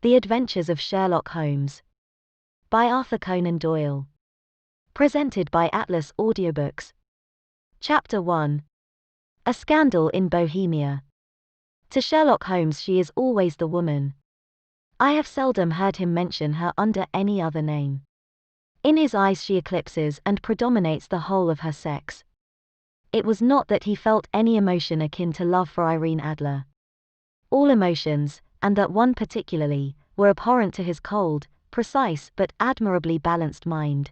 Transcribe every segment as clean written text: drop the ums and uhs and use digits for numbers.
The Adventures of Sherlock Holmes. By Arthur Conan Doyle. Presented by Atlas Audiobooks. Chapter 1. A Scandal in Bohemia. To Sherlock Holmes she is always the woman. I have seldom heard him mention her under any other name. In his eyes she eclipses and predominates the whole of her sex. It was not that he felt any emotion akin to love for Irene Adler. All emotions, and that one particularly, were abhorrent to his cold, precise but admirably balanced mind.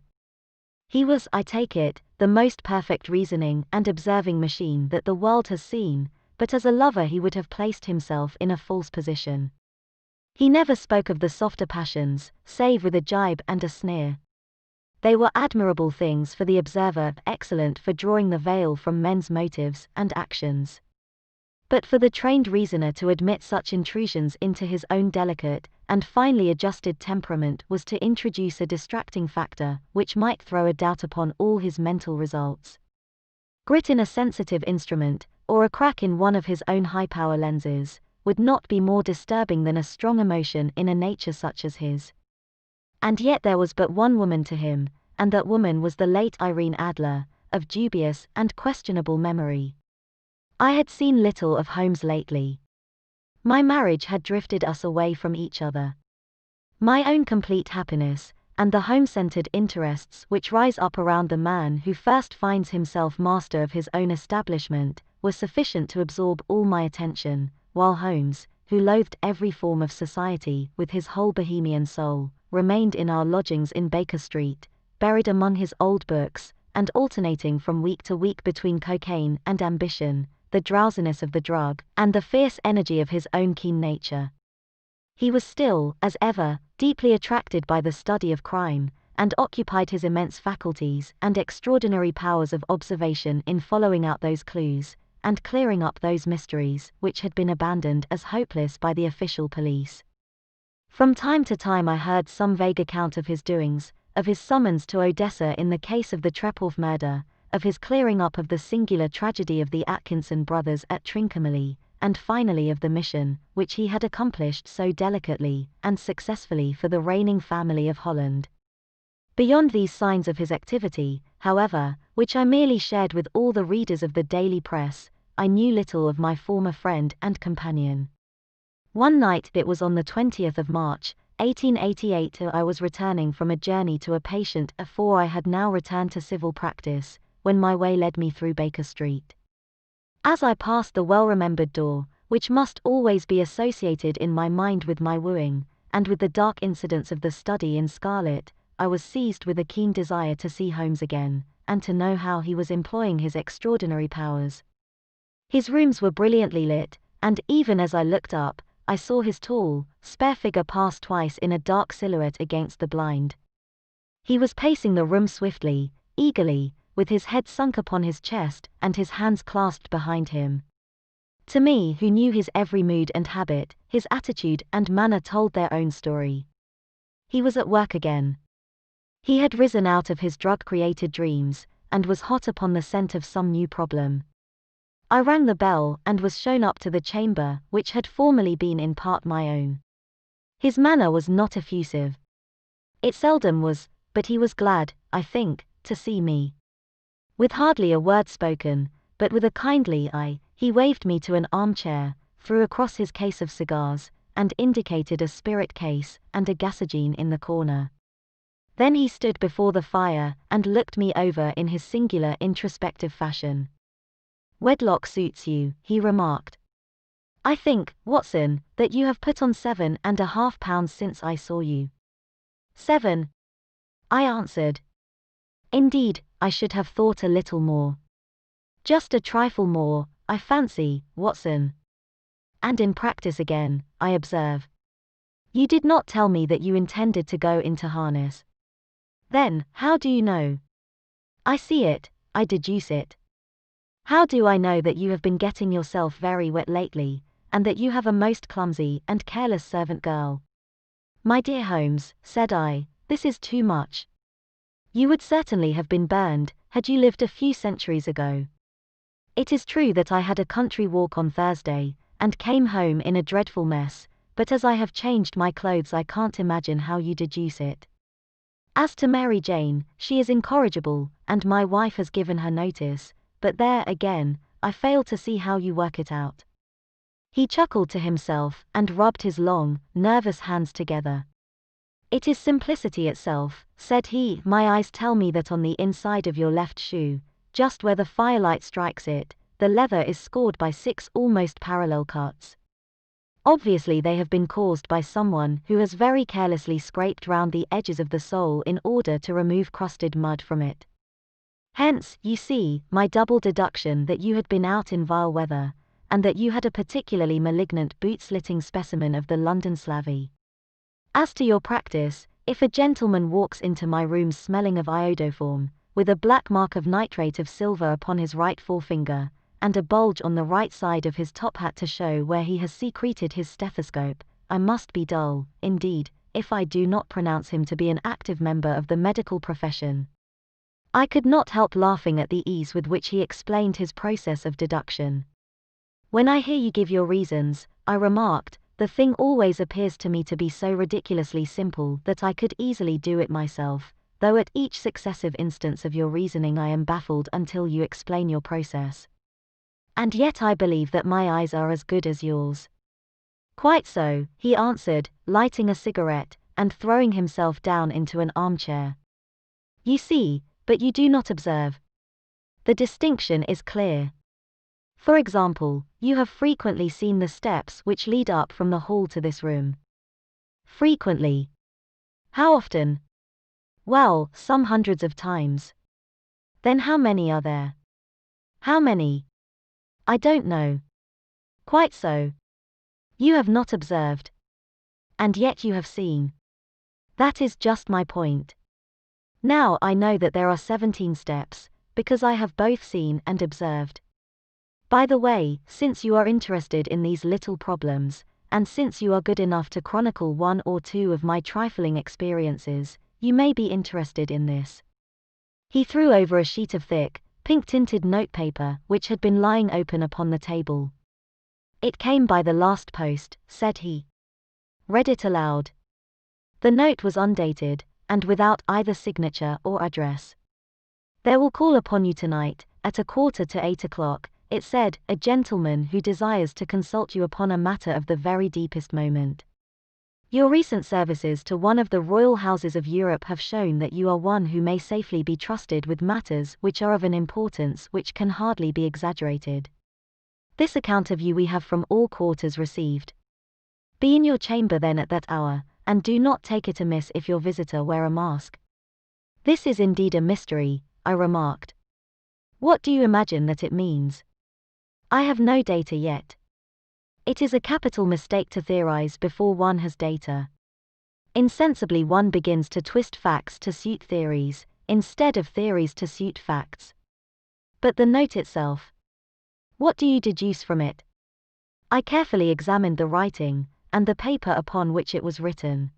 He was, I take it, the most perfect reasoning and observing machine that the world has seen, but as a lover he would have placed himself in a false position. He never spoke of the softer passions, save with a jibe and a sneer. They were admirable things for the observer, excellent for drawing the veil from men's motives and actions. But for the trained reasoner to admit such intrusions into his own delicate and finely adjusted temperament was to introduce a distracting factor which might throw a doubt upon all his mental results. Grit in a sensitive instrument, or a crack in one of his own high-power lenses, would not be more disturbing than a strong emotion in a nature such as his. And yet there was but one woman to him, and that woman was the late Irene Adler, of dubious and questionable memory. I had seen little of Holmes lately. My marriage had drifted us away from each other. My own complete happiness, and the home-centered interests which rise up around the man who first finds himself master of his own establishment, were sufficient to absorb all my attention, while Holmes, who loathed every form of society with his whole Bohemian soul, remained in our lodgings in Baker Street, buried among his old books, and alternating from week to week between cocaine and ambition, the drowsiness of the drug, and the fierce energy of his own keen nature. He was still, as ever, deeply attracted by the study of crime, and occupied his immense faculties and extraordinary powers of observation in following out those clues, and clearing up those mysteries which had been abandoned as hopeless by the official police. From time to time I heard some vague account of his doings, of his summons to Odessa in the case of the Trepoff murder, of his clearing up of the singular tragedy of the Atkinson brothers at Trincomalee, and finally of the mission which he had accomplished so delicately and successfully for the reigning family of Holland. Beyond these signs of his activity, however, which I merely shared with all the readers of the daily press, I knew little of my former friend and companion. One night, it was on the 20th of March, 1888, I was returning from a journey to a patient afore I had now returned to civil practice, when my way led me through Baker Street. As I passed the well-remembered door, which must always be associated in my mind with my wooing, and with the dark incidents of the study in scarlet, I was seized with a keen desire to see Holmes again, and to know how he was employing his extraordinary powers. His rooms were brilliantly lit, and even as I looked up, I saw his tall, spare figure pass twice in a dark silhouette against the blind. He was pacing the room swiftly, eagerly, with his head sunk upon his chest and his hands clasped behind him. To me, who knew his every mood and habit, his attitude and manner told their own story. He was at work again. He had risen out of his drug-created dreams, and was hot upon the scent of some new problem. I rang the bell and was shown up to the chamber which had formerly been in part my own. His manner was not effusive. It seldom was, but he was glad, I think, to see me. With hardly a word spoken, but with a kindly eye, he waved me to an armchair, threw across his case of cigars, and indicated a spirit case and a gasogene in the corner. Then he stood before the fire and looked me over in his singular introspective fashion. "Wedlock suits you," he remarked. "I think, Watson, that you have put on 7.5 pounds since I saw you." 7. I answered. "Indeed, I should have thought a little more." "Just a trifle more, I fancy, Watson." "And in practice again, I observe. You did not tell me that you intended to go into harness." "Then, how do you know?" "I see it, I deduce it." "How do I know that you have been getting yourself very wet lately, and that you have a most clumsy and careless servant girl?" "My dear Holmes," said I, "this is too much. You would certainly have been burned, had you lived a few centuries ago. It is true that I had a country walk on Thursday, and came home in a dreadful mess, but as I have changed my clothes I can't imagine how you deduce it. As to Mary Jane, she is incorrigible, and my wife has given her notice, but there again, I fail to see how you work it out." He chuckled to himself, and rubbed his long, nervous hands together. "It is simplicity itself," said he. "My eyes tell me that on the inside of your left shoe, just where the firelight strikes it, the leather is scored by 6 almost parallel cuts. Obviously they have been caused by someone who has very carelessly scraped round the edges of the sole in order to remove crusted mud from it. Hence, you see, my double deduction that you had been out in vile weather, and that you had a particularly malignant boot-slitting specimen of the London slavey. As to your practice, if a gentleman walks into my room smelling of iodoform, with a black mark of nitrate of silver upon his right forefinger, and a bulge on the right side of his top hat to show where he has secreted his stethoscope, I must be dull, indeed, if I do not pronounce him to be an active member of the medical profession." I could not help laughing at the ease with which he explained his process of deduction. "When I hear you give your reasons," I remarked, "the thing always appears to me to be so ridiculously simple that I could easily do it myself, though at each successive instance of your reasoning I am baffled until you explain your process. And yet I believe that my eyes are as good as yours." "Quite so," he answered, lighting a cigarette, and throwing himself down into an armchair. "You see, but you do not observe. The distinction is clear. For example, you have frequently seen the steps which lead up from the hall to this room." "Frequently." "How often?" "Well, some hundreds of times." "Then how many are there?" "How many?" "I don't know." "Quite so. You have not observed. And yet you have seen." "That is just my point. Now I know that there are 17 steps, because I have both seen and observed. By the way, since you are interested in these little problems, and since you are good enough to chronicle 1 or 2 of my trifling experiences, you may be interested in this." He threw over a sheet of thick, pink-tinted notepaper which had been lying open upon the table. "It came by the last post," said he. Read it aloud. The note was undated, and without either signature or address. "There will call upon you tonight, at 7:45, it said, "a gentleman who desires to consult you upon a matter of the very deepest moment. Your recent services to one of the royal houses of Europe have shown that you are one who may safely be trusted with matters which are of an importance which can hardly be exaggerated. This account of you we have from all quarters received. Be in your chamber then at that hour, and do not take it amiss if your visitor wear a mask." "This is indeed a mystery," I remarked. "What do you imagine that it means?" "I have no data yet. It is a capital mistake to theorize before one has data. Insensibly one begins to twist facts to suit theories, instead of theories to suit facts. But the note itself. What do you deduce from it?" I carefully examined the writing, and the paper upon which it was written.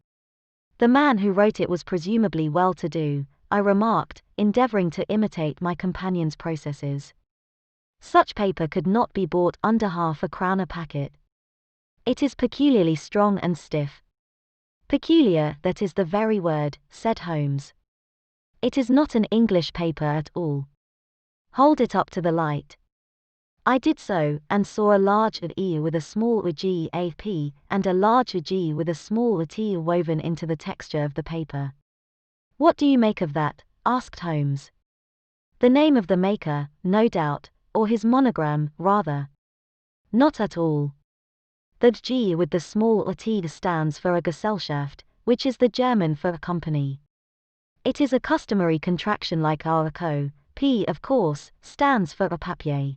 "The man who wrote it was presumably well-to-do," I remarked, endeavoring to imitate my companion's processes. "Such paper could not be bought under £0.50 a packet. It is peculiarly strong and stiff." "Peculiar, that is the very word," said Holmes. "It is not an English paper at all. Hold it up to the light." I did so, and saw a large E with a small G a P, and a large G with a small T woven into the texture of the paper. "What do you make of that?" asked Holmes. "The name of the maker, no doubt, or his monogram, rather." "Not at all. The G with the small T stands for a Gesellschaft, which is the German for a company. It is a customary contraction like our Co. P, of course, stands for a papier.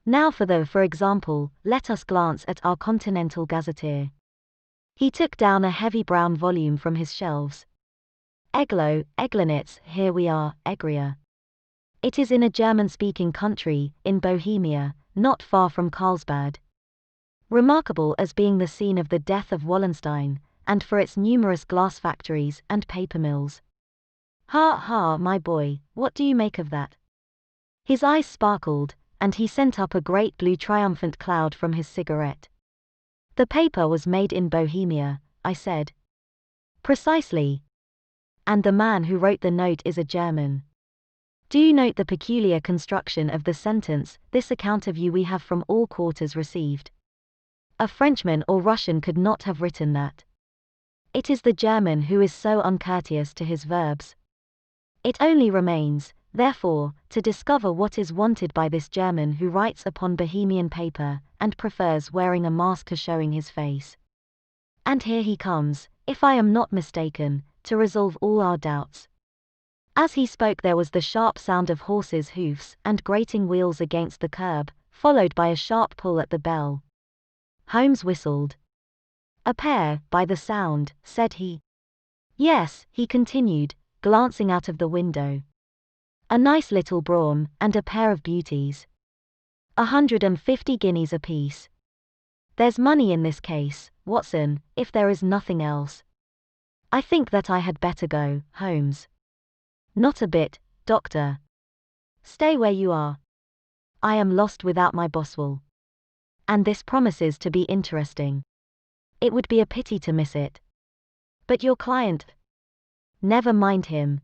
Now for example, let us glance at our Continental Gazetteer." He took down a heavy brown volume from his shelves. "Eglo, Eglinitz, here we are, Egria. It is in a German-speaking country, in Bohemia, not far from Carlsbad. Remarkable as being the scene of the death of Wallenstein, and for its numerous glass factories and paper mills. Ha ha, my boy, what do you make of that?" His eyes sparkled, and he sent up a great blue triumphant cloud from his cigarette. The paper was made in Bohemia, I said. Precisely. And the man who wrote the note is a German. Do you note the peculiar construction of the sentence, this account of you we have from all quarters received? A Frenchman or Russian could not have written that. It is the German who is so uncourteous to his verbs. It only remains, therefore, to discover what is wanted by this German who writes upon Bohemian paper, and prefers wearing a mask to showing his face. And here he comes, if I am not mistaken, to resolve all our doubts. As he spoke there was the sharp sound of horses' hoofs and grating wheels against the curb, followed by a sharp pull at the bell. Holmes whistled. A pair, by the sound, said he. Yes, he continued, glancing out of the window. A nice little brougham, and a pair of beauties. 150 guineas apiece. There's money in this case, Watson, if there is nothing else. I think that I had better go, Holmes. Not a bit, Doctor. Stay where you are. I am lost without my Boswell. And this promises to be interesting. It would be a pity to miss it. But your client? Never mind him.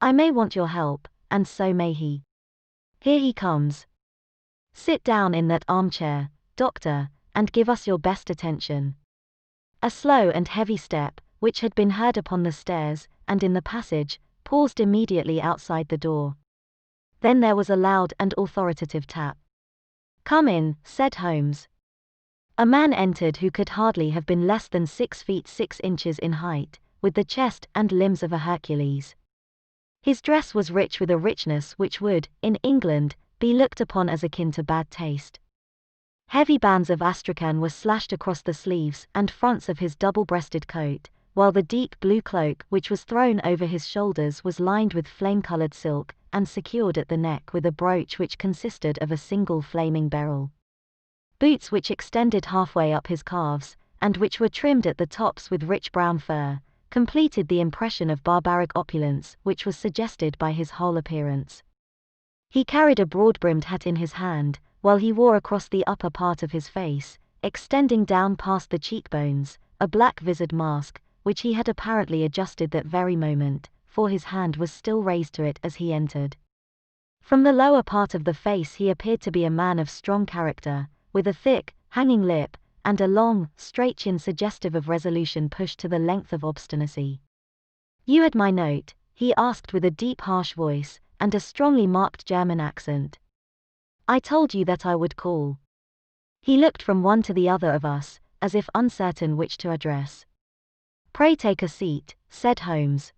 I may want your help, and so may he. Here he comes. Sit down in that armchair, Doctor, and give us your best attention. A slow and heavy step, which had been heard upon the stairs, and in the passage, paused immediately outside the door. Then there was a loud and authoritative tap. Come in, said Holmes. A man entered who could hardly have been less than 6 feet 6 inches in height, with the chest and limbs of a Hercules. His dress was rich with a richness which would, in England, be looked upon as akin to bad taste. Heavy bands of astrakhan were slashed across the sleeves and fronts of his double-breasted coat, while the deep blue cloak which was thrown over his shoulders was lined with flame-colored silk, and secured at the neck with a brooch which consisted of a single flaming beryl. Boots which extended halfway up his calves, and which were trimmed at the tops with rich brown fur, completed the impression of barbaric opulence which was suggested by his whole appearance. He carried a broad-brimmed hat in his hand, while he wore across the upper part of his face, extending down past the cheekbones, a black visored mask, which he had apparently adjusted that very moment, for his hand was still raised to it as he entered. From the lower part of the face he appeared to be a man of strong character, with a thick, hanging lip, and a long, straight chin suggestive of resolution pushed to the length of obstinacy. You had my note? He asked with a deep harsh voice, and a strongly marked German accent. I told you that I would call. He looked from one to the other of us, as if uncertain which to address. Pray take a seat, said Holmes.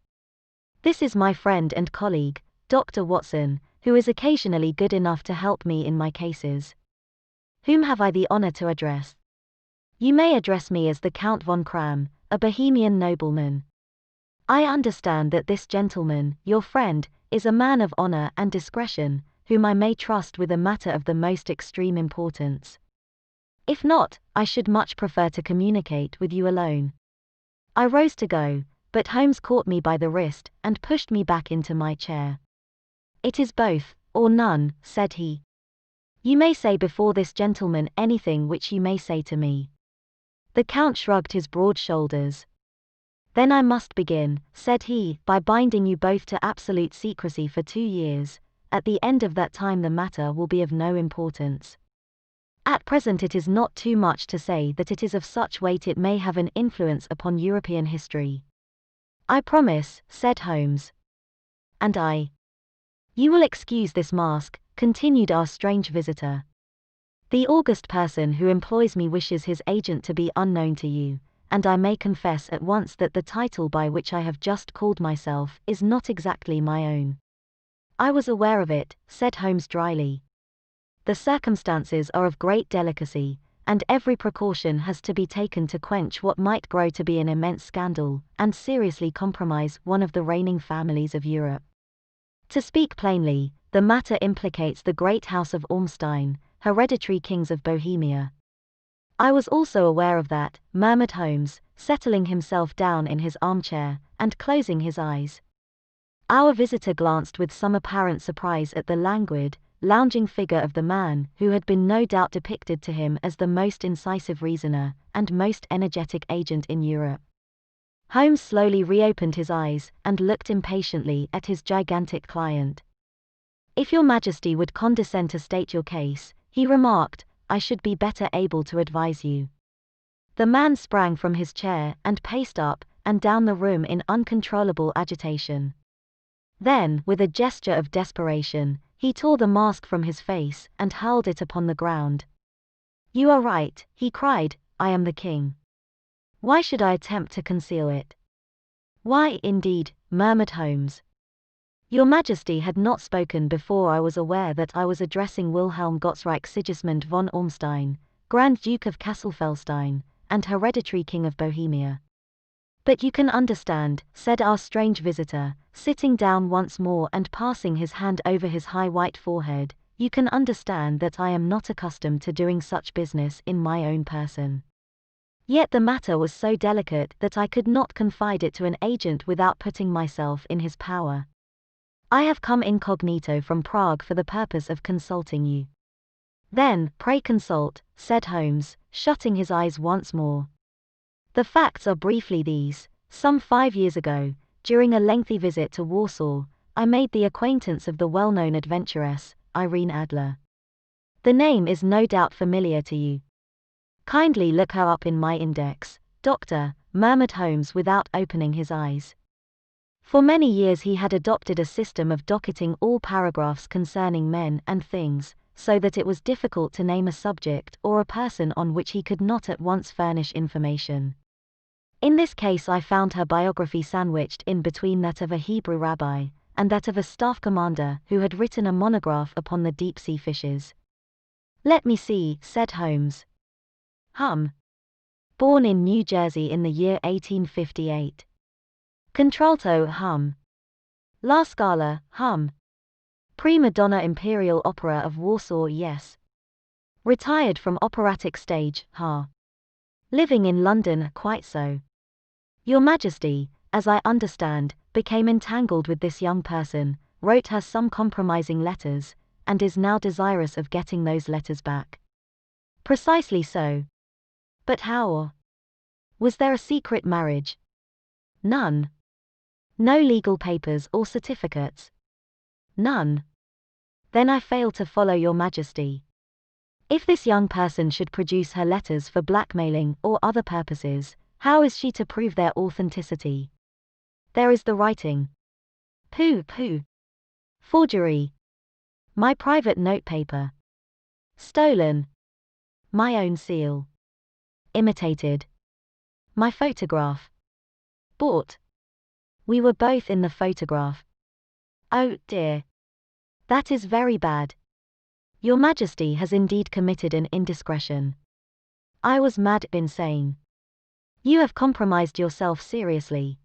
This is my friend and colleague, Dr. Watson, who is occasionally good enough to help me in my cases. Whom have I the honor to address? You may address me as the Count von Kram, a Bohemian nobleman. I understand that this gentleman, your friend, is a man of honor and discretion, whom I may trust with a matter of the most extreme importance. If not, I should much prefer to communicate with you alone. I rose to go, but Holmes caught me by the wrist and pushed me back into my chair. It is both, or none, said he. You may say before this gentleman anything which you may say to me. The Count shrugged his broad shoulders. Then I must begin, said he, by binding you both to absolute secrecy for 2 years. At the end of that time the matter will be of no importance. At present it is not too much to say that it is of such weight it may have an influence upon European history. I promise, said Holmes. And I. You will excuse this mask, continued our strange visitor. The august person who employs me wishes his agent to be unknown to you, and I may confess at once that the title by which I have just called myself is not exactly my own. I was aware of it, said Holmes dryly. The circumstances are of great delicacy, and every precaution has to be taken to quench what might grow to be an immense scandal, and seriously compromise one of the reigning families of Europe. To speak plainly, the matter implicates the great house of Ormstein, hereditary kings of Bohemia. I was also aware of that, murmured Holmes, settling himself down in his armchair, and closing his eyes. Our visitor glanced with some apparent surprise at the languid, lounging figure of the man who had been no doubt depicted to him as the most incisive reasoner and most energetic agent in Europe. Holmes slowly reopened his eyes and looked impatiently at his gigantic client. "If your Majesty would condescend to state your case," he remarked, "I should be better able to advise you." The man sprang from his chair and paced up and down the room in uncontrollable agitation. Then, with a gesture of desperation, he tore the mask from his face and hurled it upon the ground. "You are right," he cried, "I am the king. Why should I attempt to conceal it?" "Why, indeed," murmured Holmes. "Your Majesty had not spoken before I was aware that I was addressing Wilhelm Gottsreich Sigismund von Ormstein, Grand Duke of Kassel-Felstein, and hereditary King of Bohemia." "But you can understand," said our strange visitor, sitting down once more and passing his hand over his high white forehead, "you can understand that I am not accustomed to doing such business in my own person. Yet the matter was so delicate that I could not confide it to an agent without putting myself in his power. I have come incognito from Prague for the purpose of consulting you." "Then, pray consult," said Holmes, shutting his eyes once more. "The facts are briefly these. Some 5 years ago, during a lengthy visit to Warsaw, I made the acquaintance of the well-known adventuress, Irene Adler. The name is no doubt familiar to you. Kindly look her up in my index, Doctor," murmured Holmes without opening his eyes. For many years he had adopted a system of docketing all paragraphs concerning men and things, so that it was difficult to name a subject or a person on which he could not at once furnish information. In this case I found her biography sandwiched in between that of a Hebrew rabbi and that of a staff commander who had written a monograph upon the deep-sea fishes. "Let me see," said Holmes. Born in New Jersey in the year 1858. Contralto, La Scala, Prima donna Imperial Opera of Warsaw, yes. Retired from operatic stage, Living in London, quite so. Your Majesty, as I understand, became entangled with this young person, wrote her some compromising letters, and is now desirous of getting those letters back." "Precisely so. But how? Was there a secret marriage?" "None." "No legal papers or certificates?" "None." "Then I fail to follow your Majesty. If this young person should produce her letters for blackmailing or other purposes, how is she to prove their authenticity?" "There is the writing." Pooh. "Forgery." "My private notepaper." "Stolen." "My own seal." "Imitated." "My photograph." "Bought." "We were both in the photograph." "Oh, dear. That is very bad. Your Majesty has indeed committed an indiscretion." "I was mad, insane." "You have compromised yourself seriously."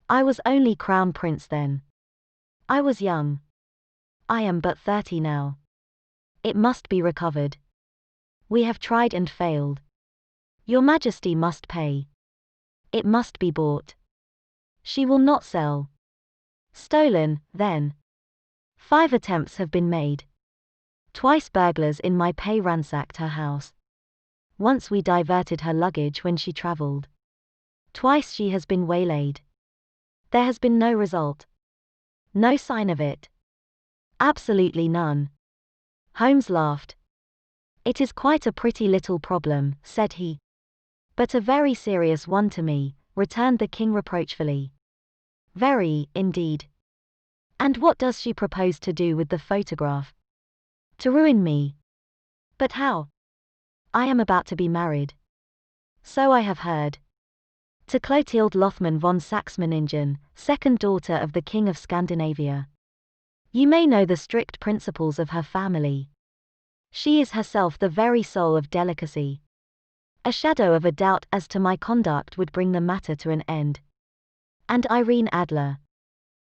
"I was only Crown Prince then. I was young. I am but 30 now. It must be recovered. We have tried and failed. Your Majesty must pay. It must be bought. She will not sell." "Stolen, then." 5 attempts have been made. Twice burglars in my pay ransacked her house. Once we diverted her luggage when she traveled. Twice she has been waylaid. There has been no result. No sign of it. Absolutely none. Holmes laughed. "It is quite a pretty little problem," said he. "But a very serious one to me," returned the king reproachfully. "Very, indeed. And what does she propose to do with the photograph?" "To ruin me." "But how?" "I am about to be married." "So I have heard." "To Clotilde Lothman von Saxe-Meiningen, second daughter of the King of Scandinavia. You may know the strict principles of her family. She is herself the very soul of delicacy. A shadow of a doubt as to my conduct would bring the matter to an end. And Irene Adler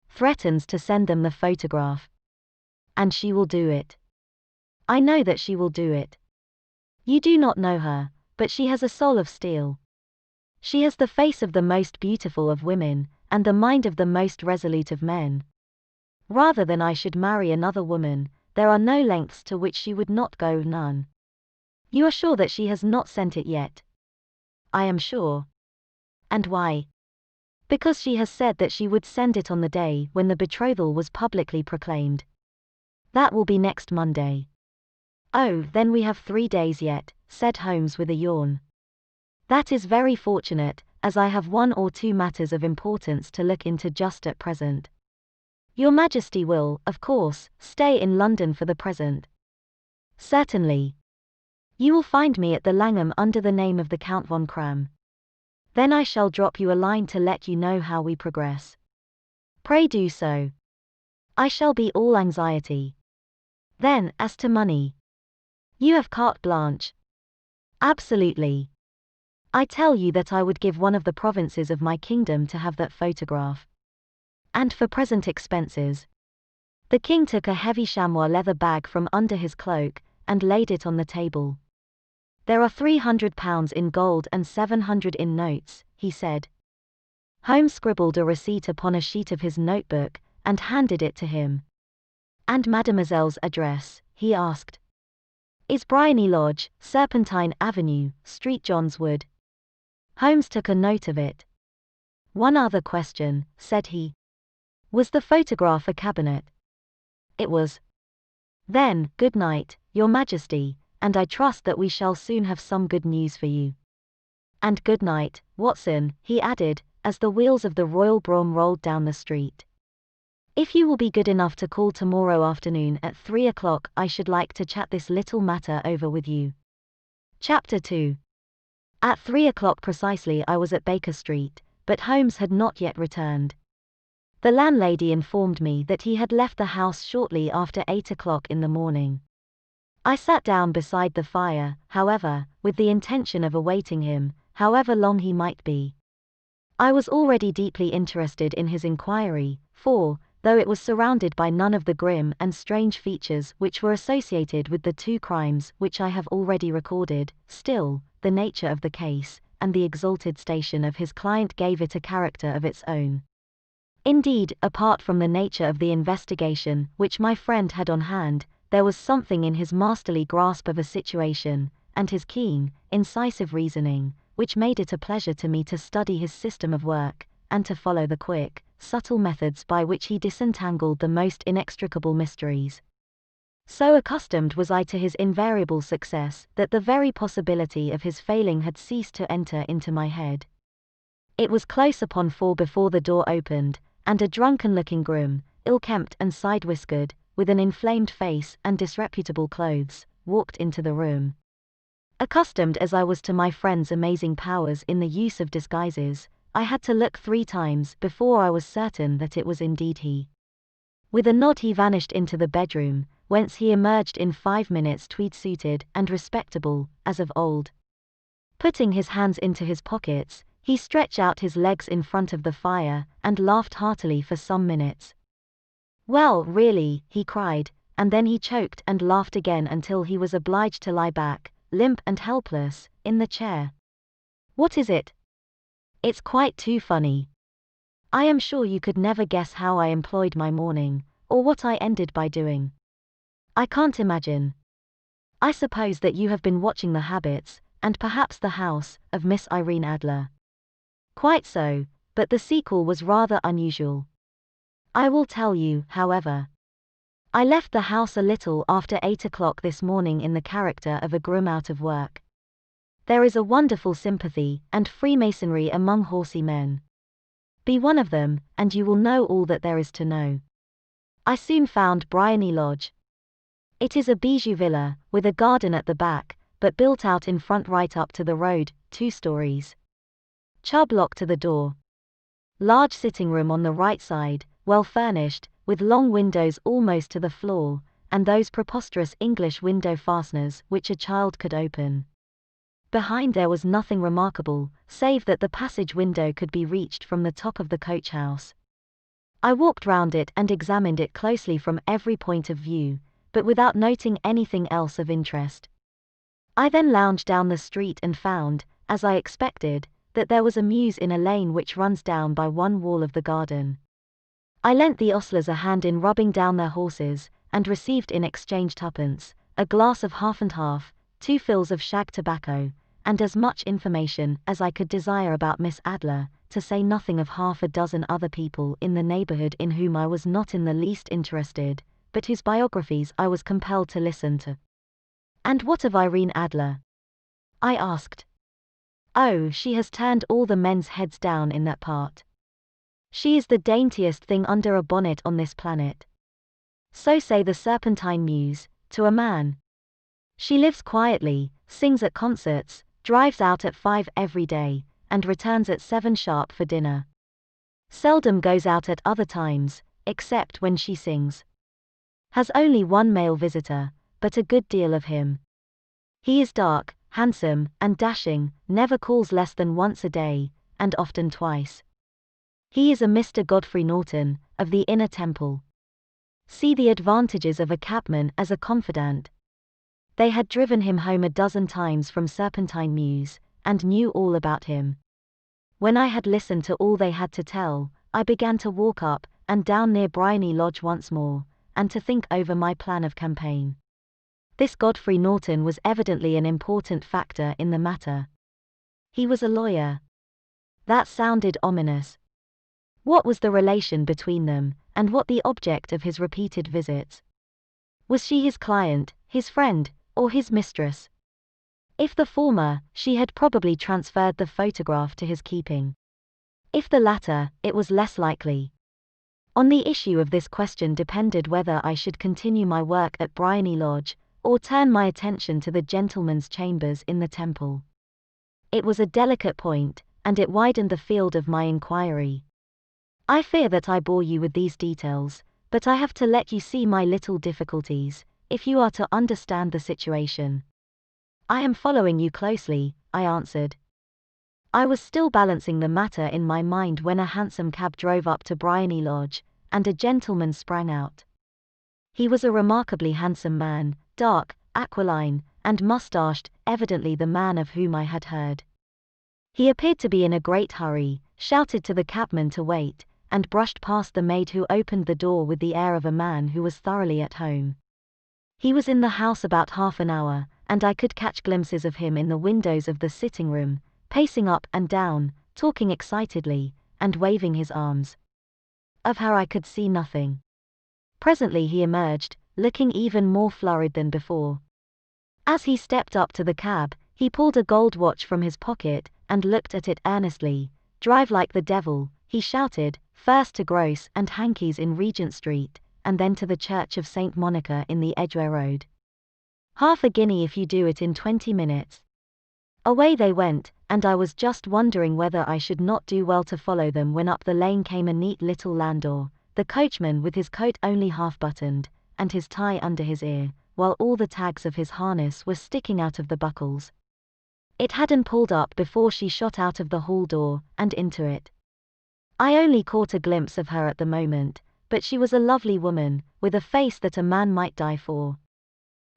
threatens to send them the photograph. And she will do it. I know that she will do it. You do not know her, but she has a soul of steel. She has the face of the most beautiful of women, and the mind of the most resolute of men. Rather than I should marry another woman, there are no lengths to which she would not go, none. You are sure that she has not sent it yet? I am sure. And why? Because she has said that she would send it on the day when the betrothal was publicly proclaimed. That will be next Monday. Oh, then we have 3 days yet, said Holmes with a yawn. That is very fortunate, as I have 1 or 2 matters of importance to look into just at present. Your Majesty will, of course, stay in London for the present. Certainly. You will find me at the Langham under the name of the Count von Cram. Then I shall drop you a line to let you know how we progress. Pray do so. I shall be all anxiety. Then, as to money. You have carte blanche. Absolutely. I tell you that I would give one of the provinces of my kingdom to have that photograph. And for present expenses. The king took a heavy chamois leather bag from under his cloak, and laid it on the table. There are £300 in gold and 700 in notes, he said. Holmes scribbled a receipt upon a sheet of his notebook, and handed it to him. And Mademoiselle's address, he asked. Is Briony Lodge, Serpentine Avenue, Street John's Wood. Holmes took a note of it. One other question, said he. Was the photograph a cabinet? It was. Then, good night, Your Majesty, and I trust that we shall soon have some good news for you. And good night, Watson, he added, as the wheels of the royal brougham rolled down the street. If you will be good enough to call tomorrow afternoon at 3 o'clock, I should like to chat this little matter over with you. Chapter 2. At 3 o'clock precisely I was at Baker Street, but Holmes had not yet returned. The landlady informed me that he had left the house shortly after 8 o'clock in the morning. I sat down beside the fire, however, with the intention of awaiting him, however long he might be. I was already deeply interested in his inquiry, for, though it was surrounded by none of the grim and strange features which were associated with the 2 crimes which I have already recorded, still, the nature of the case, and the exalted station of his client gave it a character of its own. Indeed, apart from the nature of the investigation which my friend had on hand, there was something in his masterly grasp of a situation, and his keen, incisive reasoning, which made it a pleasure to me to study his system of work, and to follow the quick, subtle methods by which he disentangled the most inextricable mysteries. So accustomed was I to his invariable success that the very possibility of his failing had ceased to enter into my head. It was close upon 4 before the door opened, and a drunken-looking groom, ill-kempt and side-whiskered, with an inflamed face and disreputable clothes, walked into the room. Accustomed as I was to my friend's amazing powers in the use of disguises, I had to look 3 times before I was certain that it was indeed he. With a nod he vanished into the bedroom, whence he emerged in 5 minutes tweed-suited and respectable, as of old. Putting his hands into his pockets, he stretched out his legs in front of the fire, and laughed heartily for some minutes. Well, really, he cried, and then he choked and laughed again until he was obliged to lie back, limp and helpless, in the chair. What is it? It's quite too funny. I am sure you could never guess how I employed my morning, or what I ended by doing. I can't imagine. I suppose that you have been watching the habits, and perhaps the house, of Miss Irene Adler. Quite so, but the sequel was rather unusual. I will tell you, however. I left the house a little after 8 o'clock this morning in the character of a groom out of work. There is a wonderful sympathy and freemasonry among horsey men. Be one of them, and you will know all that there is to know. I soon found Briony Lodge. It is a bijou villa, with a garden at the back, but built out in front right up to the road, 2 stories. Chubb lock to the door. Large sitting room on the right side, well furnished, with long windows almost to the floor, and those preposterous English window fasteners which a child could open. Behind there was nothing remarkable, save that the passage window could be reached from the top of the coach house. I walked round it and examined it closely from every point of view, but without noting anything else of interest. I then lounged down the street and found, as I expected, that there was a mews in a lane which runs down by one wall of the garden. I lent the ostlers a hand in rubbing down their horses, and received in exchange twopence, a glass of half and half, 2 fills of shag tobacco, and as much information as I could desire about Miss Adler, to say nothing of half a dozen other people in the neighborhood in whom I was not in the least interested, but whose biographies I was compelled to listen to. "And what of Irene Adler?" I asked. "Oh, she has turned all the men's heads down in that part. She is the daintiest thing under a bonnet on this planet. So say the Serpentine Mews, to a man. She lives quietly, sings at concerts, drives out at 5 every day, and returns at 7 sharp for dinner. Seldom goes out at other times, except when she sings. Has only one male visitor, but a good deal of him. He is dark, handsome, and dashing, never calls less than once a day, and often twice. He is a Mr. Godfrey Norton, of the Inner Temple. See the advantages of a cabman as a confidant. They had driven him home a dozen times from Serpentine Mews, and knew all about him. When I had listened to all they had to tell, I began to walk up and down near Briony Lodge once more, and to think over my plan of campaign. This Godfrey Norton was evidently an important factor in the matter. He was a lawyer. That sounded ominous. What was the relation between them, and what the object of his repeated visits? Was she his client, his friend, or his mistress? If the former, she had probably transferred the photograph to his keeping. If the latter, it was less likely. On the issue of this question depended whether I should continue my work at Briony Lodge, or turn my attention to the gentlemen's chambers in the Temple. It was a delicate point, and it widened the field of my inquiry. I fear that I bore you with these details, but I have to let you see my little difficulties, if you are to understand the situation. "I am following you closely," I answered. I was still balancing the matter in my mind when a hansom cab drove up to Briony Lodge, and a gentleman sprang out. He was a remarkably handsome man, dark, aquiline, and mustached, evidently the man of whom I had heard. He appeared to be in a great hurry, shouted to the cabman to wait, and brushed past the maid who opened the door with the air of a man who was thoroughly at home. He was in the house about half an hour, and I could catch glimpses of him in the windows of the sitting room, pacing up and down, talking excitedly, and waving his arms. Of her I could see nothing. Presently he emerged, looking even more flurried than before. As he stepped up to the cab, he pulled a gold watch from his pocket, and looked at it earnestly. "Drive like the devil," he shouted, "first to Gross and Hankey's in Regent Street, and then to the Church of St. Monica in the Edgware Road. Half a guinea if you do it in 20 minutes. Away they went, and I was just wondering whether I should not do well to follow them when up the lane came a neat little landau, the coachman with his coat only half buttoned, and his tie under his ear, while all the tags of his harness were sticking out of the buckles. It hadn't pulled up before she shot out of the hall door, and into it. I only caught a glimpse of her at the moment, but she was a lovely woman, with a face that a man might die for.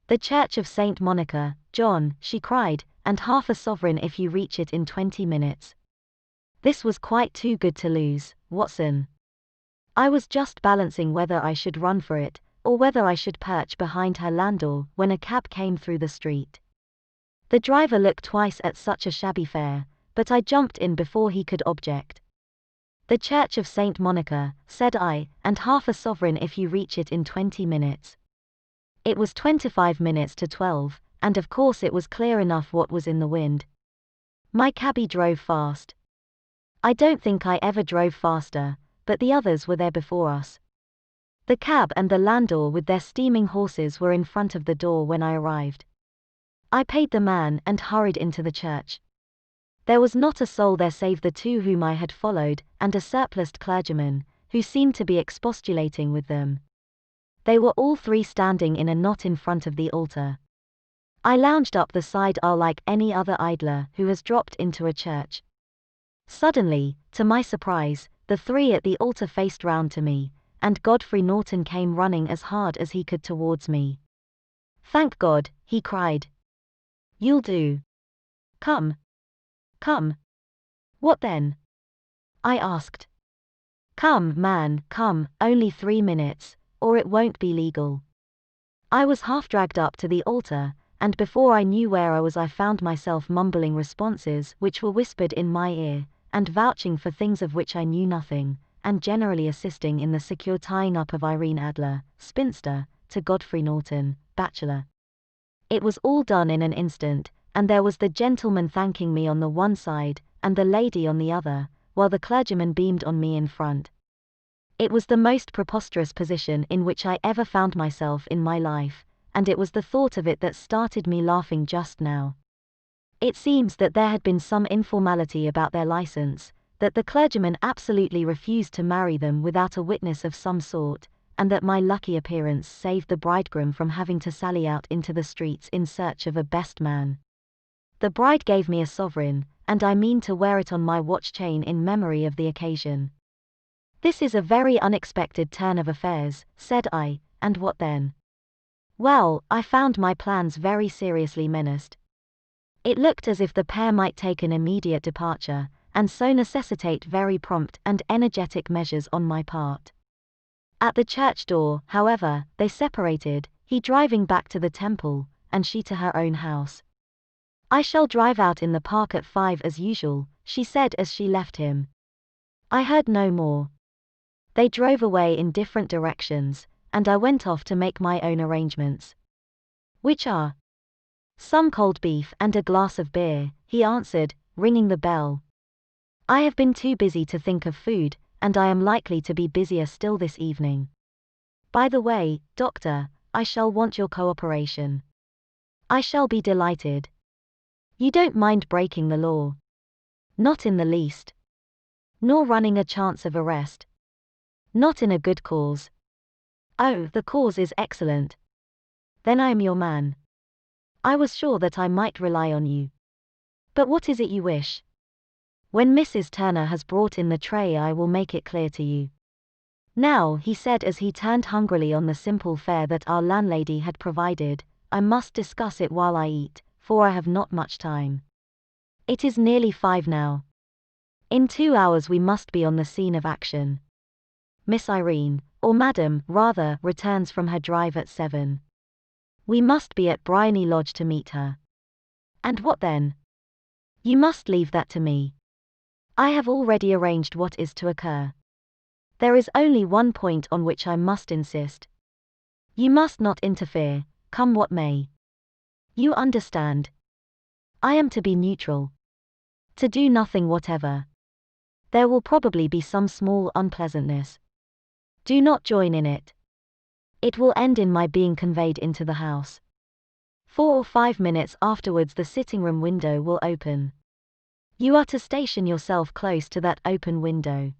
"The Church of St. Monica, John," she cried, "and half a sovereign if you reach it in 20 minutes. This was quite too good to lose, Watson. I was just balancing whether I should run for it, or whether I should perch behind her landau, when a cab came through the street. The driver looked twice at such a shabby fare, but I jumped in before he could object. "The Church of St. Monica," said I, "and half a sovereign if you reach it in 20 minutes. It was 25 minutes to 12, and of course it was clear enough what was in the wind. My cabby drove fast. I don't think I ever drove faster, but the others were there before us. The cab and the landau with their steaming horses were in front of the door when I arrived. I paid the man and hurried into the church. There was not a soul there save the two whom I had followed, and a surpliced clergyman, who seemed to be expostulating with them. They were all three standing in a knot in front of the altar. I lounged up the side aisle like any other idler who has dropped into a church. Suddenly, to my surprise, the three at the altar faced round to me, and Godfrey Norton came running as hard as he could towards me. "Thank God," he cried. "You'll do. Come. Come." "What then?" I asked. "Come, man, come, only 3 minutes, or it won't be legal." I was half dragged up to the altar, and before I knew where I was I found myself mumbling responses which were whispered in my ear, and vouching for things of which I knew nothing, and generally assisting in the secure tying up of Irene Adler, spinster, to Godfrey Norton, bachelor. It was all done in an instant, and there was the gentleman thanking me on the one side, and the lady on the other, while the clergyman beamed on me in front. It was the most preposterous position in which I ever found myself in my life, and it was the thought of it that started me laughing just now. It seems that there had been some informality about their license, that the clergyman absolutely refused to marry them without a witness of some sort, and that my lucky appearance saved the bridegroom from having to sally out into the streets in search of a best man. The bride gave me a sovereign, and I mean to wear it on my watch chain in memory of the occasion. This is a very unexpected turn of affairs, said I, and what then? Well, I found my plans very seriously menaced. It looked as if the pair might take an immediate departure, and so necessitate very prompt and energetic measures on my part. At the church door, however, they separated, he driving back to the temple, and she to her own house. I shall drive out in the park at 5 as usual, she said as she left him. I heard no more. They drove away in different directions, and I went off to make my own arrangements. Which are? Some cold beef and a glass of beer, he answered, ringing the bell. I have been too busy to think of food, and I am likely to be busier still this evening. By the way, Doctor, I shall want your cooperation. I shall be delighted. You don't mind breaking the law? Not in the least. Nor running a chance of arrest? Not in a good cause. Oh, the cause is excellent. Then I am your man. I was sure that I might rely on you. But what is it you wish? When Mrs. Turner has brought in the tray I will make it clear to you. Now, he said as he turned hungrily on the simple fare that our landlady had provided, I must discuss it while I eat, for I have not much time. It is nearly 5 now. In 2 hours we must be on the scene of action. Miss Irene, or Madam, rather, returns from her drive at 7. We must be at Briony Lodge to meet her. And what then? You must leave that to me. I have already arranged what is to occur. There is only one point on which I must insist. You must not interfere, come what may. You understand. I am to be neutral. To do nothing whatever. There will probably be some small unpleasantness. Do not join in it. It will end in my being conveyed into the house. 4 or 5 minutes afterwards the sitting-room window will open. You are to station yourself close to that open window.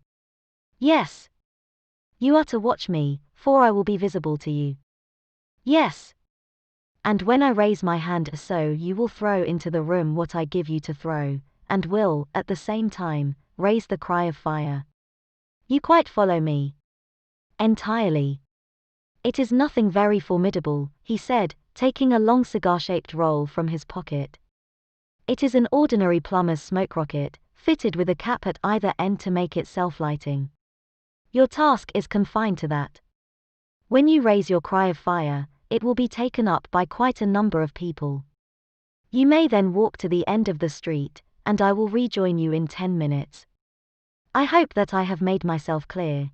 Yes. You are to watch me, for I will be visible to you. Yes. And when I raise my hand so you will throw into the room what I give you to throw, and will, at the same time, raise the cry of fire. You quite follow me? Entirely. It is nothing very formidable, he said, taking a long cigar-shaped roll from his pocket. It is an ordinary plumber's smoke rocket, fitted with a cap at either end to make it self-lighting. Your task is confined to that. When you raise your cry of fire, it will be taken up by quite a number of people. You may then walk to the end of the street, and I will rejoin you in 10 minutes. I hope that I have made myself clear.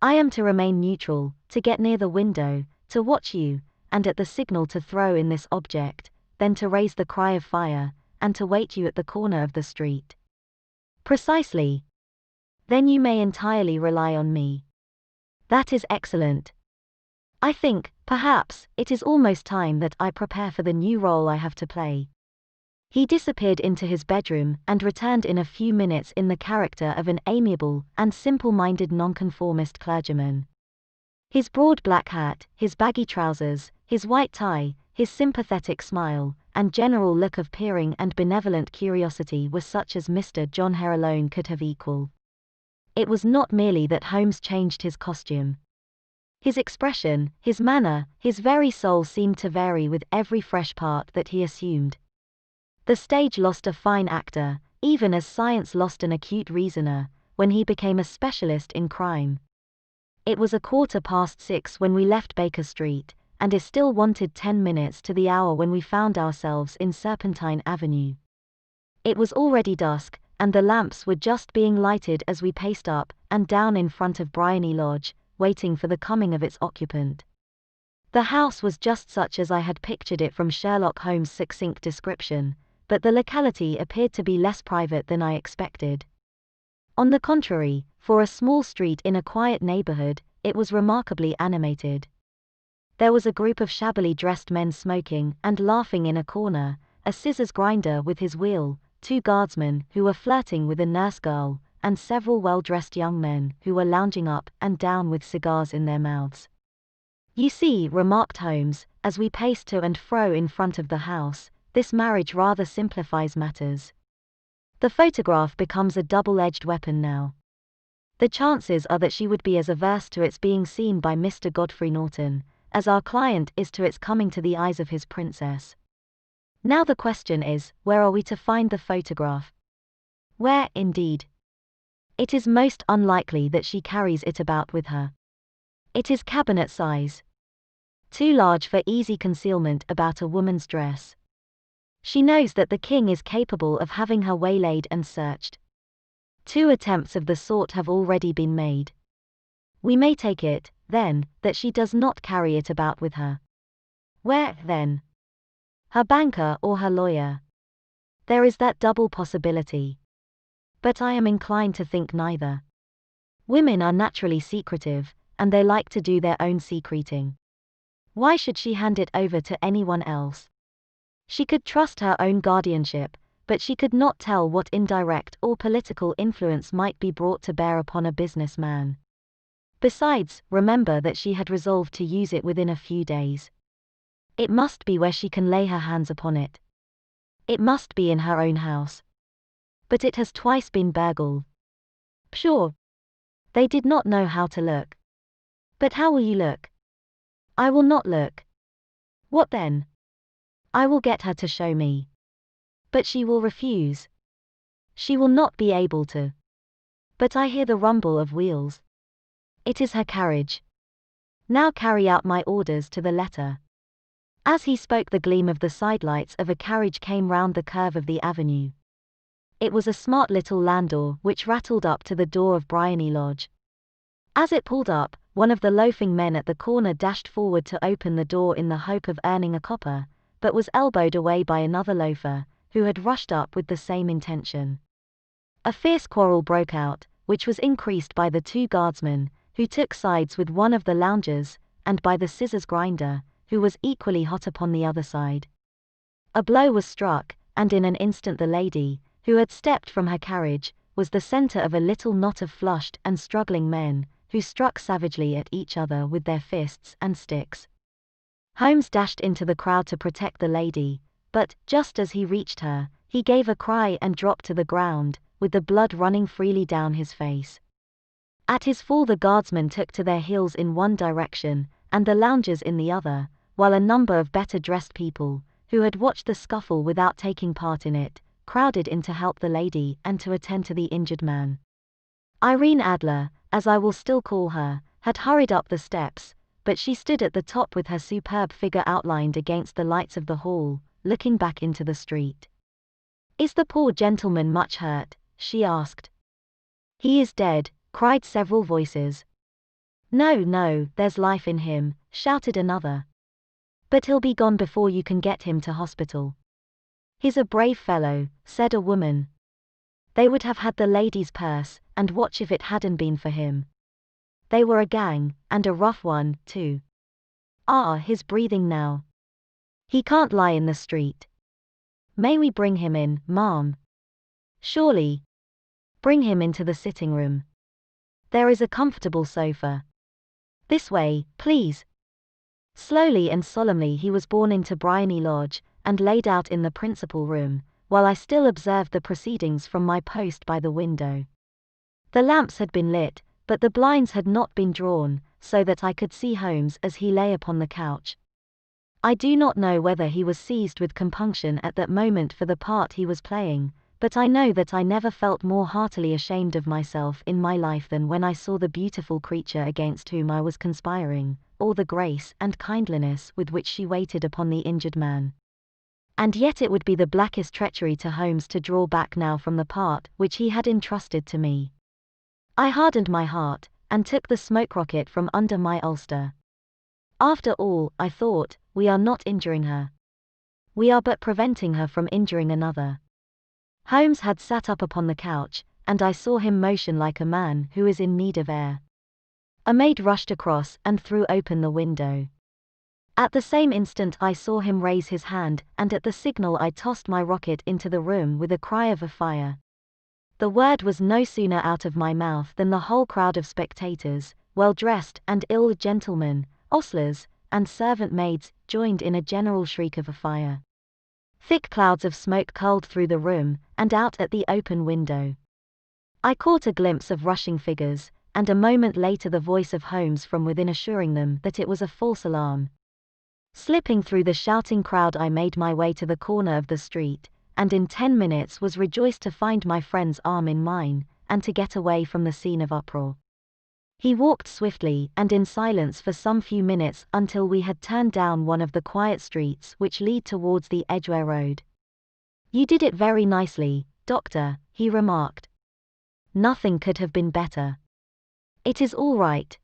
I am to remain neutral, to get near the window, to watch you, and at the signal to throw in this object, then to raise the cry of fire, and to wait you at the corner of the street. Precisely. Then you may entirely rely on me. That is excellent. I think, perhaps, it is almost time that I prepare for the new role I have to play. He disappeared into his bedroom and returned in a few minutes in the character of an amiable and simple-minded nonconformist clergyman. His broad black hat, his baggy trousers, his white tie, his sympathetic smile, and general look of peering and benevolent curiosity were such as Mr. John Hare alone could have equalled. It was not merely that Holmes changed his costume. His expression, his manner, his very soul seemed to vary with every fresh part that he assumed. The stage lost a fine actor, even as science lost an acute reasoner, when he became a specialist in crime. It was 6:15 when we left Baker Street, and is still wanted 10 minutes to the hour when we found ourselves in Serpentine Avenue. It was already dusk, and the lamps were just being lighted as we paced up and down in front of Bryony Lodge, waiting for the coming of its occupant. The house was just such as I had pictured it from Sherlock Holmes' succinct description, but the locality appeared to be less private than I expected. On the contrary, for a small street in a quiet neighborhood, it was remarkably animated. There was a group of shabbily dressed men smoking and laughing in a corner, a scissors grinder with his wheel, 2 guardsmen who were flirting with a nurse girl, and several well-dressed young men who were lounging up and down with cigars in their mouths. "You see," remarked Holmes, as we paced to and fro in front of the house, "this marriage rather simplifies matters. The photograph becomes a double-edged weapon now. The chances are that she would be as averse to its being seen by Mr. Godfrey Norton, as our client is to its coming to the eyes of his princess. Now the question is, where are we to find the photograph? Where, indeed? It is most unlikely that she carries it about with her. It is cabinet size. Too large for easy concealment about a woman's dress. She knows that the king is capable of having her waylaid and searched. 2 attempts of the sort have already been made. We may take it, then, that she does not carry it about with her. Where, then? Her banker or her lawyer? There is that double possibility. But I am inclined to think neither. Women are naturally secretive, and they like to do their own secreting. Why should she hand it over to anyone else? She could trust her own guardianship, but she could not tell what indirect or political influence might be brought to bear upon a businessman. Besides, remember that she had resolved to use it within a few days. It must be where she can lay her hands upon it. It must be in her own house. But it has twice been burgled. Pshaw! They did not know how to look. But how will you look? I will not look. What then? I will get her to show me. But she will refuse. She will not be able to. But I hear the rumble of wheels. It is her carriage. Now carry out my orders to the letter. As he spoke, the gleam of the sidelights of a carriage came round the curve of the avenue. It was a smart little landau which rattled up to the door of Bryony Lodge. As it pulled up, one of the loafing men at the corner dashed forward to open the door in the hope of earning a copper, but was elbowed away by another loafer, who had rushed up with the same intention. A fierce quarrel broke out, which was increased by the 2 guardsmen, who took sides with one of the loungers, and by the scissors grinder, who was equally hot upon the other side. A blow was struck, and in an instant the lady, who had stepped from her carriage, was the center of a little knot of flushed and struggling men, who struck savagely at each other with their fists and sticks. Holmes dashed into the crowd to protect the lady, but, just as he reached her, he gave a cry and dropped to the ground, with the blood running freely down his face. At his fall the guardsmen took to their heels in one direction, and the loungers in the other, while a number of better-dressed people, who had watched the scuffle without taking part in it, crowded in to help the lady and to attend to the injured man. Irene Adler, as I will still call her, had hurried up the steps, but she stood at the top with her superb figure outlined against the lights of the hall, looking back into the street. "Is the poor gentleman much hurt?" she asked. "He is dead," cried several voices. "No, no, there's life in him," shouted another. "But he'll be gone before you can get him to hospital." "He's a brave fellow," said a woman. "They would have had the lady's purse, and watch if it hadn't been for him. They were a gang, and a rough one, too. Ah, he's breathing now. He can't lie in the street. May we bring him in, ma'am?" "Surely. Bring him into the sitting room. There is a comfortable sofa. This way, please." Slowly and solemnly he was borne into Bryony Lodge, and laid out in the principal room, while I still observed the proceedings from my post by the window. The lamps had been lit, but the blinds had not been drawn, so that I could see Holmes as he lay upon the couch. I do not know whether he was seized with compunction at that moment for the part he was playing, but I know that I never felt more heartily ashamed of myself in my life than when I saw the beautiful creature against whom I was conspiring, all the grace and kindliness with which she waited upon the injured man. And yet it would be the blackest treachery to Holmes to draw back now from the part which he had entrusted to me. I hardened my heart, and took the smoke rocket from under my ulster. After all, I thought, we are not injuring her. We are but preventing her from injuring another. Holmes had sat up upon the couch, and I saw him motion like a man who is in need of air. A maid rushed across and threw open the window. At the same instant I saw him raise his hand, and at the signal I tossed my rocket into the room with a cry of a fire. The word was no sooner out of my mouth than the whole crowd of spectators, well-dressed and ill gentlemen, ostlers, and servant maids, joined in a general shriek of a fire. Thick clouds of smoke curled through the room, and out at the open window. I caught a glimpse of rushing figures, and a moment later the voice of Holmes from within assuring them that it was a false alarm. Slipping through the shouting crowd I made my way to the corner of the street, and in 10 minutes was rejoiced to find my friend's arm in mine, and to get away from the scene of uproar. He walked swiftly and in silence for some few minutes until we had turned down one of the quiet streets which lead towards the Edgware Road. "You did it very nicely, Doctor," he remarked. "Nothing could have been better. It is all right.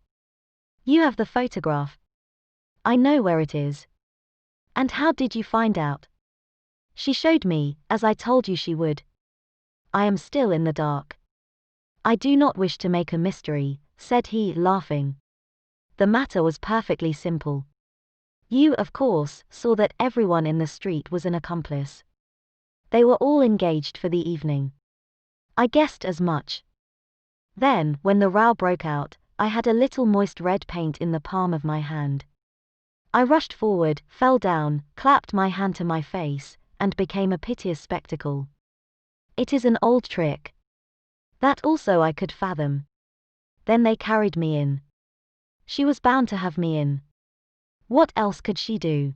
You have the photograph. I know where it is. And how did you find out?" "She showed me, as I told you she would. I am still in the dark." "I do not wish to make a mystery," said he, laughing. "The matter was perfectly simple. You, of course, saw that everyone in the street was an accomplice. They were all engaged for the evening. I guessed as much. Then, when the row broke out, I had a little moist red paint in the palm of my hand. I rushed forward, fell down, clapped my hand to my face, and became a piteous spectacle. It is an old trick. That also I could fathom. Then they carried me in. She was bound to have me in. What else could she do?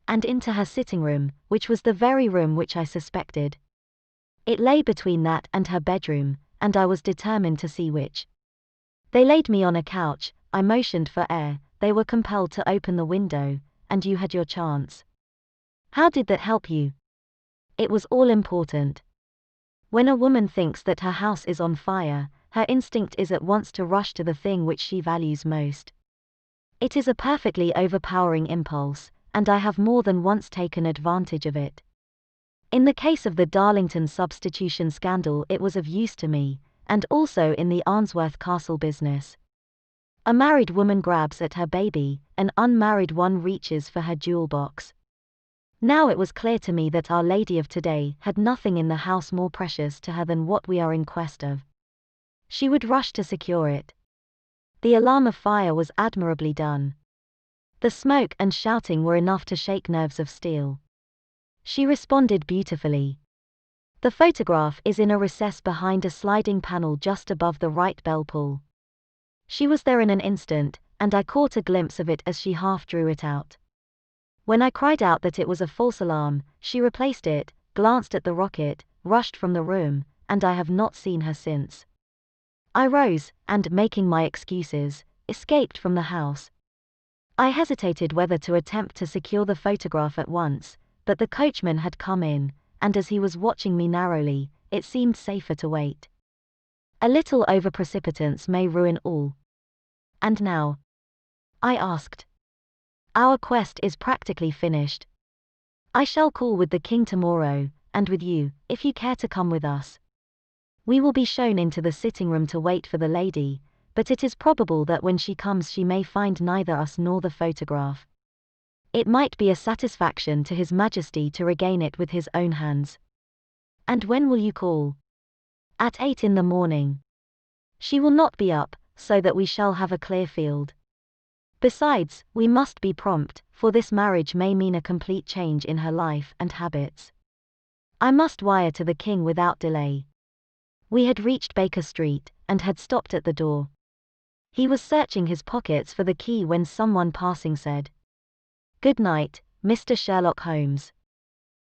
And into her sitting room, which was the very room which I suspected. It lay between that and her bedroom, and I was determined to see which. They laid me on a couch, I motioned for air, they were compelled to open the window, and you had your chance. How did that help you? It was all important. When a woman thinks that her house is on fire, her instinct is at once to rush to the thing which she values most. It is a perfectly overpowering impulse, and I have more than once taken advantage of it. In the case of the Darlington substitution scandal it was of use to me, and also in the Arnsworth Castle business. A married woman grabs at her baby, an unmarried one reaches for her jewel box. Now it was clear to me that Our Lady of today had nothing in the house more precious to her than what we are in quest of. She would rush to secure it. The alarm of fire was admirably done. The smoke and shouting were enough to shake nerves of steel. She responded beautifully. The photograph is in a recess behind a sliding panel just above the right bell pull. She was there in an instant, and I caught a glimpse of it as she half drew it out. When I cried out that it was a false alarm, she replaced it, glanced at the rocket, rushed from the room, and I have not seen her since. I rose, and making my excuses, escaped from the house. I hesitated whether to attempt to secure the photograph at once, but the coachman had come in, and as he was watching me narrowly, it seemed safer to wait. A little over-precipitance may ruin all. "And now?" I asked. "Our quest is practically finished. I shall call with the king tomorrow, and with you, if you care to come with us. We will be shown into the sitting room to wait for the lady, but it is probable that when she comes she may find neither us nor the photograph. It might be a satisfaction to His Majesty to regain it with his own hands." "And when will you call?" "At 8 in the morning. She will not be up, so that we shall have a clear field. Besides, we must be prompt, for this marriage may mean a complete change in her life and habits. I must wire to the king without delay." We had reached Baker Street, and had stopped at the door. He was searching his pockets for the key when someone passing said, "Good night, Mr. Sherlock Holmes."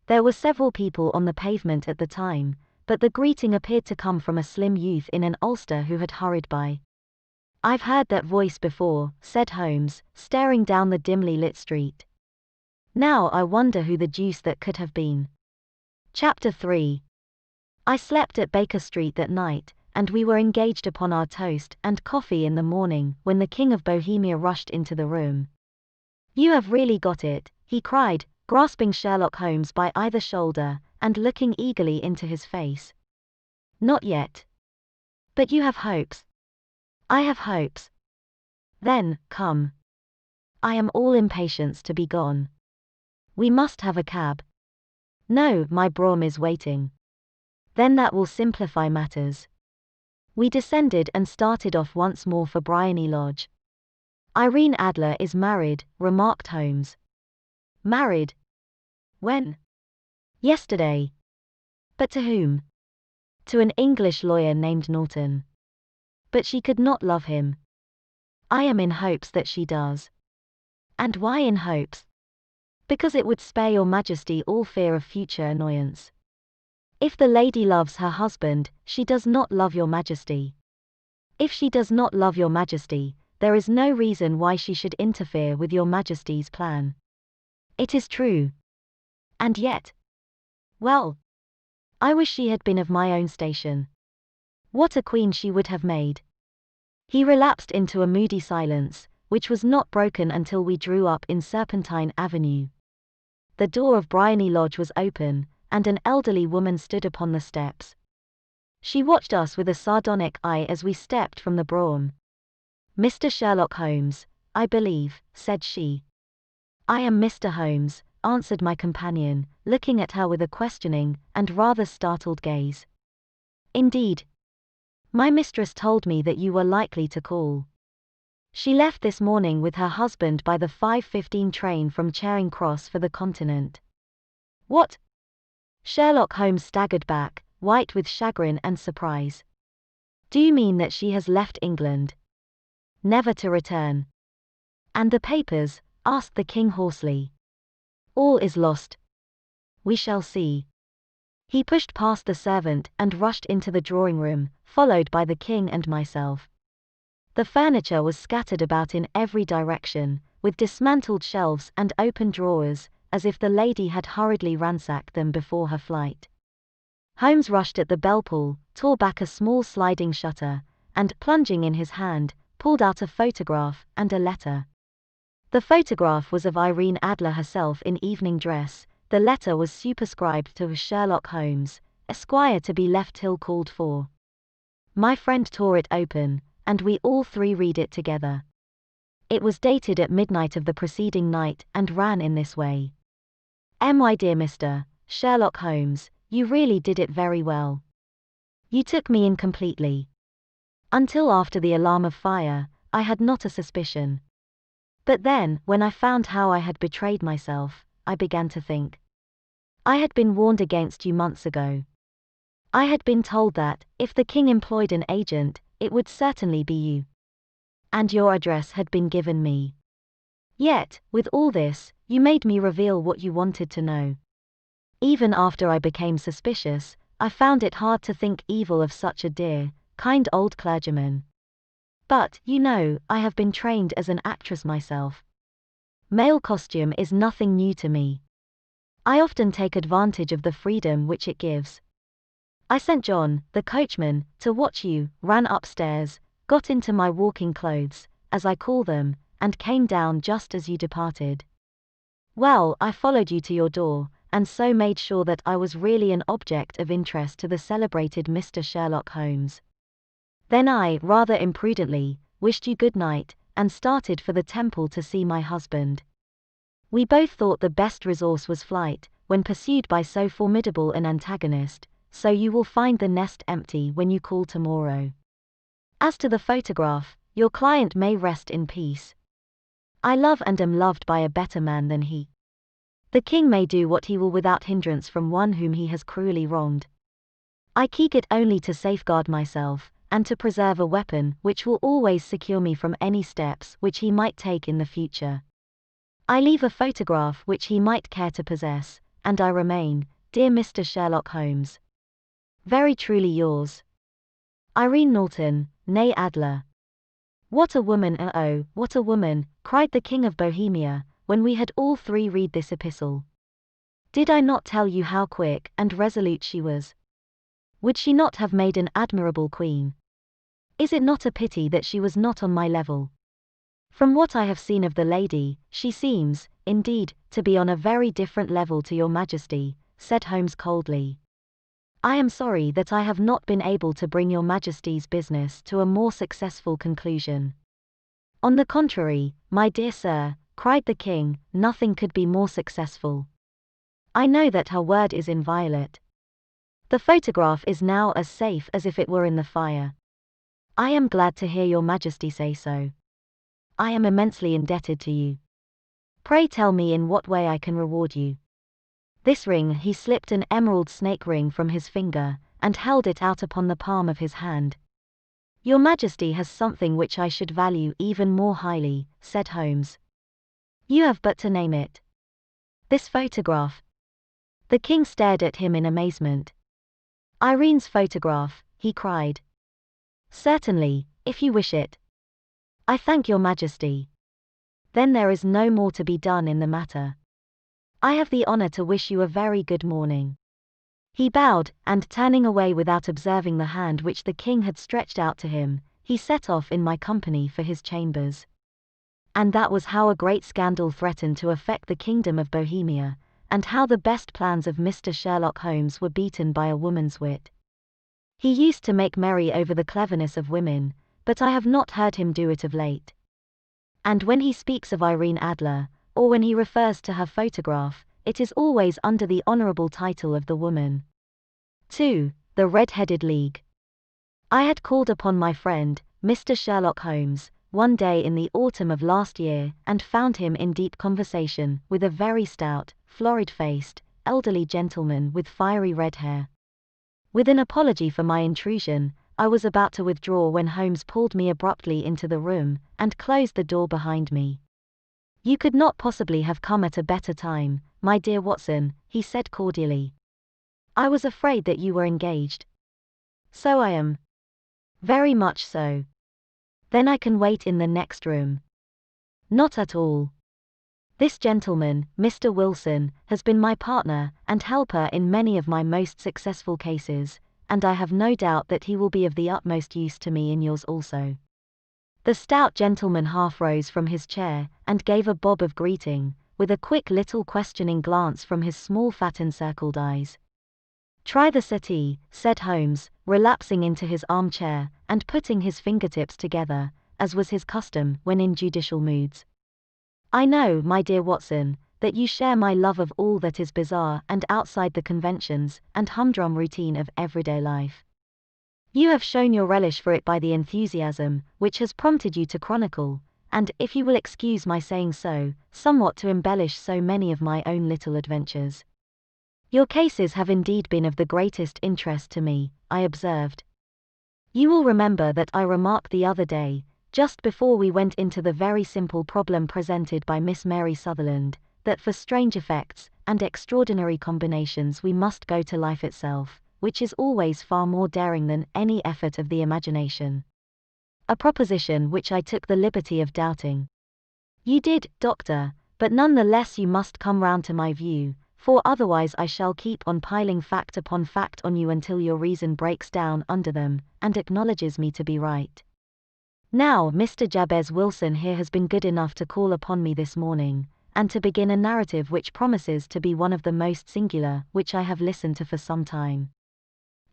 There were several people on the pavement at the time, but the greeting appeared to come from a slim youth in an ulster who had hurried by. I've heard that voice before, said Holmes, staring down the dimly lit street. Now I wonder who the deuce that could have been. Chapter 3. I slept at Baker Street that night, and we were engaged upon our toast and coffee in the morning when the King of Bohemia rushed into the room. "You have really got it," he cried, grasping Sherlock Holmes by either shoulder and looking eagerly into his face. "Not yet. But you have hopes." "I have hopes." "Then, come. I am all impatience to be gone." "We must have a cab." "No, my brougham is waiting." "Then that will simplify matters." We descended and started off once more for Briony Lodge. "Irene Adler is married," remarked Holmes. "Married? When?" "Yesterday." "But to whom?" "To an English lawyer named Norton." "But she could not love him." "I am in hopes that she does." "And why in hopes?" "Because it would spare your Majesty all fear of future annoyance." "If the lady loves her husband, she does not love your Majesty." "If she does not love your Majesty, there is no reason why she should interfere with your Majesty's plan." "It is true." "And yet—" "Well, I wish she had been of my own station. What a queen she would have made." He relapsed into a moody silence, which was not broken until we drew up in Serpentine Avenue. The door of Briony Lodge was open, and an elderly woman stood upon the steps. She watched us with a sardonic eye as we stepped from the brougham. "Mr. Sherlock Holmes, I believe," said she. "I am Mr. Holmes," answered my companion, looking at her with a questioning and rather startled gaze. "Indeed. My mistress told me that you were likely to call. She left this morning with her husband by the 5:15 train from Charing Cross for the Continent." "What?" Sherlock Holmes staggered back, white with chagrin and surprise. "Do you mean that she has left England? Never to return?" "And the papers?" asked the king hoarsely. "All is lost." "We shall see." He pushed past the servant and rushed into the drawing room, followed by the king and myself. The furniture was scattered about in every direction, with dismantled shelves and open drawers, as if the lady had hurriedly ransacked them before her flight. Holmes rushed at the bell-pull, tore back a small sliding shutter, and, plunging in his hand, pulled out a photograph and a letter. The photograph was of Irene Adler herself in evening dress. The letter was superscribed to Sherlock Holmes, Esquire, to be left till called for. My friend tore it open, and we all three read it together. It was dated at midnight of the preceding night and ran in this way. "My dear Mr. Sherlock Holmes, you really did it very well. You took me in completely. Until after the alarm of fire, I had not a suspicion. But then, when I found how I had betrayed myself, I began to think. I had been warned against you months ago. I had been told that, if the king employed an agent, it would certainly be you. And your address had been given me. Yet, with all this, you made me reveal what you wanted to know. Even after I became suspicious, I found it hard to think evil of such a dear, kind old clergyman. But, you know, I have been trained as an actress myself. Male costume is nothing new to me. I often take advantage of the freedom which it gives. I sent John, the coachman, to watch you, ran upstairs, got into my walking clothes, as I call them, and came down just as you departed. Well, I followed you to your door, and so made sure that I was really an object of interest to the celebrated Mr. Sherlock Holmes. Then I, rather imprudently, wished you good night, and started for the temple to see my husband. We both thought the best resource was flight, when pursued by so formidable an antagonist, so you will find the nest empty when you call tomorrow. As to the photograph, your client may rest in peace. I love and am loved by a better man than he. The king may do what he will without hindrance from one whom he has cruelly wronged. I keep it only to safeguard myself, and to preserve a weapon which will always secure me from any steps which he might take in the future. I leave a photograph which he might care to possess, and I remain, dear Mr. Sherlock Holmes, very truly yours, Irene Norton, née Adler. What a woman, oh, what a woman, cried the King of Bohemia, when we had all three read this epistle. Did I not tell you how quick and resolute she was? Would she not have made an admirable queen? Is it not a pity that she was not on my level? From what I have seen of the lady, she seems, indeed, to be on a very different level to your Majesty, said Holmes coldly. I am sorry that I have not been able to bring your Majesty's business to a more successful conclusion. On the contrary, my dear sir, cried the king, nothing could be more successful. I know that her word is inviolate. The photograph is now as safe as if it were in the fire. I am glad to hear your Majesty say so. I am immensely indebted to you. Pray tell me in what way I can reward you. This ring, he slipped an emerald snake ring from his finger, and held it out upon the palm of his hand. Your Majesty has something which I should value even more highly, said Holmes. You have but to name it. This photograph. The king stared at him in amazement. Irene's photograph, he cried. Certainly, if you wish it. I thank your Majesty. Then there is no more to be done in the matter. I have the honor to wish you a very good morning. He bowed, and turning away without observing the hand which the king had stretched out to him, he set off in my company for his chambers. And that was how a great scandal threatened to affect the kingdom of Bohemia, and how the best plans of Mr. Sherlock Holmes were beaten by a woman's wit. He used to make merry over the cleverness of women, but I have not heard him do it of late. And when he speaks of Irene Adler, or when he refers to her photograph, it is always under the honorable title of the woman. 2. The Red-Headed League. I had called upon my friend, Mr. Sherlock Holmes, one day in the autumn of last year, and found him in deep conversation with a very stout, florid-faced, elderly gentleman with fiery red hair. With an apology for my intrusion, I was about to withdraw when Holmes pulled me abruptly into the room, and closed the door behind me. You could not possibly have come at a better time, my dear Watson, he said cordially. I was afraid that you were engaged. So I am. Very much so. Then I can wait in the next room. Not at all. This gentleman, Mr. Wilson, has been my partner and helper in many of my most successful cases, and I have no doubt that he will be of the utmost use to me in yours also. The stout gentleman half rose from his chair, and gave a bob of greeting, with a quick little questioning glance from his small fat encircled eyes. Try the settee, said Holmes, relapsing into his armchair, and putting his fingertips together, as was his custom when in judicial moods. I know, my dear Watson, that you share my love of all that is bizarre and outside the conventions and humdrum routine of everyday life. You have shown your relish for it by the enthusiasm which has prompted you to chronicle, and, if you will excuse my saying so, somewhat to embellish so many of my own little adventures. Your cases have indeed been of the greatest interest to me, I observed. You will remember that I remarked the other day, just before we went into the very simple problem presented by Miss Mary Sutherland, that for strange effects and extraordinary combinations we must go to life itself, which is always far more daring than any effort of the imagination. A proposition which I took the liberty of doubting. You did, Doctor, but none the less you must come round to my view, for otherwise I shall keep on piling fact upon fact on you until your reason breaks down under them, and acknowledges me to be right. Now, Mr. Jabez Wilson here has been good enough to call upon me this morning, and to begin a narrative which promises to be one of the most singular which I have listened to for some time.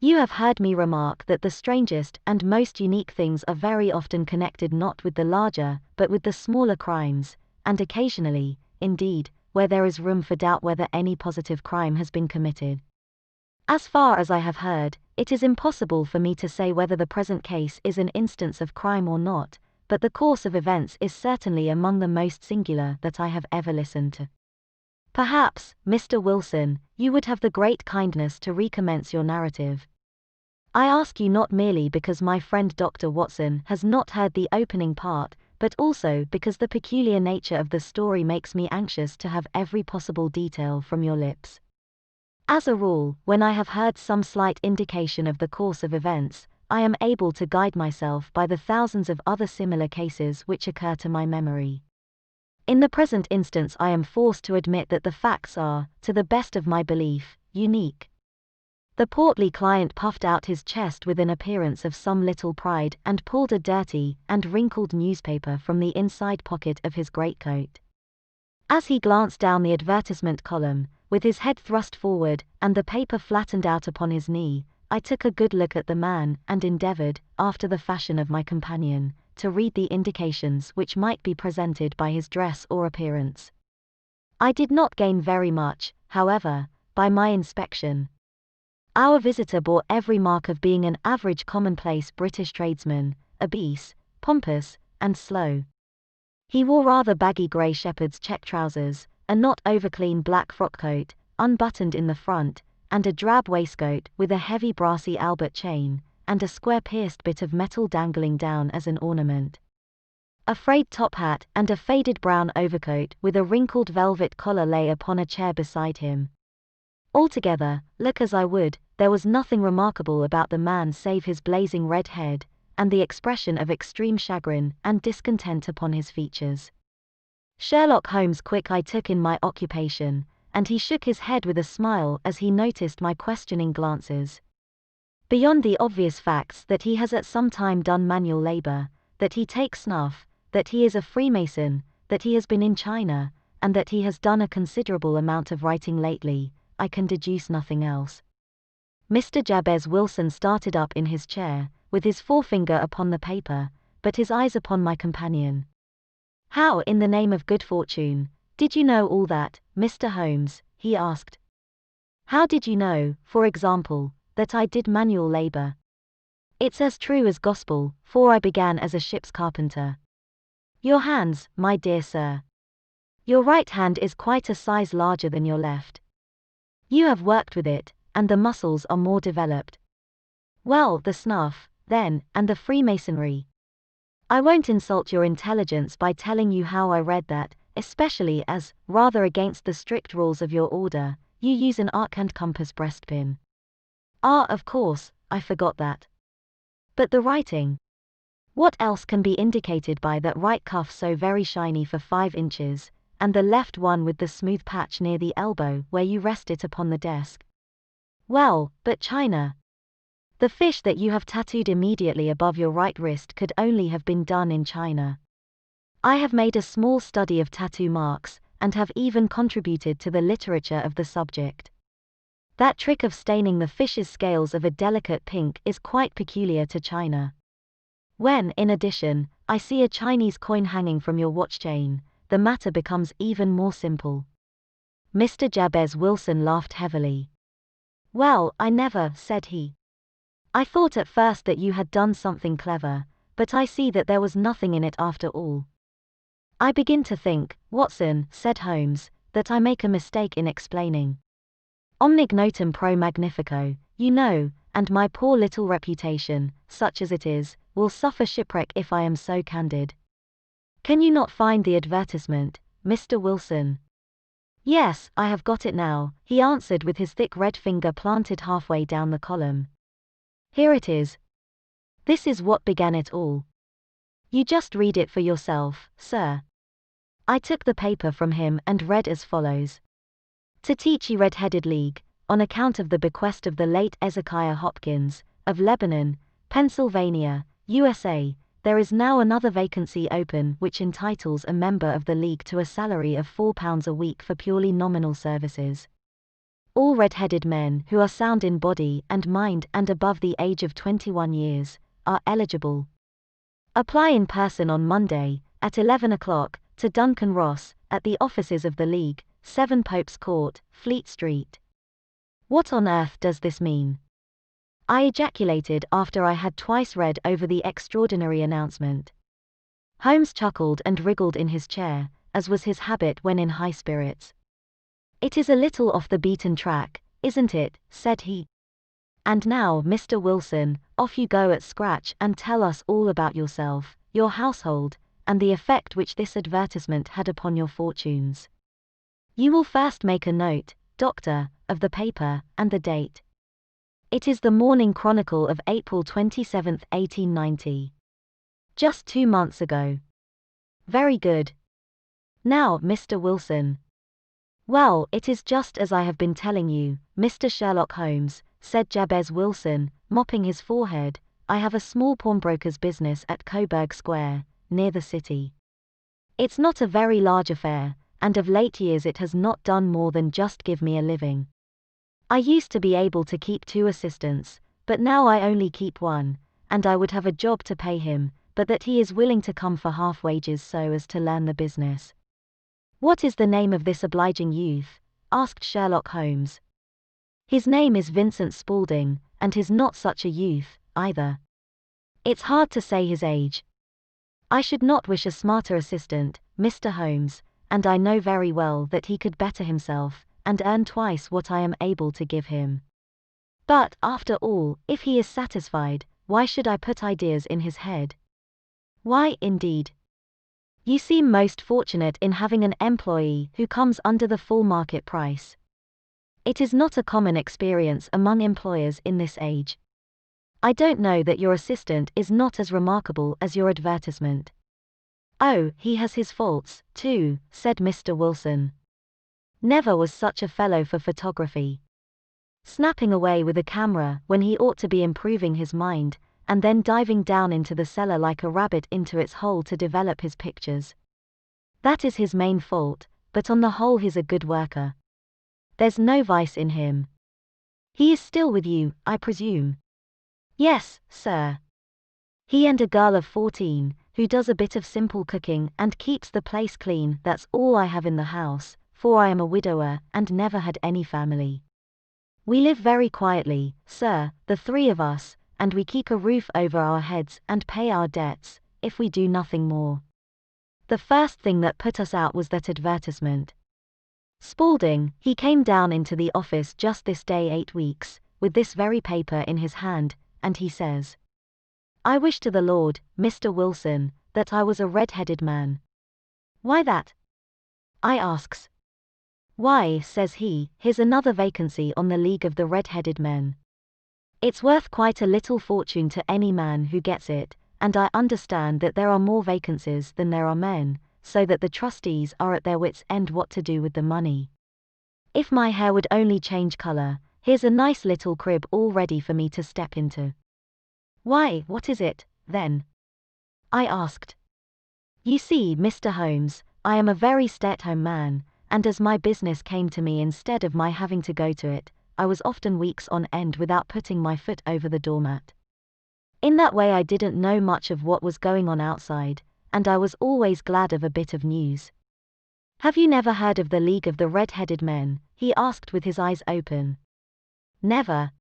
You have heard me remark that the strangest and most unique things are very often connected not with the larger, but with the smaller crimes, and occasionally, indeed, where there is room for doubt whether any positive crime has been committed. As far as I have heard, it is impossible for me to say whether the present case is an instance of crime or not, but the course of events is certainly among the most singular that I have ever listened to. Perhaps, Mr. Wilson, you would have the great kindness to recommence your narrative. I ask you not merely because my friend Dr. Watson has not heard the opening part, but also because the peculiar nature of the story makes me anxious to have every possible detail from your lips. As a rule, when I have heard some slight indication of the course of events, I am able to guide myself by the thousands of other similar cases which occur to my memory. In the present instance, I am forced to admit that the facts are, to the best of my belief, unique. The portly client puffed out his chest with an appearance of some little pride and pulled a dirty and wrinkled newspaper from the inside pocket of his greatcoat. As he glanced down the advertisement column, with his head thrust forward and the paper flattened out upon his knee, I took a good look at the man and endeavored, after the fashion of my companion, to read the indications which might be presented by his dress or appearance. I did not gain very much, however, by my inspection. Our visitor bore every mark of being an average commonplace British tradesman, obese, pompous, and slow. He wore rather baggy grey shepherd's check trousers, a not overclean black frock coat, unbuttoned in the front, and a drab waistcoat with a heavy brassy Albert chain, and a square pierced bit of metal dangling down as an ornament. A frayed top hat and a faded brown overcoat with a wrinkled velvet collar lay upon a chair beside him. Altogether, look as I would, there was nothing remarkable about the man save his blazing red head, and the expression of extreme chagrin and discontent upon his features. Sherlock Holmes' quick eye took in my occupation, and he shook his head with a smile as he noticed my questioning glances. Beyond the obvious facts that he has at some time done manual labor, that he takes snuff, that he is a Freemason, that he has been in China, and that he has done a considerable amount of writing lately, I can deduce nothing else. Mr. Jabez Wilson started up in his chair, with his forefinger upon the paper, but his eyes upon my companion. "How, in the name of good fortune, did you know all that, Mr. Holmes?" he asked. "How did you know, for example, that I did manual labor?" "It's as true as gospel, for I began as a ship's carpenter." "Your hands, my dear sir. Your right hand is quite a size larger than your left. You have worked with it, and the muscles are more developed." "Well, the snuff, then, and the Freemasonry. I won't insult your intelligence by telling you how I read that, especially as, rather against the strict rules of your order, you use an arc and compass breastpin." "Ah, of course, I forgot that. But the writing? What else can be indicated by that right cuff so very shiny for 5 inches, and the left one with the smooth patch near the elbow where you rest it upon the desk?" "Well, but China. The fish that you have tattooed immediately above your right wrist could only have been done in China. I have made a small study of tattoo marks, and have even contributed to the literature of the subject. That trick of staining the fish's scales of a delicate pink is quite peculiar to China. When, in addition, I see a Chinese coin hanging from your watch chain, the matter becomes even more simple." Mr. Jabez Wilson laughed heavily. "Well, I never," said he. "I thought at first that you had done something clever, but I see that there was nothing in it after all." "I begin to think, Watson," said Holmes, "that I make a mistake in explaining. Omnignotum pro magnifico, you know, and my poor little reputation, such as it is, will suffer shipwreck if I am so candid. Can you not find the advertisement, Mr. Wilson?" "Yes, I have got it now," he answered with his thick red finger planted halfway down the column. "Here it is. This is what began it all. You just read it for yourself, sir." I took the paper from him and read as follows. "To Teachy Red-Headed League, on account of the bequest of the late Ezekiah Hopkins, of Lebanon, Pennsylvania, USA, there is now another vacancy open which entitles a member of the League to a salary of £4 a week for purely nominal services. All red-headed men who are sound in body and mind and above the age of 21 years, are eligible. Apply in person on Monday, at 11 o'clock, to Duncan Ross, at the offices of the League, 7 Pope's Court, Fleet Street." What on earth does this mean? I ejaculated after I had twice read over the extraordinary announcement. Holmes chuckled and wriggled in his chair, as was his habit when in high spirits. "It is a little off the beaten track, isn't it?" said he. "And now, Mr. Wilson, off you go at scratch and tell us all about yourself, your household, and the effect which this advertisement had upon your fortunes. You will first make a note, Doctor, of the paper and the date." It is the Morning Chronicle of April 27, 1890. Just 2 months ago. Very good. Now, Mr. Wilson. Well, it is just as I have been telling you, Mr. Sherlock Holmes, said Jabez Wilson, mopping his forehead. I have a small pawnbroker's business at Coburg Square, near the city. It's not a very large affair, and of late years it has not done more than just give me a living. I used to be able to keep 2 assistants, but now I only keep 1, and I would have a job to pay him, but that he is willing to come for half wages so as to learn the business. What is the name of this obliging youth? Asked Sherlock Holmes. His name is Vincent Spaulding, and he's not such a youth, either. It's hard to say his age. I should not wish a smarter assistant, Mr. Holmes, and I know very well that he could better himself, and earn twice what I am able to give him. But, after all, if he is satisfied, why should I put ideas in his head? Why, indeed? You seem most fortunate in having an employee who comes under the full market price. It is not a common experience among employers in this age. I don't know that your assistant is not as remarkable as your advertisement. Oh, he has his faults, too, said Mr. Wilson. Never was such a fellow for photography. Snapping away with a camera when he ought to be improving his mind, and then diving down into the cellar like a rabbit into its hole to develop his pictures. That is his main fault, but on the whole he's a good worker. There's no vice in him. He is still with you, I presume? Yes, sir. He and a girl of 14, who does a bit of simple cooking and keeps the place clean. That's all I have in the house, for I am a widower and never had any family. We live very quietly, sir, the 3 of us, and we keep a roof over our heads and pay our debts, if we do nothing more. The first thing that put us out was that advertisement. Spaulding, he came down into the office just this day 8 weeks, with this very paper in his hand, and he says, I wish to the Lord, Mr. Wilson, that I was a red-headed man. Why that? I asks. Why, says he, here's another vacancy on the League of the Red-Headed Men. It's worth quite a little fortune to any man who gets it, and I understand that there are more vacancies than there are men, so that the trustees are at their wits' end what to do with the money. If my hair would only change color, here's a nice little crib all ready for me to step into. Why, what is it, then? I asked. You see, Mr. Holmes, I am a very stay-at-home man, and as my business came to me instead of my having to go to it, I was often weeks on end without putting my foot over the doormat. In that way I didn't know much of what was going on outside, and I was always glad of a bit of news. Have you never heard of the League of the Red-Headed Men? He asked with his eyes open. Never.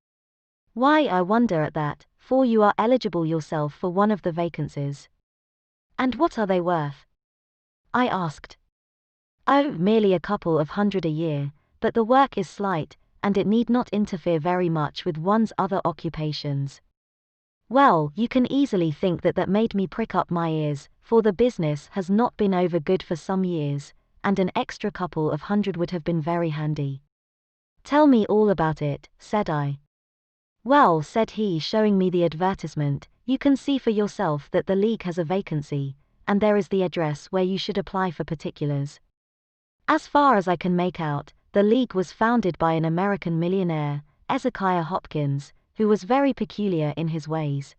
Why, I wonder at that, for you are eligible yourself for one of the vacancies. And what are they worth? I asked. Oh, merely a couple of hundred a year, but the work is slight, and it need not interfere very much with one's other occupations. Well, you can easily think that made me prick up my ears, for the business has not been over good for some years, and an extra couple of hundred would have been very handy. Tell me all about it, said I. Well, said he, showing me the advertisement, you can see for yourself that the League has a vacancy, and there is the address where you should apply for particulars. As far as I can make out, the League was founded by an American millionaire, Ezekiah Hopkins, who was very peculiar in his ways.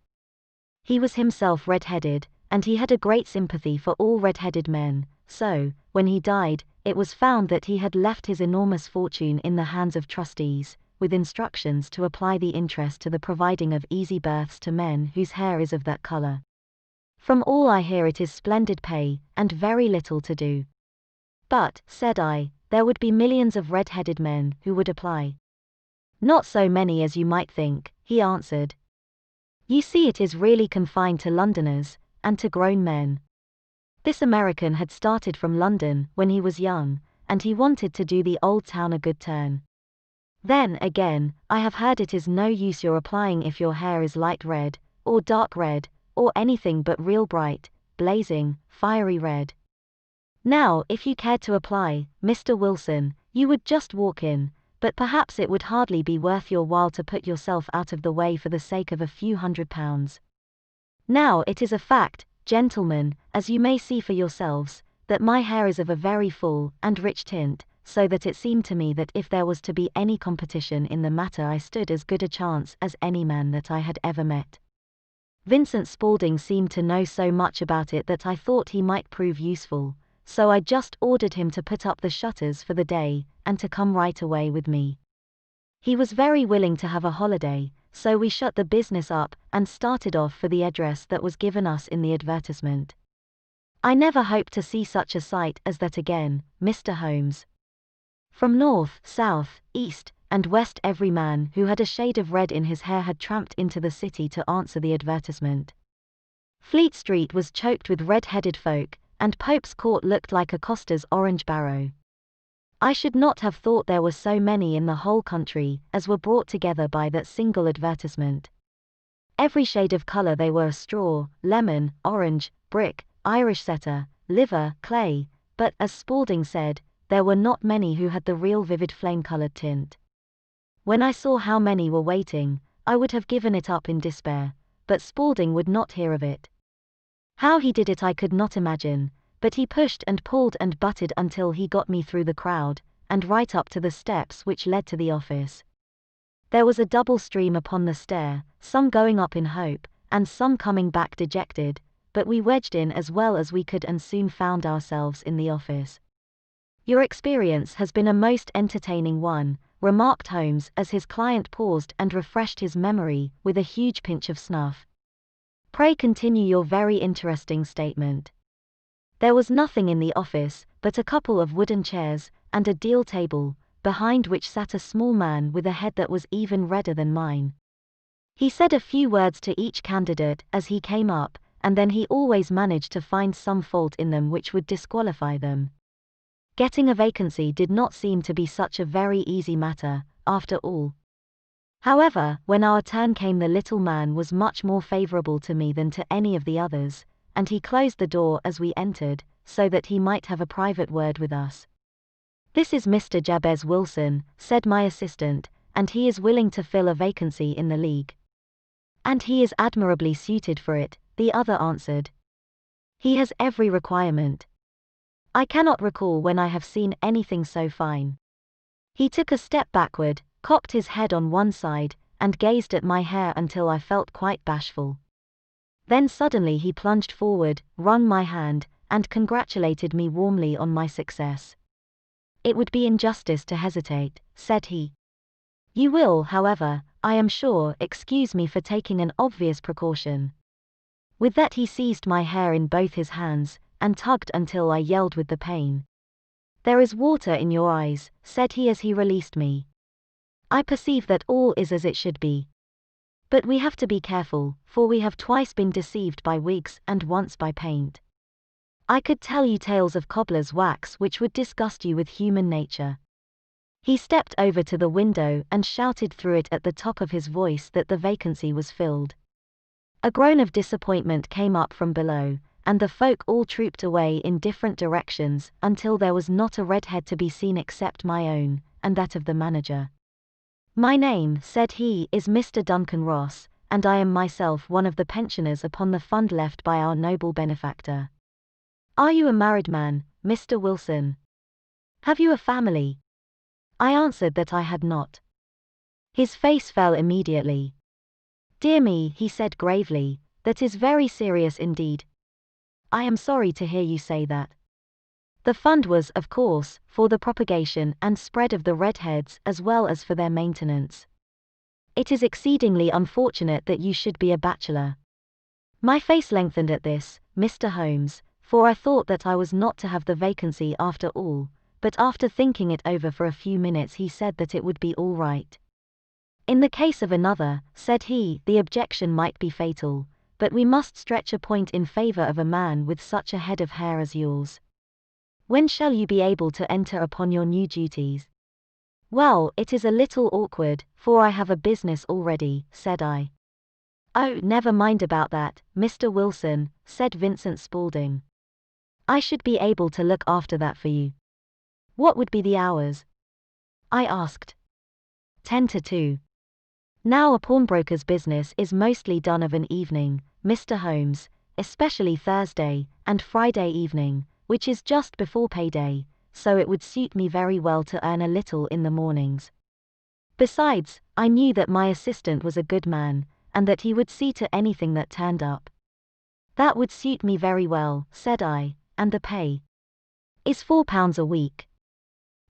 He was himself red-headed, and he had a great sympathy for all red-headed men, so, when he died, it was found that he had left his enormous fortune in the hands of trustees, with instructions to apply the interest to the providing of easy berths to men whose hair is of that color. From all I hear it is splendid pay, and very little to do. But, said I, there would be millions of red-headed men who would apply. Not so many as you might think, he answered. You see, it is really confined to Londoners, and to grown men. This American had started from London when he was young, and he wanted to do the old town a good turn. Then, again, I have heard it is no use your applying if your hair is light red, or dark red, or anything but real bright, blazing, fiery red. Now, if you cared to apply, Mr. Wilson, you would just walk in, but perhaps it would hardly be worth your while to put yourself out of the way for the sake of a few £100. Now it is a fact, gentlemen, as you may see for yourselves, that my hair is of a very full and rich tint, so that it seemed to me that if there was to be any competition in the matter I stood as good a chance as any man that I had ever met. Vincent Spaulding seemed to know so much about it that I thought he might prove useful, so I just ordered him to put up the shutters for the day, and to come right away with me. He was very willing to have a holiday, so we shut the business up and started off for the address that was given us in the advertisement. I never hope to see such a sight as that again, Mr. Holmes. From north, south, east, and west every man who had a shade of red in his hair had tramped into the city to answer the advertisement. Fleet Street was choked with red-headed folk, and Pope's Court looked like a coster's orange barrow. I should not have thought there were so many in the whole country as were brought together by that single advertisement. Every shade of colour they were: straw, lemon, orange, brick, Irish setter, liver, clay, but, as Spaulding said, there were not many who had the real vivid flame-coloured tint. When I saw how many were waiting, I would have given it up in despair, but Spaulding would not hear of it. How he did it I could not imagine, but he pushed and pulled and butted until he got me through the crowd, and right up to the steps which led to the office. There was a double stream upon the stair, some going up in hope, and some coming back dejected, but we wedged in as well as we could and soon found ourselves in the office. "Your experience has been a most entertaining one," remarked Holmes as his client paused and refreshed his memory with a huge pinch of snuff. "Pray continue your very interesting statement." There was nothing in the office but a couple of wooden chairs and a deal table, behind which sat a small man with a head that was even redder than mine. He said a few words to each candidate as he came up, and then he always managed to find some fault in them which would disqualify them. Getting a vacancy did not seem to be such a very easy matter, after all. However, when our turn came, the little man was much more favorable to me than to any of the others, and he closed the door as we entered, so that he might have a private word with us. "This is Mr. Jabez Wilson," said my assistant, "and he is willing to fill a vacancy in the League." "And he is admirably suited for it," the other answered. "He has every requirement. I cannot recall when I have seen anything so fine." He took a step backward, cocked his head on one side, and gazed at my hair until I felt quite bashful. Then suddenly he plunged forward, wrung my hand, and congratulated me warmly on my success. "It would be injustice to hesitate," said he. "You will, however, I am sure, excuse me for taking an obvious precaution." With that he seized my hair in both his hands, and tugged until I yelled with the pain. "There is water in your eyes," said he as he released me. "I perceive that all is as it should be. But we have to be careful, for we have twice been deceived by wigs and once by paint. I could tell you tales of cobbler's wax which would disgust you with human nature." He stepped over to the window and shouted through it at the top of his voice that the vacancy was filled. A groan of disappointment came up from below, and the folk all trooped away in different directions until there was not a red head to be seen except my own, and that of the manager. "My name," said he, "is Mr. Duncan Ross, and I am myself one of the pensioners upon the fund left by our noble benefactor. Are you a married man, Mr. Wilson? Have you a family?" I answered that I had not. His face fell immediately. "Dear me," he said gravely, "that is very serious indeed. I am sorry to hear you say that. The fund was, of course, for the propagation and spread of the redheads as well as for their maintenance. It is exceedingly unfortunate that you should be a bachelor." My face lengthened at this, Mr. Holmes, for I thought that I was not to have the vacancy after all, but after thinking it over for a few minutes he said that it would be all right. "In the case of another," said he, "the objection might be fatal, but we must stretch a point in favor of a man with such a head of hair as yours. When shall you be able to enter upon your new duties?" "Well, it is a little awkward, for I have a business already," said I. "Oh, never mind about that, Mr. Wilson," said Vincent Spaulding. "I should be able to look after that for you." "What would be the hours?" I asked. 10 to 2. Now a pawnbroker's business is mostly done of an evening, Mr. Holmes, especially Thursday and Friday evening, which is just before payday, so it would suit me very well to earn a little in the mornings. Besides, I knew that my assistant was a good man, and that he would see to anything that turned up. That would suit me very well, said I, and the pay is £4 a week.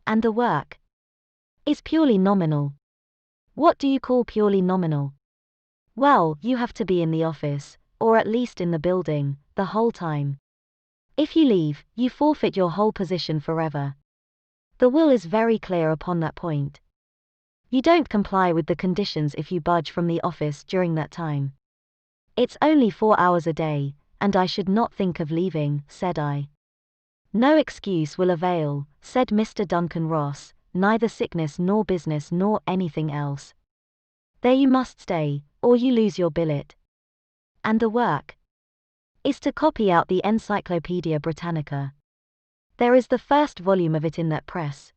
And the work is purely nominal. What do you call purely nominal? Well, you have to be in the office, or at least in the building, the whole time. If you leave, you forfeit your whole position forever. The will is very clear upon that point. You don't comply with the conditions if you budge from the office during that time. It's only 4 hours a day, and I should not think of leaving, said I. No excuse will avail, said Mr. Duncan Ross, neither sickness nor business nor anything else. There you must stay, or you lose your billet. And the work is to copy out the Encyclopaedia Britannica. There is the first volume of it in that press.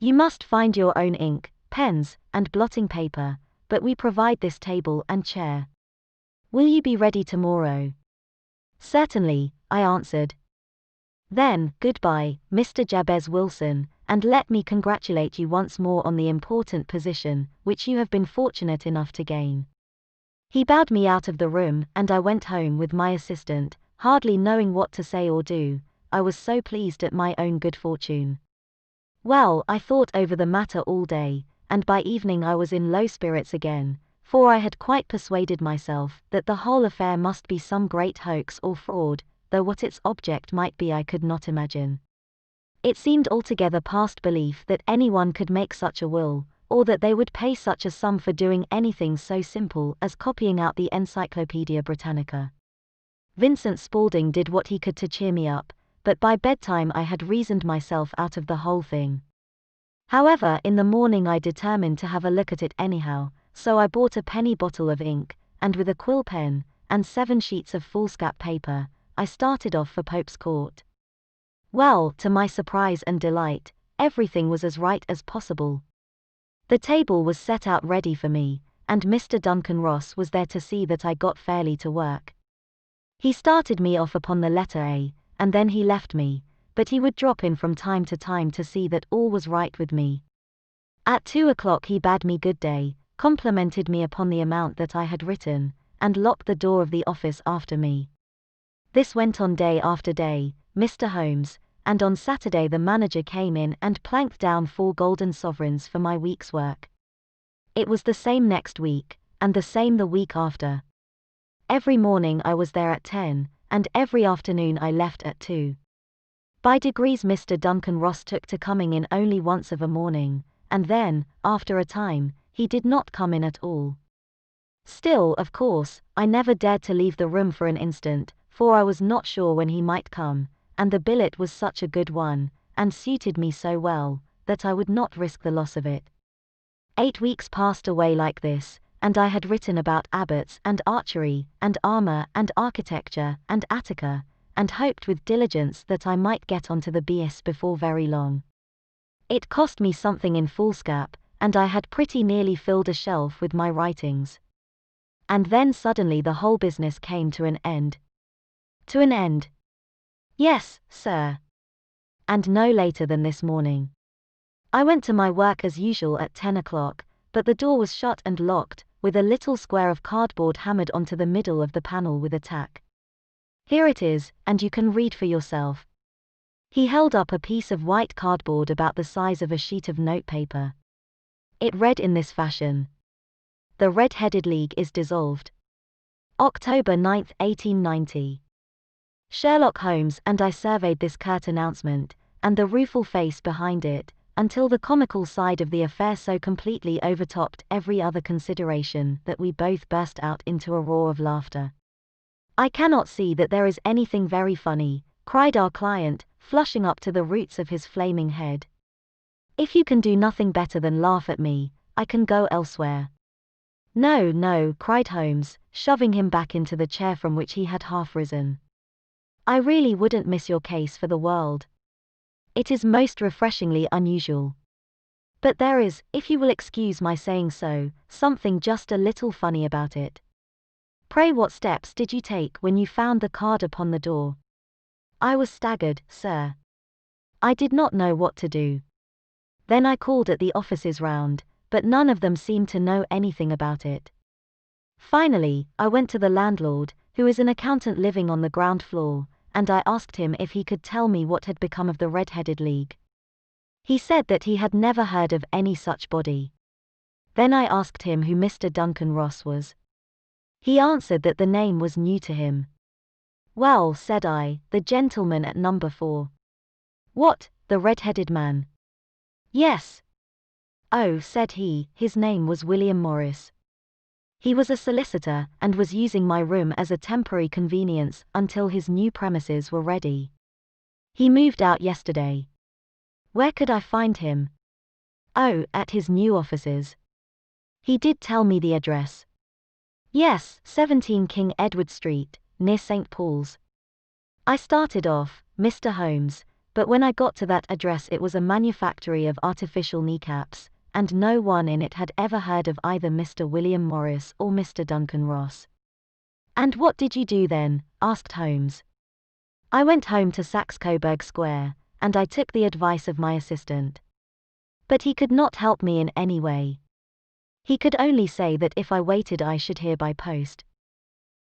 You must find your own ink, pens, and blotting paper, but we provide this table and chair. Will you be ready tomorrow? Certainly, I answered. Then, goodbye, Mr. Jabez Wilson, and let me congratulate you once more on the important position, which you have been fortunate enough to gain. He bowed me out of the room, and I went home with my assistant, hardly knowing what to say or do. I was so pleased at my own good fortune. Well, I thought over the matter all day, and by evening I was in low spirits again, for I had quite persuaded myself that the whole affair must be some great hoax or fraud, though what its object might be I could not imagine. It seemed altogether past belief that anyone could make such a will, or that they would pay such a sum for doing anything so simple as copying out the Encyclopaedia Britannica. Vincent Spaulding did what he could to cheer me up, but by bedtime I had reasoned myself out of the whole thing. However, in the morning I determined to have a look at it anyhow, so I bought a penny bottle of ink, and with a quill pen, and 7 sheets of foolscap paper, I started off for Pope's Court. Well, to my surprise and delight, everything was as right as possible. The table was set out ready for me, and Mr. Duncan Ross was there to see that I got fairly to work. He started me off upon the letter A, and then he left me, but he would drop in from time to time to see that all was right with me. At 2 o'clock he bade me good day, complimented me upon the amount that I had written, and locked the door of the office after me. This went on day after day, Mr. Holmes, and on Saturday the manager came in and planked down 4 golden sovereigns for my week's work. It was the same next week, and the same the week after. Every morning I was there at 10, and every afternoon I left at 2. By degrees Mr. Duncan Ross took to coming in only once of a morning, and then, after a time, he did not come in at all. Still, of course, I never dared to leave the room for an instant, for I was not sure when he might come, and the billet was such a good one, and suited me so well, that I would not risk the loss of it. 8 weeks passed away like this, and I had written about abbots and archery, and armor and architecture and Attica, and hoped with diligence that I might get onto the BS before very long. It cost me something in foolscap, and I had pretty nearly filled a shelf with my writings. And then suddenly the whole business came to an end. To an end? Yes, sir. And no later than this morning. I went to my work as usual at 10 o'clock, but the door was shut and locked, with a little square of cardboard hammered onto the middle of the panel with a tack. Here it is, and you can read for yourself. He held up a piece of white cardboard about the size of a sheet of notepaper. It read in this fashion: The Red-Headed League is dissolved. October 9, 1890. Sherlock Holmes and I surveyed this curt announcement, and the rueful face behind it, until the comical side of the affair so completely overtopped every other consideration that we both burst out into a roar of laughter. I cannot see that there is anything very funny, cried our client, flushing up to the roots of his flaming head. If you can do nothing better than laugh at me, I can go elsewhere. No, no, cried Holmes, shoving him back into the chair from which he had half risen. I really wouldn't miss your case for the world. It is most refreshingly unusual. But there is, if you will excuse my saying so, something just a little funny about it. Pray what steps did you take when you found the card upon the door? I was staggered, sir. I did not know what to do. Then I called at the offices round, but none of them seemed to know anything about it. Finally, I went to the landlord, who is an accountant living on the ground floor, and I asked him if he could tell me what had become of the Red-Headed League. He said that he had never heard of any such body. Then I asked him who Mr. Duncan Ross was. He answered that the name was new to him. Well, said I, the gentleman at number 4. What, the red-headed man? Yes. Oh, said he, his name was William Morris. He was a solicitor, and was using my room as a temporary convenience until his new premises were ready. He moved out yesterday. Where could I find him? Oh, at his new offices. He did tell me the address. Yes, 17 King Edward Street, near St. Paul's. I started off, Mr. Holmes, but when I got to that address it was a manufactory of artificial kneecaps, and no one in it had ever heard of either Mr. William Morris or Mr. Duncan Ross. And what did you do then? Asked Holmes. I went home to Saxe-Coburg Square, and I took the advice of my assistant. But he could not help me in any way. He could only say that if I waited I should hear by post.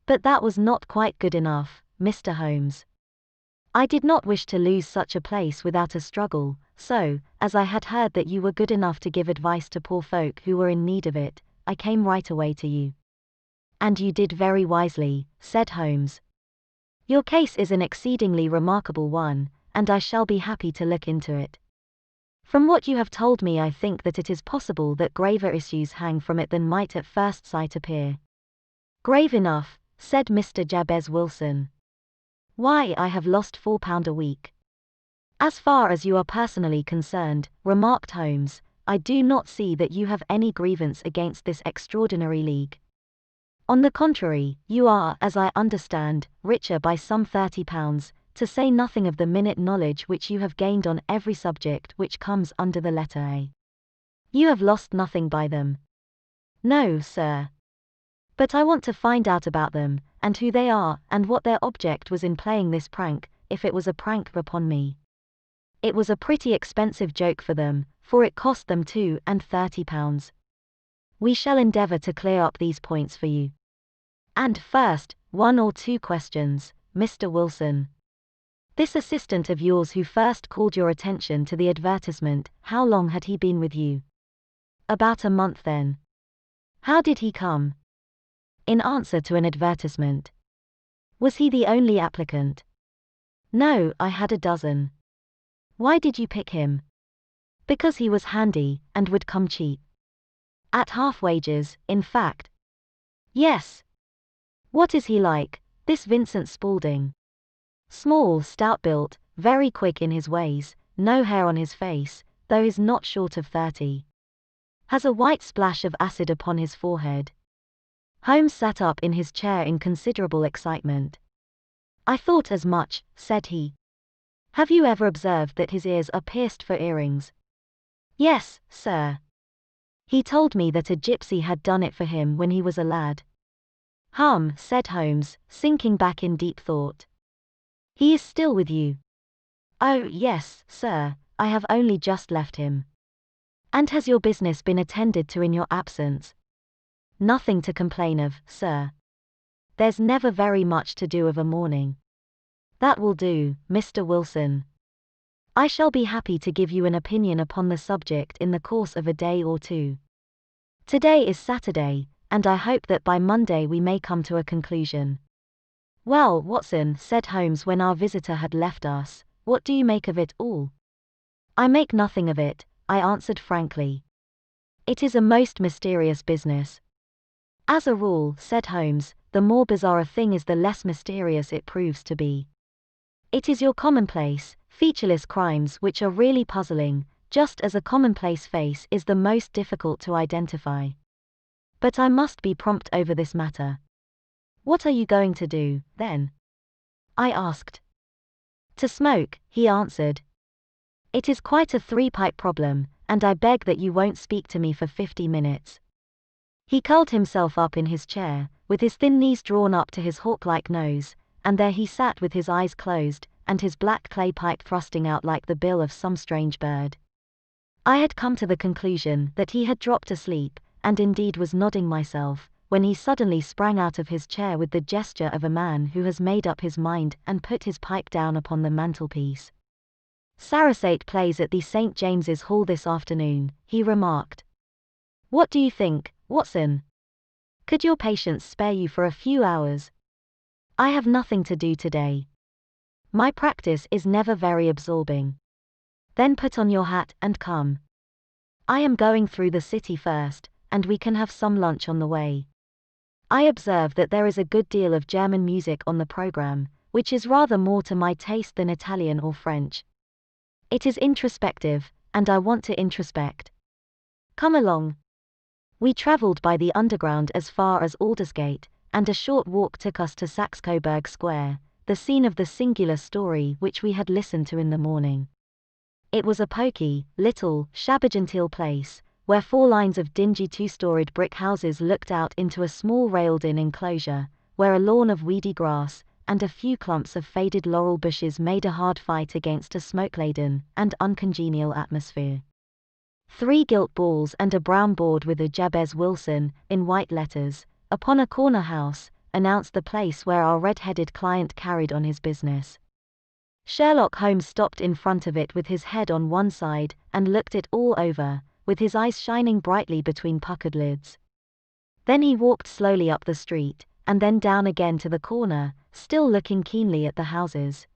But that was not quite good enough, Mr. Holmes. I did not wish to lose such a place without a struggle, so, as I had heard that you were good enough to give advice to poor folk who were in need of it, I came right away to you. And you did very wisely, said Holmes. Your case is an exceedingly remarkable one, and I shall be happy to look into it. From what you have told me I think that it is possible that graver issues hang from it than might at first sight appear. Grave enough, said Mr. Jabez Wilson. Why, I have lost £4 a week. As far as you are personally concerned, remarked Holmes, I do not see that you have any grievance against this extraordinary league. On the contrary, you are, as I understand, richer by some £30, to say nothing of the minute knowledge which you have gained on every subject which comes under the letter A. You have lost nothing by them. No, sir. But I want to find out about them, and who they are, and what their object was in playing this prank, if it was a prank upon me. It was a pretty expensive joke for them, for it cost them £32. We shall endeavour to clear up these points for you. And first, 1 or 2 questions, Mr. Wilson. This assistant of yours who first called your attention to the advertisement, how long had he been with you? About a month then. How did he come? In answer to an advertisement. Was he the only applicant? No, I had a dozen. Why did you pick him? Because he was handy, and would come cheap. At half wages, in fact. Yes. What is he like, this Vincent Spaulding? Small, stout-built, very quick in his ways, no hair on his face, though he's not short of 30. Has a white splash of acid upon his forehead. Holmes sat up in his chair in considerable excitement. I thought as much, said he. Have you ever observed that his ears are pierced for earrings? Yes, sir. He told me that a gypsy had done it for him when he was a lad. Said Holmes, sinking back in deep thought. He is still with you? Oh, yes, sir, I have only just left him. And has your business been attended to in your absence? Nothing to complain of, sir. There's never very much to do of a morning. That will do, Mr. Wilson. I shall be happy to give you an opinion upon the subject in the course of a day or 2. Today is Saturday, and I hope that by Monday we may come to a conclusion. Well, Watson, said Holmes when our visitor had left us, what do you make of it all? I make nothing of it, I answered frankly. It is a most mysterious business. As a rule, said Holmes, the more bizarre a thing is the less mysterious it proves to be. It is your commonplace, featureless crimes which are really puzzling, just as a commonplace face is the most difficult to identify. But I must be prompt over this matter. What are you going to do, then? I asked. To smoke, he answered. It is quite a 3-pipe problem, and I beg that you won't speak to me for 50 minutes. He curled himself up in his chair, with his thin knees drawn up to his hawk-like nose, and there he sat with his eyes closed, and his black clay pipe thrusting out like the bill of some strange bird. I had come to the conclusion that he had dropped asleep, and indeed was nodding myself, when he suddenly sprang out of his chair with the gesture of a man who has made up his mind and put his pipe down upon the mantelpiece. "Sarasate plays at the St. James's Hall this afternoon," he remarked. "What do you think, Watson? Could your patients spare you for a few hours? I have nothing to do today. My practice is never very absorbing. Then put on your hat and come. I am going through the city first, and we can have some lunch on the way. I observe that there is a good deal of German music on the program, which is rather more to my taste than Italian or French. It is introspective, and I want to introspect. Come along." We travelled by the underground as far as Aldersgate, and a short walk took us to Saxe-Coburg Square, the scene of the singular story which we had listened to in the morning. It was a poky, little, shabby-genteel place, where 4 lines of dingy 2-storied brick houses looked out into a small railed-in enclosure, where a lawn of weedy grass and a few clumps of faded laurel bushes made a hard fight against a smoke-laden and uncongenial atmosphere. 3 gilt balls and a brown board with a Jabez Wilson, in white letters, upon a corner house, announced the place where our red-headed client carried on his business. Sherlock Holmes stopped in front of it with his head on one side and looked it all over, with his eyes shining brightly between puckered lids. Then he walked slowly up the street, and then down again to the corner, still looking keenly at the houses.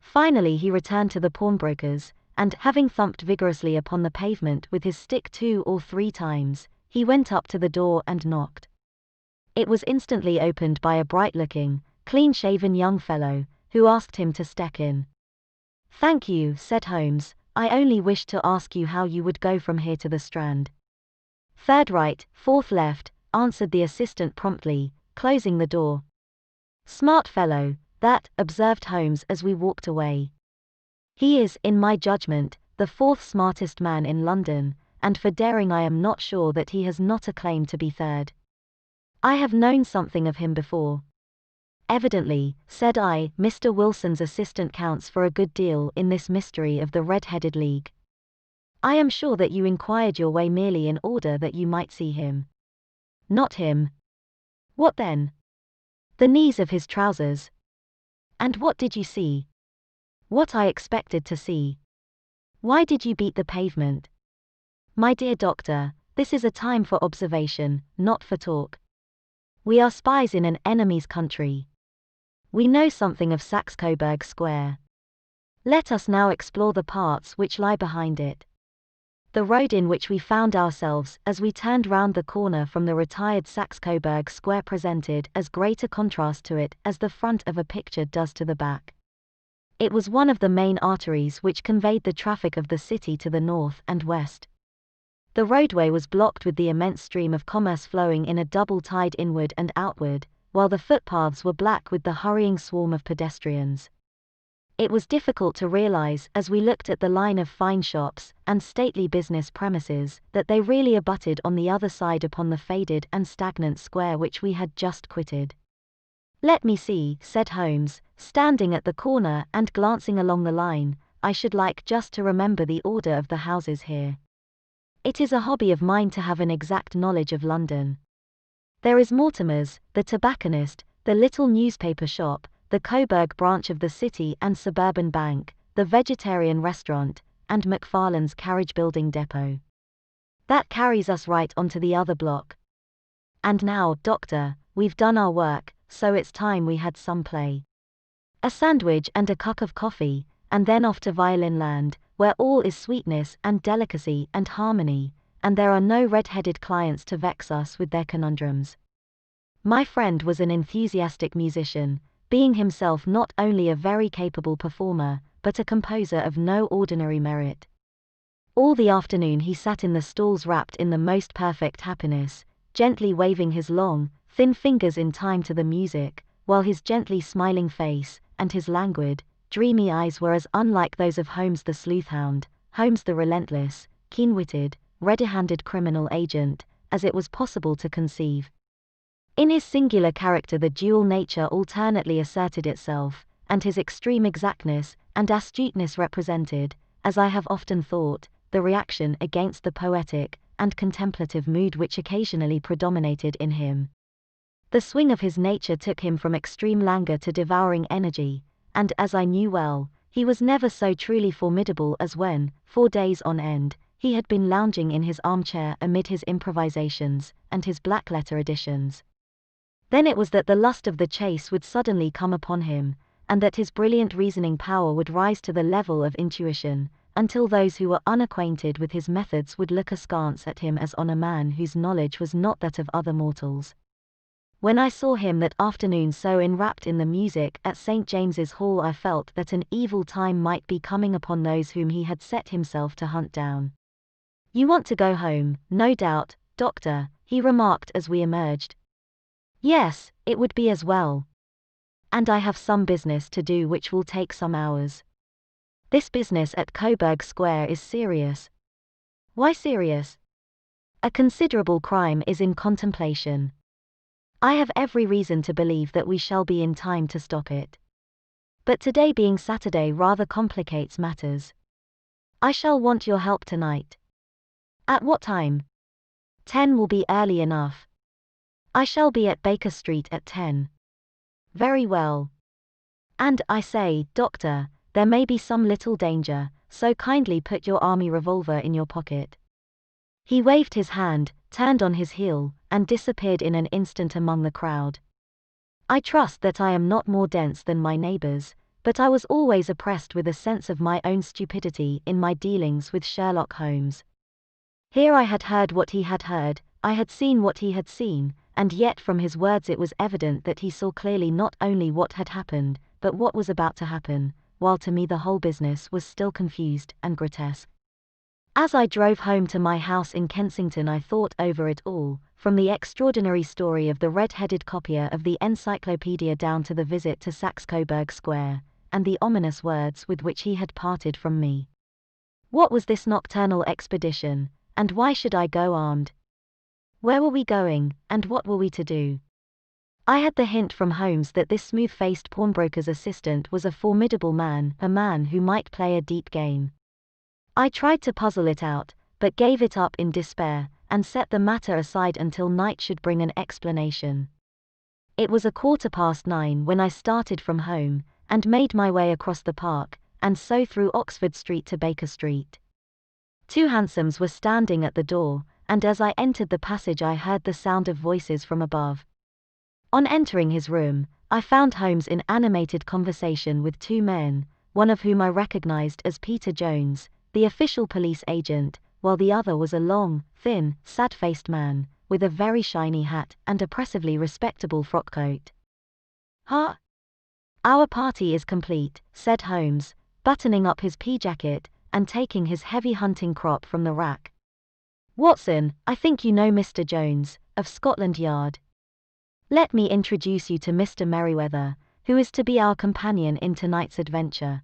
Finally he returned to the pawnbroker's, and, having thumped vigorously upon the pavement with his stick 2 or 3 times, he went up to the door and knocked. It was instantly opened by a bright-looking, clean-shaven young fellow, who asked him to step in. "Thank you," said Holmes, "I only wished to ask you how you would go from here to the Strand." "3rd right, 4th left," answered the assistant promptly, closing the door. "Smart fellow, that," observed Holmes as we walked away. "He is, in my judgment, the 4th smartest man in London, and for daring I am not sure that he has not a claim to be 3rd. I have known something of him before." "Evidently," said I, "Mr. Wilson's assistant counts for a good deal in this mystery of the Red-Headed League. I am sure that you inquired your way merely in order that you might see him." "Not him." "What then?" "The knees of his trousers." "And what did you see?" "What I expected to see." "Why did you beat the pavement?" "My dear doctor, this is a time for observation, not for talk. We are spies in an enemy's country. We know something of Saxe-Coburg Square. Let us now explore the parts which lie behind it." The road in which we found ourselves as we turned round the corner from the retired Saxe-Coburg Square presented as great a contrast to it as the front of a picture does to the back. It was one of the main arteries which conveyed the traffic of the city to the north and west. The roadway was blocked with the immense stream of commerce flowing in a double tide inward and outward, while the footpaths were black with the hurrying swarm of pedestrians. It was difficult to realize as we looked at the line of fine shops and stately business premises that they really abutted on the other side upon the faded and stagnant square which we had just quitted. "Let me see," said Holmes, standing at the corner and glancing along the line, "I should like just to remember the order of the houses here. It is a hobby of mine to have an exact knowledge of London. There is Mortimer's, the tobacconist, the little newspaper shop, the Coburg branch of the City and Suburban Bank, the vegetarian restaurant, and McFarlane's carriage building depot. That carries us right onto the other block. And now, doctor, we've done our work, so it's time we had some play. A sandwich and a cup of coffee, and then off to Violin Land, where all is sweetness and delicacy and harmony, and there are no red-headed clients to vex us with their conundrums." My friend was an enthusiastic musician, being himself not only a very capable performer, but a composer of no ordinary merit. All the afternoon he sat in the stalls wrapped in the most perfect happiness, gently waving his long, thin fingers in time to the music, while his gently smiling face, and his languid, dreamy eyes were as unlike those of Holmes the sleuth-hound, Holmes the relentless, keen-witted, ready-handed criminal agent, as it was possible to conceive. In his singular character the dual nature alternately asserted itself, and his extreme exactness and astuteness represented, as I have often thought, the reaction against the poetic and contemplative mood which occasionally predominated in him. The swing of his nature took him from extreme languor to devouring energy, and as I knew well, he was never so truly formidable as when, for days on end, he had been lounging in his armchair amid his improvisations and his black-letter editions. Then it was that the lust of the chase would suddenly come upon him, and that his brilliant reasoning power would rise to the level of intuition, until those who were unacquainted with his methods would look askance at him as on a man whose knowledge was not that of other mortals. When I saw him that afternoon so enwrapped in the music at St. James's Hall, I felt that an evil time might be coming upon those whom he had set himself to hunt down. "You want to go home, no doubt, Doctor," he remarked as we emerged. "Yes, it would be as well. And I have some business to do which will take some hours." "This business at Coburg Square is serious." "Why serious?" "A considerable crime is in contemplation. I have every reason to believe that we shall be in time to stop it. But today being Saturday rather complicates matters. I shall want your help tonight." "At what time?" 10 will be early enough. "I shall be at Baker Street at 10. "Very well. And, I say, Doctor, there may be some little danger, so kindly put your army revolver in your pocket." He waved his hand, turned on his heel, and disappeared in an instant among the crowd. I trust that I am not more dense than my neighbors, but I was always oppressed with a sense of my own stupidity in my dealings with Sherlock Holmes. Here I had heard what he had heard, I had seen what he had seen, and yet from his words it was evident that he saw clearly not only what had happened, but what was about to happen, while to me the whole business was still confused and grotesque. As I drove home to my house in Kensington I thought over it all, from the extraordinary story of the red-headed copier of the encyclopedia down to the visit to Saxe-Coburg Square, and the ominous words with which he had parted from me. What was this nocturnal expedition, and why should I go armed? Where were we going, and what were we to do? I had the hint from Holmes that this smooth-faced pawnbroker's assistant was a formidable man, a man who might play a deep game. I tried to puzzle it out, but gave it up in despair, and set the matter aside until night should bring an explanation. It was 9:15 when I started from home, and made my way across the park, and so through Oxford Street to Baker Street. 2 hansoms were standing at the door, and as I entered the passage I heard the sound of voices from above. On entering his room, I found Holmes in animated conversation with 2 men, one of whom I recognized as Peter Jones, the official police agent, while the other was a long, thin, sad-faced man, with a very shiny hat and oppressively respectable frock-coat. "Huh? Our party is complete," said Holmes, buttoning up his pea-jacket, and taking his heavy hunting crop from the rack. "Watson, I think you know Mr. Jones, of Scotland Yard. Let me introduce you to Mr. Merriweather, who is to be our companion in tonight's adventure.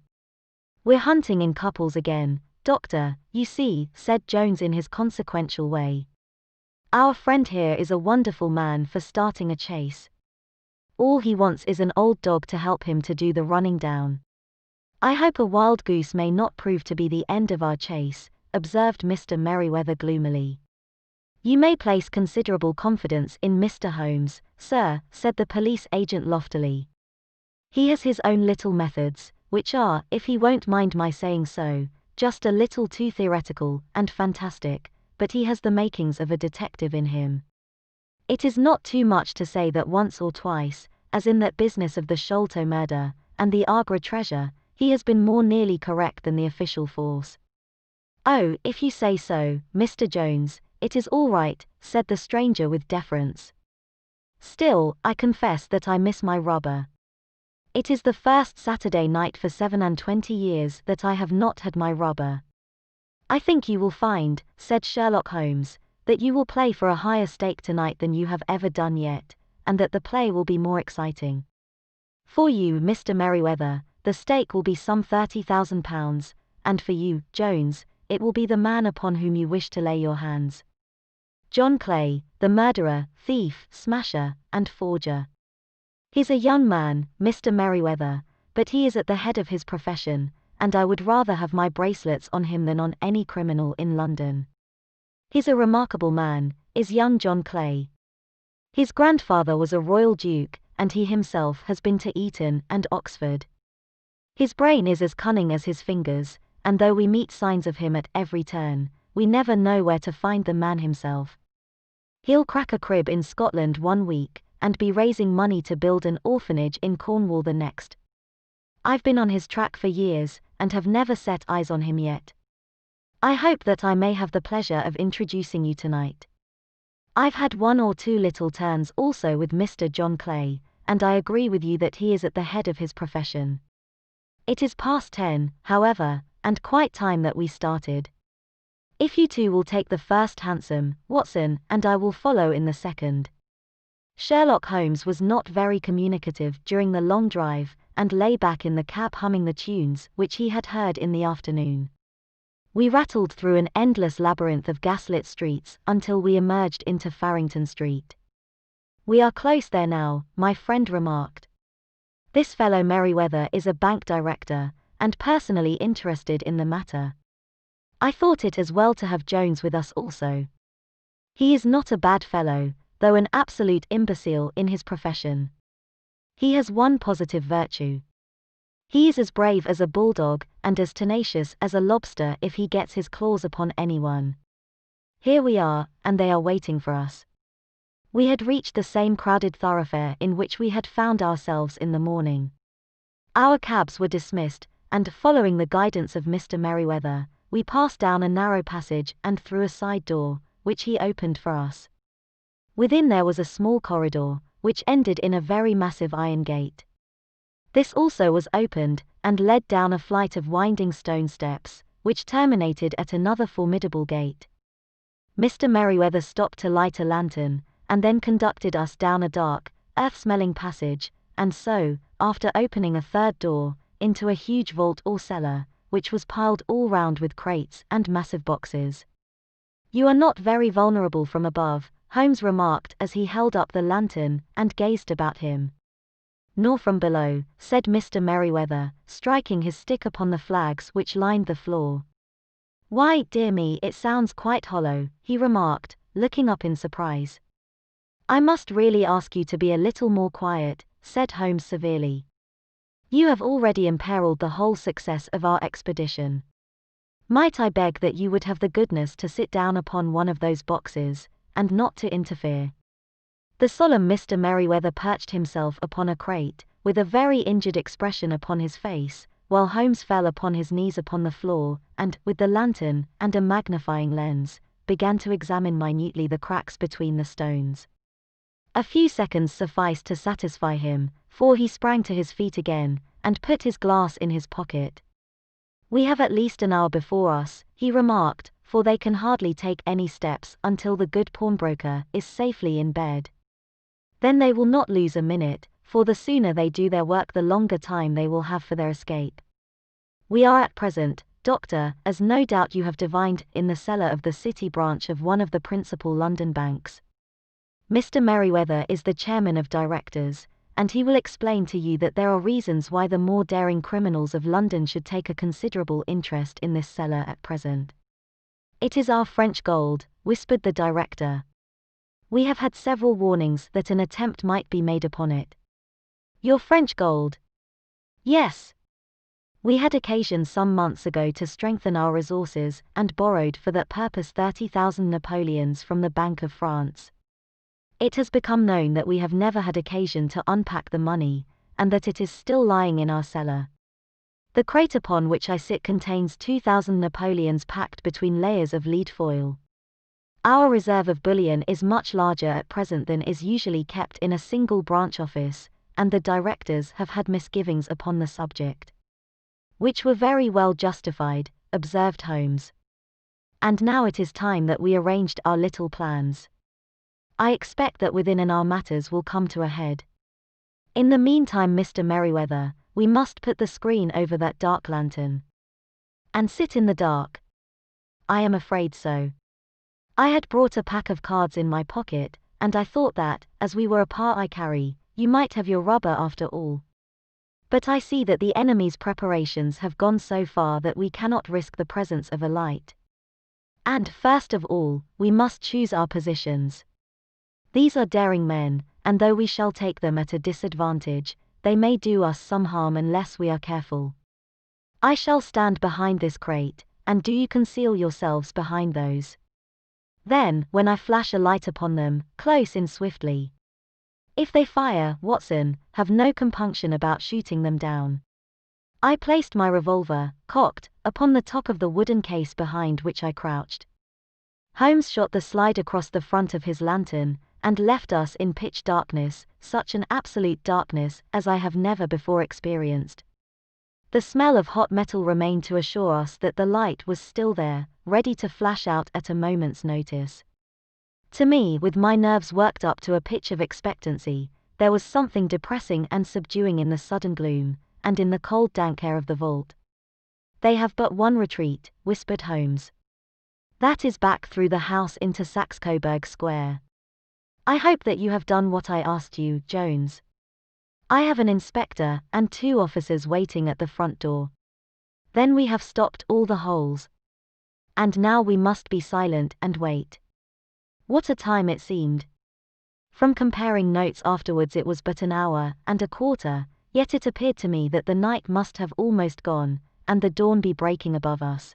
We're hunting in couples again, Doctor, you see," said Jones in his consequential way. "Our friend here is a wonderful man for starting a chase. All he wants is an old dog to help him to do the running down." "I hope a wild goose may not prove to be the end of our chase," observed Mr. Merriweather gloomily. "You may place considerable confidence in Mr. Holmes, sir," said the police agent loftily. "He has his own little methods, which are, if he won't mind my saying so, just a little too theoretical and fantastic, but he has the makings of a detective in him. It is not too much to say that once or twice, as in that business of the Sholto murder, and the Agra treasure, he has been more nearly correct than the official force." "Oh, if you say so, Mr. Jones, it is all right," said the stranger with deference. "Still, I confess that I miss my rubber. It is the first Saturday night for 27 years that I have not had my rubber." "I think you will find," said Sherlock Holmes, "that you will play for a higher stake tonight than you have ever done yet, and that the play will be more exciting. For you, Mr. Merriweather, the stake will be some £30,000, and for you, Jones, it will be the man upon whom you wish to lay your hands. John Clay, the murderer, thief, smasher, and forger. He's a young man, Mr. Merriweather, but he is at the head of his profession, and I would rather have my bracelets on him than on any criminal in London. He's a remarkable man, is young John Clay. His grandfather was a royal duke, and he himself has been to Eton and Oxford. His brain is as cunning as his fingers, and though we meet signs of him at every turn, we never know where to find the man himself. He'll crack a crib in Scotland one week, and be raising money to build an orphanage in Cornwall the next. I've been on his track for years, and have never set eyes on him yet. I hope that I may have the pleasure of introducing you tonight. I've had one or two little turns also with Mr. John Clay, and I agree with you that he is at the head of his profession. It is past 10, however, and quite time that we started. If you two will take the first hansom, Watson, and I will follow in the second. Sherlock Holmes was not very communicative during the long drive, and lay back in the cab humming the tunes which he had heard in the afternoon. We rattled through an endless labyrinth of gaslit streets until we emerged into Farrington Street. "We are close there now," my friend remarked. "This fellow Merriweather is a bank director, and personally interested in the matter. I thought it as well to have Jones with us also. He is not a bad fellow, though an absolute imbecile in his profession. He has one positive virtue. He is as brave as a bulldog, and as tenacious as a lobster if he gets his claws upon anyone. Here we are, and they are waiting for us." We had reached the same crowded thoroughfare in which we had found ourselves in the morning. Our cabs were dismissed, and, following the guidance of Mr. Merriweather, we passed down a narrow passage and through a side door, which he opened for us. Within there was a small corridor, which ended in a very massive iron gate. This also was opened, and led down a flight of winding stone steps, which terminated at another formidable gate. Mr. Merriweather stopped to light a lantern, and then conducted us down a dark, earth-smelling passage, and so, after opening a third door, into a huge vault or cellar, which was piled all round with crates and massive boxes. "You are not very vulnerable from above," Holmes remarked as he held up the lantern and gazed about him. "Nor from below," said Mr. Merriweather, striking his stick upon the flags which lined the floor. "Why, dear me, it sounds quite hollow," he remarked, looking up in surprise. "I must really ask you to be a little more quiet," said Holmes severely. "You have already imperiled the whole success of our expedition. Might I beg that you would have the goodness to sit down upon one of those boxes, and not to interfere?" The solemn Mr. Merriweather perched himself upon a crate, with a very injured expression upon his face, while Holmes fell upon his knees upon the floor, and, with the lantern and a magnifying lens, began to examine minutely the cracks between the stones. A few seconds sufficed to satisfy him, for he sprang to his feet again, and put his glass in his pocket. "We have at least an hour before us," he remarked, "for they can hardly take any steps until the good pawnbroker is safely in bed. Then they will not lose a minute, for the sooner they do their work the longer time they will have for their escape. We are at present, Doctor, as no doubt you have divined, in the cellar of the City branch of one of the principal London banks. Mr. Merriweather is the chairman of directors, and he will explain to you that there are reasons why the more daring criminals of London should take a considerable interest in this cellar at present." "It is our French gold," whispered the director. "We have had several warnings that an attempt might be made upon it." "Your French gold?" "Yes. We had occasion some months ago to strengthen our resources, and borrowed for that purpose 30,000 Napoleons from the Bank of France. It has become known that we have never had occasion to unpack the money, and that it is still lying in our cellar. The crate upon which I sit contains 2,000 Napoleons packed between layers of lead foil. Our reserve of bullion is much larger at present than is usually kept in a single branch office, and the directors have had misgivings upon the subject." "Which were very well justified," observed Holmes. "And now it is time that we arranged our little plans. I expect that within an hour matters will come to a head. In the meantime, Mr. Merriweather, we must put the screen over that dark lantern." "And sit in the dark?" I am afraid so. I had brought a pack of cards in my pocket, and I thought that, as we were a par I carry, you might have your rubber after all. But I see that the enemy's preparations have gone so far that we cannot risk the presence of a light. And, first of all, we must choose our positions. These are daring men, and though we shall take them at a disadvantage, they may do us some harm unless we are careful. I shall stand behind this crate, and do you conceal yourselves behind those. Then, when I flash a light upon them, close in swiftly. If they fire, Watson, have no compunction about shooting them down. I placed my revolver, cocked, upon the top of the wooden case behind which I crouched. Holmes shot the slide across the front of his lantern, and left us in pitch darkness, such an absolute darkness as I have never before experienced. The smell of hot metal remained to assure us that the light was still there, ready to flash out at a moment's notice. To me, with my nerves worked up to a pitch of expectancy, there was something depressing and subduing in the sudden gloom, and in the cold dank air of the vault. They have but one retreat, whispered Holmes. That is back through the house into Saxe-Coburg Square. I hope that you have done what I asked you, Jones. I have an inspector and 2 officers waiting at the front door. Then we have stopped all the holes. And now we must be silent and wait. What a time it seemed. From comparing notes afterwards it was but an hour and a quarter, yet it appeared to me that the night must have almost gone, and the dawn be breaking above us.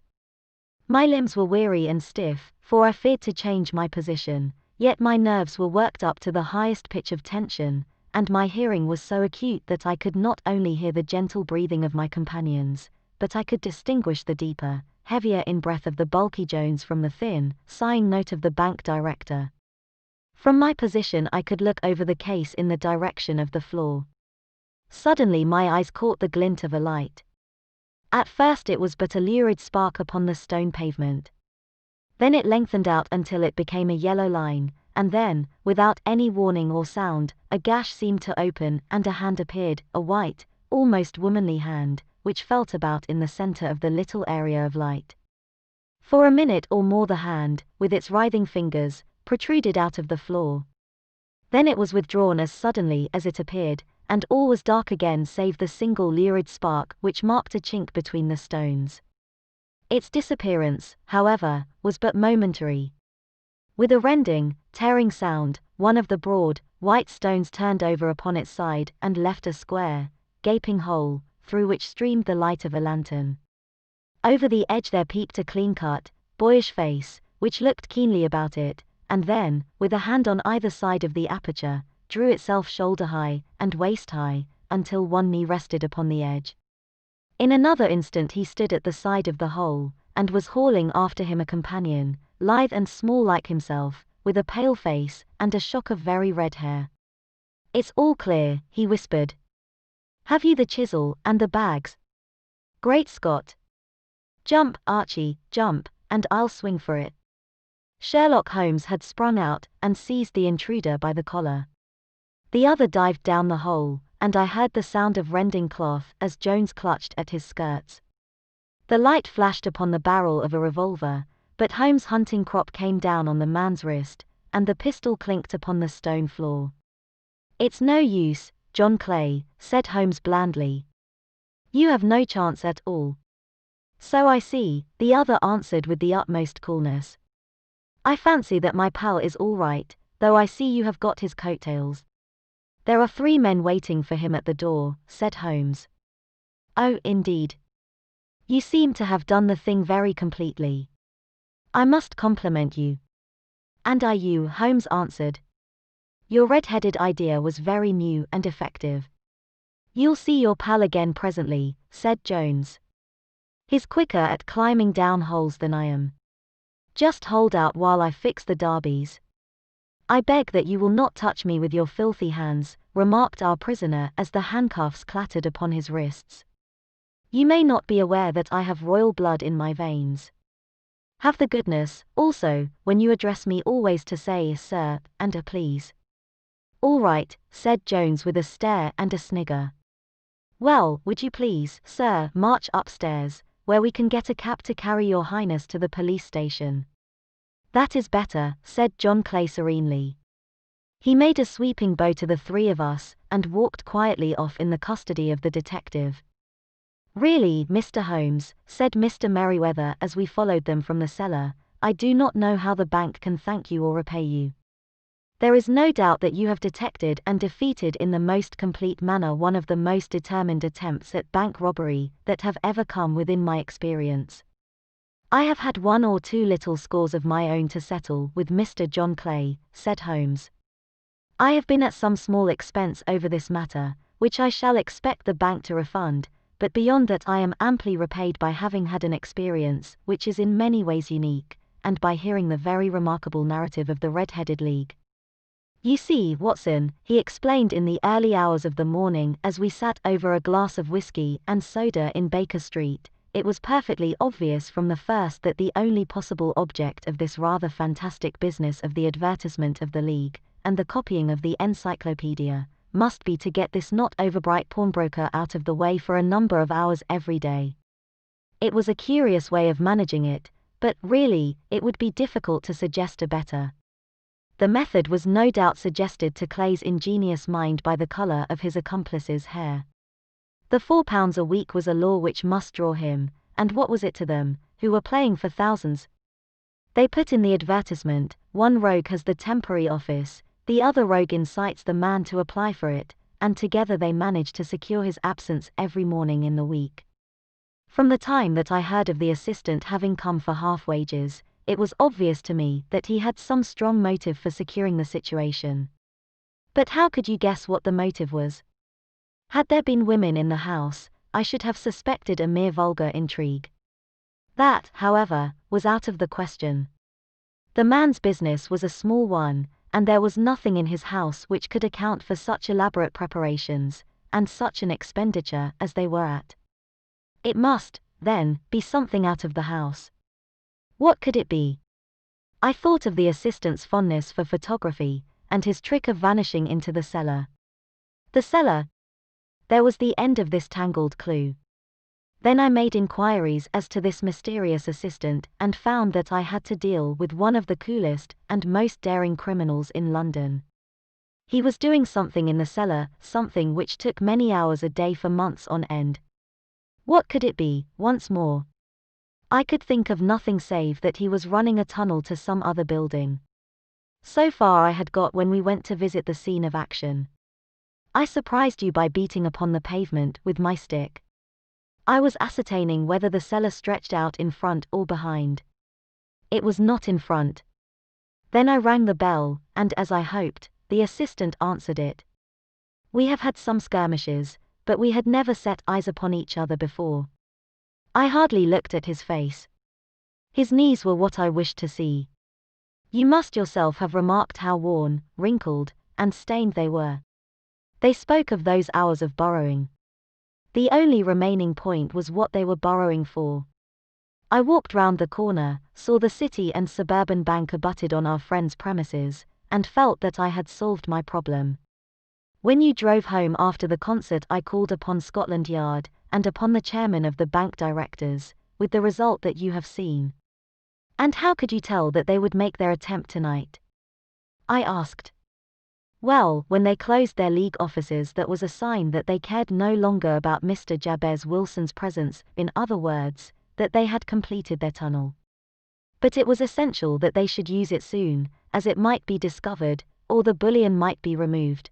My limbs were weary and stiff, for I feared to change my position, yet my nerves were worked up to the highest pitch of tension, and my hearing was so acute that I could not only hear the gentle breathing of my companions, but I could distinguish the deeper, heavier in-breath of the bulky Jones from the thin, sighing note of the bank director. From my position I could look over the case in the direction of the floor. Suddenly my eyes caught the glint of a light. At first it was but a lurid spark upon the stone pavement. Then it lengthened out until it became a yellow line, and then, without any warning or sound, a gash seemed to open and a hand appeared, a white, almost womanly hand, which felt about in the center of the little area of light. For a minute or more the hand, with its writhing fingers, protruded out of the floor. Then it was withdrawn as suddenly as it appeared, and all was dark again save the single lurid spark which marked a chink between the stones. Its disappearance, however, was but momentary. With a rending, tearing sound, one of the broad, white stones turned over upon its side and left a square, gaping hole, through which streamed the light of a lantern. Over the edge there peeped a clean-cut, boyish face, which looked keenly about it, and then, with a hand on either side of the aperture, drew itself shoulder-high and waist-high, until one knee rested upon the edge. In another instant he stood at the side of the hole, and was hauling after him a companion, lithe and small like himself, with a pale face and a shock of very red hair. "It's all clear," he whispered. "Have you the chisel and the bags?" "Great Scott! Jump, Archie, jump, and I'll swing for it." Sherlock Holmes had sprung out and seized the intruder by the collar. The other dived down the hole, and I heard the sound of rending cloth as Jones clutched at his skirts. The light flashed upon the barrel of a revolver, but Holmes' hunting crop came down on the man's wrist, and the pistol clinked upon the stone floor. "It's no use, John Clay," said Holmes blandly. "You have no chance at all." "So I see," the other answered with the utmost coolness. "I fancy that my pal is all right, though I see you have got his coattails." "There are 3 men waiting for him at the door," said Holmes. "Oh, indeed. You seem to have done the thing very completely. I must compliment you." "And I you," Holmes answered. "Your red-headed idea was very new and effective." "You'll see your pal again presently," said Jones. "He's quicker at climbing down holes than I am. Just hold out while I fix the derbies." "I beg that you will not touch me with your filthy hands," remarked our prisoner as the handcuffs clattered upon his wrists. "You may not be aware that I have royal blood in my veins. Have the goodness, also, when you address me always to say sir and please." "All right," said Jones with a stare and a snigger. "Well, would you please, sir, march upstairs, where we can get a cab to carry your highness to the police station." "That is better," said John Clay serenely. He made a sweeping bow to the three of us, and walked quietly off in the custody of the detective. "Really, Mr. Holmes," said Mr. Merriweather as we followed them from the cellar, "I do not know how the bank can thank you or repay you. There is no doubt that you have detected and defeated in the most complete manner one of the most determined attempts at bank robbery that have ever come within my experience. I have had one or two little scores of my own to settle with Mr. John Clay," said Holmes. "I have been at some small expense over this matter, which I shall expect the bank to refund, but beyond that I am amply repaid by having had an experience which is in many ways unique, and by hearing the very remarkable narrative of the Red-Headed League. You see, Watson," he explained in the early hours of the morning as we sat over a glass of whiskey and soda in Baker Street, "it was perfectly obvious from the first that the only possible object of this rather fantastic business of the advertisement of the League, and the copying of the encyclopedia, must be to get this not overbright pawnbroker out of the way for a number of hours every day. It was a curious way of managing it, but really, it would be difficult to suggest a better. The method was no doubt suggested to Clay's ingenious mind by the color of his accomplice's hair. The £4 a week was a law which must draw him, and what was it to them, who were playing for thousands? They put in the advertisement, one rogue has the temporary office, the other rogue incites the man to apply for it, and together they manage to secure his absence every morning in the week. From the time that I heard of the assistant having come for half wages, it was obvious to me that he had some strong motive for securing the situation. But how could you guess what the motive was? Had there been women in the house, I should have suspected a mere vulgar intrigue. That, however, was out of the question. The man's business was a small one, and there was nothing in his house which could account for such elaborate preparations, and such an expenditure as they were at. It must, then, be something out of the house. What could it be? I thought of the assistant's fondness for photography, and his trick of vanishing into the cellar. The cellar? There was the end of this tangled clue. Then I made inquiries as to this mysterious assistant and found that I had to deal with one of the coolest and most daring criminals in London. He was doing something in the cellar, something which took many hours a day for months on end. What could it be, once more? I could think of nothing save that he was running a tunnel to some other building. So far I had got when we went to visit the scene of action. I surprised you by beating upon the pavement with my stick. I was ascertaining whether the cellar stretched out in front or behind. It was not in front. Then I rang the bell, and as I hoped, the assistant answered it. We have had some skirmishes, but we had never set eyes upon each other before. I hardly looked at his face. His knees were what I wished to see. You must yourself have remarked how worn, wrinkled, and stained they were. They spoke of those hours of borrowing. The only remaining point was what they were borrowing for. I walked round the corner, saw the City and Suburban Bank abutted on our friend's premises, and felt that I had solved my problem. When you drove home after the concert I called upon Scotland Yard, and upon the chairman of the bank directors, with the result that you have seen. And how could you tell that they would make their attempt tonight? I asked. Well, when they closed their League offices that was a sign that they cared no longer about Mr. Jabez Wilson's presence, in other words, that they had completed their tunnel. But it was essential that they should use it soon, as it might be discovered, or the bullion might be removed.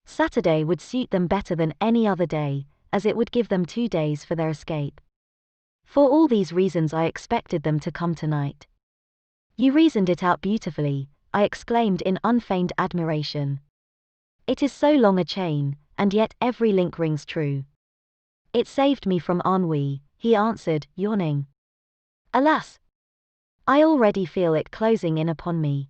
Saturday would suit them better than any other day, as it would give them 2 days for their escape. For all these reasons I expected them to come tonight. You reasoned it out beautifully, I exclaimed in unfeigned admiration. It is so long a chain, and yet every link rings true. It saved me from ennui, he answered, yawning. Alas! I already feel it closing in upon me.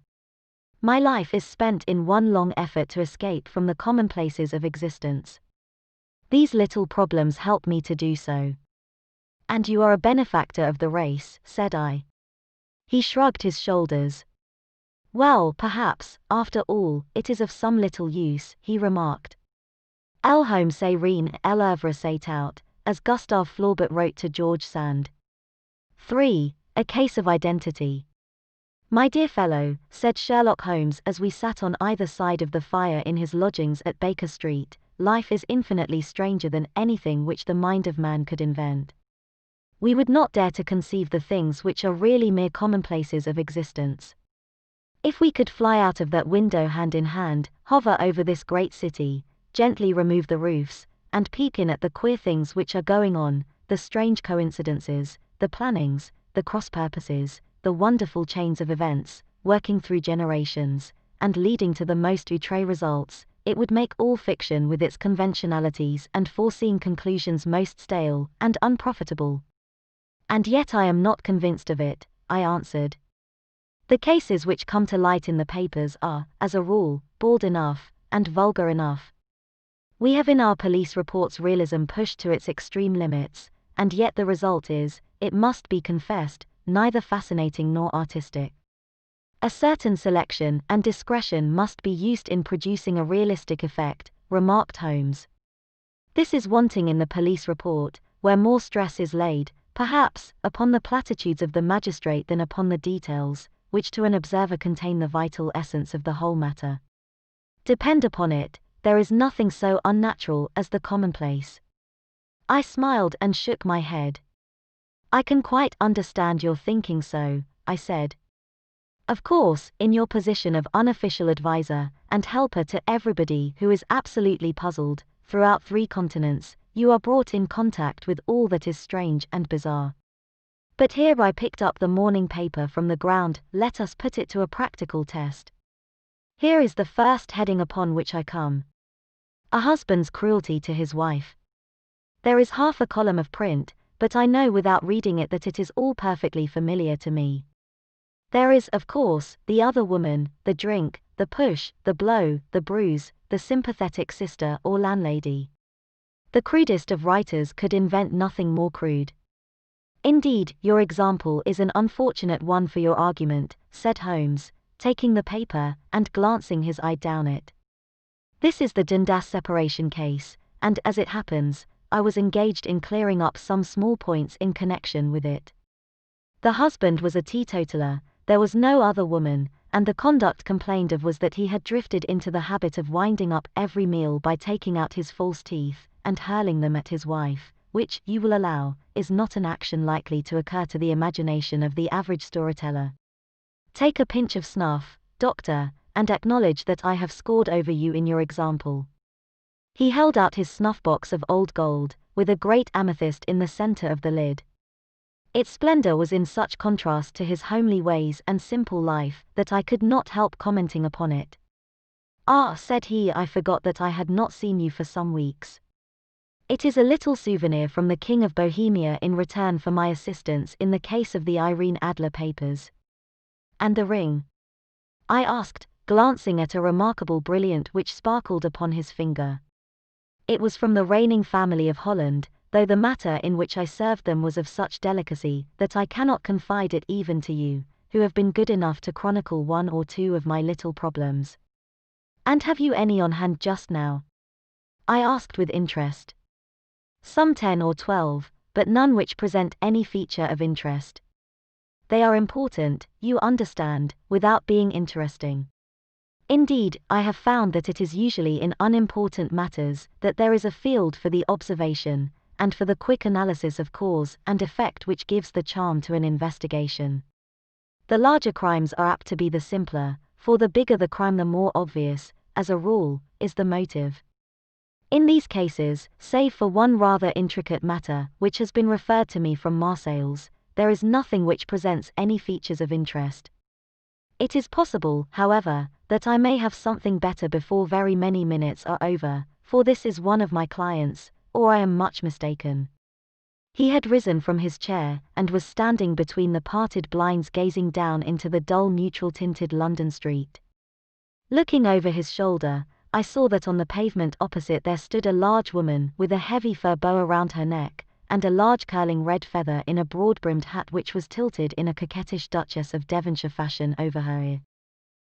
My life is spent in one long effort to escape from the commonplaces of existence. These little problems help me to do so. And you are a benefactor of the race, said I. He shrugged his shoulders. Well, perhaps, after all, it is of some little use, he remarked. El homme c'est rien, l'œuvre c'est tout, as Gustave Flaubert wrote to George Sand. 3. A case of identity. My dear fellow, said Sherlock Holmes as we sat on either side of the fire in his lodgings at Baker Street, life is infinitely stranger than anything which the mind of man could invent. We would not dare to conceive the things which are really mere commonplaces of existence. If we could fly out of that window hand in hand, hover over this great city, gently remove the roofs, and peek in at the queer things which are going on, the strange coincidences, the plannings, the cross-purposes, the wonderful chains of events, working through generations, and leading to the most outré results, it would make all fiction with its conventionalities and foreseeing conclusions most stale and unprofitable. And yet I am not convinced of it, I answered. The cases which come to light in the papers are, as a rule, bald enough, and vulgar enough. We have in our police reports realism pushed to its extreme limits, and yet the result is, it must be confessed, neither fascinating nor artistic. A certain selection and discretion must be used in producing a realistic effect, remarked Holmes. This is wanting in the police report, where more stress is laid, perhaps, upon the platitudes of the magistrate than upon the details, which to an observer contain the vital essence of the whole matter. Depend upon it, there is nothing so unnatural as the commonplace. I smiled and shook my head. I can quite understand your thinking so, I said. Of course, in your position of unofficial advisor and helper to everybody who is absolutely puzzled, throughout 3 continents, you are brought in contact with all that is strange and bizarre. But here I picked up the morning paper from the ground, let us put it to a practical test. Here is the first heading upon which I come. A husband's cruelty to his wife. There is half a column of print, but I know without reading it that it is all perfectly familiar to me. There is, of course, the other woman, the drink, the push, the blow, the bruise, the sympathetic sister or landlady. The crudest of writers could invent nothing more crude. Indeed, your example is an unfortunate one for your argument, said Holmes, taking the paper and glancing his eye down it. This is the Dundas separation case, and as it happens, I was engaged in clearing up some small points in connection with it. The husband was a teetotaler, there was no other woman, and the conduct complained of was that he had drifted into the habit of winding up every meal by taking out his false teeth and hurling them at his wife, which, you will allow, is not an action likely to occur to the imagination of the average storyteller. Take a pinch of snuff, doctor, and acknowledge that I have scored over you in your example. He held out his snuff-box of old gold, with a great amethyst in the center of the lid. Its splendor was in such contrast to his homely ways and simple life that I could not help commenting upon it. Ah, said he, I forgot that I had not seen you for some weeks. It is a little souvenir from the King of Bohemia in return for my assistance in the case of the Irene Adler papers. And the ring? I asked, glancing at a remarkable brilliant which sparkled upon his finger. It was from the reigning family of Holland, though the matter in which I served them was of such delicacy that I cannot confide it even to you, who have been good enough to chronicle 1 or 2 of my little problems. And have you any on hand just now? I asked with interest. Some 10 or 12, but none which present any feature of interest. They are important, you understand, without being interesting. Indeed, I have found that it is usually in unimportant matters that there is a field for the observation, and for the quick analysis of cause and effect which gives the charm to an investigation. The larger crimes are apt to be the simpler, for the bigger the crime the more obvious, as a rule, is the motive. In these cases, save for one rather intricate matter which has been referred to me from Marseilles, there is nothing which presents any features of interest. It is possible, however, that I may have something better before very many minutes are over, for this is one of my clients, or I am much mistaken. He had risen from his chair, and was standing between the parted blinds gazing down into the dull neutral-tinted London street. Looking over his shoulder, I saw that on the pavement opposite there stood a large woman with a heavy fur bow around her neck, and a large curling red feather in a broad-brimmed hat which was tilted in a coquettish Duchess of Devonshire fashion over her ear.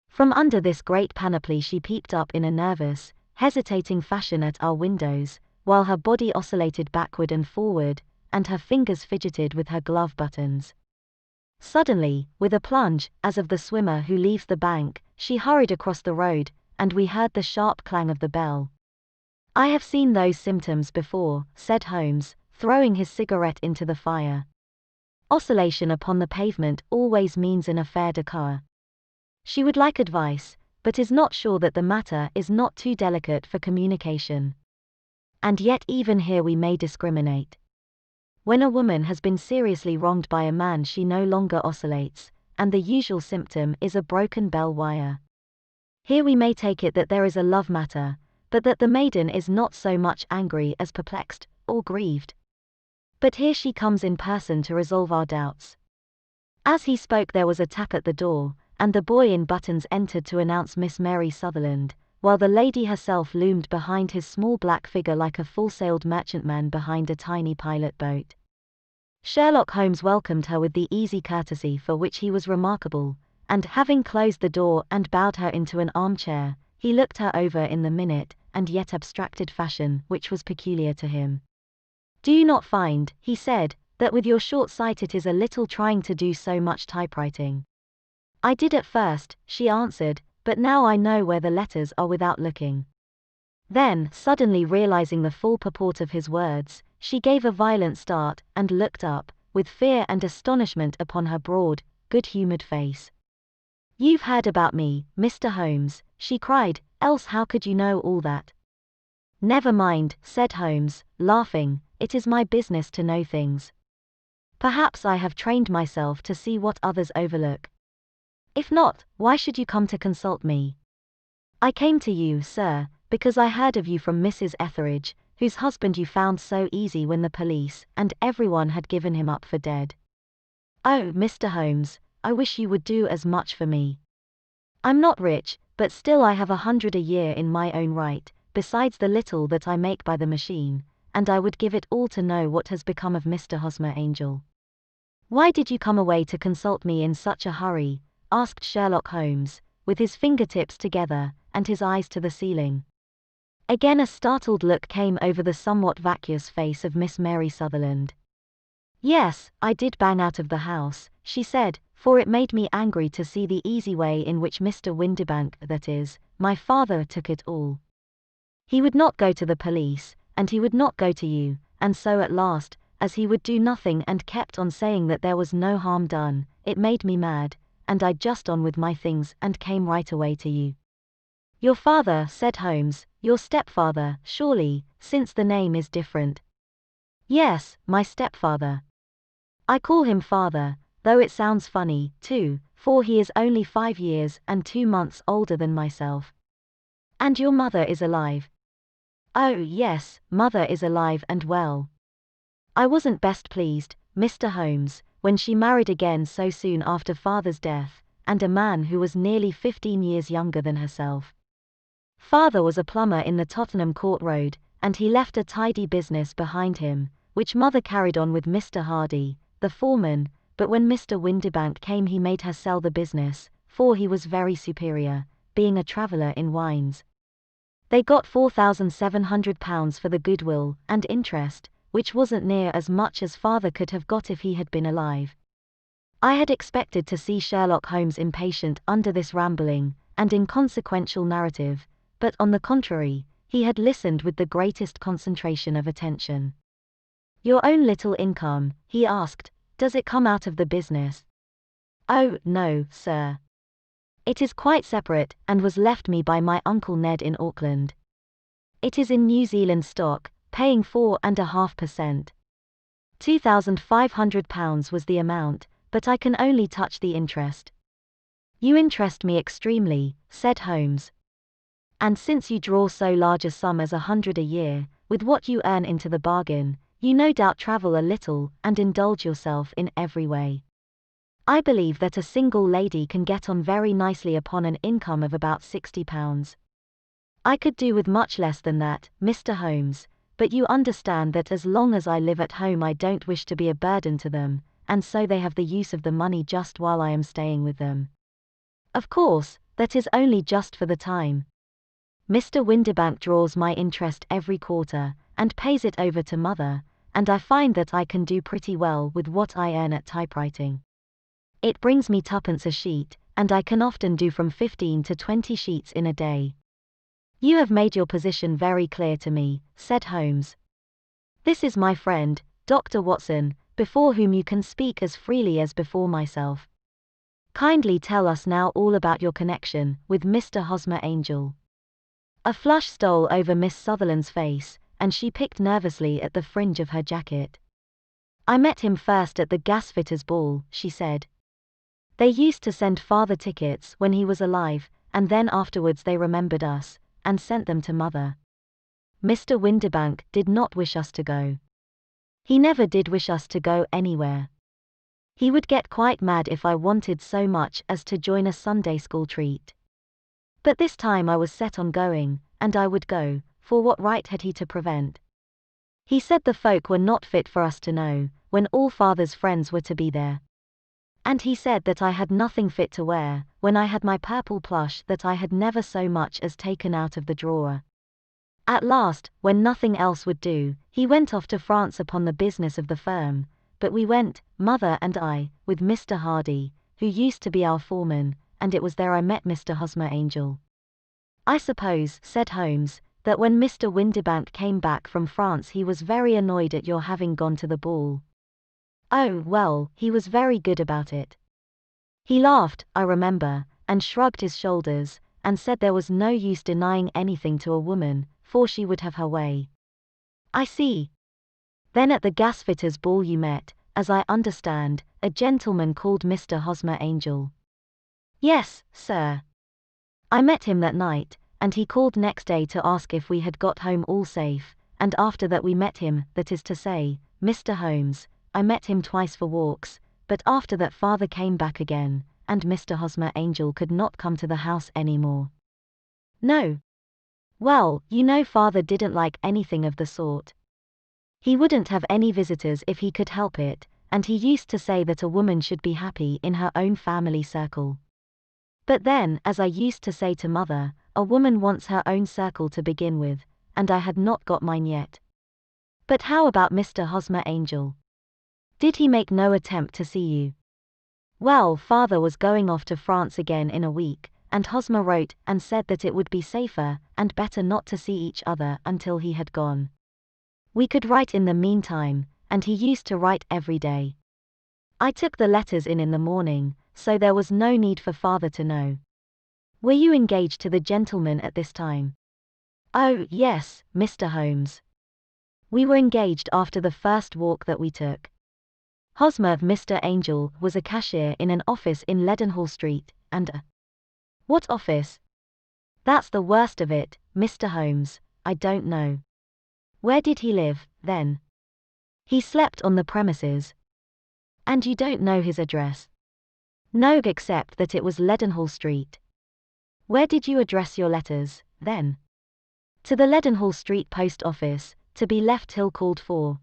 From under this great panoply she peeped up in a nervous, hesitating fashion at our windows, while her body oscillated backward and forward, and her fingers fidgeted with her glove buttons. Suddenly, with a plunge, as of the swimmer who leaves the bank, she hurried across the road, and we heard the sharp clang of the bell. "I have seen those symptoms before," said Holmes, throwing his cigarette into the fire. "Oscillation upon the pavement always means an affaire de cœur. She would like advice, but is not sure that the matter is not too delicate for communication. And yet even here we may discriminate. When a woman has been seriously wronged by a man, she no longer oscillates, and the usual symptom is a broken bell wire. Here we may take it that there is a love matter, but that the maiden is not so much angry as perplexed, or grieved. But here she comes in person to resolve our doubts." As he spoke there was a tap at the door, and the boy in buttons entered to announce Miss Mary Sutherland, while the lady herself loomed behind his small black figure like a full-sailed merchantman behind a tiny pilot boat. Sherlock Holmes welcomed her with the easy courtesy for which he was remarkable, and having closed the door and bowed her into an armchair, he looked her over in the minute and yet abstracted fashion which was peculiar to him. "Do you not find," he said, "that with your short sight it is a little trying to do so much typewriting?" "I did at first," she answered, "but now I know where the letters are without looking." Then, suddenly realizing the full purport of his words, she gave a violent start, and looked up, with fear and astonishment upon her broad, good-humored face. "You've heard about me, Mr. Holmes," she cried, "else how could you know all that?" "Never mind," said Holmes, laughing, "it is my business to know things. Perhaps I have trained myself to see what others overlook. If not, why should you come to consult me?" "I came to you, sir, because I heard of you from Mrs. Etheridge, whose husband you found so easy when the police and everyone had given him up for dead. Oh, Mr. Holmes, I wish you would do as much for me. I'm not rich, but still I have 100 a year in my own right, besides the little that I make by the machine, and I would give it all to know what has become of Mr. Hosmer Angel." "Why did you come away to consult me in such a hurry?" asked Sherlock Holmes, with his fingertips together, and his eyes to the ceiling. Again a startled look came over the somewhat vacuous face of Miss Mary Sutherland. "Yes, I did bang out of the house," she said, "for it made me angry to see the easy way in which Mr. Windibank, that is, my father, took it all. He would not go to the police, and he would not go to you, and so at last, as he would do nothing and kept on saying that there was no harm done, it made me mad, and I just on with my things and came right away to you." "Your father," said Holmes, "your stepfather, surely, since the name is different." "Yes, my stepfather. I call him father, though it sounds funny, too, for he is only 5 years and 2 months older than myself." "And your mother is alive?" "Oh, yes, mother is alive and well. I wasn't best pleased, Mr. Holmes, when she married again so soon after father's death, and a man who was nearly 15 years younger than herself. Father was a plumber in the Tottenham Court Road, and he left a tidy business behind him, which mother carried on with Mr. Hardy, the foreman, but when Mr. Windibank came he made her sell the business, for he was very superior, being a traveller in wines. They got £4,700 for the goodwill and interest, which wasn't near as much as father could have got if he had been alive." I had expected to see Sherlock Holmes impatient under this rambling and inconsequential narrative, but on the contrary, he had listened with the greatest concentration of attention. "Your own little income," he asked, "does it come out of the business?" "Oh, no, sir. It is quite separate, and was left me by my Uncle Ned in Auckland. It is in New Zealand stock, paying 4.5%. £2,500 was the amount, but I can only touch the interest." "You interest me extremely," said Holmes. "And since you draw so large a sum as 100 a year, with what you earn into the bargain, you no doubt travel a little and indulge yourself in every way. I believe that a single lady can get on very nicely upon an income of about £60. I could do with much less than that, Mr. Holmes, but you understand that as long as I live at home I don't wish to be a burden to them, and so they have the use of the money just while I am staying with them. Of course, that is only just for the time. Mr. Windibank draws my interest every quarter, and pays it over to mother, and I find that I can do pretty well with what I earn at typewriting. It brings me twopence a sheet, and I can often do from 15 to 20 sheets in a day. You have made your position very clear to me, said Holmes. This is my friend, Dr. Watson, before whom you can speak as freely as before myself. Kindly tell us now all about your connection with Mr. Hosmer Angel. A flush stole over Miss Sutherland's face, and she picked nervously at the fringe of her jacket. I met him first at the gasfitters' ball, she said. They used to send father tickets when he was alive, and then afterwards they remembered us, and sent them to mother. Mr. Windibank did not wish us to go. He never did wish us to go anywhere. He would get quite mad if I wanted so much as to join a Sunday school treat. But this time I was set on going, and I would go, for what right had he to prevent? He said the folk were not fit for us to know, when all father's friends were to be there. And he said that I had nothing fit to wear, when I had my purple plush that I had never so much as taken out of the drawer. At last, when nothing else would do, he went off to France upon the business of the firm, but we went, mother and I, with Mr. Hardy, who used to be our foreman, and it was there I met Mr. Hosmer Angel. I suppose, said Holmes, that when Mr. Windibank came back from France he was very annoyed at your having gone to the ball. Oh, well, he was very good about it. He laughed, I remember, and shrugged his shoulders, and said there was no use denying anything to a woman, for she would have her way. I see. Then at the gasfitters' ball you met, as I understand, a gentleman called Mr. Hosmer Angel. Yes, sir. I met him that night, and he called next day to ask if we had got home all safe, and after that we met him, that is to say, Mr. Holmes. I met him twice for walks, but after that father came back again, and Mr. Hosmer Angel could not come to the house any more. No. Well, you know father didn't like anything of the sort. He wouldn't have any visitors if he could help it, and he used to say that a woman should be happy in her own family circle. But then, as I used to say to mother, a woman wants her own circle to begin with, and I had not got mine yet. But how about Mr. Hosmer Angel? Did he make no attempt to see you? Well, father was going off to France again in a week, and Hosmer wrote and said that it would be safer and better not to see each other until he had gone. We could write in the meantime, and he used to write every day. I took the letters in the morning, so there was no need for father to know. Were you engaged to the gentleman at this time? Oh, yes, Mr. Holmes. We were engaged after the first walk that we took. Hosmer Mr. Angel was a cashier in an office in Leadenhall Street, and What office? That's the worst of it, Mr. Holmes, I don't know. Where did he live, then? He slept on the premises. And you don't know his address? No, except that it was Leadenhall Street. Where did you address your letters, then? To the Leadenhall Street post office, to be left till called for.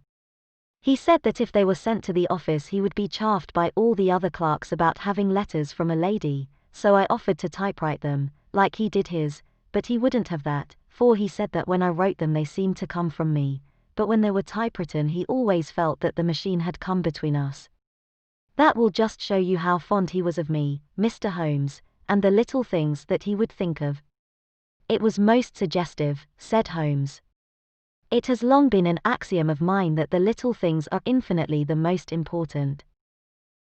He said that if they were sent to the office he would be chaffed by all the other clerks about having letters from a lady, so I offered to typewrite them, like he did his, but he wouldn't have that, for he said that when I wrote them they seemed to come from me, but when they were typewritten he always felt that the machine had come between us. That will just show you how fond he was of me, Mr. Holmes, and the little things that he would think of. It was most suggestive, said Holmes. It has long been an axiom of mine that the little things are infinitely the most important.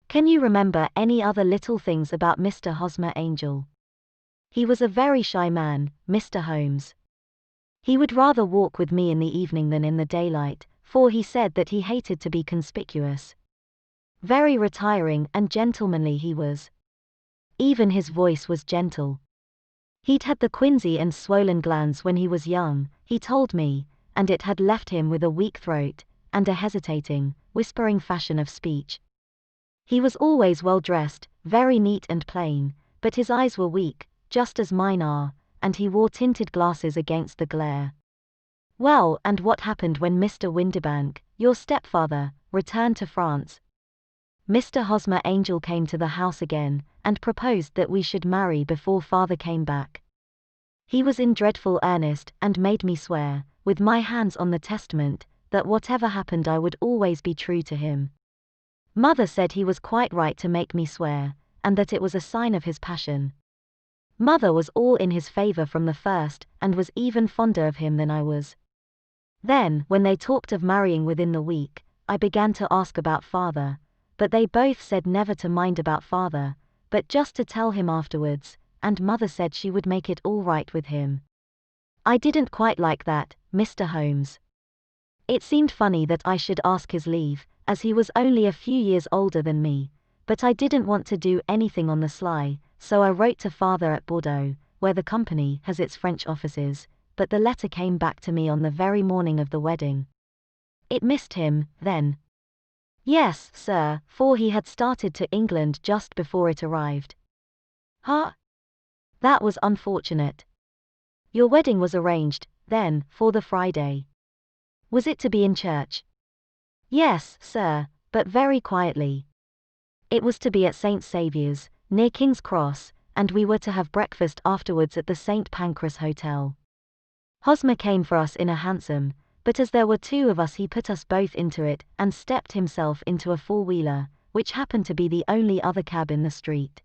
Can you remember any other little things about Mr. Hosmer Angel? He was a very shy man, Mr. Holmes. He would rather walk with me in the evening than in the daylight, for he said that he hated to be conspicuous. Very retiring and gentlemanly he was. Even his voice was gentle. He'd had the quinsy and swollen glands when he was young, he told me, and it had left him with a weak throat, and a hesitating, whispering fashion of speech. He was always well dressed, very neat and plain, but his eyes were weak, just as mine are, and he wore tinted glasses against the glare. Well, and what happened when Mr. Windibank, your stepfather, returned to France? Mr. Hosmer Angel came to the house again, and proposed that we should marry before father came back. He was in dreadful earnest, and made me swear, with my hands on the testament, that whatever happened I would always be true to him. Mother said he was quite right to make me swear, and that it was a sign of his passion. Mother was all in his favor from the first, and was even fonder of him than I was. Then, when they talked of marrying within the week, I began to ask about father, but they both said never to mind about father, but just to tell him afterwards, and mother said she would make it all right with him. I didn't quite like that, Mr. Holmes. It seemed funny that I should ask his leave, as he was only a few years older than me, but I didn't want to do anything on the sly, so I wrote to father at Bordeaux, where the company has its French offices, but the letter came back to me on the very morning of the wedding. It missed him, then. Yes, sir, for he had started to England just before it arrived. Huh? That was unfortunate. Your wedding was arranged, then, for the Friday. Was it to be in church? Yes, sir, but very quietly. It was to be at St. Saviour's, near King's Cross, and we were to have breakfast afterwards at the St. Pancras Hotel. Hosmer came for us in a hansom, but as there were two of us he put us both into it and stepped himself into a four-wheeler, which happened to be the only other cab in the street.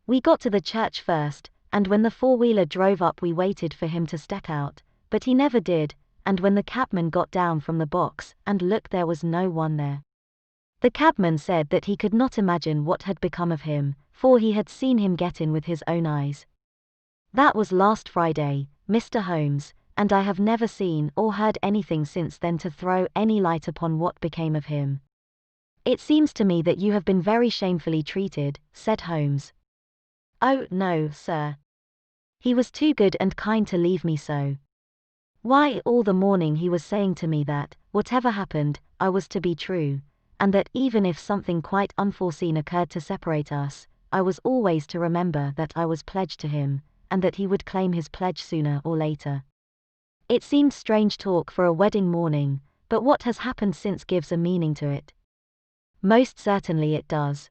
We got to the church first, and when the four-wheeler drove up we waited for him to step out, but he never did, and when the cabman got down from the box and looked there was no one there. The cabman said that he could not imagine what had become of him, for he had seen him get in with his own eyes. That was last Friday, Mr. Holmes, and I have never seen or heard anything since then to throw any light upon what became of him. It seems to me that you have been very shamefully treated, said Holmes. Oh, no, sir. He was too good and kind to leave me so. Why, all the morning he was saying to me that, whatever happened, I was to be true, and that even if something quite unforeseen occurred to separate us, I was always to remember that I was pledged to him, and that he would claim his pledge sooner or later. It seemed strange talk for a wedding morning, but what has happened since gives a meaning to it. Most certainly it does.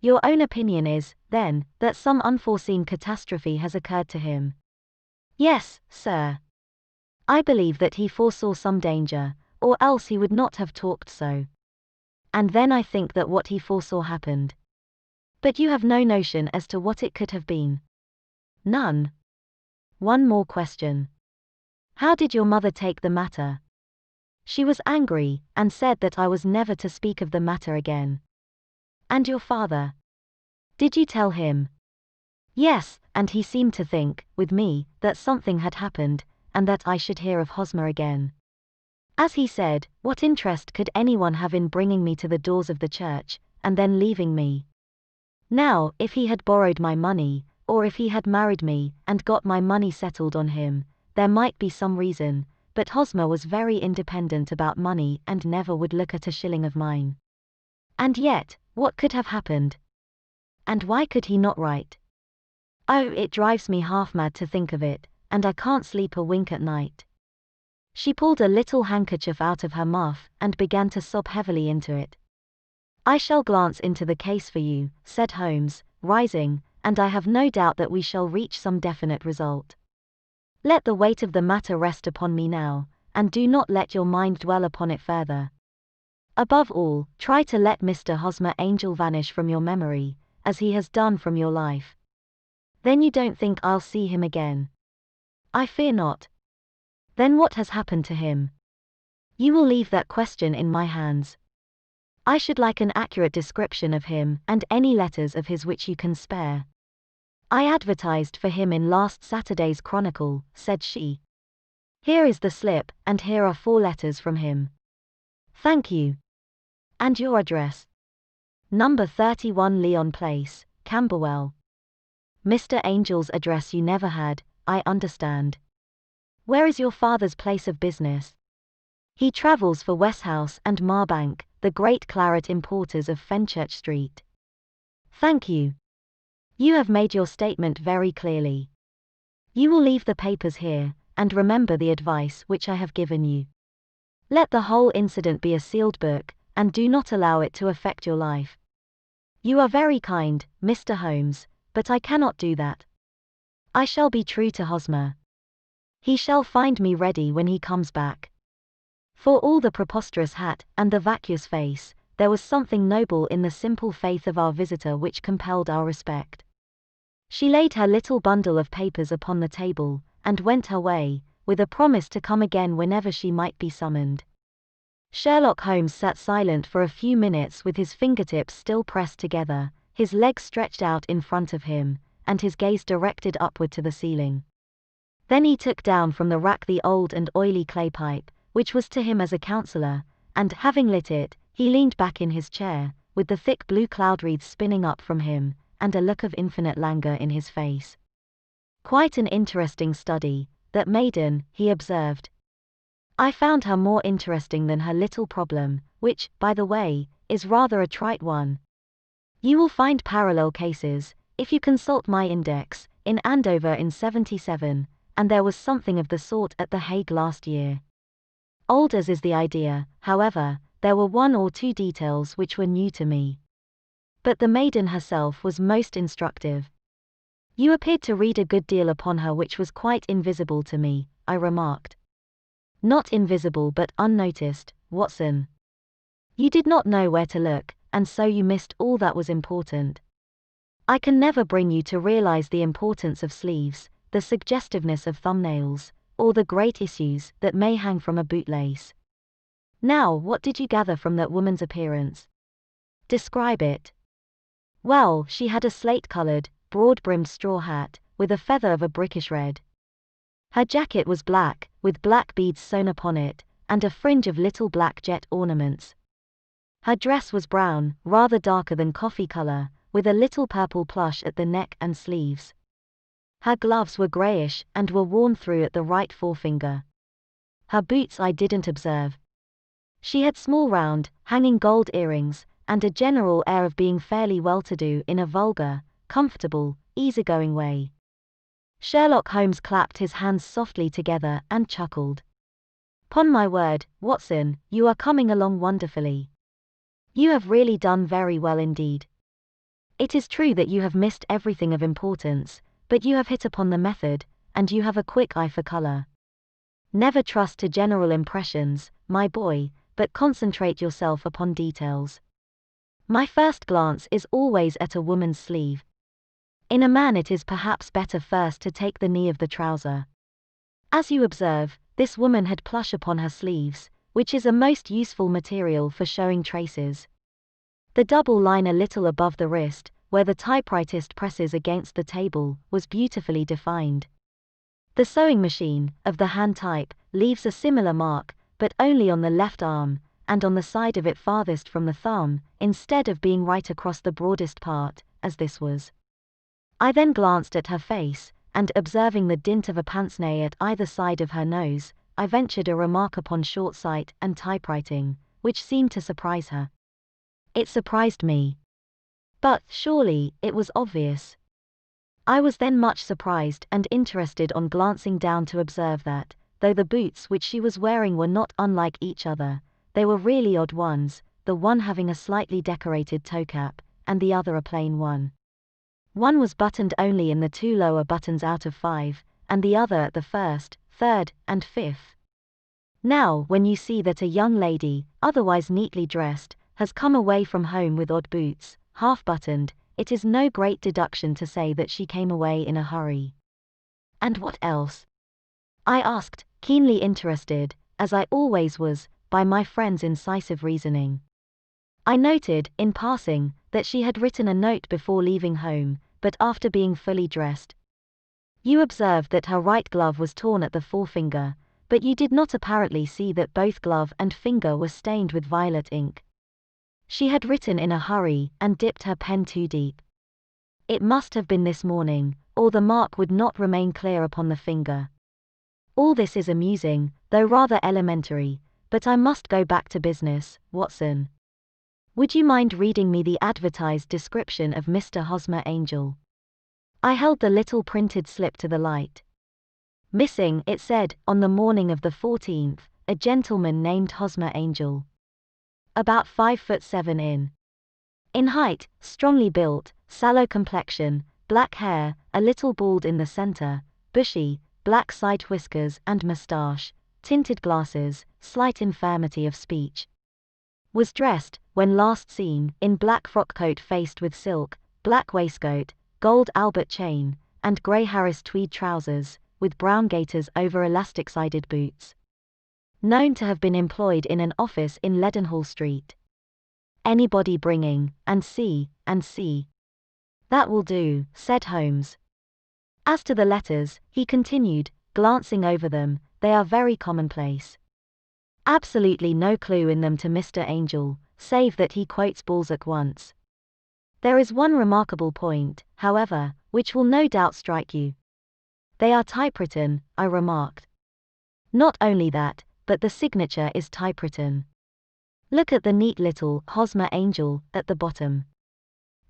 Your own opinion is, then, that some unforeseen catastrophe has occurred to him. Yes, sir. I believe that he foresaw some danger, or else he would not have talked so. And then I think that what he foresaw happened. But you have no notion as to what it could have been. None. One more question. How did your mother take the matter? She was angry, and said that I was never to speak of the matter again. And your father? Did you tell him? Yes, and he seemed to think, with me, that something had happened, and that I should hear of Hosmer again. As he said, what interest could anyone have in bringing me to the doors of the church, and then leaving me? Now, if he had borrowed my money, or if he had married me, and got my money settled on him, there might be some reason, but Hosmer was very independent about money and never would look at a shilling of mine. And yet, what could have happened? And why could he not write? Oh, it drives me half mad to think of it, and I can't sleep a wink at night. She pulled a little handkerchief out of her muff and began to sob heavily into it. I shall glance into the case for you, said Holmes, rising, and I have no doubt that we shall reach some definite result. Let the weight of the matter rest upon me now, and do not let your mind dwell upon it further. Above all, try to let Mr. Hosmer Angel vanish from your memory, as he has done from your life. Then you don't think I'll see him again? I fear not. Then what has happened to him? You will leave that question in my hands. I should like an accurate description of him and any letters of his which you can spare. I advertised for him in last Saturday's Chronicle, said she. Here is the slip, and here are 4 letters from him. Thank you. And your address? Number 31 Leon Place, Camberwell. Mr. Angel's address you never had, I understand. Where is your father's place of business? He travels for Westhouse and Marbank, the great claret importers of Fenchurch Street. Thank you. You have made your statement very clearly. You will leave the papers here, and remember the advice which I have given you. Let the whole incident be a sealed book, and do not allow it to affect your life. You are very kind, Mr. Holmes, but I cannot do that. I shall be true to Hosmer. He shall find me ready when he comes back. For all the preposterous hat and the vacuous face, there was something noble in the simple faith of our visitor which compelled our respect. She laid her little bundle of papers upon the table, and went her way, with a promise to come again whenever she might be summoned. Sherlock Holmes sat silent for a few minutes with his fingertips still pressed together, his legs stretched out in front of him, and his gaze directed upward to the ceiling. Then he took down from the rack the old and oily clay pipe, which was to him as a counselor, and, having lit it, he leaned back in his chair, with the thick blue cloud wreaths spinning up from him, and a look of infinite languor in his face. Quite an interesting study, that maiden, he observed. I found her more interesting than her little problem, which, by the way, is rather a trite one. You will find parallel cases, if you consult my index, in Andover in '77, and there was something of the sort at The Hague last year. Old as is the idea, however, there were one or two details which were new to me. But the maiden herself was most instructive. You appeared to read a good deal upon her which was quite invisible to me, I remarked. Not invisible but unnoticed, Watson. You did not know where to look, and so you missed all that was important. I can never bring you to realize the importance of sleeves, the suggestiveness of thumbnails, or the great issues that may hang from a bootlace. Now, what did you gather from that woman's appearance? Describe it. Well, she had a slate-colored, broad-brimmed straw hat, with a feather of a brickish red. Her jacket was black, with black beads sewn upon it, and a fringe of little black jet ornaments. Her dress was brown, rather darker than coffee color, with a little purple plush at the neck and sleeves. Her gloves were grayish, and were worn through at the right forefinger. Her boots I didn't observe. She had small round, hanging gold earrings, and a general air of being fairly well-to-do in a vulgar, comfortable, easygoing way. Sherlock Holmes clapped his hands softly together and chuckled. "'Pon my word, Watson, you are coming along wonderfully. You have really done very well indeed. It is true that you have missed everything of importance, but you have hit upon the method, and you have a quick eye for color. Never trust to general impressions, my boy, but concentrate yourself upon details. My first glance is always at a woman's sleeve. In a man it is perhaps better first to take the knee of the trouser. As you observe, this woman had plush upon her sleeves, which is a most useful material for showing traces. The double line a little above the wrist, where the typewritist presses against the table, was beautifully defined. The sewing machine, of the hand type, leaves a similar mark, but only on the left arm, and on the side of it farthest from the thumb, instead of being right across the broadest part, as this was. I then glanced at her face, and observing the dint of a pince-nez at either side of her nose, I ventured a remark upon short sight and typewriting, which seemed to surprise her. It surprised me. But, surely, it was obvious. I was then much surprised and interested on glancing down to observe that, though the boots which she was wearing were not unlike each other, they were really odd ones, the one having a slightly decorated toe cap, and the other a plain one. One was buttoned only in the 2 lower buttons out of 5, and the other at the 1st, 3rd, and 5th. Now, when you see that a young lady, otherwise neatly dressed, has come away from home with odd boots, half-buttoned, it is no great deduction to say that she came away in a hurry. And what else? I asked, keenly interested, as I always was, by my friend's incisive reasoning. I noted, in passing, that she had written a note before leaving home, but after being fully dressed. You observed that her right glove was torn at the forefinger, but you did not apparently see that both glove and finger were stained with violet ink. She had written in a hurry, and dipped her pen too deep. It must have been this morning, or the mark would not remain clear upon the finger. All this is amusing, though rather elementary, but I must go back to business, Watson. Would you mind reading me the advertised description of Mr. Hosmer Angel? I held the little printed slip to the light. Missing, it said, on the morning of the 14th, a gentleman named Hosmer Angel. About 5'7" in height, strongly built, sallow complexion, black hair, a little bald in the center, bushy, black side whiskers and moustache, tinted glasses, slight infirmity of speech. Was dressed, when last seen, in black frock coat faced with silk, black waistcoat, gold Albert chain, and grey Harris tweed trousers, with brown gaiters over elastic-sided boots. Known to have been employed in an office in Leadenhall Street. Anybody bringing, and see. That will do, said Holmes. As to the letters, he continued, glancing over them, they are very commonplace. Absolutely no clue in them to Mr. Angel, save that he quotes Balzac once. There is one remarkable point, however, which will no doubt strike you. They are typewritten, I remarked. Not only that, but the signature is typewritten. Look at the neat little Hosmer Angel at the bottom.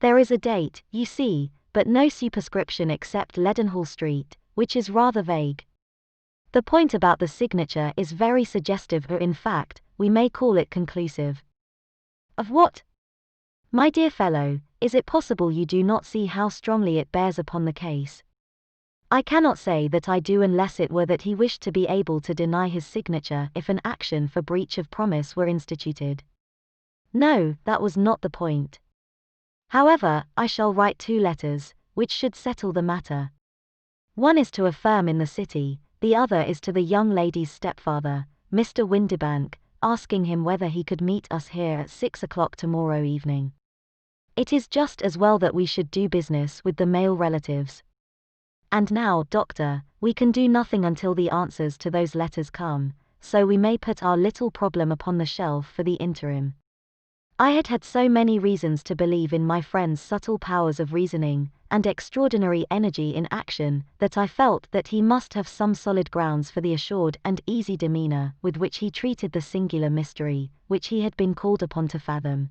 There is a date, you see, but no superscription except Leadenhall Street, which is rather vague. The point about the signature is very suggestive, or in fact, we may call it conclusive. Of what? My dear fellow, is it possible you do not see how strongly it bears upon the case? I cannot say that I do, unless it were that he wished to be able to deny his signature if an action for breach of promise were instituted. No, that was not the point. However, I shall write 2 letters, which should settle the matter. One is to a firm in the city, the other is to the young lady's stepfather, Mr. Windibank, asking him whether he could meet us here at 6 o'clock tomorrow evening. It is just as well that we should do business with the male relatives. And now, Doctor, we can do nothing until the answers to those letters come, so we may put our little problem upon the shelf for the interim. I had had so many reasons to believe in my friend's subtle powers of reasoning, and extraordinary energy in action, that I felt that he must have some solid grounds for the assured and easy demeanor with which he treated the singular mystery, which he had been called upon to fathom.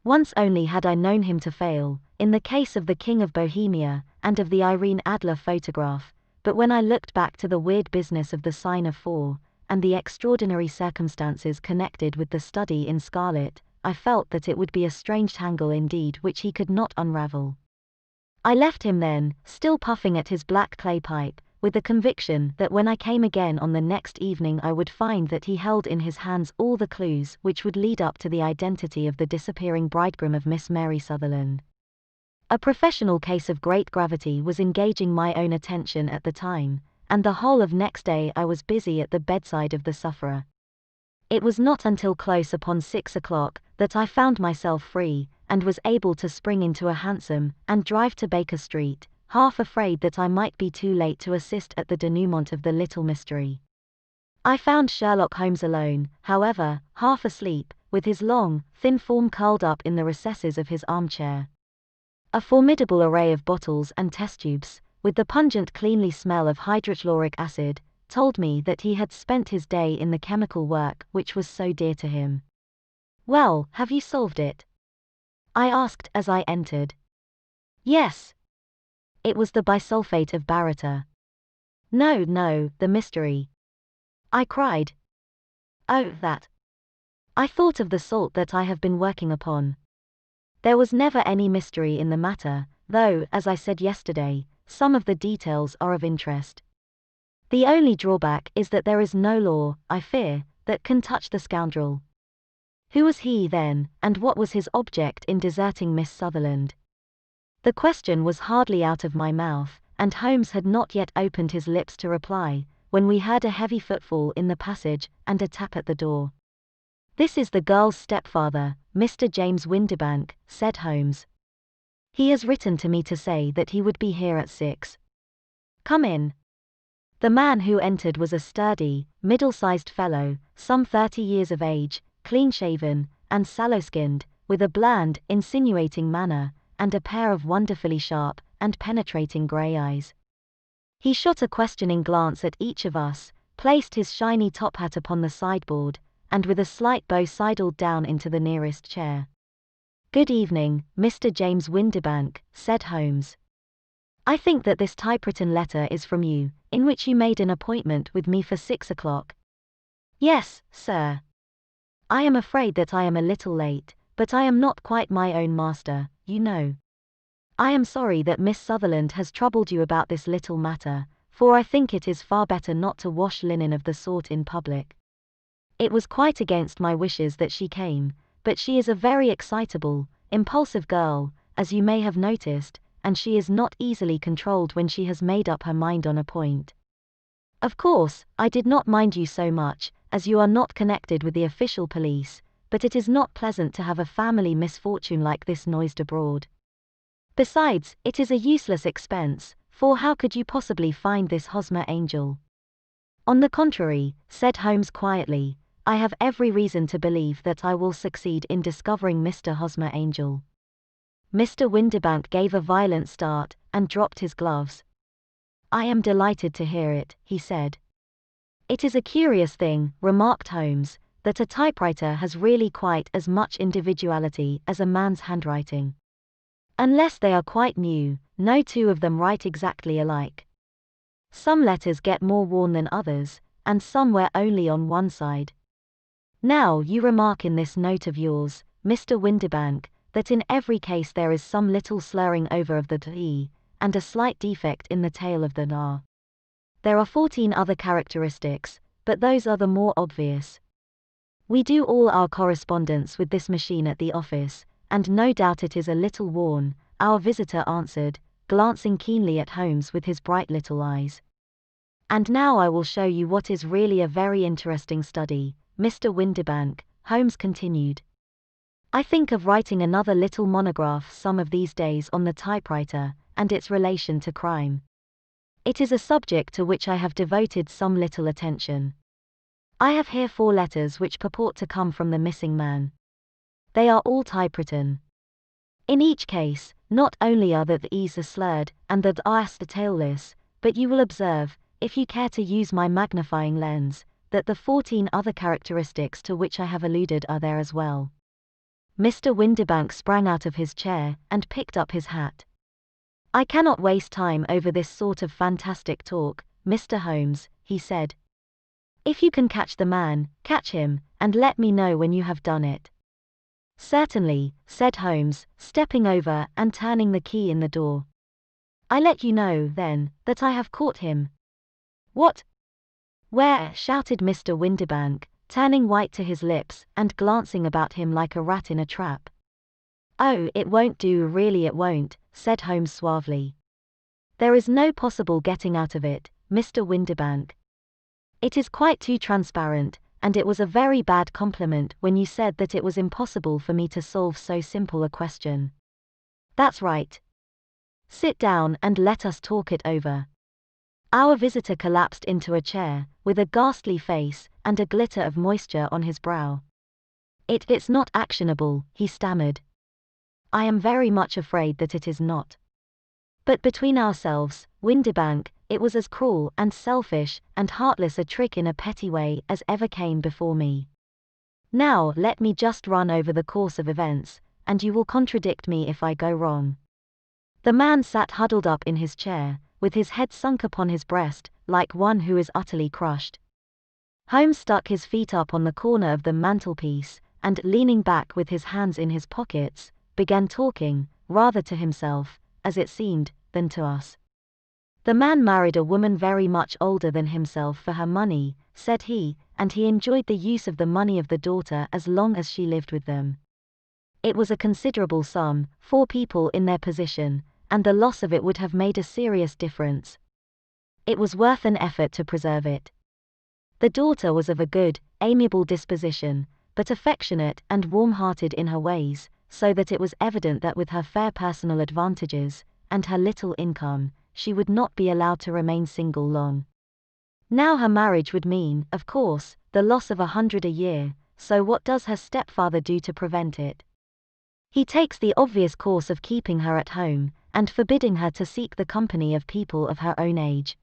Once only had I known him to fail, in the case of the King of Bohemia, and of the Irene Adler photograph, but when I looked back to the weird business of the sign of 4, and the extraordinary circumstances connected with the study in scarlet, I felt that it would be a strange tangle indeed which he could not unravel. I left him then, still puffing at his black clay pipe, with the conviction that when I came again on the next evening I would find that he held in his hands all the clues which would lead up to the identity of the disappearing bridegroom of Miss Mary Sutherland. A professional case of great gravity was engaging my own attention at the time, and the whole of next day I was busy at the bedside of the sufferer. It was not until close upon 6 o'clock that I found myself free, and was able to spring into a hansom and drive to Baker Street, half afraid that I might be too late to assist at the denouement of the little mystery. I found Sherlock Holmes alone, however, half asleep, with his long, thin form curled up in the recesses of his armchair. A formidable array of bottles and test tubes, with the pungent cleanly smell of hydrochloric acid, told me that he had spent his day in the chemical work which was so dear to him. Well, have you solved it? I asked as I entered. Yes. It was the bisulfate of baryta. No, the mystery. I cried. Oh, that. I thought of the salt that I have been working upon. There was never any mystery in the matter, though, as I said yesterday, some of the details are of interest. The only drawback is that there is no law, I fear, that can touch the scoundrel. Who was he then, and what was his object in deserting Miss Sutherland? The question was hardly out of my mouth, and Holmes had not yet opened his lips to reply, when we heard a heavy footfall in the passage, and a tap at the door. "This is the girl's stepfather, Mr. James Windibank," said Holmes. "He has written to me to say that he would be here at 6. Come in." The man who entered was a sturdy, middle-sized fellow, some 30 years of age, clean-shaven, and sallow-skinned, with a bland, insinuating manner, and a pair of wonderfully sharp and penetrating grey eyes. He shot a questioning glance at each of us, placed his shiny top hat upon the sideboard, and with a slight bow sidled down into the nearest chair. "Good evening, Mr. James Windibank," said Holmes. "I think that this typewritten letter is from you, in which you made an appointment with me for 6 o'clock. "Yes, sir. I am afraid that I am a little late, but I am not quite my own master, you know. I am sorry that Miss Sutherland has troubled you about this little matter, for I think it is far better not to wash linen of the sort in public. It was quite against my wishes that she came, but she is a very excitable, impulsive girl, as you may have noticed, and she is not easily controlled when she has made up her mind on a point. Of course, I did not mind you so much, as you are not connected with the official police, but it is not pleasant to have a family misfortune like this noised abroad. Besides, it is a useless expense, for how could you possibly find this Hosmer Angel? On the contrary, said Holmes quietly, I have every reason to believe that I will succeed in discovering Mr. Hosmer Angel. Mr. Windibank gave a violent start, and dropped his gloves. I am delighted to hear it, he said. It is a curious thing, remarked Holmes, that a typewriter has really quite as much individuality as a man's handwriting. Unless they are quite new, no two of them write exactly alike. Some letters get more worn than others, and some wear only on one side. Now you remark in this note of yours, Mr. Windibank, that in every case there is some little slurring over of the d, and a slight defect in the tail of the r. There are 14 other characteristics, but those are the more obvious. We do all our correspondence with this machine at the office, and no doubt it is a little worn, our visitor answered, glancing keenly at Holmes with his bright little eyes. And now I will show you what is really a very interesting study, Mr. Windibank, Holmes continued. I think of writing another little monograph some of these days on the typewriter, and its relation to crime. It is a subject to which I have devoted some little attention. I have here 4 letters which purport to come from the missing man. They are all typewritten. In each case, not only are the e's slurred, and the r's tailless, but you will observe, if you care to use my magnifying lens, that the 14 other characteristics to which I have alluded are there as well. Mr. Windibank sprang out of his chair, and picked up his hat. I cannot waste time over this sort of fantastic talk, Mr. Holmes, he said. If you can catch the man, catch him, and let me know when you have done it. Certainly, said Holmes, stepping over and turning the key in the door. I let you know, then, that I have caught him. What? Where? Shouted Mr. Windibank, turning white to his lips and glancing about him like a rat in a trap. Oh, it won't do, really it won't, said Holmes suavely. There is no possible getting out of it, Mr. Windibank. It is quite too transparent, and it was a very bad compliment when you said that it was impossible for me to solve so simple a question. That's right. Sit down and let us talk it over. Our visitor collapsed into a chair, with a ghastly face, and a glitter of moisture on his brow. It's not actionable, he stammered. I am very much afraid that it is not. But between ourselves, Windibank, it was as cruel and selfish and heartless a trick in a petty way as ever came before me. Now let me just run over the course of events, and you will contradict me if I go wrong. The man sat huddled up in his chair, with his head sunk upon his breast, like one who is utterly crushed. Holmes stuck his feet up on the corner of the mantelpiece, and leaning back with his hands in his pockets, began talking, rather to himself, as it seemed, than to us. The man married a woman very much older than himself for her money, said he, and he enjoyed the use of the money of the daughter as long as she lived with them. It was a considerable sum, for people in their position, and the loss of it would have made a serious difference. It was worth an effort to preserve it. The daughter was of a good, amiable disposition, but affectionate and warm-hearted in her ways, so that it was evident that with her fair personal advantages, and her little income, she would not be allowed to remain single long. Now her marriage would mean, of course, the loss of 100 a year, so what does her stepfather do to prevent it? He takes the obvious course of keeping her at home, and forbidding her to seek the company of people of her own age.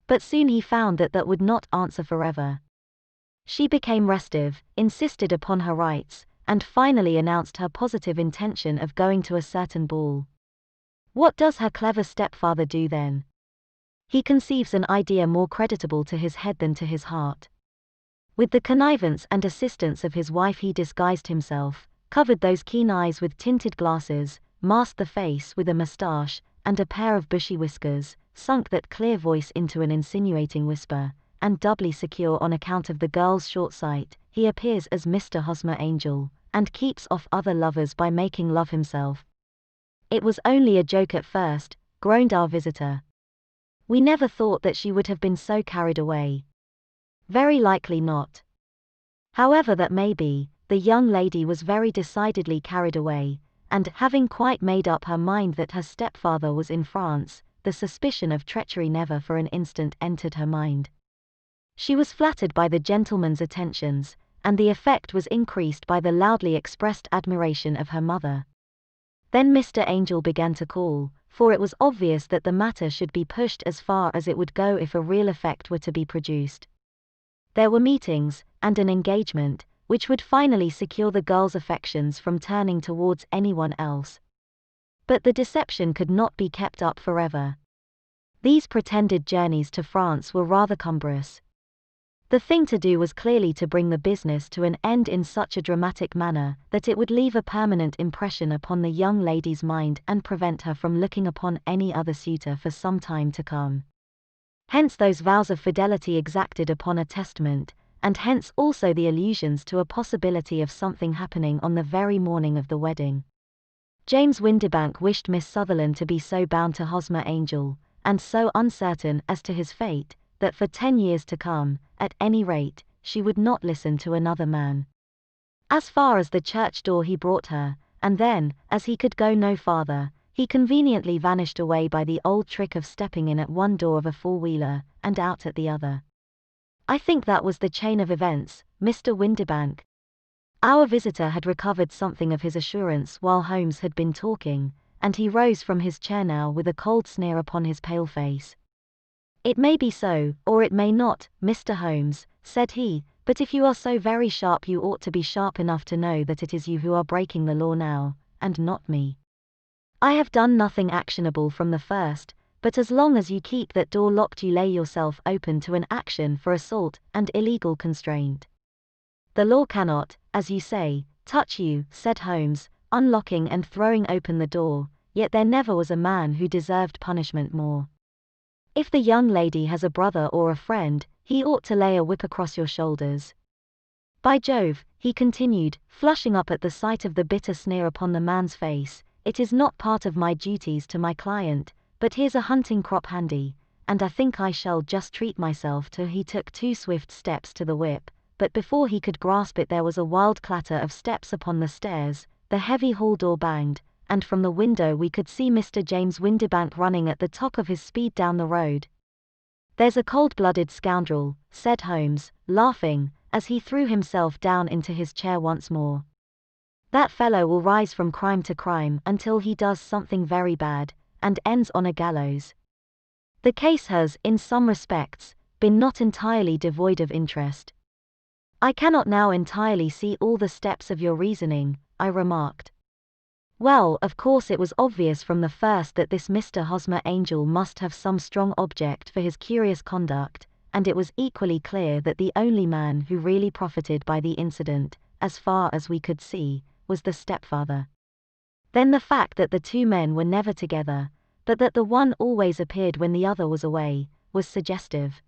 But soon he found that that would not answer forever. She became restive, insisted upon her rights, and finally announced her positive intention of going to a certain ball. What does her clever stepfather do then? He conceives an idea more creditable to his head than to his heart. With the connivance and assistance of his wife he disguised himself, covered those keen eyes with tinted glasses, masked the face with a moustache and a pair of bushy whiskers, sunk that clear voice into an insinuating whisper, and doubly secure on account of the girl's short sight, he appears as Mr. Hosmer Angel, and keeps off other lovers by making love himself. It was only a joke at first, groaned our visitor. We never thought that she would have been so carried away. Very likely not. However that may be, the young lady was very decidedly carried away, and, having quite made up her mind that her stepfather was in France, the suspicion of treachery never for an instant entered her mind. She was flattered by the gentleman's attentions, and the effect was increased by the loudly expressed admiration of her mother. Then Mr. Angel began to call, for it was obvious that the matter should be pushed as far as it would go if a real effect were to be produced. There were meetings, and an engagement, which would finally secure the girl's affections from turning towards anyone else. But the deception could not be kept up forever. These pretended journeys to France were rather cumbrous. The thing to do was clearly to bring the business to an end in such a dramatic manner that it would leave a permanent impression upon the young lady's mind and prevent her from looking upon any other suitor for some time to come. Hence those vows of fidelity exacted upon a testament, and hence also the allusions to a possibility of something happening on the very morning of the wedding. James Windibank wished Miss Sutherland to be so bound to Hosmer Angel, and so uncertain as to his fate, that for 10 years to come, at any rate, she would not listen to another man. As far as the church door he brought her, and then, as he could go no farther, he conveniently vanished away by the old trick of stepping in at one door of a four-wheeler, and out at the other. I think that was the chain of events, Mr. Windibank. Our visitor had recovered something of his assurance while Holmes had been talking, and he rose from his chair now with a cold sneer upon his pale face. It may be so, or it may not, Mr. Holmes, said he, but if you are so very sharp you ought to be sharp enough to know that it is you who are breaking the law now, and not me. I have done nothing actionable from the first, but as long as you keep that door locked you lay yourself open to an action for assault and illegal constraint. The law cannot, as you say, touch you, said Holmes, unlocking and throwing open the door, yet there never was a man who deserved punishment more. If the young lady has a brother or a friend, he ought to lay a whip across your shoulders. By Jove, he continued, flushing up at the sight of the bitter sneer upon the man's face, it is not part of my duties to my client, but here's a hunting crop handy, and I think I shall just treat myself till he took 2 swift steps to the whip, but before he could grasp it there was a wild clatter of steps upon the stairs, the heavy hall door banged, and from the window we could see Mr. James Windibank running at the top of his speed down the road. There's a cold-blooded scoundrel, said Holmes, laughing, as he threw himself down into his chair once more. That fellow will rise from crime to crime until he does something very bad, and ends on a gallows. The case has, in some respects, been not entirely devoid of interest. I cannot now entirely see all the steps of your reasoning, I remarked. Well, of course it was obvious from the first that this Mr. Hosmer Angel must have some strong object for his curious conduct, and it was equally clear that the only man who really profited by the incident, as far as we could see, was the stepfather. Then the fact that the 2 men were never together, but that the one always appeared when the other was away, was suggestive.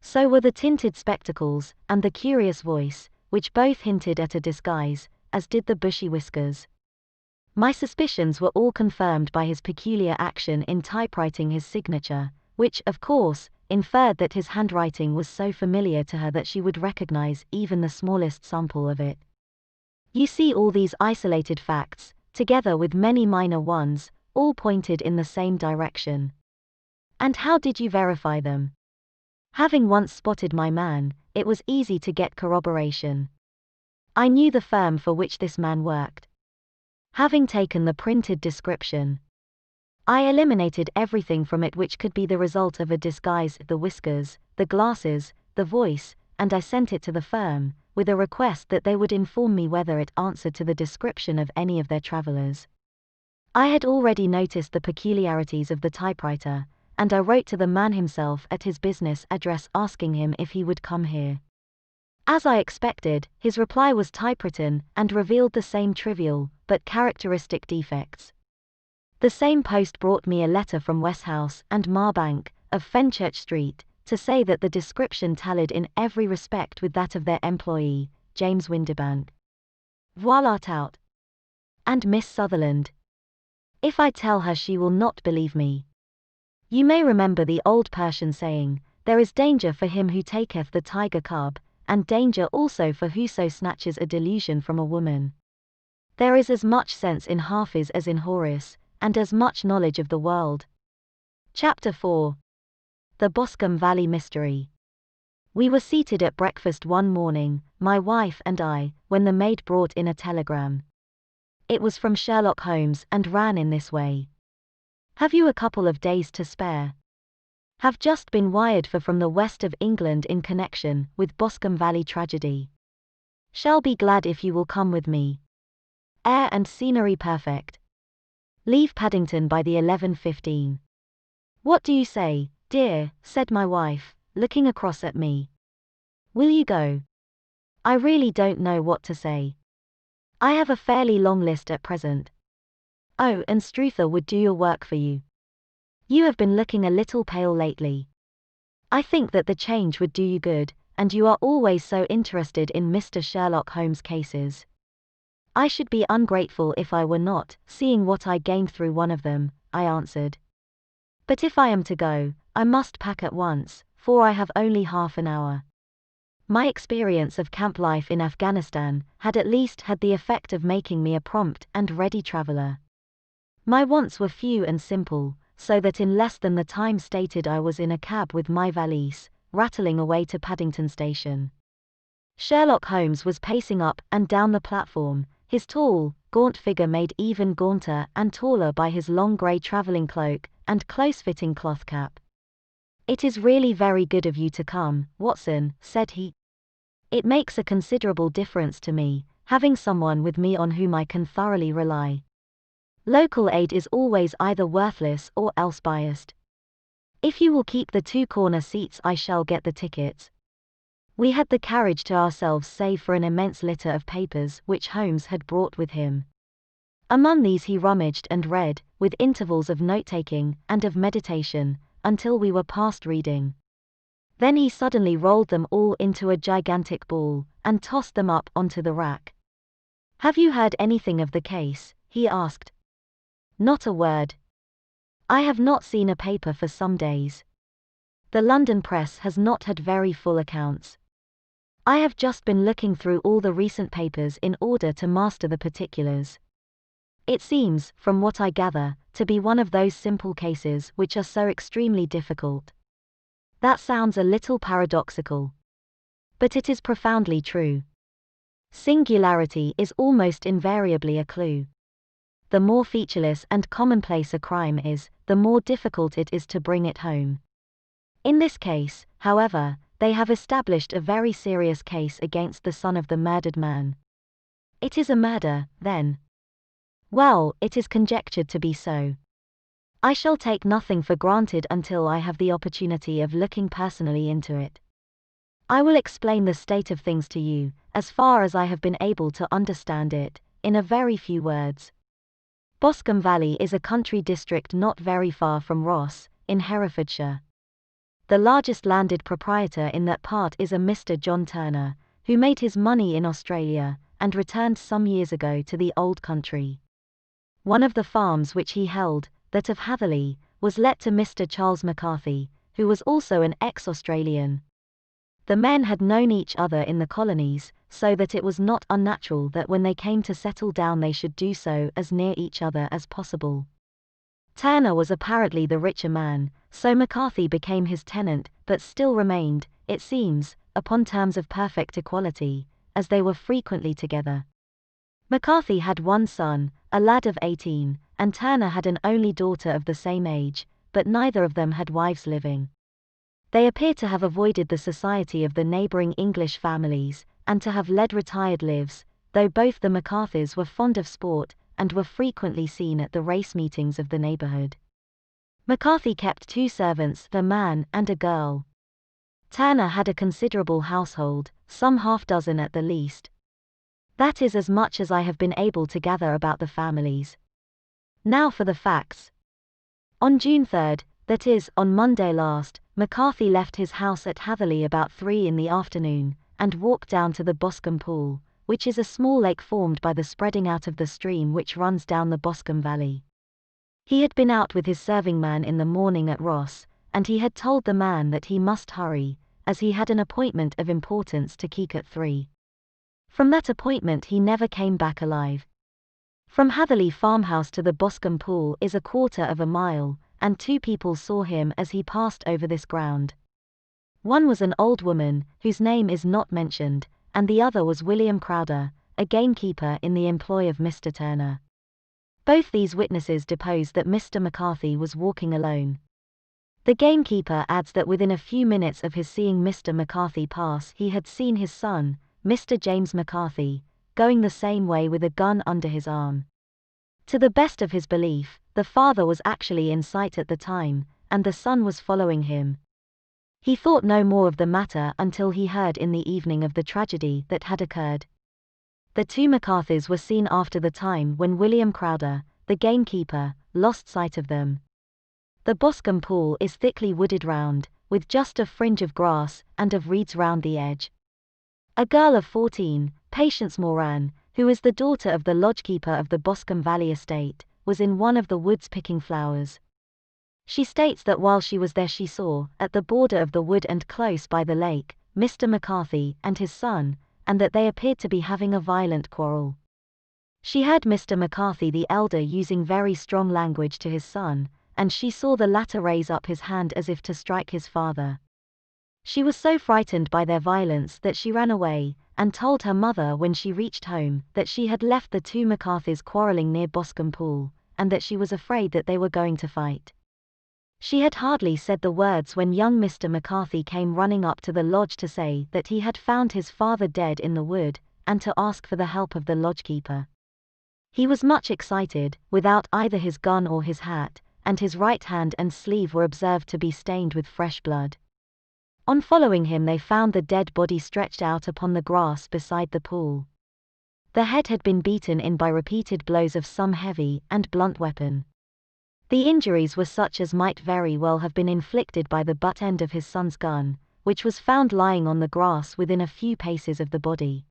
So were the tinted spectacles, and the curious voice, which both hinted at a disguise, as did the bushy whiskers. My suspicions were all confirmed by his peculiar action in typewriting his signature, which, of course, inferred that his handwriting was so familiar to her that she would recognize even the smallest sample of it. You see, all these isolated facts, together with many minor ones, all pointed in the same direction. And how did you verify them? Having once spotted my man, it was easy to get corroboration. I knew the firm for which this man worked. Having taken the printed description, I eliminated everything from it which could be the result of a disguise, the whiskers, the glasses, the voice, and I sent it to the firm, with a request that they would inform me whether it answered to the description of any of their travelers. I had already noticed the peculiarities of the typewriter, and I wrote to the man himself at his business address asking him if he would come here. As I expected, his reply was typewritten and revealed the same trivial, but characteristic defects. The same post brought me a letter from Westhouse and Marbank, of Fenchurch Street, to say that the description tallied in every respect with that of their employee, James Windibank. Voila tout. And Miss Sutherland. If I tell her, she will not believe me. You may remember the old Persian saying, there is danger for him who taketh the tiger cub, and danger also for whoso snatches a delusion from a woman. There is as much sense in Hafiz as in Horace, and as much knowledge of the world. Chapter 4. The Boscombe Valley Mystery. We were seated at breakfast one morning, my wife and I, when the maid brought in a telegram. It was from Sherlock Holmes and ran in this way. Have you a couple of days to spare? Have just been wired for from the west of England in connection with Boscombe Valley tragedy. Shall be glad if you will come with me. Air and scenery perfect. Leave Paddington by the 11:15. What do you say, dear, said my wife, looking across at me. Will you go? I really don't know what to say. I have a fairly long list at present. Oh, and Struther would do your work for you. You have been looking a little pale lately. I think that the change would do you good, and you are always so interested in Mr. Sherlock Holmes' cases. I should be ungrateful if I were not, seeing what I gained through one of them, I answered. But if I am to go, I must pack at once, for I have only half an hour. My experience of camp life in Afghanistan had at least had the effect of making me a prompt and ready traveler. My wants were few and simple, so that in less than the time stated I was in a cab with my valise, rattling away to Paddington Station. Sherlock Holmes was pacing up and down the platform, his tall, gaunt figure made even gaunter and taller by his long grey travelling cloak and close-fitting cloth cap. It is really very good of you to come, Watson, said he. It makes a considerable difference to me, having someone with me on whom I can thoroughly rely. Local aid is always either worthless or else biased. If you will keep the 2 corner seats, I shall get the tickets. We had the carriage to ourselves save for an immense litter of papers which Holmes had brought with him. Among these he rummaged and read, with intervals of note-taking and of meditation, until we were past reading. Then he suddenly rolled them all into a gigantic ball, and tossed them up onto the rack. Have you heard anything of the case? He asked. Not a word. I have not seen a paper for some days. The London press has not had very full accounts. I have just been looking through all the recent papers in order to master the particulars. It seems, from what I gather, to be one of those simple cases which are so extremely difficult. That sounds a little paradoxical. But it is profoundly true. Singularity is almost invariably a clue. The more featureless and commonplace a crime is, the more difficult it is to bring it home. In this case, however, they have established a very serious case against the son of the murdered man. It is a murder, then? Well, it is conjectured to be so. I shall take nothing for granted until I have the opportunity of looking personally into it. I will explain the state of things to you, as far as I have been able to understand it, in a very few words. Boscombe Valley is a country district not very far from Ross, in Herefordshire. The largest landed proprietor in that part is a Mr. John Turner, who made his money in Australia, and returned some years ago to the old country. One of the farms which he held, that of Hatherley, was let to Mr. Charles McCarthy, who was also an ex-Australian. The men had known each other in the colonies, so that it was not unnatural that when they came to settle down they should do so as near each other as possible. Turner was apparently the richer man, so McCarthy became his tenant, but still remained, it seems, upon terms of perfect equality, as they were frequently together. McCarthy had one son, a lad of 18, and Turner had an only daughter of the same age, but neither of them had wives living. They appear to have avoided the society of the neighbouring English families, and to have led retired lives, though both the McCarthys were fond of sport, and were frequently seen at the race meetings of the neighbourhood. McCarthy kept 2 servants, a man and a girl. Turner had a considerable household, some half-dozen at the least. That is as much as I have been able to gather about the families. Now for the facts. On June 3rd, that is, on Monday last, McCarthy left his house at Hatherley about 3 in the afternoon, and walked down to the Boscombe Pool, which is a small lake formed by the spreading out of the stream which runs down the Boscombe Valley. He had been out with his serving man in the morning at Ross, and he had told the man that he must hurry, as he had an appointment of importance to keep at 3. From that appointment he never came back alive. From Hatherley farmhouse to the Boscombe Pool is a quarter of a mile, and 2 people saw him as he passed over this ground. One was an old woman, whose name is not mentioned, and the other was William Crowder, a gamekeeper in the employ of Mr. Turner. Both these witnesses depose that Mr. McCarthy was walking alone. The gamekeeper adds that within a few minutes of his seeing Mr. McCarthy pass, he had seen his son, Mr. James McCarthy, going the same way with a gun under his arm. To the best of his belief, the father was actually in sight at the time, and the son was following him. He thought no more of the matter until he heard in the evening of the tragedy that had occurred. The 2 McCarthys were seen after the time when William Crowder, the gamekeeper, lost sight of them. The Boscombe Pool is thickly wooded round, with just a fringe of grass and of reeds round the edge. A girl of 14, Patience Moran, who is the daughter of the lodgekeeper of the Boscombe Valley estate, was in one of the woods picking flowers. She states that while she was there she saw, at the border of the wood and close by the lake, Mr. McCarthy and his son, and that they appeared to be having a violent quarrel. She heard Mr. McCarthy the elder using very strong language to his son, and she saw the latter raise up his hand as if to strike his father. She was so frightened by their violence that she ran away, and told her mother when she reached home that she had left the 2 McCarthys quarreling near Boscombe Pool, and that she was afraid that they were going to fight. She had hardly said the words when young Mr. McCarthy came running up to the lodge to say that he had found his father dead in the wood, and to ask for the help of the lodgekeeper. He was much excited, without either his gun or his hat, and his right hand and sleeve were observed to be stained with fresh blood. On following him they found the dead body stretched out upon the grass beside the pool. The head had been beaten in by repeated blows of some heavy and blunt weapon. The injuries were such as might very well have been inflicted by the butt end of his son's gun, which was found lying on the grass within a few paces of the body.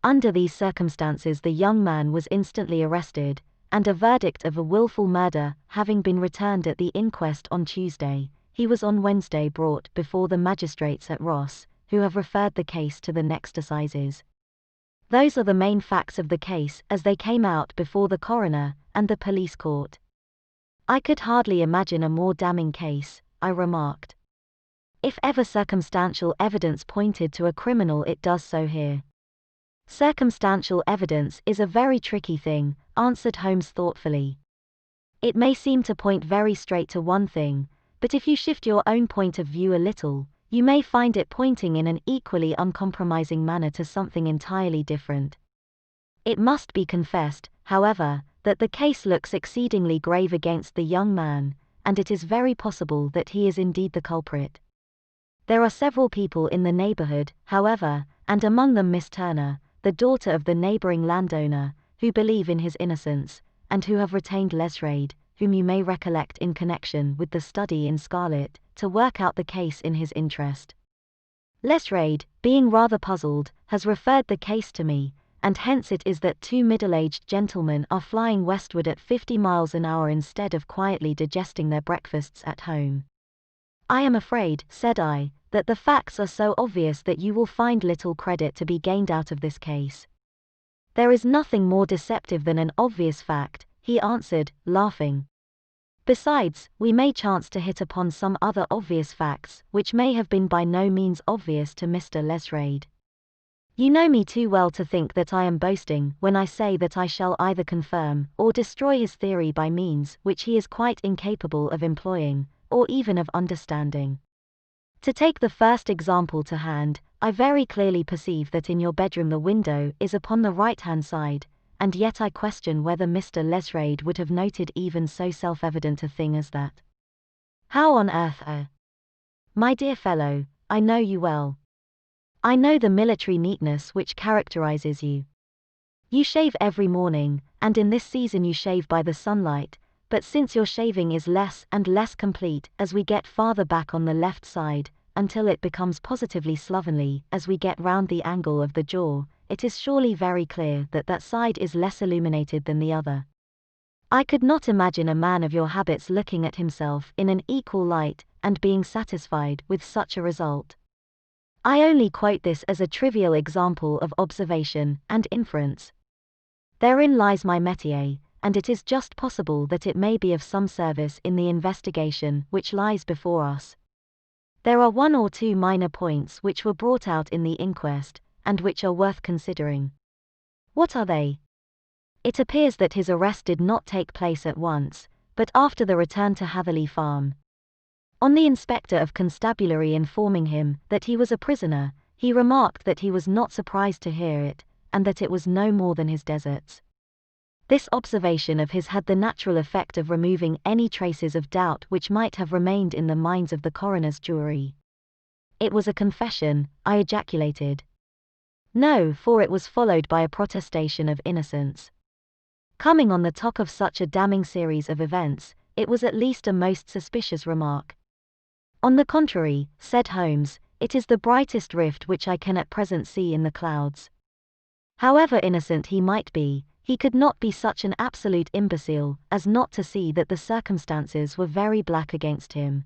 Under these circumstances the young man was instantly arrested, and a verdict of a willful murder having been returned at the inquest on Tuesday, he was on Wednesday brought before the magistrates at Ross, who have referred the case to the next assizes. Those are the main facts of the case as they came out before the coroner and the police court. I could hardly imagine a more damning case, I remarked. If ever circumstantial evidence pointed to a criminal, it does so here. Circumstantial evidence is a very tricky thing, answered Holmes thoughtfully. It may seem to point very straight to one thing, but if you shift your own point of view a little, you may find it pointing in an equally uncompromising manner to something entirely different. It must be confessed, however, that the case looks exceedingly grave against the young man, and it is very possible that he is indeed the culprit. There are several people in the neighborhood, however, and among them Miss Turner, the daughter of the neighboring landowner, who believe in his innocence, and who have retained Lesrade, whom you may recollect in connection with the study in Scarlet, to work out the case in his interest. Lesrade, being rather puzzled, has referred the case to me, and hence it is that 2 middle-aged gentlemen are flying westward at 50 miles an hour instead of quietly digesting their breakfasts at home. I am afraid, said I, that the facts are so obvious that you will find little credit to be gained out of this case. There is nothing more deceptive than an obvious fact, he answered, laughing. Besides, we may chance to hit upon some other obvious facts, which may have been by no means obvious to Mr. Lesrade. You know me too well to think that I am boasting when I say that I shall either confirm or destroy his theory by means which he is quite incapable of employing, or even of understanding. To take the first example to hand, I very clearly perceive that in your bedroom the window is upon the right-hand side, and yet I question whether Mr. Lesrade would have noted even so self-evident a thing as that. How on earth? My dear fellow, I know you well. I know the military neatness which characterizes you. You shave every morning, and in this season you shave by the sunlight, but since your shaving is less and less complete as we get farther back on the left side, until it becomes positively slovenly as we get round the angle of the jaw, it is surely very clear that that side is less illuminated than the other. I could not imagine a man of your habits looking at himself in an equal light and being satisfied with such a result. I only quote this as a trivial example of observation and inference. Therein lies my métier, and it is just possible that it may be of some service in the investigation which lies before us. There are one or two minor points which were brought out in the inquest, and which are worth considering. What are they? It appears that his arrest did not take place at once, but after the return to Hatherley Farm. On the inspector of constabulary informing him that he was a prisoner, he remarked that he was not surprised to hear it, and that it was no more than his deserts. This observation of his had the natural effect of removing any traces of doubt which might have remained in the minds of the coroner's jury. It was a confession, I ejaculated. No, for it was followed by a protestation of innocence. Coming on the top of such a damning series of events, it was at least a most suspicious remark. On the contrary, said Holmes, it is the brightest rift which I can at present see in the clouds. However innocent he might be, he could not be such an absolute imbecile as not to see that the circumstances were very black against him.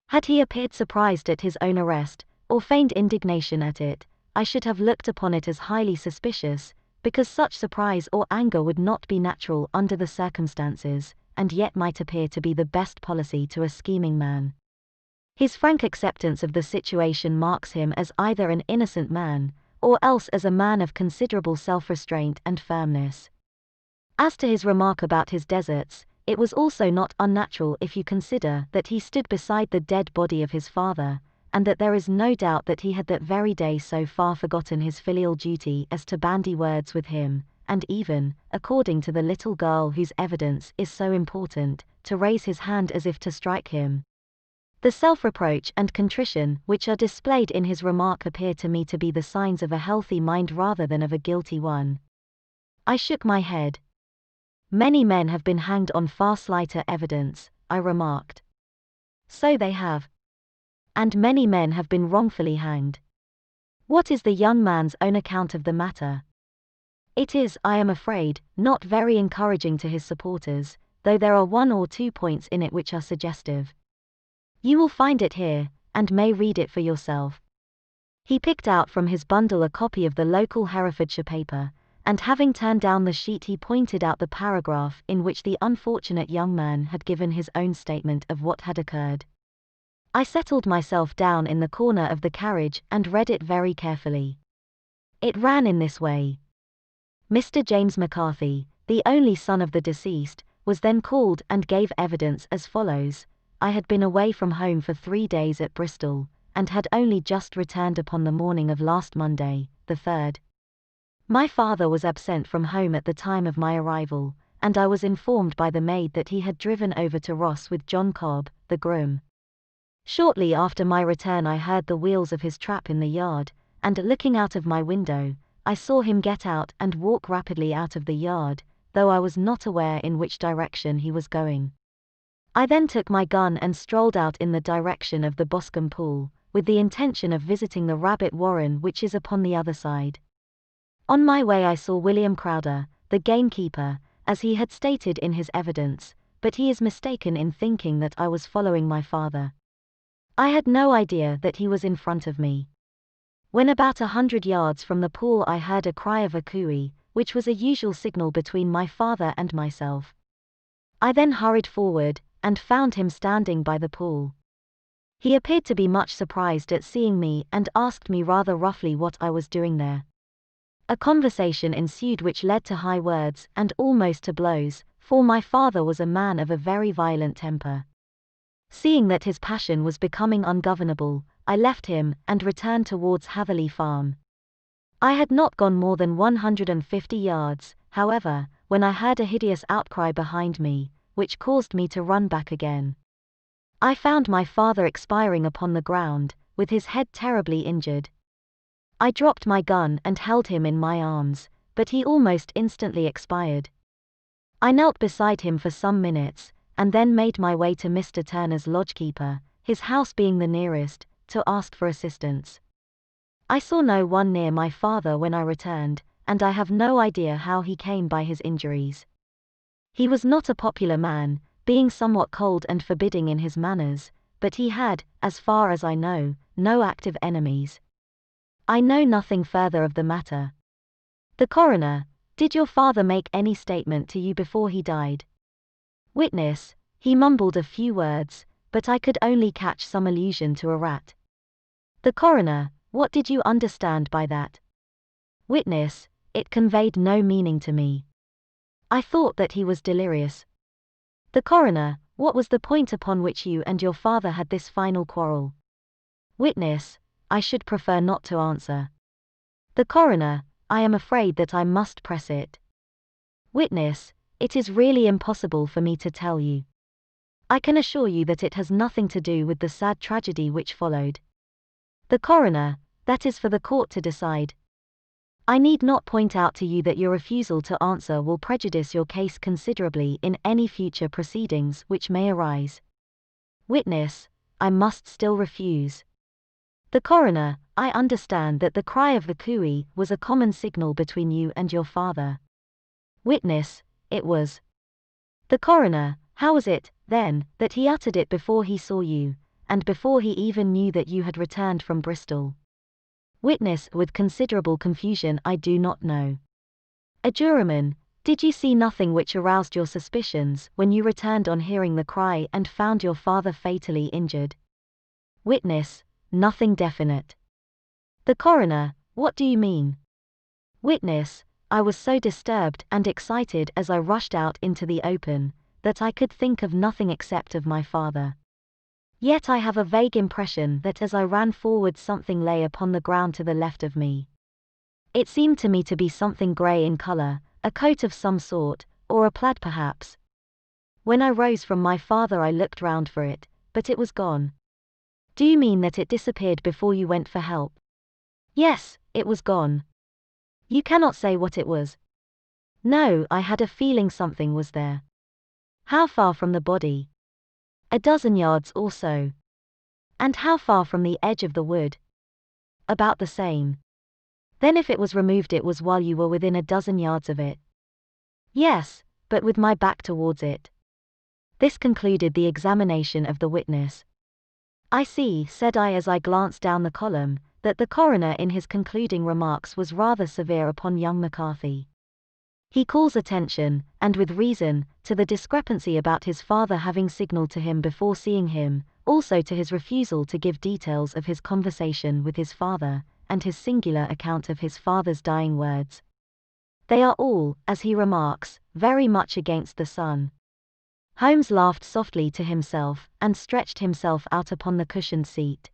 Had he appeared surprised at his own arrest, or feigned indignation at it, I should have looked upon it as highly suspicious, because such surprise or anger would not be natural under the circumstances, and yet might appear to be the best policy to a scheming man. His frank acceptance of the situation marks him as either an innocent man, or else as a man of considerable self-restraint and firmness. As to his remark about his deserts, it was also not unnatural if you consider that he stood beside the dead body of his father, and that there is no doubt that he had that very day so far forgotten his filial duty as to bandy words with him, and even, according to the little girl whose evidence is so important, to raise his hand as if to strike him. The self-reproach and contrition which are displayed in his remark appear to me to be the signs of a healthy mind rather than of a guilty one. I shook my head. Many men have been hanged on far slighter evidence, I remarked. So they have. And many men have been wrongfully hanged. What is the young man's own account of the matter? It is, I am afraid, not very encouraging to his supporters, though there are one or two points in it which are suggestive. You will find it here, and may read it for yourself. He picked out from his bundle a copy of the local Herefordshire paper, and having turned down the sheet he pointed out the paragraph in which the unfortunate young man had given his own statement of what had occurred. I settled myself down in the corner of the carriage and read it very carefully. It ran in this way. Mr. James McCarthy, the only son of the deceased, was then called and gave evidence as follows. I had been away from home for 3 days at Bristol, and had only just returned upon the morning of last Monday, the 3rd. My father was absent from home at the time of my arrival, and I was informed by the maid that he had driven over to Ross with John Cobb, the groom. Shortly after my return I heard the wheels of his trap in the yard, and looking out of my window, I saw him get out and walk rapidly out of the yard, though I was not aware in which direction he was going. I then took my gun and strolled out in the direction of the Boscombe Pool, with the intention of visiting the rabbit warren which is upon the other side. On my way I saw William Crowder, the gamekeeper, as he had stated in his evidence, but he is mistaken in thinking that I was following my father. I had no idea that he was in front of me. When about 100 yards from the pool I heard a cry of a cooey, which was a usual signal between my father and myself. I then hurried forward, and found him standing by the pool. He appeared to be much surprised at seeing me and asked me rather roughly what I was doing there. A conversation ensued which led to high words and almost to blows, for my father was a man of a very violent temper. Seeing that his passion was becoming ungovernable, I left him and returned towards Hatherley Farm. I had not gone more than 150 yards, however, when I heard a hideous outcry behind me, which caused me to run back again. I found my father expiring upon the ground, with his head terribly injured. I dropped my gun and held him in my arms, but he almost instantly expired. I knelt beside him for some minutes, and then made my way to Mr. Turner's lodgekeeper, his house being the nearest, to ask for assistance. I saw no one near my father when I returned, and I have no idea how he came by his injuries. He was not a popular man, being somewhat cold and forbidding in his manners, but he had, as far as I know, no active enemies. I know nothing further of the matter. The coroner: did your father make any statement to you before he died? Witness: he mumbled a few words, but I could only catch some allusion to a rat. The coroner: what did you understand by that? Witness: it conveyed no meaning to me. I thought that he was delirious. The coroner: what was the point upon which you and your father had this final quarrel? Witness: I should prefer not to answer. The coroner: I am afraid that I must press it. Witness: it is really impossible for me to tell you. I can assure you that it has nothing to do with the sad tragedy which followed. The coroner: that is for the court to decide. I need not point out to you that your refusal to answer will prejudice your case considerably in any future proceedings which may arise. Witness: I must still refuse. The coroner: I understand that the cry of the cooey was a common signal between you and your father. Witness: it was. The coroner: how was it, then, that he uttered it before he saw you, and before he even knew that you had returned from Bristol? Witness with considerable confusion: I do not know. A juryman: did you see nothing which aroused your suspicions when you returned on hearing the cry and found your father fatally injured? Witness: nothing definite. The coroner: what do you mean? Witness: I was so disturbed and excited as I rushed out into the open, that I could think of nothing except of my father. Yet I have a vague impression that as I ran forward something lay upon the ground to the left of me. It seemed to me to be something grey in colour, a coat of some sort, or a plaid perhaps. When I rose from my father I looked round for it, but it was gone. Do you mean that it disappeared before you went for help? Yes, it was gone. You cannot say what it was? No, I had a feeling something was there. How far from the body? A dozen yards or so. And how far from the edge of the wood? About the same. Then if it was removed it was while you were within a dozen yards of it? Yes, but with my back towards it. This concluded the examination of the witness. I see, said I as I glanced down the column, that the coroner in his concluding remarks was rather severe upon young McCarthy. He calls attention, and with reason, to the discrepancy about his father having signalled to him before seeing him, also to his refusal to give details of his conversation with his father, and his singular account of his father's dying words. They are all, as he remarks, very much against the sun. Holmes laughed softly to himself, and stretched himself out upon the cushioned seat.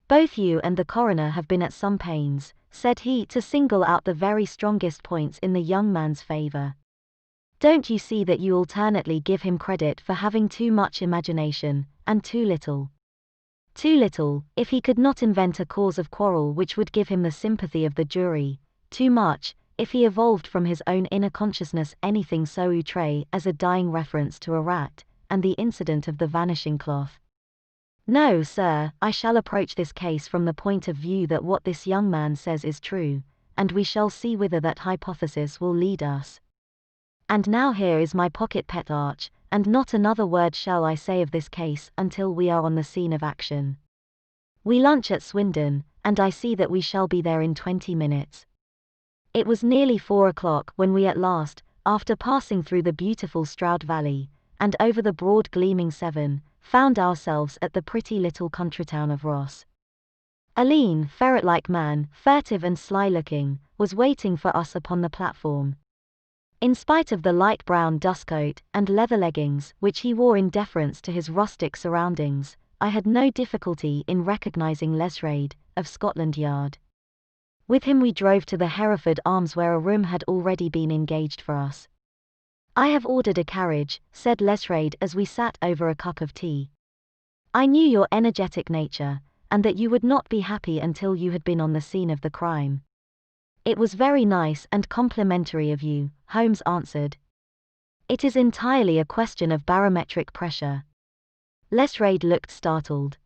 Both you and the coroner have been at some pains, said he, to single out the very strongest points in the young man's favour. Don't you see that you alternately give him credit for having too much imagination, and too little? Too little, if he could not invent a cause of quarrel which would give him the sympathy of the jury; too much, if he evolved from his own inner consciousness anything so outre as a dying reference to a rat, and the incident of the vanishing cloth. No, sir, I shall approach this case from the point of view that what this young man says is true, and we shall see whither that hypothesis will lead us. And now here is my pocket pet arch, and not another word shall I say of this case until we are on the scene of action. We lunch at Swindon, and I see that we shall be there in 20 minutes. It was nearly 4 o'clock when we at last, after passing through the beautiful Stroud Valley, and over the broad gleaming Severn, found ourselves at the pretty little country town of Ross. A lean, ferret-like man, furtive and sly-looking, was waiting for us upon the platform. In spite of the light brown dustcoat and leather leggings which he wore in deference to his rustic surroundings, I had no difficulty in recognizing Lesraide, of Scotland Yard. With him we drove to the Hereford Arms where a room had already been engaged for us. I have ordered a carriage, said Lesraide as we sat over a cup of tea. I knew your energetic nature, and that you would not be happy until you had been on the scene of the crime. It was very nice and complimentary of you, Holmes answered. It is entirely a question of barometric pressure. Lestrade looked startled.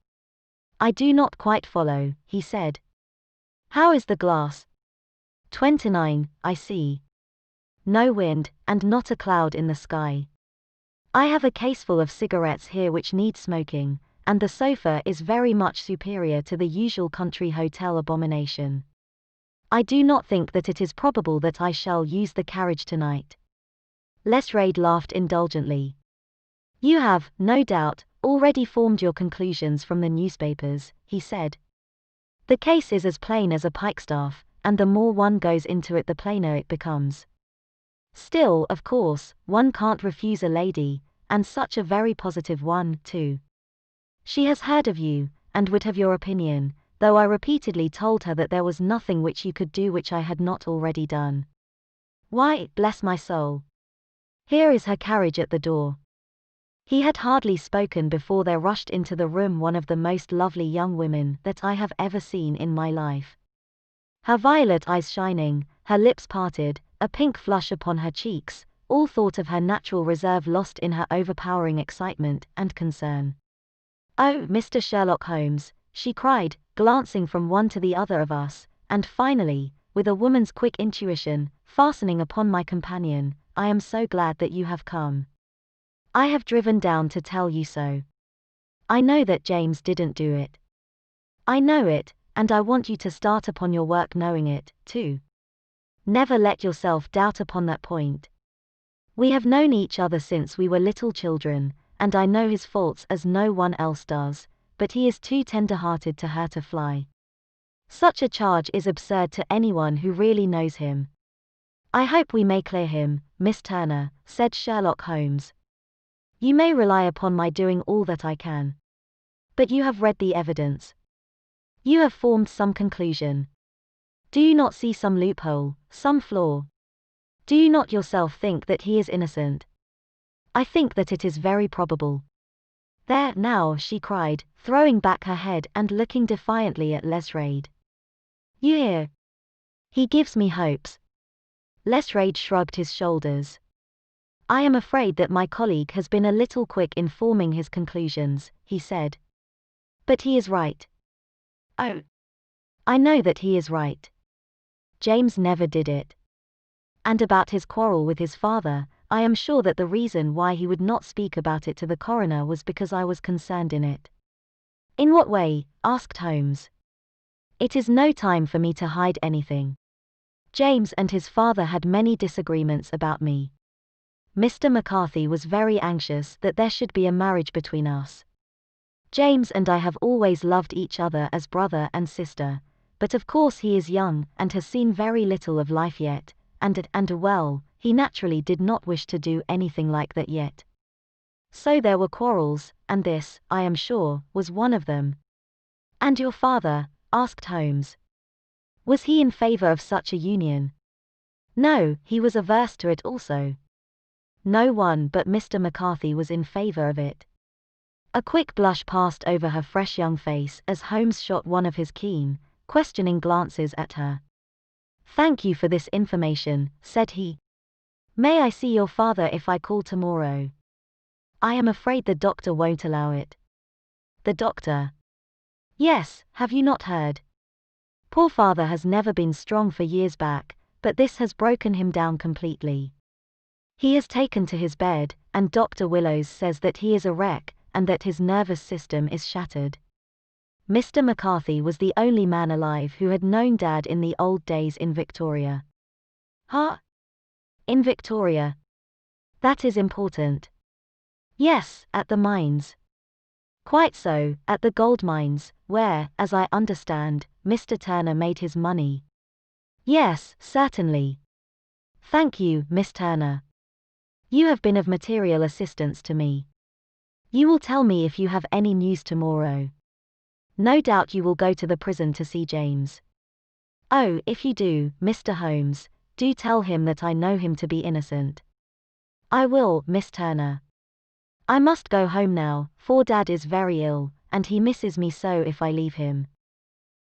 I do not quite follow, he said. How is the glass? 29, I see. No wind, and not a cloud in the sky. I have a caseful of cigarettes here which need smoking, and the sofa is very much superior to the usual country hotel abomination. I do not think that it is probable that I shall use the carriage tonight. Lestrade laughed indulgently. You have, no doubt, already formed your conclusions from the newspapers, he said. The case is as plain as a pikestaff, and the more one goes into it the plainer it becomes. Still, of course, one can't refuse a lady, and such a very positive one, too. She has heard of you, and would have your opinion, though I repeatedly told her that there was nothing which you could do which I had not already done. Why, bless my soul. Here is her carriage at the door. He had hardly spoken before there rushed into the room one of the most lovely young women that I have ever seen in my life. Her violet eyes shining, her lips parted, a pink flush upon her cheeks, all thought of her natural reserve lost in her overpowering excitement and concern. Oh, Mr. Sherlock Holmes, she cried, glancing from one to the other of us, and finally, with a woman's quick intuition, fastening upon my companion, I am so glad that you have come. I have driven down to tell you so. I know that James didn't do it. I know it, and I want you to start upon your work knowing it, too. Never let yourself doubt upon that point. We have known each other since we were little children, and I know his faults as no one else does, but he is too tender-hearted to hurt a fly. Such a charge is absurd to anyone who really knows him. I hope we may clear him, Miss Turner, said Sherlock Holmes. You may rely upon my doing all that I can. But you have read the evidence. You have formed some conclusion. Do you not see some loophole, some flaw? Do you not yourself think that he is innocent? I think that it is very probable. There now, she cried, throwing back her head and looking defiantly at Lestrade. You hear? He gives me hopes. Lestrade shrugged his shoulders. I am afraid that my colleague has been a little quick in forming his conclusions, he said. But he is right. Oh, I know that he is right. James never did it. And about his quarrel with his father, I am sure that the reason why he would not speak about it to the coroner was because I was concerned in it. In what way? Asked Holmes. It is no time for me to hide anything. James and his father had many disagreements about me. Mr. McCarthy was very anxious that there should be a marriage between us. James and I have always loved each other as brother and sister, but of course he is young and has seen very little of life yet, and well, he naturally did not wish to do anything like that yet. So there were quarrels, and this, I am sure, was one of them. And your father? Asked Holmes. Was he in favor of such a union? No, he was averse to it also. No one but Mr. McCarthy was in favor of it. A quick blush passed over her fresh young face as Holmes shot one of his keen, questioning glances at her. Thank you for this information, said he. May I see your father if I call tomorrow? I am afraid the doctor won't allow it. The doctor? Yes, have you not heard? Poor father has never been strong for years back, but this has broken him down completely. He has taken to his bed, and Dr. Willows says that he is a wreck, and that his nervous system is shattered. Mr. McCarthy was the only man alive who had known Dad in the old days in Victoria. Huh? In Victoria? That is important. Yes, at the mines. Quite so, at the gold mines, where, as I understand, Mr. Turner made his money. Yes, certainly. Thank you, Miss Turner. You have been of material assistance to me. You will tell me if you have any news tomorrow. No doubt you will go to the prison to see James. Oh, if you do, Mr. Holmes, do tell him that I know him to be innocent. I will, Miss Turner. I must go home now, for Dad is very ill, and he misses me so if I leave him.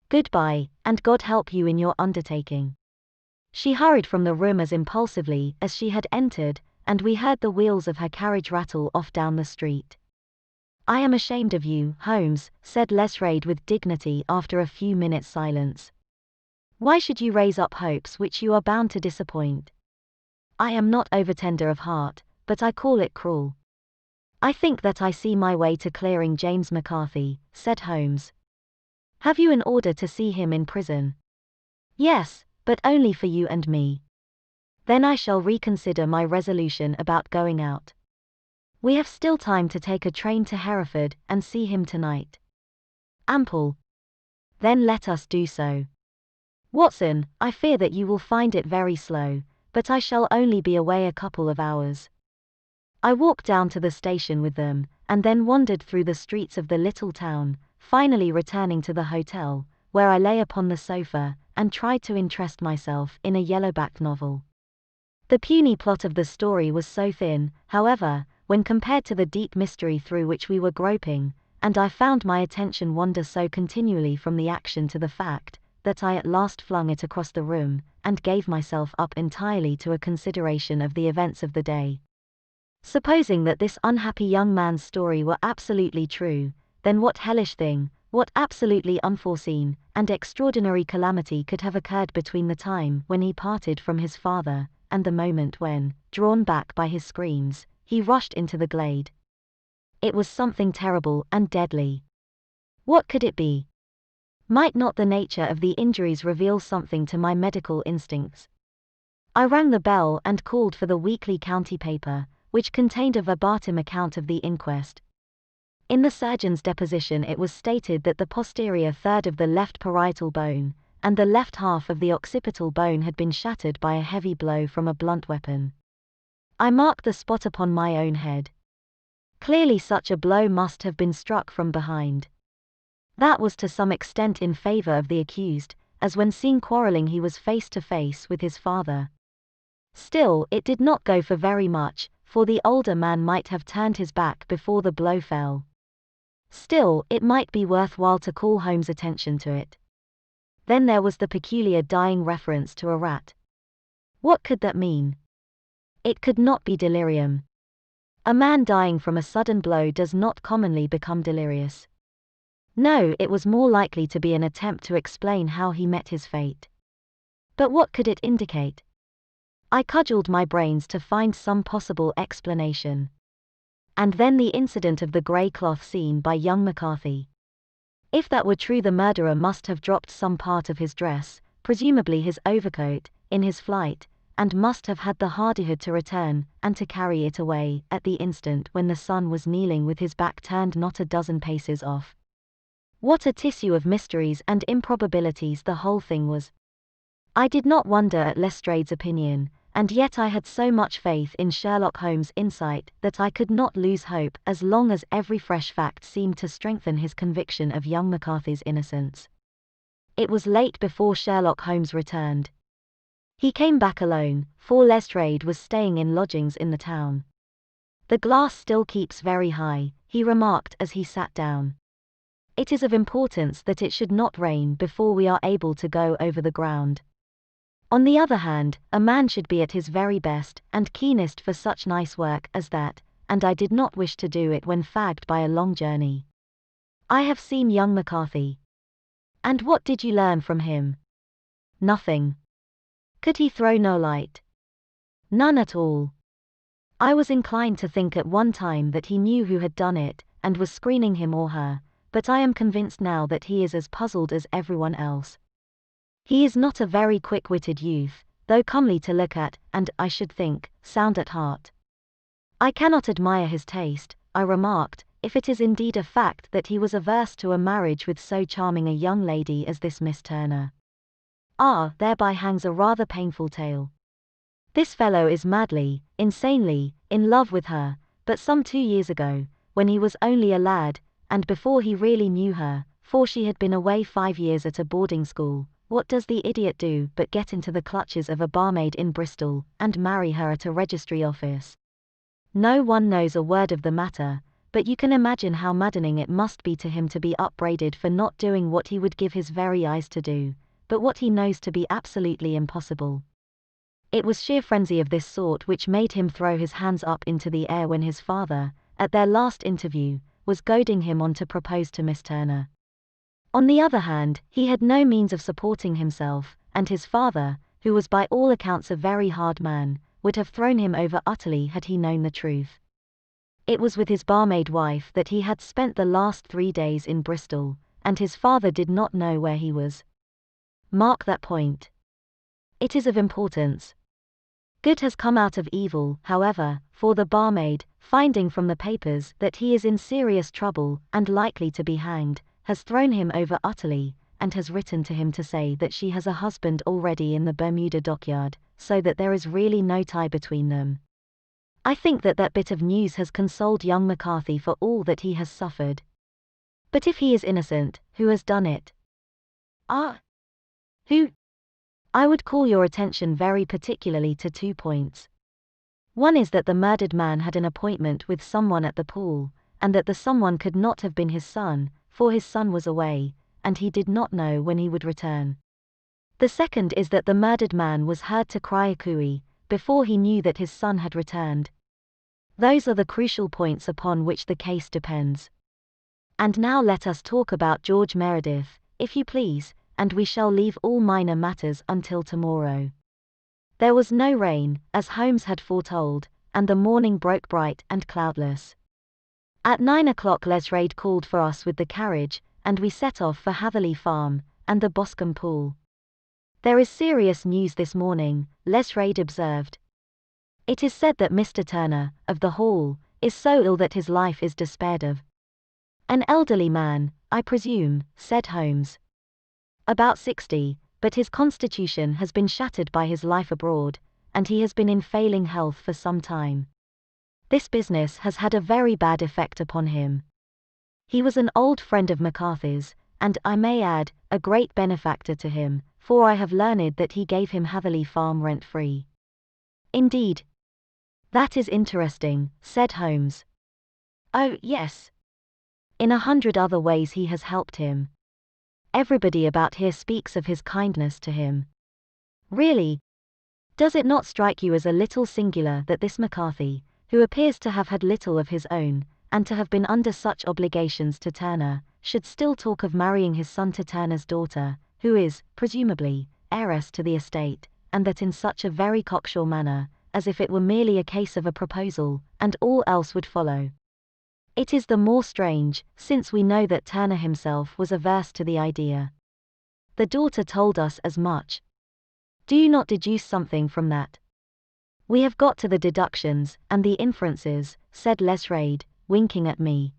Goodbye, and God help you in your undertaking. She hurried from the room as impulsively as she had entered, and we heard the wheels of her carriage rattle off down the street. "I am ashamed of you, Holmes," said Lestrade with dignity after a few minutes' silence. "Why should you raise up hopes which you are bound to disappoint? I am not overtender of heart, but I call it cruel." "I think that I see my way to clearing James McCarthy," said Holmes. "Have you an order to see him in prison?" "Yes, but only for you and me." "Then I shall reconsider my resolution about going out. We have still time to take a train to Hereford and see him tonight." "Ample. Then let us do so. Watson, I fear that you will find it very slow, but I shall only be away a couple of hours." I walked down to the station with them, and then wandered through the streets of the little town, finally returning to the hotel, where I lay upon the sofa, and tried to interest myself in a yellowback novel. The puny plot of the story was so thin, however, when compared to the deep mystery through which we were groping, and I found my attention wander so continually from the action to the fact, that I at last flung it across the room, and gave myself up entirely to a consideration of the events of the day. Supposing that this unhappy young man's story were absolutely true, then what hellish thing, what absolutely unforeseen and extraordinary calamity could have occurred between the time when he parted from his father, and the moment when, drawn back by his screams, he rushed into the glade? It was something terrible and deadly. What could it be? Might not the nature of the injuries reveal something to my medical instincts? I rang the bell and called for the weekly county paper, which contained a verbatim account of the inquest. In the surgeon's deposition it was stated that the posterior third of the left parietal bone, and the left half of the occipital bone had been shattered by a heavy blow from a blunt weapon. I marked the spot upon my own head. Clearly such a blow must have been struck from behind. That was to some extent in favor of the accused, as when seen quarreling he was face to face with his father. Still, it did not go for very much, for the older man might have turned his back before the blow fell. Still, it might be worthwhile to call Holmes' attention to it. Then there was the peculiar dying reference to a rat. What could that mean? It could not be delirium. A man dying from a sudden blow does not commonly become delirious. No, it was more likely to be an attempt to explain how he met his fate. But what could it indicate? I cudgelled my brains to find some possible explanation. And then the incident of the grey cloth seen by young McCarthy. If that were true, the murderer must have dropped some part of his dress, presumably his overcoat, in his flight, and must have had the hardihood to return, and to carry it away, at the instant when the son was kneeling with his back turned not a dozen paces off. What a tissue of mysteries and improbabilities the whole thing was. I did not wonder at Lestrade's opinion, and yet I had so much faith in Sherlock Holmes' insight that I could not lose hope as long as every fresh fact seemed to strengthen his conviction of young McCarthy's innocence. It was late before Sherlock Holmes returned. He came back alone, for Lestrade was staying in lodgings in the town. "The glass still keeps very high," he remarked as he sat down. "It is of importance that it should not rain before we are able to go over the ground. On the other hand, a man should be at his very best and keenest for such nice work as that, and I did not wish to do it when fagged by a long journey. I have seen young McCarthy." "And what did you learn from him?" "Nothing." "Could he throw no light?" "None at all. I was inclined to think at one time that he knew who had done it, and was screening him or her, but I am convinced now that he is as puzzled as everyone else. He is not a very quick-witted youth, though comely to look at, and, I should think, sound at heart. I cannot admire his taste," I remarked, "if it is indeed a fact that he was averse to a marriage with so charming a young lady as this Miss Turner. Ah, thereby hangs a rather painful tale. This fellow is madly, insanely, in love with her, but some 2 years ago, when he was only a lad, and before he really knew her, for she had been away 5 years at a boarding school, what does the idiot do but get into the clutches of a barmaid in Bristol, and marry her at a registry office? No one knows a word of the matter, but you can imagine how maddening it must be to him to be upbraided for not doing what he would give his very eyes to do, but what he knows to be absolutely impossible. It was sheer frenzy of this sort which made him throw his hands up into the air when his father, at their last interview, was goading him on to propose to Miss Turner. On the other hand, he had no means of supporting himself, and his father, who was by all accounts a very hard man, would have thrown him over utterly had he known the truth. It was with his barmaid wife that he had spent the last 3 days in Bristol, and his father did not know where he was. Mark that point. It is of importance. Good has come out of evil, however, for the barmaid, finding from the papers that he is in serious trouble and likely to be hanged, has thrown him over utterly, and has written to him to say that she has a husband already in the Bermuda dockyard, so that there is really no tie between them. I think that that bit of news has consoled young McCarthy for all that he has suffered. But if he is innocent, who has done it? Who? I would call your attention very particularly to 2 points. One is that the murdered man had an appointment with someone at the pool, and that the someone could not have been his son, for his son was away, and he did not know when he would return. The second is that the murdered man was heard to cry a cooey before he knew that his son had returned. Those are the crucial points upon which the case depends. And now let us talk about George Meredith, if you please, and we shall leave all minor matters until tomorrow. There was no rain, as Holmes had foretold, and the morning broke bright and cloudless. At 9 o'clock Lesraid called for us with the carriage, and we set off for Hatherley Farm, and the Boscombe Pool. There is serious news this morning, Lesraid observed. It is said that Mr. Turner, of the Hall, is so ill that his life is despaired of. An elderly man, I presume, said Holmes. About 60, but his constitution has been shattered by his life abroad, and he has been in failing health for some time. This business has had a very bad effect upon him. He was an old friend of McCarthy's, and I may add, a great benefactor to him, for I have learned that he gave him Hatherley Farm rent-free. Indeed. That is interesting, said Holmes. Oh, yes. In 100 other ways he has helped him. Everybody about here speaks of his kindness to him. Really? Does it not strike you as a little singular that this McCarthy, who appears to have had little of his own, and to have been under such obligations to Turner, should still talk of marrying his son to Turner's daughter, who is, presumably, heiress to the estate, and that in such a very cocksure manner, as if it were merely a case of a proposal, and all else would follow? It is the more strange, since we know that Turner himself was averse to the idea. The daughter told us as much. Do you not deduce something from that? We have got to the deductions, and the inferences, said Lesraid, winking at me.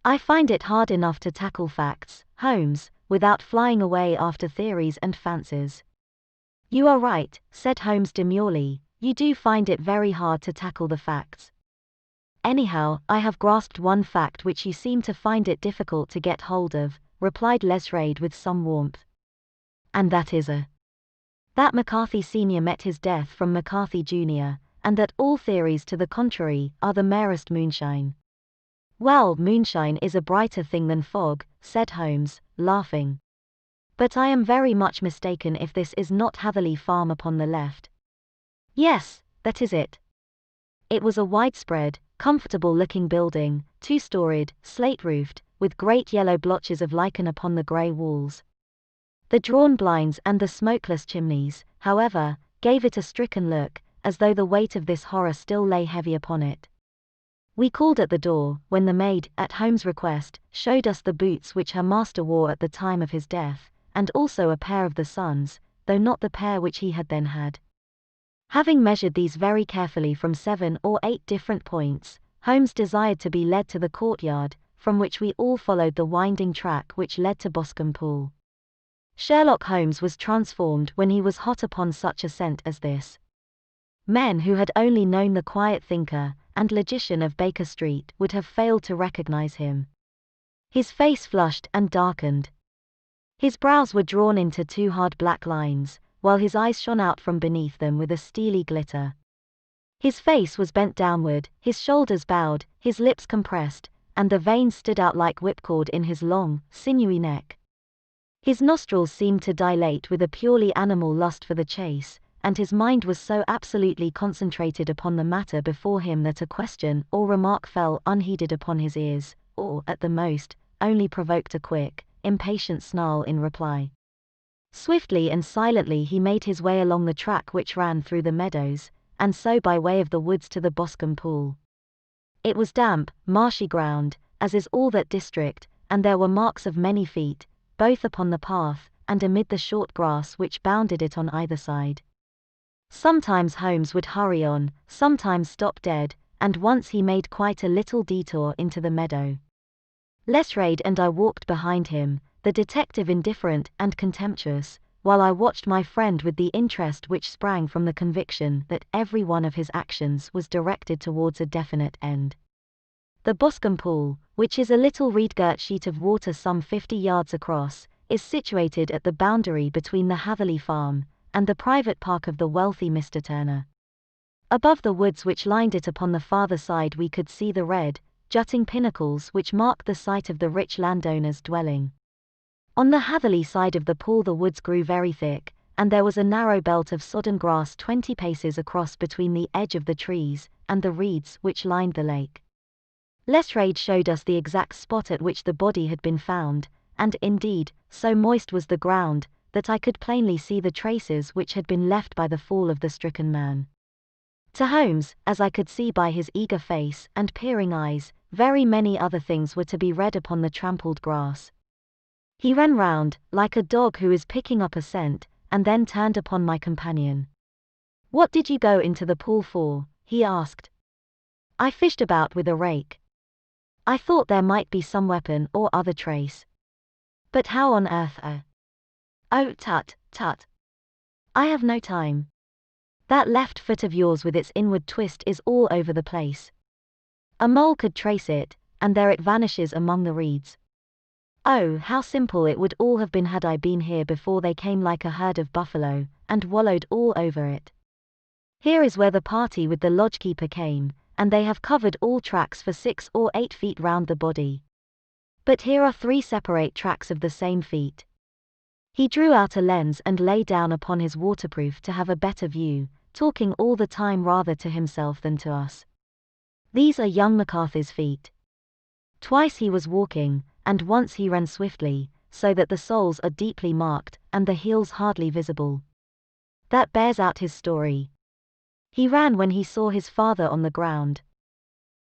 I find it hard enough to tackle facts, Holmes, without flying away after theories and fancies. You are right, said Holmes demurely, you do find it very hard to tackle the facts. Anyhow, I have grasped one fact which you seem to find it difficult to get hold of, replied Lesraid with some warmth. And that is that McCarthy Sr. met his death from McCarthy Jr., and that all theories to the contrary are the merest moonshine. Well, moonshine is a brighter thing than fog, said Holmes, laughing. But I am very much mistaken if this is not Hatherley Farm upon the left. Yes, that is it. It was a widespread, comfortable-looking building, 2-storied, slate-roofed, with great yellow blotches of lichen upon the grey walls. The drawn blinds and the smokeless chimneys, however, gave it a stricken look, as though the weight of this horror still lay heavy upon it. We called at the door, when the maid, at Holmes' request, showed us the boots which her master wore at the time of his death, and also a pair of the son's, though not the pair which he had then had. Having measured these very carefully from 7 or 8 different points, Holmes desired to be led to the courtyard, from which we all followed the winding track which led to Boscombe Pool. Sherlock Holmes was transformed when he was hot upon such a scent as this. Men who had only known the quiet thinker and logician of Baker Street would have failed to recognize him. His face flushed and darkened. His brows were drawn into 2 hard black lines, while his eyes shone out from beneath them with a steely glitter. His face was bent downward, his shoulders bowed, his lips compressed, and the veins stood out like whipcord in his long, sinewy neck. His nostrils seemed to dilate with a purely animal lust for the chase, and his mind was so absolutely concentrated upon the matter before him that a question or remark fell unheeded upon his ears, or, at the most, only provoked a quick, impatient snarl in reply. Swiftly and silently he made his way along the track which ran through the meadows, and so by way of the woods to the Boscombe Pool. It was damp, marshy ground, as is all that district, and there were marks of many feet, both upon the path, and amid the short grass which bounded it on either side. Sometimes Holmes would hurry on, sometimes stop dead, and once he made quite a little detour into the meadow. Lestrade and I walked behind him, the detective indifferent and contemptuous, while I watched my friend with the interest which sprang from the conviction that every one of his actions was directed towards a definite end. The Boscombe Pool, which is a little reed-girt sheet of water some 50 yards across, is situated at the boundary between the Hatherley farm and the private park of the wealthy Mr. Turner. Above the woods which lined it upon the farther side we could see the red, jutting pinnacles which marked the site of the rich landowner's dwelling. On the Hatherley side of the pool the woods grew very thick, and there was a narrow belt of sodden grass 20 paces across between the edge of the trees and the reeds which lined the lake. Lestrade showed us the exact spot at which the body had been found, and indeed, so moist was the ground, that I could plainly see the traces which had been left by the fall of the stricken man. To Holmes, as I could see by his eager face and peering eyes, very many other things were to be read upon the trampled grass. He ran round, like a dog who is picking up a scent, and then turned upon my companion. "What did you go into the pool for?" he asked. "I fished about with a rake. I thought there might be some weapon or other trace." "But how on earth Oh, tut, tut. I have no time. That left foot of yours with its inward twist is all over the place. A mole could trace it, and there it vanishes among the reeds. Oh, how simple it would all have been had I been here before they came like a herd of buffalo, and wallowed all over it. Here is where the party with the lodgekeeper came, and they have covered all tracks for 6 or 8 feet round the body. But here are 3 separate tracks of the same feet." He drew out a lens and lay down upon his waterproof to have a better view, talking all the time rather to himself than to us. "These are young MacArthur's feet. Twice he was walking, and once he ran swiftly, so that the soles are deeply marked, and the heels hardly visible. That bears out his story. He ran when he saw his father on the ground.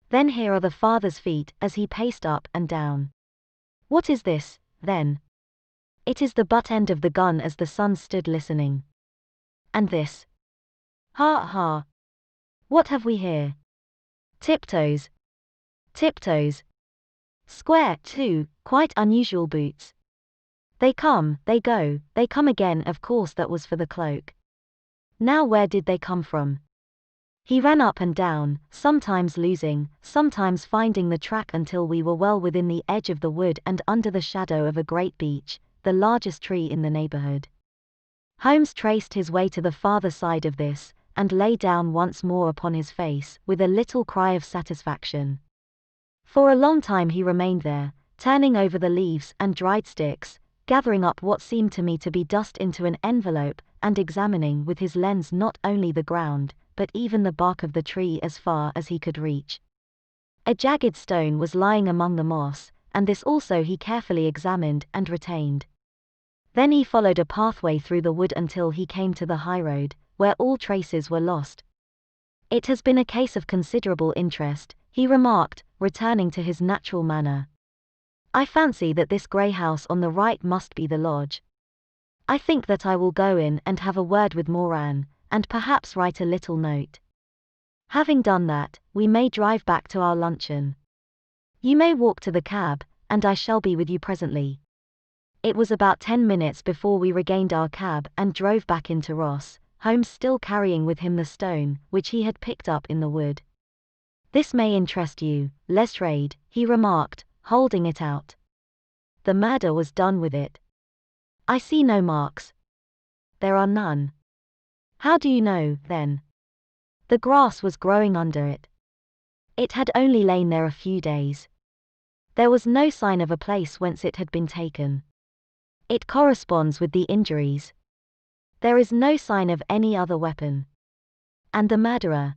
Then here are the father's feet as he paced up and down. What is this, then? It is the butt end of the gun as the son stood listening. And this? Ha ha! What have we here? Tiptoes. Tiptoes. Square, too, quite unusual boots. They come, they go, they come again. Of course that was for the cloak. Now where did they come from?" He ran up and down, sometimes losing, sometimes finding the track until we were well within the edge of the wood and under the shadow of a great beech, the largest tree in the neighborhood. Holmes traced his way to the farther side of this, and lay down once more upon his face, with a little cry of satisfaction. For a long time he remained there, turning over the leaves and dried sticks, gathering up what seemed to me to be dust into an envelope, and examining with his lens not only the ground, but even the bark of the tree as far as he could reach. A jagged stone was lying among the moss, and this also he carefully examined and retained. Then he followed a pathway through the wood until he came to the highroad, where all traces were lost. "It has been a case of considerable interest," he remarked, returning to his natural manner. "I fancy that this grey house on the right must be the lodge. I think that I will go in and have a word with Moran, and perhaps write a little note. Having done that, we may drive back to our luncheon. You may walk to the cab, and I shall be with you presently." It was about 10 minutes before we regained our cab and drove back into Ross, Holmes still carrying with him the stone, which he had picked up in the wood. "This may interest you, Lestrade," he remarked, holding it out. "The murder was done with it. I see no marks." "There are none." "How do you know, then?" "The grass was growing under it. It had only lain there a few days. There was no sign of a place whence it had been taken. It corresponds with the injuries." There is no sign of any other weapon. And the murderer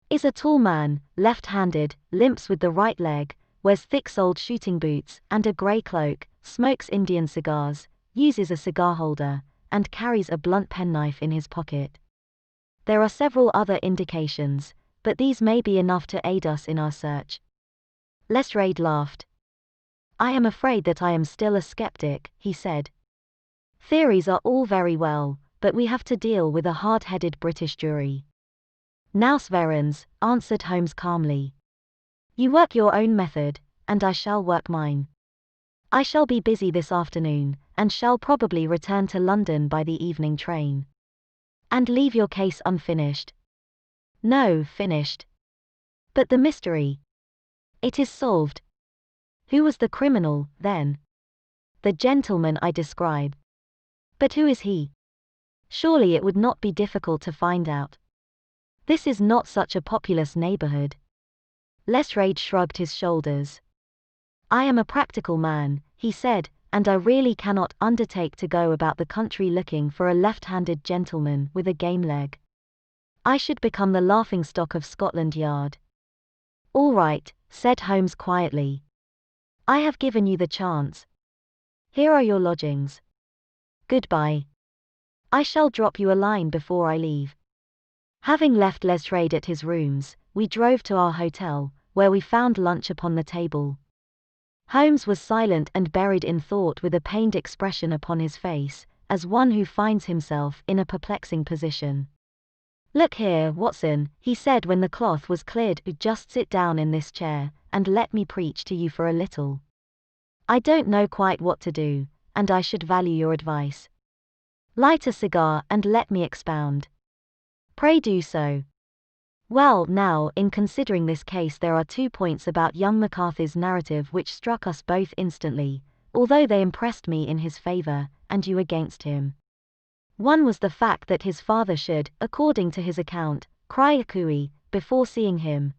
is a tall man, left-handed, limps with the right leg, wears thick-soled shooting boots and a grey cloak, smokes Indian cigars, uses a cigar holder, and carries a blunt penknife in his pocket. There are several other indications, but these may be enough to aid us in our search. Lestrade laughed. I am afraid that I am still a skeptic, he said. Theories are all very well, but we have to deal with a hard-headed British jury. Nous verrons, answered Holmes calmly. You work your own method, and I shall work mine. I shall be busy this afternoon, and shall probably return to London by the evening train. And leave your case unfinished? No, finished. But the mystery? It is solved. Who was the criminal, then? The gentleman I describe. But who is he? Surely it would not be difficult to find out. This is not such a populous neighborhood. Lestrade shrugged his shoulders. I am a practical man, he said, and I really cannot undertake to go about the country looking for a left-handed gentleman with a game leg. I should become the laughingstock of Scotland Yard. All right, said Holmes quietly. I have given you the chance. Here are your lodgings. Goodbye. I shall drop you a line before I leave. Having left Lestrade at his rooms, we drove to our hotel, where we found lunch upon the table. Holmes was silent and buried in thought with a pained expression upon his face, as one who finds himself in a perplexing position. Look here, Watson, he said when the cloth was cleared, just sit down in this chair, and let me preach to you for a little. I don't know quite what to do, and I should value your advice. Light a cigar and let me expound. Pray do so. Well, now, in considering this case, there are 2 points about young McCarthy's narrative which struck us both instantly, although they impressed me in his favor, and you against him. One was the fact that his father should, according to his account, cry a cooey before seeing him.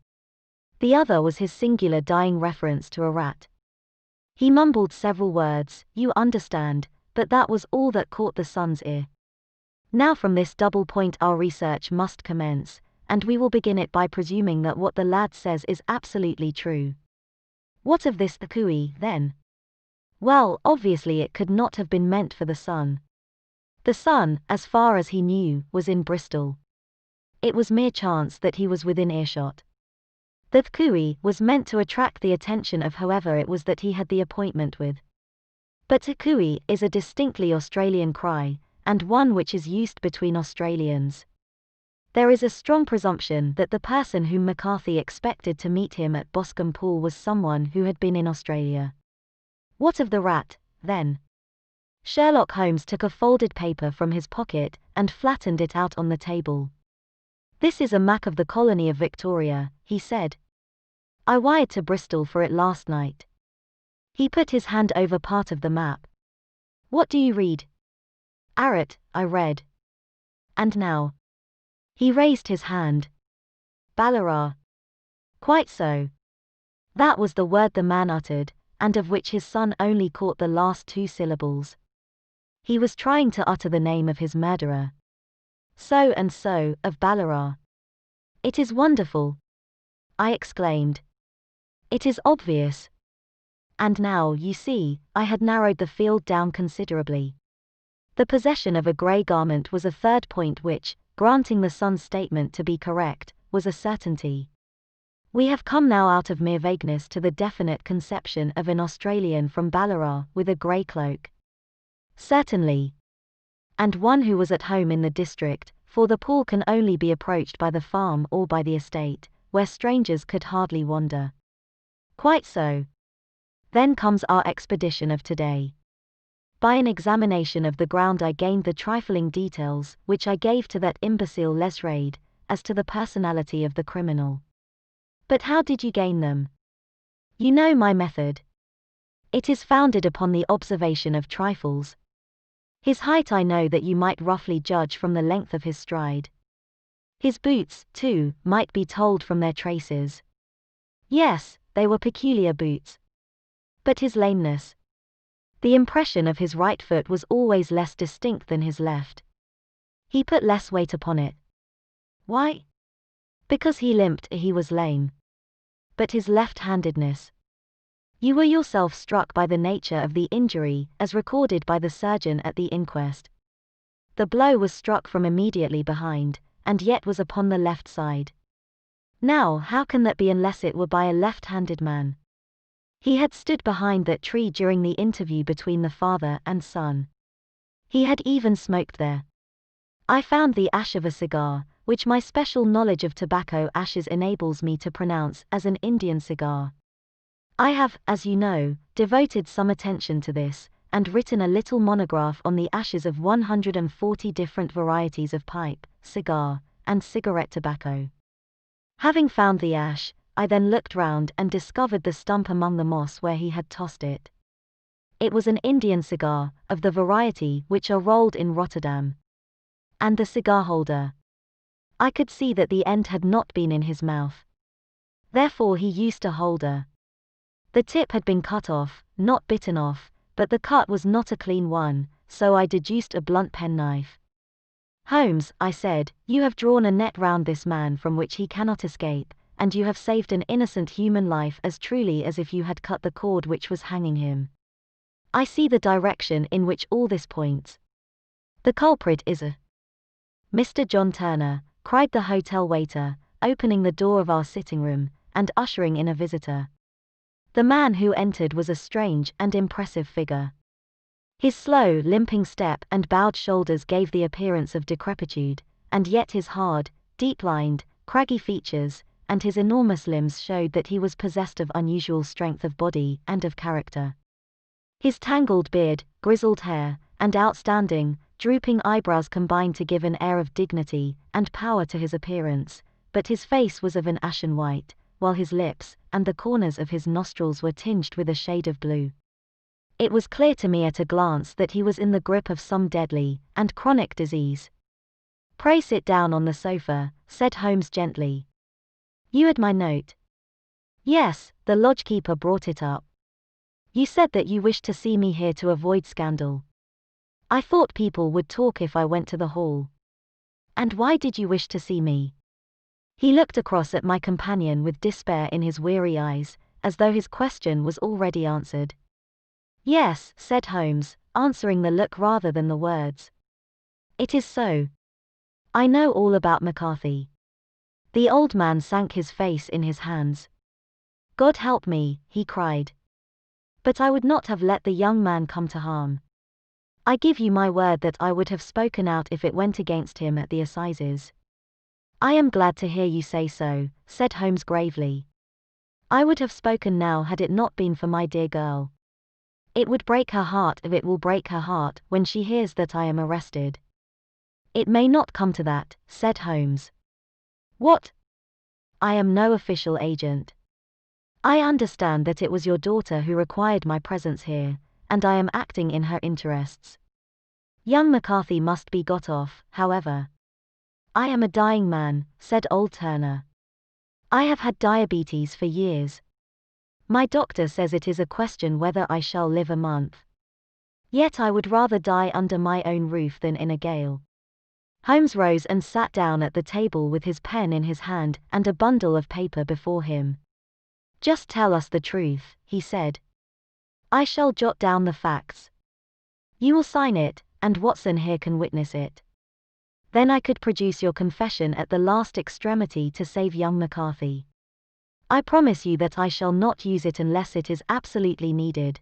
The other was his singular dying reference to a rat. He mumbled several words, you understand, but that was all that caught the son's ear. Now from this double point our research must commence, and we will begin it by presuming that what the lad says is absolutely true. What of this cooey, then? Well, obviously it could not have been meant for the son. The son, as far as he knew, was in Bristol. It was mere chance that he was within earshot. The cooey was meant to attract the attention of whoever it was that he had the appointment with. But a cooey is a distinctly Australian cry, and one which is used between Australians. There is a strong presumption that the person whom McCarthy expected to meet him at Boscombe Pool was someone who had been in Australia. What of the rat, then? Sherlock Holmes took a folded paper from his pocket and flattened it out on the table. This is a map of the colony of Victoria, he said. I wired to Bristol for it last night. He put his hand over part of the map. What do you read? Arrot, I read. And now? He raised his hand. Ballarat. Quite so. That was the word the man uttered, and of which his son only caught the last 2 syllables. He was trying to utter the name of his murderer. So and so, of Ballarat. It is wonderful, I exclaimed. It is obvious. And now, you see, I had narrowed the field down considerably. The possession of a grey garment was a third point which, granting the son's statement to be correct, was a certainty. We have come now out of mere vagueness to the definite conception of an Australian from Ballarat with a grey cloak. Certainly. And one who was at home in the district, for the pool can only be approached by the farm or by the estate, where strangers could hardly wander. Quite so. Then comes our expedition of today. By an examination of the ground I gained the trifling details which I gave to that imbecile Lestrade, as to the personality of the criminal. But how did you gain them? You know my method. It is founded upon the observation of trifles. His height I know that you might roughly judge from the length of his stride. His boots, too, might be told from their traces. Yes, they were peculiar boots. But his lameness. The impression of his right foot was always less distinct than his left. He put less weight upon it. Why? Because he limped, he was lame. But his left-handedness. You were yourself struck by the nature of the injury, as recorded by the surgeon at the inquest. The blow was struck from immediately behind, and yet was upon the left side. Now, how can that be unless it were by a left-handed man? He had stood behind that tree during the interview between the father and son. He had even smoked there. I found the ash of a cigar, which my special knowledge of tobacco ashes enables me to pronounce as an Indian cigar. I have, as you know, devoted some attention to this, and written a little monograph on the ashes of 140 different varieties of pipe, cigar, and cigarette tobacco. Having found the ash, I then looked round and discovered the stump among the moss where he had tossed it. It was an Indian cigar, of the variety which are rolled in Rotterdam. And the cigar holder. I could see that the end had not been in his mouth. Therefore he used a holder. The tip had been cut off, not bitten off, but the cut was not a clean one, so I deduced a blunt penknife. Holmes, I said, you have drawn a net round this man from which he cannot escape, and you have saved an innocent human life as truly as if you had cut the cord which was hanging him. I see the direction in which all this points. The culprit is a Mr. John Turner, cried the hotel waiter, opening the door of our sitting room, and ushering in a visitor. The man who entered was a strange and impressive figure. His slow, limping step and bowed shoulders gave the appearance of decrepitude, and yet his hard, deep-lined, craggy features, and his enormous limbs showed that he was possessed of unusual strength of body and of character. His tangled beard, grizzled hair, and outstanding, drooping eyebrows combined to give an air of dignity and power to his appearance, but his face was of an ashen white, while his lips and the corners of his nostrils were tinged with a shade of blue. It was clear to me at a glance that he was in the grip of some deadly and chronic disease. Pray sit down on the sofa, said Holmes gently. You had my note? Yes, the lodgekeeper brought it up. You said that you wished to see me here to avoid scandal. I thought people would talk if I went to the hall. And why did you wish to see me? He looked across at my companion with despair in his weary eyes, as though his question was already answered. Yes, said Holmes, answering the look rather than the words. It is so. I know all about McCarthy. The old man sank his face in his hands. God help me, he cried. But I would not have let the young man come to harm. I give you my word that I would have spoken out if it went against him at the assizes. I am glad to hear you say so, said Holmes gravely. I would have spoken now had it not been for my dear girl. It would break her heart if it will break her heart when she hears that I am arrested. It may not come to that, said Holmes. What? I am no official agent. I understand that it was your daughter who required my presence here, and I am acting in her interests. Young McCarthy must be got off, however. I am a dying man, said old Turner. I have had diabetes for years. My doctor says it is a question whether I shall live a month. Yet I would rather die under my own roof than in a gale. Holmes rose and sat down at the table with his pen in his hand and a bundle of paper before him. Just tell us the truth, he said. I shall jot down the facts. You will sign it, and Watson here can witness it. Then I could produce your confession at the last extremity to save young McCarthy. I promise you that I shall not use it unless it is absolutely needed.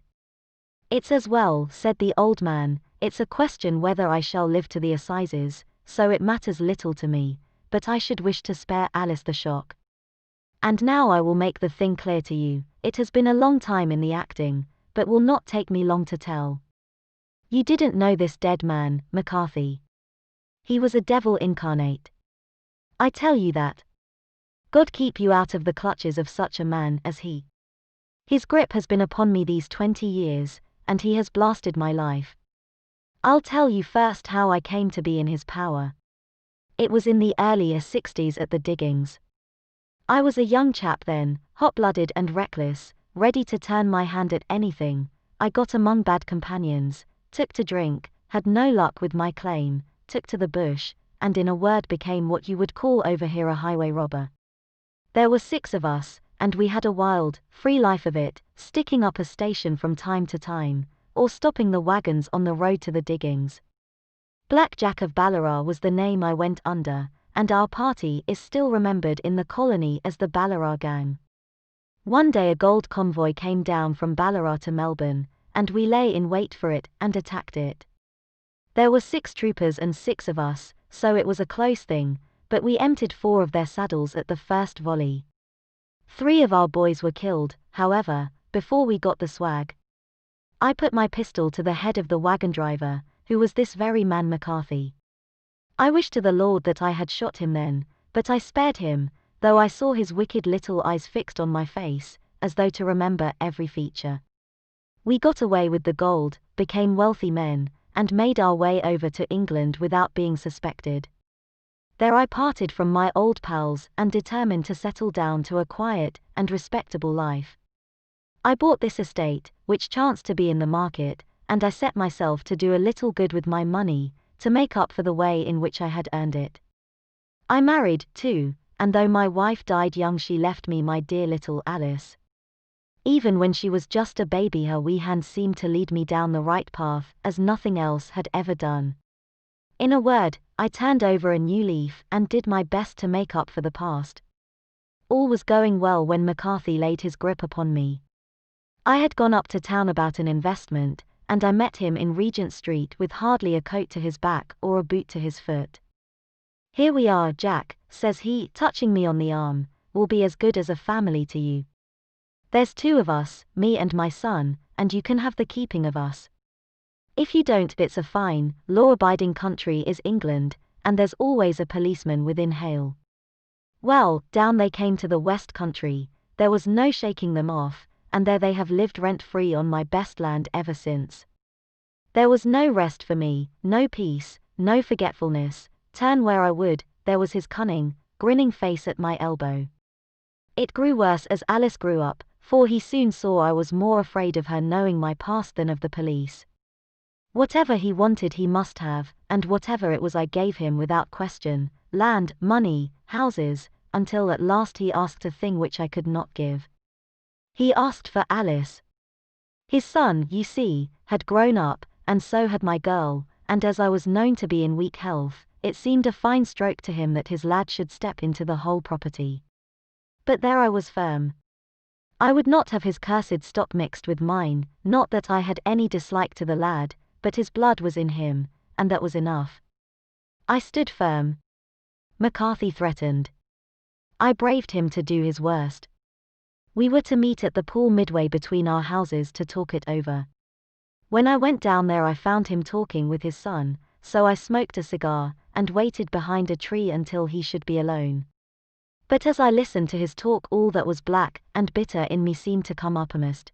It's as well, said the old man, it's a question whether I shall live to the assizes, so it matters little to me, but I should wish to spare Alice the shock. And now I will make the thing clear to you, it has been a long time in the acting, but will not take me long to tell. You didn't know this dead man, McCarthy. He was a devil incarnate. I tell you that. God keep you out of the clutches of such a man as he. His grip has been upon me these 20 years, and he has blasted my life. I'll tell you first how I came to be in his power. It was in the earlier 60s at the diggings. I was a young chap then, hot-blooded and reckless, ready to turn my hand at anything. I got among bad companions, took to drink, had no luck with my claim, took to the bush, and in a word became what you would call over here a highway robber. There were 6 of us, and we had a wild, free life of it, sticking up a station from time to time, or stopping the wagons on the road to the diggings. Black Jack of Ballarat was the name I went under, and our party is still remembered in the colony as the Ballarat Gang. One day a gold convoy came down from Ballarat to Melbourne, and we lay in wait for it and attacked it. There were 6 troopers and 6 of us, so it was a close thing, but we emptied 4 of their saddles at the first volley. 3 of our boys were killed, however, before we got the swag. I put my pistol to the head of the wagon driver, who was this very man McCarthy. I wish to the Lord that I had shot him then, but I spared him, though I saw his wicked little eyes fixed on my face, as though to remember every feature. We got away with the gold, became wealthy men, and made our way over to England without being suspected. There I parted from my old pals and determined to settle down to a quiet and respectable life. I bought this estate, which chanced to be in the market, and I set myself to do a little good with my money, to make up for the way in which I had earned it. I married, too, and though my wife died young she left me my dear little Alice. Even when she was just a baby her wee hand seemed to lead me down the right path as nothing else had ever done. In a word, I turned over a new leaf and did my best to make up for the past. All was going well when McCarthy laid his grip upon me. I had gone up to town about an investment, and I met him in Regent Street with hardly a coat to his back or a boot to his foot. "Here we are, Jack," says he, touching me on the arm, "we'll be as good as a family to you. There's 2 of us, me and my son, and you can have the keeping of us. If you don't, it's a fine, law-abiding country is England, and there's always a policeman within hail." Well, down they came to the West Country, there was no shaking them off, and there they have lived rent-free on my best land ever since. There was no rest for me, no peace, no forgetfulness, turn where I would, there was his cunning, grinning face at my elbow. It grew worse as Alice grew up, for he soon saw I was more afraid of her knowing my past than of the police. Whatever he wanted he must have, and whatever it was I gave him without question, land, money, houses, until at last he asked a thing which I could not give. He asked for Alice. His son, you see, had grown up, and so had my girl, and as I was known to be in weak health, it seemed a fine stroke to him that his lad should step into the whole property. But there I was firm. I would not have his cursed stock mixed with mine, not that I had any dislike to the lad, but his blood was in him, and that was enough. I stood firm. McCarthy threatened. I braved him to do his worst. We were to meet at the pool midway between our houses to talk it over. When I went down there I found him talking with his son, so I smoked a cigar, and waited behind a tree until he should be alone. But as I listened to his talk all that was black and bitter in me seemed to come uppermost.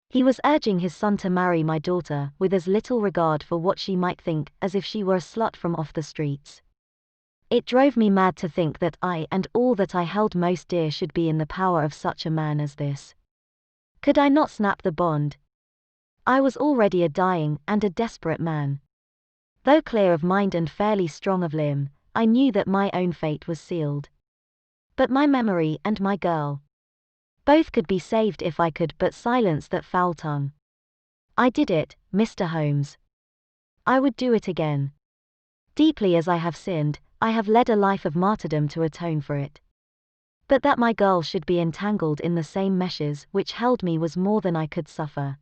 He was urging his son to marry my daughter with as little regard for what she might think as if she were a slut from off the streets. It drove me mad to think that I and all that I held most dear should be in the power of such a man as this. Could I not snap the bond? I was already a dying and a desperate man. Though clear of mind and fairly strong of limb, I knew that my own fate was sealed. But my memory and my girl, both could be saved if I could but silence that foul tongue. I did it, Mr. Holmes. I would do it again. Deeply as I have sinned, I have led a life of martyrdom to atone for it. But that my girl should be entangled in the same meshes which held me was more than I could suffer.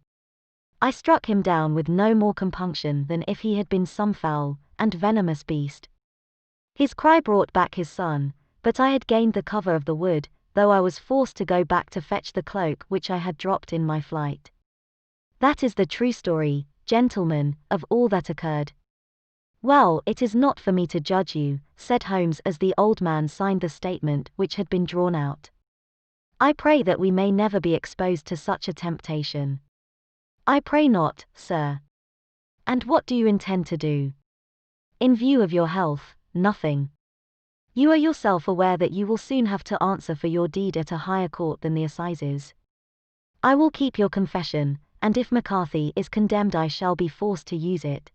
I struck him down with no more compunction than if he had been some foul and venomous beast. His cry brought back his son, but I had gained the cover of the wood, though I was forced to go back to fetch the cloak which I had dropped in my flight. That is the true story, gentlemen, of all that occurred. Well, it is not for me to judge you, said Holmes as the old man signed the statement which had been drawn out. I pray that we may never be exposed to such a temptation. I pray not, sir. And what do you intend to do? In view of your health, nothing. You are yourself aware that you will soon have to answer for your deed at a higher court than the assizes. I will keep your confession, and if McCarthy is condemned I shall be forced to use it.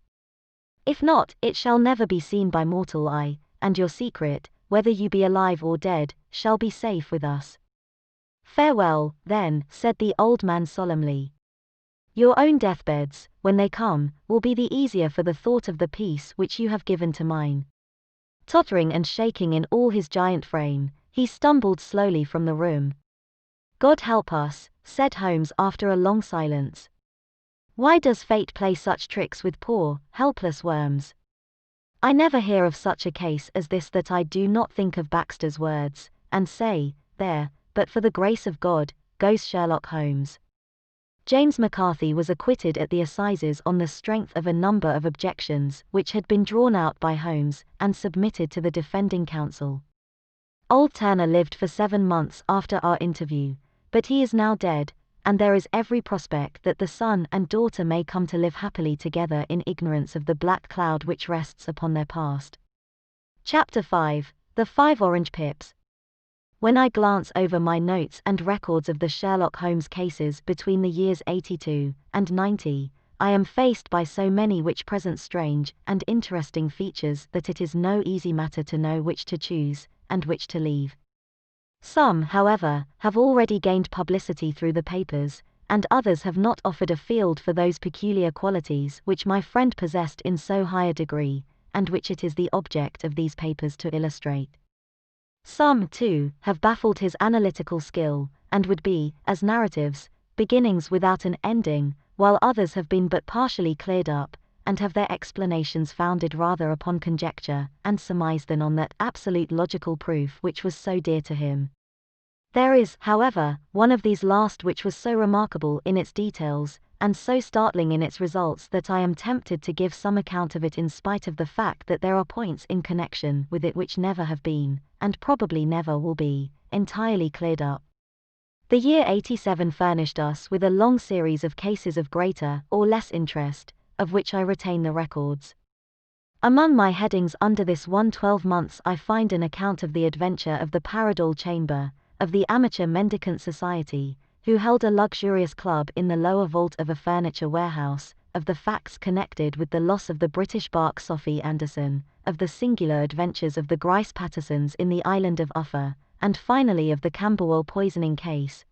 If not, it shall never be seen by mortal eye, and your secret, whether you be alive or dead, shall be safe with us. Farewell, then, said the old man solemnly. Your own deathbeds, when they come, will be the easier for the thought of the peace which you have given to mine. Tottering and shaking in all his giant frame, he stumbled slowly from the room. God help us, said Holmes after a long silence. Why does fate play such tricks with poor, helpless worms? I never hear of such a case as this that I do not think of Baxter's words, and say, there, but for the grace of God, goes Sherlock Holmes. James McCarthy was acquitted at the assizes on the strength of a number of objections which had been drawn out by Holmes and submitted to the defending counsel. Old Turner lived for 7 months after our interview, but he is now dead, and there is every prospect that the son and daughter may come to live happily together in ignorance of the black cloud which rests upon their past. Chapter 5: The 5 Orange Pips. When I glance over my notes and records of the Sherlock Holmes cases between the years 82 and 90, I am faced by so many which present strange and interesting features that it is no easy matter to know which to choose, and which to leave. Some, however, have already gained publicity through the papers, and others have not offered a field for those peculiar qualities which my friend possessed in so high a degree, and which it is the object of these papers to illustrate. Some, too, have baffled his analytical skill, and would be, as narratives, beginnings without an ending, while others have been but partially cleared up, and have their explanations founded rather upon conjecture and surmise than on that absolute logical proof which was so dear to him. There is, however, one of these last which was so remarkable in its details, and so startling in its results that I am tempted to give some account of it in spite of the fact that there are points in connection with it which never have been, and probably never will be, entirely cleared up. The year 87 furnished us with a long series of cases of greater or less interest, of which I retain the records. Among my headings under this one 12 months I find an account of the adventure of the Paradol Chamber, of the Amateur Mendicant Society, who held a luxurious club in the lower vault of a furniture warehouse, of the facts connected with the loss of the British bark Sophie Anderson, of the singular adventures of the Grice Pattersons in the island of Uffa, and finally of the Camberwell poisoning case.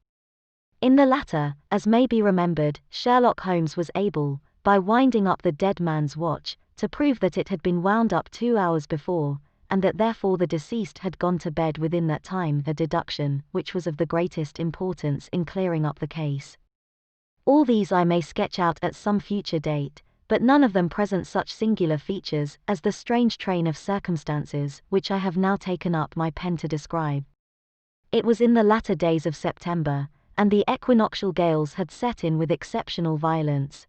In the latter, as may be remembered, Sherlock Holmes was able, by winding up the dead man's watch, to prove that it had been wound up 2 hours before, and that therefore the deceased had gone to bed within that time, a deduction which was of the greatest importance in clearing up the case. All these I may sketch out at some future date, but none of them present such singular features as the strange train of circumstances which I have now taken up my pen to describe. It was in the latter days of September, and the equinoctial gales had set in with exceptional violence.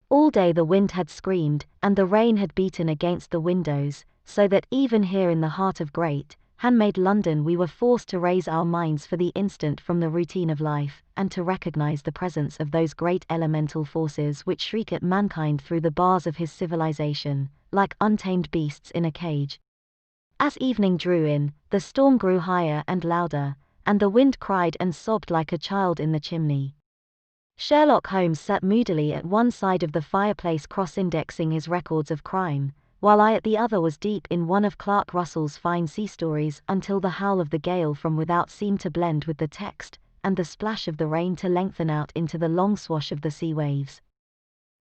All day the wind had screamed, and the rain had beaten against the windows, so that even here in the heart of great, handmade London we were forced to raise our minds for the instant from the routine of life, and to recognize the presence of those great elemental forces which shriek at mankind through the bars of his civilization, like untamed beasts in a cage. As evening drew in, the storm grew higher and louder, and the wind cried and sobbed like a child in the chimney. Sherlock Holmes sat moodily at one side of the fireplace cross-indexing his records of crime, while I at the other was deep in one of Clark Russell's fine sea stories until the howl of the gale from without seemed to blend with the text, and the splash of the rain to lengthen out into the long swash of the sea waves.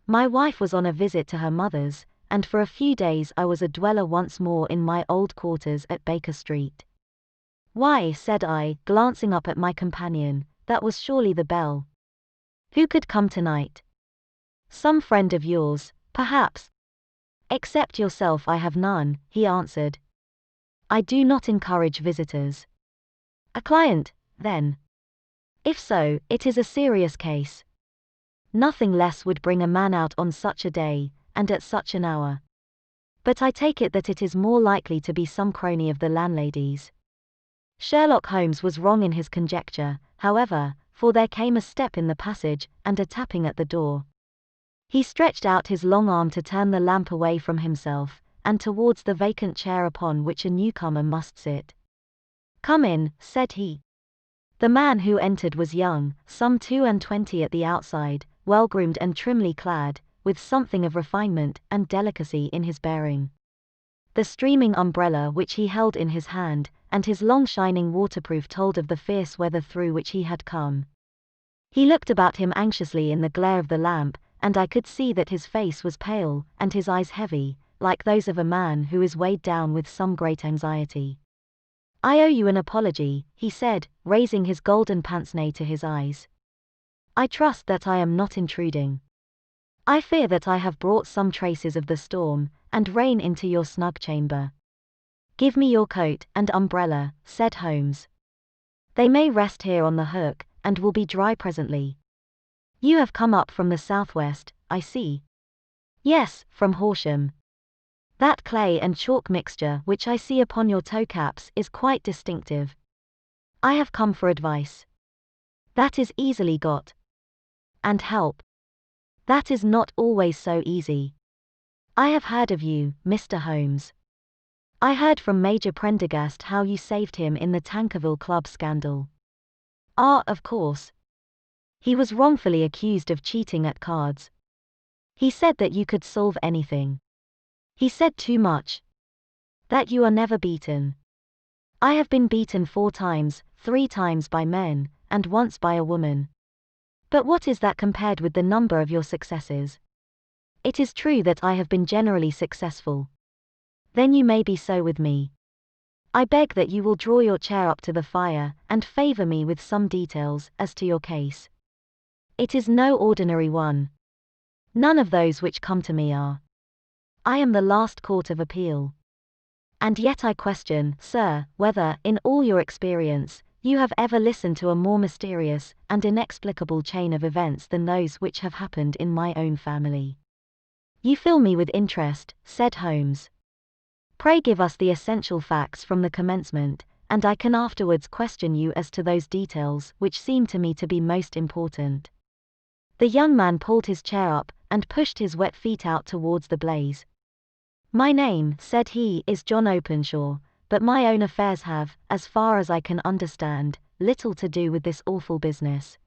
My wife was on a visit to her mother's, and for a few days I was a dweller once more in my old quarters at Baker Street. Why, said I, glancing up at my companion, that was surely the bell. Who could come tonight? Some friend of yours, perhaps. Except yourself I have none, he answered. I do not encourage visitors. A client, then? If so, it is a serious case. Nothing less would bring a man out on such a day, and at such an hour. But I take it that it is more likely to be some crony of the landlady's. Sherlock Holmes was wrong in his conjecture, however, for there came a step in the passage, and a tapping at the door. He stretched out his long arm to turn the lamp away from himself, and towards the vacant chair upon which a newcomer must sit. Come in, said he. The man who entered was young, some 22 at the outside, well-groomed and trimly clad, with something of refinement and delicacy in his bearing. The streaming umbrella which he held in his hand, and his long shining waterproof told of the fierce weather through which he had come. He looked about him anxiously in the glare of the lamp, and I could see that his face was pale, and his eyes heavy, like those of a man who is weighed down with some great anxiety. "I owe you an apology," he said, raising his golden pince-nez to his eyes. "I trust that I am not intruding. I fear that I have brought some traces of the storm and rain into your snug chamber." "Give me your coat and umbrella," said Holmes. "They may rest here on the hook, and will be dry presently. You have come up from the southwest, I see." "Yes, from Horsham. That clay and chalk mixture which I see upon your toe-caps is quite distinctive. I have come for advice." "That is easily got." "And help." "That is not always so easy." "I have heard of you, Mr. Holmes. I heard from Major Prendergast how you saved him in the Tankerville Club scandal." "Ah, of course. He was wrongfully accused of cheating at cards. He said that you could solve anything. He said too much. That you are never beaten." "I have been beaten 4 times, 3 times by men, and once by a woman. But what is that compared with the number of your successes? It is true that I have been generally successful. Then you may be so with me. I beg that you will draw your chair up to the fire, and favor me with some details as to your case. It is no ordinary one. None of those which come to me are. I am the last court of appeal. And yet I question, sir, whether, in all your experience, you have ever listened to a more mysterious and inexplicable chain of events than those which have happened in my own family." "You fill me with interest," said Holmes. "Pray give us the essential facts from the commencement, and I can afterwards question you as to those details which seem to me to be most important." The young man pulled his chair up, and pushed his wet feet out towards the blaze. "My name," said he, "is John Openshaw, but my own affairs have, as far as I can understand, little to do with this awful business.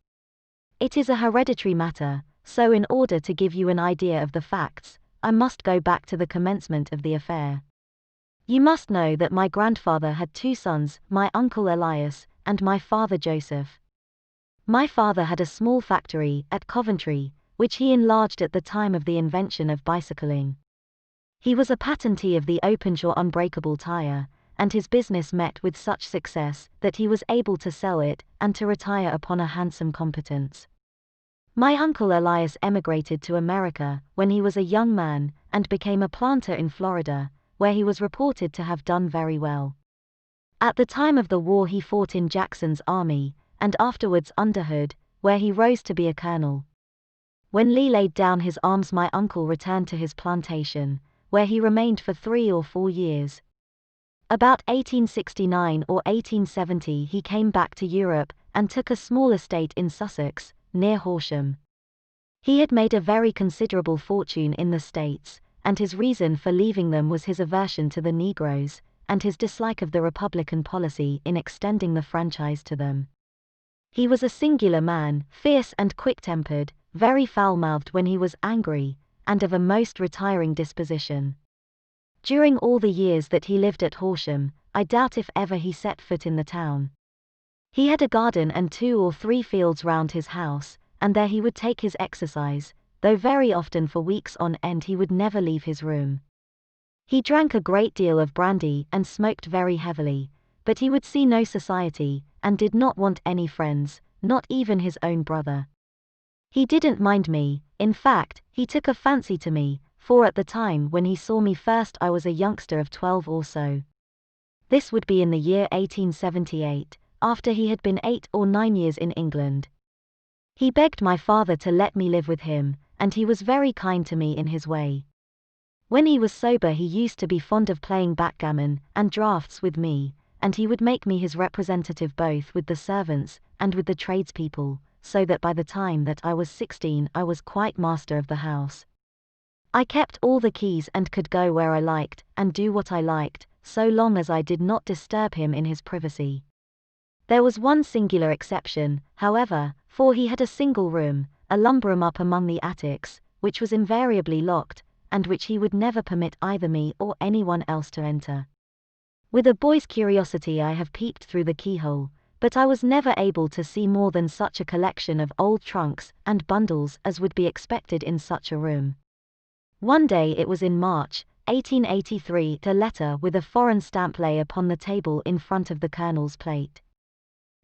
It is a hereditary matter, so in order to give you an idea of the facts, I must go back to the commencement of the affair. You must know that my grandfather had 2 sons, my uncle Elias, and my father Joseph. My father had a small factory at Coventry, which he enlarged at the time of the invention of bicycling. He was a patentee of the Openshaw unbreakable tire, and his business met with such success that he was able to sell it and to retire upon a handsome competence. My uncle Elias emigrated to America when he was a young man, and became a planter in Florida, where he was reported to have done very well. At the time of the war he fought in Jackson's army, and afterwards under Hood, where he rose to be a colonel. When Lee laid down his arms my uncle returned to his plantation, where he remained for 3 or 4 years. About 1869 or 1870 he came back to Europe, and took a small estate in Sussex, near Horsham. He had made a very considerable fortune in the States, and his reason for leaving them was his aversion to the Negroes, and his dislike of the Republican policy in extending the franchise to them. He was a singular man, fierce and quick-tempered, very foul-mouthed when he was angry, and of a most retiring disposition. During all the years that he lived at Horsham, I doubt if ever he set foot in the town. He had a garden and 2 or 3 fields round his house, and there he would take his exercise, though very often for weeks on end he would never leave his room. He drank a great deal of brandy and smoked very heavily, but he would see no society, and did not want any friends, not even his own brother. He didn't mind me, in fact, he took a fancy to me, for at the time when he saw me first I was a youngster of 12 or so. This would be in the year 1878, after he had been 8 or 9 years in England. He begged my father to let me live with him, and he was very kind to me in his way. When he was sober he used to be fond of playing backgammon and draughts with me, and he would make me his representative both with the servants and with the tradespeople, so that by the time that I was 16 I was quite master of the house. I kept all the keys and could go where I liked, and do what I liked, so long as I did not disturb him in his privacy. There was one singular exception, however, for he had a single room, a lumber room up among the attics, which was invariably locked, and which he would never permit either me or anyone else to enter. With a boy's curiosity I have peeped through the keyhole, but I was never able to see more than such a collection of old trunks and bundles as would be expected in such a room. One day, it was in March, 1883, a letter with a foreign stamp lay upon the table in front of the Colonel's plate.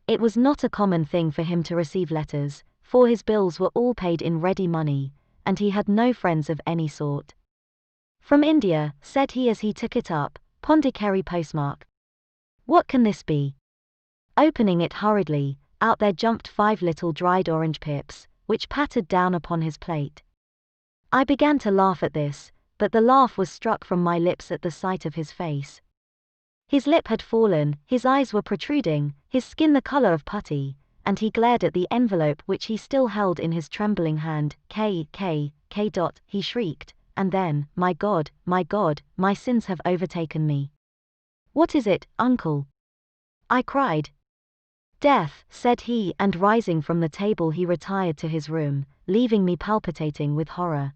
It was not a common thing for him to receive letters, for his bills were all paid in ready money, and he had no friends of any sort. "From India," said he as he took it up, Pondicherry postmark. "What can this be?" Opening it hurriedly, out there jumped 5 little dried orange pips, which pattered down upon his plate. I began to laugh at this, but the laugh was struck from my lips at the sight of his face. His lip had fallen, his eyes were protruding, his skin the color of putty, and he glared at the envelope which he still held in his trembling hand. K, he shrieked, and then, my God, my sins have overtaken me." "What is it, uncle?" I cried. "Death," said he, and rising from the table he retired to his room, leaving me palpitating with horror.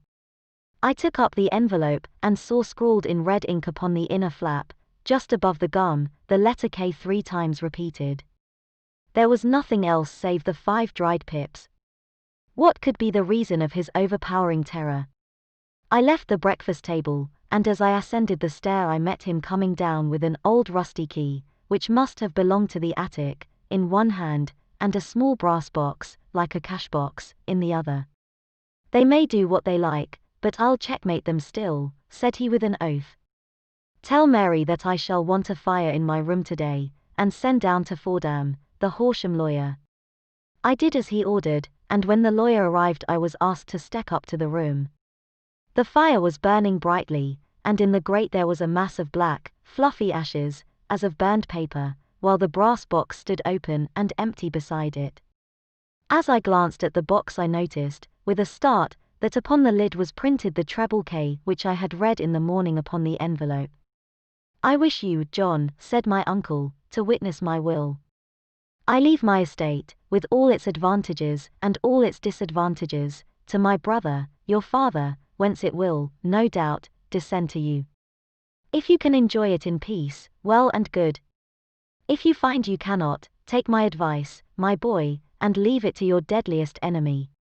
I took up the envelope, and saw scrawled in red ink upon the inner flap, just above the gum, the letter K 3 times repeated. There was nothing else save the 5 dried pips. What could be the reason of his overpowering terror? I left the breakfast table, and as I ascended the stair I met him coming down with an old rusty key, which must have belonged to the attic, in one hand, and a small brass box, like a cash box, in the other. "They may do what they like, but I'll checkmate them still," said he with an oath. "Tell Mary that I shall want a fire in my room today, and send down to Fordham, the Horsham lawyer." I did as he ordered, and when the lawyer arrived I was asked to step up to the room. The fire was burning brightly, and in the grate there was a mass of black, fluffy ashes, as of burned paper, while the brass box stood open and empty beside it. As I glanced at the box I noticed, with a start, that upon the lid was printed the treble K which I had read in the morning upon the envelope. "I wish you, John," said my uncle, "to witness my will. I leave my estate, with all its advantages and all its disadvantages, to my brother, your father, whence it will, no doubt, descend to you. If you can enjoy it in peace, well and good. If you find you cannot, take my advice, my boy, and leave it to your deadliest enemy.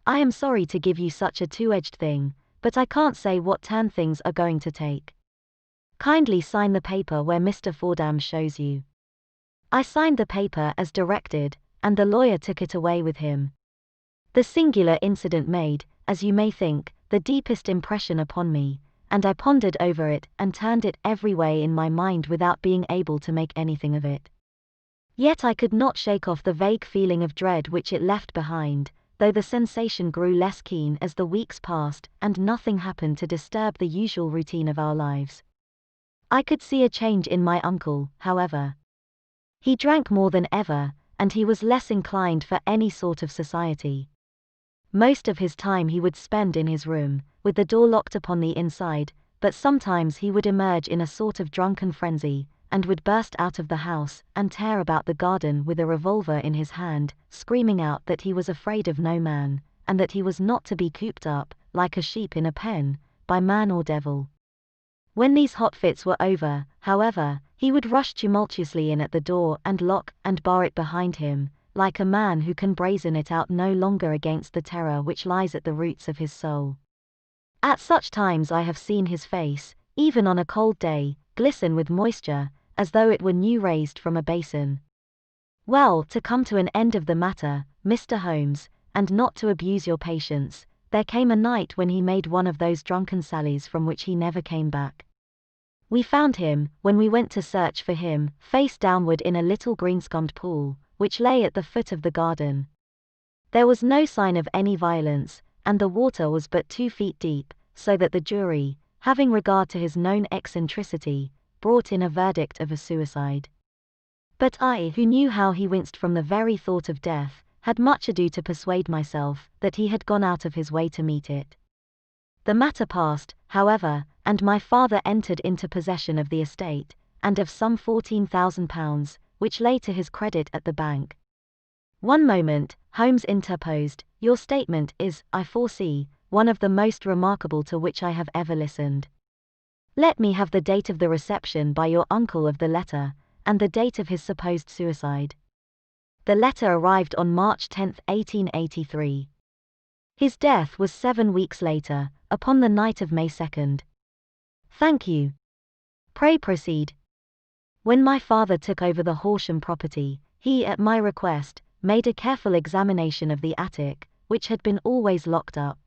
I am sorry to give you such a two-edged thing, but I can't say what turn things are going to take. Kindly sign the paper where Mr. Fordham shows you." I signed the paper as directed, and the lawyer took it away with him. The singular incident made, as you may think, the deepest impression upon me, and I pondered over it and turned it every way in my mind without being able to make anything of it. Yet I could not shake off the vague feeling of dread which it left behind, though the sensation grew less keen as the weeks passed and nothing happened to disturb the usual routine of our lives. I could see a change in my uncle, however. He drank more than ever, and he was less inclined for any sort of society. Most of his time he would spend in his room, with the door locked upon the inside, but sometimes he would emerge in a sort of drunken frenzy, and would burst out of the house and tear about the garden with a revolver in his hand, screaming out that he was afraid of no man, and that he was not to be cooped up, like a sheep in a pen, by man or devil. When these hot fits were over, however, he would rush tumultuously in at the door and lock and bar it behind him, like a man who can brazen it out no longer against the terror which lies at the roots of his soul. At such times I have seen his face, even on a cold day, glisten with moisture, as though it were new raised from a basin. Well, to come to an end of the matter, Mr. Holmes, and not to abuse your patience, there came a night when he made one of those drunken sallies from which he never came back. We found him, when we went to search for him, face downward in a little greenscummed pool, which lay at the foot of the garden. There was no sign of any violence, and the water was but 2 feet deep, so that the jury, having regard to his known eccentricity, brought in a verdict of a suicide. But I, who knew how he winced from the very thought of death, had much ado to persuade myself that he had gone out of his way to meet it. The matter passed, however, and my father entered into possession of the estate, and of some £14,000, which lay to his credit at the bank. "One moment," Holmes interposed, "your statement is, I foresee, one of the most remarkable to which I have ever listened. Let me have the date of the reception by your uncle of the letter, and the date of his supposed suicide. The letter arrived on March 10, 1883. His death was 7 weeks later, upon the night of May 2. Thank you. Pray proceed. When my father took over the Horsham property, he, at my request, made a careful examination of the attic, which had been always locked up.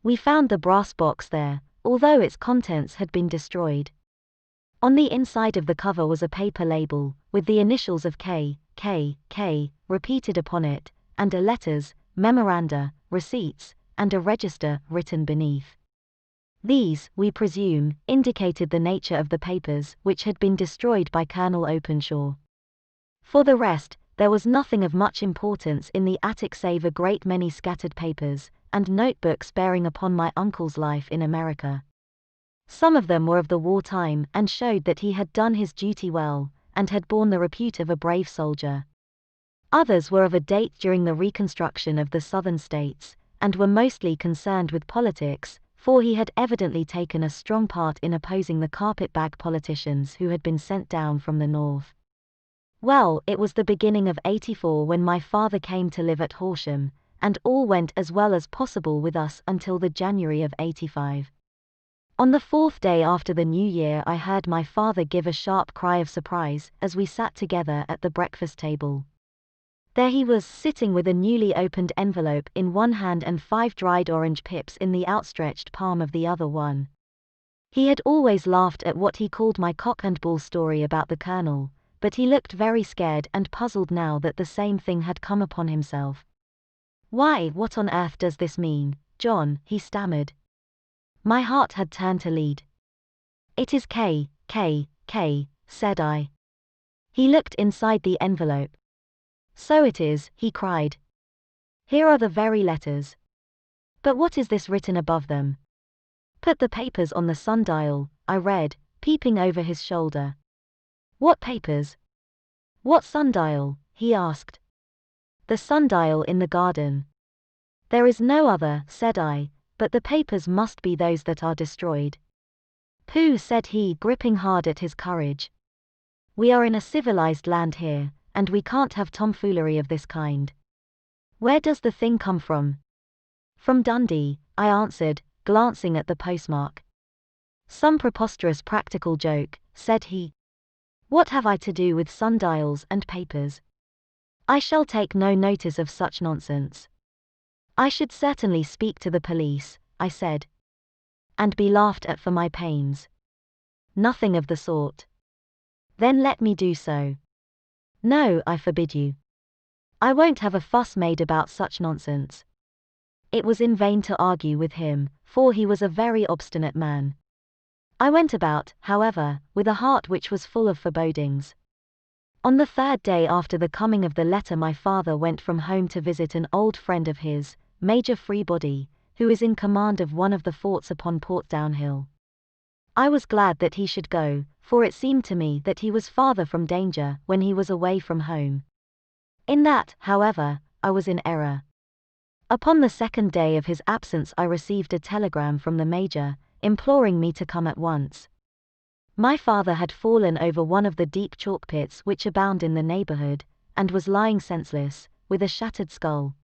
We found the brass box there, although its contents had been destroyed. On the inside of the cover was a paper label, with the initials of K, repeated upon it, and a letters, memoranda, receipts, and a register written beneath. These, we presume, indicated the nature of the papers which had been destroyed by Colonel Openshaw. For the rest, there was nothing of much importance in the attic save a great many scattered papers, and notebooks bearing upon my uncle's life in America. Some of them were of the war time and showed that he had done his duty well, and had borne the repute of a brave soldier. Others were of a date during the reconstruction of the Southern states, and were mostly concerned with politics, for he had evidently taken a strong part in opposing the carpetbag politicians who had been sent down from the north. Well, it was the beginning of '84 when my father came to live at Horsham, and all went as well as possible with us until the January of '85. On the 4th day after the New Year I heard my father give a sharp cry of surprise as we sat together at the breakfast table. There he was, sitting with a newly opened envelope in one hand and 5 dried orange pips in the outstretched palm of the other one. He had always laughed at what he called my cock and bull story about the colonel, but he looked very scared and puzzled now that the same thing had come upon himself. "Why, what on earth does this mean, John?" he stammered. My heart had turned to lead. "It is K, said I. He looked inside the envelope. "So it is," he cried. "Here are the very letters. But what is this written above them?" "Put the papers on the sundial," I read, peeping over his shoulder. "What papers? What sundial?" he asked. "The sundial in the garden." "There is no other," said I, "but the papers must be those that are destroyed." "Pooh," said he, gripping hard at his courage. "We are in a civilized land here, and we can't have tomfoolery of this kind. Where does the thing come from?" "From Dundee," I answered, glancing at the postmark. "Some preposterous practical joke," said he. "What have I to do with sundials and papers? I shall take no notice of such nonsense." "I should certainly speak to the police," I said. "And be laughed at for my pains." "Nothing of the sort." "Then let me do so." "No, I forbid you. I won't have a fuss made about such nonsense." It was in vain to argue with him, for he was a very obstinate man. I went about, however, with a heart which was full of forebodings. On the 3rd day after the coming of the letter my father went from home to visit an old friend of his, Major Freebody, who is in command of one of the forts upon Portsdown Hill. I was glad that he should go, for it seemed to me that he was farther from danger when he was away from home. In that, however, I was in error. Upon the 2nd day of his absence I received a telegram from the Major, imploring me to come at once. My father had fallen over one of the deep chalk pits which abound in the neighborhood, and was lying senseless, with a shattered skull.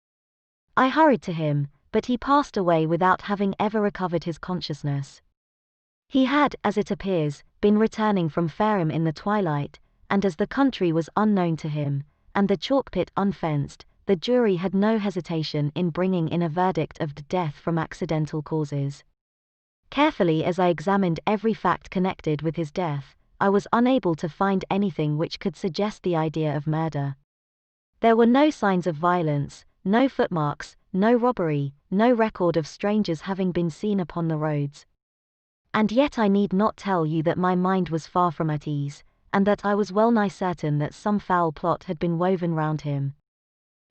I hurried to him, but he passed away without having ever recovered his consciousness. He had, as it appears, been returning from Fareham in the twilight, and as the country was unknown to him, and the chalk pit unfenced, the jury had no hesitation in bringing in a verdict of death from accidental causes. Carefully as I examined every fact connected with his death, I was unable to find anything which could suggest the idea of murder. There were no signs of violence, no footmarks, no robbery, no record of strangers having been seen upon the roads. And yet I need not tell you that my mind was far from at ease, and that I was well nigh certain that some foul plot had been woven round him.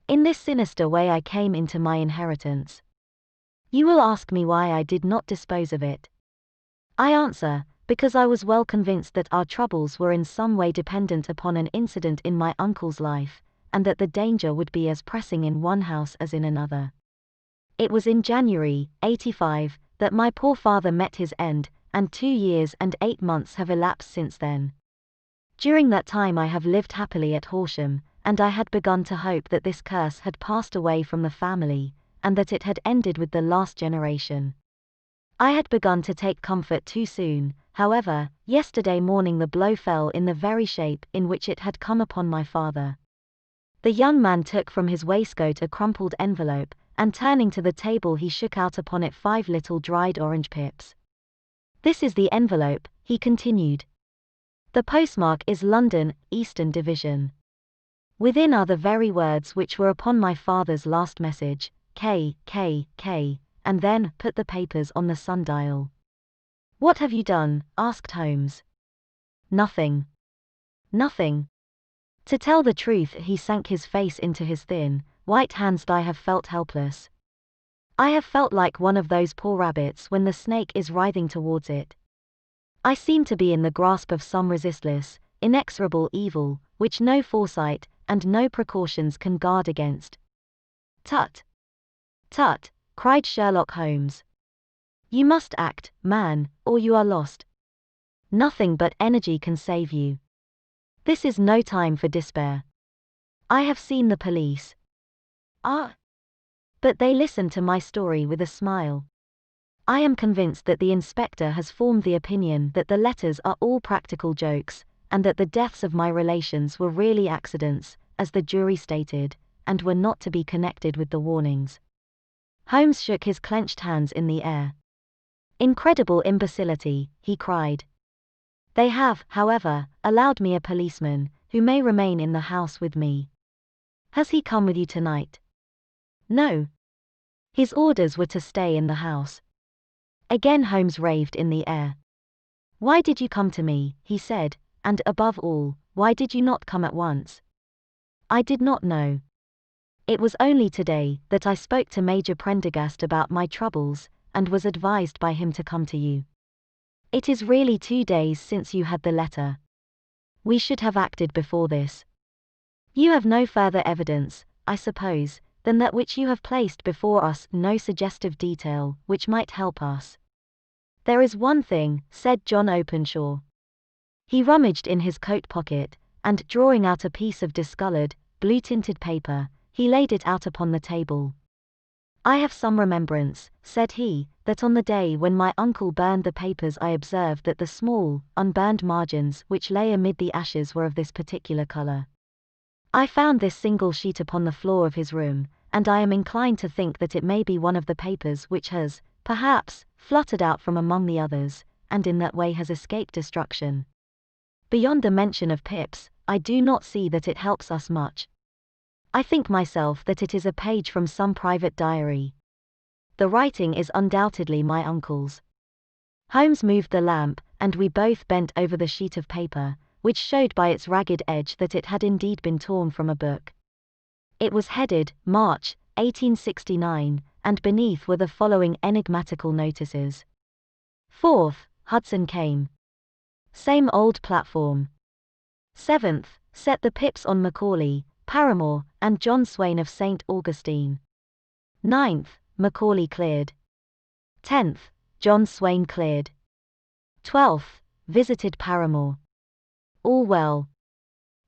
In this sinister way I came into my inheritance. You will ask me why I did not dispose of it. I answer, because I was well convinced that our troubles were in some way dependent upon an incident in my uncle's life, and that the danger would be as pressing in one house as in another. It was in January, 85, that my poor father met his end, and 2 years and 8 months have elapsed since then. During that time I have lived happily at Horsham, and I had begun to hope that this curse had passed away from the family, and that it had ended with the last generation. I had begun to take comfort too soon. However, yesterday morning the blow fell in the very shape in which it had come upon my father. The young man took from his waistcoat a crumpled envelope, and turning to the table he shook out upon it 5 little dried orange pips. "This is the envelope," he continued. "The postmark is London, Eastern Division. Within are the very words which were upon my father's last message, K, and then put the papers on the sundial." "What have you done?" asked Holmes. Nothing. To tell the truth, he sank his face into his thin, white hands. I have felt helpless. I have felt like one of those poor rabbits when the snake is writhing towards it. I seem to be in the grasp of some resistless, inexorable evil, which no foresight and no precautions can guard against. "Tut! Tut!" cried Sherlock Holmes. "You must act, man, or you are lost. Nothing but energy can save you. This is no time for despair. I have seen the police. Ah! But they listened to my story with a smile. I am convinced that the inspector has formed the opinion that the letters are all practical jokes, and that the deaths of my relations were really accidents, as the jury stated, and were not to be connected with the warnings." Holmes shook his clenched hands in the air. "Incredible imbecility," he cried. "They have, however, allowed me a policeman, who may remain in the house with me. Has he come with you tonight?" "No. His orders were to stay in the house." Again Holmes raved in the air. "Why did you come to me?" he said, "and above all, why did you not come at once?" "I did not know. It was only today that I spoke to Major Prendergast about my troubles, and was advised by him to come to you. It is really 2 days since you had the letter. We should have acted before this. You have no further evidence, I suppose, than that which you have placed before us, no suggestive detail, which might help us." "There is one thing," said John Openshaw. He rummaged in his coat pocket, and drawing out a piece of discolored, blue-tinted paper, he laid it out upon the table. "I have some remembrance," said he, "that on the day when my uncle burned the papers I observed that the small, unburned margins which lay amid the ashes were of this particular color. I found this single sheet upon the floor of his room, and I am inclined to think that it may be one of the papers which has, perhaps, fluttered out from among the others, and in that way has escaped destruction. Beyond the mention of pips, I do not see that it helps us much. I think myself that it is a page from some private diary. The writing is undoubtedly my uncle's." Holmes moved the lamp, and we both bent over the sheet of paper, which showed by its ragged edge that it had indeed been torn from a book. It was headed, March, 1869, and beneath were the following enigmatical notices. 4th, Hudson came. Same old platform. 7th, set the pips on Macaulay, Paramore, and John Swain of St. Augustine. 9th, Macaulay cleared. 10th, John Swain cleared. 12th, visited Paramore. All well.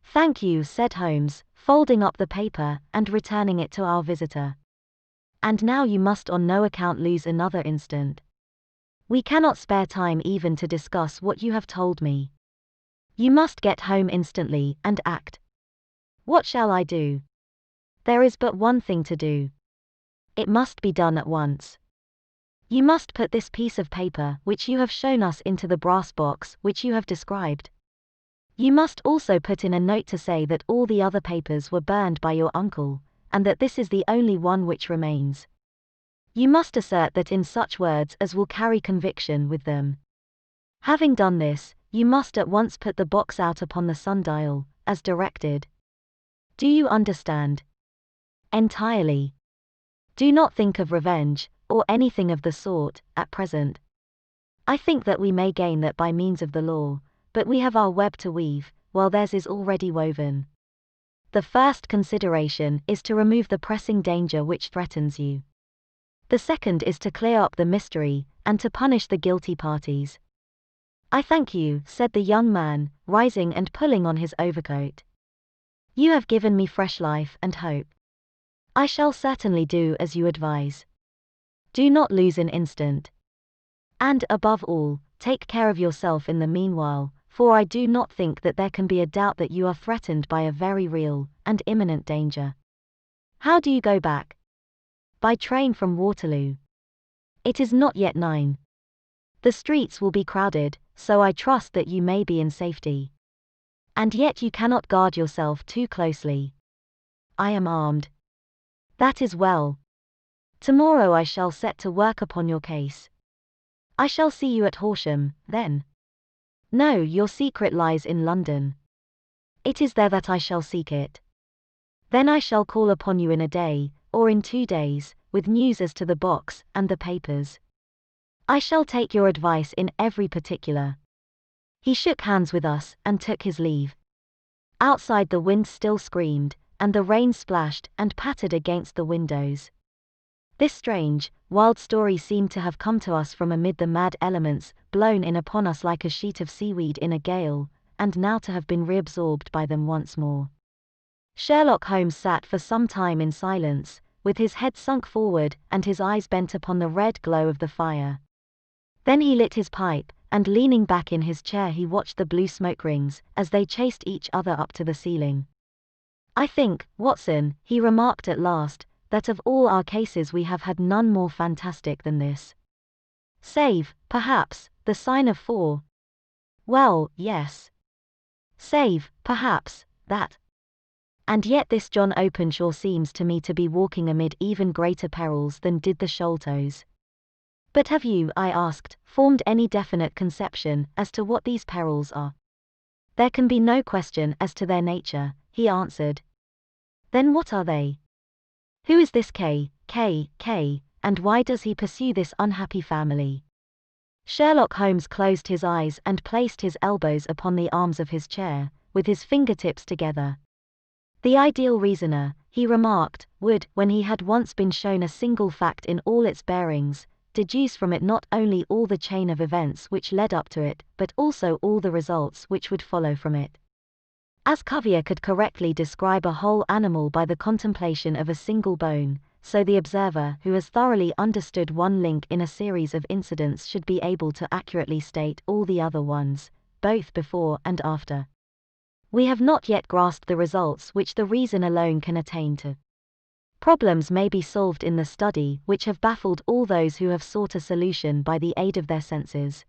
Thank you, said Holmes, folding up the paper and returning it to our visitor. And now you must on no account lose another instant. We cannot spare time even to discuss what you have told me. You must get home instantly and act. What shall I do? There is but one thing to do. It must be done at once. You must put this piece of paper which you have shown us into the brass box which you have described. You must also put in a note to say that all the other papers were burned by your uncle, and that this is the only one which remains. You must assert that in such words as will carry conviction with them. Having done this, you must at once put the box out upon the sundial, as directed. Do you understand? Entirely. Do not think of revenge, or anything of the sort, at present. I think that we may gain that by means of the law, but we have our web to weave, while theirs is already woven. The first consideration is to remove the pressing danger which threatens you. The second is to clear up the mystery, and to punish the guilty parties. I thank you, said the young man, rising and pulling on his overcoat. You have given me fresh life and hope. I shall certainly do as you advise. Do not lose an instant. And, above all, take care of yourself in the meanwhile, for I do not think that there can be a doubt that you are threatened by a very real and imminent danger. How do you go back? By train from Waterloo. It is not yet 9. The streets will be crowded, so I trust that you may be in safety. And yet you cannot guard yourself too closely. I am armed. That is well. Tomorrow I shall set to work upon your case. I shall see you at Horsham, then. No, your secret lies in London. It is there that I shall seek it. Then I shall call upon you in a day, or in 2 days, with news as to the box and the papers. I shall take your advice in every particular. He shook hands with us and took his leave. Outside the wind still screamed, and the rain splashed and pattered against the windows. This strange, wild story seemed to have come to us from amid the mad elements, blown in upon us like a sheet of seaweed in a gale, and now to have been reabsorbed by them once more. Sherlock Holmes sat for some time in silence, with his head sunk forward and his eyes bent upon the red glow of the fire. Then he lit his pipe, and leaning back in his chair he watched the blue smoke rings, as they chased each other up to the ceiling. I think, Watson, he remarked at last, that of all our cases we have had none more fantastic than this. Save, perhaps, the sign of 4. Well, yes. Save, perhaps, that. And yet this John Openshaw seems to me to be walking amid even greater perils than did the Sholtos. But have you, I asked, formed any definite conception as to what these perils are? There can be no question as to their nature, he answered. Then what are they? Who is this K, and why does he pursue this unhappy family? Sherlock Holmes closed his eyes and placed his elbows upon the arms of his chair, with his fingertips together. The ideal reasoner, he remarked, would, when he had once been shown a single fact in all its bearings, deduce from it not only all the chain of events which led up to it, but also all the results which would follow from it. As Cuvier could correctly describe a whole animal by the contemplation of a single bone, so the observer who has thoroughly understood one link in a series of incidents should be able to accurately state all the other ones, both before and after. We have not yet grasped the results which the reason alone can attain to. Problems may be solved in the study which have baffled all those who have sought a solution by the aid of their senses.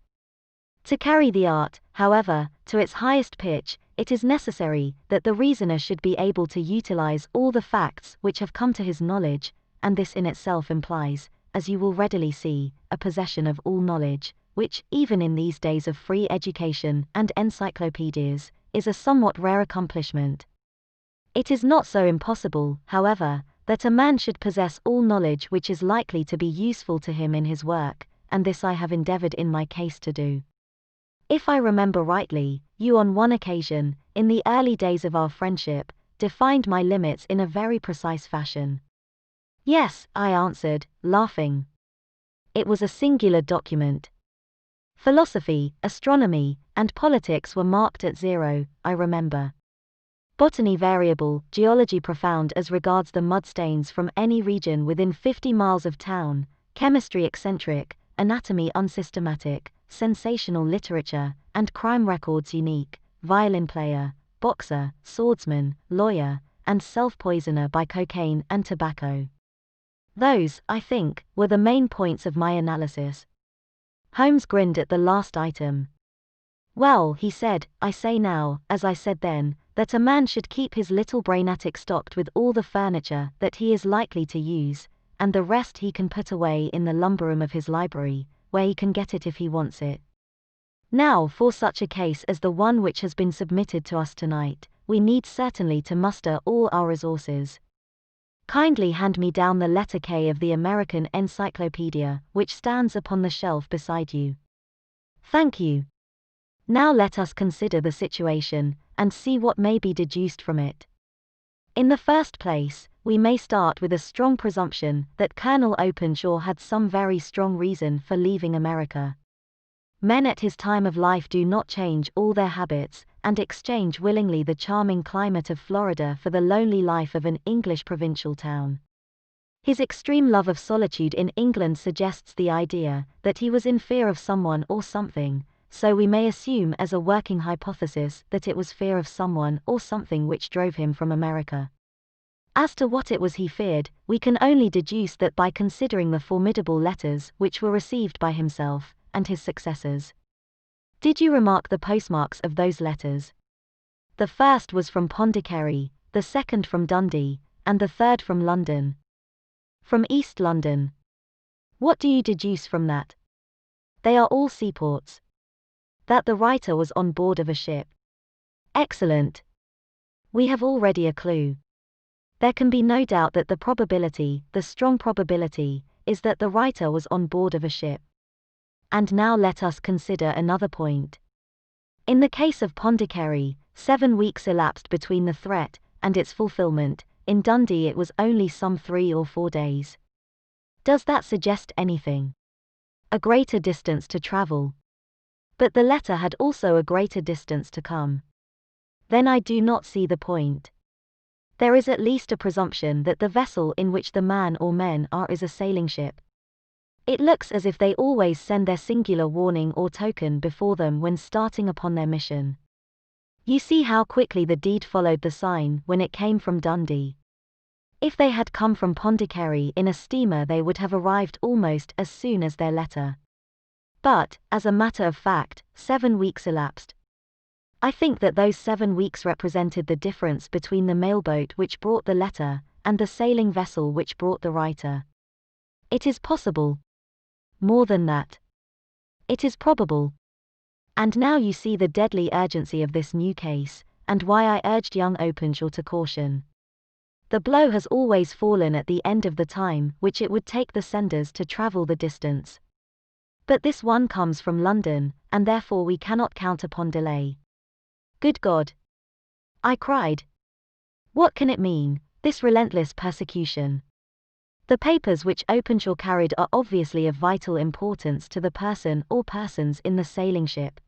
To carry the art, however, to its highest pitch, it is necessary that the reasoner should be able to utilize all the facts which have come to his knowledge, and this in itself implies, as you will readily see, a possession of all knowledge, which, even in these days of free education and encyclopedias, is a somewhat rare accomplishment. It is not so impossible, however, that a man should possess all knowledge which is likely to be useful to him in his work, and this I have endeavored in my case to do. If I remember rightly, you on one occasion, in the early days of our friendship, defined my limits in a very precise fashion. Yes, I answered, laughing. It was a singular document. Philosophy, astronomy, and politics were marked at 0, I remember. Botany variable, geology profound as regards the mud stains from any region within 50 miles of town, chemistry eccentric, anatomy unsystematic, sensational literature, and crime records unique, violin player, boxer, swordsman, lawyer, and self-poisoner by cocaine and tobacco. Those, I think, were the main points of my analysis. Holmes grinned at the last item. Well, he said, I say now, as I said then, that a man should keep his little brain attic stocked with all the furniture that he is likely to use, and the rest he can put away in the lumber room of his library, where he can get it if he wants it. Now, for such a case as the one which has been submitted to us tonight, we need certainly to muster all our resources. Kindly hand me down the letter K of the American Encyclopedia, which stands upon the shelf beside you. Thank you. Now let us consider the situation, and see what may be deduced from it. In the first place, we may start with a strong presumption that Colonel Openshaw had some very strong reason for leaving America. Men at his time of life do not change all their habits, and exchange willingly the charming climate of Florida for the lonely life of an English provincial town. His extreme love of solitude in England suggests the idea that he was in fear of someone or something, so we may assume as a working hypothesis that it was fear of someone or something which drove him from America. As to what it was he feared, we can only deduce that by considering the formidable letters which were received by himself and his successors. Did you remark the postmarks of those letters? The first was from Pondicherry, the second from Dundee, and the third from London. From East London. What do you deduce from that? They are all seaports. That the writer was on board of a ship. Excellent. We have already a clue. There can be no doubt that the strong probability, is that the writer was on board of a ship. And now let us consider another point. In the case of Pondicherry, 7 weeks elapsed between the threat and its fulfillment. In Dundee it was only some 3 or 4 days. Does that suggest anything? A greater distance to travel. But the letter had also a greater distance to come. Then I do not see the point. There is at least a presumption that the vessel in which the man or men are is a sailing ship. It looks as if they always send their singular warning or token before them when starting upon their mission. You see how quickly the deed followed the sign when it came from Dundee. If they had come from Pondicherry in a steamer they would have arrived almost as soon as their letter. But, as a matter of fact, 7 weeks elapsed. I think that those 7 weeks represented the difference between the mailboat which brought the letter and the sailing vessel which brought the writer. It is possible. More than that. It is probable. And now you see the deadly urgency of this new case, and why I urged young Openshaw to caution. The blow has always fallen at the end of the time which it would take the senders to travel the distance. But this one comes from London, and therefore we cannot count upon delay. Good God! I cried. What can it mean, this relentless persecution? The papers which Openshaw carried are obviously of vital importance to the person or persons in the sailing ship.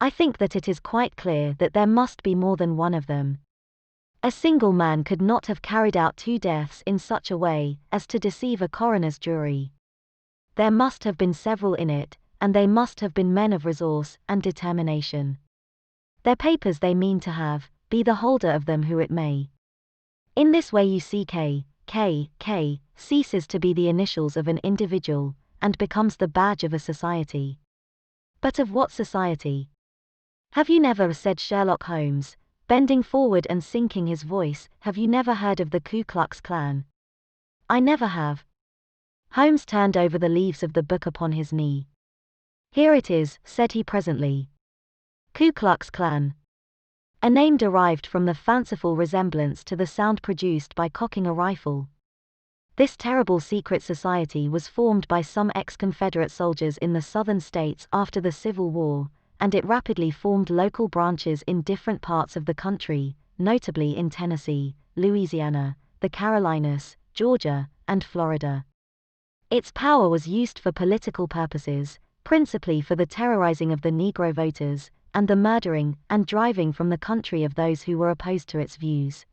I think that it is quite clear that there must be more than one of them. A single man could not have carried out 2 deaths in such a way as to deceive a coroner's jury. There must have been several in it, and they must have been men of resource and determination. Their papers they mean to have, be the holder of them who it may. In this way you see K ceases to be the initials of an individual, and becomes the badge of a society. But of what society? Have you never, said Sherlock Holmes, bending forward and sinking his voice, have you never heard of the Ku Klux Klan? I never have. Holmes turned over the leaves of the book upon his knee. Here it is, said he presently. Ku Klux Klan. A name derived from the fanciful resemblance to the sound produced by cocking a rifle. This terrible secret society was formed by some ex-Confederate soldiers in the southern states after the Civil War, and it rapidly formed local branches in different parts of the country, notably in Tennessee, Louisiana, the Carolinas, Georgia, and Florida. Its power was used for political purposes, principally for the terrorizing of the Negro voters, and the murdering and driving from the country of those who were opposed to its views.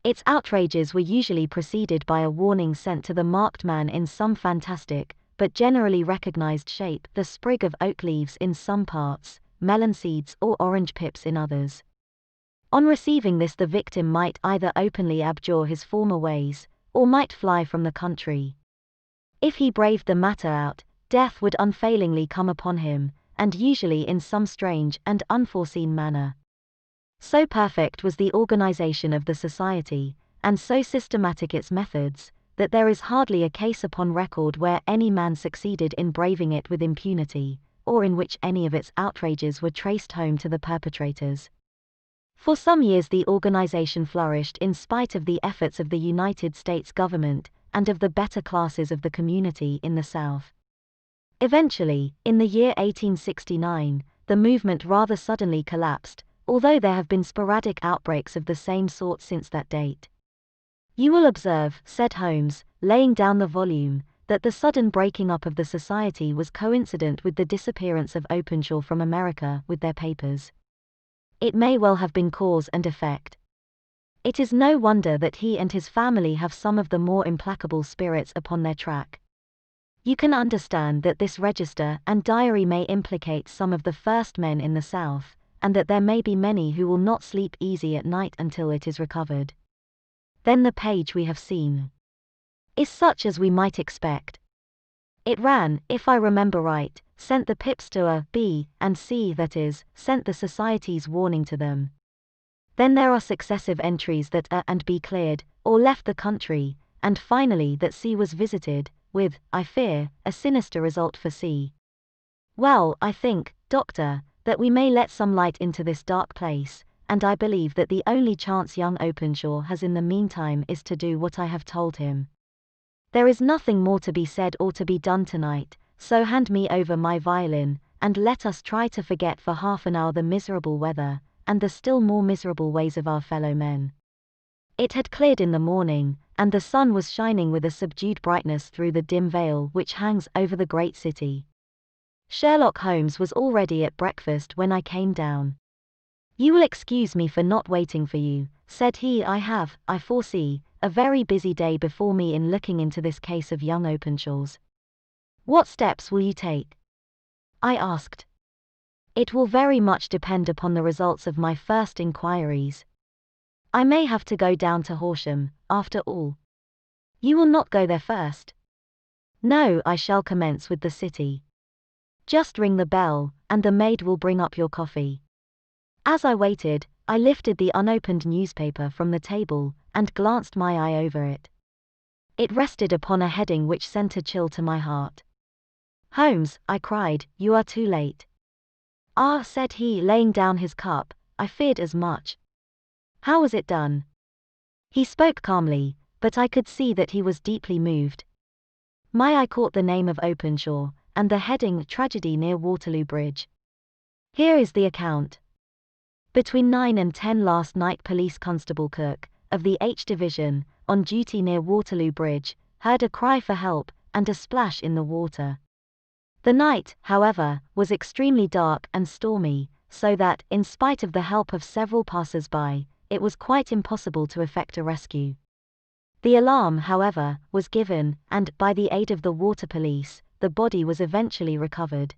Its outrages were usually preceded by a warning sent to the marked man in some fantastic, but generally recognized shape, the sprig of oak leaves in some parts, melon seeds or orange pips in others. On receiving this the victim might either openly abjure his former ways, or might fly from the country. If he braved the matter out, death would unfailingly come upon him, and usually in some strange and unforeseen manner. So perfect was the organization of the society, and so systematic its methods, that there is hardly a case upon record where any man succeeded in braving it with impunity, or in which any of its outrages were traced home to the perpetrators. For some years the organization flourished in spite of the efforts of the United States government and of the better classes of the community in the South. Eventually, in the year 1869, the movement rather suddenly collapsed, although there have been sporadic outbreaks of the same sort since that date. You will observe, said Holmes, laying down the volume, that the sudden breaking up of the society was coincident with the disappearance of Openshaw from America with their papers. It may well have been cause and effect. It is no wonder that he and his family have some of the more implacable spirits upon their track. You can understand that this register and diary may implicate some of the first men in the South, and that there may be many who will not sleep easy at night until it is recovered. Then the page we have seen is such as we might expect. It ran, if I remember right, sent the pips to A, B, and C, that is, sent the society's warning to them. Then there are successive entries that A and B cleared, or left the country, and finally that C was visited, with, I fear, a sinister result for C. Well, I think, Doctor, that we may let some light into this dark place, and I believe that the only chance young Openshaw has in the meantime is to do what I have told him. There is nothing more to be said or to be done tonight, so hand me over my violin, and let us try to forget for half an hour the miserable weather, and the still more miserable ways of our fellow men. It had cleared in the morning, and the sun was shining with a subdued brightness through the dim veil which hangs over the great city. Sherlock Holmes was already at breakfast when I came down. You will excuse me for not waiting for you, said he. I foresee, a very busy day before me in looking into this case of young Openshaw's. What steps will you take? I asked. It will very much depend upon the results of my first inquiries. I may have to go down to Horsham, after all. You will not go there first? No, I shall commence with the city. Just ring the bell, and the maid will bring up your coffee. As I waited, I lifted the unopened newspaper from the table, and glanced my eye over it. It rested upon a heading which sent a chill to my heart. Holmes, I cried, you are too late. Ah, said he, laying down his cup, I feared as much. How was it done? He spoke calmly, but I could see that he was deeply moved. My eye caught the name of Openshaw, and the heading, Tragedy near Waterloo Bridge. Here is the account. Between 9 and 10 last night, Police Constable Cook, of the H Division, on duty near Waterloo Bridge, heard a cry for help, and a splash in the water. The night, however, was extremely dark and stormy, so that, in spite of the help of several passers-by, it was quite impossible to effect a rescue. The alarm, however, was given, and, by the aid of the water police, the body was eventually recovered.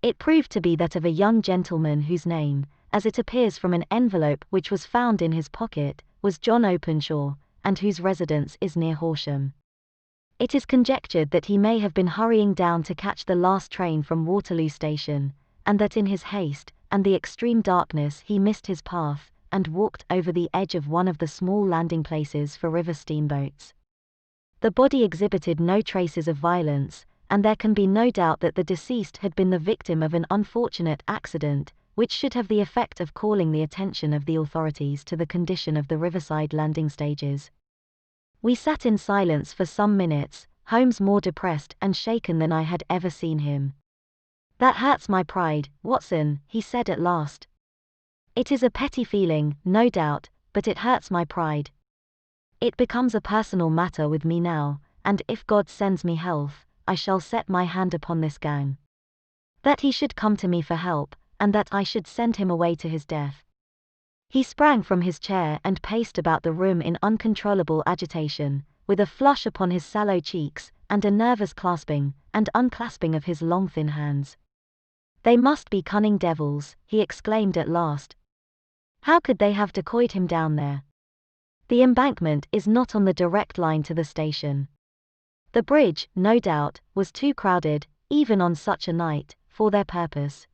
It proved to be that of a young gentleman whose name, as it appears from an envelope which was found in his pocket, was John Openshaw, and whose residence is near Horsham. It is conjectured that he may have been hurrying down to catch the last train from Waterloo Station, and that in his haste, and the extreme darkness, he missed his path, and walked over the edge of one of the small landing places for river steamboats. The body exhibited no traces of violence, and there can be no doubt that the deceased had been the victim of an unfortunate accident, which should have the effect of calling the attention of the authorities to the condition of the riverside landing stages. We sat in silence for some minutes, Holmes more depressed and shaken than I had ever seen him. That hurts my pride, Watson, he said at last. It is a petty feeling, no doubt, but it hurts my pride. It becomes a personal matter with me now, and if God sends me health, I shall set my hand upon this gang. That he should come to me for help, and that I should send him away to his death. He sprang from his chair and paced about the room in uncontrollable agitation, with a flush upon his sallow cheeks, and a nervous clasping and unclasping of his long thin hands. They must be cunning devils, he exclaimed at last. How could they have decoyed him down there? The embankment is not on the direct line to the station. The bridge, no doubt, was too crowded, even on such a night, for their purpose.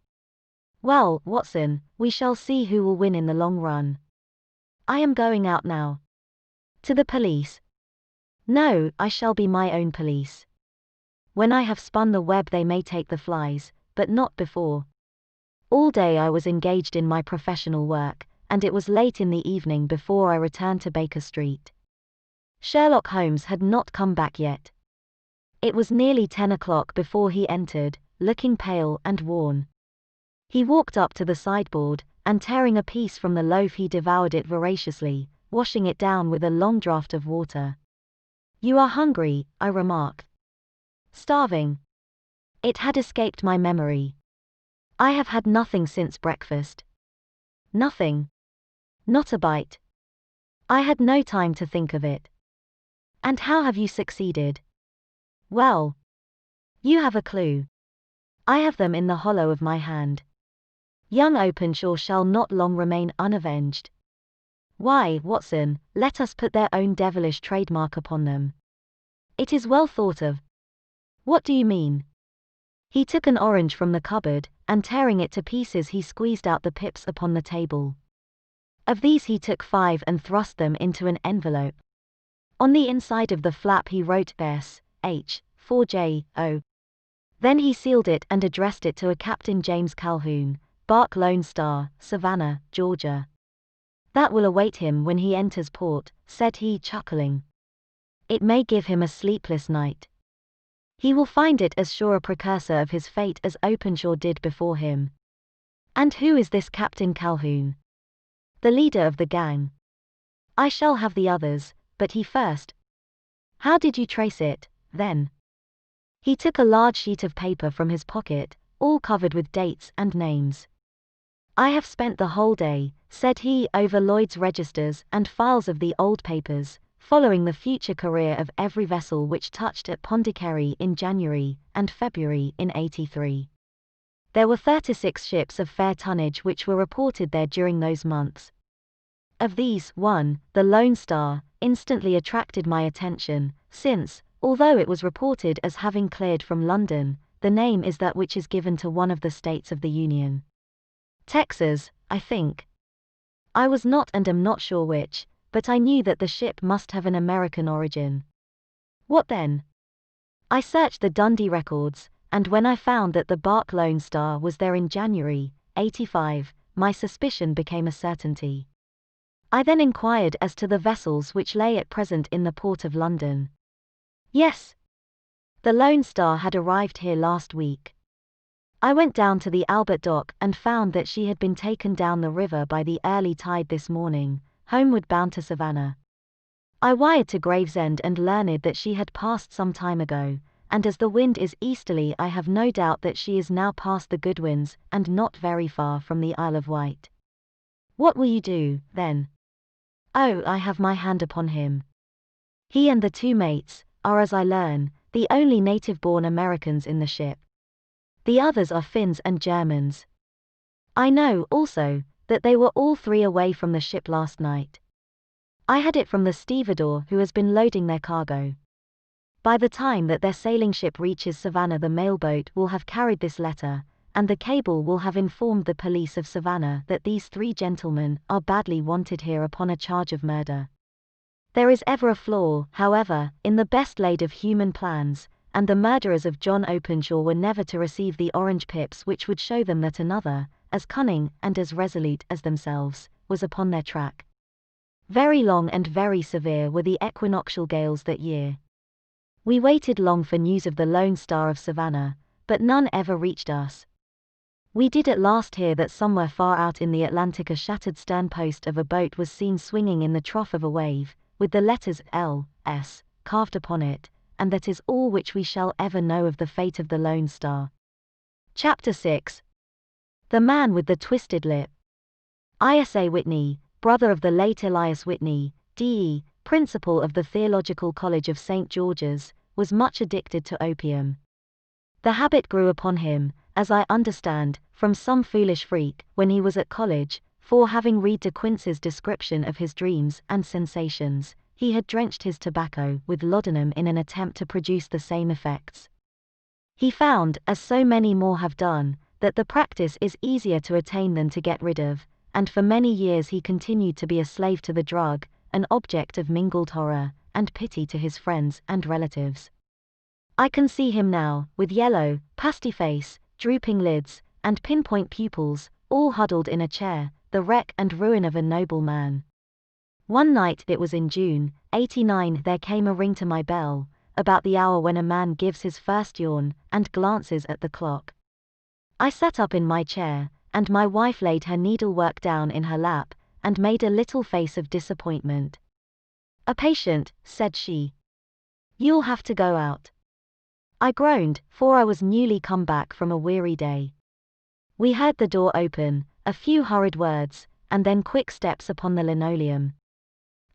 Well, Watson, we shall see who will win in the long run. I am going out now. To the police? No, I shall be my own police. When I have spun the web they may take the flies, but not before. All day I was engaged in my professional work, and it was late in the evening before I returned to Baker Street. Sherlock Holmes had not come back yet. It was nearly 10 o'clock before he entered, looking pale and worn. He walked up to the sideboard, and tearing a piece from the loaf he devoured it voraciously, washing it down with a long draught of water. "You are hungry," I remarked. "Starving." It had escaped my memory. "I have had nothing since breakfast." "Nothing?" "Not a bite." I had no time to think of it. "And how have you succeeded?" "Well, you have a clue." "I have them in the hollow of my hand. Young Openshaw shall not long remain unavenged." "Why, Watson, let us put their own devilish trademark upon them." "It is well thought of." "What do you mean?" He took an orange from the cupboard, and tearing it to pieces he squeezed out the pips upon the table. Of these he took 5 and thrust them into an envelope. On the inside of the flap he wrote S.H. 4J.O. Then he sealed it and addressed it to a Captain James Calhoun, Bark Lone Star, Savannah, Georgia. "That will await him when he enters port," said he, chuckling. "It may give him a sleepless night. He will find it as sure a precursor of his fate as Openshaw did before him." "And who is this Captain Calhoun?" "The leader of the gang." "I shall have the others, but he first." "How did you trace it, then?" He took a large sheet of paper from his pocket, all covered with dates and names. "I have spent the whole day," said he, "over Lloyd's registers and files of the old papers, following the future career of every vessel which touched at Pondicherry in January and February in '83. There were 36 ships of fair tonnage which were reported there during those months. Of these, one, the Lone Star, instantly attracted my attention, since, although it was reported as having cleared from London, the name is that which is given to one of the states of the Union. Texas, I think. I was not and am not sure which, but I knew that the ship must have an American origin. What then? I searched the Dundee records, and when I found that the bark Lone Star was there in January, '85, my suspicion became a certainty. I then inquired as to the vessels which lay at present in the port of London. Yes. The Lone Star had arrived here last week. I went down to the Albert Dock and found that she had been taken down the river by the early tide this morning, homeward bound to Savannah. I wired to Gravesend and learned that she had passed some time ago, and as the wind is easterly I have no doubt that she is now past the Goodwins and not very far from the Isle of Wight. What will you do, then? Oh, I have my hand upon him. He and the 2 mates are, as I learn, the only native-born Americans in the ship. The others are Finns and Germans. I know, also, that they were all 3 away from the ship last night. I had it from the stevedore who has been loading their cargo. By the time that their sailing ship reaches Savannah the mailboat will have carried this letter, and the cable will have informed the police of Savannah that these 3 gentlemen are badly wanted here upon a charge of murder. There is ever a flaw, however, in the best laid of human plans, and the murderers of John Openshaw were never to receive the orange pips which would show them that another, as cunning and as resolute as themselves, was upon their track. Very long and very severe were the equinoctial gales that year. We waited long for news of the Lone Star of Savannah, but none ever reached us. We did at last hear that somewhere far out in the Atlantic a shattered sternpost of a boat was seen swinging in the trough of a wave, with the letters L.S. carved upon it, and that is all which we shall ever know of the fate of the Lone Star. Chapter 6. The Man with the Twisted Lip. I.S.A. Whitney, brother of the late Elias Whitney, D.E., principal of the Theological College of St. George's, was much addicted to opium. The habit grew upon him, as I understand, from some foolish freak, when he was at college, for having read De Quince's description of his dreams and sensations, he had drenched his tobacco with laudanum in an attempt to produce the same effects. He found, as so many more have done, that the practice is easier to attain than to get rid of, and for many years he continued to be a slave to the drug, an object of mingled horror and pity to his friends and relatives. I can see him now, with yellow, pasty face, drooping lids, and pinpoint pupils, all huddled in a chair, the wreck and ruin of a noble man. One night, it was in June, '89, there came a ring to my bell, about the hour when a man gives his first yawn, and glances at the clock. I sat up in my chair, and my wife laid her needlework down in her lap, and made a little face of disappointment. "A patient," said she. "You'll have to go out." I groaned, for I was newly come back from a weary day. We heard the door open, a few hurried words, and then quick steps upon the linoleum.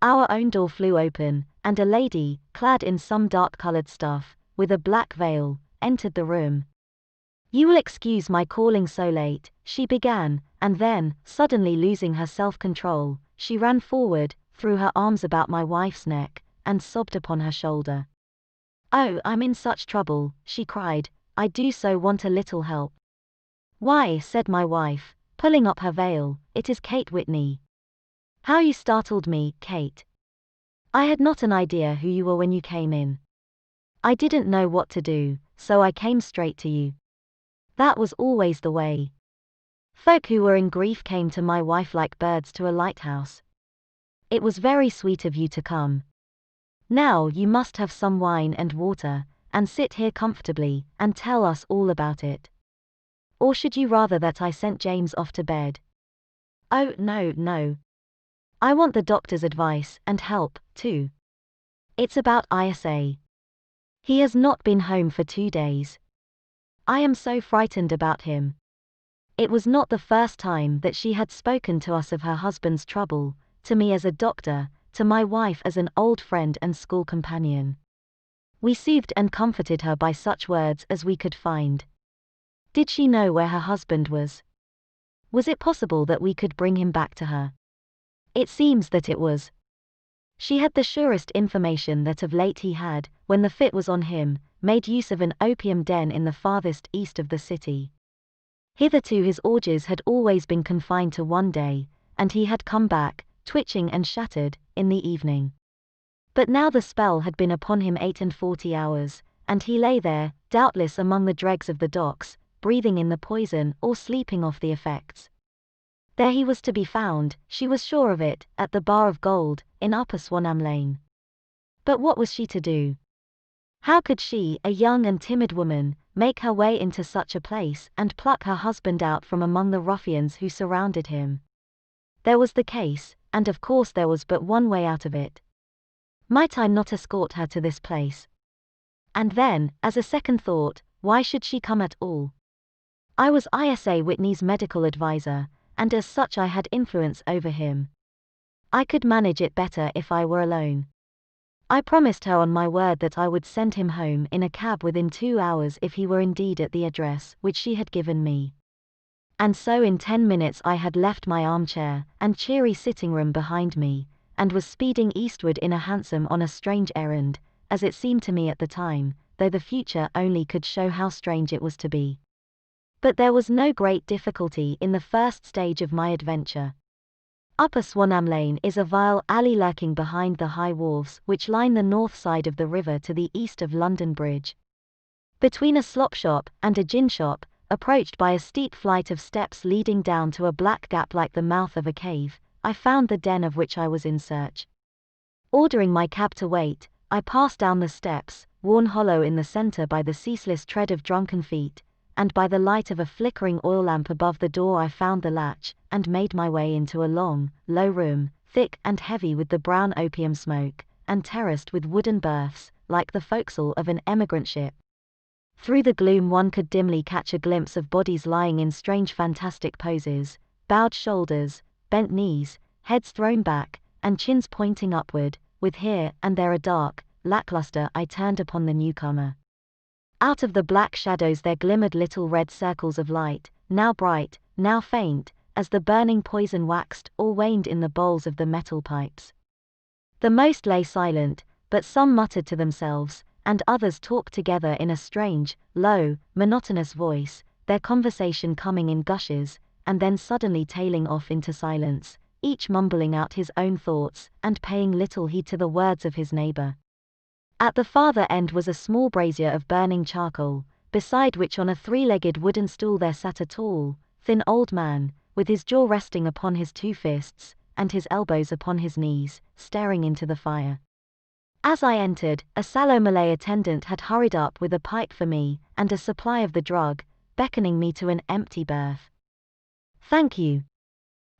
Our own door flew open, and a lady, clad in some dark-colored stuff, with a black veil, entered the room. "You will excuse my calling so late," she began, and then, suddenly losing her self-control, she ran forward, threw her arms about my wife's neck, and sobbed upon her shoulder. "Oh, I'm in such trouble," she cried. "I do so want a little help." "Why," said my wife, pulling up her veil, "it is Kate Whitney." "How you startled me, Kate. I had not an idea who you were when you came in. I didn't know what to do, so I came straight to you." That was always the way. Folk who were in grief came to my wife like birds to a lighthouse. "It was very sweet of you to come. Now you must have some wine and water, and sit here comfortably, and tell us all about it. Or should you rather that I sent James off to bed?" "Oh, no, no. I want the doctor's advice, and help, too. It's about Isa. He has not been home for 2 days. I am so frightened about him." It was not the first time that she had spoken to us of her husband's trouble, to me as a doctor, to my wife as an old friend and school companion. We soothed and comforted her by such words as we could find. Did she know where her husband was? Was it possible that we could bring him back to her? It seems that it was. She had the surest information that of late he had, when the fit was on him, made use of an opium den in the farthest east of the city. Hitherto his orgies had always been confined to one day, and he had come back, twitching and shattered, in the evening. But now the spell had been upon him 48 hours, and he lay there, doubtless among the dregs of the docks, breathing in the poison or sleeping off the effects. There he was to be found, she was sure of it, at the Bar of Gold, in Upper Swanham Lane. But what was she to do? How could she, a young and timid woman, make her way into such a place and pluck her husband out from among the ruffians who surrounded him? There was the case, and of course there was but one way out of it. Might I not escort her to this place? And then, as a second thought, why should she come at all? I was Isa Whitney's medical adviser, and as such I had influence over him. I could manage it better if I were alone. I promised her on my word that I would send him home in a cab within 2 hours if he were indeed at the address which she had given me. And so in 10 minutes I had left my armchair and cheery sitting room behind me, and was speeding eastward in a hansom on a strange errand, as it seemed to me at the time, though the future only could show how strange it was to be. But there was no great difficulty in the first stage of my adventure. Upper Swanham Lane is a vile alley lurking behind the high wharves which line the north side of the river to the east of London Bridge. Between a slop shop and a gin shop, approached by a steep flight of steps leading down to a black gap like the mouth of a cave, I found the den of which I was in search. Ordering my cab to wait, I passed down the steps, worn hollow in the centre by the ceaseless tread of drunken feet, and by the light of a flickering oil lamp above the door I found the latch, and made my way into a long, low room, thick and heavy with the brown opium smoke, and terraced with wooden berths, like the forecastle of an emigrant ship. Through the gloom one could dimly catch a glimpse of bodies lying in strange fantastic poses, bowed shoulders, bent knees, heads thrown back, and chins pointing upward, with here and there a dark, lackluster eye turned upon the newcomer. Out of the black shadows there glimmered little red circles of light, now bright, now faint, as the burning poison waxed or waned in the bowls of the metal pipes. The most lay silent, but some muttered to themselves, and others talked together in a strange, low, monotonous voice, their conversation coming in gushes, and then suddenly tailing off into silence, each mumbling out his own thoughts, and paying little heed to the words of his neighbor. At the farther end was a small brazier of burning charcoal, beside which on a 3-legged wooden stool there sat a tall, thin old man, with his jaw resting upon his 2 fists, and his elbows upon his knees, staring into the fire. As I entered, a sallow Malay attendant had hurried up with a pipe for me, and a supply of the drug, beckoning me to an empty berth. Thank you.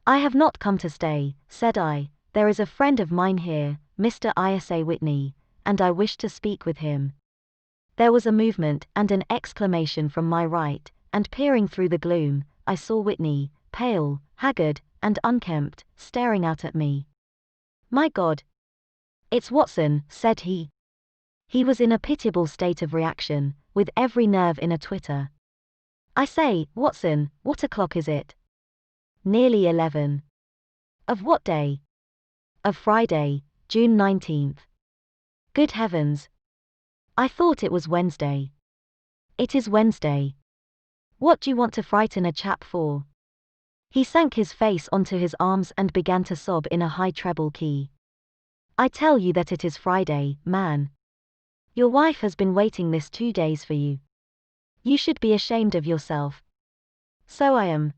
I have not come to stay, said I. There is a friend of mine here, Mr. Isa Whitney, and I wish to speak with him. There was a movement and an exclamation from my right, and peering through the gloom, I saw Whitney, pale, haggard, and unkempt, staring out at me. My God! It's Watson, said he. He was in a pitiable state of reaction, with every nerve in a twitter. I say, Watson, what o'clock is it? Nearly 11. Of what day? Of Friday, June 19th. Good heavens! I thought it was Wednesday. It is Wednesday. What do you want to frighten a chap for? He sank his face onto his arms and began to sob in a high treble key. I tell you that it is Friday, man. Your wife has been waiting this 2 days for you. You should be ashamed of yourself. So I am.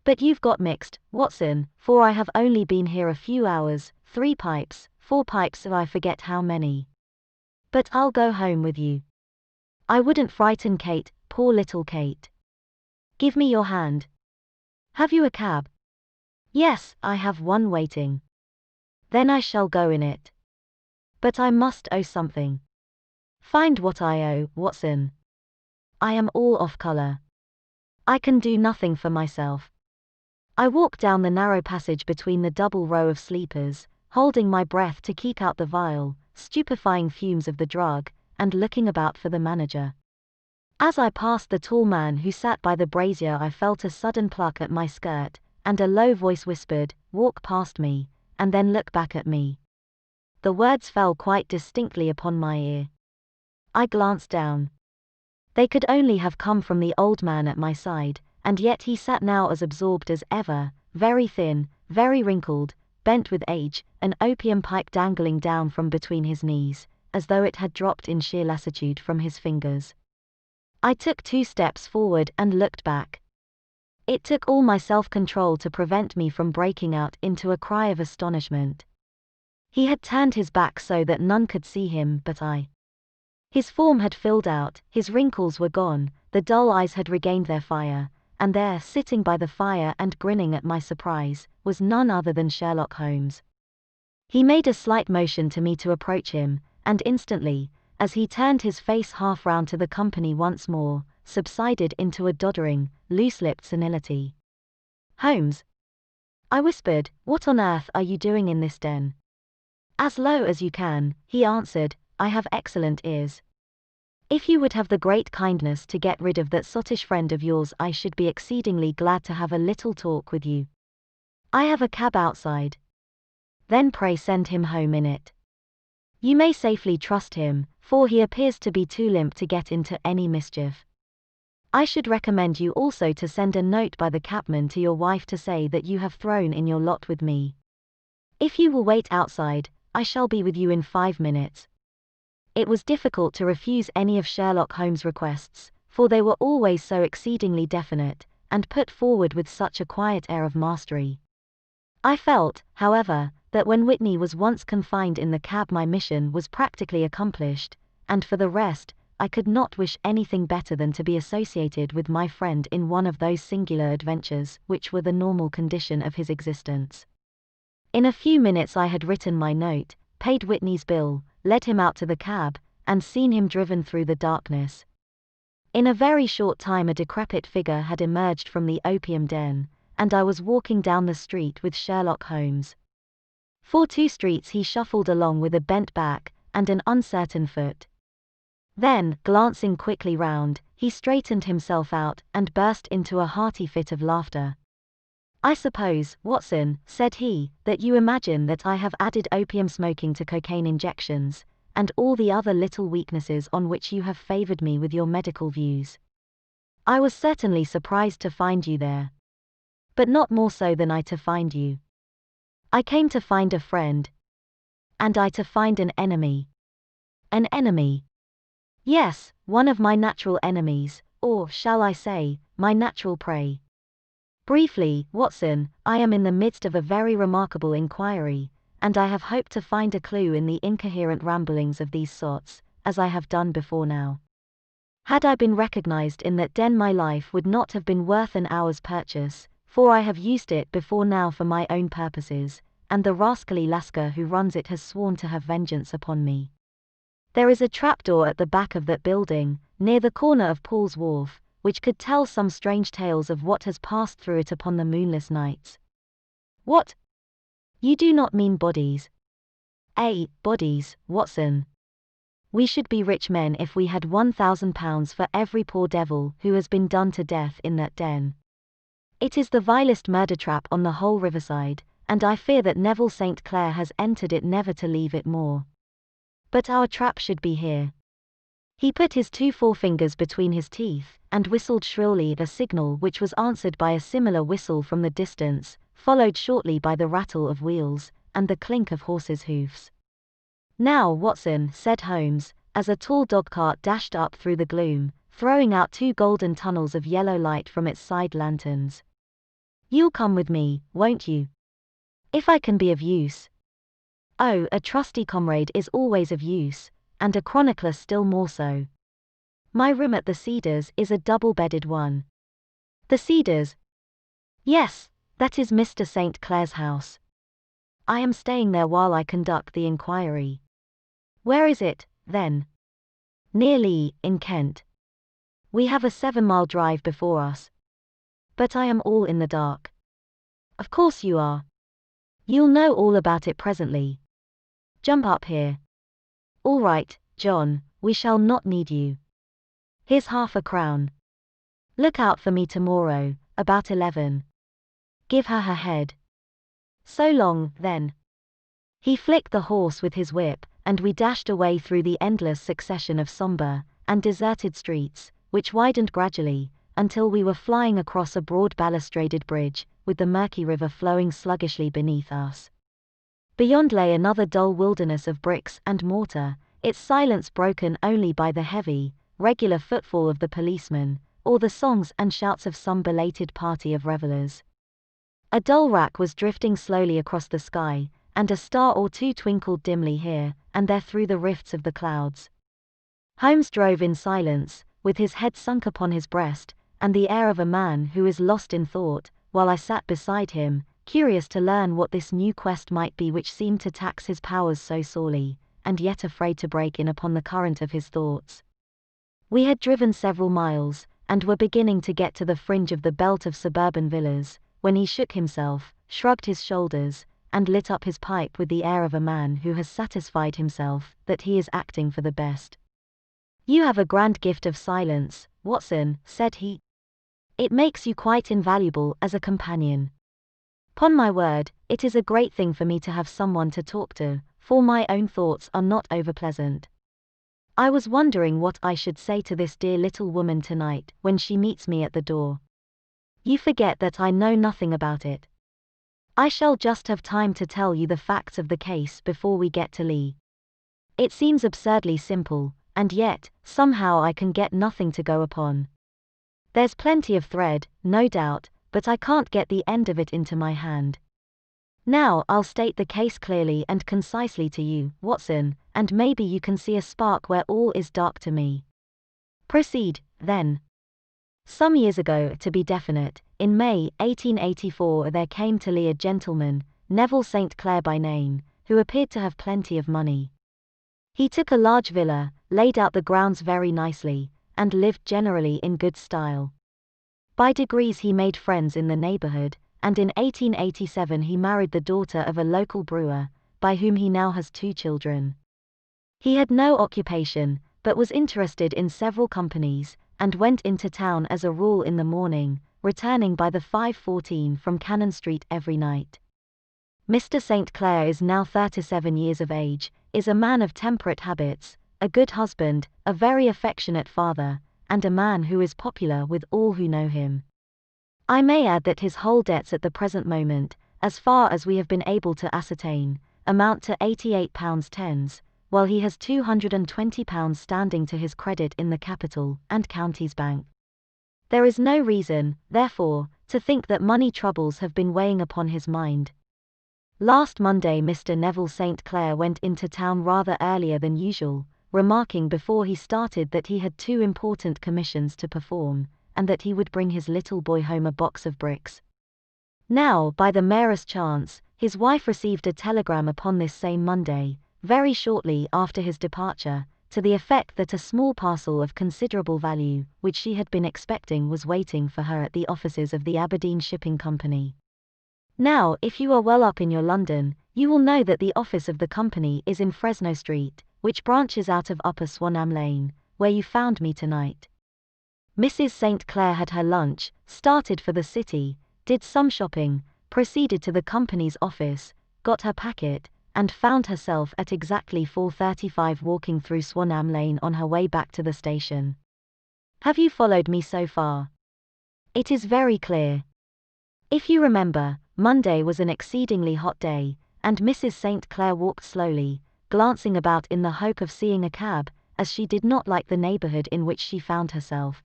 But you've got mixed, Watson, for I have only been here a few hours, 3 pipes, 4 pipes, I forget how many. But I'll go home with you. I wouldn't frighten Kate, poor little Kate. Give me your hand. Have you a cab? Yes, I have one waiting. Then I shall go in it. But I must owe something. Find what I owe, Watson. I am all off color. I can do nothing for myself. I walk down the narrow passage between the double row of sleepers, holding my breath to keep out the vile, stupefying fumes of the drug, and looking about for the manager. As I passed the tall man who sat by the brazier, I felt a sudden pluck at my skirt, and a low voice whispered, "Walk past me, and then look back at me." The words fell quite distinctly upon my ear. I glanced down. They could only have come from the old man at my side, and yet he sat now as absorbed as ever, very thin, very wrinkled, bent with age, an opium pipe dangling down from between his knees, as though it had dropped in sheer lassitude from his fingers. I took 2 steps forward and looked back. It took all my self-control to prevent me from breaking out into a cry of astonishment. He had turned his back so that none could see him but I. His form had filled out, his wrinkles were gone, the dull eyes had regained their fire, and there, sitting by the fire and grinning at my surprise, was none other than Sherlock Holmes. He made a slight motion to me to approach him, and instantly, as he turned his face half round to the company once more, subsided into a doddering, loose-lipped senility. "Holmes," I whispered, "what on earth are you doing in this den?" "As low as you can," he answered, "I have excellent ears. If you would have the great kindness to get rid of that sottish friend of yours, I should be exceedingly glad to have a little talk with you. I have a cab outside." "Then pray send him home in it. You may safely trust him, for he appears to be too limp to get into any mischief. I should recommend you also to send a note by the cabman to your wife to say that you have thrown in your lot with me. If you will wait outside, I shall be with you in 5 minutes." It was difficult to refuse any of Sherlock Holmes' requests, for they were always so exceedingly definite, and put forward with such a quiet air of mastery. I felt, however, that when Whitney was once confined in the cab my mission was practically accomplished, and for the rest, I could not wish anything better than to be associated with my friend in one of those singular adventures which were the normal condition of his existence. In a few minutes I had written my note, paid Whitney's bill, led him out to the cab, and seen him driven through the darkness. In a very short time a decrepit figure had emerged from the opium den, and I was walking down the street with Sherlock Holmes. For 2 streets he shuffled along with a bent back and an uncertain foot. Then, glancing quickly round, he straightened himself out and burst into a hearty fit of laughter. "I suppose, Watson," said he, "that you imagine that I have added opium smoking to cocaine injections, and all the other little weaknesses on which you have favored me with your medical views. I was certainly surprised to find you there. But not more so than I to find you. I came to find a friend. And I to find an enemy." "An enemy?" "Yes, one of my natural enemies, or, shall I say, my natural prey. Briefly, Watson, I am in the midst of a very remarkable inquiry, and I have hoped to find a clue in the incoherent ramblings of these sorts, as I have done before now. Had I been recognized in that den my life would not have been worth an hour's purchase, for I have used it before now for my own purposes, and the rascally Lascar who runs it has sworn to have vengeance upon me. There is a trapdoor at the back of that building, near the corner of Paul's Wharf, which could tell some strange tales of what has passed through it upon the moonless nights. What? You do not mean bodies? Bodies, Watson. We should be rich men if we had £1,000 for every poor devil who has been done to death in that den. It is the vilest murder trap on the whole riverside, and I fear that Neville St. Clair has entered it never to leave it more. But our trap should be here. He put his 2 forefingers between his teeth, and whistled shrilly a signal which was answered by a similar whistle from the distance, followed shortly by the rattle of wheels, and the clink of horses' hoofs. Now, Watson, said Holmes, as a tall dogcart dashed up through the gloom, throwing out 2 golden tunnels of yellow light from its side lanterns. You'll come with me, won't you? If I can be of use. Oh, a trusty comrade is always of use, and a chronicler still more so. My room at the Cedars is a double-bedded one. The Cedars? Yes, that is Mr. St. Clair's house. I am staying there while I conduct the inquiry. Where is it, then? Near Lee, in Kent. We have a 7-mile drive before us. But I am all in the dark. Of course you are. You'll know all about it presently. Jump up here. All right, John, we shall not need you. Here's £half-a-crown. Look out for me tomorrow, about 11. Give her her head. So long, then. He flicked the horse with his whip, and we dashed away through the endless succession of sombre and deserted streets, which widened gradually, until we were flying across a broad balustraded bridge, with the murky river flowing sluggishly beneath us. Beyond lay another dull wilderness of bricks and mortar, its silence broken only by the heavy, regular footfall of the policeman, or the songs and shouts of some belated party of revellers. A dull rack was drifting slowly across the sky, and a star or 2 twinkled dimly here and there through the rifts of the clouds. Holmes drove in silence, with his head sunk upon his breast, and the air of a man who is lost in thought, while I sat beside him, curious to learn what this new quest might be which seemed to tax his powers so sorely, and yet afraid to break in upon the current of his thoughts. We had driven several miles, and were beginning to get to the fringe of the belt of suburban villas, when he shook himself, shrugged his shoulders, and lit up his pipe with the air of a man who has satisfied himself that he is acting for the best. You have a grand gift of silence, Watson, said he. It makes you quite invaluable as a companion. 'Pon my word, it is a great thing for me to have someone to talk to, for my own thoughts are not over-pleasant. I was wondering what I should say to this dear little woman tonight when she meets me at the door. You forget that I know nothing about it. I shall just have time to tell you the facts of the case before we get to Lee. It seems absurdly simple, and yet, somehow I can get nothing to go upon. There's plenty of thread, no doubt, but I can't get the end of it into my hand. Now I'll state the case clearly and concisely to you, Watson, and maybe you can see a spark where all is dark to me. Proceed, then. Some years ago, to be definite, in May 1884 there came to Lee a gentleman, Neville St. Clair by name, who appeared to have plenty of money. He took a large villa, laid out the grounds very nicely, and lived generally in good style. By degrees he made friends in the neighborhood, and in 1887 he married the daughter of a local brewer, by whom he now has 2 children. He had no occupation, but was interested in several companies, and went into town as a rule in the morning, returning by the 5:14 from Cannon Street every night. Mr. St. Clair is now 37 years of age, is a man of temperate habits, a good husband, a very affectionate father, and a man who is popular with all who know him. I may add that his whole debts at the present moment, as far as we have been able to ascertain, amount to £88 while he has £220 standing to his credit in the Capital and Counties Bank. There is no reason, therefore, to think that money troubles have been weighing upon his mind. Last Monday Mr. Neville St. Clair went into town rather earlier than usual, remarking before he started that he had 2 important commissions to perform, and that he would bring his little boy home a box of bricks. Now, by the merest chance, his wife received a telegram upon this same Monday, very shortly after his departure, to the effect that a small parcel of considerable value, which she had been expecting, was waiting for her at the offices of the Aberdeen Shipping Company. Now, if you are well up in your London, you will know that the office of the company is in Fresno Street, which branches out of Upper Swanham Lane, where you found me tonight. Mrs. St. Clair had her lunch, started for the city, did some shopping, proceeded to the company's office, got her packet, and found herself at exactly 4:35 walking through Swanham Lane on her way back to the station. Have you followed me so far? It is very clear. If you remember, Monday was an exceedingly hot day, and Mrs. St. Clair walked slowly, glancing about in the hope of seeing a cab, as she did not like the neighborhood in which she found herself.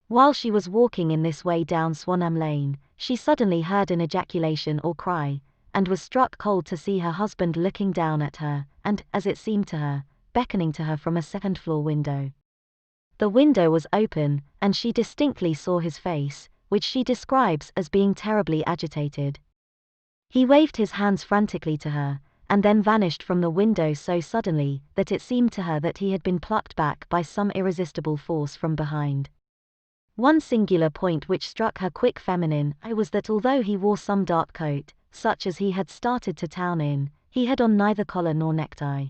While she was walking in this way down Swanham Lane, she suddenly heard an ejaculation or cry, and was struck cold to see her husband looking down at her, and, as it seemed to her, beckoning to her from a second-floor window. The window was open, and she distinctly saw his face, which she describes as being terribly agitated. He waved his hands frantically to her, and then vanished from the window so suddenly that it seemed to her that he had been plucked back by some irresistible force from behind. One singular point which struck her quick feminine eye was that although he wore some dark coat, such as he had started to town in, he had on neither collar nor necktie.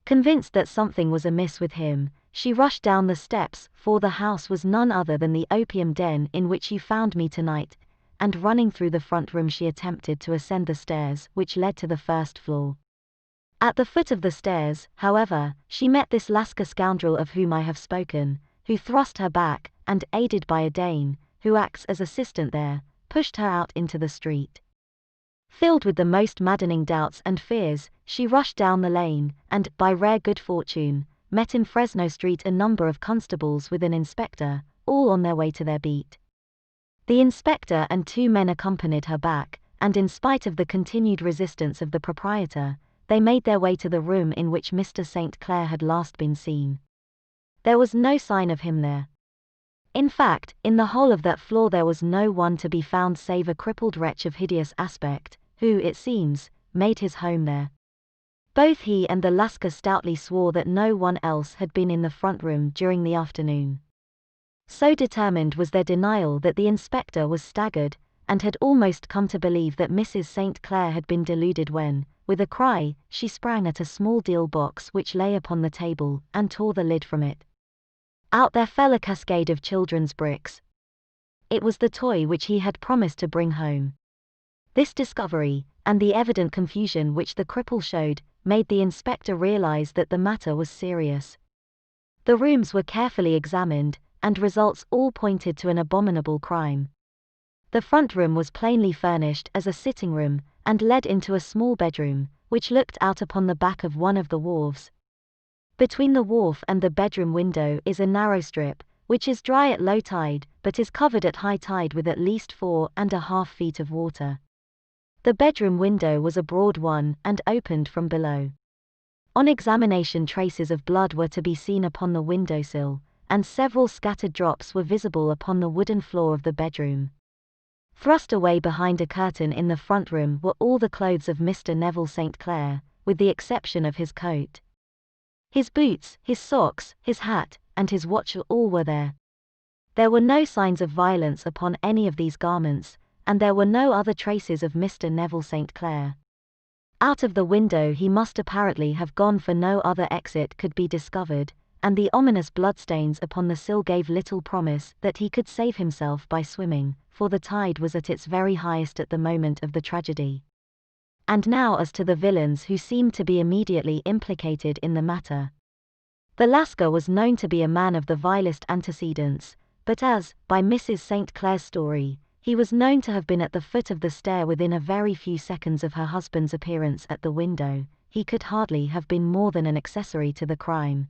Convinced that something was amiss with him, she rushed down the steps, for the house was none other than the opium den in which you found me tonight, and running through the front room she attempted to ascend the stairs which led to the first floor. At the foot of the stairs, however, she met this Lascar scoundrel of whom I have spoken, who thrust her back, and aided by a Dane, who acts as assistant there, pushed her out into the street. Filled with the most maddening doubts and fears, she rushed down the lane, and, by rare good fortune, met in Fresno Street a number of constables with an inspector, all on their way to their beat. The inspector and 2 men accompanied her back, and in spite of the continued resistance of the proprietor, they made their way to the room in which Mr. St. Clair had last been seen. There was no sign of him there. In fact, in the whole of that floor there was no one to be found save a crippled wretch of hideous aspect, who, it seems, made his home there. Both he and the Lascar stoutly swore that no one else had been in the front room during the afternoon. So determined was their denial that the inspector was staggered, and had almost come to believe that Mrs. St. Clair had been deluded when, with a cry, she sprang at a small deal box which lay upon the table, and tore the lid from it. Out there fell a cascade of children's bricks. It was the toy which he had promised to bring home. This discovery, and the evident confusion which the cripple showed, made the inspector realize that the matter was serious. The rooms were carefully examined, and results all pointed to an abominable crime. The front room was plainly furnished as a sitting room, and led into a small bedroom, which looked out upon the back of one of the wharves. Between the wharf and the bedroom window is a narrow strip, which is dry at low tide, but is covered at high tide with at least 4.5 feet of water. The bedroom window was a broad one, and opened from below. On examination traces of blood were to be seen upon the windowsill, and several scattered drops were visible upon the wooden floor of the bedroom. Thrust away behind a curtain in the front room were all the clothes of Mr. Neville St. Clair, with the exception of his coat. His boots, his socks, his hat, and his watch all were there. There were no signs of violence upon any of these garments, and there were no other traces of Mr. Neville St. Clair. Out of the window he must apparently have gone, for no other exit could be discovered, and the ominous bloodstains upon the sill gave little promise that he could save himself by swimming, for the tide was at its very highest at the moment of the tragedy. And now as to the villains who seemed to be immediately implicated in the matter. The Lascar was known to be a man of the vilest antecedents, but as, by Mrs. St. Clair's story, he was known to have been at the foot of the stair within a very few seconds of her husband's appearance at the window, he could hardly have been more than an accessory to the crime.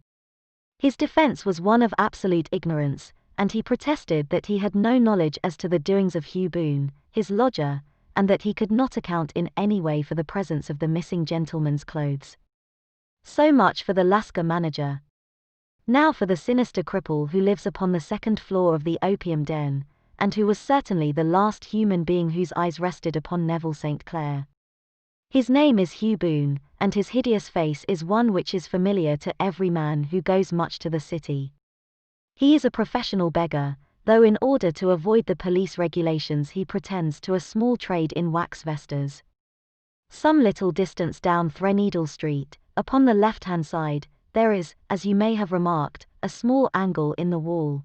His defense was one of absolute ignorance, and he protested that he had no knowledge as to the doings of Hugh Boone, his lodger, and that he could not account in any way for the presence of the missing gentleman's clothes. So much for the Lascar manager. Now for the sinister cripple who lives upon the second floor of the opium den, and who was certainly the last human being whose eyes rested upon Neville St. Clair. His name is Hugh Boone, and his hideous face is one which is familiar to every man who goes much to the city. He is a professional beggar, though in order to avoid the police regulations he pretends to a small trade in wax vesters. Some little distance down Threadneedle Street, upon the left-hand side, there is, as you may have remarked, a small angle in the wall.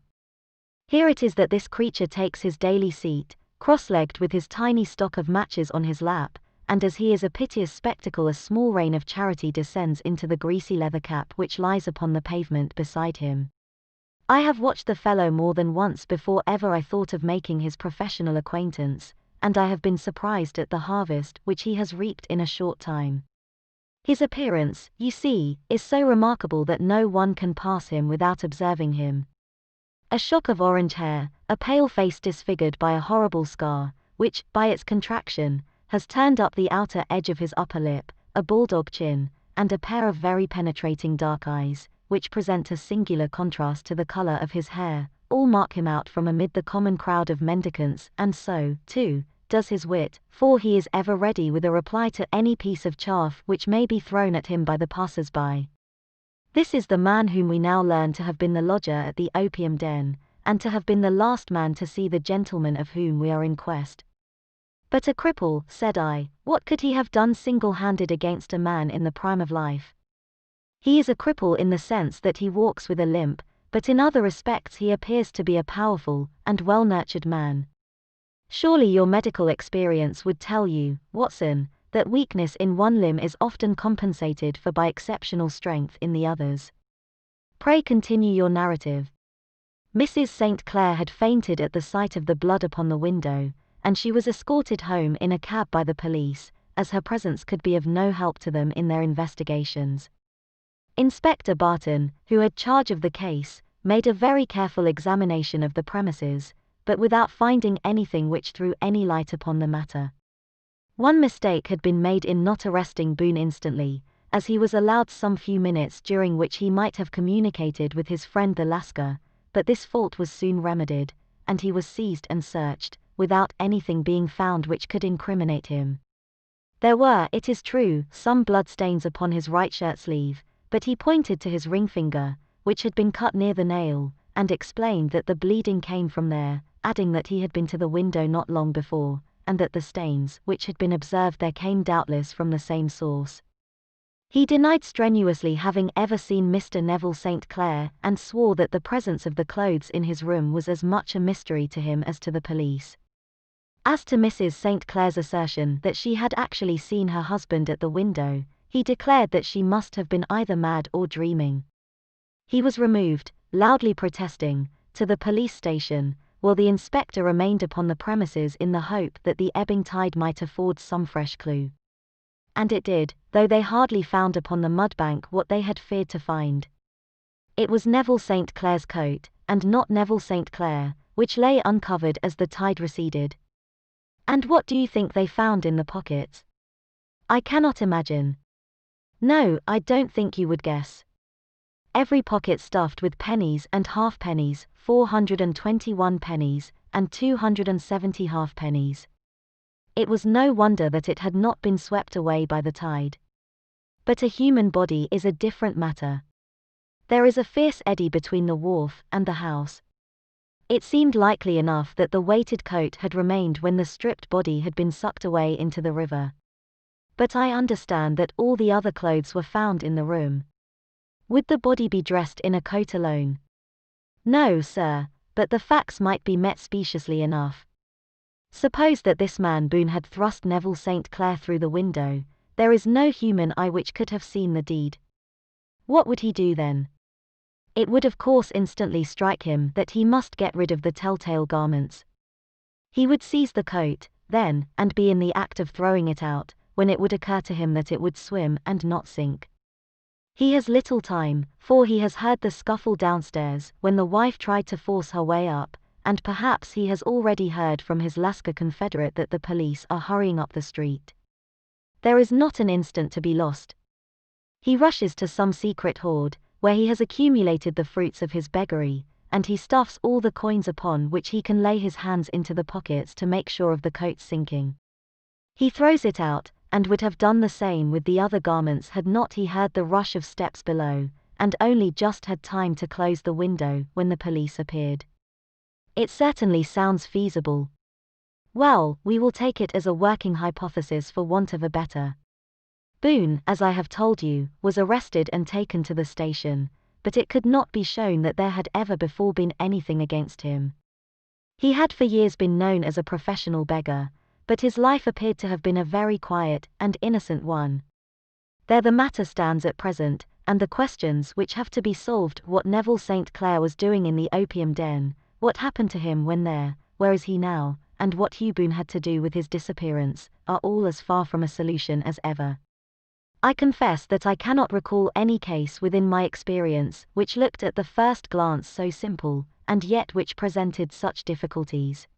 Here it is that this creature takes his daily seat, cross-legged with his tiny stock of matches on his lap, and as he is a piteous spectacle a small rain of charity descends into the greasy leather cap which lies upon the pavement beside him. I have watched the fellow more than once before ever I thought of making his professional acquaintance, and I have been surprised at the harvest which he has reaped in a short time. His appearance, you see, is so remarkable that no one can pass him without observing him. A shock of orange hair, a pale face disfigured by a horrible scar, which, by its contraction, has turned up the outer edge of his upper lip, a bulldog chin, and a pair of very penetrating dark eyes, which present a singular contrast to the color of his hair, all mark him out from amid the common crowd of mendicants, and so, too, does his wit, for he is ever ready with a reply to any piece of chaff which may be thrown at him by the passers-by. This is the man whom we now learn to have been the lodger at the opium den, and to have been the last man to see the gentleman of whom we are in quest. But a cripple, said I, what could he have done single-handed against a man in the prime of life? He is a cripple in the sense that he walks with a limp, but in other respects he appears to be a powerful and well-nurtured man. Surely your medical experience would tell you, Watson, that weakness in one limb is often compensated for by exceptional strength in the others. Pray continue your narrative. Mrs. St. Clair had fainted at the sight of the blood upon the window, and she was escorted home in a cab by the police, as her presence could be of no help to them in their investigations. Inspector Barton, who had charge of the case, made a very careful examination of the premises, but without finding anything which threw any light upon the matter. One mistake had been made in not arresting Boone instantly, as he was allowed some few minutes during which he might have communicated with his friend the Lascar, but this fault was soon remedied, and he was seized and searched, without anything being found which could incriminate him. There were, it is true, some blood-stains upon his right shirt sleeve, but he pointed to his ring finger, which had been cut near the nail, and explained that the bleeding came from there, adding that he had been to the window not long before, and that the stains which had been observed there came doubtless from the same source. He denied strenuously having ever seen Mr. Neville St. Clair, and swore that the presence of the clothes in his room was as much a mystery to him as to the police. As to Mrs. St. Clair's assertion that she had actually seen her husband at the window, he declared that she must have been either mad or dreaming. He was removed, loudly protesting, to the police station, while the inspector remained upon the premises in the hope that the ebbing tide might afford some fresh clue. And it did, though they hardly found upon the mudbank what they had feared to find. It was Neville St. Clair's coat, and not Neville St. Clair, which lay uncovered as the tide receded. And what do you think they found in the pockets? I cannot imagine. No, I don't think you would guess. Every pocket stuffed with pennies and halfpennies, 421 pennies, and 270 halfpennies. It was no wonder that it had not been swept away by the tide. But a human body is a different matter. There is a fierce eddy between the wharf and the house. It seemed likely enough that the weighted coat had remained when the stripped body had been sucked away into the river. But I understand that all the other clothes were found in the room. Would the body be dressed in a coat alone? No, sir, but the facts might be met speciously enough. Suppose that this man Boone had thrust Neville St. Clair through the window, there is no human eye which could have seen the deed. What would he do then? It would of course instantly strike him that he must get rid of the telltale garments. He would seize the coat, then, and be in the act of throwing it out, when it would occur to him that it would swim and not sink. He has little time, for he has heard the scuffle downstairs when the wife tried to force her way up, and perhaps he has already heard from his Lascar confederate that the police are hurrying up the street. There is not an instant to be lost. He rushes to some secret hoard, where he has accumulated the fruits of his beggary, and he stuffs all the coins upon which he can lay his hands into the pockets to make sure of the coat's sinking. He throws it out, and would have done the same with the other garments had not he heard the rush of steps below, and only just had time to close the window when the police appeared. It certainly sounds feasible. Well, we will take it as a working hypothesis for want of a better. Boone, as I have told you, was arrested and taken to the station, but it could not be shown that there had ever before been anything against him. He had for years been known as a professional beggar, but his life appeared to have been a very quiet and innocent one. There the matter stands at present, and the questions which have to be solved: what Neville St. Clair was doing in the opium den, what happened to him when there, where is he now, and what Hugh Boone had to do with his disappearance, are all as far from a solution as ever. I confess that I cannot recall any case within my experience which looked at the first glance so simple, and yet which presented such difficulties.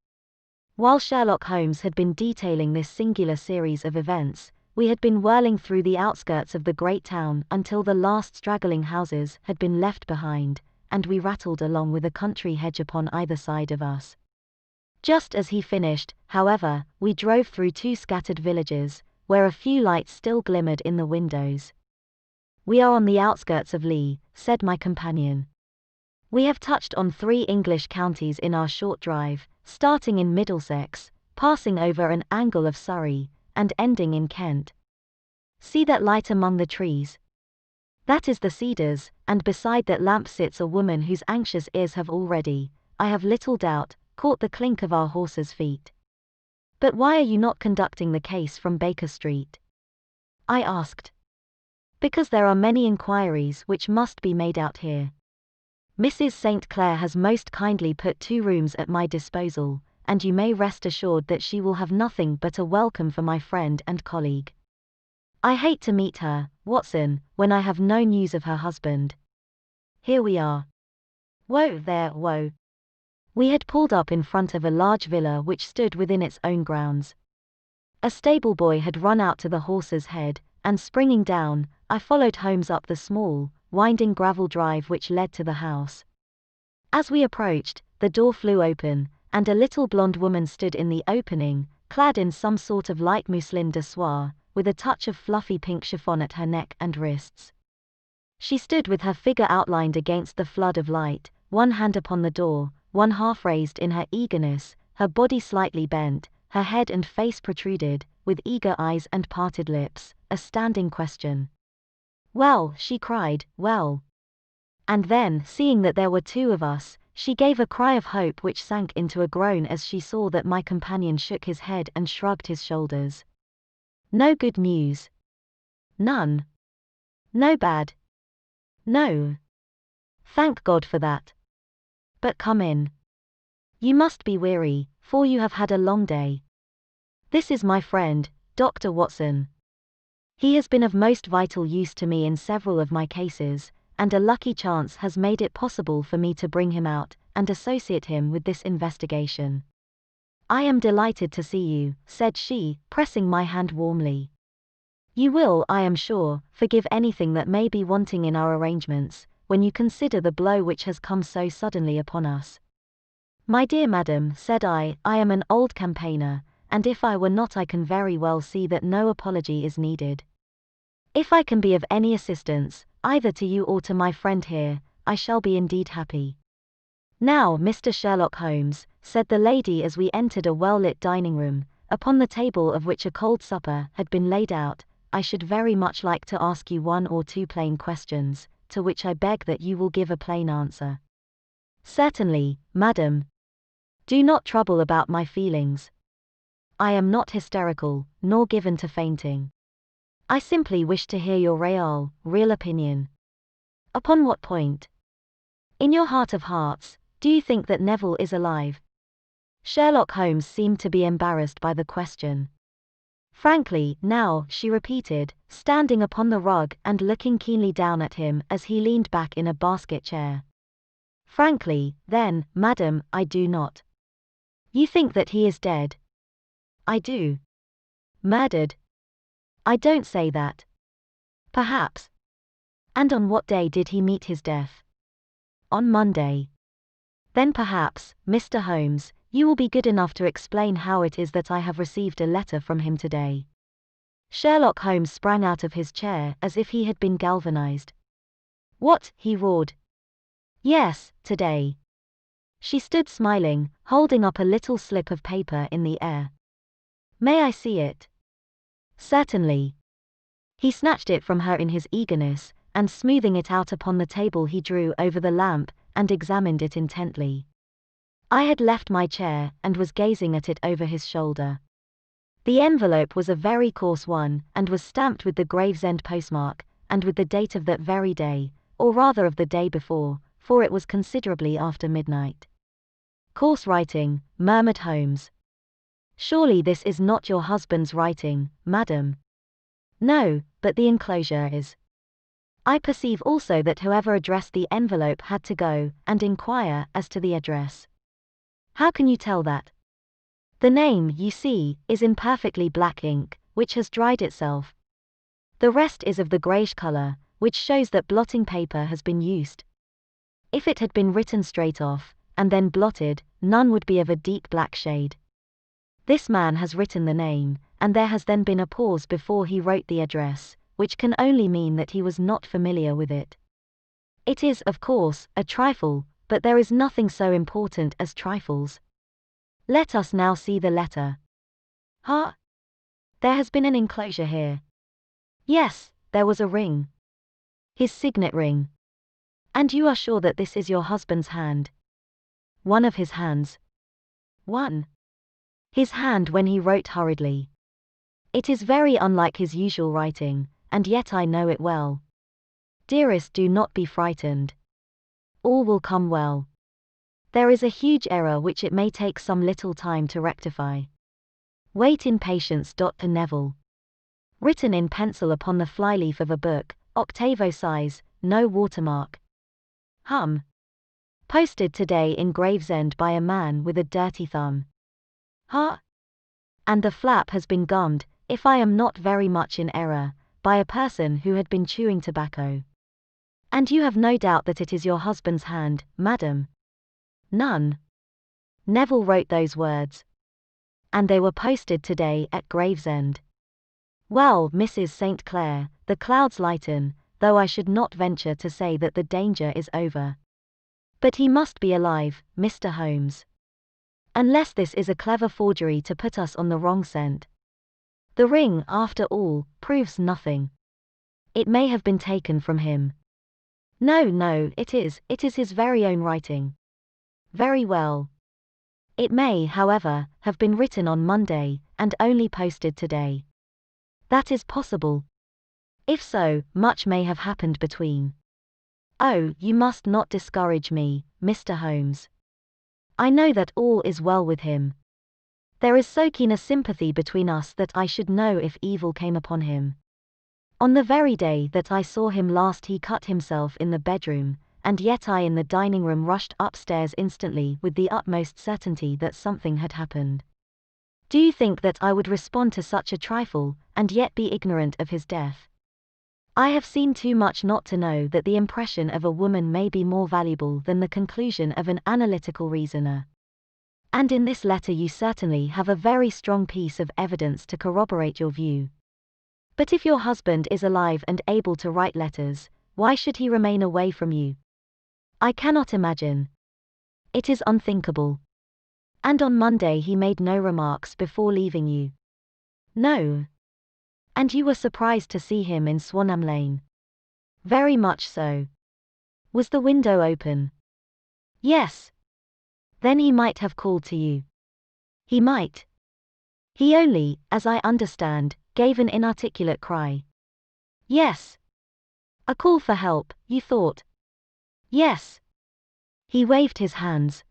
While Sherlock Holmes had been detailing this singular series of events, we had been whirling through the outskirts of the great town until the last straggling houses had been left behind, and we rattled along with a country hedge upon either side of us. Just as he finished, however, we drove through 2 scattered villages, where a few lights still glimmered in the windows. "We are on the outskirts of Lee," said my companion. "We have touched on 3 English counties in our short drive, starting in Middlesex, passing over an angle of Surrey, and ending in Kent. See that light among the trees? That is the Cedars, and beside that lamp sits a woman whose anxious ears have already, I have little doubt, caught the clink of our horses' feet. But why are you not conducting the case from Baker Street?" I asked. "Because there are many inquiries which must be made out here. Mrs. St. Clair has most kindly put 2 rooms at my disposal, and you may rest assured that she will have nothing but a welcome for my friend and colleague. I hate to meet her, Watson, when I have no news of her husband. Here we are." Whoa there, whoa. We had pulled up in front of a large villa which stood within its own grounds. A stable boy had run out to the horse's head, and springing down, I followed Holmes up the small, winding gravel drive which led to the house. As we approached, the door flew open, and a little blonde woman stood in the opening, clad in some sort of light mousseline de soie, with a touch of fluffy pink chiffon at her neck and wrists. She stood with her figure outlined against the flood of light, one hand upon the door, one half raised in her eagerness, her body slightly bent, her head and face protruded, with eager eyes and parted lips, a standing question. "Well," she cried, "well." And then, seeing that there were 2 of us, she gave a cry of hope which sank into a groan as she saw that my companion shook his head and shrugged his shoulders. "No good news?" "None." "No bad?" "No." "Thank God for that. But come in. You must be weary, for you have had a long day. This is my friend, Dr. Watson. He has been of most vital use to me in several of my cases, and a lucky chance has made it possible for me to bring him out and associate him with this investigation." "I am delighted to see you," said she, pressing my hand warmly. "You will, I am sure, forgive anything that may be wanting in our arrangements, when you consider the blow which has come so suddenly upon us." "My dear madam," said I am an old campaigner, and if I were not I can very well see that no apology is needed. If I can be of any assistance, either to you or to my friend here, I shall be indeed happy." "Now, Mr. Sherlock Holmes," said the lady as we entered a well-lit dining room, upon the table of which a cold supper had been laid out, "I should very much like to ask you 1 or 2 plain questions, to which I beg that you will give a plain answer." "Certainly, madam. Do not trouble about my feelings. I am not hysterical, nor given to fainting. I simply wish to hear your real opinion." "Upon what point?" "In your heart of hearts, do you think that Neville is alive?" Sherlock Holmes seemed to be embarrassed by the question. "Frankly, now," she repeated, standing upon the rug and looking keenly down at him as he leaned back in a basket chair. "Frankly, then, madam, I do not." "You think that he is dead?" "I do." "Murdered?" "I don't say that." "Perhaps." "And on what day did he meet his death?" "On Monday." Then perhaps, Mr. Holmes, you will be good enough to explain how it is that I have received a letter from him today." Sherlock Holmes sprang out of his chair as if he had been galvanized. "What?" he roared. "Yes, today." She stood smiling, holding up a little slip of paper in the air. "May I see it?" "Certainly." He snatched it from her in his eagerness, and smoothing it out upon the table he drew over the lamp, and examined it intently. I had left my chair, and was gazing at it over his shoulder. The envelope was a very coarse one, and was stamped with the Gravesend postmark, and with the date of that very day, or rather of the day before, for it was considerably after midnight. "Coarse writing," murmured Holmes. "Surely this is not your husband's writing, madam?" "No, but the enclosure is." "I perceive also that whoever addressed the envelope had to go and inquire as to the address." "How can you tell that?" "The name, you see, is in perfectly black ink, which has dried itself. The rest is of the greyish color, which shows that blotting paper has been used. If it had been written straight off, and then blotted, none would be of a deep black shade. This man has written the name, and there has then been a pause before he wrote the address, which can only mean that he was not familiar with it. It is, of course, a trifle, but there is nothing so important as trifles. Let us now see the letter." "Huh? There has been an enclosure here." "Yes, there was a ring. His signet ring." "And you are sure that this is your husband's hand?" "One of his hands." "One? His hand when he wrote hurriedly. It is very unlike his usual writing, and yet I know it well. Dearest, do not be frightened. All will come well. There is a huge error which it may take some little time to rectify. Wait in patience. Dr. Neville." Written in pencil upon the flyleaf of a book, octavo size, no watermark. Posted today in Gravesend by a man with a dirty thumb. Huh? And the flap has been gummed, if I am not very much in error, by a person who had been chewing tobacco. And you have no doubt that it is your husband's hand, madam? None. Neville wrote those words. And they were posted today at Gravesend. Well, Mrs. St. Clair, the clouds lighten, though I should not venture to say that the danger is over. But he must be alive, Mr. Holmes. Unless this is a clever forgery to put us on the wrong scent. The ring, after all, proves nothing. It may have been taken from him. No, it is his very own writing. Very well. It may, however, have been written on Monday, and only posted today. That is possible. If so, much may have happened between. Oh, you must not discourage me, Mr. Holmes. I know that all is well with him. There is so keen a sympathy between us that I should know if evil came upon him. On the very day that I saw him last he cut himself in the bedroom, and yet I in the dining room rushed upstairs instantly with the utmost certainty that something had happened. Do you think that I would respond to such a trifle, and yet be ignorant of his death? I have seen too much not to know that the impression of a woman may be more valuable than the conclusion of an analytical reasoner. And in this letter you certainly have a very strong piece of evidence to corroborate your view. But if your husband is alive and able to write letters, why should he remain away from you? I cannot imagine. It is unthinkable. And on Monday he made no remarks before leaving you? No. And you were surprised to see him in Swanham Lane? Very much so. Was the window open? Yes. Then he might have called to you. He might. He only, as I understand, gave an inarticulate cry. Yes. A call for help, you thought? Yes. He waved his hands.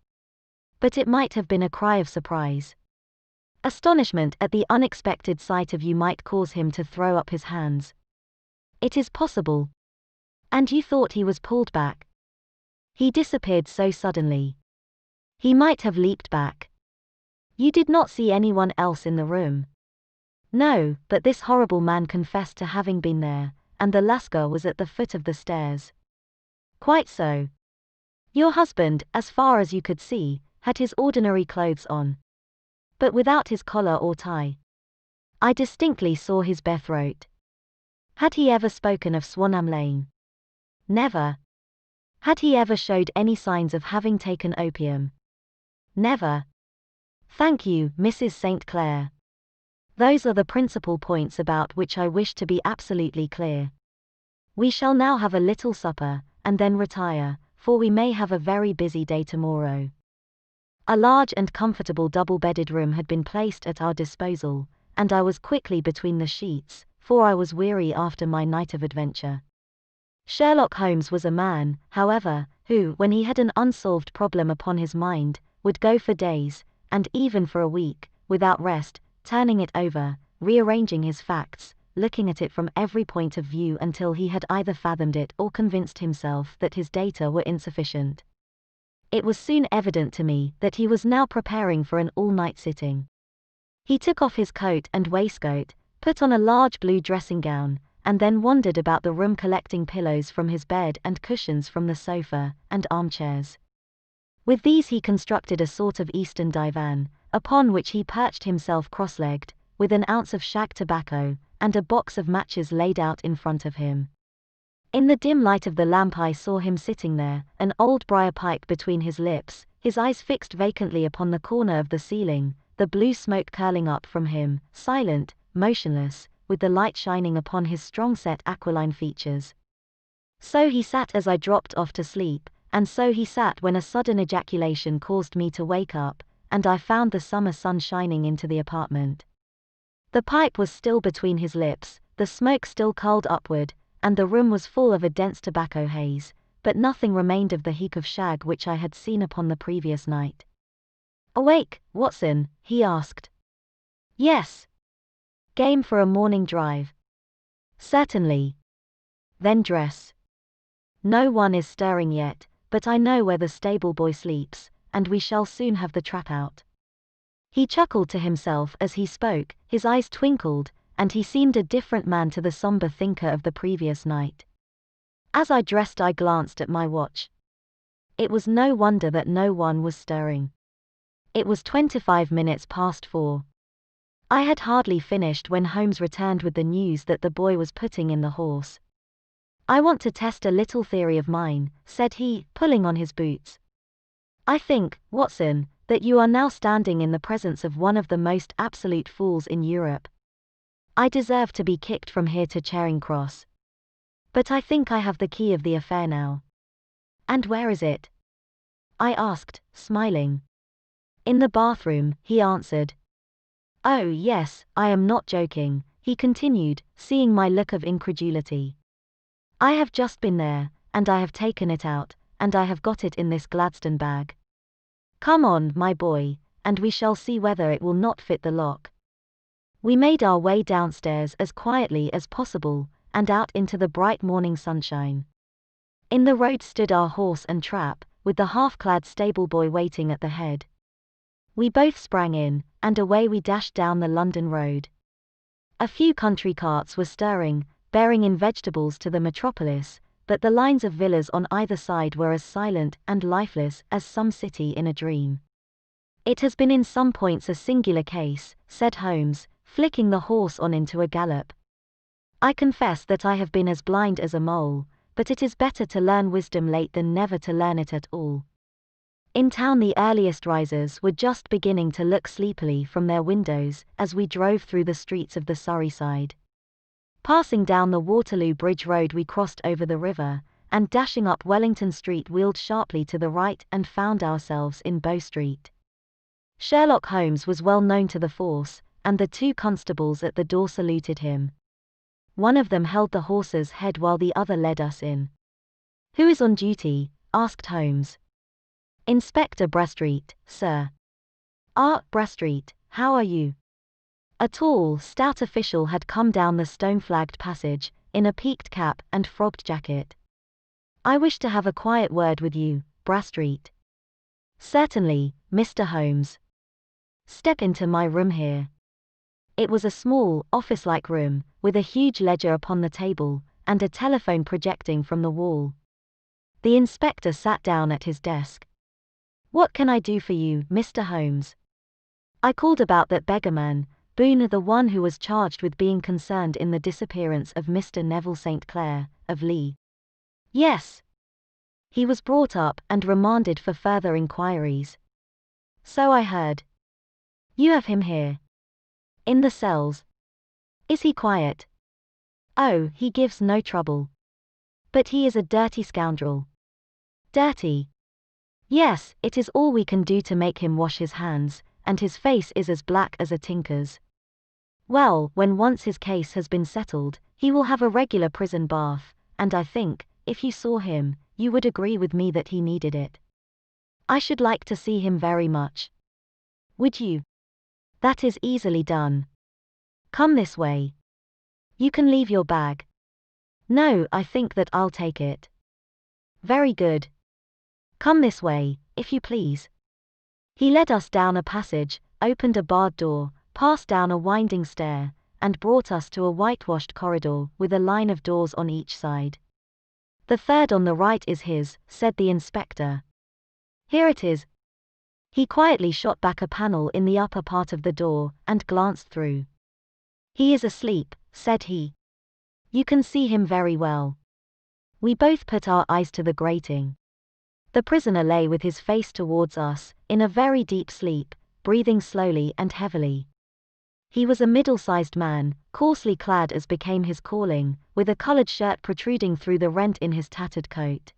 But it might have been a cry of surprise. Astonishment at the unexpected sight of you might cause him to throw up his hands. It is possible. And you thought he was pulled back? He disappeared so suddenly. He might have leaped back. You did not see anyone else in the room? No, but this horrible man confessed to having been there, and the Lascar was at the foot of the stairs. Quite so. Your husband, as far as you could see, had his ordinary clothes on, but without his collar or tie. I distinctly saw his bare throat. Had he ever spoken of Swanham Lane? Never. Had he ever showed any signs of having taken opium? Never. Thank you, Mrs. St. Clair. Those are the principal points about which I wish to be absolutely clear. We shall now have a little supper, and then retire, for we may have a very busy day tomorrow. A large and comfortable double-bedded room had been placed at our disposal, and I was quickly between the sheets, for I was weary after my night of adventure. Sherlock Holmes was a man, however, who, when he had an unsolved problem upon his mind, would go for days, and even for a week, without rest, turning it over, rearranging his facts, looking at it from every point of view until he had either fathomed it or convinced himself that his data were insufficient. It was soon evident to me that he was now preparing for an all-night sitting. He took off his coat and waistcoat, put on a large blue dressing gown, and then wandered about the room collecting pillows from his bed and cushions from the sofa, and armchairs. With these he constructed a sort of Eastern divan, upon which he perched himself cross-legged, with an ounce of shag tobacco, and a box of matches laid out in front of him. In the dim light of the lamp I saw him sitting there, an old briar pipe between his lips, his eyes fixed vacantly upon the corner of the ceiling, the blue smoke curling up from him, silent, motionless, with the light shining upon his strong-set aquiline features. So he sat as I dropped off to sleep, and so he sat when a sudden ejaculation caused me to wake up, and I found the summer sun shining into the apartment. The pipe was still between his lips, the smoke still curled upward, and the room was full of a dense tobacco haze, but nothing remained of the heap of shag which I had seen upon the previous night. "Awake, Watson?" he asked. "Yes." "Game for a morning drive?" "Certainly." "Then dress." "No one is stirring yet, but I know where the stable boy sleeps, and we shall soon have the trap out." He chuckled to himself as he spoke, his eyes twinkled, and he seemed a different man to the somber thinker of the previous night. As I dressed I glanced at my watch. It was no wonder that no one was stirring. It was 25 minutes past 4. I had hardly finished when Holmes returned with the news that the boy was putting in the horse. "I want to test a little theory of mine," said he, pulling on his boots. "I think, Watson, that you are now standing in the presence of one of the most absolute fools in Europe. I deserve to be kicked from here to Charing Cross. But I think I have the key of the affair now." "And where is it?" I asked, smiling. "In the bathroom," he answered. "Oh yes, I am not joking," he continued, seeing my look of incredulity. "I have just been there, and I have taken it out, and I have got it in this Gladstone bag. Come on, my boy, and we shall see whether it will not fit the lock." We made our way downstairs as quietly as possible, and out into the bright morning sunshine. In the road stood our horse and trap, with the half-clad stable boy waiting at the head. We both sprang in, and away we dashed down the London road. A few country carts were stirring, bearing in vegetables to the metropolis, but the lines of villas on either side were as silent and lifeless as some city in a dream. "It has been in some points a singular case," said Holmes, flicking the horse on into a gallop. "I confess that I have been as blind as a mole, but it is better to learn wisdom late than never to learn it at all." In town the earliest risers were just beginning to look sleepily from their windows as we drove through the streets of the Surrey side. Passing down the Waterloo Bridge Road we crossed over the river, and dashing up Wellington Street wheeled sharply to the right and found ourselves in Bow Street. Sherlock Holmes was well known to the force, and the two constables at the door saluted him. One of them held the horse's head while the other led us in. "Who is on duty?" asked Holmes. "Inspector Bradstreet, sir." "Ah, Bradstreet, how are you?" A tall, stout official had come down the stone-flagged passage, in a peaked cap and frogged jacket. "I wish to have a quiet word with you, Bradstreet." "Certainly, Mr. Holmes. Step into my room here." It was a small, office-like room, with a huge ledger upon the table, and a telephone projecting from the wall. The inspector sat down at his desk. "What can I do for you, Mr. Holmes?" "I called about that beggarman, Boone, the one who was charged with being concerned in the disappearance of Mr. Neville St. Clair, of Lee." "Yes. He was brought up and remanded for further inquiries." "So I heard." "You have him here?" "In the cells." "Is he quiet?" "Oh, he gives no trouble." "But he is a dirty scoundrel." "Dirty?" "Yes, it is all we can do to make him wash his hands, and his face is as black as a tinker's." "Well, when once his case has been settled, he will have a regular prison bath, and I think, if you saw him, you would agree with me that he needed it." "I should like to see him very much." "Would you?" "That is easily done. Come this way." "You can leave your bag." "No, I think that I'll take it." "Very good. Come this way, if you please." He led us down a passage, opened a barred door, passed down a winding stair, and brought us to a whitewashed corridor with a line of doors on each side. "The third on the right is his," said the inspector. "Here it is." He quietly shot back a panel in the upper part of the door, and glanced through. "He is asleep," said he. "You can see him very well." We both put our eyes to the grating. The prisoner lay with his face towards us, in a very deep sleep, breathing slowly and heavily. He was a middle-sized man, coarsely clad as became his calling, with a coloured shirt protruding through the rent in his tattered coat.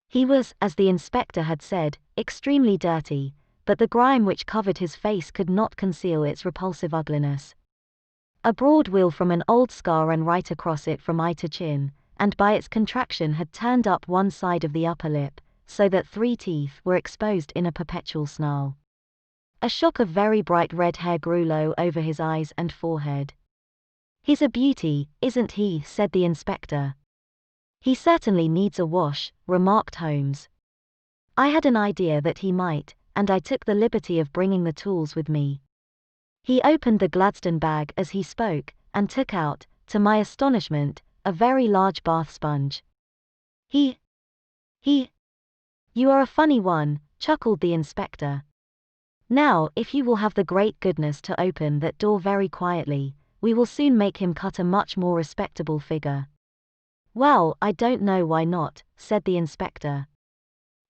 He was, as the inspector had said, extremely dirty, but the grime which covered his face could not conceal its repulsive ugliness. A broad weal from an old scar ran right across it from eye to chin, and by its contraction had turned up one side of the upper lip, so that 3 teeth were exposed in a perpetual snarl. A shock of very bright red hair grew low over his eyes and forehead. "He's a beauty, isn't he?" said the inspector. "He certainly needs a wash," remarked Holmes. I had an idea that he might, and I took the liberty of bringing the tools with me. He opened the Gladstone bag as he spoke, and took out, to my astonishment, a very large bath sponge. He. You are a funny one," chuckled the inspector. "Now, if you will have the great goodness to open that door very quietly, we will soon make him cut a much more respectable figure." "Well, I don't know why not," said the inspector.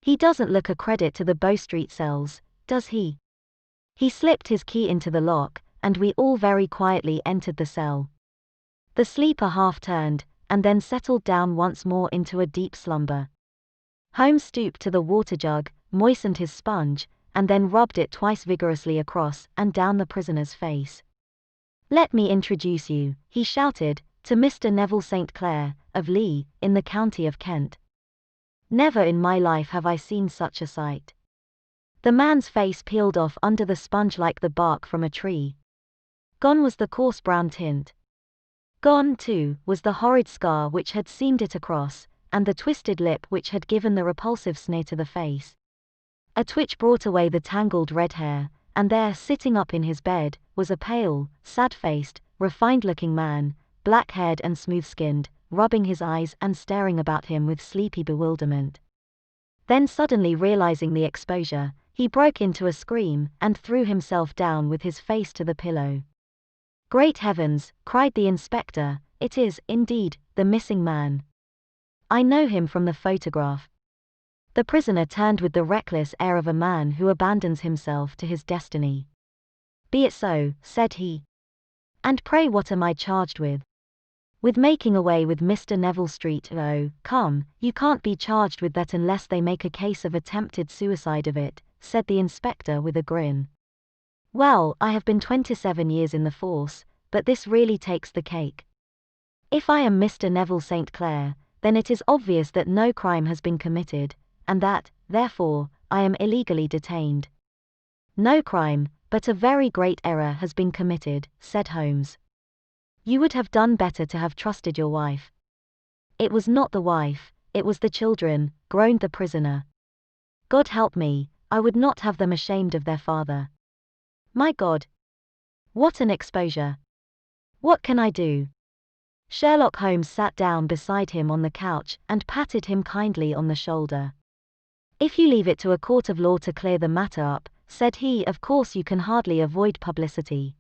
"He doesn't look a credit to the Bow Street cells, does he?" He slipped his key into the lock, and we all very quietly entered the cell. The sleeper half turned, and then settled down once more into a deep slumber. Holmes stooped to the water jug, moistened his sponge, and then rubbed it twice vigorously across and down the prisoner's face. "Let me introduce you," he shouted, "to Mr. Neville St. Clair, of Lee, in the county of Kent." Never in my life have I seen such a sight. The man's face peeled off under the sponge like the bark from a tree. Gone was the coarse brown tint. Gone, too, was the horrid scar which had seamed it across, and the twisted lip which had given the repulsive sneer to the face. A twitch brought away the tangled red hair, and there, sitting up in his bed, was a pale, sad-faced, refined-looking man, black-haired and smooth-skinned, rubbing his eyes and staring about him with sleepy bewilderment. Then suddenly realizing the exposure, he broke into a scream and threw himself down with his face to the pillow. "Great heavens," cried the inspector, "it is, indeed, the missing man. I know him from the photograph." The prisoner turned with the reckless air of a man who abandons himself to his destiny. "Be it so," said he. "And pray what am I charged with?" "With making away with Mr. Neville Street." "Oh, come, you can't be charged with that unless they make a case of attempted suicide of it," said the inspector with a grin. "Well, I have been 27 years in the force, but this really takes the cake. If I am Mr. Neville St. Clair, then it is obvious that no crime has been committed, and that, therefore, I am illegally detained." "No crime, but a very great error has been committed," said Holmes. "You would have done better to have trusted your wife." "It was not the wife, it was the children," groaned the prisoner. "God help me, I would not have them ashamed of their father. My God! What an exposure! What can I do?" Sherlock Holmes sat down beside him on the couch and patted him kindly on the shoulder. "If you leave it to a court of law to clear the matter up," said he, "of course you can hardly avoid publicity.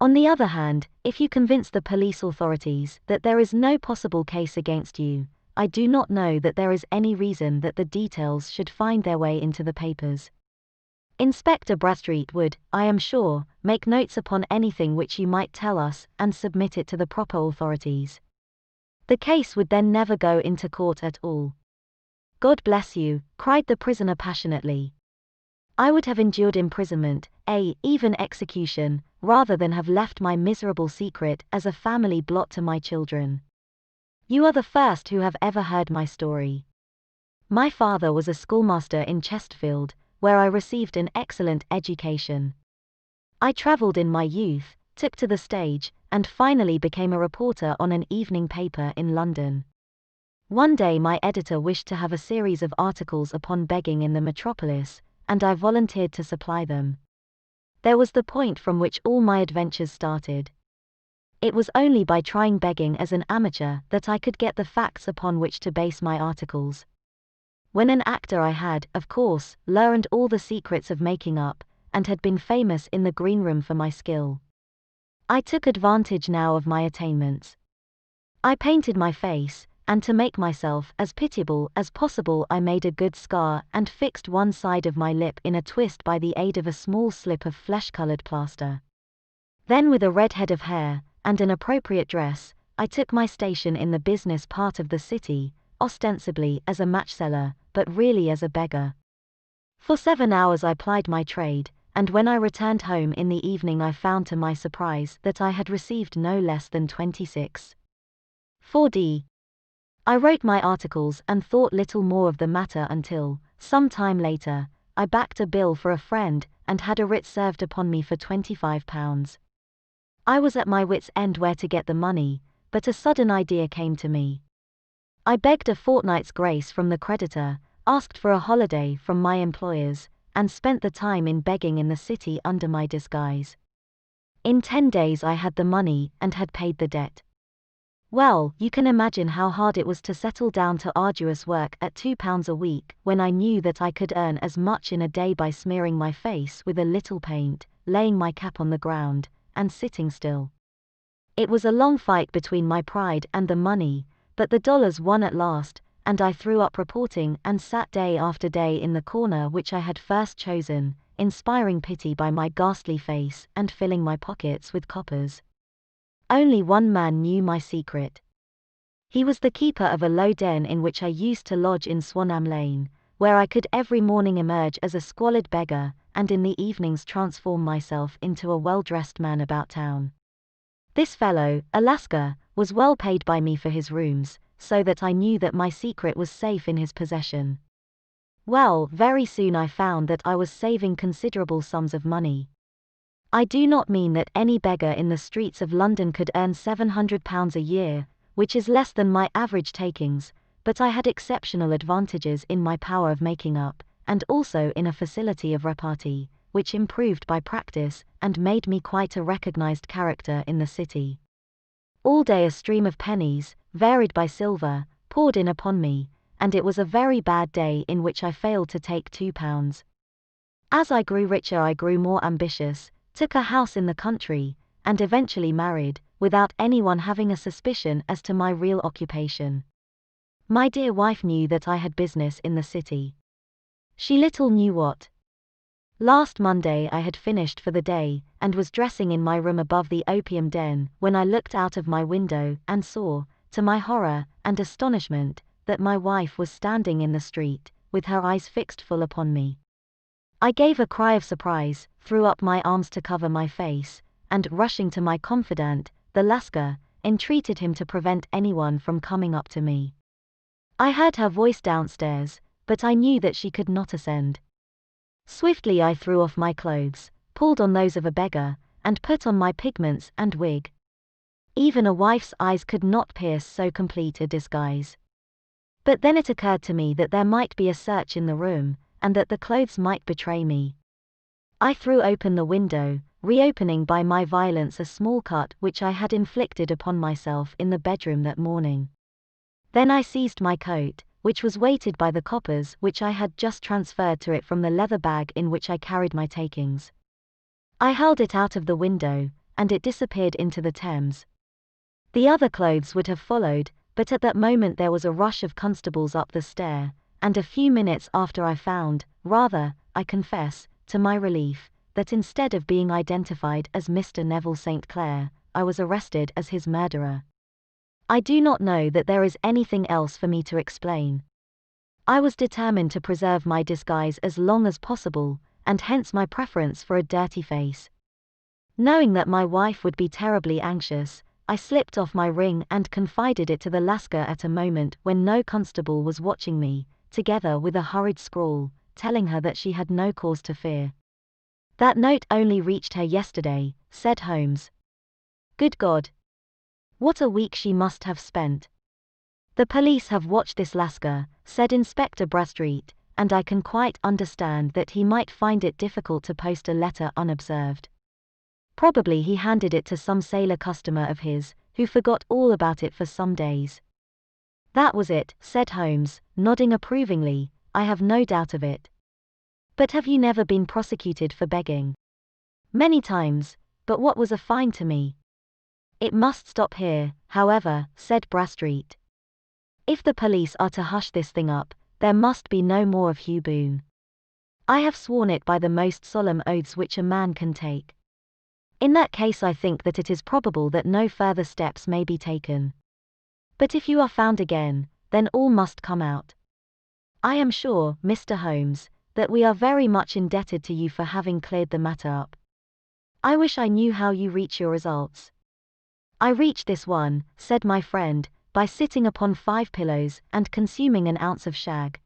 On the other hand, if you convince the police authorities that there is no possible case against you, I do not know that there is any reason that the details should find their way into the papers. Inspector Bradstreet would, I am sure, make notes upon anything which you might tell us and submit it to the proper authorities. The case would then never go into court at all." "God bless you," cried the prisoner passionately. "I would have endured imprisonment, even execution, rather than have left my miserable secret as a family blot to my children. You are the first who have ever heard my story. My father was a schoolmaster in Chesterfield, where I received an excellent education. I traveled in my youth, took to the stage, and finally became a reporter on an evening paper in London. One day my editor wished to have a series of articles upon begging in the metropolis, and I volunteered to supply them. There was the point from which all my adventures started. It was only by trying begging as an amateur that I could get the facts upon which to base my articles. When an actor I had, of course, learned all the secrets of making up, and had been famous in the green room for my skill. I took advantage now of my attainments. I painted my face, and to make myself as pitiable as possible I made a good scar and fixed one side of my lip in a twist by the aid of a small slip of flesh-colored plaster. Then with a red head of hair, and an appropriate dress, I took my station in the business part of the city, ostensibly as a match-seller, but really as a beggar. For 7 hours I plied my trade, and when I returned home in the evening I found to my surprise that I had received no less than 26.4d. I wrote my articles and thought little more of the matter until, some time later, I backed a bill for a friend and had a writ served upon me for £25. I was at my wits' end where to get the money, but a sudden idea came to me. I begged a fortnight's grace from the creditor, asked for a holiday from my employers, and spent the time in begging in the city under my disguise. In 10 days I had the money and had paid the debt. Well, you can imagine how hard it was to settle down to arduous work at £2 a week when I knew that I could earn as much in a day by smearing my face with a little paint, laying my cap on the ground, and sitting still. It was a long fight between my pride and the money, but the dollars won at last, and I threw up reporting and sat day after day in the corner which I had first chosen, inspiring pity by my ghastly face and filling my pockets with coppers. Only one man knew my secret. He was the keeper of a low den in which I used to lodge in Swanham Lane, where I could every morning emerge as a squalid beggar, and in the evenings transform myself into a well-dressed man about town. This fellow, Alaska, was well paid by me for his rooms, so that I knew that my secret was safe in his possession. Well, very soon I found that I was saving considerable sums of money. I do not mean that any beggar in the streets of London could earn £700 a year, which is less than my average takings, but I had exceptional advantages in my power of making up, and also in a facility of repartee, which improved by practice and made me quite a recognized character in the city. All day a stream of pennies, varied by silver, poured in upon me, and it was a very bad day in which I failed to take £2. As I grew richer I grew more ambitious, took a house in the country, and eventually married, without anyone having a suspicion as to my real occupation. My dear wife knew that I had business in the city. She little knew what. Last Monday I had finished for the day, and was dressing in my room above the opium den, when I looked out of my window and saw, to my horror and astonishment, that my wife was standing in the street, with her eyes fixed full upon me. I gave a cry of surprise, threw up my arms to cover my face, and rushing to my confidant, the Lascar, entreated him to prevent anyone from coming up to me. I heard her voice downstairs, but I knew that she could not ascend. Swiftly I threw off my clothes, pulled on those of a beggar, and put on my pigments and wig. Even a wife's eyes could not pierce so complete a disguise. But then it occurred to me that there might be a search in the room, and that the clothes might betray me. I threw open the window, reopening by my violence a small cut which I had inflicted upon myself in the bedroom that morning. Then I seized my coat, which was weighted by the coppers which I had just transferred to it from the leather bag in which I carried my takings. I hurled it out of the window, and it disappeared into the Thames. The other clothes would have followed, but at that moment there was a rush of constables up the stair, and a few minutes after I found, rather, I confess, to my relief, that instead of being identified as Mr. Neville St. Clair, I was arrested as his murderer. I do not know that there is anything else for me to explain. I was determined to preserve my disguise as long as possible, and hence my preference for a dirty face. Knowing that my wife would be terribly anxious, I slipped off my ring and confided it to the Lascar at a moment when no constable was watching me, together with a hurried scrawl, telling her that she had no cause to fear. That note only reached her yesterday, said Holmes. Good God! What a week she must have spent. The police have watched this Lascar, said Inspector Bradstreet, and I can quite understand that he might find it difficult to post a letter unobserved. Probably he handed it to some sailor customer of his, who forgot all about it for some days. That was it, said Holmes, nodding approvingly, I have no doubt of it. But have you never been prosecuted for begging? Many times, but what was a fine to me? It must stop here, however, said Bradstreet. If the police are to hush this thing up, there must be no more of Hugh Boone. I have sworn it by the most solemn oaths which a man can take. In that case I think that it is probable that no further steps may be taken. But if you are found again, then all must come out. I am sure, Mr. Holmes, that we are very much indebted to you for having cleared the matter up. I wish I knew how you reach your results. I reach this one, said my friend, by sitting upon 5 pillows and consuming an ounce of shag.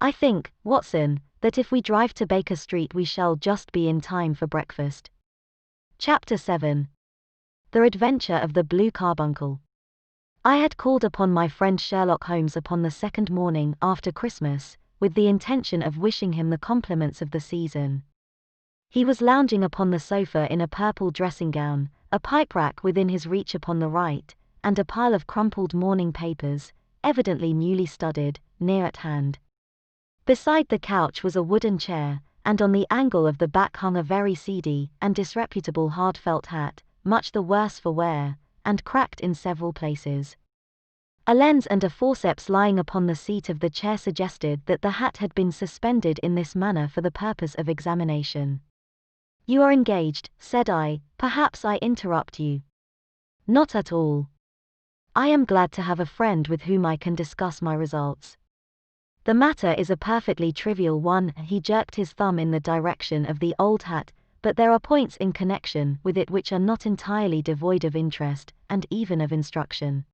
I think, Watson, that if we drive to Baker Street we shall just be in time for breakfast. Chapter 7. The Adventure of the Blue Carbuncle. I had called upon my friend Sherlock Holmes upon the second morning after Christmas, with the intention of wishing him the compliments of the season. He was lounging upon the sofa in a purple dressing-gown, a pipe-rack within his reach upon the right, and a pile of crumpled morning papers, evidently newly studied, near at hand. Beside the couch was a wooden chair, and on the angle of the back hung a very seedy and disreputable hard felt hat, much the worse for wear, and cracked in several places. A lens and a forceps lying upon the seat of the chair suggested that the hat had been suspended in this manner for the purpose of examination. You are engaged, said I, perhaps I interrupt you. Not at all. I am glad to have a friend with whom I can discuss my results. The matter is a perfectly trivial one. He jerked his thumb in the direction of the old hat, but there are points in connection with it which are not entirely devoid of interest, and even of instruction.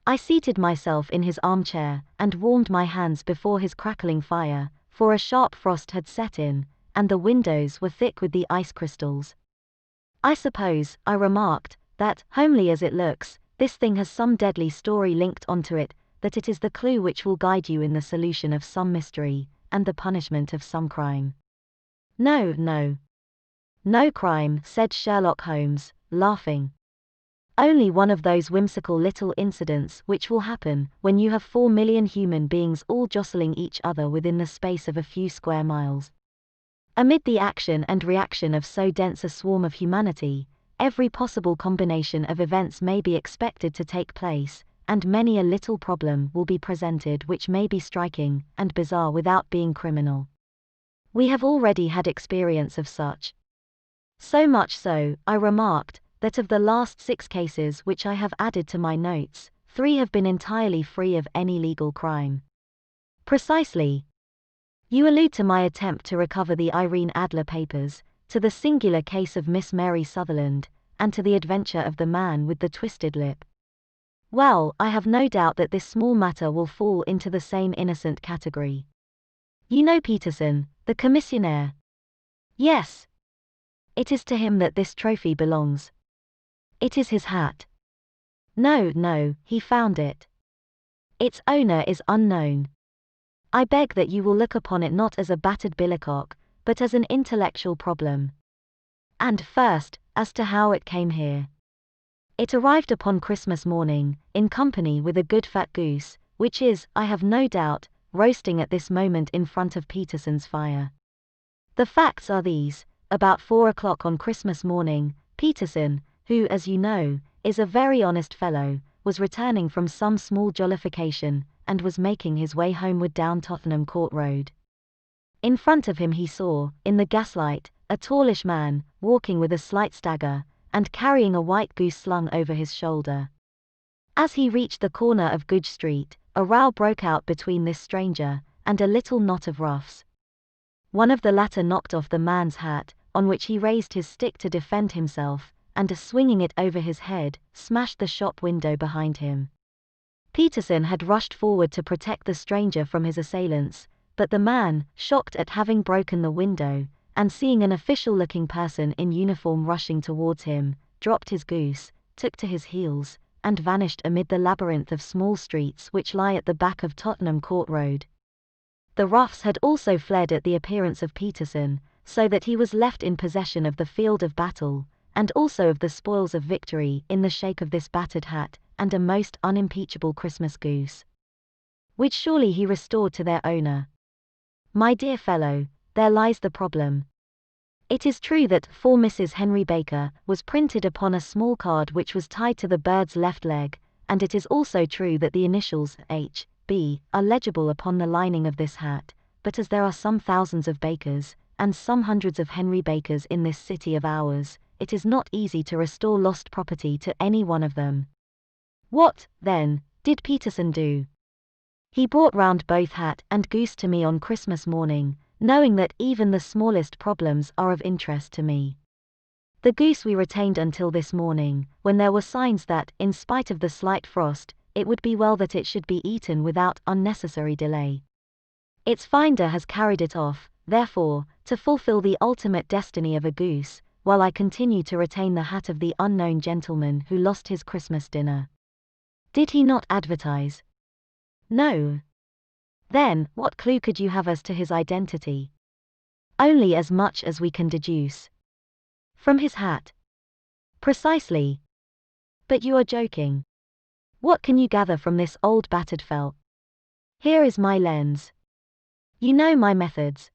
I seated myself in his armchair, and warmed my hands before his crackling fire, for a sharp frost had set in, and the windows were thick with the ice crystals. I suppose, I remarked, that, homely as it looks, this thing has some deadly story linked onto it, that it is the clue which will guide you in the solution of some mystery, and the punishment of some crime. No, no. No crime, said Sherlock Holmes, laughing. Only one of those whimsical little incidents which will happen when you have 4 million human beings all jostling each other within the space of a few square miles. Amid the action and reaction of so dense a swarm of humanity, every possible combination of events may be expected to take place, and many a little problem will be presented which may be striking and bizarre without being criminal. We have already had experience of such. So much so, I remarked, that of the last 6 cases which I have added to my notes, 3 have been entirely free of any legal crime. Precisely. You allude to my attempt to recover the Irene Adler papers, to the singular case of Miss Mary Sutherland, and to the adventure of the man with the twisted lip. Well, I have no doubt that this small matter will fall into the same innocent category. You know Peterson, the commissionaire? Yes. It is to him that this trophy belongs. It is his hat. No, no, he found it. Its owner is unknown. I beg that you will look upon it not as a battered billycock, but as an intellectual problem. And first, as to how it came here. It arrived upon Christmas morning, in company with a good fat goose, which is, I have no doubt, roasting at this moment in front of Peterson's fire. The facts are these: about 4 o'clock on Christmas morning, Peterson, who, as you know, is a very honest fellow, was returning from some small jollification, and was making his way homeward down Tottenham Court Road. In front of him he saw, in the gaslight, a tallish man, walking with a slight stagger, and carrying a white goose slung over his shoulder. As he reached the corner of Goodge Street, a row broke out between this stranger and a little knot of roughs. One of the latter knocked off the man's hat, on which he raised his stick to defend himself, and swinging it over his head, smashed the shop window behind him. Peterson had rushed forward to protect the stranger from his assailants, but the man, shocked at having broken the window, and seeing an official-looking person in uniform rushing towards him, dropped his goose, took to his heels, and vanished amid the labyrinth of small streets which lie at the back of Tottenham Court Road. The roughs had also fled at the appearance of Peterson, so that he was left in possession of the field of battle, and also of the spoils of victory in the shape of this battered hat, and a most unimpeachable Christmas goose, which surely he restored to their owner. My dear fellow, there lies the problem. It is true that "For Mrs. Henry Baker" was printed upon a small card which was tied to the bird's left leg, and it is also true that the initials H. B. are legible upon the lining of this hat, but as there are some thousands of Bakers, and some hundreds of Henry Bakers in this city of ours, it is not easy to restore lost property to any one of them. What, then, did Peterson do? He brought round both hat and goose to me on Christmas morning, knowing that even the smallest problems are of interest to me. The goose we retained until this morning, when there were signs that, in spite of the slight frost, it would be well that it should be eaten without unnecessary delay. Its finder has carried it off, therefore, to fulfill the ultimate destiny of a goose, while I continue to retain the hat of the unknown gentleman who lost his Christmas dinner. Did he not advertise? No. Then, what clue could you have as to his identity? Only as much as we can deduce. From his hat. Precisely. But you are joking. What can you gather from this old battered felt? Here is my lens. You know my methods.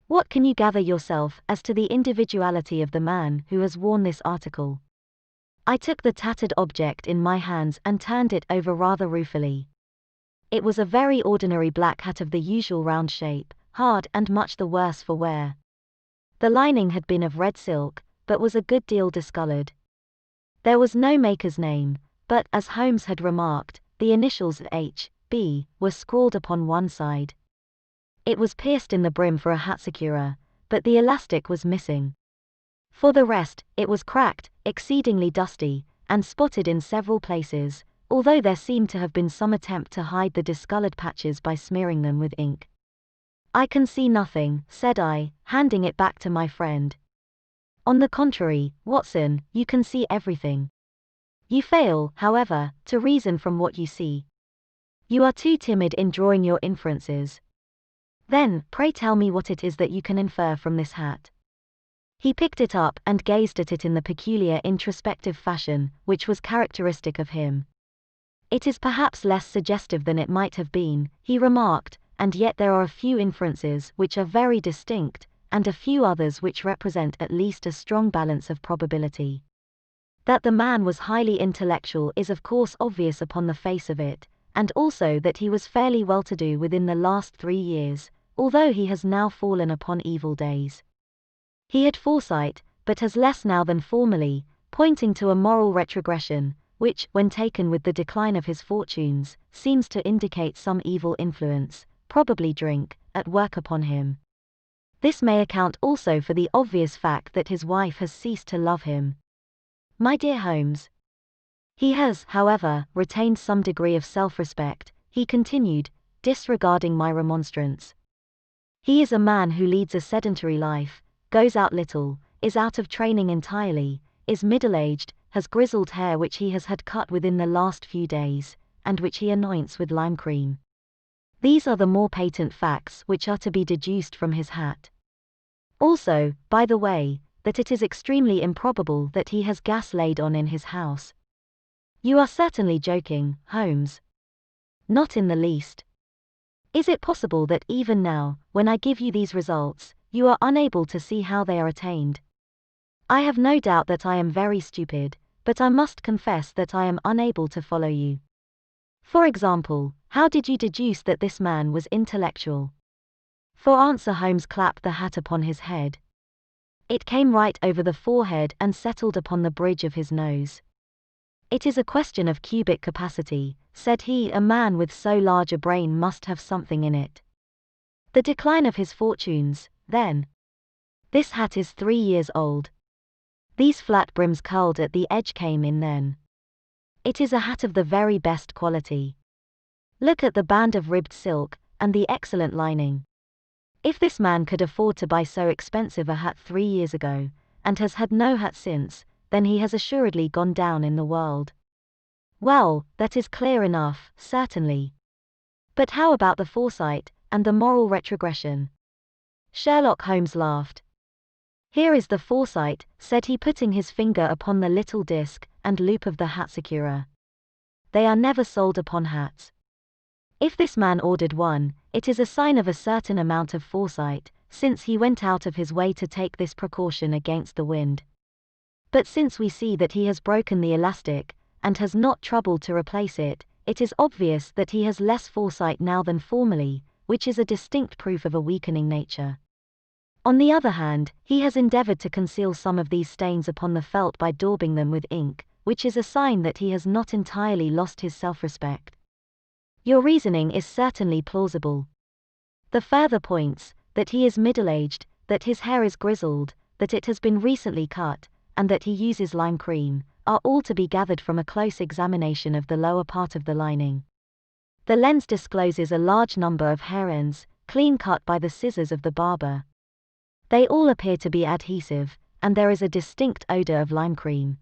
What can you gather yourself as to the individuality of the man who has worn this article? I took the tattered object in my hands and turned it over rather ruefully. It was a very ordinary black hat of the usual round shape, hard and much the worse for wear. The lining had been of red silk, but was a good deal discolored. There was no maker's name, but, as Holmes had remarked, the initials H. B. were scrawled upon one side. It was pierced in the brim for a hat securer, but the elastic was missing. For the rest, it was cracked, exceedingly dusty, and spotted in several places, although there seemed to have been some attempt to hide the discolored patches by smearing them with ink. I can see nothing, said I, handing it back to my friend. On the contrary, Watson, you can see everything. You fail, however, to reason from what you see. You are too timid in drawing your inferences. Then, pray tell me what it is that you can infer from this hat. He picked it up and gazed at it in the peculiar introspective fashion which was characteristic of him. It is perhaps less suggestive than it might have been, he remarked, and yet there are a few inferences which are very distinct, and a few others which represent at least a strong balance of probability. That the man was highly intellectual is of course obvious upon the face of it, and also that he was fairly well-to-do within the last 3 years, although he has now fallen upon evil days. He had foresight, but has less now than formerly, pointing to a moral retrogression, which, when taken with the decline of his fortunes, seems to indicate some evil influence, probably drink, at work upon him. This may account also for the obvious fact that his wife has ceased to love him. My dear Holmes. He has, however, retained some degree of self-respect, he continued, disregarding my remonstrance. He is a man who leads a sedentary life, goes out little, is out of training entirely, is middle-aged, has grizzled hair which he has had cut within the last few days, and which he anoints with lime cream. These are the more patent facts which are to be deduced from his hat. Also, by the way, that it is extremely improbable that he has gas laid on in his house. You are certainly joking, Holmes. Not in the least. Is it possible that even now, when I give you these results, you are unable to see how they are attained? I have no doubt that I am very stupid, but I must confess that I am unable to follow you. For example, how did you deduce that this man was intellectual? For answer, Holmes clapped the hat upon his head. It came right over the forehead and settled upon the bridge of his nose. It is a question of cubic capacity, said he. A man with so large a brain must have something in it. The decline of his fortunes, then. This hat is 3 years old. These flat brims curled at the edge came in then. It is a hat of the very best quality. Look at the band of ribbed silk, and the excellent lining. If this man could afford to buy so expensive a hat 3 years ago, and has had no hat since, then he has assuredly gone down in the world. Well, that is clear enough, certainly. But how about the foresight, and the moral retrogression? Sherlock Holmes laughed. Here is the foresight, said he, putting his finger upon the little disc and loop of the hat securer. They are never sold upon hats. If this man ordered one, it is a sign of a certain amount of foresight, since he went out of his way to take this precaution against the wind. But since we see that he has broken the elastic, and has not troubled to replace it, it is obvious that he has less foresight now than formerly, which is a distinct proof of a weakening nature. On the other hand, he has endeavored to conceal some of these stains upon the felt by daubing them with ink, which is a sign that he has not entirely lost his self-respect. Your reasoning is certainly plausible. The further points, that he is middle-aged, that his hair is grizzled, that it has been recently cut, and that he uses lime cream, are all to be gathered from a close examination of the lower part of the lining. The lens discloses a large number of hair ends, clean cut by the scissors of the barber. They all appear to be adhesive, and there is a distinct odor of lime cream.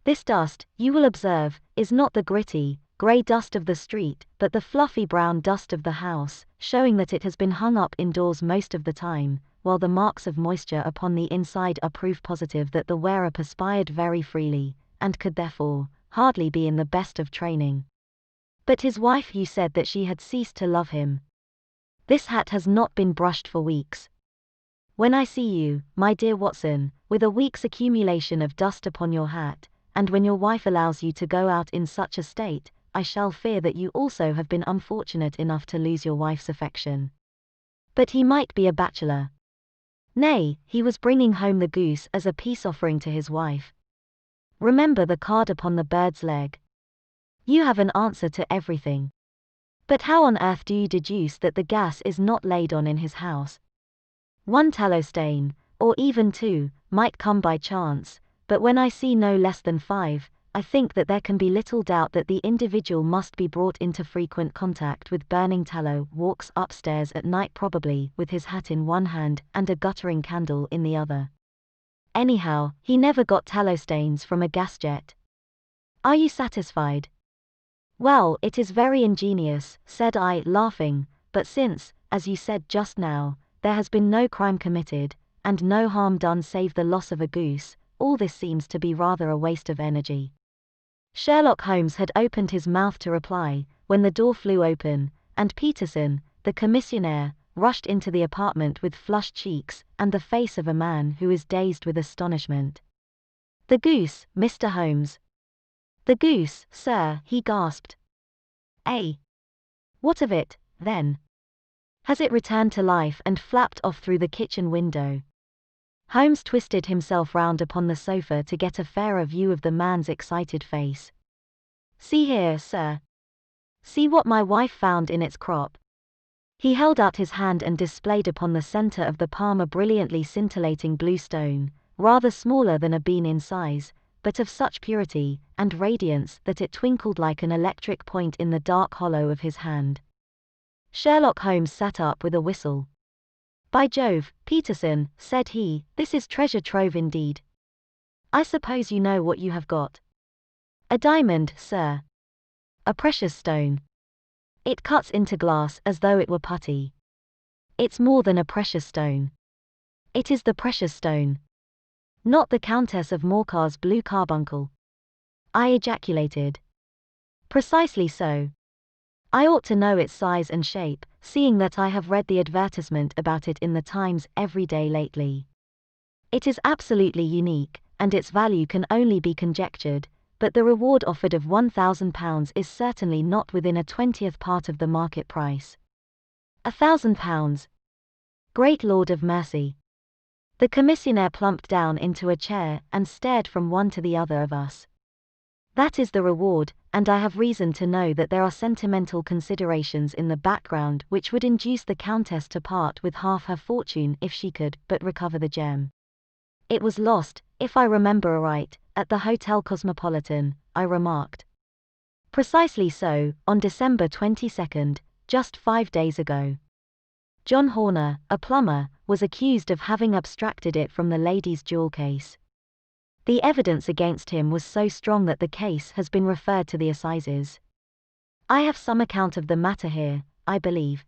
This dust, you will observe, is not the gritty, grey dust of the street, but the fluffy brown dust of the house, showing that it has been hung up indoors most of the time, while the marks of moisture upon the inside are proof positive that the wearer perspired very freely, and could therefore hardly be in the best of training. But his wife, you said that she had ceased to love him. This hat has not been brushed for weeks. When I see you, my dear Watson, with a week's accumulation of dust upon your hat, and when your wife allows you to go out in such a state, I shall fear that you also have been unfortunate enough to lose your wife's affection. But he might be a bachelor. Nay, he was bringing home the goose as a peace offering to his wife. Remember the card upon the bird's leg. You have an answer to everything. But how on earth do you deduce that the gas is not laid on in his house? 1 tallow stain, or even 2, might come by chance, but when I see no less than 5, I think that there can be little doubt that the individual must be brought into frequent contact with burning tallow, walks upstairs at night probably with his hat in one hand and a guttering candle in the other. Anyhow, he never got tallow stains from a gas jet. Are you satisfied? Well, it is very ingenious, said I, laughing, but since, as you said just now, there has been no crime committed, and no harm done save the loss of a goose, all this seems to be rather a waste of energy. Sherlock Holmes had opened his mouth to reply, when the door flew open, and Peterson, the commissionaire, rushed into the apartment with flushed cheeks and the face of a man who is dazed with astonishment. The goose, Mr. Holmes. The goose, sir, he gasped. Eh? What of it, then? Has it returned to life and flapped off through the kitchen window? Holmes twisted himself round upon the sofa to get a fairer view of the man's excited face. See here, sir. See what my wife found in its crop. He held out his hand and displayed upon the center of the palm a brilliantly scintillating blue stone, rather smaller than a bean in size, but of such purity and radiance that it twinkled like an electric point in the dark hollow of his hand. Sherlock Holmes sat up with a whistle. By Jove, Peterson, said he, this is treasure trove indeed. I suppose you know what you have got. A diamond, sir. A precious stone. It cuts into glass as though it were putty. It's more than a precious stone. It is the precious stone. Not the Countess of Morcar's blue carbuncle, I ejaculated. Precisely so. I ought to know its size and shape, seeing that I have read the advertisement about it in the Times every day lately. It is absolutely unique, and its value can only be conjectured, but the reward offered of £1,000 is certainly not within a 20th part of the market price. £1,000? Great Lord of mercy! The commissionaire plumped down into a chair and stared from one to the other of us. That is the reward, and I have reason to know that there are sentimental considerations in the background which would induce the Countess to part with half her fortune if she could but recover the gem. It was lost, if I remember aright, at the Hotel Cosmopolitan, I remarked. Precisely so, on December 22nd, just 5 days ago. John Horner, a plumber, was accused of having abstracted it from the lady's jewel case. The evidence against him was so strong that the case has been referred to the assizes. I have some account of the matter here, I believe.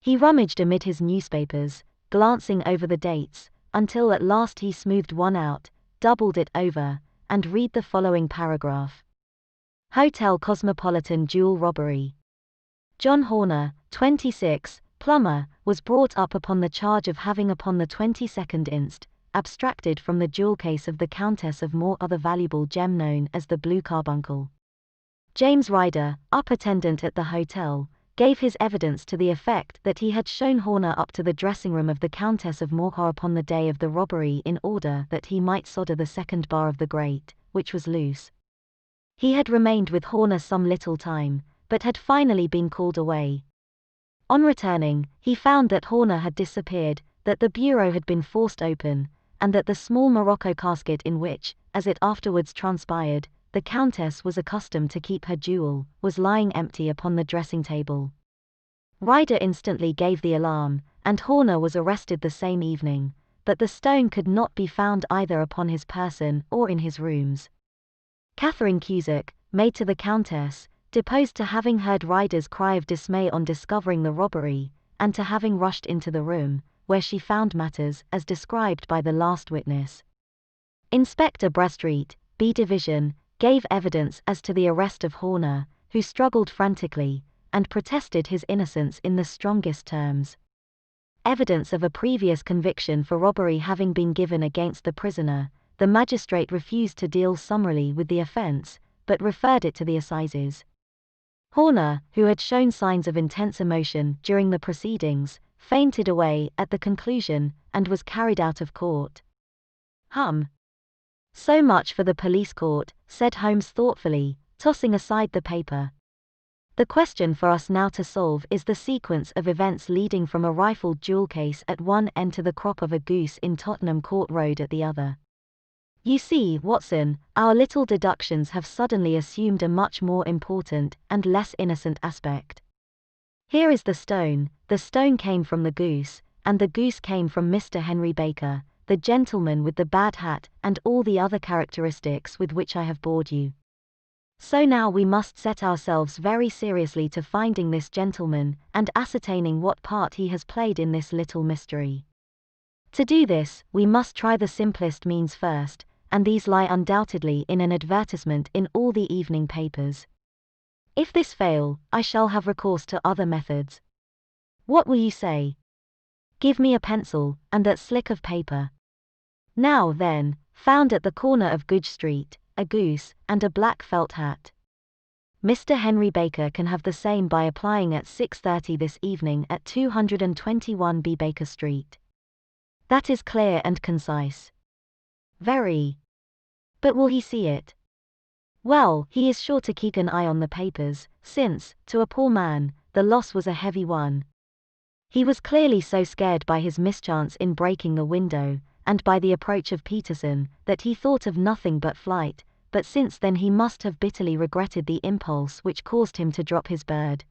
He rummaged amid his newspapers, glancing over the dates, until at last he smoothed one out, doubled it over, and read the following paragraph. Hotel Cosmopolitan jewel robbery. John Horner, 26, plumber, was brought up upon the charge of having upon the 22nd inst. Abstracted from the jewel case of the Countess of More other valuable gem known as the Blue Carbuncle. James Ryder, up attendant at the hotel, gave his evidence to the effect that he had shown Horner up to the dressing room of the Countess of Morcar upon the day of the robbery in order that he might solder the second bar of the grate, which was loose. He had remained with Horner some little time, but had finally been called away. On returning, he found that Horner had disappeared, that the bureau had been forced open, and that the small morocco casket in which, as it afterwards transpired, the Countess was accustomed to keep her jewel, was lying empty upon the dressing-table. Ryder instantly gave the alarm, and Horner was arrested the same evening, but the stone could not be found either upon his person or in his rooms. Catherine Cusack, maid to the Countess, deposed to having heard Ryder's cry of dismay on discovering the robbery, and to having rushed into the room, where she found matters as described by the last witness. Inspector Bradstreet, B Division, gave evidence as to the arrest of Horner, who struggled frantically, and protested his innocence in the strongest terms. Evidence of a previous conviction for robbery having been given against the prisoner, the magistrate refused to deal summarily with the offence, but referred it to the assizes. Horner, who had shown signs of intense emotion during the proceedings, fainted away at the conclusion, and was carried out of court. So much for the police court, said Holmes thoughtfully, tossing aside the paper. The question for us now to solve is the sequence of events leading from a rifled jewel case at one end to the crop of a goose in Tottenham Court Road at the other. You see, Watson, our little deductions have suddenly assumed a much more important and less innocent aspect. Here is the stone came from the goose, and the goose came from Mr. Henry Baker, the gentleman with the bad hat and all the other characteristics with which I have bored you. So now we must set ourselves very seriously to finding this gentleman and ascertaining what part he has played in this little mystery. To do this, we must try the simplest means first, and these lie undoubtedly in an advertisement in all the evening papers. If this fail, I shall have recourse to other methods. What will you say? Give me a pencil, and that slick of paper. Now then, found at the corner of Goodge Street, a goose, and a black felt hat. Mr. Henry Baker can have the same by applying at 6:30 this evening at 221 B Baker Street. That is clear and concise. Very. But will he see it? Well, he is sure to keep an eye on the papers, since, to a poor man, the loss was a heavy one. He was clearly so scared by his mischance in breaking the window, and by the approach of Peterson, that he thought of nothing but flight, but since then he must have bitterly regretted the impulse which caused him to drop his bird.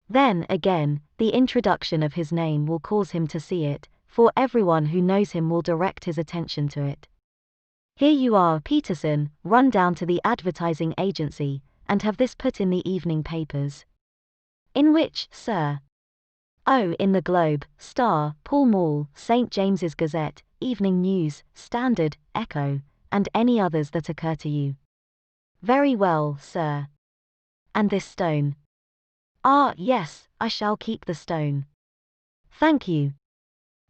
Then, again, the introduction of his name will cause him to see it, for everyone who knows him will direct his attention to it. Here you are, Peterson, run down to the advertising agency, and have this put in the evening papers. In which, sir? Oh, in the Globe, Star, Pall Mall, St. James's Gazette, Evening News, Standard, Echo, and any others that occur to you. Very well, sir. And this stone? Ah, yes, I shall keep the stone. Thank you.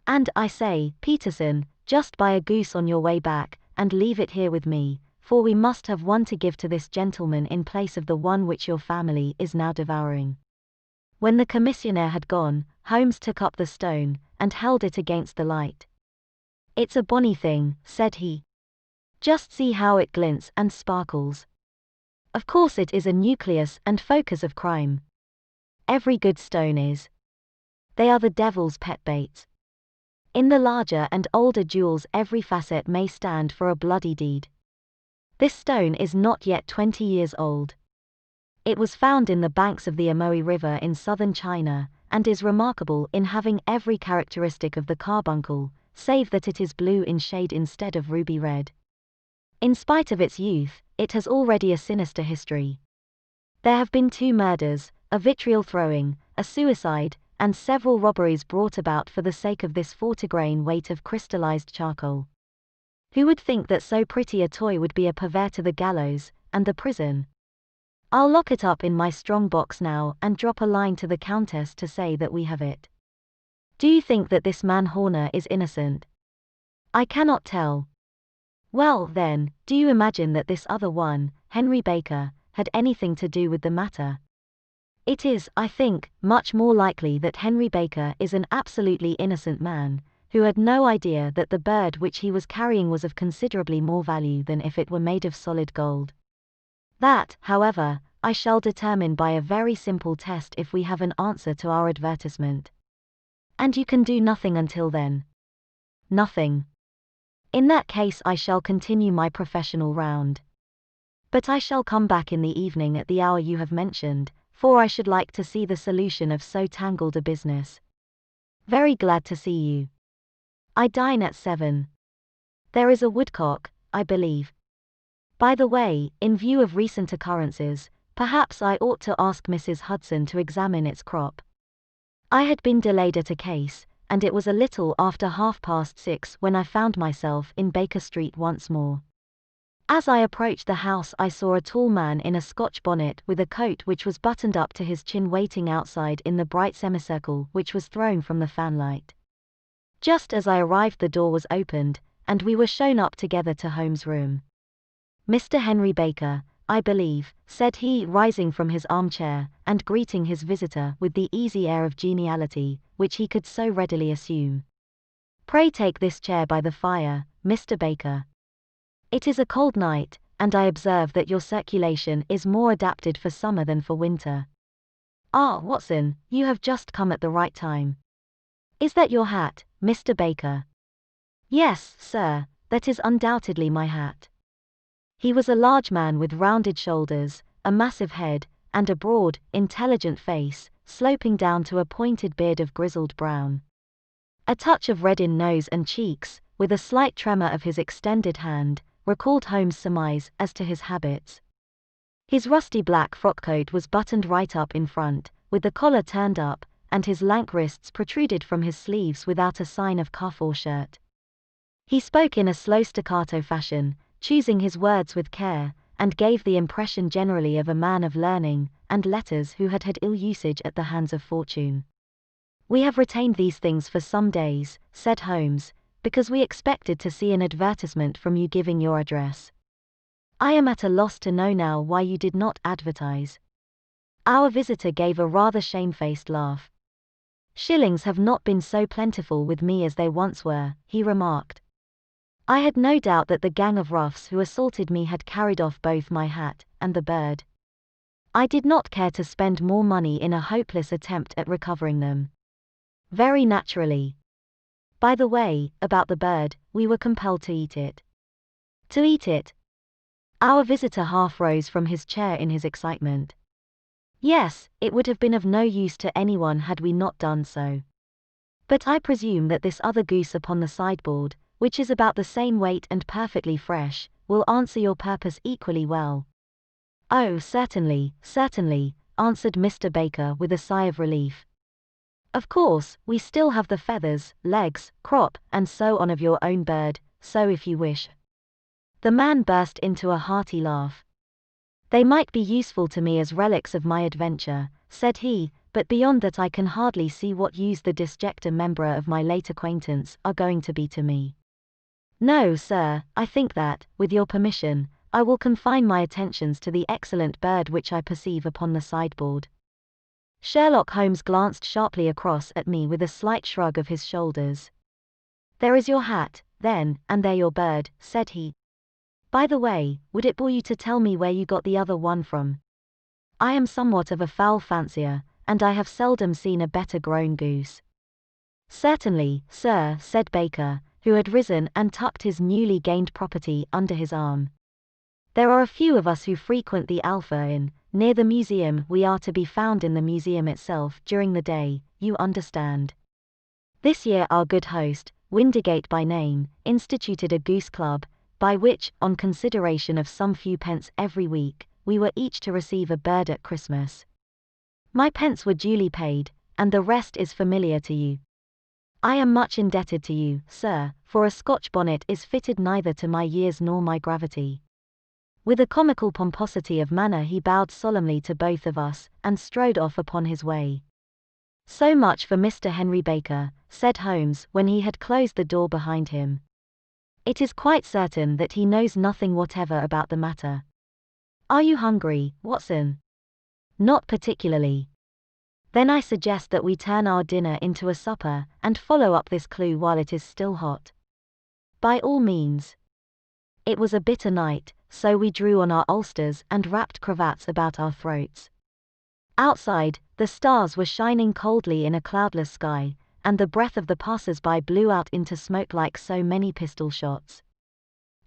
And I say, Peterson, just buy a goose on your way back, and leave it here with me, for we must have one to give to this gentleman in place of the one which your family is now devouring. When the commissionaire had gone, Holmes took up the stone, and held it against the light. It's a bonny thing, said he. Just see how it glints and sparkles. Of course it is a nucleus and focus of crime. Every good stone is. They are the devil's pet baits. In the larger and older jewels every facet may stand for a bloody deed. This stone is not yet 20 years old. It was found in the banks of the Amoy River in southern China, and is remarkable in having every characteristic of the carbuncle, save that it is blue in shade instead of ruby red. In spite of its youth, it has already a sinister history. There have been 2 murders, a vitriol throwing, a suicide, and several robberies brought about for the sake of this 40 grain weight of crystallized charcoal. Who would think that so pretty a toy would be a purveyor to the gallows and the prison? I'll lock it up in my strong box now and drop a line to the Countess to say that we have it. Do you think that this man Horner is innocent? I cannot tell. Well, then, do you imagine that this other one, Henry Baker, had anything to do with the matter? It is, I think, much more likely that Henry Baker is an absolutely innocent man, who had no idea that the bird which he was carrying was of considerably more value than if it were made of solid gold. That, however, I shall determine by a very simple test if we have an answer to our advertisement. And you can do nothing until then? Nothing. In that case I shall continue my professional round. But I shall come back in the evening at the hour you have mentioned, for I should like to see the solution of so tangled a business. Very glad to see you. I dine at 7. There is a woodcock, I believe. By the way, in view of recent occurrences, perhaps I ought to ask Mrs. Hudson to examine its crop. I had been delayed at a case, and it was a little after 6:30 when I found myself in Baker Street once more. As I approached the house I saw a tall man in a Scotch bonnet with a coat which was buttoned up to his chin waiting outside in the bright semicircle which was thrown from the fanlight. Just as I arrived the door was opened, and we were shown up together to Holmes' room. Mr. Henry Baker, I believe, said he, rising from his armchair, and greeting his visitor with the easy air of geniality, which he could so readily assume. Pray take this chair by the fire, Mr. Baker. It is a cold night, and I observe that your circulation is more adapted for summer than for winter. Ah, Watson, you have just come at the right time. Is that your hat, Mr. Baker? Yes, sir, that is undoubtedly my hat. He was a large man with rounded shoulders, a massive head, and a broad, intelligent face, sloping down to a pointed beard of grizzled brown. A touch of red in nose and cheeks, with a slight tremor of his extended hand, recalled Holmes' surmise as to his habits. His rusty black frockcoat was buttoned right up in front, with the collar turned up, and his lank wrists protruded from his sleeves without a sign of cuff or shirt. He spoke in a slow staccato fashion, choosing his words with care, and gave the impression generally of a man of learning and letters who had had ill usage at the hands of fortune. We have retained these things for some days, said Holmes, because we expected to see an advertisement from you giving your address. I am at a loss to know now why you did not advertise. Our visitor gave a rather shamefaced laugh. Shillings have not been so plentiful with me as they once were, he remarked. I had no doubt that the gang of roughs who assaulted me had carried off both my hat and the bird. I did not care to spend more money in a hopeless attempt at recovering them. Very naturally. By the way, about the bird, we were compelled to eat it. To eat it? Our visitor half rose from his chair in his excitement. Yes, it would have been of no use to anyone had we not done so. But I presume that this other goose upon the sideboard, which is about the same weight and perfectly fresh, will answer your purpose equally well. Oh, certainly, certainly, answered Mr. Baker with a sigh of relief. Of course, we still have the feathers, legs, crop, and so on of your own bird, so if you wish. The man burst into a hearty laugh. They might be useful to me as relics of my adventure, said he, but beyond that I can hardly see what use the disjecta membra of my late acquaintance are going to be to me. No, sir, I think that, with your permission, I will confine my attentions to the excellent bird which I perceive upon the sideboard. Sherlock Holmes glanced sharply across at me with a slight shrug of his shoulders. There is your hat, then, and there your bird, said he. By the way, would it bore you to tell me where you got the other one from? I am somewhat of a fowl fancier, and I have seldom seen a better grown goose. Certainly, sir, said Baker, who had risen and tucked his newly gained property under his arm. There are a few of us who frequent the Alpha Inn, near the museum. We are to be found in the museum itself during the day, you understand. This year our good host, Windigate by name, instituted a goose club, by which, on consideration of some few pence every week, we were each to receive a bird at Christmas. My pence were duly paid, and the rest is familiar to you. I am much indebted to you, sir, for a Scotch bonnet is fitted neither to my years nor my gravity. With a comical pomposity of manner he bowed solemnly to both of us, and strode off upon his way. So much for Mr. Henry Baker, said Holmes when he had closed the door behind him. It is quite certain that he knows nothing whatever about the matter. Are you hungry, Watson? Not particularly. Then I suggest that we turn our dinner into a supper, and follow up this clue while it is still hot. By all means. It was a bitter night, so we drew on our ulsters and wrapped cravats about our throats. Outside, the stars were shining coldly in a cloudless sky, and the breath of the passers-by blew out into smoke like so many pistol shots.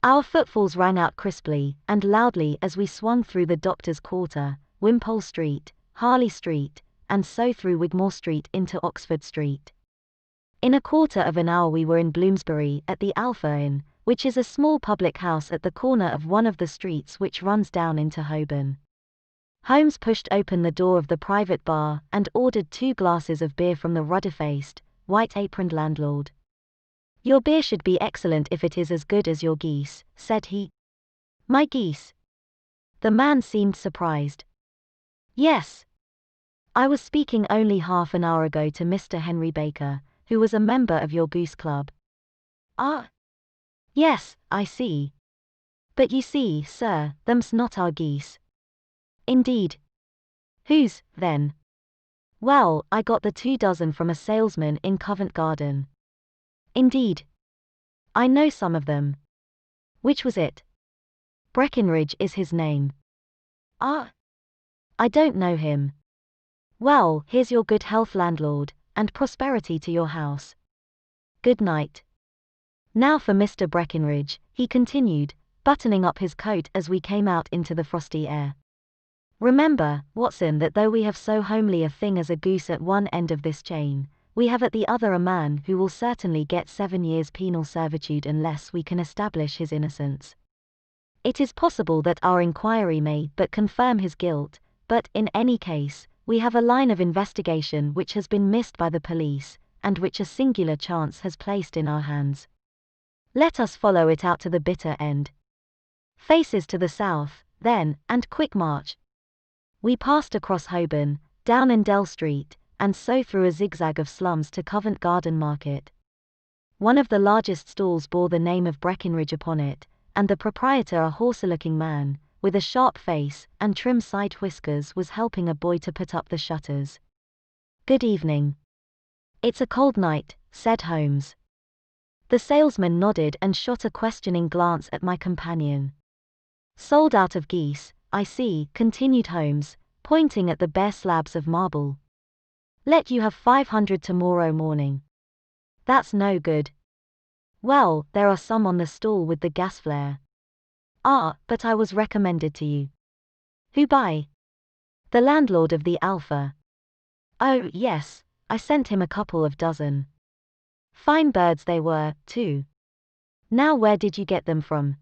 Our footfalls rang out crisply and loudly as we swung through the Doctor's Quarter, Wimpole Street, Harley Street, and so through Wigmore Street into Oxford Street. In a quarter of an hour we were in Bloomsbury at the Alpha Inn, which is a small public house at the corner of one of the streets which runs down into Holborn. Holmes pushed open the door of the private bar and ordered 2 glasses of beer from the ruddy-faced, white-aproned landlord. Your beer should be excellent if it is as good as your geese, said he. My geese? The man seemed surprised. Yes. I was speaking only half an hour ago to Mr. Henry Baker, who was a member of your goose club. Ah. Yes, I see. But you see, sir, them's not our geese. Indeed. Whose, then? Well, I got the 2 dozen from a salesman in Covent Garden. Indeed. I know some of them. Which was it? Breckinridge is his name. Ah. I don't know him. Well, here's your good health, landlord, and prosperity to your house. Good night. Now for Mr. Breckinridge, he continued, buttoning up his coat as we came out into the frosty air. Remember, Watson, that though we have so homely a thing as a goose at one end of this chain, we have at the other a man who will certainly get 7 years penal servitude unless we can establish his innocence. It is possible that our inquiry may but confirm his guilt, but in any case, we have a line of investigation which has been missed by the police, and which a singular chance has placed in our hands. Let us follow it out to the bitter end. Faces to the south, then, and quick march. We passed across Holborn, down Endell Street, and so through a zigzag of slums to Covent Garden Market. One of the largest stalls bore the name of Breckinridge upon it, and the proprietor, a horsey-looking man, with a sharp face and trim side whiskers, was helping a boy to put up the shutters. Good evening. It's a cold night, said Holmes. The salesman nodded and shot a questioning glance at my companion. Sold out of geese, I see, continued Holmes, pointing at the bare slabs of marble. Let you have 500 tomorrow morning. That's no good. Well, there are some on the stall with the gas flare. Ah, but I was recommended to you. Who by? The landlord of the Alpha. Oh, yes, I sent him a couple of dozen. Fine birds they were, too. Now where did you get them from?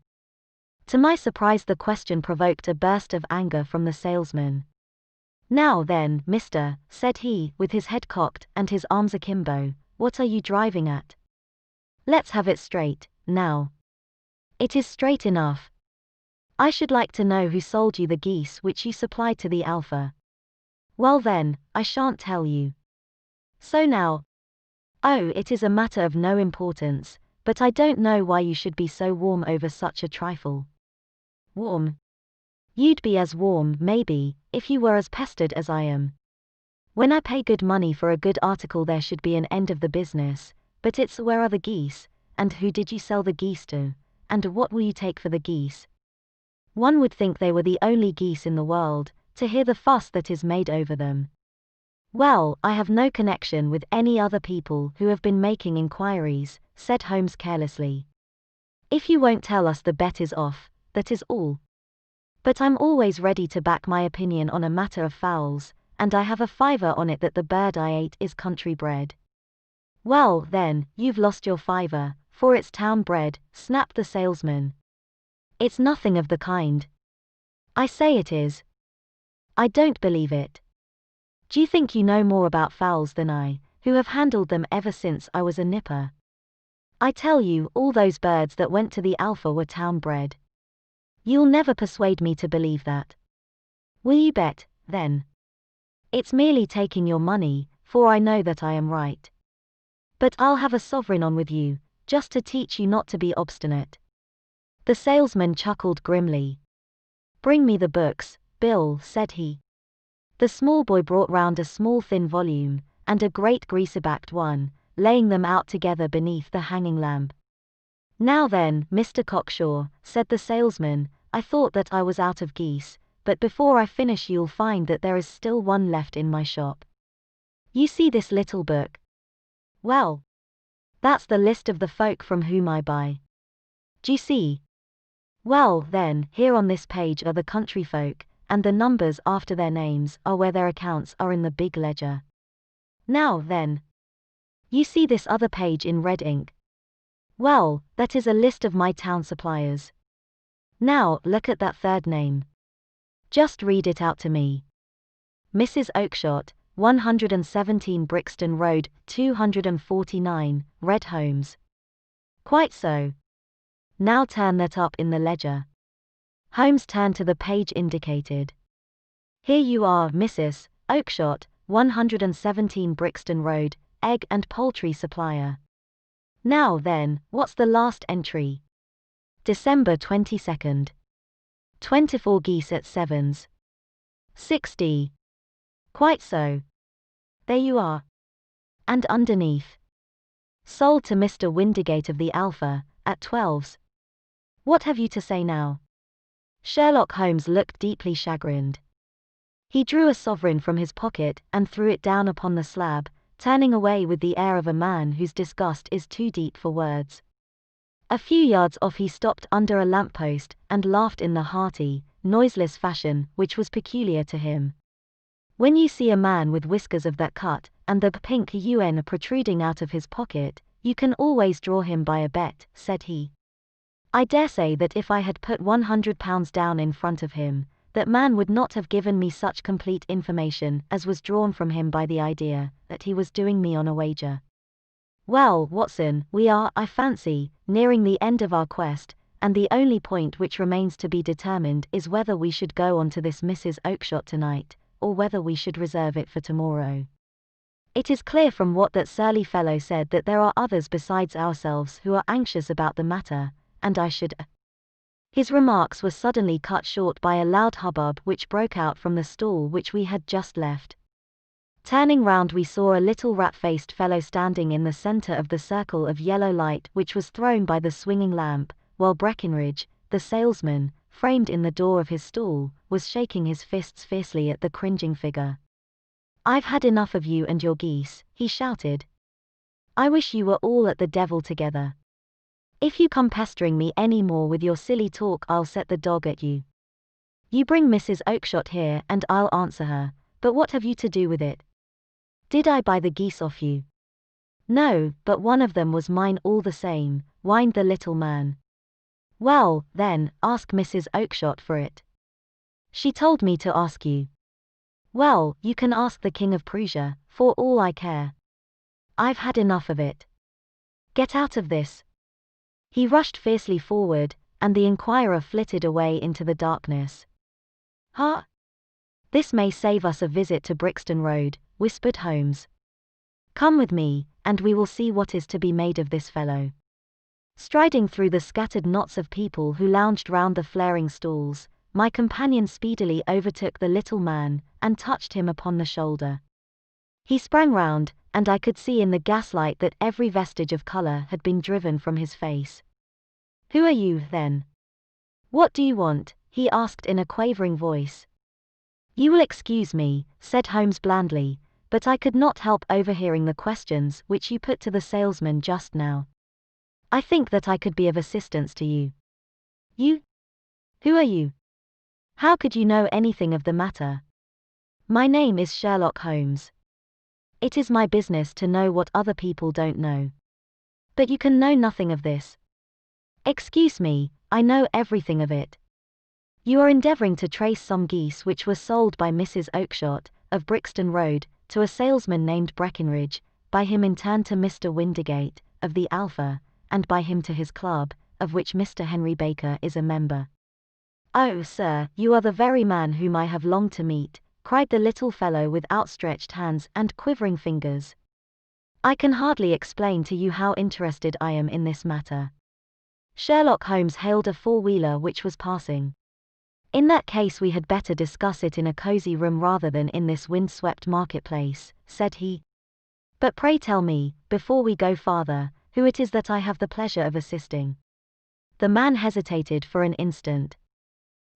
To my surprise the question provoked a burst of anger from the salesman. Now then, mister, said he, with his head cocked and his arms akimbo, what are you driving at? Let's have it straight, now. It is straight enough. I should like to know who sold you the geese which you supplied to the Alpha. Well then, I shan't tell you. So now. Oh, it is a matter of no importance, but I don't know why you should be so warm over such a trifle. Warm? You'd be as warm, maybe, if you were as pestered as I am. When I pay good money for a good article there should be an end of the business, but it's where are the geese, and who did you sell the geese to, and what will you take for the geese? One would think they were the only geese in the world, to hear the fuss that is made over them. Well, I have no connection with any other people who have been making inquiries, said Holmes carelessly. If you won't tell us the bet is off, that is all. But I'm always ready to back my opinion on a matter of fowls, and I have a fiver on it that the bird I ate is country bred. Well, then, you've lost your fiver, for it's town bred, snapped the salesman. It's nothing of the kind. I say it is. I don't believe it. Do you think you know more about fowls than I, who have handled them ever since I was a nipper? I tell you, all those birds that went to the Alpha were town bred. You'll never persuade me to believe that. Will you bet, then? It's merely taking your money, for I know that I am right. But I'll have a sovereign on with you, just to teach you not to be obstinate. The salesman chuckled grimly. Bring me the books, Bill, said he. The small boy brought round a small thin volume, and a great greaser-backed one, laying them out together beneath the hanging lamp. Now then, Mr. Cockshaw, said the salesman, I thought that I was out of geese, but before I finish you'll find that there is still one left in my shop. You see this little book? Well, that's the list of the folk from whom I buy. D'you see? Well, then, here on this page are the country folk, and the numbers after their names are where their accounts are in the big ledger. Now then. You see this other page in red ink? Well, that is a list of my town suppliers. Now, look at that third name. Just read it out to me. Mrs. Oakshott, 117 Brixton Road, 249, read Holmes. Quite so. Now turn that up in the ledger. Holmes turned to the page indicated. Here you are, Mrs. Oakshott, 117 Brixton Road, egg and poultry supplier. Now then, what's the last entry? December 22nd. 24 geese at Sevens. 60. Quite so. There you are. And underneath. Sold to Mr. Windigate of the Alpha, at 12s. What have you to say now? Sherlock Holmes looked deeply chagrined. He drew a sovereign from his pocket and threw it down upon the slab, turning away with the air of a man whose disgust is too deep for words. A few yards off he stopped under a lamp-post and laughed in the hearty, noiseless fashion which was peculiar to him. When you see a man with whiskers of that cut, and the pink UN protruding out of his pocket, you can always draw him by a bet, said he. I dare say that if I had put £100 down in front of him, that man would not have given me such complete information as was drawn from him by the idea that he was doing me on a wager. Well, Watson, we are, I fancy, nearing the end of our quest, and the only point which remains to be determined is whether we should go on to this Mrs. Oakshott tonight, or whether we should reserve it for tomorrow. It is clear from what that surly fellow said that there are others besides ourselves who are anxious about the matter, and I should. His remarks were suddenly cut short by a loud hubbub which broke out from the stall which we had just left. Turning round we saw a little rat-faced fellow standing in the centre of the circle of yellow light which was thrown by the swinging lamp, while Breckinridge, the salesman, framed in the door of his stall, was shaking his fists fiercely at the cringing figure. I've had enough of you and your geese, he shouted. I wish you were all at the devil together. If you come pestering me any more with your silly talk I'll set the dog at you. You bring Mrs. Oakshott here and I'll answer her, but what have you to do with it? Did I buy the geese off you? No, but one of them was mine all the same, whined the little man. Well, then, ask Mrs. Oakshott for it. She told me to ask you. Well, you can ask the King of Prussia, for all I care. I've had enough of it. Get out of this. He rushed fiercely forward, and the inquirer flitted away into the darkness. Huh? This may save us a visit to Brixton Road, whispered Holmes. Come with me, and we will see what is to be made of this fellow. Striding through the scattered knots of people who lounged round the flaring stalls, my companion speedily overtook the little man, and touched him upon the shoulder. He sprang round, and I could see in the gaslight that every vestige of colour had been driven from his face. Who are you, then? What do you want? He asked in a quavering voice. You will excuse me, said Holmes blandly, but I could not help overhearing the questions which you put to the salesman just now. I think that I could be of assistance to you. You? Who are you? How could you know anything of the matter? My name is Sherlock Holmes. It is my business to know what other people don't know. But you can know nothing of this. Excuse me, I know everything of it. You are endeavouring to trace some geese which were sold by Mrs. Oakshott, of Brixton Road, to a salesman named Breckenridge, by him in turn to Mr. Windigate, of the Alpha, and by him to his club, of which Mr. Henry Baker is a member. Oh, sir, you are the very man whom I have longed to meet, cried the little fellow with outstretched hands and quivering fingers. I can hardly explain to you how interested I am in this matter. Sherlock Holmes hailed a four-wheeler which was passing. In that case we had better discuss it in a cosy room rather than in this wind-swept marketplace, said he. But pray tell me, before we go farther, who it is that I have the pleasure of assisting. The man hesitated for an instant.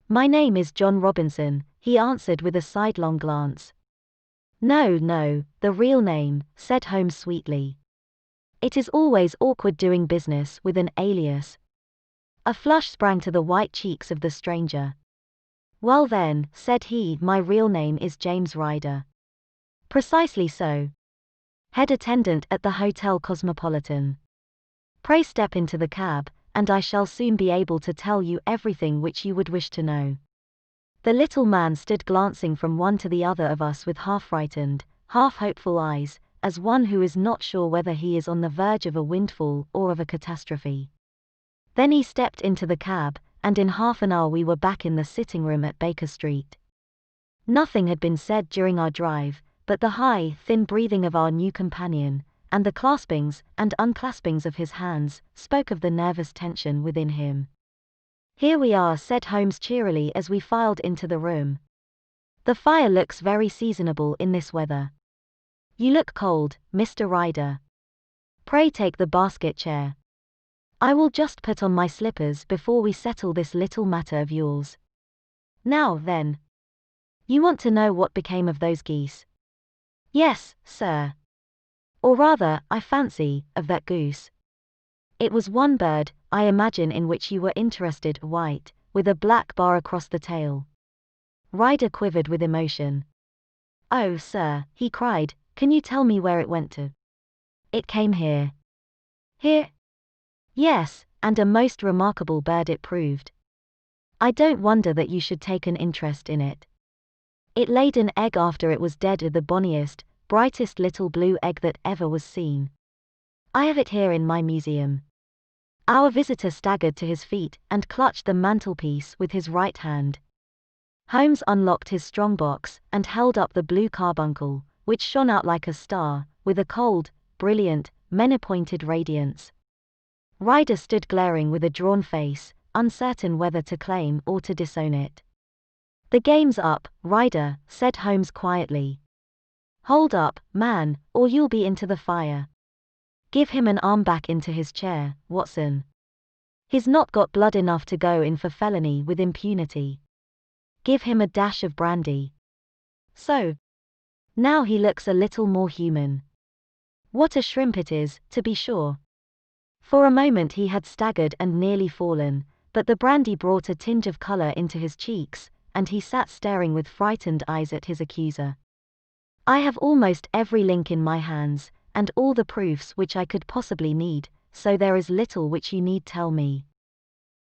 My name is John Robinson, he answered with a sidelong glance. No, no, the real name, said Holmes sweetly. It is always awkward doing business with an alias. A flush sprang to the white cheeks of the stranger. Well then, said he, my real name is James Ryder. Precisely so. Head attendant at the Hotel Cosmopolitan. Pray step into the cab, and I shall soon be able to tell you everything which you would wish to know. The little man stood glancing from one to the other of us with half-frightened, half-hopeful eyes, as one who is not sure whether he is on the verge of a windfall or of a catastrophe. Then he stepped into the cab, and in half an hour we were back in the sitting-room at Baker Street. Nothing had been said during our drive, but the high, thin breathing of our new companion, and the claspings and unclaspings of his hands, spoke of the nervous tension within him. Here we are, said Holmes cheerily as we filed into the room. The fire looks very seasonable in this weather. You look cold, Mr. Ryder. Pray take the basket chair. I will just put on my slippers before we settle this little matter of yours. Now then. You want to know what became of those geese? Yes, sir. Or rather, I fancy, of that goose. It was one bird, I imagine, in which you were interested, white, with a black bar across the tail. Ryder quivered with emotion. Oh, sir, he cried, can you tell me where it went to? It came here. Here? Yes, and a most remarkable bird it proved. I don't wonder that you should take an interest in it. It laid an egg after it was dead, the bonniest, brightest little blue egg that ever was seen. I have it here in my museum. Our visitor staggered to his feet and clutched the mantelpiece with his right hand. Holmes unlocked his strongbox and held up the blue carbuncle, which shone out like a star, with a cold, brilliant, men-appointed radiance. Ryder stood glaring with a drawn face, uncertain whether to claim or to disown it. The game's up, Ryder, said Holmes quietly. Hold up, man, or you'll be into the fire. Give him an arm back into his chair, Watson. He's not got blood enough to go in for felony with impunity. Give him a dash of brandy. So. Now he looks a little more human. What a shrimp it is, to be sure. For a moment he had staggered and nearly fallen, but the brandy brought a tinge of colour into his cheeks, and he sat staring with frightened eyes at his accuser. I have almost every link in my hands, and all the proofs which I could possibly need, so there is little which you need tell me.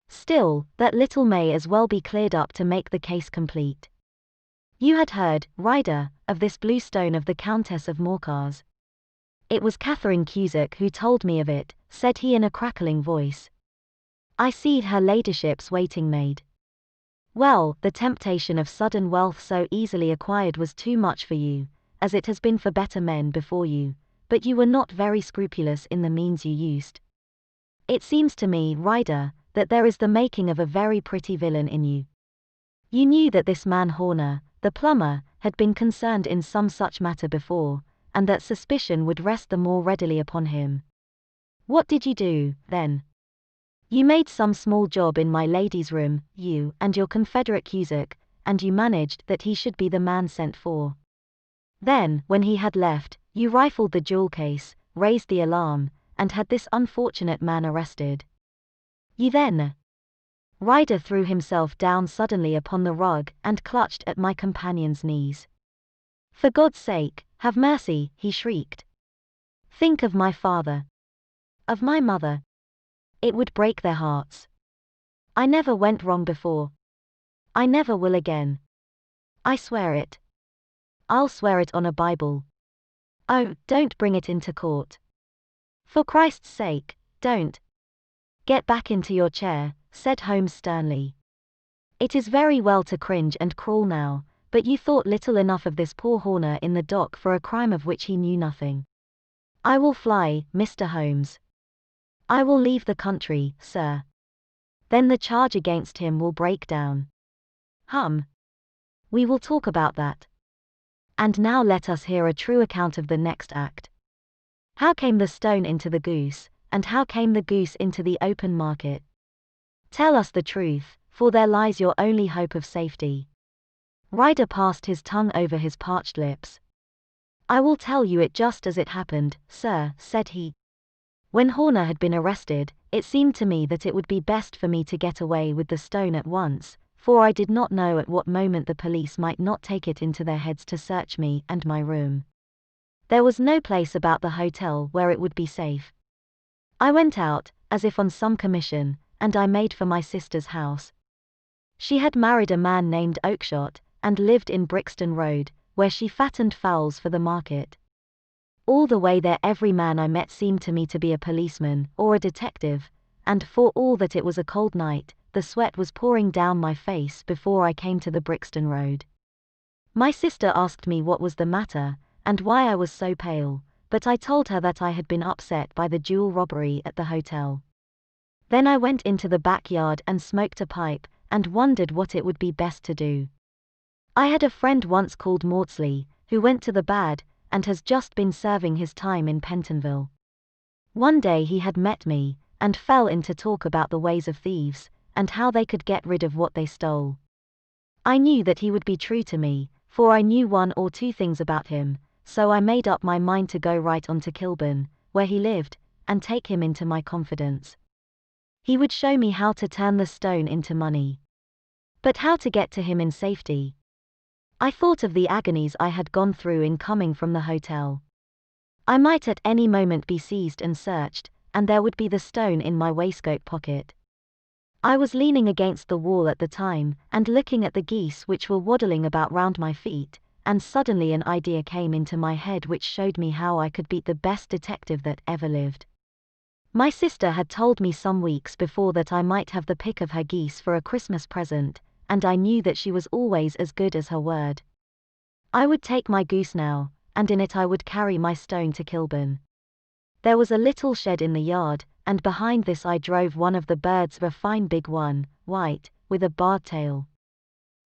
Still, that little may as well be cleared up to make the case complete. You had heard, Ryder, of this blue stone of the Countess of Morcar's. It was Catherine Cusack who told me of it, said he in a crackling voice. I seed her ladyship's waiting maid. Well, the temptation of sudden wealth so easily acquired was too much for you, as it has been for better men before you, but you were not very scrupulous in the means you used. It seems to me, Ryder, that there is the making of a very pretty villain in you. You knew that this man Horner, the plumber, had been concerned in some such matter before, and that suspicion would rest the more readily upon him. What did you do, then? You made some small job in my lady's room, you and your confederate Cusack, and you managed that he should be the man sent for. Then, when he had left, you rifled the jewel case, raised the alarm, and had this unfortunate man arrested. You then... Ryder threw himself down suddenly upon the rug and clutched at my companion's knees. For God's sake, have mercy, he shrieked. Think of my father. Of my mother. It would break their hearts. I never went wrong before. I never will again. I swear it. I'll swear it on a Bible. Oh, don't bring it into court. For Christ's sake, don't. Get back into your chair, said Holmes sternly. It is very well to cringe and crawl now, but you thought little enough of this poor Horner in the dock for a crime of which he knew nothing. I will fly, Mr. Holmes. I will leave the country, sir. Then the charge against him will break down. We will talk about that. And now let us hear a true account of the next act. How came the stone into the goose, and how came the goose into the open market? Tell us the truth, for there lies your only hope of safety. Ryder passed his tongue over his parched lips. I will tell you it just as it happened, sir, said he. When Horner had been arrested, it seemed to me that it would be best for me to get away with the stone at once, for I did not know at what moment the police might not take it into their heads to search me and my room. There was no place about the hotel where it would be safe. I went out, as if on some commission, and I made for my sister's house. She had married a man named Oakshott, and lived in Brixton Road, where she fattened fowls for the market. All the way there every man I met seemed to me to be a policeman, or a detective, and for all that it was a cold night, the sweat was pouring down my face before I came to the Brixton Road. My sister asked me what was the matter, and why I was so pale, but I told her that I had been upset by the jewel robbery at the hotel. Then I went into the backyard and smoked a pipe, and wondered what it would be best to do. I had a friend once called Maudsley, who went to the bad, and has just been serving his time in Pentonville. One day he had met me, and fell into talk about the ways of thieves, and how they could get rid of what they stole. I knew that he would be true to me, for I knew one or two things about him, so I made up my mind to go right on to Kilburn, where he lived, and take him into my confidence. He would show me how to turn the stone into money. But how to get to him in safety? I thought of the agonies I had gone through in coming from the hotel. I might at any moment be seized and searched, and there would be the stone in my waistcoat pocket. I was leaning against the wall at the time, and looking at the geese which were waddling about round my feet, and suddenly an idea came into my head which showed me how I could beat the best detective that ever lived. My sister had told me some weeks before that I might have the pick of her geese for a Christmas present, and I knew that she was always as good as her word. I would take my goose now, and in it I would carry my stone to Kilburn. There was a little shed in the yard, and behind this I drove one of the birds of a fine big one, white, with a barred tail.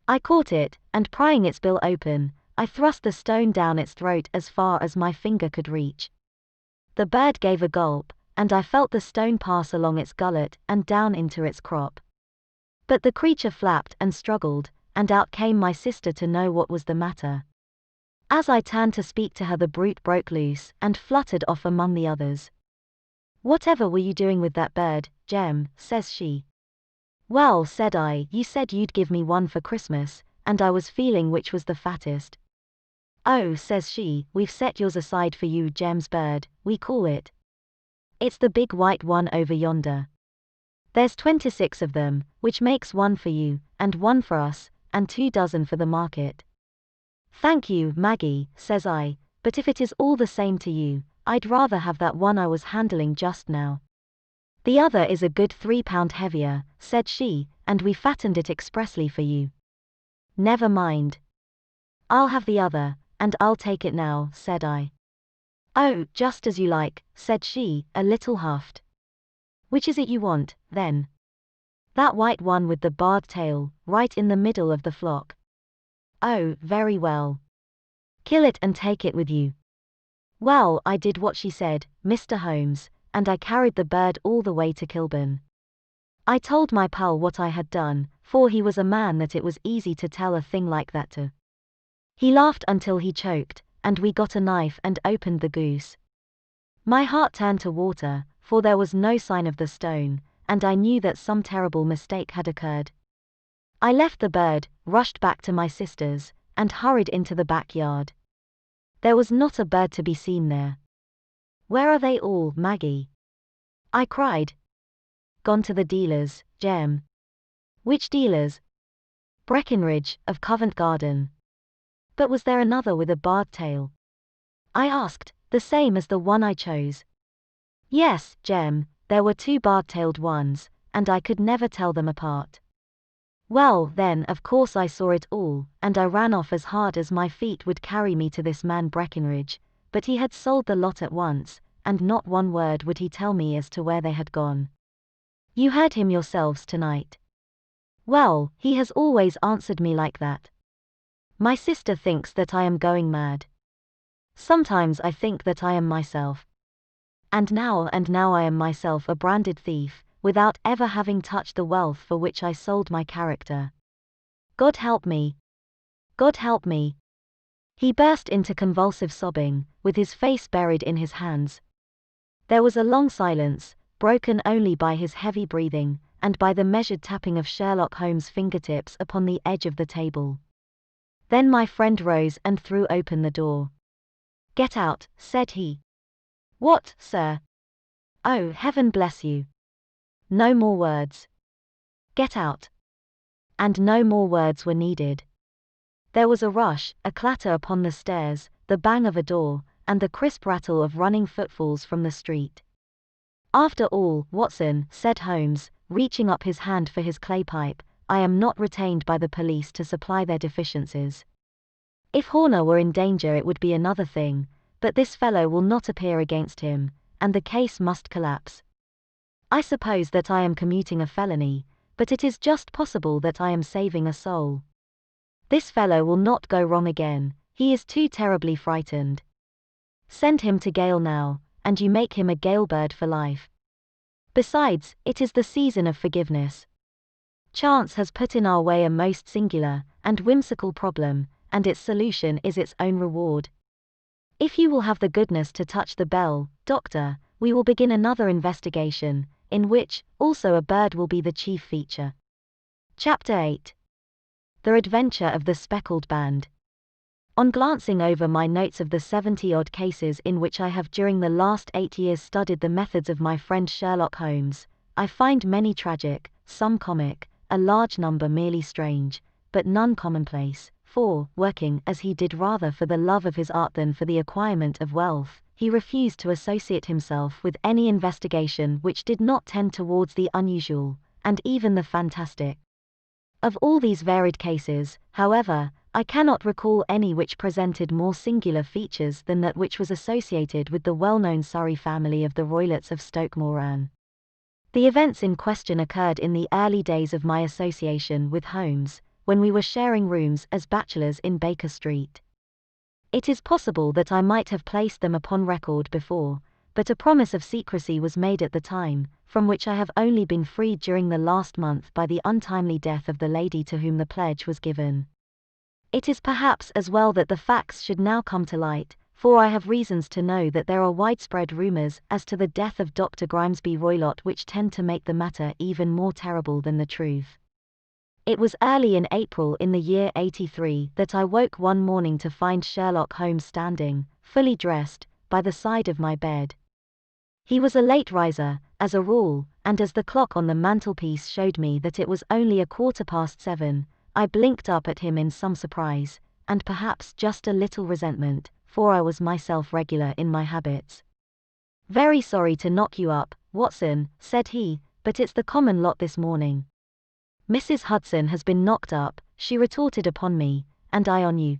I caught it, and prying its bill open, I thrust the stone down its throat as far as my finger could reach. The bird gave a gulp, and I felt the stone pass along its gullet and down into its crop. But the creature flapped and struggled, and out came my sister to know what was the matter. As I turned to speak to her, the brute broke loose and fluttered off among the others. "Whatever were you doing with that bird, Jem?" says she. "Well," said I, "you said you'd give me one for Christmas, and I was feeling which was the fattest." "Oh," says she, "we've set yours aside for you, Jem's bird, we call it. It's the big white one over yonder. There's 26 of them, which makes one for you, and one for us, and 2 dozen for the market." "Thank you, Maggie," says I, "but if it is all the same to you, I'd rather have that one I was handling just now." "The other is a good 3 pound heavier," said she, "and we fattened it expressly for you." "Never mind. I'll have the other, and I'll take it now," said I. "Oh, just as you like," said she, a little huffed. "Which is it you want, then?" "That white one with the barred tail, right in the middle of the flock." "Oh, very well. Kill it and take it with you." Well, I did what she said, Mr. Holmes, and I carried the bird all the way to Kilburn. I told my pal what I had done, for he was a man that it was easy to tell a thing like that to. He laughed until he choked, and we got a knife and opened the goose. My heart turned to water, for there was no sign of the stone, and I knew that some terrible mistake had occurred. I left the bird, rushed back to my sister's, and hurried into the backyard. There was not a bird to be seen there. "Where are they all, Maggie?" I cried. "Gone to the dealers, Jem." "Which dealers?" "Breckenridge, of Covent Garden." "But was there another with a barred tail?" I asked, "the same as the one I chose?" "Yes, Jem, there were 2 barred-tailed ones, and I could never tell them apart." Well, then of course I saw it all, and I ran off as hard as my feet would carry me to this man Breckenridge, but he had sold the lot at once, and not one word would he tell me as to where they had gone. You heard him yourselves tonight. Well, he has always answered me like that. My sister thinks that I am going mad. Sometimes I think that I am myself. And now I am myself a branded thief, without ever having touched the wealth for which I sold my character. God help me! God help me! He burst into convulsive sobbing, with his face buried in his hands. There was a long silence, broken only by his heavy breathing, and by the measured tapping of Sherlock Holmes' fingertips upon the edge of the table. Then my friend rose and threw open the door. "Get out," said he. "What, sir?" "Oh, heaven bless you! No more words. Get out." And no more words were needed. There was a rush, a clatter upon the stairs, the bang of a door, and the crisp rattle of running footfalls from the street. "After all, Watson," said Holmes, reaching up his hand for his clay pipe, "I am not retained by the police to supply their deficiencies. If Horner were in danger it would be another thing, but this fellow will not appear against him, and the case must collapse. I suppose that I am commuting a felony, but it is just possible that I am saving a soul. This fellow will not go wrong again, he is too terribly frightened. Send him to gaol now, and you make him a gaol bird for life. Besides, it is the season of forgiveness. Chance has put in our way a most singular and whimsical problem, and its solution is its own reward. If you will have the goodness to touch the bell, Doctor, we will begin another investigation, in which, also a bird will be the chief feature." Chapter 8. The Adventure of the Speckled Band. On glancing over my notes of the 70-odd cases in which I have during the last 8 years studied the methods of my friend Sherlock Holmes, I find many tragic, some comic, a large number merely strange, but none commonplace, for, working as he did rather for the love of his art than for the acquirement of wealth, he refused to associate himself with any investigation which did not tend towards the unusual, and even the fantastic. Of all these varied cases, however, I cannot recall any which presented more singular features than that which was associated with the well-known Surrey family of the Roylotts of Stoke Moran. The events in question occurred in the early days of my association with Holmes, when we were sharing rooms as bachelors in Baker Street. It is possible that I might have placed them upon record before, but a promise of secrecy was made at the time, from which I have only been freed during the last month by the untimely death of the lady to whom the pledge was given. It is perhaps as well that the facts should now come to light, for I have reasons to know that there are widespread rumors as to the death of Dr. Grimesby Roylott which tend to make the matter even more terrible than the truth. It was early in April in the year 83 that I woke one morning to find Sherlock Holmes standing, fully dressed, by the side of my bed. He was a late riser, as a rule, and as the clock on the mantelpiece showed me that it was only 7:15, I blinked up at him in some surprise, and perhaps just a little resentment, for I was myself regular in my habits. "Very sorry to knock you up, Watson," said he, "but it's the common lot this morning." "Mrs. Hudson has been knocked up," she retorted upon me, "and I on you."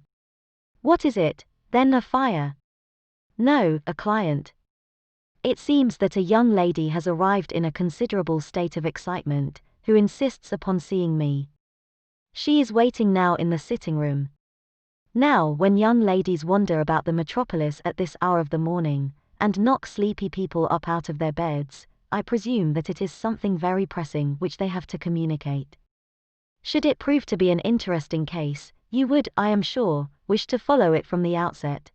"What is it, then, a fire?" "No, a client. It seems that a young lady has arrived in a considerable state of excitement, who insists upon seeing me. She is waiting now in the sitting room." Now, when young ladies wander about the metropolis at this hour of the morning, and knock sleepy people up out of their beds, I presume that it is something very pressing which they have to communicate. Should it prove to be an interesting case, you would, I am sure, wish to follow it from the outset.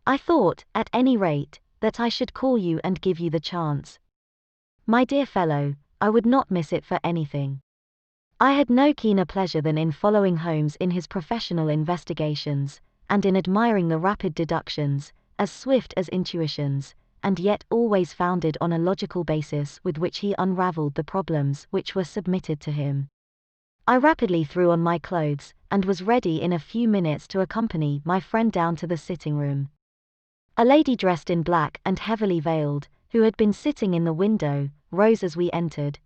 I thought, at any rate, that I should call you and give you the chance. My dear fellow, I would not miss it for anything. I had no keener pleasure than in following Holmes in his professional investigations, and in admiring the rapid deductions, as swift as intuitions, and yet always founded on a logical basis with which he unraveled the problems which were submitted to him. I rapidly threw on my clothes, and was ready in a few minutes to accompany my friend down to the sitting room. A lady dressed in black and heavily veiled, who had been sitting in the window, rose as we entered.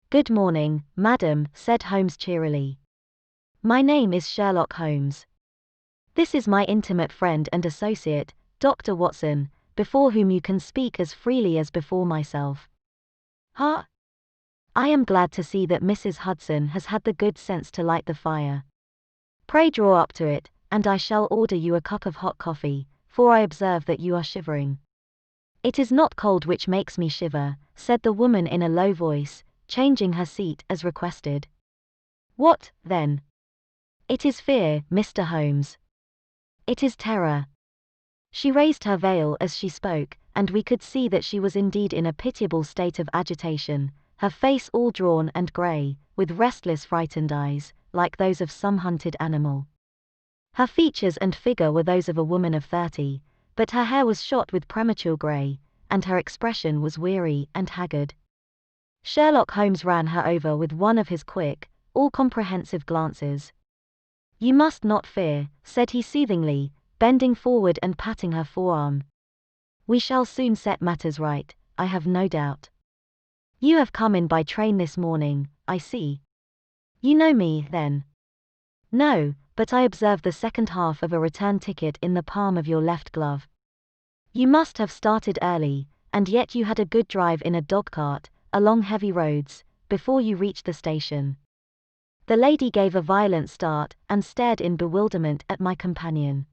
"Good morning, madam," said Holmes cheerily. "My name is Sherlock Holmes. This is my intimate friend and associate, Dr. Watson, before whom you can speak as freely as before myself." "Huh? I am glad to see that Mrs. Hudson has had the good sense to light the fire. Pray draw up to it, and I shall order you a cup of hot coffee, for I observe that you are shivering." "It is not cold which makes me shiver," said the woman in a low voice, changing her seat as requested. "What, then?" "It is fear, Mr. Holmes. It is terror." She raised her veil as she spoke, and we could see that she was indeed in a pitiable state of agitation, her face all drawn and grey, with restless frightened eyes, like those of some hunted animal. Her features and figure were those of a woman of 30, but her hair was shot with premature grey, and her expression was weary and haggard. Sherlock Holmes ran her over with one of his quick, all-comprehensive glances. "You must not fear," said he soothingly, bending forward and patting her forearm. "We shall soon set matters right, I have no doubt. You have come in by train this morning, I see. You know me, then?" "No, but I observed the second half of a return ticket in the palm of your left glove. You must have started early, and yet you had a good drive in a dog-cart, along heavy roads, before you reached the station." The lady gave a violent start, and stared in bewilderment at my companion.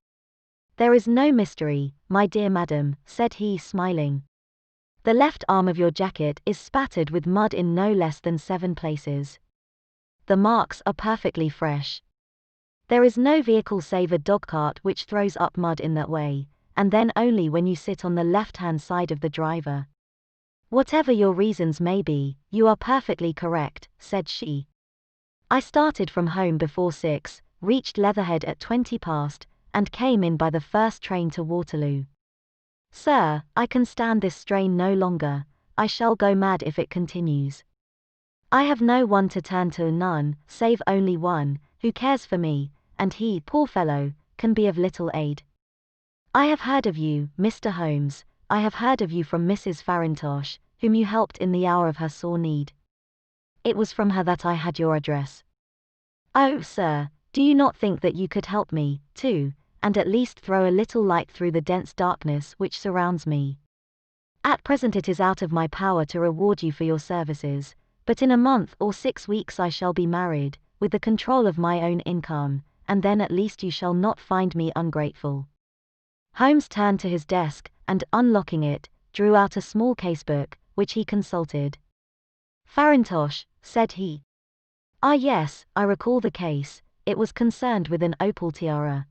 "There is no mystery, my dear madam," said he, smiling. "The left arm of your jacket is spattered with mud in no less than 7 places. The marks are perfectly fresh. There is no vehicle save a dog-cart which throws up mud in that way, and then only when you sit on the left-hand side of the driver. Whatever your reasons may be, you are perfectly correct," said she. "I started from home before 6, reached Leatherhead at 20 past, and came in by the first train to Waterloo. Sir, I can stand this strain no longer, I shall go mad if it continues. I have no one to turn to, none, save only one, who cares for me, and he, poor fellow, can be of little aid. I have heard of you, Mr. Holmes, I have heard of you from Mrs. Farintosh, whom you helped in the hour of her sore need. It was from her that I had your address. Oh, sir, do you not think that you could help me, too, and at least throw a little light through the dense darkness which surrounds me? At present it is out of my power to reward you for your services, but in a month or 6 weeks I shall be married, with the control of my own income, and then at least you shall not find me ungrateful." Holmes turned to his desk, and unlocking it, drew out a small case-book, which he consulted. "Farintosh," said he. "Ah yes, I recall the case, it was concerned with an opal tiara.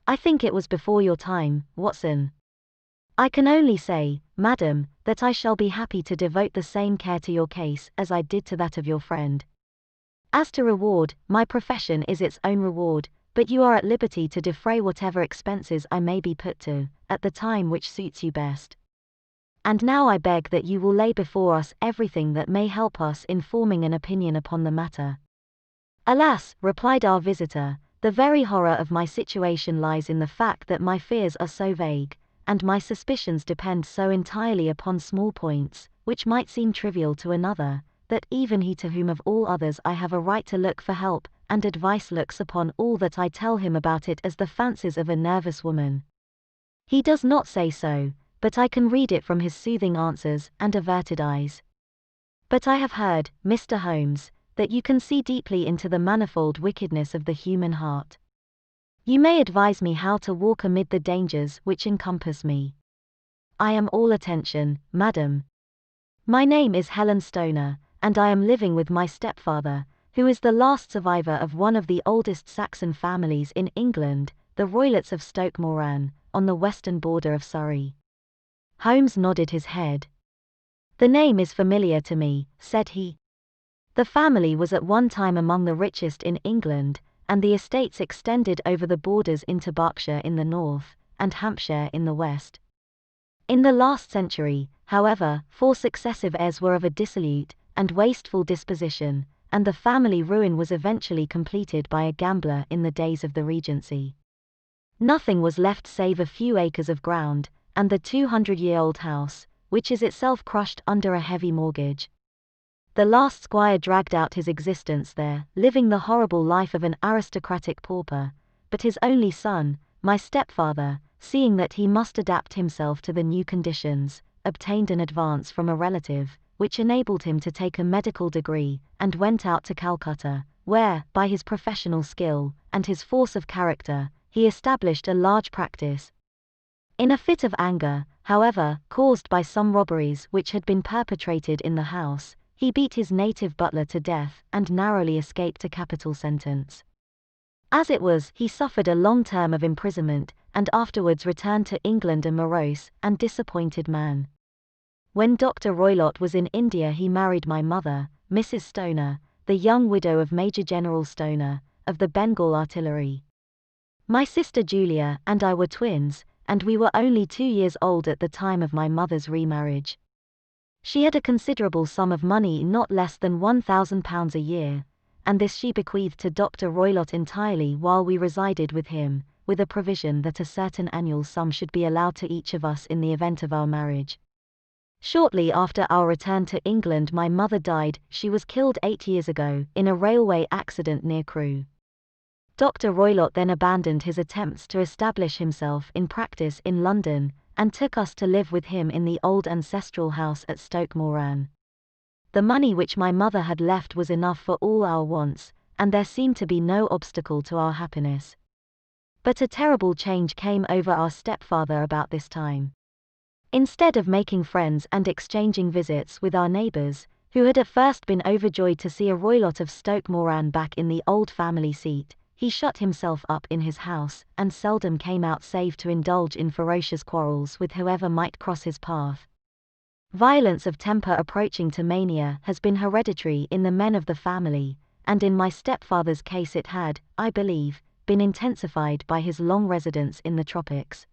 I think it was before your time, Watson. I can only say, madam, that I shall be happy to devote the same care to your case as I did to that of your friend. As to reward, my profession is its own reward, but you are at liberty to defray whatever expenses I may be put to, at the time which suits you best. And now I beg that you will lay before us everything that may help us in forming an opinion upon the matter." "Alas," replied our visitor, The very horror of my situation lies in the fact that my fears are so vague, and my suspicions depend so entirely upon small points, which might seem trivial to another, that even he to whom of all others I have a right to look for help and advice looks upon all that I tell him about it as the fancies of a nervous woman. He does not say so, but I can read it from his soothing answers and averted eyes. But I have heard, Mr. Holmes, that you can see deeply into the manifold wickedness of the human heart. You may advise me how to walk amid the dangers which encompass me. I am all attention, madam. My name is Helen Stoner, and I am living with my stepfather, who is the last survivor of one of the oldest Saxon families in England, the Roylotts of Stoke Moran, on the western border of Surrey. Holmes nodded his head. The name is familiar to me, said he. The family was at one time among the richest in England, and the estates extended over the borders into Berkshire in the north, and Hampshire in the west. In the last century, however, 4 successive heirs were of a dissolute and wasteful disposition, and the family ruin was eventually completed by a gambler in the days of the Regency. Nothing was left save a few acres of ground, and the 200-year-old house, which is itself crushed under a heavy mortgage. The last squire dragged out his existence there, living the horrible life of an aristocratic pauper, but his only son, my stepfather, seeing that he must adapt himself to the new conditions, obtained an advance from a relative, which enabled him to take a medical degree, and went out to Calcutta, where, by his professional skill and his force of character, he established a large practice. In a fit of anger, however, caused by some robberies which had been perpetrated in the house, he beat his native butler to death and narrowly escaped a capital sentence. As it was, he suffered a long term of imprisonment, and afterwards returned to England a morose and disappointed man. When Dr. Roylott was in India he married my mother, Mrs. Stoner, the young widow of Major General Stoner, of the Bengal Artillery. My sister Julia and I were twins, and we were only 2 years old at the time of my mother's remarriage. She had a considerable sum of money, not less than £1,000 a year, and this she bequeathed to Dr. Roylott entirely while we resided with him, with a provision that a certain annual sum should be allowed to each of us in the event of our marriage. Shortly after our return to England my mother died. She was killed 8 years ago, in a railway accident near Crewe. Dr. Roylott then abandoned his attempts to establish himself in practice in London, and took us to live with him in the old ancestral house at Stoke Moran. The money which my mother had left was enough for all our wants, and there seemed to be no obstacle to our happiness. But a terrible change came over our stepfather about this time. Instead of making friends and exchanging visits with our neighbours, who had at first been overjoyed to see a Roylott of Stoke Moran back in the old family seat, he shut himself up in his house, and seldom came out save to indulge in ferocious quarrels with whoever might cross his path. Violence of temper approaching to mania has been hereditary in the men of the family, and in my stepfather's case it had, I believe, been intensified by his long residence in the tropics.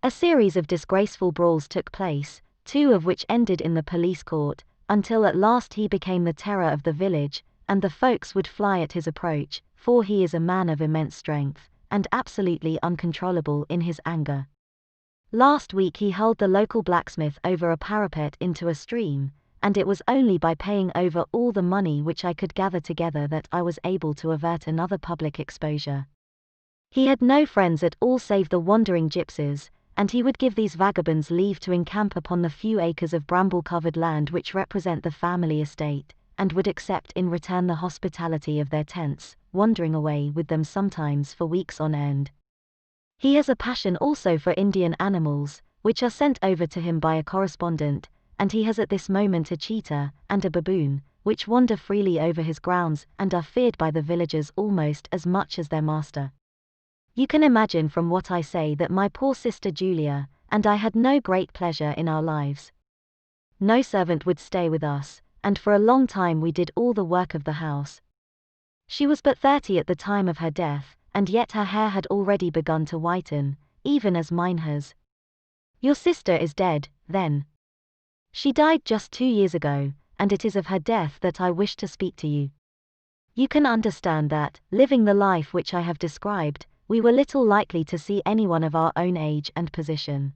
A series of disgraceful brawls took place, 2 of which ended in the police court, until at last he became the terror of the village, and the folks would fly at his approach, for he is a man of immense strength, and absolutely uncontrollable in his anger. Last week he hurled the local blacksmith over a parapet into a stream, and it was only by paying over all the money which I could gather together that I was able to avert another public exposure. He had no friends at all save the wandering gypsies, and he would give these vagabonds leave to encamp upon the few acres of bramble-covered land which represent the family estate, and would accept in return the hospitality of their tents, wandering away with them sometimes for weeks on end. He has a passion also for Indian animals, which are sent over to him by a correspondent, and he has at this moment a cheetah and a baboon, which wander freely over his grounds and are feared by the villagers almost as much as their master. You can imagine from what I say that my poor sister Julia and I had no great pleasure in our lives. No servant would stay with us, and for a long time we did all the work of the house. She was but 30 at the time of her death, and yet her hair had already begun to whiten, even as mine has. Your sister is dead, then? She died just 2 years ago, and it is of her death that I wish to speak to you. You can understand that, living the life which I have described, we were little likely to see anyone of our own age and position.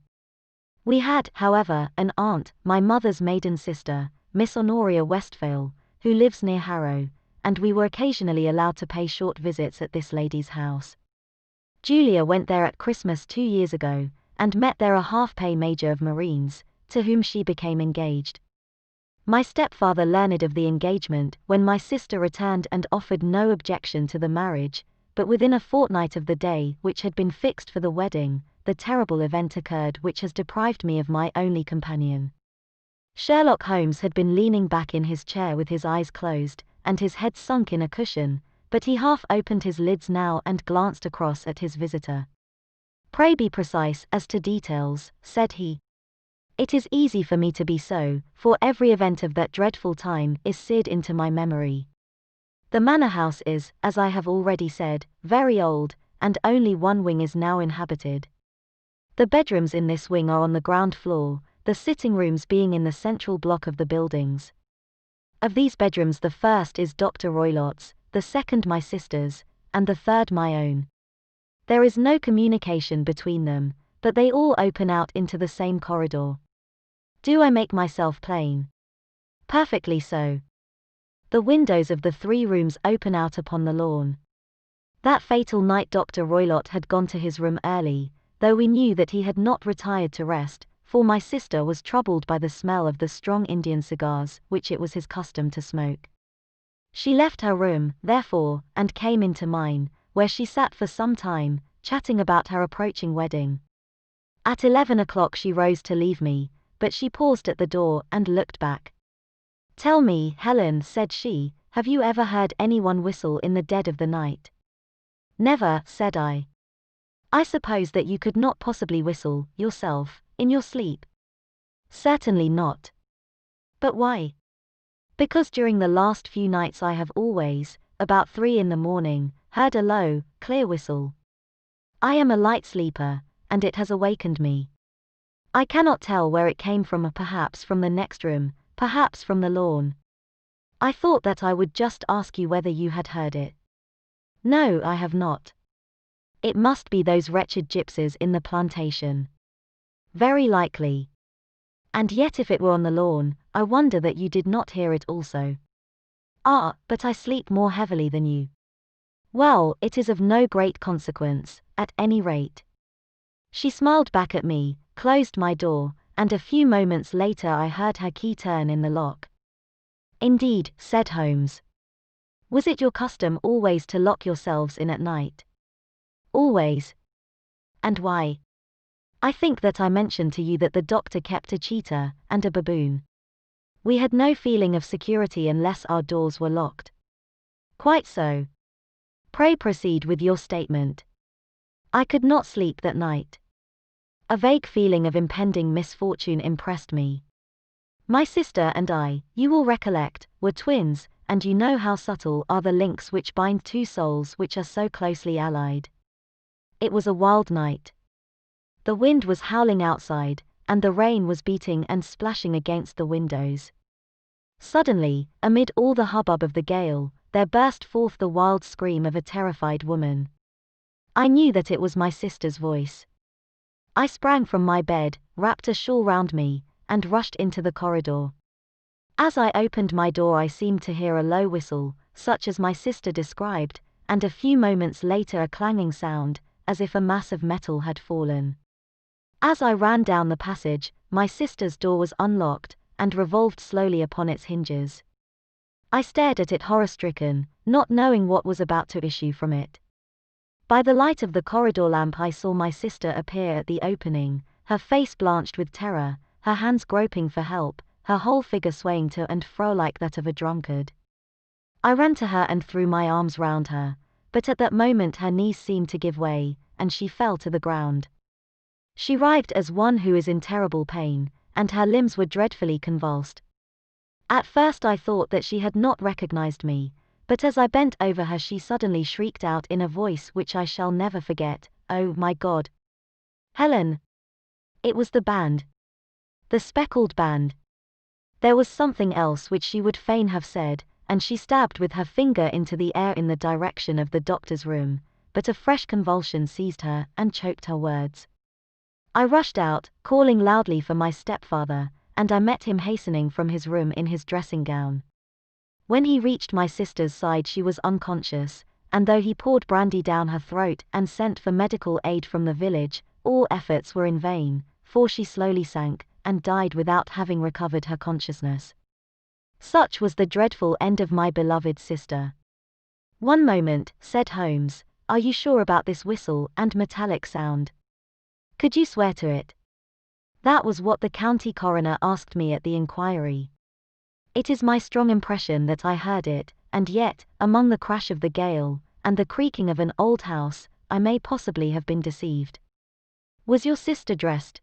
We had, however, an aunt, my mother's maiden sister, Miss Honoria Westphale, who lives near Harrow, and we were occasionally allowed to pay short visits at this lady's house. Julia went there at Christmas 2 years ago, and met there a half-pay major of Marines, to whom she became engaged. My stepfather learned of the engagement when my sister returned and offered no objection to the marriage, but within a fortnight of the day which had been fixed for the wedding, the terrible event occurred which has deprived me of my only companion. Sherlock Holmes had been leaning back in his chair with his eyes closed, and his head sunk in a cushion, but he half opened his lids now and glanced across at his visitor. "Pray be precise as to details," said he. "It is easy for me to be so, for every event of that dreadful time is seared into my memory. The manor house is, as I have already said, very old, and only one wing is now inhabited. The bedrooms in this wing are on the ground floor, the sitting rooms being in the central block of the buildings. Of these bedrooms the first is Dr. Roylott's, the second my sister's, and the third my own. There is no communication between them, but they all open out into the same corridor. Do I make myself plain?" "Perfectly so. The windows of the 3 rooms open out upon the lawn. That fatal night Dr. Roylott had gone to his room early, though we knew that he had not retired to rest, for my sister was troubled by the smell of the strong Indian cigars which it was his custom to smoke. She left her room, therefore, and came into mine, where she sat for some time, chatting about her approaching wedding. At 11 o'clock she rose to leave me, but she paused at the door and looked back. "Tell me, Helen," said she, "have you ever heard anyone whistle in the dead of the night?" "Never," said I. "I suppose that you could not possibly whistle, yourself, in your sleep?" "Certainly not." "But why?" "Because during the last few nights I have always, about 3 in the morning, heard a low, clear whistle. I am a light sleeper, and it has awakened me. I cannot tell where it came from, perhaps from the next room, perhaps from the lawn. I thought that I would just ask you whether you had heard it." "No, I have not." "It must be those wretched gypsies in the plantation." "Very likely. And yet if it were on the lawn, I wonder that you did not hear it also." "Ah, but I sleep more heavily than you." "Well, it is of no great consequence, at any rate." She smiled back at me, closed my door, and a few moments later I heard her key turn in the lock. "Indeed," said Holmes. "Was it your custom always to lock yourselves in at night?" "Always." "And why?" "I think that I mentioned to you that the doctor kept a cheetah and a baboon. We had no feeling of security unless our doors were locked." "Quite so. Pray proceed with your statement." "I could not sleep that night. A vague feeling of impending misfortune impressed me. My sister and I, you will recollect, were twins, and you know how subtle are the links which bind 2 souls which are so closely allied. It was a wild night. The wind was howling outside, and the rain was beating and splashing against the windows. Suddenly, amid all the hubbub of the gale, there burst forth the wild scream of a terrified woman. I knew that it was my sister's voice. I sprang from my bed, wrapped a shawl round me, and rushed into the corridor. As I opened my door I seemed to hear a low whistle, such as my sister described, and a few moments later a clanging sound, as if a mass of metal had fallen. As I ran down the passage, my sister's door was unlocked, and revolved slowly upon its hinges. I stared at it horror-stricken, not knowing what was about to issue from it. By the light of the corridor lamp I saw my sister appear at the opening, her face blanched with terror, her hands groping for help, her whole figure swaying to and fro like that of a drunkard. I ran to her and threw my arms round her, but at that moment her knees seemed to give way, and she fell to the ground. She writhed as one who is in terrible pain, and her limbs were dreadfully convulsed. At first I thought that she had not recognized me, but as I bent over her she suddenly shrieked out in a voice which I shall never forget, "Oh my God! Helen!" It was the band. The speckled band. There was something else which she would fain have said, and she stabbed with her finger into the air in the direction of the doctor's room, but a fresh convulsion seized her and choked her words. I rushed out, calling loudly for my stepfather, and I met him hastening from his room in his dressing gown. When he reached my sister's side, she was unconscious, and though he poured brandy down her throat and sent for medical aid from the village, all efforts were in vain, for she slowly sank and died without having recovered her consciousness. Such was the dreadful end of my beloved sister. "One moment," said Holmes. "Are you sure about this whistle and metallic sound? Could you swear to it?" That was what the county coroner asked me at the inquiry. It is my strong impression that I heard it, and yet, among the crash of the gale and the creaking of an old house, I may possibly have been deceived. Was your sister dressed?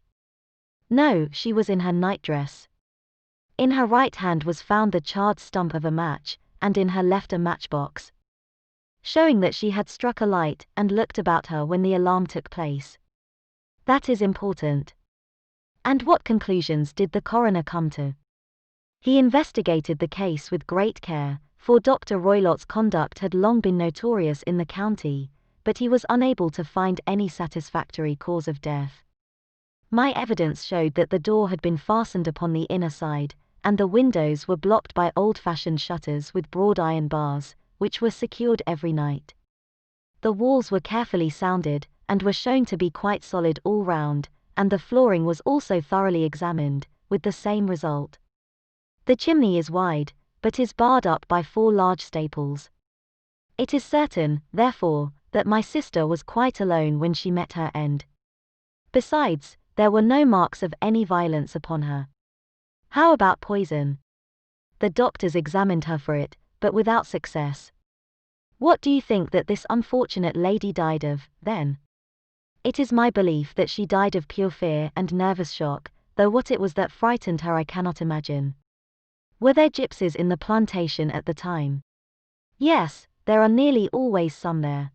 No, she was in her nightdress. In her right hand was found the charred stump of a match, and in her left a matchbox, showing that she had struck a light and looked about her when the alarm took place. That is important. And what conclusions did the coroner come to? He investigated the case with great care, for Dr. Roylott's conduct had long been notorious in the county, but he was unable to find any satisfactory cause of death. My evidence showed that the door had been fastened upon the inner side, and the windows were blocked by old-fashioned shutters with broad iron bars, which were secured every night. The walls were carefully sounded, and were shown to be quite solid all round, and the flooring was also thoroughly examined, with the same result. The chimney is wide, but is barred up by 4 large staples. It is certain, therefore, that my sister was quite alone when she met her end. Besides, there were no marks of any violence upon her. How about poison? The doctors examined her for it, but without success. What do you think that this unfortunate lady died of, then? It is my belief that she died of pure fear and nervous shock, though what it was that frightened her I cannot imagine. Were there gypsies in the plantation at the time? Yes, there are nearly always some there.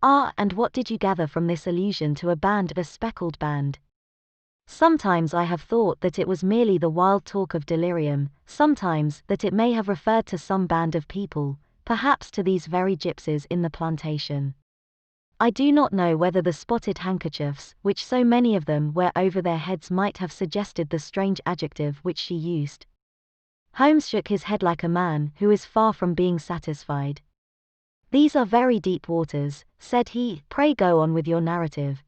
Ah, and what did you gather from this allusion to a band of a speckled band? Sometimes I have thought that it was merely the wild talk of delirium, sometimes that it may have referred to some band of people, perhaps to these very gypsies in the plantation. I do not know whether the spotted handkerchiefs, which so many of them wear over their heads, might have suggested the strange adjective which she used. Holmes shook his head like a man who is far from being satisfied. "These are very deep waters," said he. "Pray go on with your narrative."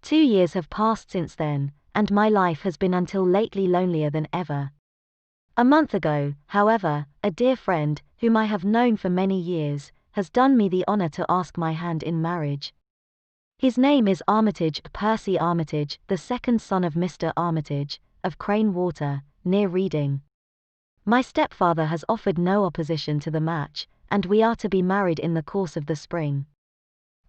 2 years have passed since then, and my life has been until lately lonelier than ever. A month ago, however, a dear friend, whom I have known for many years, has done me the honor to ask my hand in marriage. His name is Armitage, Percy Armitage, the second son of Mr. Armitage, of Crane Water, near Reading. My stepfather has offered no opposition to the match, and we are to be married in the course of the spring.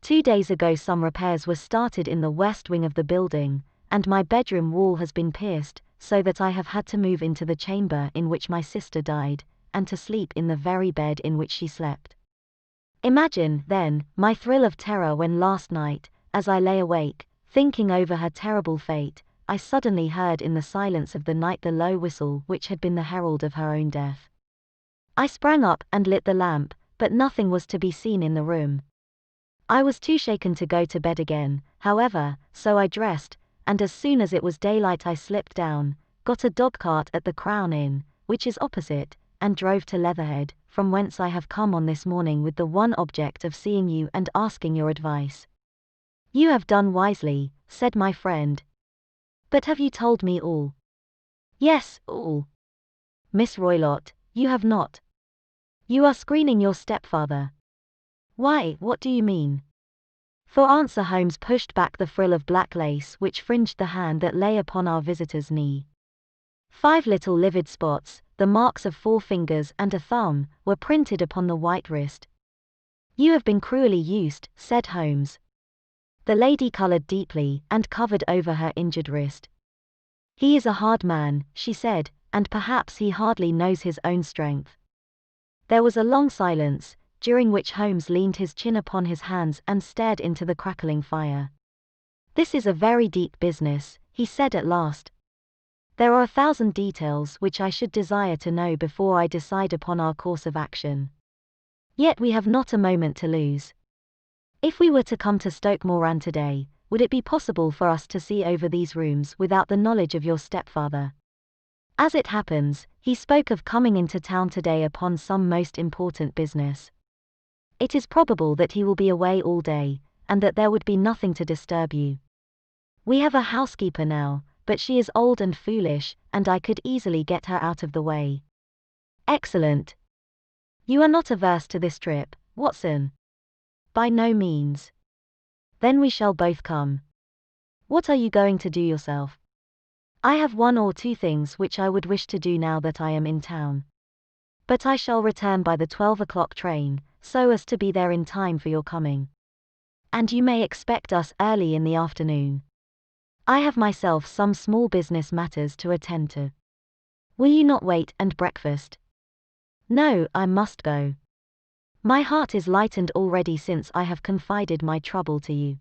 2 days ago some repairs were started in the west wing of the building, and my bedroom wall has been pierced, so that I have had to move into the chamber in which my sister died, and to sleep in the very bed in which she slept. Imagine, then, my thrill of terror when last night, as I lay awake, thinking over her terrible fate, I suddenly heard in the silence of the night the low whistle which had been the herald of her own death. I sprang up and lit the lamp, but nothing was to be seen in the room. I was too shaken to go to bed again, however, so I dressed, and as soon as it was daylight I slipped down, got a dog-cart at the Crown Inn, which is opposite, and drove to Leatherhead, from whence I have come on this morning with the one object of seeing you and asking your advice. You have done wisely, said my friend. But have you told me all? Yes, all. Miss Roylott, you have not. You are screening your stepfather. Why, what do you mean? For answer Holmes pushed back the frill of black lace which fringed the hand that lay upon our visitor's knee. 5 little livid spots, the marks of 4 fingers and a thumb, were printed upon the white wrist. You have been cruelly used, said Holmes. The lady colored deeply and covered over her injured wrist. He is a hard man, she said, and perhaps he hardly knows his own strength. There was a long silence, during which Holmes leaned his chin upon his hands and stared into the crackling fire. This is a very deep business, he said at last. There are 1,000 details which I should desire to know before I decide upon our course of action. Yet we have not a moment to lose. If we were to come to Stoke Moran today, would it be possible for us to see over these rooms without the knowledge of your stepfather? As it happens, he spoke of coming into town today upon some most important business. It is probable that he will be away all day, and that there would be nothing to disturb you. We have a housekeeper now, but she is old and foolish, and I could easily get her out of the way. Excellent. You are not averse to this trip, Watson? By no means. Then we shall both come. What are you going to do yourself? I have 1 or 2 things which I would wish to do now that I am in town. But I shall return by the 12 o'clock train, so as to be there in time for your coming. And you may expect us early in the afternoon. I have myself some small business matters to attend to. Will you not wait and breakfast? No, I must go. My heart is lightened already since I have confided my trouble to you.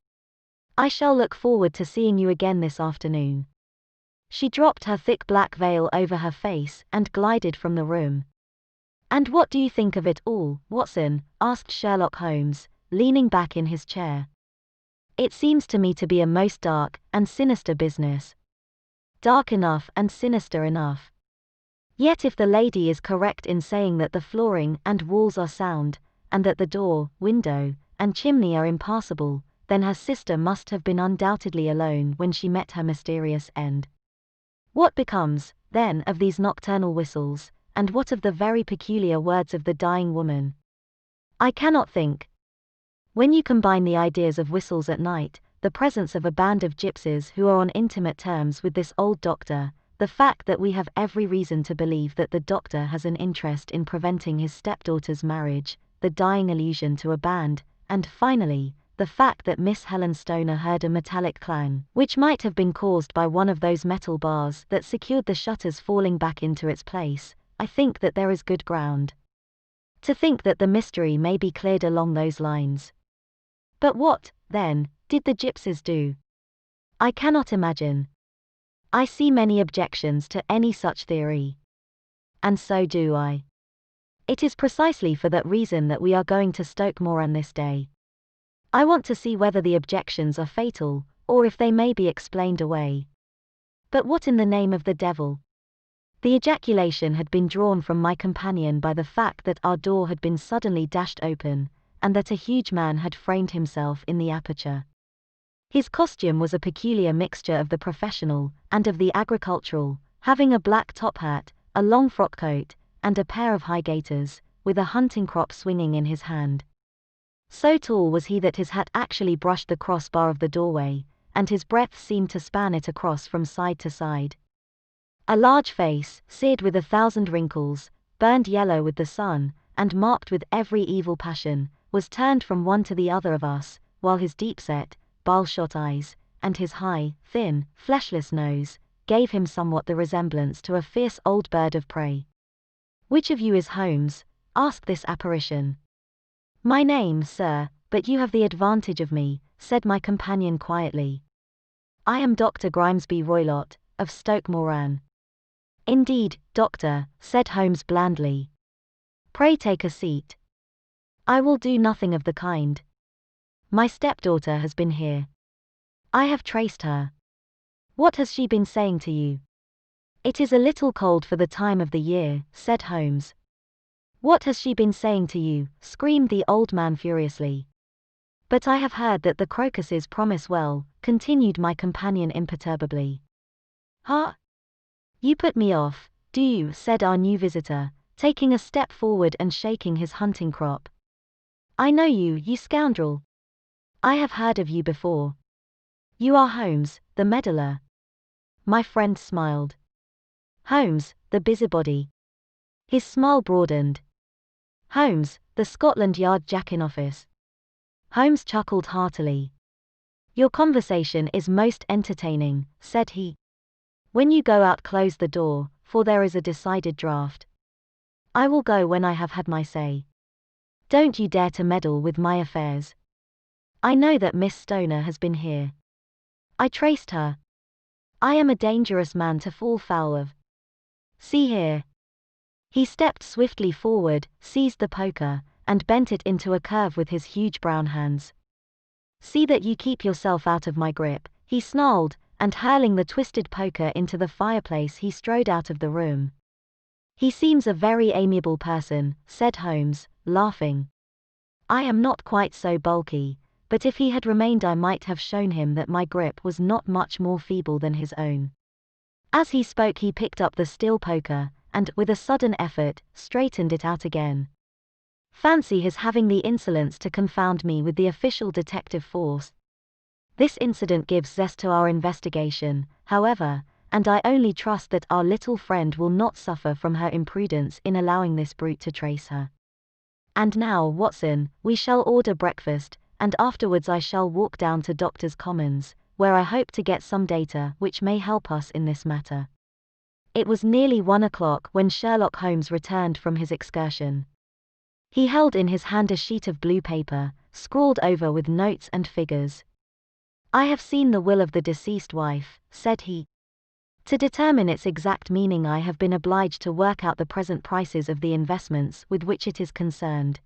I shall look forward to seeing you again this afternoon. She dropped her thick black veil over her face and glided from the room. And what do you think of it all, Watson? Asked Sherlock Holmes, leaning back in his chair. It seems to me to be a most dark and sinister business. Dark enough and sinister enough. Yet if the lady is correct in saying that the flooring and walls are sound, and that the door, window, and chimney are impassable, then her sister must have been undoubtedly alone when she met her mysterious end. What becomes, then, of these nocturnal whistles, and what of the very peculiar words of the dying woman? I cannot think. When you combine the ideas of whistles at night, the presence of a band of gypsies who are on intimate terms with this old doctor, the fact that we have every reason to believe that the doctor has an interest in preventing his stepdaughter's marriage, the dying allusion to a band, and finally, the fact that Miss Helen Stoner heard a metallic clang, which might have been caused by one of those metal bars that secured the shutters falling back into its place, I think that there is good ground to think that the mystery may be cleared along those lines. But what, then, did the gypsies do? I cannot imagine. I see many objections to any such theory. And so do I. It is precisely for that reason that we are going to Stoke Moran this day. I want to see whether the objections are fatal, or if they may be explained away. But what in the name of the devil? The ejaculation had been drawn from my companion by the fact that our door had been suddenly dashed open, and that a huge man had framed himself in the aperture. His costume was a peculiar mixture of the professional and of the agricultural, having a black top hat, a long frock coat, and a pair of high gaiters, with a hunting crop swinging in his hand. So tall was he that his hat actually brushed the crossbar of the doorway, and his breadth seemed to span it across from side to side. A large face, seared with 1,000 wrinkles, burned yellow with the sun, and marked with every evil passion, was turned from one to the other of us, while his deep-set, bile-shot eyes, and his high, thin, fleshless nose, gave him somewhat the resemblance to a fierce old bird of prey. Which of you is Holmes? Asked this apparition. My name, sir, but you have the advantage of me, said my companion quietly. I am Dr. Grimesby Roylott, of Stoke Moran. Indeed, doctor, said Holmes blandly. Pray take a seat. I will do nothing of the kind. My stepdaughter has been here. I have traced her. What has she been saying to you? It is a little cold for the time of the year, said Holmes. What has she been saying to you? Screamed the old man furiously. But I have heard that the crocuses promise well, continued my companion imperturbably. Ha! You put me off, do you? Said our new visitor, taking a step forward and shaking his hunting crop. I know you, you scoundrel. I have heard of you before. You are Holmes, the meddler. My friend smiled. Holmes, the busybody. His smile broadened. Holmes, the Scotland Yard jack-in-office. Holmes chuckled heartily. Your conversation is most entertaining, said he. When you go out, close the door, for there is a decided draught. I will go when I have had my say. Don't you dare to meddle with my affairs. I know that Miss Stoner has been here. I traced her. I am a dangerous man to fall foul of. See here. He stepped swiftly forward, seized the poker, and bent it into a curve with his huge brown hands. See that you keep yourself out of my grip, he snarled, and hurling the twisted poker into the fireplace he strode out of the room. He seems a very amiable person, said Holmes, laughing. I am not quite so bulky, but if he had remained I might have shown him that my grip was not much more feeble than his own. As he spoke he picked up the steel poker, and, with a sudden effort, straightened it out again. Fancy his having the insolence to confound me with the official detective force. This incident gives zest to our investigation, however, and I only trust that our little friend will not suffer from her imprudence in allowing this brute to trace her. And now, Watson, we shall order breakfast, and afterwards I shall walk down to Doctors' Commons, where I hope to get some data which may help us in this matter. It was nearly 1 o'clock when Sherlock Holmes returned from his excursion. He held in his hand a sheet of blue paper, scrawled over with notes and figures. I have seen the will of the deceased wife, said he. To determine its exact meaning I have been obliged to work out the present prices of the investments with which it is concerned.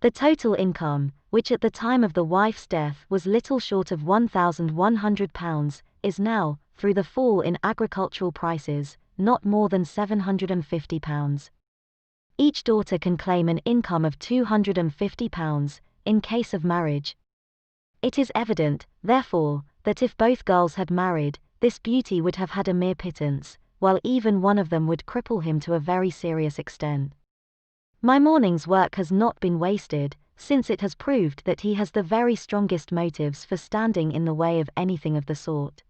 The total income, which at the time of the wife's death was little short of £1,100, is now, through the fall in agricultural prices, not more than £750. Each daughter can claim an income of £250, in case of marriage. It is evident, therefore, that if both girls had married, this beauty would have had a mere pittance, while even one of them would cripple him to a very serious extent. My morning's work has not been wasted, since it has proved that he has the very strongest motives for standing in the way of anything of the sort.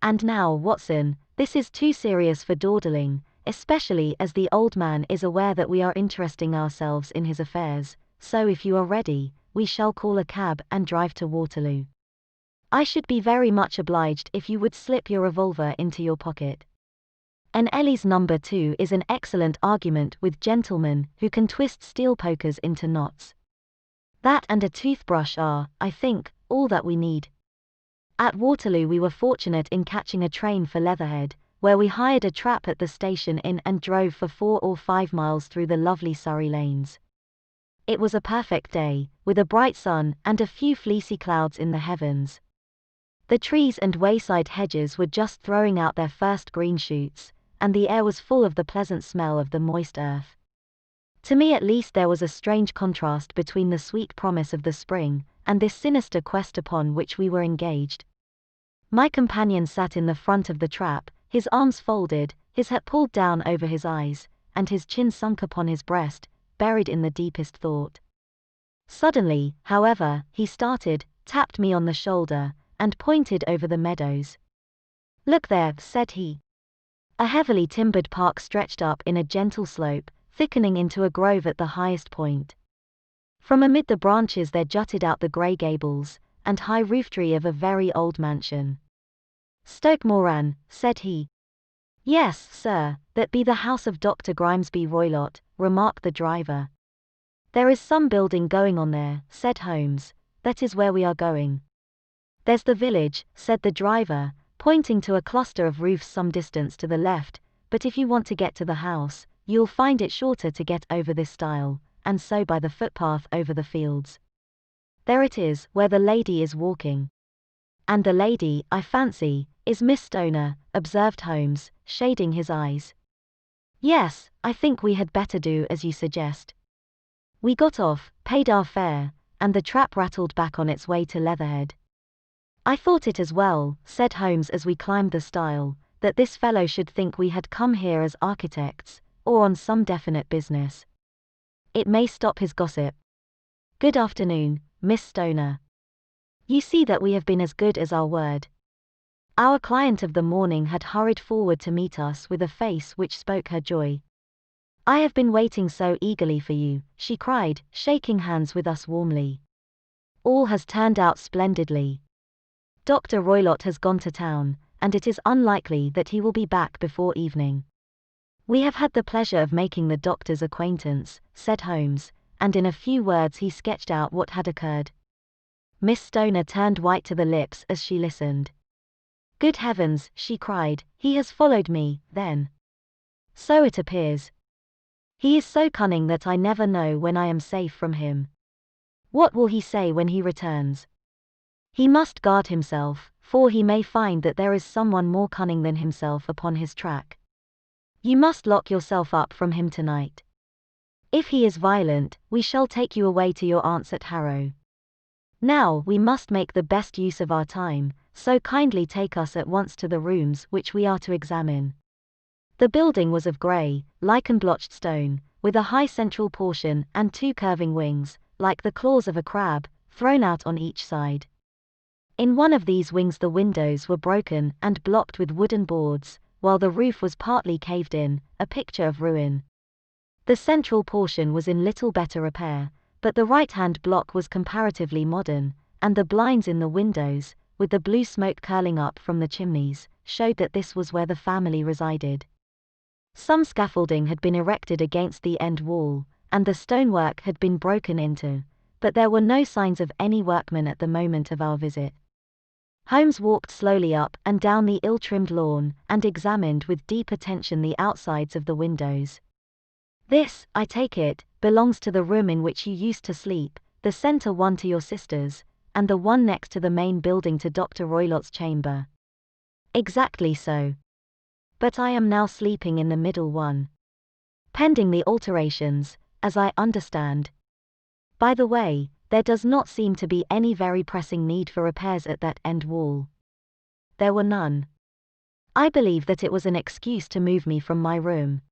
And now, Watson, this is too serious for dawdling, especially as the old man is aware that we are interesting ourselves in his affairs, so if you are ready, we shall call a cab and drive to Waterloo. I should be very much obliged if you would slip your revolver into your pocket. An Ellie's number 2 is an excellent argument with gentlemen who can twist steel pokers into knots. That and a toothbrush are, I think, all that we need. At Waterloo we were fortunate in catching a train for Leatherhead, where we hired a trap at the station inn and drove for 4 or 5 miles through the lovely Surrey lanes. It was a perfect day, with a bright sun and a few fleecy clouds in the heavens. The trees and wayside hedges were just throwing out their first green shoots, and the air was full of the pleasant smell of the moist earth. To me at least there was a strange contrast between the sweet promise of the spring, and this sinister quest upon which we were engaged. My companion sat in the front of the trap, his arms folded, his hat pulled down over his eyes, and his chin sunk upon his breast, buried in the deepest thought. Suddenly, however, he started, tapped me on the shoulder, and pointed over the meadows. Look there, said he. A heavily timbered park stretched up in a gentle slope, thickening into a grove at the highest point. From amid the branches there jutted out the grey gables and high roof-tree of a very old mansion. Stoke Moran, said he. Yes, sir, that be the house of Dr. Grimesby Roylott, remarked the driver. There is some building going on there, said Holmes. That is where we are going. There's the village, said the driver, pointing to a cluster of roofs some distance to the left, but if you want to get to the house, you'll find it shorter to get over this stile, and so by the footpath over the fields. There it is, where the lady is walking. And the lady, I fancy, is Miss Stoner, observed Holmes, shading his eyes. Yes, I think we had better do as you suggest. We got off, paid our fare, and the trap rattled back on its way to Leatherhead. I thought it as well, said Holmes as we climbed the stile, that this fellow should think we had come here as architects, or on some definite business. It may stop his gossip. Good afternoon, Miss Stoner. You see that we have been as good as our word. Our client of the morning had hurried forward to meet us with a face which spoke her joy. I have been waiting so eagerly for you, she cried, shaking hands with us warmly. All has turned out splendidly. Dr. Roylott has gone to town, and it is unlikely that he will be back before evening. We have had the pleasure of making the doctor's acquaintance, said Holmes, and in a few words he sketched out what had occurred. Miss Stoner turned white to the lips as she listened. Good heavens, she cried, he has followed me, then. So it appears. He is so cunning that I never know when I am safe from him. What will he say when he returns? He must guard himself, for he may find that there is someone more cunning than himself upon his track. You must lock yourself up from him tonight. If he is violent, we shall take you away to your aunt's at Harrow. Now we must make the best use of our time, so kindly take us at once to the rooms which we are to examine. The building was of grey, lichen-blotched stone, with a high central portion and 2 curving wings, like the claws of a crab, thrown out on each side. In one of these wings the windows were broken and blocked with wooden boards, while the roof was partly caved in, a picture of ruin. The central portion was in little better repair, but the right-hand block was comparatively modern, and the blinds in the windows, with the blue smoke curling up from the chimneys, showed that this was where the family resided. Some scaffolding had been erected against the end wall, and the stonework had been broken into, but there were no signs of any workmen at the moment of our visit. Holmes walked slowly up and down the ill-trimmed lawn, and examined with deep attention the outsides of the windows. This, I take it, belongs to the room in which you used to sleep, the centre one to your sister's, and the one next to the main building to Dr. Roylott's chamber. Exactly so. But I am now sleeping in the middle one. Pending the alterations, as I understand. By the way, there does not seem to be any very pressing need for repairs at that end wall. There were none. I believe that it was an excuse to move me from my room.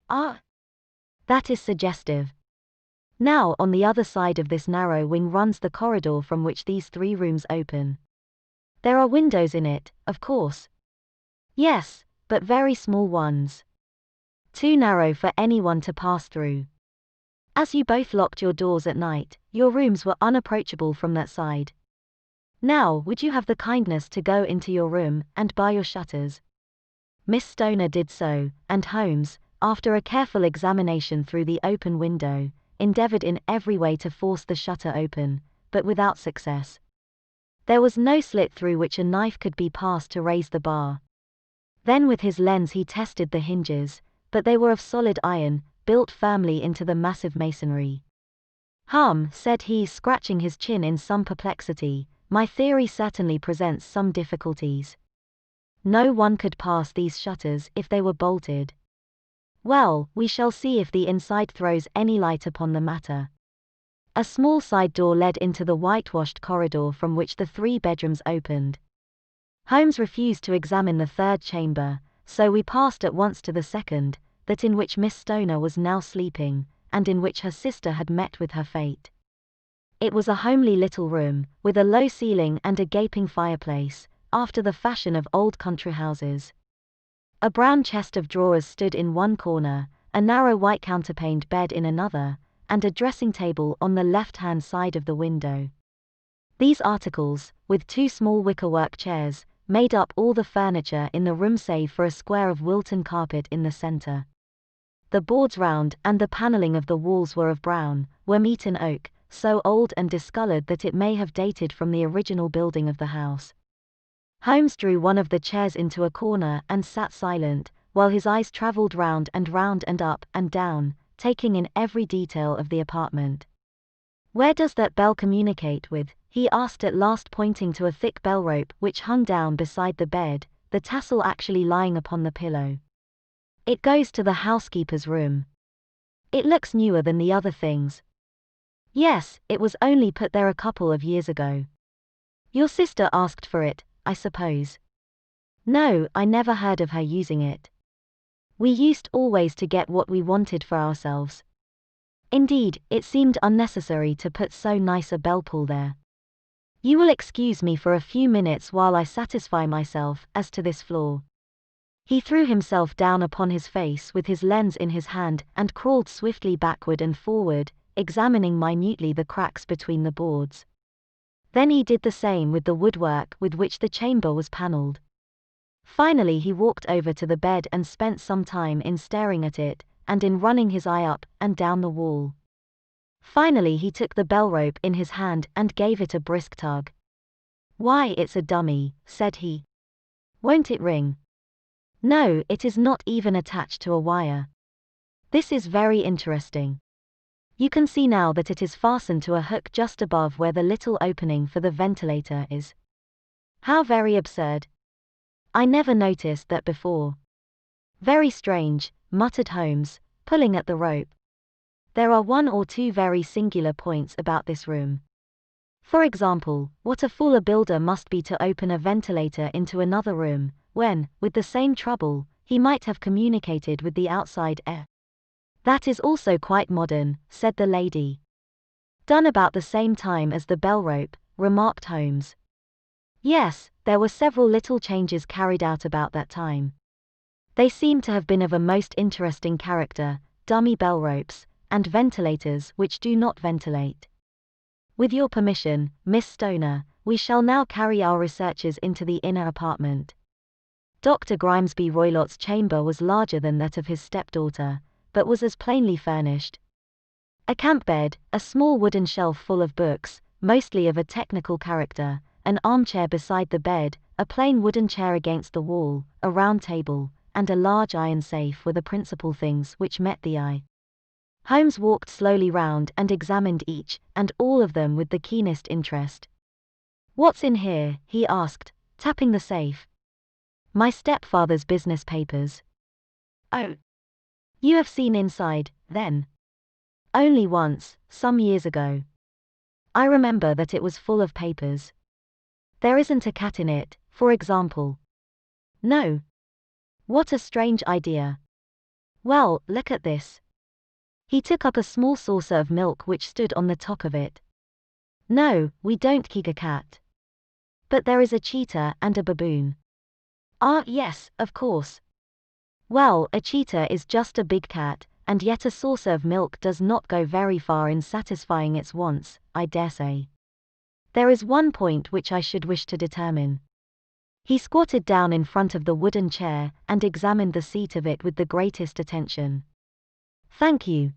Ah! That is suggestive. Now on the other side of this narrow wing runs the corridor from which these 3 rooms open. There are windows in it, of course. Yes, but very small ones. Too narrow for anyone to pass through. As you both locked your doors at night, your rooms were unapproachable from that side. Now would you have the kindness to go into your room and bar your shutters? Miss Stoner did so, and Holmes, after a careful examination through the open window, endeavored in every way to force the shutter open, but without success. There was no slit through which a knife could be passed to raise the bar. Then with his lens he tested the hinges, but they were of solid iron, built firmly into the massive masonry. Said he, scratching his chin in some perplexity, my theory certainly presents some difficulties. No one could pass these shutters if they were bolted. Well, we shall see if the inside throws any light upon the matter. A small side door led into the whitewashed corridor from which the 3 bedrooms opened. Holmes refused to examine the 3rd chamber, so we passed at once to the 2nd, that in which Miss Stoner was now sleeping, and in which her sister had met with her fate. It was a homely little room, with a low ceiling and a gaping fireplace, after the fashion of old country houses. A brown chest of drawers stood in one corner, a narrow white counterpaned bed in another, and a dressing table on the left-hand side of the window. These articles, with 2 small wickerwork chairs, made up all the furniture in the room save for a square of Wilton carpet in the centre. The boards round and the panelling of the walls were of brown, worm-eaten oak, so old and discoloured that it may have dated from the original building of the house. Holmes drew one of the chairs into a corner and sat silent, while his eyes travelled round and up and down, taking in every detail of the apartment. Where does that bell communicate with? He asked at last, pointing to a thick bell rope which hung down beside the bed, the tassel actually lying upon the pillow. It goes to the housekeeper's room. It looks newer than the other things. Yes, it was only put there a couple of years ago. Your sister asked for it, I suppose. No, I never heard of her using it. We used always to get what we wanted for ourselves. Indeed, it seemed unnecessary to put so nice a bell pull there. You will excuse me for a few minutes while I satisfy myself as to this floor. He threw himself down upon his face with his lens in his hand and crawled swiftly backward and forward, examining minutely the cracks between the boards. Then he did the same with the woodwork with which the chamber was panelled. Finally he walked over to the bed and spent some time in staring at it, and in running his eye up and down the wall. Finally he took the bell rope in his hand and gave it a brisk tug. "Why, it's a dummy," said he. Won't it ring? No, it is not even attached to a wire. This is very interesting. You can see now that it is fastened to a hook just above where the little opening for the ventilator is. How very absurd. I never noticed that before. Very strange, muttered Holmes, pulling at the rope. There are one or two very singular points about this room. For example, what a fool a builder must be to open a ventilator into another room, when, with the same trouble, he might have communicated with the outside air. That is also quite modern, said the lady. Done about the same time as the bell rope, remarked Holmes. Yes, there were several little changes carried out about that time. They seem to have been of a most interesting character, dummy bell ropes, and ventilators which do not ventilate. With your permission, Miss Stoner, we shall now carry our researches into the inner apartment. Dr. Grimesby Roylott's chamber was larger than that of his stepdaughter, but was as plainly furnished. A camp bed, a small wooden shelf full of books, mostly of a technical character, an armchair beside the bed, a plain wooden chair against the wall, a round table, and a large iron safe were the principal things which met the eye. Holmes walked slowly round and examined each, and all of them with the keenest interest. What's in here? He asked, tapping the safe. My stepfather's business papers. Oh. You have seen inside, then? Only once, some years ago. I remember that it was full of papers. There isn't a cat in it, for example. No. What a strange idea. Well, look at this. He took up a small saucer of milk which stood on the top of it. No, we don't keep a cat. But there is a cheetah and a baboon. Ah, yes, of course. Well, a cheetah is just a big cat, and yet a saucer of milk does not go very far in satisfying its wants, I dare say. There is one point which I should wish to determine. He squatted down in front of the wooden chair and examined the seat of it with the greatest attention. Thank you.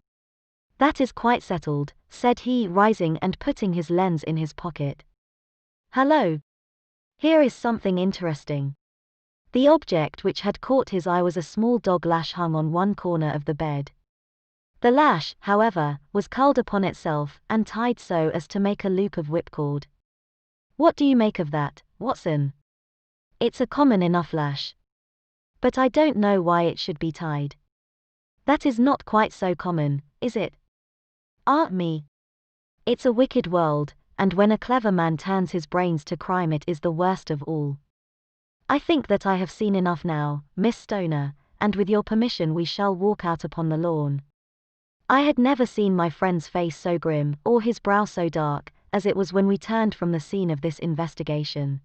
That is quite settled, said he, rising and putting his lens in his pocket. Hello. Here is something interesting. The object which had caught his eye was a small dog lash hung on one corner of the bed. The lash, however, was curled upon itself and tied so as to make a loop of whipcord. What do you make of that, Watson? It's a common enough lash. But I don't know why it should be tied. That is not quite so common, is it? Ah, me. It's a wicked world, and when a clever man turns his brains to crime it is the worst of all. I think that I have seen enough now, Miss Stoner, and with your permission we shall walk out upon the lawn. I had never seen my friend's face so grim, or his brow so dark, as it was when we turned from the scene of this investigation.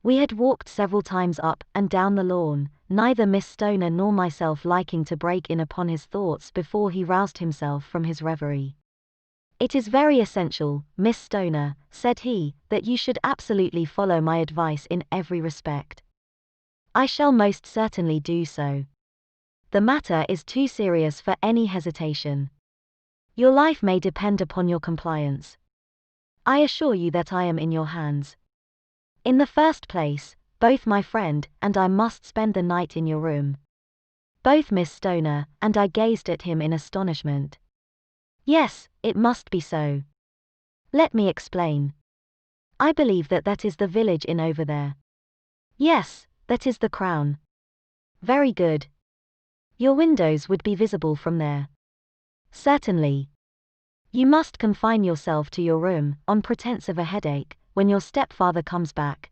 We had walked several times up and down the lawn, neither Miss Stoner nor myself liking to break in upon his thoughts before he roused himself from his reverie. It is very essential, Miss Stoner, said he, that you should absolutely follow my advice in every respect. I shall most certainly do so. The matter is too serious for any hesitation. Your life may depend upon your compliance. I assure you that I am in your hands. In the first place, both my friend and I must spend the night in your room. Both Miss Stoner and I gazed at him in astonishment. Yes, it must be so. Let me explain. I believe that is the village inn over there. Yes, that is the Crown. Very good. Your windows would be visible from there. Certainly. You must confine yourself to your room, on pretense of a headache, when your stepfather comes back.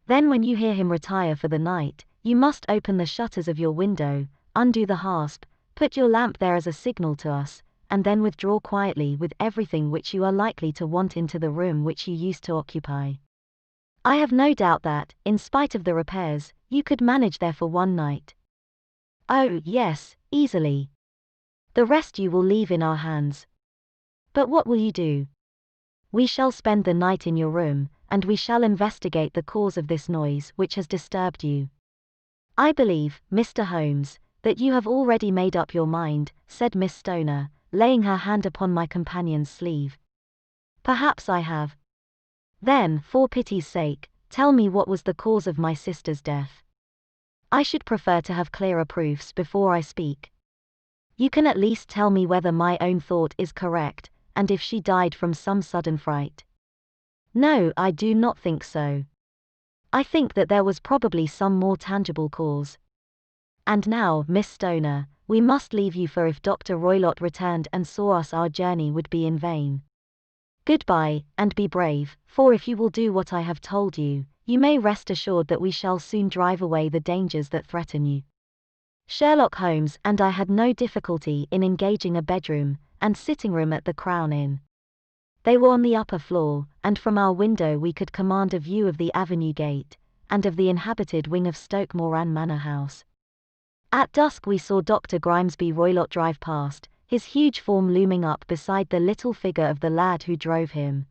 Then when you hear him retire for the night, you must open the shutters of your window, undo the hasp, put your lamp there as a signal to us, and then withdraw quietly with everything which you are likely to want into the room which you used to occupy. I have no doubt that, in spite of the repairs, you could manage there for one night. Oh, yes, easily. The rest you will leave in our hands. But what will you do? We shall spend the night in your room, and we shall investigate the cause of this noise which has disturbed you. I believe, Mr. Holmes, that you have already made up your mind, said Miss Stoner, laying her hand upon my companion's sleeve. Perhaps I have. Then, for pity's sake, tell me what was the cause of my sister's death. I should prefer to have clearer proofs before I speak. You can at least tell me whether my own thought is correct, and if she died from some sudden fright. No, I do not think so. I think that there was probably some more tangible cause. And now, Miss Stoner, we must leave you, for if Dr. Roylott returned and saw us, our journey would be in vain. Goodbye, and be brave, for if you will do what I have told you, you may rest assured that we shall soon drive away the dangers that threaten you. Sherlock Holmes and I had no difficulty in engaging a bedroom and sitting room at the Crown Inn. They were on the upper floor, and from our window we could command a view of the avenue gate, and of the inhabited wing of Stoke Moran Manor House. At dusk we saw Dr. Grimesby Roylott drive past, his huge form looming up beside the little figure of the lad who drove him.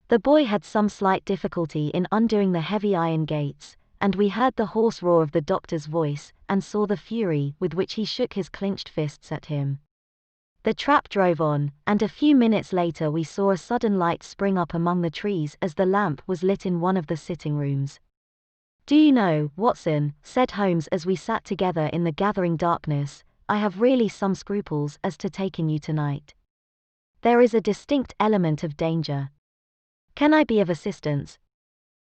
The boy had some slight difficulty in undoing the heavy iron gates, and we heard the hoarse roar of the doctor's voice, and saw the fury with which he shook his clenched fists at him. The trap drove on, and a few minutes later we saw a sudden light spring up among the trees as the lamp was lit in one of the sitting rooms. Do you know, Watson, said Holmes as we sat together in the gathering darkness, I have really some scruples as to taking you tonight. There is a distinct element of danger. Can I be of assistance?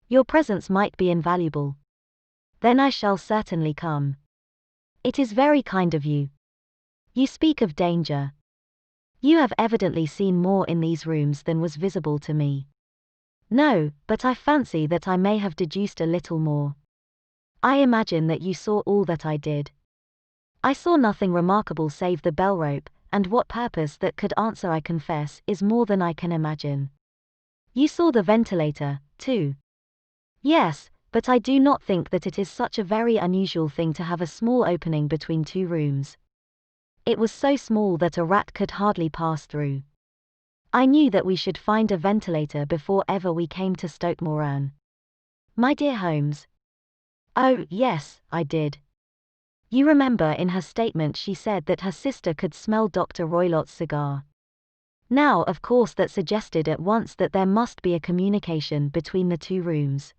Your presence might be invaluable. Then I shall certainly come. It is very kind of you. You speak of danger. You have evidently seen more in these rooms than was visible to me. No, but I fancy that I may have deduced a little more. I imagine that you saw all that I did. I saw nothing remarkable save the bell rope, and what purpose that could answer, I confess, is more than I can imagine. You saw the ventilator, too. Yes, but I do not think that it is such a very unusual thing to have a small opening between two rooms. It was so small that a rat could hardly pass through. I knew that we should find a ventilator before ever we came to Stoke Moran. My dear Holmes. Oh, yes, I did. You remember in her statement she said that her sister could smell Dr. Roylott's cigar. Now, of course, that suggested at once that there must be a communication between the two rooms.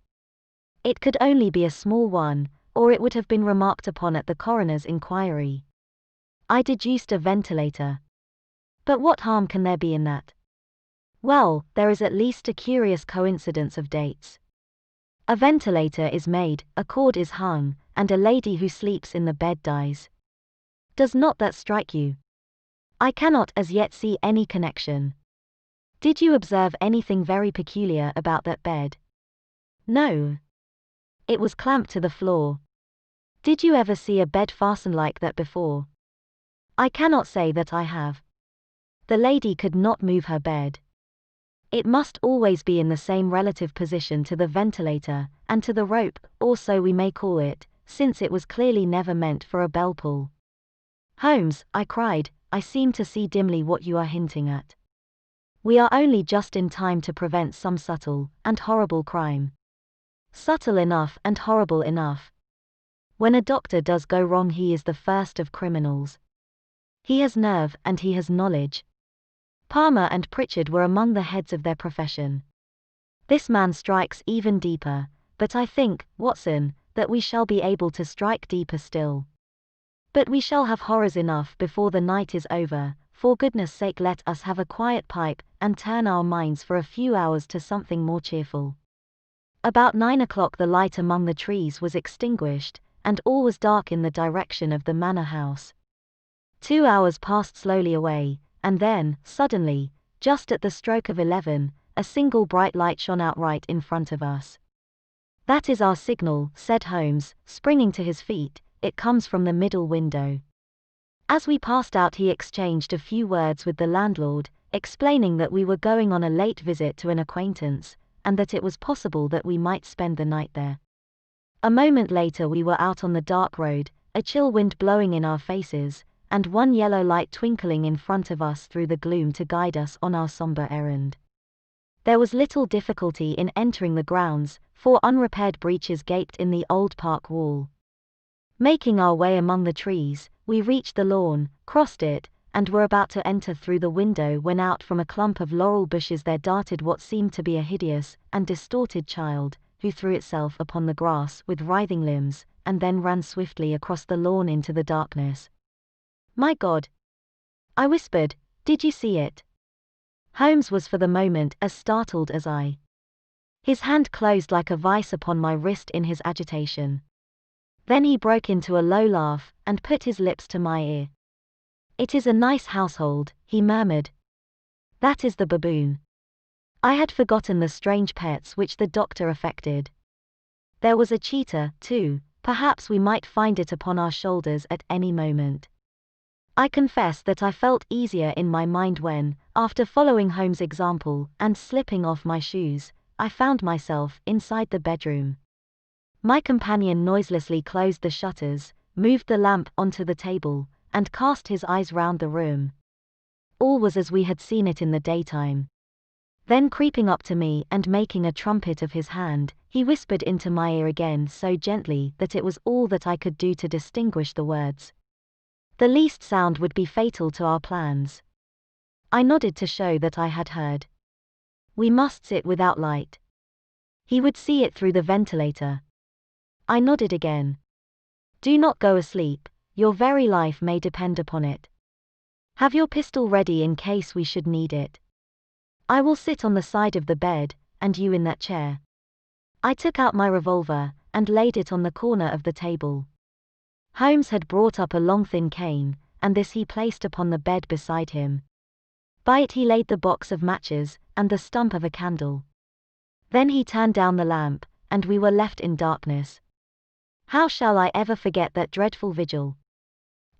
It could only be a small one, or it would have been remarked upon at the coroner's inquiry. I deduced a ventilator. But what harm can there be in that? Well, there is at least a curious coincidence of dates. A ventilator is made, a cord is hung, and a lady who sleeps in the bed dies. Does not that strike you? I cannot as yet see any connection. Did you observe anything very peculiar about that bed? No. It was clamped to the floor. Did you ever see a bed fastened like that before? I cannot say that I have. The lady could not move her bed. It must always be in the same relative position to the ventilator, and to the rope, or so we may call it, since it was clearly never meant for a bell pull. Holmes, I cried, I seem to see dimly what you are hinting at. We are only just in time to prevent some subtle and horrible crime. Subtle enough and horrible enough. When a doctor does go wrong, he is the first of criminals. He has nerve and he has knowledge. Palmer and Pritchard were among the heads of their profession. This man strikes even deeper, but I think, Watson, that we shall be able to strike deeper still. But we shall have horrors enough before the night is over. For goodness sake, let us have a quiet pipe, and turn our minds for a few hours to something more cheerful. About 9 o'clock the light among the trees was extinguished, and all was dark in the direction of the manor house. 2 hours passed slowly away, and then, suddenly, just at the stroke of 11, a single bright light shone out right in front of us. That is our signal, said Holmes, springing to his feet. It comes from the middle window. As we passed out he exchanged a few words with the landlord, explaining that we were going on a late visit to an acquaintance, and that it was possible that we might spend the night there. A moment later we were out on the dark road, a chill wind blowing in our faces, and one yellow light twinkling in front of us through the gloom to guide us on our somber errand. There was little difficulty in entering the grounds, for unrepaired breaches gaped in the old park wall. Making our way among the trees, we reached the lawn, crossed it, and were about to enter through the window when out from a clump of laurel bushes there darted what seemed to be a hideous and distorted child, who threw itself upon the grass with writhing limbs, and then ran swiftly across the lawn into the darkness. "My God!" I whispered, "did you see it?" Holmes was for the moment as startled as I. His hand closed like a vice upon my wrist in his agitation. Then he broke into a low laugh, and put his lips to my ear. "It is a nice household," he murmured. "That is the baboon." I had forgotten the strange pets which the doctor affected. There was a cheetah, too. Perhaps we might find it upon our shoulders at any moment. I confess that I felt easier in my mind when, after following Holmes' example and slipping off my shoes, I found myself inside the bedroom. My companion noiselessly closed the shutters, moved the lamp onto the table, and cast his eyes round the room. All was as we had seen it in the daytime. Then creeping up to me and making a trumpet of his hand, he whispered into my ear again so gently that it was all that I could do to distinguish the words. The least sound would be fatal to our plans. I nodded to show that I had heard. "We must sit without light. He would see it through the ventilator." I nodded again. "Do not go asleep, your very life may depend upon it. Have your pistol ready in case we should need it. I will sit on the side of the bed, and you in that chair." I took out my revolver, and laid it on the corner of the table. Holmes had brought up a long thin cane, and this he placed upon the bed beside him. By it he laid the box of matches, and the stump of a candle. Then he turned down the lamp, and we were left in darkness. How shall I ever forget that dreadful vigil?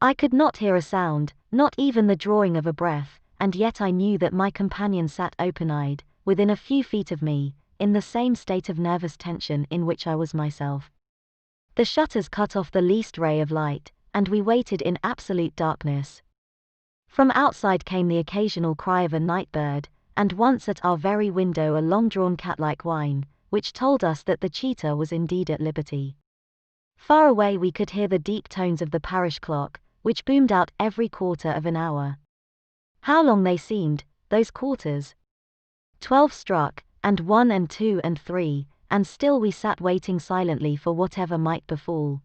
I could not hear a sound, not even the drawing of a breath, and yet I knew that my companion sat open-eyed, within a few feet of me, in the same state of nervous tension in which I was myself. The shutters cut off the least ray of light, and we waited in absolute darkness. From outside came the occasional cry of a night bird, and once at our very window a long-drawn cat-like whine, which told us that the cheetah was indeed at liberty. Far away we could hear the deep tones of the parish clock, which boomed out every quarter of an hour. How long they seemed, those quarters! 12 struck, and 1 and 2 and 3, and still we sat waiting silently for whatever might befall.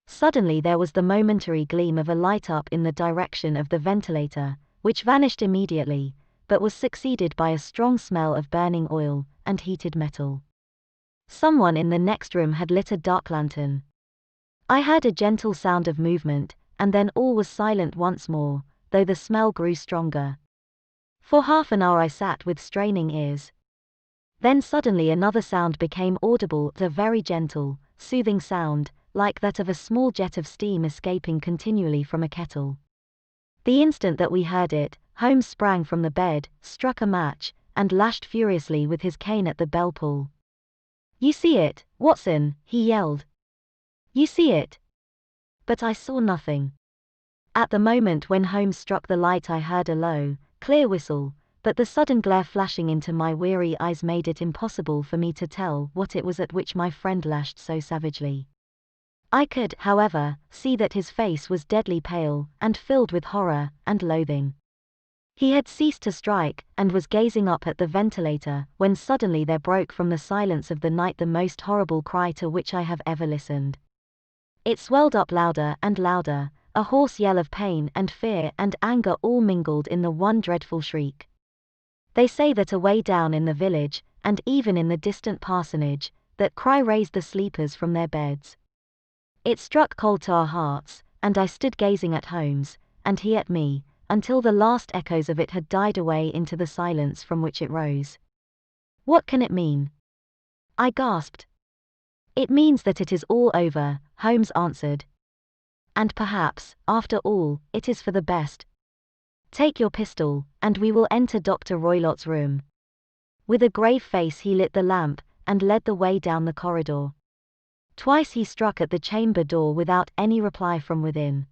Suddenly there was the momentary gleam of a light up in the direction of the ventilator, which vanished immediately, but was succeeded by a strong smell of burning oil and heated metal. Someone in the next room had lit a dark lantern. I heard a gentle sound of movement, and then all was silent once more, though the smell grew stronger. For half an hour I sat with straining ears. Then suddenly another sound became audible, a very gentle, soothing sound, like that of a small jet of steam escaping continually from a kettle. The instant that we heard it, Holmes sprang from the bed, struck a match, and lashed furiously with his cane at the bell pull. "You see it, Watson," he yelled. "You see it." But I saw nothing. At the moment when Holmes struck the light I heard a low, clear whistle, but the sudden glare flashing into my weary eyes made it impossible for me to tell what it was at which my friend lashed so savagely. I could, however, see that his face was deadly pale, and filled with horror and loathing. He had ceased to strike, and was gazing up at the ventilator, when suddenly there broke from the silence of the night the most horrible cry to which I have ever listened. It swelled up louder and louder, a hoarse yell of pain and fear and anger all mingled in the one dreadful shriek. They say that away down in the village, and even in the distant parsonage, that cry raised the sleepers from their beds. It struck cold to our hearts, and I stood gazing at Holmes, and he at me, until the last echoes of it had died away into the silence from which it rose. "What can it mean?" I gasped. "It means that it is all over," Holmes answered. "And perhaps, after all, it is for the best. Take your pistol, and we will enter Dr. Roylott's room." With a grave face he lit the lamp, and led the way down the corridor. Twice he struck at the chamber door without any reply from within.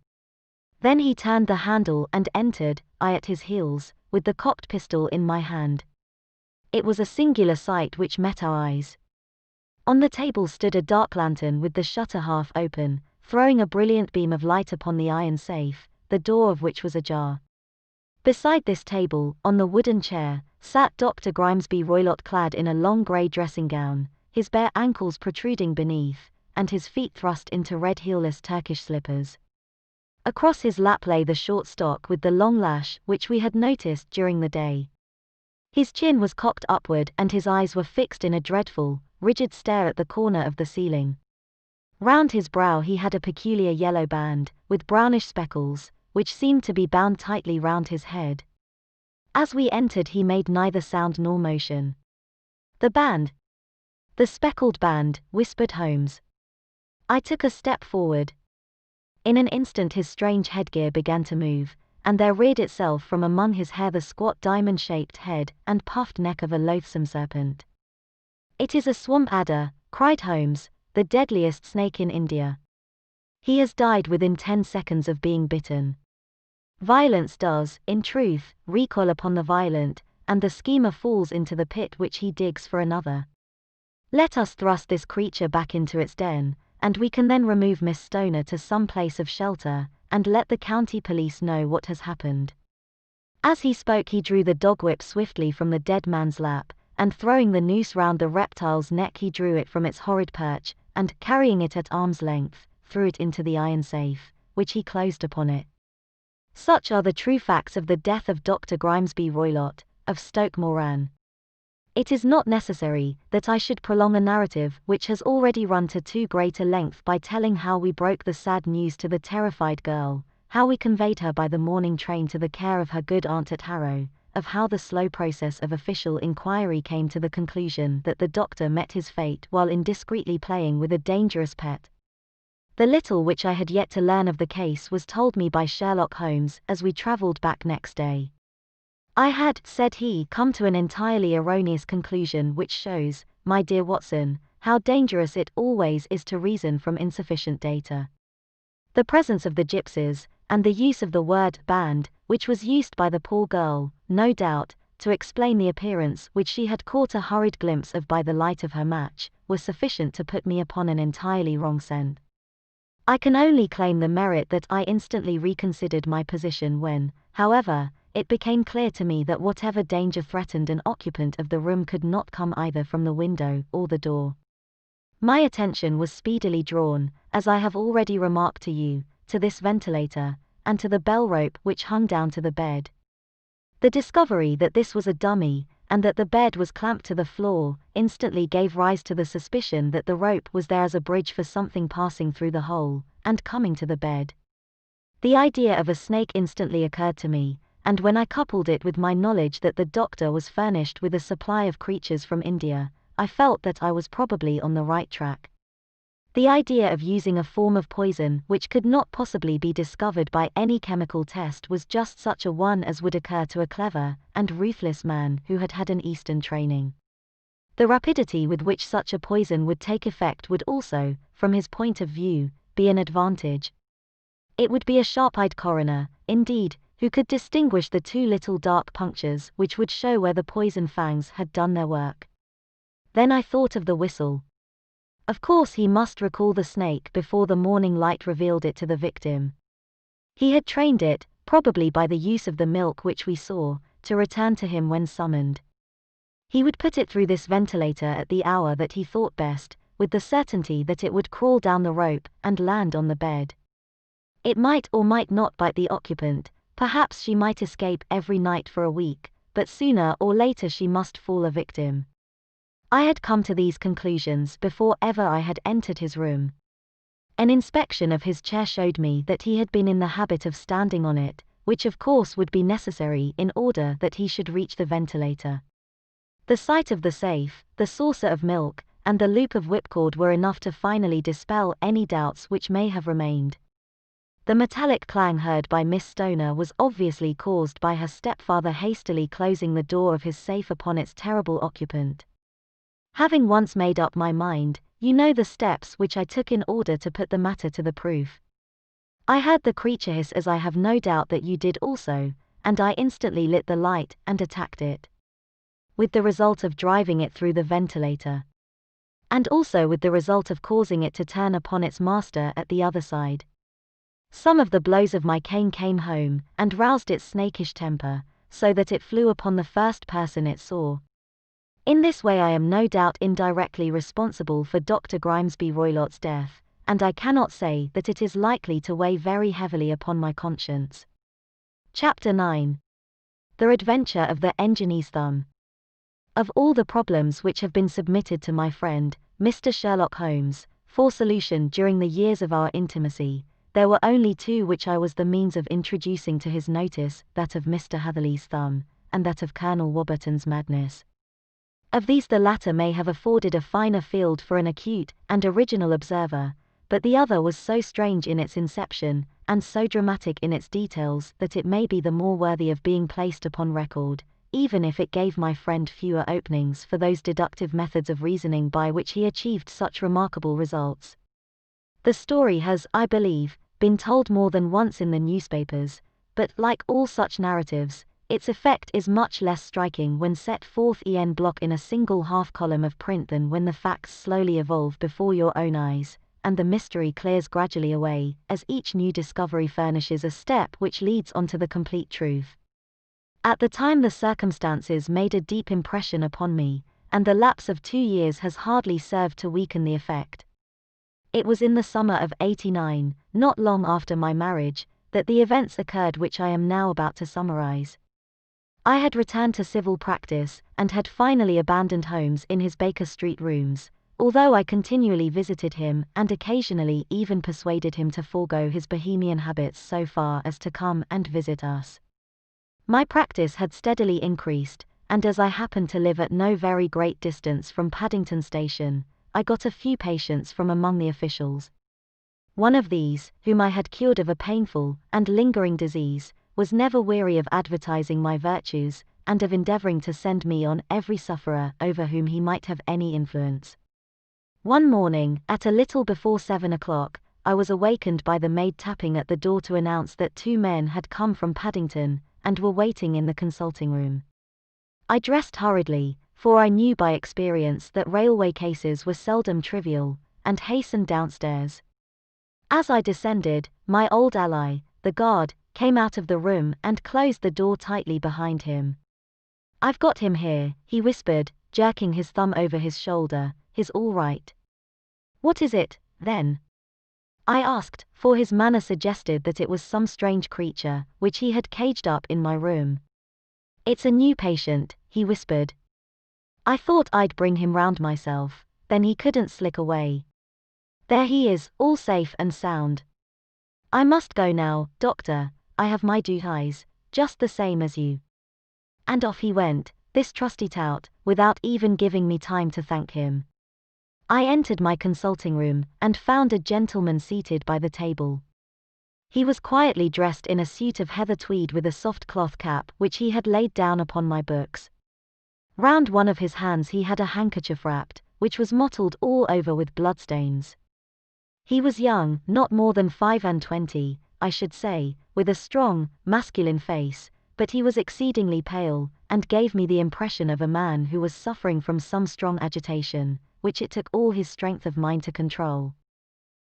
Then he turned the handle and entered, I at his heels, with the cocked pistol in my hand. It was a singular sight which met our eyes. On the table stood a dark lantern with the shutter half open, throwing a brilliant beam of light upon the iron safe, the door of which was ajar. Beside this table, on the wooden chair, sat Dr. Grimesby Roylott clad in a long grey dressing gown, his bare ankles protruding beneath, and his feet thrust into red heelless Turkish slippers. Across his lap lay the short stock with the long lash which we had noticed during the day. His chin was cocked upward and his eyes were fixed in a dreadful, rigid stare at the corner of the ceiling. Round his brow he had a peculiar yellow band, with brownish speckles, which seemed to be bound tightly round his head. As we entered he made neither sound nor motion. "The band! The speckled band," whispered Holmes. I took a step forward. In an instant his strange headgear began to move, and there reared itself from among his hair the squat diamond-shaped head and puffed neck of a loathsome serpent. "It is a swamp adder," cried Holmes, "the deadliest snake in India. He has died within 10 seconds of being bitten. Violence does, in truth, recoil upon the violent, and the schemer falls into the pit which he digs for another. Let us thrust this creature back into its den, and we can then remove Miss Stoner to some place of shelter, and let the county police know what has happened." As he spoke he drew the dog whip swiftly from the dead man's lap, and throwing the noose round the reptile's neck he drew it from its horrid perch, and, carrying it at arm's length, threw it into the iron safe, which he closed upon it. Such are the true facts of the death of Dr. Grimesby Roylott, of Stoke Moran. It is not necessary that I should prolong a narrative which has already run to too great a length by telling how we broke the sad news to the terrified girl, how we conveyed her by the morning train to the care of her good aunt at Harrow, of how the slow process of official inquiry came to the conclusion that the doctor met his fate while indiscreetly playing with a dangerous pet. The little which I had yet to learn of the case was told me by Sherlock Holmes as we travelled back next day. "I had," said he, "come to an entirely erroneous conclusion which shows, my dear Watson, how dangerous it always is to reason from insufficient data. The presence of the gypsies, and the use of the word band, which was used by the poor girl, no doubt, to explain the appearance which she had caught a hurried glimpse of by the light of her match, were sufficient to put me upon an entirely wrong scent. I can only claim the merit that I instantly reconsidered my position when, however, it became clear to me that whatever danger threatened an occupant of the room could not come either from the window or the door. My attention was speedily drawn, as I have already remarked to you, to this ventilator, and to the bell rope which hung down to the bed. The discovery that this was a dummy, and that the bed was clamped to the floor, instantly gave rise to the suspicion that the rope was there as a bridge for something passing through the hole, and coming to the bed. The idea of a snake instantly occurred to me, and when I coupled it with my knowledge that the doctor was furnished with a supply of creatures from India, I felt that I was probably on the right track. The idea of using a form of poison which could not possibly be discovered by any chemical test was just such a one as would occur to a clever and ruthless man who had had an Eastern training. The rapidity with which such a poison would take effect would also, from his point of view, be an advantage. It would be a sharp-eyed coroner, indeed, who could distinguish the two little dark punctures which would show where the poison fangs had done their work. Then I thought of the whistle. Of course he must recall the snake before the morning light revealed it to the victim. He had trained it, probably by the use of the milk which we saw, to return to him when summoned. He would put it through this ventilator at the hour that he thought best, with the certainty that it would crawl down the rope and land on the bed. It might or might not bite the occupant, perhaps she might escape every night for a week, but sooner or later she must fall a victim. I had come to these conclusions before ever I had entered his room. An inspection of his chair showed me that he had been in the habit of standing on it, which of course would be necessary in order that he should reach the ventilator. The sight of the safe, the saucer of milk, and the loop of whipcord were enough to finally dispel any doubts which may have remained. The metallic clang heard by Miss Stoner was obviously caused by her stepfather hastily closing the door of his safe upon its terrible occupant. Having once made up my mind, you know the steps which I took in order to put the matter to the proof. I heard the creature hiss as I have no doubt that you did also, and I instantly lit the light and attacked it. With the result of driving it through the ventilator. And also with the result of causing it to turn upon its master at the other side. Some of the blows of my cane came home, and roused its snakish temper, so that it flew upon the first person it saw. In this way I am no doubt indirectly responsible for Dr. Grimesby Roylott's death, and I cannot say that it is likely to weigh very heavily upon my conscience. Chapter 9. The Adventure of the Engineer's Thumb. Of all the problems which have been submitted to my friend, Mr. Sherlock Holmes, for solution during the years of our intimacy, there were only two which I was the means of introducing to his notice, that of Mr. Hatherley's thumb, and that of Colonel Warburton's madness. Of these the latter may have afforded a finer field for an acute and original observer, but the other was so strange in its inception, and so dramatic in its details, that it may be the more worthy of being placed upon record, even if it gave my friend fewer openings for those deductive methods of reasoning by which he achieved such remarkable results. The story has, I believe, been told more than once in the newspapers, but, like all such narratives, its effect is much less striking when set forth en bloc in a single half-column of print than when the facts slowly evolve before your own eyes, and the mystery clears gradually away, as each new discovery furnishes a step which leads on to the complete truth. At the time the circumstances made a deep impression upon me, and the lapse of 2 years has hardly served to weaken the effect. It was in the summer of '89, not long after my marriage, that the events occurred which I am now about to summarize. I had returned to civil practice, and had finally abandoned Holmes in his Baker Street rooms, although I continually visited him and occasionally even persuaded him to forego his bohemian habits so far as to come and visit us. My practice had steadily increased, and as I happened to live at no very great distance from Paddington Station, I got a few patients from among the officials. One of these, whom I had cured of a painful and lingering disease, was never weary of advertising my virtues, and of endeavoring to send me on every sufferer over whom he might have any influence. One morning, at a little before 7 o'clock, I was awakened by the maid tapping at the door to announce that 2 men had come from Paddington, and were waiting in the consulting room. I dressed hurriedly, for I knew by experience that railway cases were seldom trivial, and hastened downstairs. As I descended, my old ally, the guard, came out of the room and closed the door tightly behind him. "I've got him here," he whispered, jerking his thumb over his shoulder. "He's all right." "What is it, then?" I asked, for his manner suggested that it was some strange creature, which he had caged up in my room. "It's a new patient," he whispered. I thought I'd bring him round myself, then he couldn't slick away. There he is, all safe and sound. "I must go now, doctor, I have my duties, just the same as you." And off he went, this trusty tout, without even giving me time to thank him. I entered my consulting room, and found a gentleman seated by the table. He was quietly dressed in a suit of heather tweed with a soft cloth cap which he had laid down upon my books. Round one of his hands he had a handkerchief wrapped, which was mottled all over with bloodstains. He was young, not more than 25, I should say, with a strong, masculine face, but he was exceedingly pale, and gave me the impression of a man who was suffering from some strong agitation, which it took all his strength of mind to control.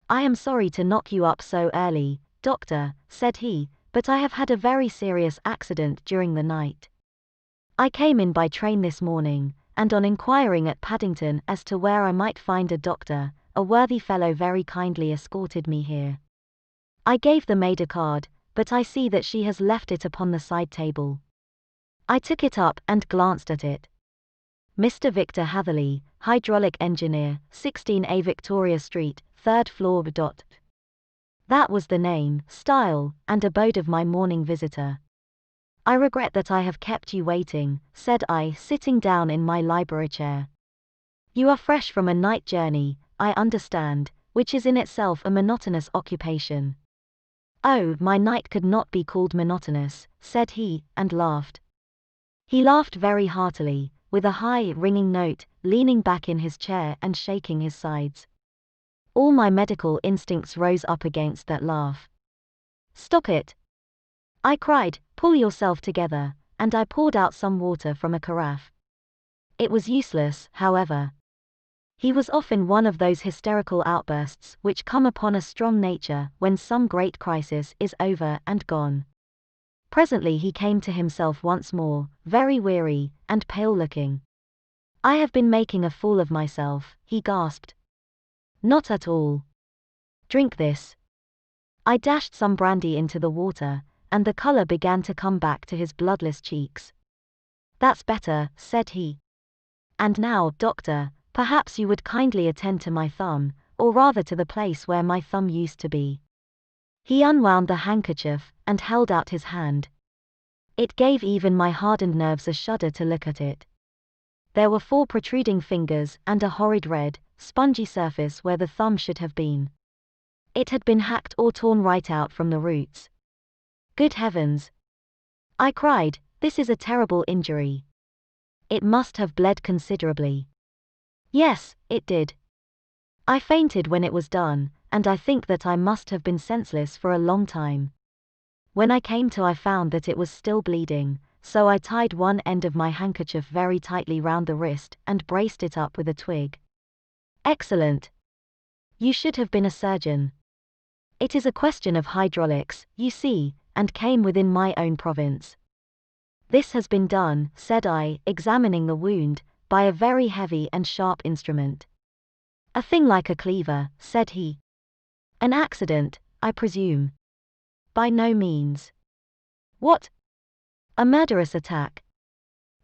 "I am sorry to knock you up so early, doctor," said he, "but I have had a very serious accident during the night. I came in by train this morning, and on inquiring at Paddington as to where I might find a doctor, a worthy fellow very kindly escorted me here. I gave the maid a card, but I see that she has left it upon the side table." I took it up and glanced at it. "Mr. Victor Hatherley, hydraulic engineer, 16A Victoria Street, 3rd floor. That was the name, style, and abode of my morning visitor. "I regret that I have kept you waiting," said I, sitting down in my library chair. "You are fresh from a night journey, I understand, which is in itself a monotonous occupation." "Oh, my night could not be called monotonous," said he, and laughed. He laughed very heartily, with a high, ringing note, leaning back in his chair and shaking his sides. All my medical instincts rose up against that laugh. "Stop it!" I cried, "pull yourself together," and I poured out some water from a carafe. It was useless, however. He was often one of those hysterical outbursts which come upon a strong nature when some great crisis is over and gone. Presently he came to himself once more, very weary, and pale-looking. I have been making a fool of myself, he gasped. Not at all. Drink this. I dashed some brandy into the water, and the color began to come back to his bloodless cheeks. That's better, said he. And now, doctor, perhaps you would kindly attend to my thumb, or rather to the place where my thumb used to be. He unwound the handkerchief, and held out his hand. It gave even my hardened nerves a shudder to look at it. There were 4 protruding fingers and a horrid red, spongy surface where the thumb should have been. It had been hacked or torn right out from the roots. Good heavens! I cried, this is a terrible injury. It must have bled considerably. Yes, it did. I fainted when it was done, and I think that I must have been senseless for a long time. When I came to, I found that it was still bleeding, so I tied one end of my handkerchief very tightly round the wrist and braced it up with a twig. Excellent. You should have been a surgeon. It is a question of hydraulics, you see, and came within my own province. This has been done, said I, examining the wound, by a very heavy and sharp instrument. A thing like a cleaver, said he. An accident, I presume. By no means. What? A murderous attack.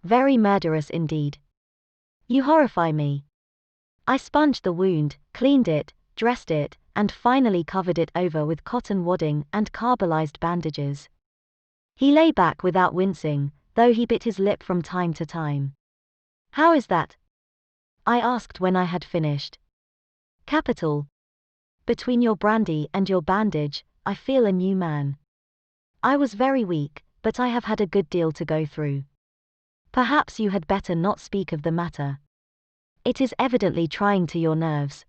Very murderous indeed. You horrify me. I sponged the wound, cleaned it, dressed it, and finally covered it over with cotton wadding and carbolized bandages. He lay back without wincing, though he bit his lip from time to time. How is that? I asked when I had finished. Capital. Between your brandy and your bandage, I feel a new man. I was very weak, but I have had a good deal to go through. Perhaps you had better not speak of the matter. It is evidently trying to your nerves.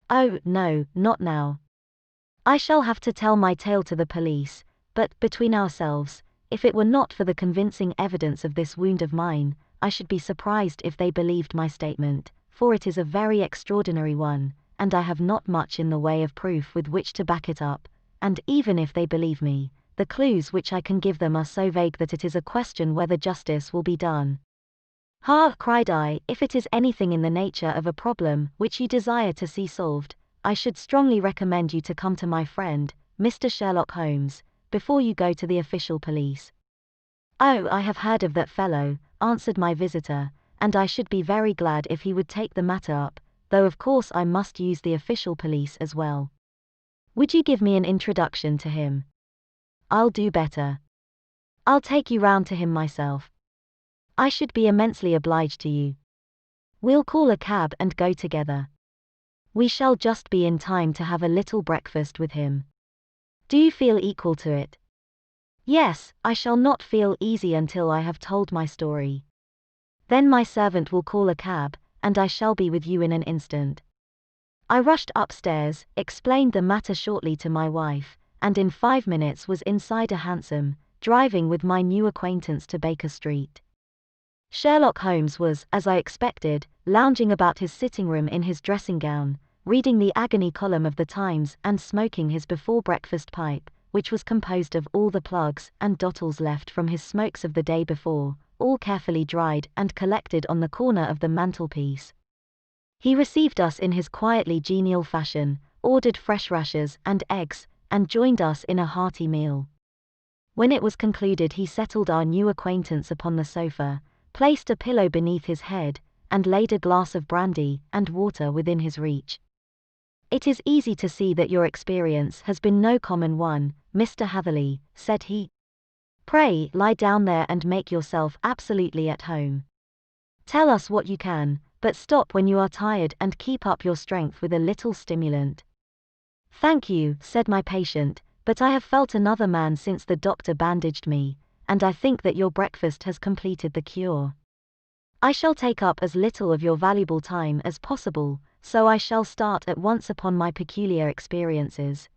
Oh, no, not now. I shall have to tell my tale to the police, but, between ourselves, if it were not for the convincing evidence of this wound of mine, I should be surprised if they believed my statement, for it is a very extraordinary one, and I have not much in the way of proof with which to back it up, and even if they believe me, the clues which I can give them are so vague that it is a question whether justice will be done. Ha! cried I, if it is anything in the nature of a problem which you desire to see solved, I should strongly recommend you to come to my friend, Mr. Sherlock Holmes, before you go to the official police. Oh, I have heard of that fellow, answered my visitor, and I should be very glad if he would take the matter up, though of course I must use the official police as well. Would you give me an introduction to him? I'll do better. I'll take you round to him myself. I should be immensely obliged to you. We'll call a cab and go together. We shall just be in time to have a little breakfast with him. Do you feel equal to it? Yes, I shall not feel easy until I have told my story. Then my servant will call a cab, and I shall be with you in an instant. I rushed upstairs, explained the matter shortly to my wife, and in 5 minutes was inside a hansom, driving with my new acquaintance to Baker Street. Sherlock Holmes was, as I expected, lounging about his sitting room in his dressing gown, reading the agony column of the Times and smoking his before-breakfast pipe, which was composed of all the plugs and dottles left from his smokes of the day before, all carefully dried and collected on the corner of the mantelpiece. He received us in his quietly genial fashion, ordered fresh rashers and eggs, and joined us in a hearty meal. When it was concluded, he settled our new acquaintance upon the sofa, placed a pillow beneath his head, and laid a glass of brandy and water within his reach. It is easy to see that your experience has been no common one, Mr. Hatherley, said he. Pray, lie down there and make yourself absolutely at home. Tell us what you can, but stop when you are tired and keep up your strength with a little stimulant. Thank you, said my patient, but I have felt another man since the doctor bandaged me, and I think that your breakfast has completed the cure. I shall take up as little of your valuable time as possible, so I shall start at once upon my peculiar experiences.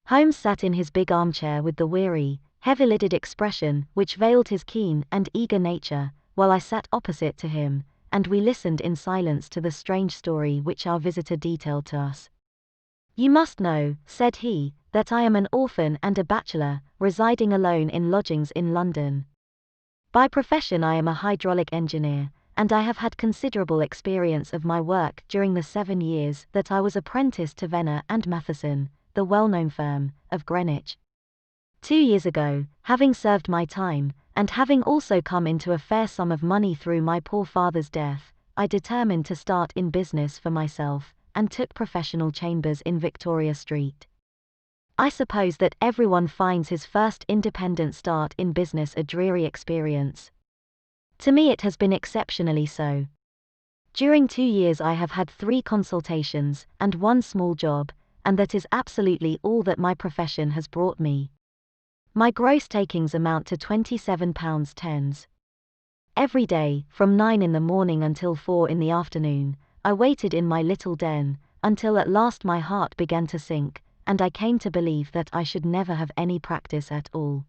Holmes sat in his big armchair with the weary, heavy-lidded expression which veiled his keen and eager nature, while I sat opposite to him, and we listened in silence to the strange story which our visitor detailed to us. You must know, said he, that I am an orphan and a bachelor, residing alone in lodgings in London. By profession I am a hydraulic engineer, and I have had considerable experience of my work during the 7 years that I was apprenticed to Venner and Matheson, the well-known firm, of Greenwich. 2 years ago, having served my time, and having also come into a fair sum of money through my poor father's death, I determined to start in business for myself, and took professional chambers in Victoria Street. I suppose that everyone finds his first independent start in business a dreary experience. To me it has been exceptionally so. During 2 years I have had 3 consultations, and 1 small job, and that is absolutely all that my profession has brought me. My gross takings amount to £27.10. Every day, from 9 in the morning until 4 in the afternoon, I waited in my little den, until at last my heart began to sink, and I came to believe that I should never have any practice at all.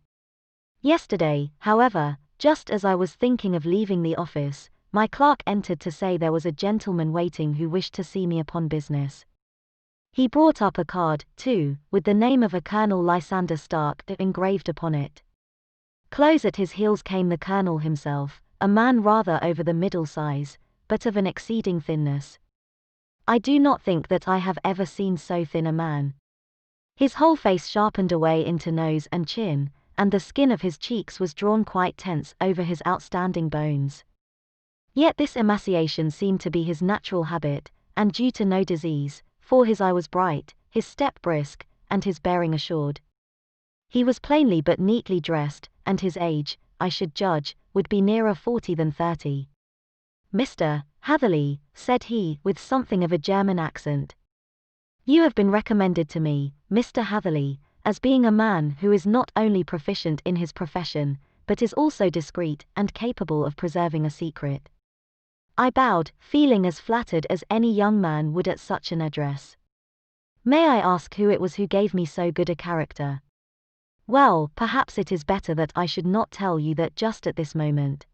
Yesterday, however, just as I was thinking of leaving the office, my clerk entered to say there was a gentleman waiting who wished to see me upon business. He brought up a card, too, with the name of a Colonel Lysander Stark engraved upon it. Close at his heels came the Colonel himself, a man rather over the middle size, but of an exceeding thinness. I do not think that I have ever seen so thin a man. His whole face sharpened away into nose and chin, and the skin of his cheeks was drawn quite tense over his outstanding bones. Yet this emaciation seemed to be his natural habit, and due to no disease, for his eye was bright, his step brisk, and his bearing assured. He was plainly but neatly dressed, and his age, I should judge, would be nearer 40 than 30. "Mr. Hatherley," said he, with something of a German accent. "You have been recommended to me, Mr. Hatherley, as being a man who is not only proficient in his profession, but is also discreet and capable of preserving a secret." I bowed, feeling as flattered as any young man would at such an address. "May I ask who it was who gave me so good a character?" "Well, perhaps it is better that I should not tell you that just at this moment.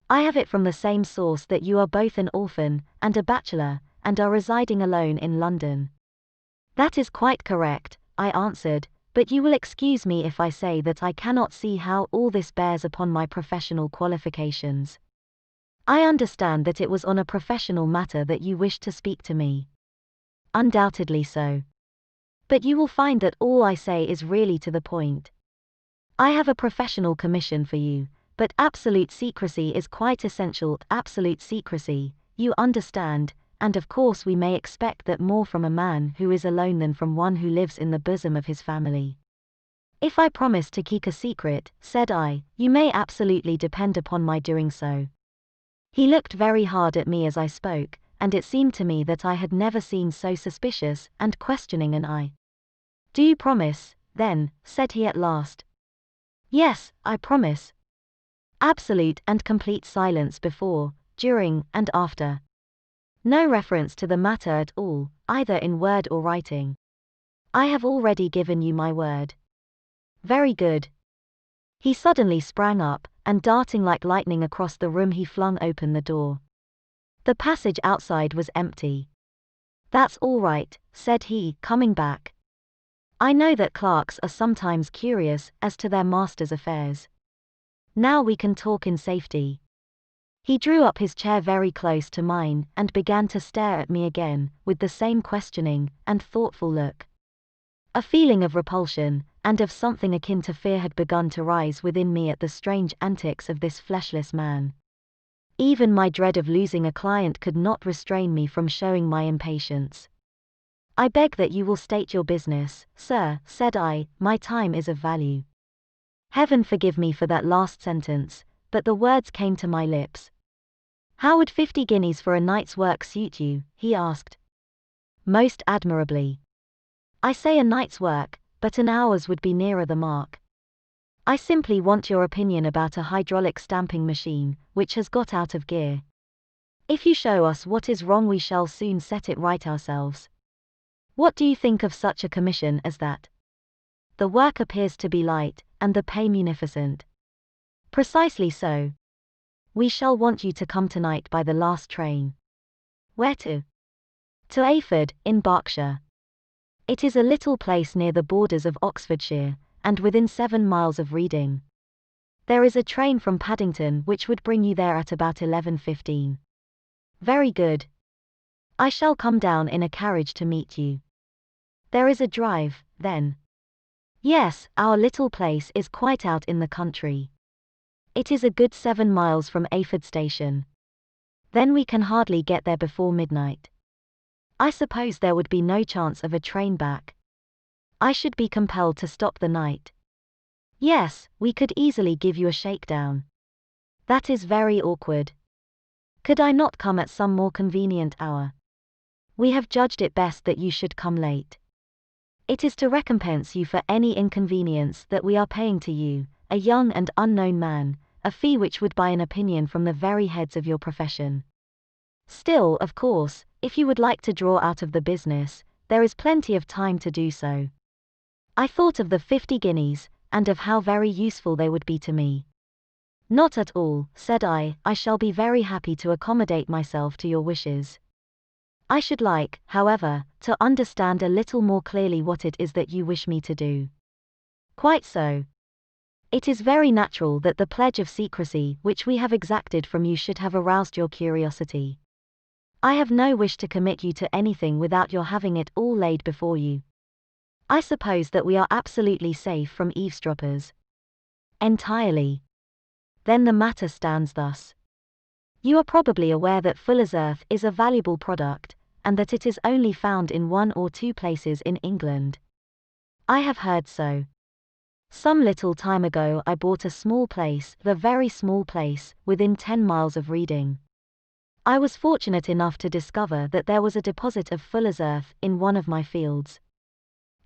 I have it from the same source that you are both an orphan and a bachelor, and are residing alone in London." "That is quite correct," I answered, "but you will excuse me if I say that I cannot see how all this bears upon my professional qualifications. I understand that it was on a professional matter that you wished to speak to me." "Undoubtedly so. But you will find that all I say is really to the point. I have a professional commission for you, but absolute secrecy is quite essential. Absolute secrecy, you understand, and of course we may expect that more from a man who is alone than from one who lives in the bosom of his family." "If I promise to keep a secret," said I, "you may absolutely depend upon my doing so." He looked very hard at me as I spoke, and it seemed to me that I had never seen so suspicious and questioning an eye. "Do you promise, then?" said he at last. "Yes, I promise." Absolute and complete silence before, during, and after. No reference to the matter at all, either in word or writing. "I have already given you my word." "Very good." He suddenly sprang up, and darting like lightning across the room he flung open the door. The passage outside was empty. "That's all right," said he, coming back. "I know that clerks are sometimes curious as to their master's affairs. Now we can talk in safety." He drew up his chair very close to mine and began to stare at me again, with the same questioning and thoughtful look. A feeling of repulsion, and of something akin to fear had begun to rise within me at the strange antics of this fleshless man. Even my dread of losing a client could not restrain me from showing my impatience. "I beg that you will state your business, sir," said I, "my time is of value." Heaven forgive me for that last sentence, but the words came to my lips. "How would 50 guineas for a night's work suit you?" he asked. "Most admirably." "I say a night's work, but an hour's would be nearer the mark. I simply want your opinion about a hydraulic stamping machine, which has got out of gear. If you show us what is wrong we shall soon set it right ourselves. What do you think of such a commission as that? The work appears to be light, and the pay munificent." "Precisely so. We shall want you to come tonight by the last train." "Where to?" "To Ayford, in Berkshire. It is a little place near the borders of Oxfordshire, and within 7 miles of Reading." There is a train from Paddington which would bring you there at about 11:15. Very good. I shall come down in a carriage to meet you. There is a drive, then? Yes, our little place is quite out in the country. It is a good 7 miles from Ayford Station. Then we can hardly get there before midnight. I suppose there would be no chance of a train back. I should be compelled to stop the night. Yes, we could easily give you a shakedown. That is very awkward. Could I not come at some more convenient hour? We have judged it best that you should come late. It is to recompense you for any inconvenience that we are paying to you, a young and unknown man, a fee which would buy an opinion from the very heads of your profession. Still, of course, if you would like to draw out of the business, there is plenty of time to do so. I thought of the 50 guineas, and of how very useful they would be to me. Not at all, said I shall be very happy to accommodate myself to your wishes. I should like, however, to understand a little more clearly what it is that you wish me to do. Quite so. It is very natural that the pledge of secrecy which we have exacted from you should have aroused your curiosity. I have no wish to commit you to anything without your having it all laid before you. I suppose that we are absolutely safe from eavesdroppers. Entirely. Then the matter stands thus. You are probably aware that Fuller's Earth is a valuable product, and that it is only found in 1 or 2 places in England. I have heard so. Some little time ago I bought a small place, a very small place, within 10 miles of Reading. I was fortunate enough to discover that there was a deposit of Fuller's Earth in one of my fields.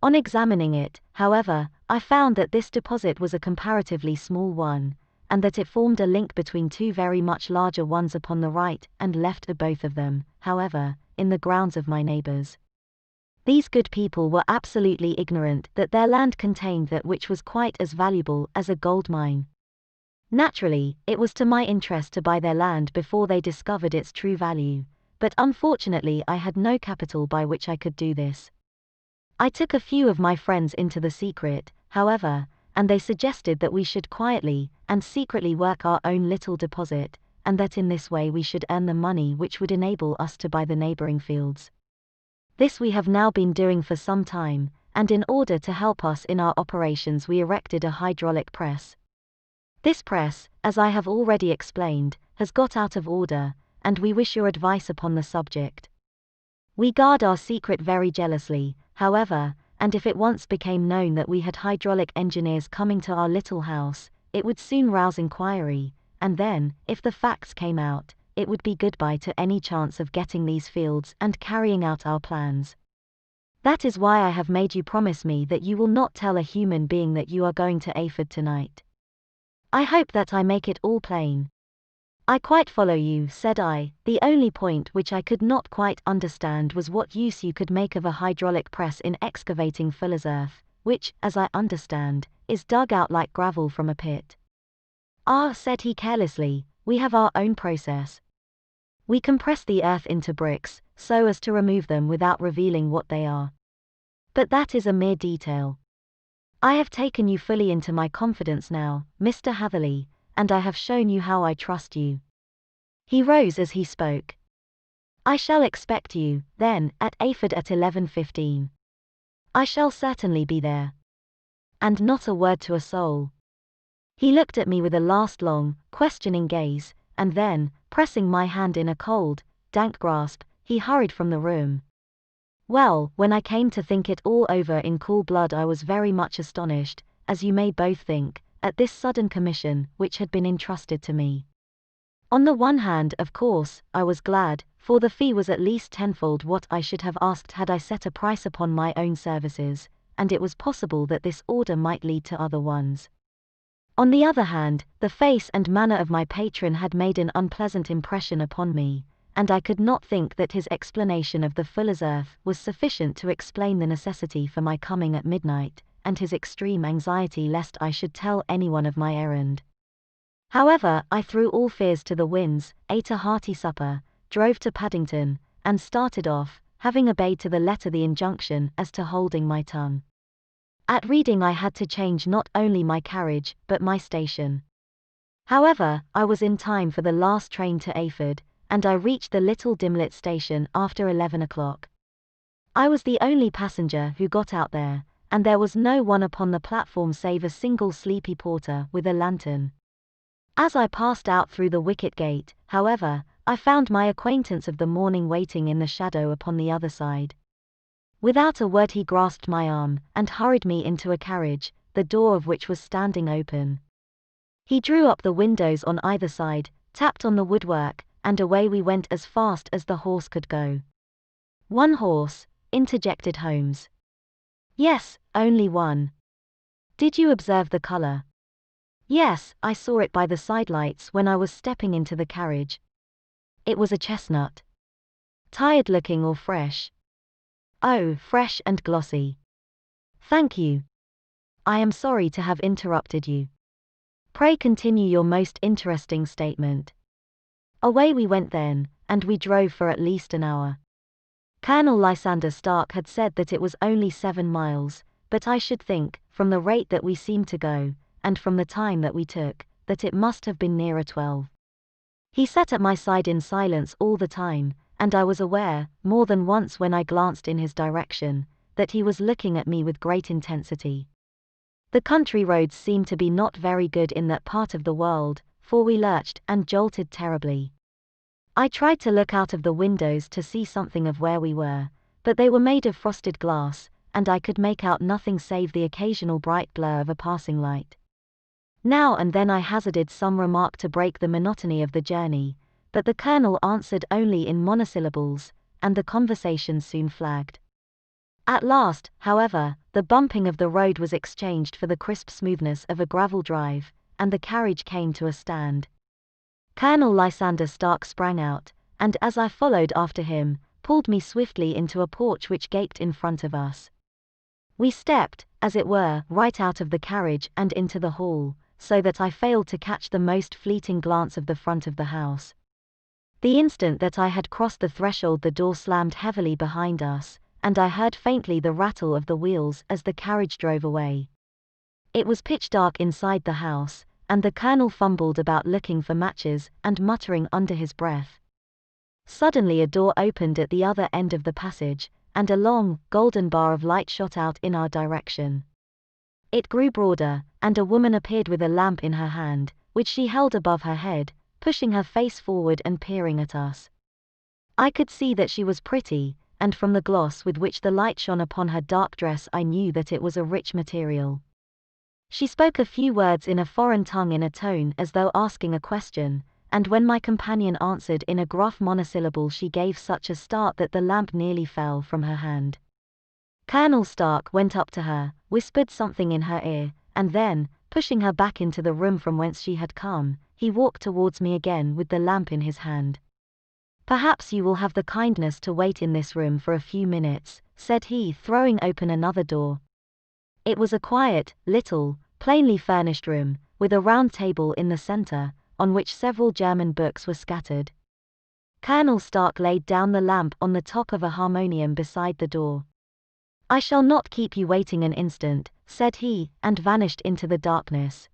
On examining it, however, I found that this deposit was a comparatively small one, and that it formed a link between 2 very much larger ones upon the right and left of both of them, however, in the grounds of my neighbors. These good people were absolutely ignorant that their land contained that which was quite as valuable as a gold mine. Naturally, it was to my interest to buy their land before they discovered its true value, but unfortunately I had no capital by which I could do this. I took a few of my friends into the secret, however, and they suggested that we should quietly and secretly work our own little deposit, and that in this way we should earn the money which would enable us to buy the neighboring fields. This we have now been doing for some time, and in order to help us in our operations we erected a hydraulic press. This press, as I have already explained, has got out of order, and we wish your advice upon the subject. We guard our secret very jealously, however, and if it once became known that we had hydraulic engineers coming to our little house, it would soon rouse inquiry, and then, if the facts came out, it would be goodbye to any chance of getting these fields and carrying out our plans. That is why I have made you promise me that you will not tell a human being that you are going to Ayford tonight. I hope that I make it all plain. I quite follow you, said I. The only point which I could not quite understand was what use you could make of a hydraulic press in excavating Fuller's Earth, which, as I understand, is dug out like gravel from a pit. Ah, said he carelessly, we have our own process. We compress the earth into bricks, so as to remove them without revealing what they are. But that is a mere detail. I have taken you fully into my confidence now, Mr. Hatherley, and I have shown you how I trust you. He rose as he spoke. I shall expect you, then, at Ayford at 11:15. I shall certainly be there. And not a word to a soul. He looked at me with a last long, questioning gaze, and then, pressing my hand in a cold, dank grasp, he hurried from the room. Well, when I came to think it all over in cool blood I was very much astonished, as you may both think, at this sudden commission which had been entrusted to me. On the one hand, of course, I was glad, for the fee was at least tenfold what I should have asked had I set a price upon my own services, and it was possible that this order might lead to other ones. On the other hand, the face and manner of my patron had made an unpleasant impression upon me, and I could not think that his explanation of the Fuller's Earth was sufficient to explain the necessity for my coming at midnight, and his extreme anxiety lest I should tell anyone of my errand. However, I threw all fears to the winds, ate a hearty supper, drove to Paddington, and started off, having obeyed to the letter the injunction as to holding my tongue. At Reading I had to change not only my carriage, but my station. However, I was in time for the last train to Ayford, and I reached the little dimlit station after 11 o'clock. I was the only passenger who got out there, and there was no one upon the platform save a single sleepy porter with a lantern. As I passed out through the wicket gate, however, I found my acquaintance of the morning waiting in the shadow upon the other side. Without a word he grasped my arm, and hurried me into a carriage, the door of which was standing open. He drew up the windows on either side, tapped on the woodwork, and away we went as fast as the horse could go. "One horse," interjected Holmes. "Yes, only one." "Did you observe the color?" "Yes, I saw it by the sidelights when I was stepping into the carriage." "It was a chestnut." "Tired looking or fresh?" "Oh, fresh and glossy." "Thank you. I am sorry to have interrupted you. Pray continue your most interesting statement." Away we went then, and we drove for at least an hour. Colonel Lysander Stark had said that it was only 7 miles, but I should think, from the rate that we seemed to go, and from the time that we took, that it must have been nearer 12. He sat at my side in silence all the time, and I was aware, more than once when I glanced in his direction, that he was looking at me with great intensity. The country roads seemed to be not very good in that part of the world, for we lurched and jolted terribly. I tried to look out of the windows to see something of where we were, but they were made of frosted glass, and I could make out nothing save the occasional bright blur of a passing light. Now and then I hazarded some remark to break the monotony of the journey, but the colonel answered only in monosyllables, and the conversation soon flagged. At last, however, the bumping of the road was exchanged for the crisp smoothness of a gravel drive, and the carriage came to a stand. Colonel Lysander Stark sprang out, and as I followed after him, pulled me swiftly into a porch which gaped in front of us. We stepped, as it were, right out of the carriage and into the hall, so that I failed to catch the most fleeting glance of the front of the house. The instant that I had crossed the threshold the door slammed heavily behind us, and I heard faintly the rattle of the wheels as the carriage drove away. It was pitch dark inside the house, and the colonel fumbled about looking for matches and muttering under his breath. Suddenly a door opened at the other end of the passage, and a long, golden bar of light shot out in our direction. It grew broader, and a woman appeared with a lamp in her hand, which she held above her head, pushing her face forward and peering at us. I could see that she was pretty, and from the gloss with which the light shone upon her dark dress I knew that it was a rich material. She spoke a few words in a foreign tongue in a tone as though asking a question, and when my companion answered in a gruff monosyllable she gave such a start that the lamp nearly fell from her hand. Colonel Stark went up to her, whispered something in her ear, and then, pushing her back into the room from whence she had come, he walked towards me again with the lamp in his hand. "Perhaps you will have the kindness to wait in this room for a few minutes," said he, throwing open another door. It was a quiet, little, plainly furnished room, with a round table in the center, on which several German books were scattered. Colonel Stark laid down the lamp on the top of a harmonium beside the door. "I shall not keep you waiting an instant," said he, and vanished into the darkness.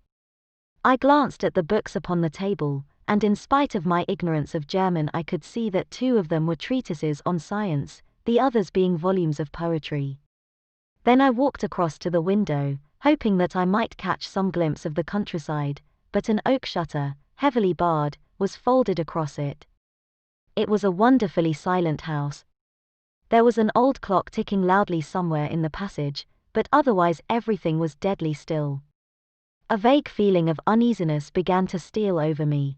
I glanced at the books upon the table, and in spite of my ignorance of German I could see that 2 of them were treatises on science, the others being volumes of poetry. Then I walked across to the window, hoping that I might catch some glimpse of the countryside, but an oak shutter, heavily barred, was folded across it. It was a wonderfully silent house. There was an old clock ticking loudly somewhere in the passage, but otherwise everything was deadly still. A vague feeling of uneasiness began to steal over me.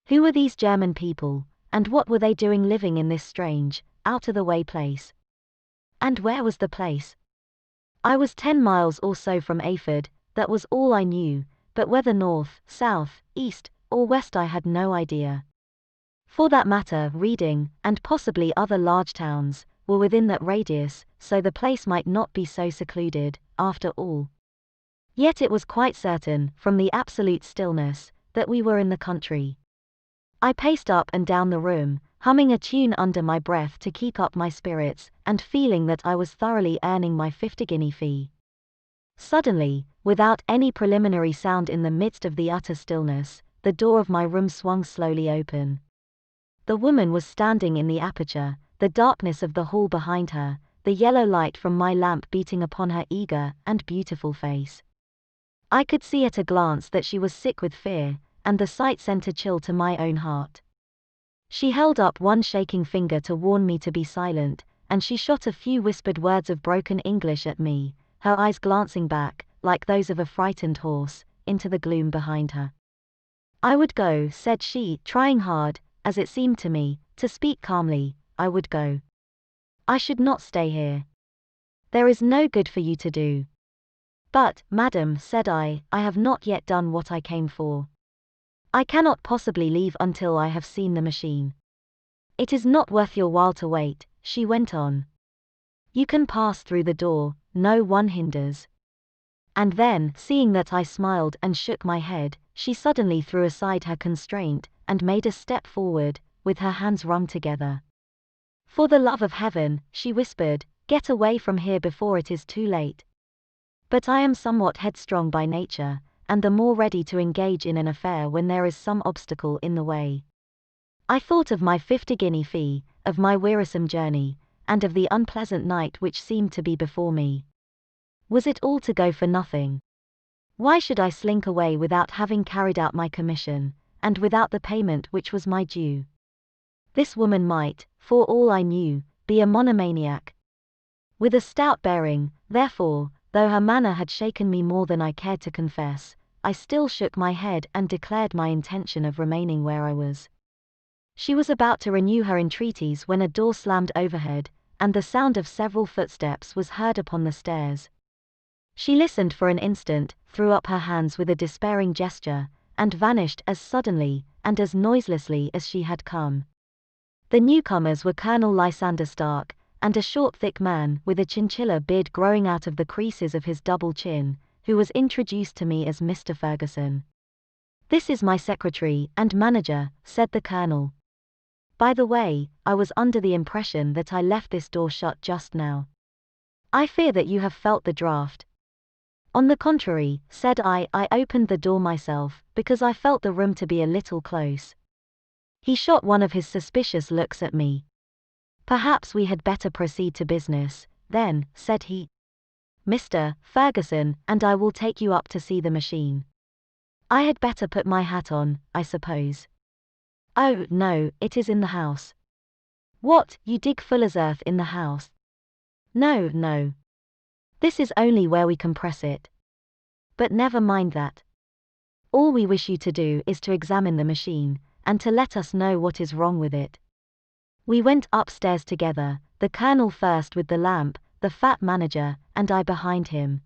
Who were these German people, and what were they doing living in this strange, out-of-the-way place? And where was the place? I was 10 miles or so from Ayford, that was all I knew, but whether north, south, east, or west I had no idea. For that matter, Reading, and possibly other large towns, were within that radius, so the place might not be so secluded, after all. Yet it was quite certain, from the absolute stillness, that we were in the country. I paced up and down the room, humming a tune under my breath to keep up my spirits, and feeling that I was thoroughly earning my 50-guinea fee. Suddenly, without any preliminary sound in the midst of the utter stillness, the door of my room swung slowly open. The woman was standing in the aperture, the darkness of the hall behind her, the yellow light from my lamp beating upon her eager and beautiful face. I could see at a glance that she was sick with fear, and the sight sent a chill to my own heart. She held up one shaking finger to warn me to be silent, and she shot a few whispered words of broken English at me, her eyes glancing back, like those of a frightened horse, into the gloom behind her. "I would go," said she, trying hard, as it seemed to me, to speak calmly. "I would go. I should not stay here. There is no good for you to do." "But, madam," said I have not yet done what I came for. I cannot possibly leave until I have seen the machine." "It is not worth your while to wait," she went on. "You can pass through the door, no one hinders." And then, seeing that I smiled and shook my head, she suddenly threw aside her constraint, and made a step forward, with her hands wrung together. "For the love of heaven," she whispered, "get away from here before it is too late." But I am somewhat headstrong by nature, and the more ready to engage in an affair when there is some obstacle in the way. I thought of my 50-guinea fee, of my wearisome journey, and of the unpleasant night which seemed to be before me. Was it all to go for nothing? Why should I slink away without having carried out my commission, and without the payment which was my due? This woman might, for all I knew, be a monomaniac. With a stout bearing, therefore, though her manner had shaken me more than I cared to confess, I still shook my head and declared my intention of remaining where I was. She was about to renew her entreaties when a door slammed overhead, and the sound of several footsteps was heard upon the stairs. She listened for an instant, threw up her hands with a despairing gesture, and vanished as suddenly and as noiselessly as she had come. The newcomers were Colonel Lysander Stark, and a short thick man with a chinchilla beard growing out of the creases of his double chin, who was introduced to me as Mr. Ferguson. "This is my secretary and manager," said the colonel. "By the way, I was under the impression that I left this door shut just now. I fear that you have felt the draught." "On the contrary," said I opened the door myself, because I felt the room to be a little close. He shot one of his suspicious looks at me. "Perhaps we had better proceed to business, then," said he. "Mr. Ferguson and I will take you up to see the machine. I had better put my hat on, I suppose." "Oh, no, it is in the house." "What, you dig Fuller's earth in the house?" "No, no. This is only where we compress it. But never mind that. All we wish you to do is to examine the machine, and to let us know what is wrong with it." We went upstairs together, the colonel first with the lamp, the fat manager, and I behind him.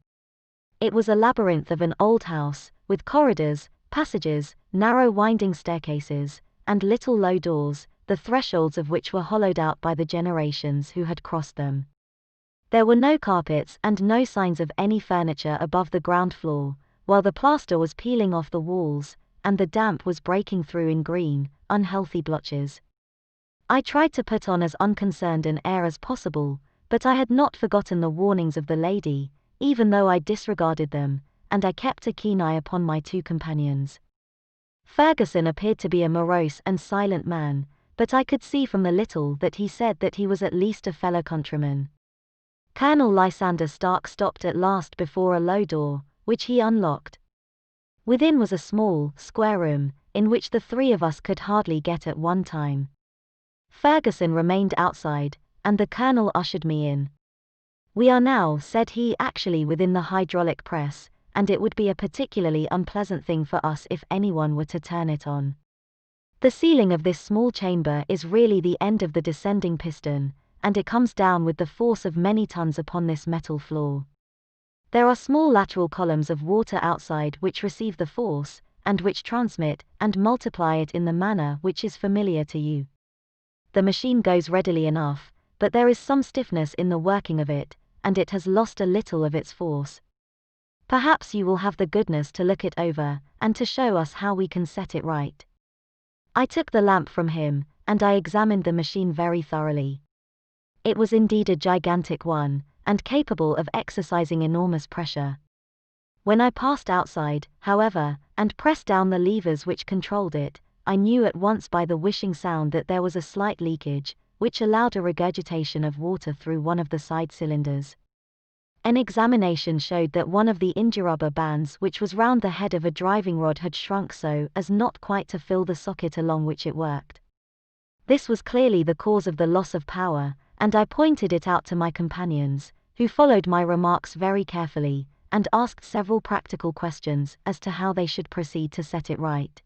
It was a labyrinth of an old house, with corridors, passages, narrow winding staircases, and little low doors, the thresholds of which were hollowed out by the generations who had crossed them. There were no carpets and no signs of any furniture above the ground floor, while the plaster was peeling off the walls, and the damp was breaking through in green, unhealthy blotches. I tried to put on as unconcerned an air as possible, but I had not forgotten the warnings of the lady, even though I disregarded them, and I kept a keen eye upon my two companions. Ferguson appeared to be a morose and silent man, but I could see from the little that he said that he was at least a fellow countryman. Colonel Lysander Stark stopped at last before a low door, which he unlocked. Within was a small, square room, in which the three of us could hardly get at one time. Ferguson remained outside, and the colonel ushered me in. "We are now," said he, "actually within the hydraulic press, and it would be a particularly unpleasant thing for us if anyone were to turn it on. The ceiling of this small chamber is really the end of the descending piston, and it comes down with the force of many tons upon this metal floor. There are small lateral columns of water outside which receive the force, and which transmit and multiply it in the manner which is familiar to you. The machine goes readily enough, but there is some stiffness in the working of it, and it has lost a little of its force. Perhaps you will have the goodness to look it over, and to show us how we can set it right." I took the lamp from him, and I examined the machine very thoroughly. It was indeed a gigantic one, and capable of exercising enormous pressure. When I passed outside, however, and pressed down the levers which controlled it. I knew at once by the whooshing sound that there was a slight leakage, which allowed a regurgitation of water through one of the side cylinders. An examination showed that one of the indurubber bands which was round the head of a driving rod had shrunk so as not quite to fill the socket along which it worked. This was clearly the cause of the loss of power, and I pointed it out to my companions, who followed my remarks very carefully, and asked several practical questions as to how they should proceed to set it right.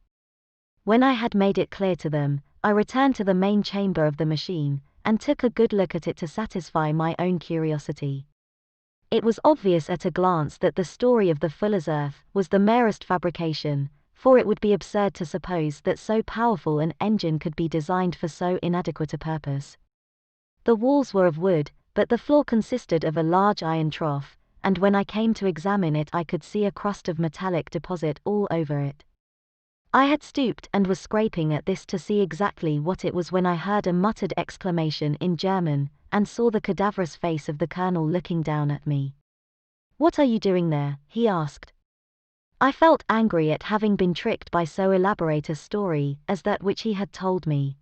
When I had made it clear to them, I returned to the main chamber of the machine, and took a good look at it to satisfy my own curiosity. It was obvious at a glance that the story of the fuller's earth was the merest fabrication, for it would be absurd to suppose that so powerful an engine could be designed for so inadequate a purpose. The walls were of wood, but the floor consisted of a large iron trough, and when I came to examine it I could see a crust of metallic deposit all over it. I had stooped and was scraping at this to see exactly what it was when I heard a muttered exclamation in German, and saw the cadaverous face of the colonel looking down at me. "What are you doing there?" he asked. I felt angry at having been tricked by so elaborate a story as that which he had told me.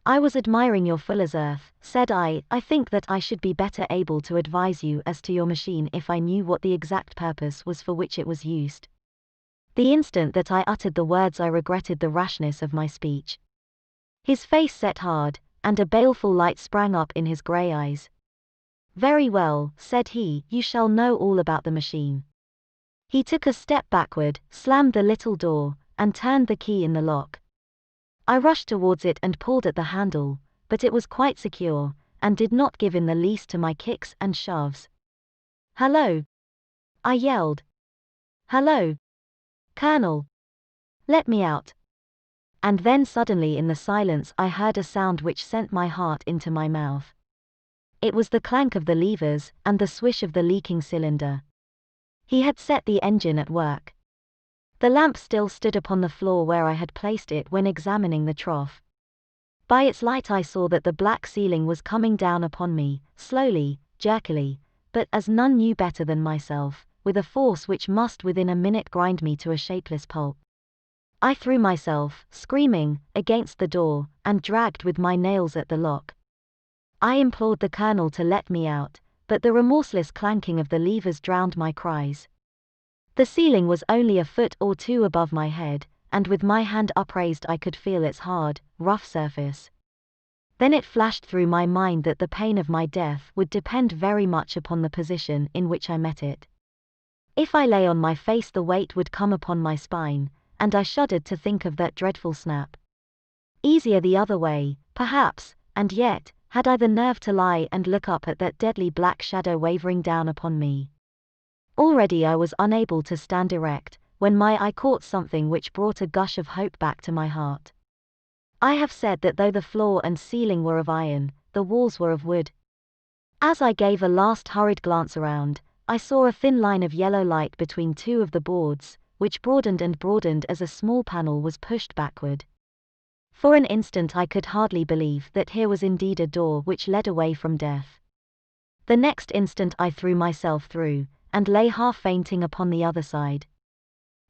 "I was admiring your fuller's earth," said I. "I think that I should be better able to advise you as to your machine if I knew what the exact purpose was for which it was used." The instant that I uttered the words I regretted the rashness of my speech. His face set hard, and a baleful light sprang up in his grey eyes. "Very well," said he, "you shall know all about the machine." He took a step backward, slammed the little door, and turned the key in the lock. I rushed towards it and pulled at the handle, but it was quite secure, and did not give in the least to my kicks and shoves. "Hello!" I yelled. "Hello! Colonel! Let me out!" And then suddenly in the silence I heard a sound which sent my heart into my mouth. It was the clank of the levers, and the swish of the leaking cylinder. He had set the engine at work. The lamp still stood upon the floor where I had placed it when examining the trough. By its light I saw that the black ceiling was coming down upon me, slowly, jerkily, but as none knew better than myself, with a force which must within a minute grind me to a shapeless pulp. I threw myself, screaming, against the door, and dragged with my nails at the lock. I implored the colonel to let me out, but the remorseless clanking of the levers drowned my cries. The ceiling was only a foot or two above my head, and with my hand upraised I could feel its hard, rough surface. Then it flashed through my mind that the pain of my death would depend very much upon the position in which I met it. If I lay on my face the weight would come upon my spine, and I shuddered to think of that dreadful snap. Easier the other way, perhaps, and yet, had I the nerve to lie and look up at that deadly black shadow wavering down upon me? Already I was unable to stand erect, when my eye caught something which brought a gush of hope back to my heart. I have said that though the floor and ceiling were of iron, the walls were of wood. As I gave a last hurried glance around, I saw a thin line of yellow light between two of the boards, which broadened and broadened as a small panel was pushed backward. For an instant I could hardly believe that here was indeed a door which led away from death. The next instant I threw myself through, and lay half fainting upon the other side.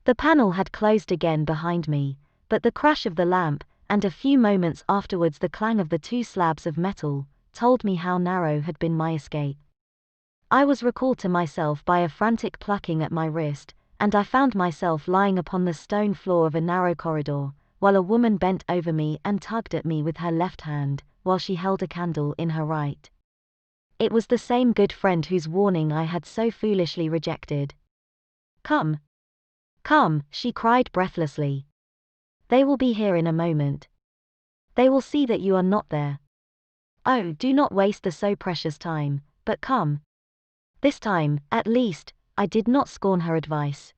The panel had closed again behind me, but the crash of the lamp, and a few moments afterwards the clang of the two slabs of metal, told me how narrow had been my escape. I was recalled to myself by a frantic plucking at my wrist, and I found myself lying upon the stone floor of a narrow corridor, while a woman bent over me and tugged at me with her left hand, while she held a candle in her right. It was the same good friend whose warning I had so foolishly rejected. "Come! Come!" she cried breathlessly. "They will be here in a moment. They will see that you are not there. Oh, do not waste the so precious time, but come." This time, at least, I did not scorn her advice.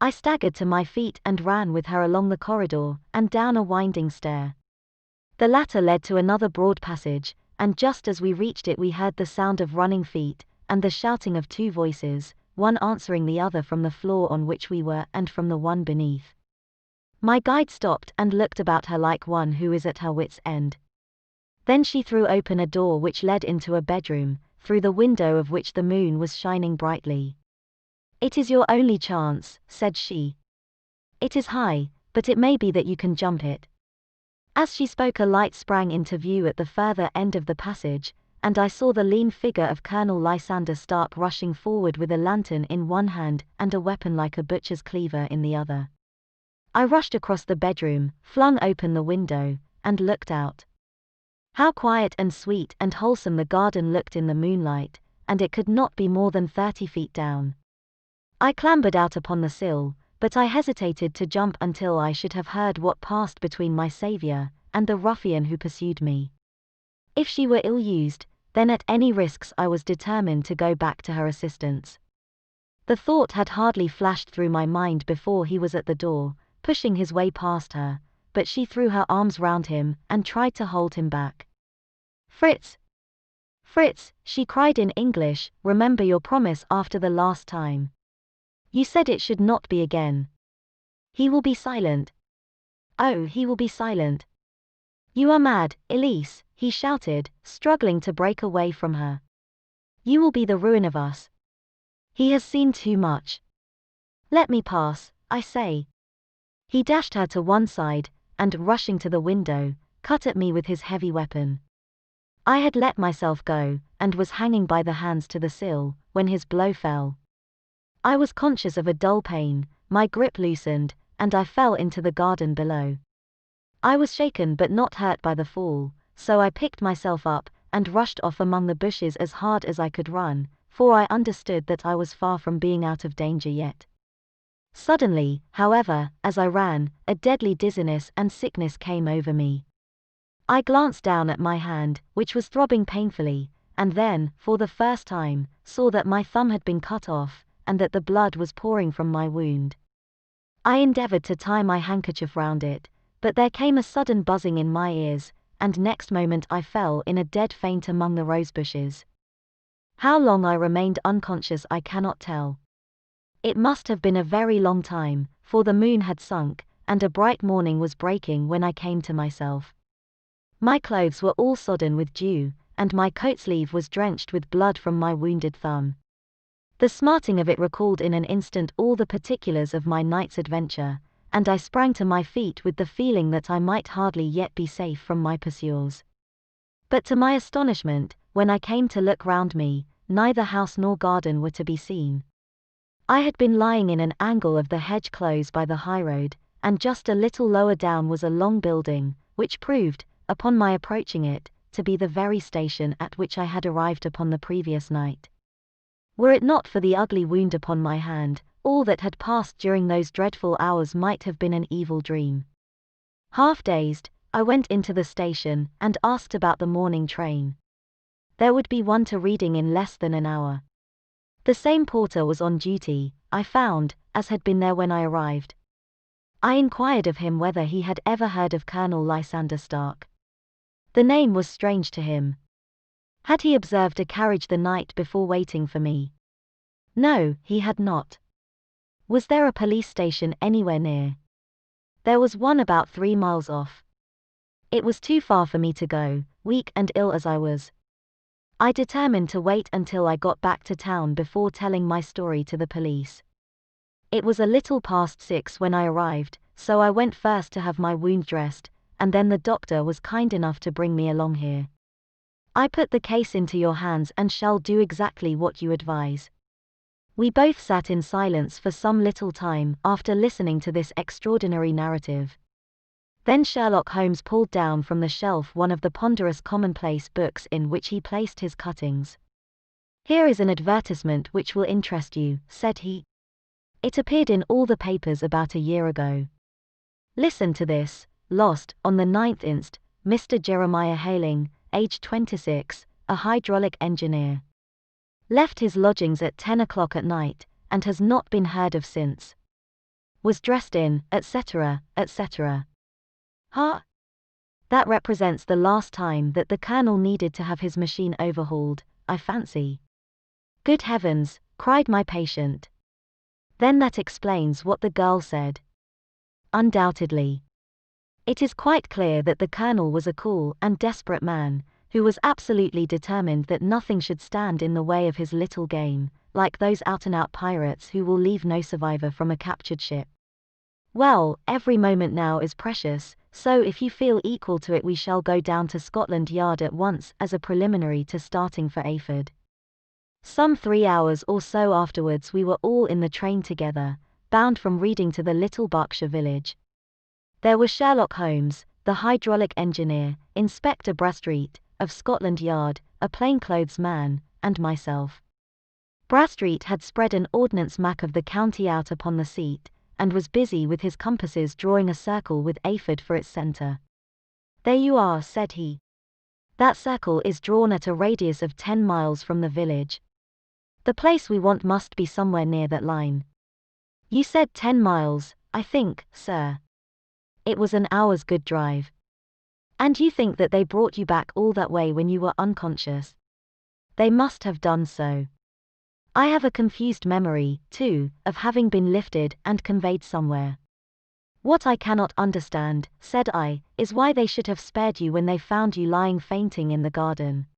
I staggered to my feet and ran with her along the corridor, and down a winding stair. The latter led to another broad passage, and just as we reached it we heard the sound of running feet, and the shouting of two voices, one answering the other from the floor on which we were and from the one beneath. My guide stopped and looked about her like one who is at her wit's end. Then she threw open a door which led into a bedroom, through the window of which the moon was shining brightly. "It is your only chance," said she. It is high, but it may be that you can jump it." As she spoke, a light sprang into view at the further end of the passage, and I saw the lean figure of Colonel Lysander Stark rushing forward with a lantern in one hand and a weapon like a butcher's cleaver in the other. I rushed across the bedroom, flung open the window, and looked out. How quiet and sweet and wholesome the garden looked in the moonlight, and it could not be more than 30 feet down. I clambered out upon the sill, but I hesitated to jump until I should have heard what passed between my saviour and the ruffian who pursued me. If she were ill-used, then at any risks I was determined to go back to her assistance. The thought had hardly flashed through my mind before he was at the door, pushing his way past her, but she threw her arms round him and tried to hold him back. "Fritz! Fritz," she cried in English, "remember your promise after the last time. You said it should not be again. He will be silent. Oh, he will be silent." "You are mad, Elise," he shouted, struggling to break away from her. "You will be the ruin of us. He has seen too much. Let me pass, I say." He dashed her to one side, and, rushing to the window, cut at me with his heavy weapon. I had let myself go, and was hanging by the hands to the sill, when his blow fell. I was conscious of a dull pain, my grip loosened, and I fell into the garden below. I was shaken but not hurt by the fall, so I picked myself up, and rushed off among the bushes as hard as I could run, for I understood that I was far from being out of danger yet. Suddenly, however, as I ran, a deadly dizziness and sickness came over me. I glanced down at my hand, which was throbbing painfully, and then, for the first time, saw that my thumb had been cut off, and that the blood was pouring from my wound. I endeavored to tie my handkerchief round it, but there came a sudden buzzing in my ears, and next moment I fell in a dead faint among the rose bushes. How long I remained unconscious I cannot tell. It must have been a very long time, for the moon had sunk, and a bright morning was breaking when I came to myself. My clothes were all sodden with dew, and my coat sleeve was drenched with blood from my wounded thumb. The smarting of it recalled in an instant all the particulars of my night's adventure, and I sprang to my feet with the feeling that I might hardly yet be safe from my pursuers. But to my astonishment, when I came to look round me, neither house nor garden were to be seen. I had been lying in an angle of the hedge close by the highroad, and just a little lower down was a long building, which proved, upon my approaching it, to be the very station at which I had arrived upon the previous night. Were it not for the ugly wound upon my hand, all that had passed during those dreadful hours might have been an evil dream. Half dazed, I went into the station, and asked about the morning train. There would be one to Reading in less than an hour. The same porter was on duty, I found, as had been there when I arrived. I inquired of him whether he had ever heard of Colonel Lysander Stark. The name was strange to him. Had he observed a carriage the night before waiting for me? No, he had not. Was there a police station anywhere near? There was one about 3 miles off. It was too far for me to go, weak and ill as I was. I determined to wait until I got back to town before telling my story to the police. It was a little past 6 when I arrived, so I went first to have my wound dressed, and then the doctor was kind enough to bring me along here. I put the case into your hands and shall do exactly what you advise." We both sat in silence for some little time after listening to this extraordinary narrative. Then Sherlock Holmes pulled down from the shelf one of the ponderous commonplace books in which he placed his cuttings. "Here is an advertisement which will interest you," said he. "It appeared in all the papers about a year ago. Listen to this: lost, on the 9th inst., Mr. Jeremiah Hailing, age 26, a hydraulic engineer. Left his lodgings at 10 o'clock at night, and has not been heard of since. Was dressed in, etc., etc." Huh? That represents the last time that the colonel needed to have his machine overhauled, I fancy. "Good heavens," cried my patient. "Then that explains what the girl said." "Undoubtedly. It is quite clear that the colonel was a cool and desperate man, who was absolutely determined that nothing should stand in the way of his little game, like those out-and-out pirates who will leave no survivor from a captured ship. Well, every moment now is precious, so if you feel equal to it we shall go down to Scotland Yard at once as a preliminary to starting for Ayford. Some 3 hours or so afterwards we were all in the train together, bound from Reading to the little Berkshire village. There were Sherlock Holmes, the hydraulic engineer, Inspector Bradstreet, of Scotland Yard, a plainclothes man, and myself. Bradstreet had spread an ordnance map of the county out upon the seat, and was busy with his compasses drawing a circle with Ayford for its centre. "There you are," said he. "That circle is drawn at a radius of 10 miles from the village. The place we want must be somewhere near that line." "You said 10 miles, I think, sir." "It was an hour's good drive." "And you think that they brought you back all that way when you were unconscious?" "They must have done so. I have a confused memory, too, of having been lifted and conveyed somewhere." "What I cannot understand," said I, "is why they should have spared you when they found you lying fainting in the garden."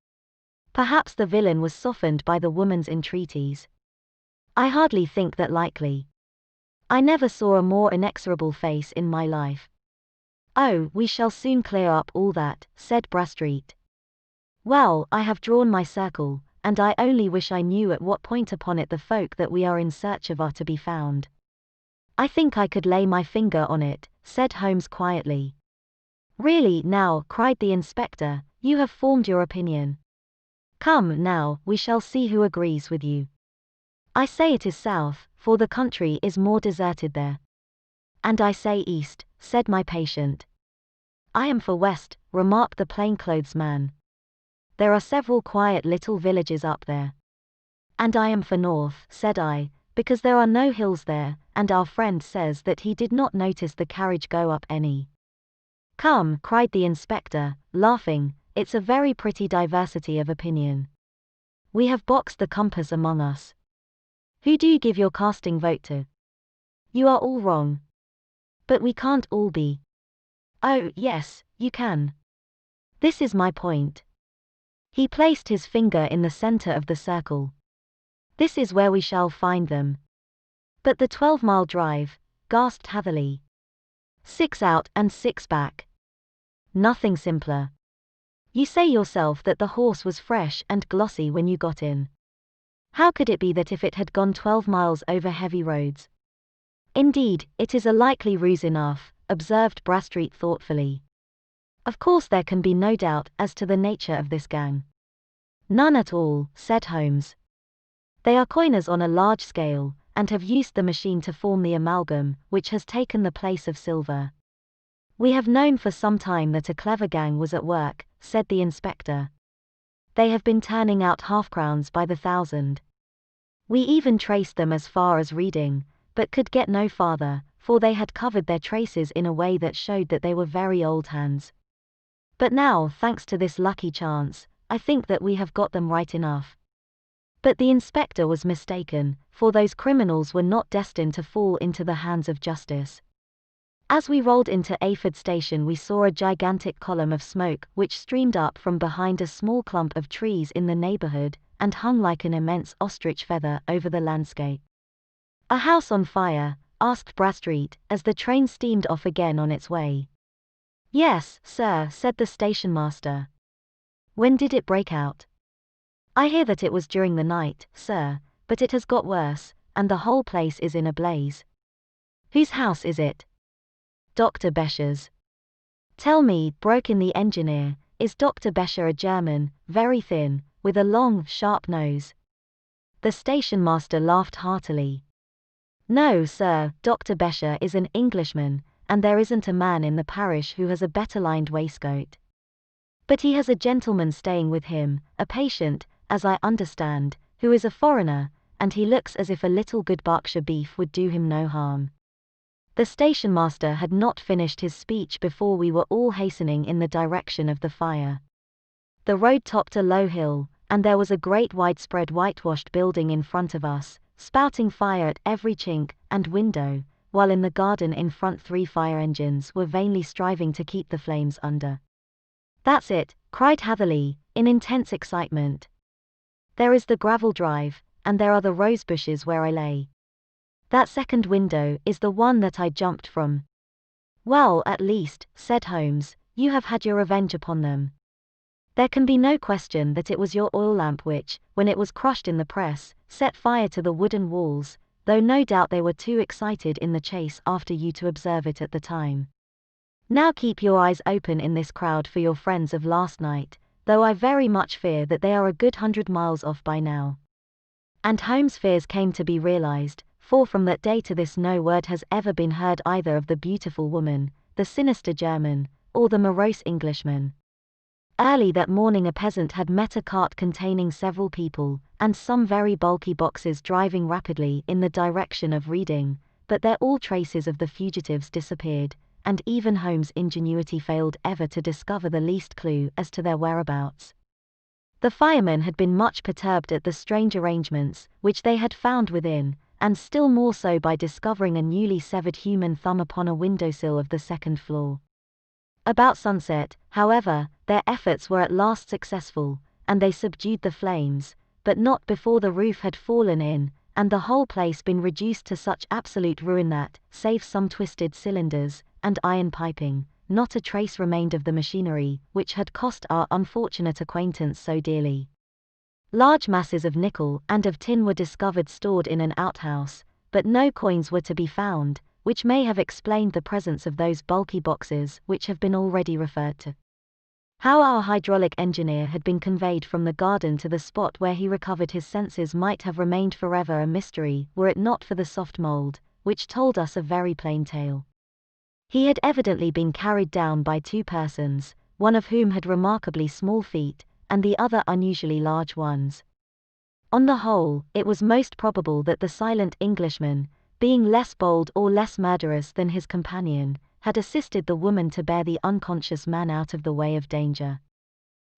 "Perhaps the villain was softened by the woman's entreaties." "I hardly think that likely. I never saw a more inexorable face in my life." "Oh, we shall soon clear up all that," said Bradstreet. "Well, I have drawn my circle, and I only wish I knew at what point upon it the folk that we are in search of are to be found." "I think I could lay my finger on it," said Holmes quietly. "Really now," cried the inspector, "you have formed your opinion. Come, now, we shall see who agrees with you." "I say it is south, for the country is more deserted there." "And I say east," said my patient. "I am for west," remarked the plainclothes man. "There are several quiet little villages up there." "And I am for north," said I, "because there are no hills there, and our friend says that he did not notice the carriage go up any." "Come," cried the inspector, laughing, "it's a very pretty diversity of opinion. We have boxed the compass among us. Who do you give your casting vote to?" "You are all wrong." "But we can't all be." "Oh, yes, you can. This is my point." He placed his finger in the center of the circle. "This is where we shall find them." "But the 12-mile drive," gasped Hatherley. "6 out and 6 back. Nothing simpler. You say yourself that the horse was fresh and glossy when you got in. How could it be that if it had gone 12 miles over heavy roads?" "Indeed, it is a likely ruse enough," observed Bradstreet thoughtfully. "Of course there can be no doubt as to the nature of this gang." "None at all," said Holmes. "They are coiners on a large scale, and have used the machine to form the amalgam, which has taken the place of silver." "We have known for some time that a clever gang was at work," said the inspector. "They have been turning out half-crowns by the thousand. We even traced them as far as Reading, but could get no farther, for they had covered their traces in a way that showed that they were very old hands. But now, thanks to this lucky chance, I think that we have got them right enough." But the inspector was mistaken, for those criminals were not destined to fall into the hands of justice. As we rolled into Ayford station we saw a gigantic column of smoke which streamed up from behind a small clump of trees in the neighborhood, and hung like an immense ostrich feather over the landscape. "A house on fire?" asked Bradstreet, as the train steamed off again on its way. "Yes, sir," said the station master. "When did it break out?" "I hear that it was during the night, sir, but it has got worse, and the whole place is in a blaze." "Whose house is it?" "Dr. Becher's." "Tell me," broke in the engineer, "is Dr. Becher a German, very thin, with a long, sharp nose?" The station master laughed heartily. "No, sir, Dr. Becher is an Englishman, and there isn't a man in the parish who has a better lined waistcoat. But he has a gentleman staying with him, a patient, as I understand, who is a foreigner, and he looks as if a little good Berkshire beef would do him no harm." The station master had not finished his speech before we were all hastening in the direction of the fire. The road topped a low hill, and there was a great widespread whitewashed building in front of us, spouting fire at every chink and window, while in the garden in front 3 fire engines were vainly striving to keep the flames under. "That's it," cried Hatherley, in intense excitement. "There is the gravel drive, and there are the rose bushes where I lay." That second window is the one that I jumped from. Well, at least, said Holmes, you have had your revenge upon them. There can be no question that it was your oil lamp which, when it was crushed in the press, set fire to the wooden walls, though no doubt they were too excited in the chase after you to observe it at the time. Now keep your eyes open in this crowd for your friends of last night, though I very much fear that they are a good 100 miles off by now. And Holmes' fears came to be realized, for from that day to this no word has ever been heard either of the beautiful woman, the sinister German, or the morose Englishman. Early that morning a peasant had met a cart containing several people, and some very bulky boxes driving rapidly in the direction of Reading, but there all traces of the fugitives disappeared, and even Holmes' ingenuity failed ever to discover the least clue as to their whereabouts. The firemen had been much perturbed at the strange arrangements which they had found within, and still more so by discovering a newly severed human thumb upon a windowsill of the second floor. About sunset, however, their efforts were at last successful, and they subdued the flames, but not before the roof had fallen in, and the whole place been reduced to such absolute ruin that, save some twisted cylinders, and iron piping, not a trace remained of the machinery which had cost our unfortunate acquaintance so dearly. Large masses of nickel and of tin were discovered stored in an outhouse, but no coins were to be found, which may have explained the presence of those bulky boxes which have been already referred to. How our hydraulic engineer had been conveyed from the garden to the spot where he recovered his senses might have remained forever a mystery were it not for the soft mould, which told us a very plain tale. He had evidently been carried down by two persons, one of whom had remarkably small feet, and the other unusually large ones. On the whole, it was most probable that the silent Englishman, being less bold or less murderous than his companion, had assisted the woman to bear the unconscious man out of the way of danger.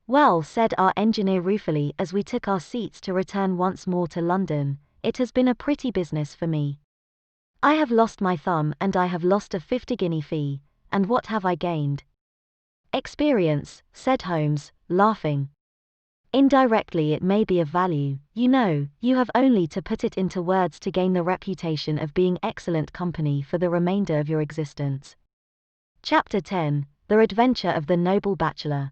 Well, said our engineer ruefully as we took our seats to return once more to London, it has been a pretty business for me. I have lost my thumb and I have lost a 50-guinea fee, and what have I gained? Experience, said Holmes, laughing. Indirectly it may be of value, you know, you have only to put it into words to gain the reputation of being excellent company for the remainder of your existence. Chapter 10, The Adventure of the Noble Bachelor.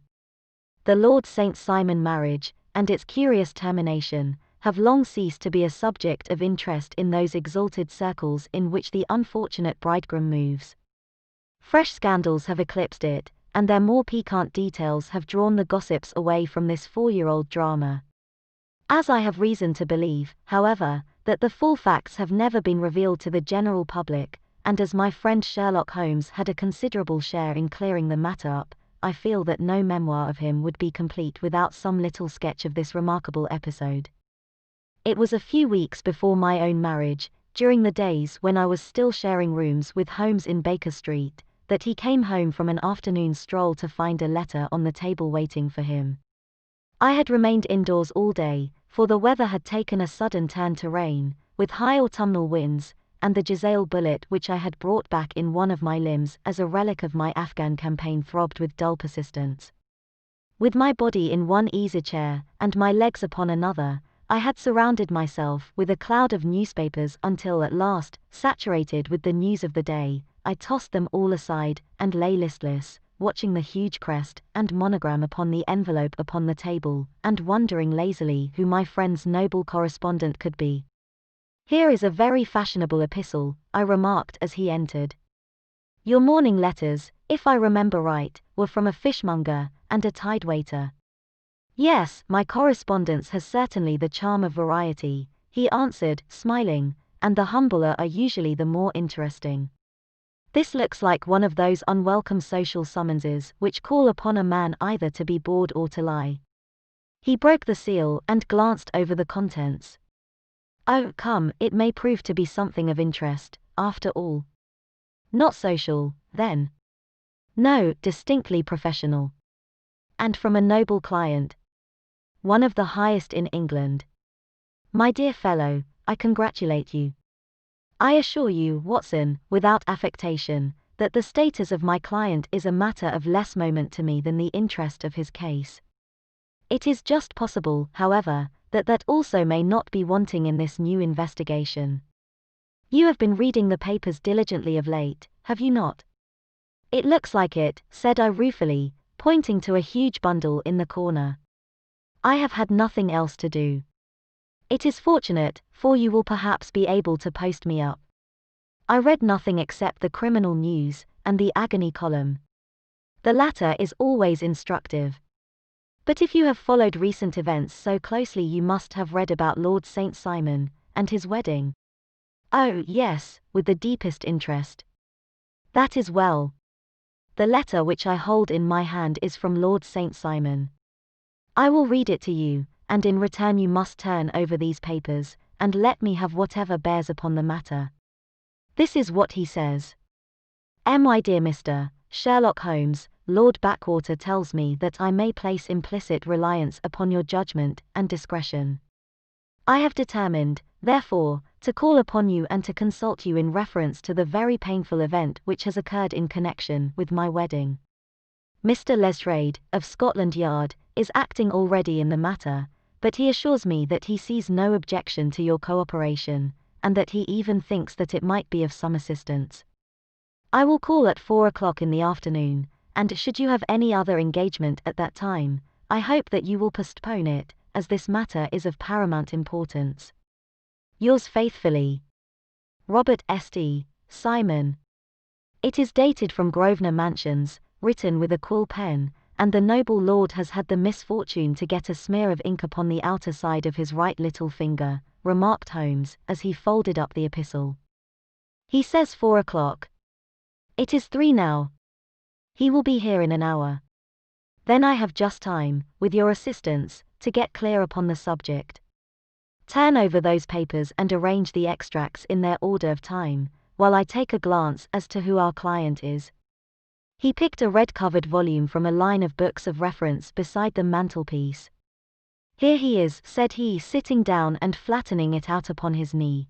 The Lord St. Simon marriage, and its curious termination, have long ceased to be a subject of interest in those exalted circles in which the unfortunate bridegroom moves. Fresh scandals have eclipsed it, and their more piquant details have drawn the gossips away from this 4-year-old drama. As I have reason to believe, however, that the full facts have never been revealed to the general public, and as my friend Sherlock Holmes had a considerable share in clearing the matter up, I feel that no memoir of him would be complete without some little sketch of this remarkable episode. It was a few weeks before my own marriage, during the days when I was still sharing rooms with Holmes in Baker Street, that he came home from an afternoon stroll to find a letter on the table waiting for him. I had remained indoors all day, for the weather had taken a sudden turn to rain, with high autumnal winds, and the Jezail bullet which I had brought back in one of my limbs as a relic of my Afghan campaign throbbed with dull persistence. With my body in one easy chair, and my legs upon another, I had surrounded myself with a cloud of newspapers until at last, saturated with the news of the day, I tossed them all aside, and lay listless, watching the huge crest and monogram upon the envelope upon the table, and wondering lazily who my friend's noble correspondent could be. Here is a very fashionable epistle, I remarked as he entered. Your morning letters, if I remember right, were from a fishmonger and a tide waiter. Yes, my correspondence has certainly the charm of variety, he answered, smiling, and the humbler are usually the more interesting. This looks like one of those unwelcome social summonses which call upon a man either to be bored or to lie. He broke the seal and glanced over the contents. Oh, come, it may prove to be something of interest, after all. Not social, then? No, distinctly professional. And from a noble client. One of the highest in England. My dear fellow, I congratulate you. I assure you, Watson, without affectation, that the status of my client is a matter of less moment to me than the interest of his case. It is just possible, however, that also may not be wanting in this new investigation. You have been reading the papers diligently of late, have you not? It looks like it, said I ruefully, pointing to a huge bundle in the corner. I have had nothing else to do. It is fortunate, for you will perhaps be able to post me up. I read nothing except the criminal news, and the agony column. The latter is always instructive. But if you have followed recent events so closely, you must have read about Lord St. Simon, and his wedding. Oh, yes, with the deepest interest. That is well. The letter which I hold in my hand is from Lord St. Simon. I will read it to you, and in return you must turn over these papers, and let me have whatever bears upon the matter. This is what he says. My dear Mr. Sherlock Holmes, Lord Backwater tells me that I may place implicit reliance upon your judgment and discretion. I have determined, therefore, to call upon you and to consult you in reference to the very painful event which has occurred in connection with my wedding. Mr. Lesrade, of Scotland Yard, is acting already in the matter, but he assures me that he sees no objection to your cooperation, and that he even thinks that it might be of some assistance. I will call at 4 o'clock in the afternoon, and should you have any other engagement at that time, I hope that you will postpone it, as this matter is of paramount importance. Yours faithfully, Robert St. Simon. It is dated from Grosvenor Mansions, written with a quill pen, and the noble lord has had the misfortune to get a smear of ink upon the outer side of his right little finger, remarked Holmes, as he folded up the epistle. He says 4 o'clock. It is 3 now. He will be here in an hour. Then I have just time, with your assistance, to get clear upon the subject. Turn over those papers and arrange the extracts in their order of time, while I take a glance as to who our client is. He picked a red-covered volume from a line of books of reference beside the mantelpiece. Here he is, said he, sitting down and flattening it out upon his knee.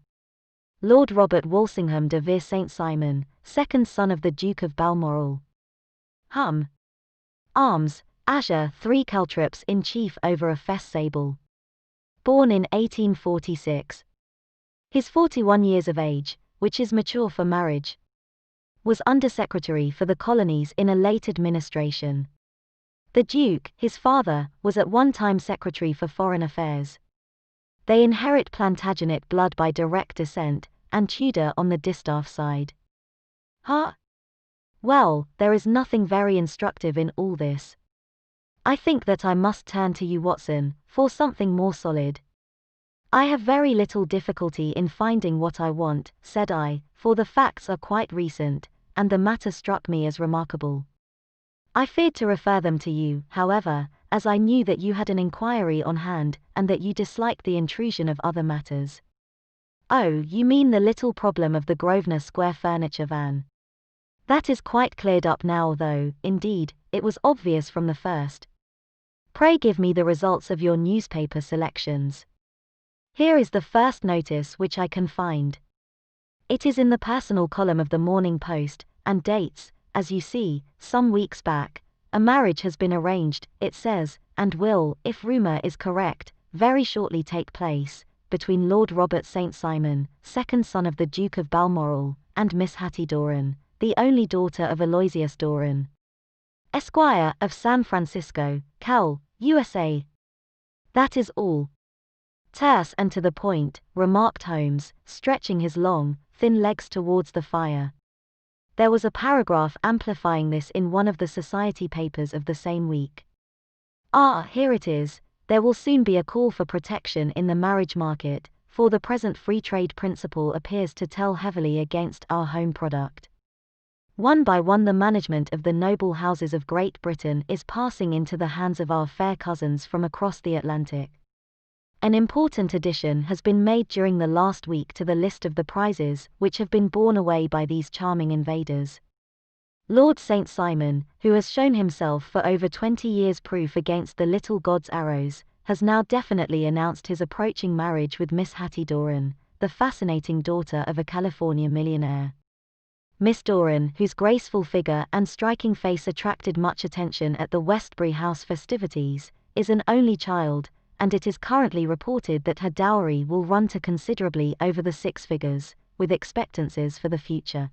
Lord Robert Walsingham de Vere St. Simon, second son of the Duke of Balmoral. Arms, azure, 3 caltrops in chief over a fess sable. Born in 1846. His 41 years of age, which is mature for marriage. Was Undersecretary for the Colonies in a late administration. The Duke, his father, was at one time Secretary for Foreign Affairs. They inherit Plantagenet blood by direct descent, and Tudor on the distaff side. Well, there is nothing very instructive in all this. I think that I must turn to you, Watson, for something more solid. I have very little difficulty in finding what I want, said I, for the facts are quite recent, and the matter struck me as remarkable. I feared to refer them to you, however, as I knew that you had an inquiry on hand, and that you disliked the intrusion of other matters. Oh, you mean the little problem of the Grosvenor Square furniture van. That is quite cleared up now, though, indeed, it was obvious from the first. Pray give me the results of your newspaper selections. Here is the first notice which I can find. It is in the personal column of the Morning Post, and dates, as you see, some weeks back. A marriage has been arranged, it says, and will, if rumour is correct, very shortly take place, between Lord Robert St. Simon, second son of the Duke of Balmoral, and Miss Hattie Doran, the only daughter of Aloysius Doran, Esquire, of San Francisco, Cal, USA. That is all. Terse and to the point, remarked Holmes, stretching his long, thin legs towards the fire. There was a paragraph amplifying this in one of the society papers of the same week. Here it is. There will soon be a call for protection in the marriage market, for the present free trade principle appears to tell heavily against our home product. One by one the management of the noble houses of Great Britain is passing into the hands of our fair cousins from across the Atlantic. An important addition has been made during the last week to the list of the prizes which have been borne away by these charming invaders. Lord St. Simon, who has shown himself for over 20 years proof against the little god's arrows, has now definitely announced his approaching marriage with Miss Hattie Doran, the fascinating daughter of a California millionaire. Miss Doran, whose graceful figure and striking face attracted much attention at the Westbury House festivities, is an only child, and it is currently reported that her dowry will run to considerably over the 6 figures, with expectancies for the future.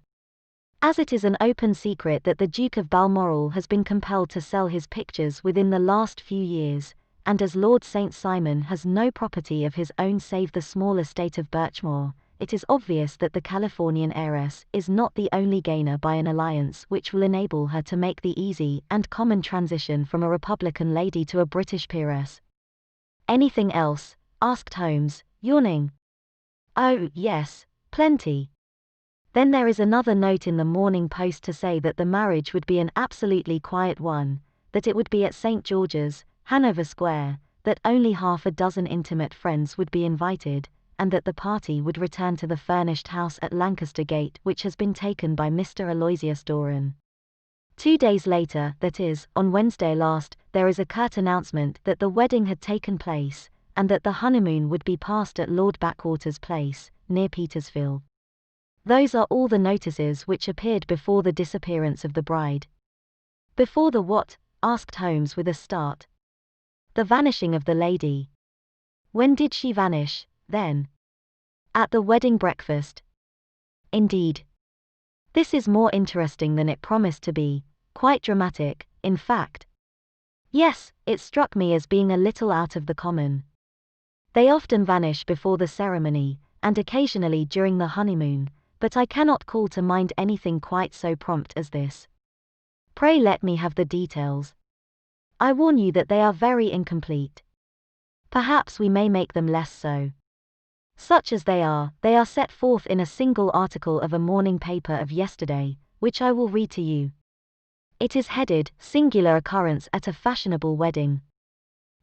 As it is an open secret that the Duke of Balmoral has been compelled to sell his pictures within the last few years, and as Lord St. Simon has no property of his own save the small estate of Birchmoor, it is obvious that the Californian heiress is not the only gainer by an alliance which will enable her to make the easy and common transition from a Republican lady to a British peeress. "Anything else?" asked Holmes, yawning. "Oh, yes, plenty. Then there is another note in the Morning Post to say that the marriage would be an absolutely quiet one, that it would be at St. George's, Hanover Square, that only half a dozen intimate friends would be invited, and that the party would return to the furnished house at Lancaster Gate which has been taken by Mr. Aloysius Doran. 2 days later, that is, on Wednesday last, there is a curt announcement that the wedding had taken place, and that the honeymoon would be passed at Lord Backwater's place, near Petersfield. Those are all the notices which appeared before the disappearance of the bride." "Before the what?" asked Holmes with a start. "The vanishing of the lady." "When did she vanish, then?" "At the wedding breakfast." "Indeed. This is more interesting than it promised to be, quite dramatic, in fact." "Yes, it struck me as being a little out of the common. They often vanish before the ceremony, and occasionally during the honeymoon, but I cannot call to mind anything quite so prompt as this. Pray let me have the details. I warn you that they are very incomplete. Perhaps we may make them less so. Such as they are set forth in a single article of a morning paper of yesterday, which I will read to you. It is headed, "Singular Occurrence at a Fashionable Wedding."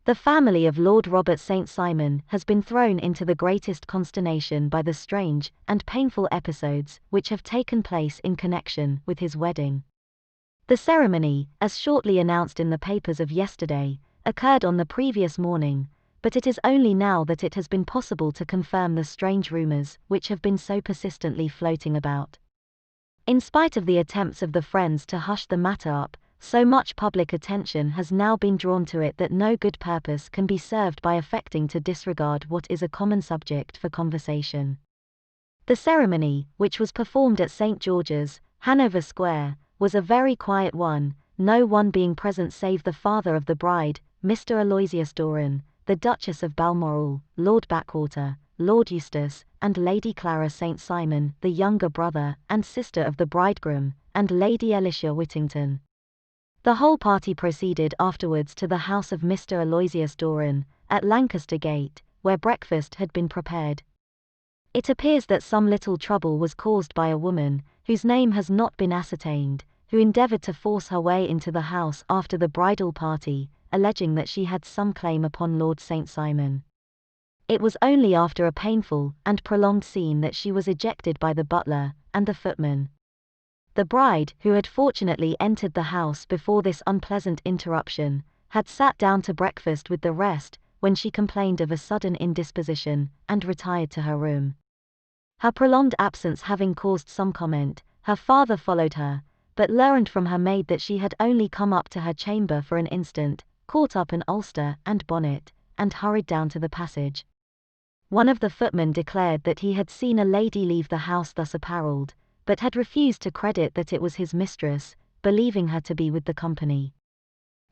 "The family of Lord Robert St. Simon has been thrown into the greatest consternation by the strange and painful episodes which have taken place in connection with his wedding. The ceremony, as shortly announced in the papers of yesterday, occurred on the previous morning, but it is only now that it has been possible to confirm the strange rumors which have been so persistently floating about. In spite of the attempts of the friends to hush the matter up, so much public attention has now been drawn to it that no good purpose can be served by affecting to disregard what is a common subject for conversation. The ceremony, which was performed at St. George's, Hanover Square, was a very quiet one, no one being present save the father of the bride, Mr. Aloysius Doran, the Duchess of Balmoral, Lord Backwater, Lord Eustace, and Lady Clara St. Simon, the younger brother and sister of the bridegroom, and Lady Alicia Whittington. The whole party proceeded afterwards to the house of Mr. Aloysius Doran, at Lancaster Gate, where breakfast had been prepared. It appears that some little trouble was caused by a woman, whose name has not been ascertained, who endeavored to force her way into the house after the bridal party, alleging that she had some claim upon Lord St. Simon. It was only after a painful and prolonged scene that she was ejected by the butler and the footman. The bride, who had fortunately entered the house before this unpleasant interruption, had sat down to breakfast with the rest, when she complained of a sudden indisposition, and retired to her room. Her prolonged absence having caused some comment, her father followed her, but learned from her maid that she had only come up to her chamber for an instant, caught up an ulster and bonnet, and hurried down to the passage. One of the footmen declared that he had seen a lady leave the house thus apparelled, but had refused to credit that it was his mistress, believing her to be with the company.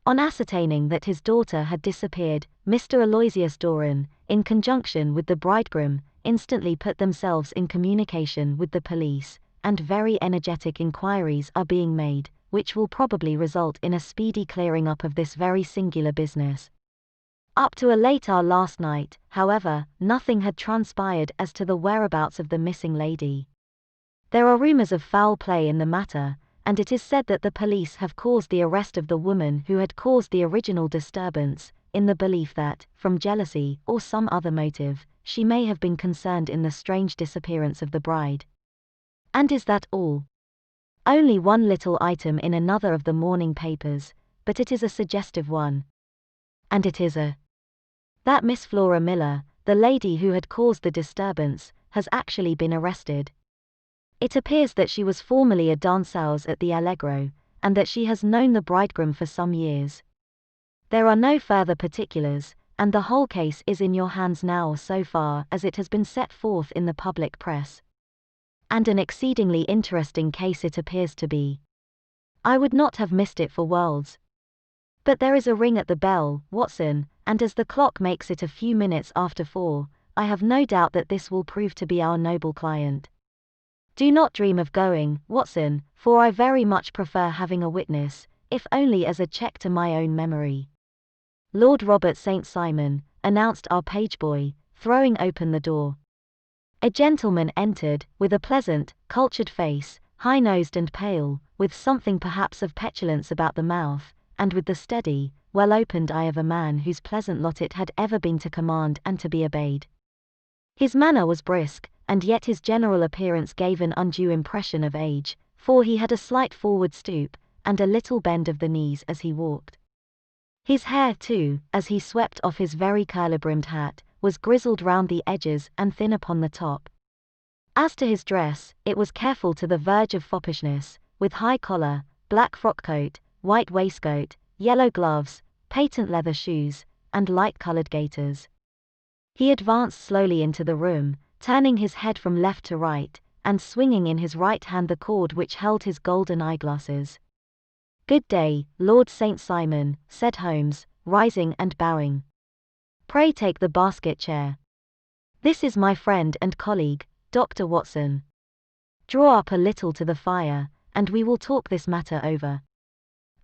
On ascertaining that his daughter had disappeared, Mr. Aloysius Doran, in conjunction with the bridegroom, instantly put themselves in communication with the police, and very energetic inquiries are being made, which will probably result in a speedy clearing up of this very singular business. Up to a late hour last night, however, nothing had transpired as to the whereabouts of the missing lady. There are rumors of foul play in the matter, and it is said that the police have caused the arrest of the woman who had caused the original disturbance, in the belief that, from jealousy or some other motive, she may have been concerned in the strange disappearance of the bride. And is that all? Only one little item in another of the morning papers, but it is a suggestive one. And it is that Miss Flora Miller, the lady who had caused the disturbance, has actually been arrested. It appears that she was formerly a danseuse at the Allegro, and that she has known the bridegroom for some years. There are no further particulars, and the whole case is in your hands now so far as it has been set forth in the public press. And an exceedingly interesting case it appears to be. I would not have missed it for worlds. But there is a ring at the bell, Watson, and as the clock makes it a few minutes after 4, I have no doubt that this will prove to be our noble client. Do not dream of going, Watson, for I very much prefer having a witness, if only as a check to my own memory. Lord Robert St. Simon, announced our page boy, throwing open the door. A gentleman entered, with a pleasant, cultured face, high-nosed and pale, with something perhaps of petulance about the mouth, and with the steady, well-opened eye of a man whose pleasant lot it had ever been to command and to be obeyed. His manner was brisk, and yet his general appearance gave an undue impression of age, for he had a slight forward stoop, and a little bend of the knees as he walked. His hair, too, as he swept off his very curly-brimmed hat, was grizzled round the edges and thin upon the top. As to his dress, it was careful to the verge of foppishness, with high collar, black frock coat, white waistcoat, yellow gloves, patent leather shoes, and light-coloured gaiters. He advanced slowly into the room, turning his head from left to right, and swinging in his right hand the cord which held his golden eyeglasses. "Good day, Lord St. Simon," said Holmes, rising and bowing. "Pray take the basket chair. This is my friend and colleague, Dr. Watson. Draw up a little to the fire, and we will talk this matter over.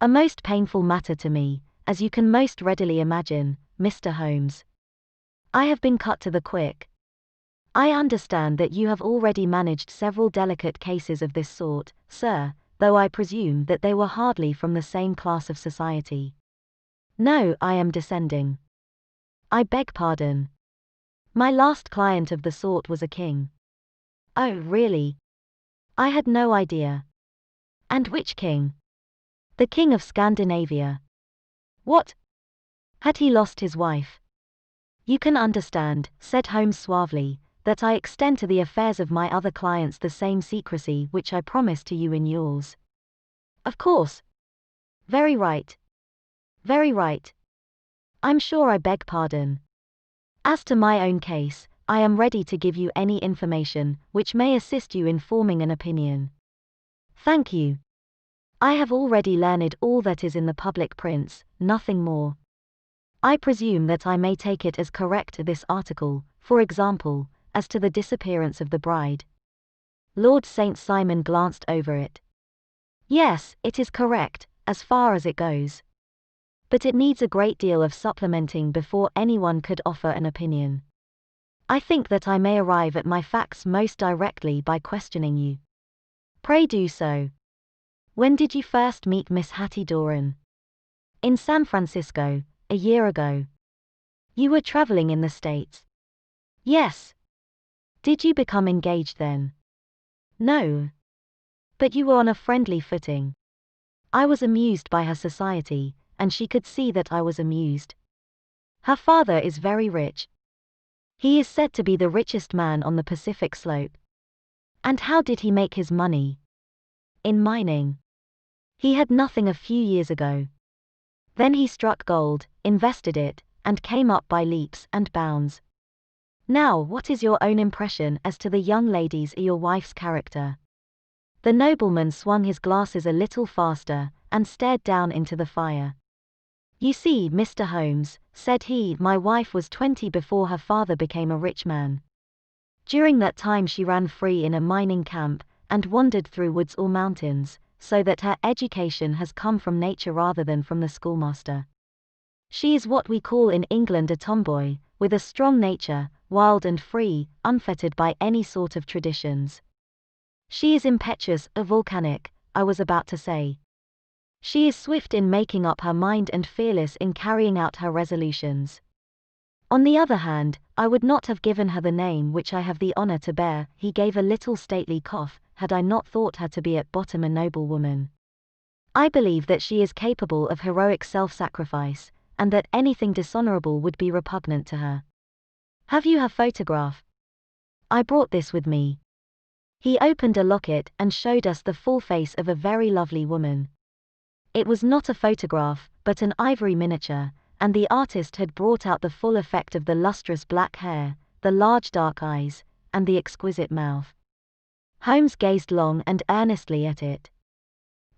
A most painful matter to me, as you can most readily imagine, Mr. Holmes. I have been cut to the quick. I understand that you have already managed several delicate cases of this sort, sir, though I presume that they were hardly from the same class of society." "No, I am descending." "I beg pardon. My last client of the sort was a king." "Oh, really? I had no idea." "And which king?" "The King of Scandinavia." "What? Had he lost his wife?" "You can understand," said Holmes suavely, "that I extend to the affairs of my other clients the same secrecy which I promised to you in yours." "Of course. Very right. Very right. I'm sure I beg pardon. As to my own case, I am ready to give you any information which may assist you in forming an opinion." "Thank you. I have already learned all that is in the public prints, nothing more. I presume that I may take it as correct this article, for example, as to the disappearance of the bride." Lord St. Simon glanced over it. "Yes, it is correct, as far as it goes. But it needs a great deal of supplementing before anyone could offer an opinion. I think that I may arrive at my facts most directly by questioning you." "Pray do so. When did you first meet Miss Hattie Doran?" "In San Francisco, a year ago." "You were traveling in the States?" "Yes." "Did you become engaged then?" "No." "But you were on a friendly footing." "I was amused by her society, and she could see that I was amused." "Her father is very rich?" "He is said to be the richest man on the Pacific slope." "And how did he make his money?" "In mining. He had nothing a few years ago. Then he struck gold, invested it, and came up by leaps and bounds. Now, what is your own impression as to the young lady's or your wife's character?" The nobleman swung his glasses a little faster, and stared down into the fire. "You see, Mr. Holmes," said he, "my wife was 20 before her father became a rich man. During that time she ran free in a mining camp, and wandered through woods or mountains, so that her education has come from nature rather than from the schoolmaster. She is what we call in England a tomboy, with a strong nature, wild and free, unfettered by any sort of traditions. She is impetuous, volcanic, I was about to say. She is swift in making up her mind and fearless in carrying out her resolutions. On the other hand, I would not have given her the name which I have the honor to bear," he gave a little stately cough, "had I not thought her to be at bottom a noble woman. I believe that she is capable of heroic self-sacrifice, and that anything dishonorable would be repugnant to her. Have you her photograph?" "I brought this with me." He opened a locket and showed us the full face of a very lovely woman. It was not a photograph, but an ivory miniature, and the artist had brought out the full effect of the lustrous black hair, the large dark eyes, and the exquisite mouth. Holmes gazed long and earnestly at it.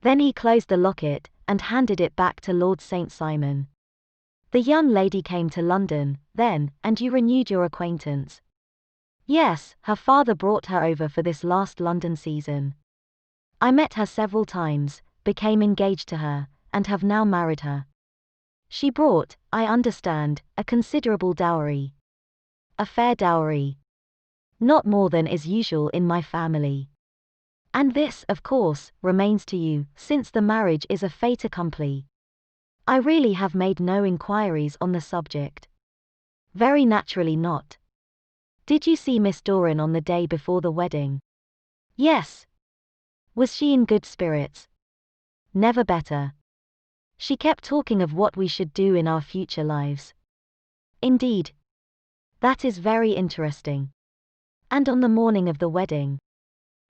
Then he closed the locket, and handed it back to Lord St. Simon. The young lady came to London, then, and you renewed your acquaintance? Yes, her father brought her over for this last London season. I met her several times, became engaged to her, and have now married her. She brought, I understand, a considerable dowry. A fair dowry. Not more than is usual in my family. And this, of course, remains to you, since the marriage is a fait accompli. I really have made no inquiries on the subject. Very naturally not. Did you see Miss Doran on the day before the wedding? Yes. Was she in good spirits? Never better. She kept talking of what we should do in our future lives. Indeed. That is very interesting. And on the morning of the wedding?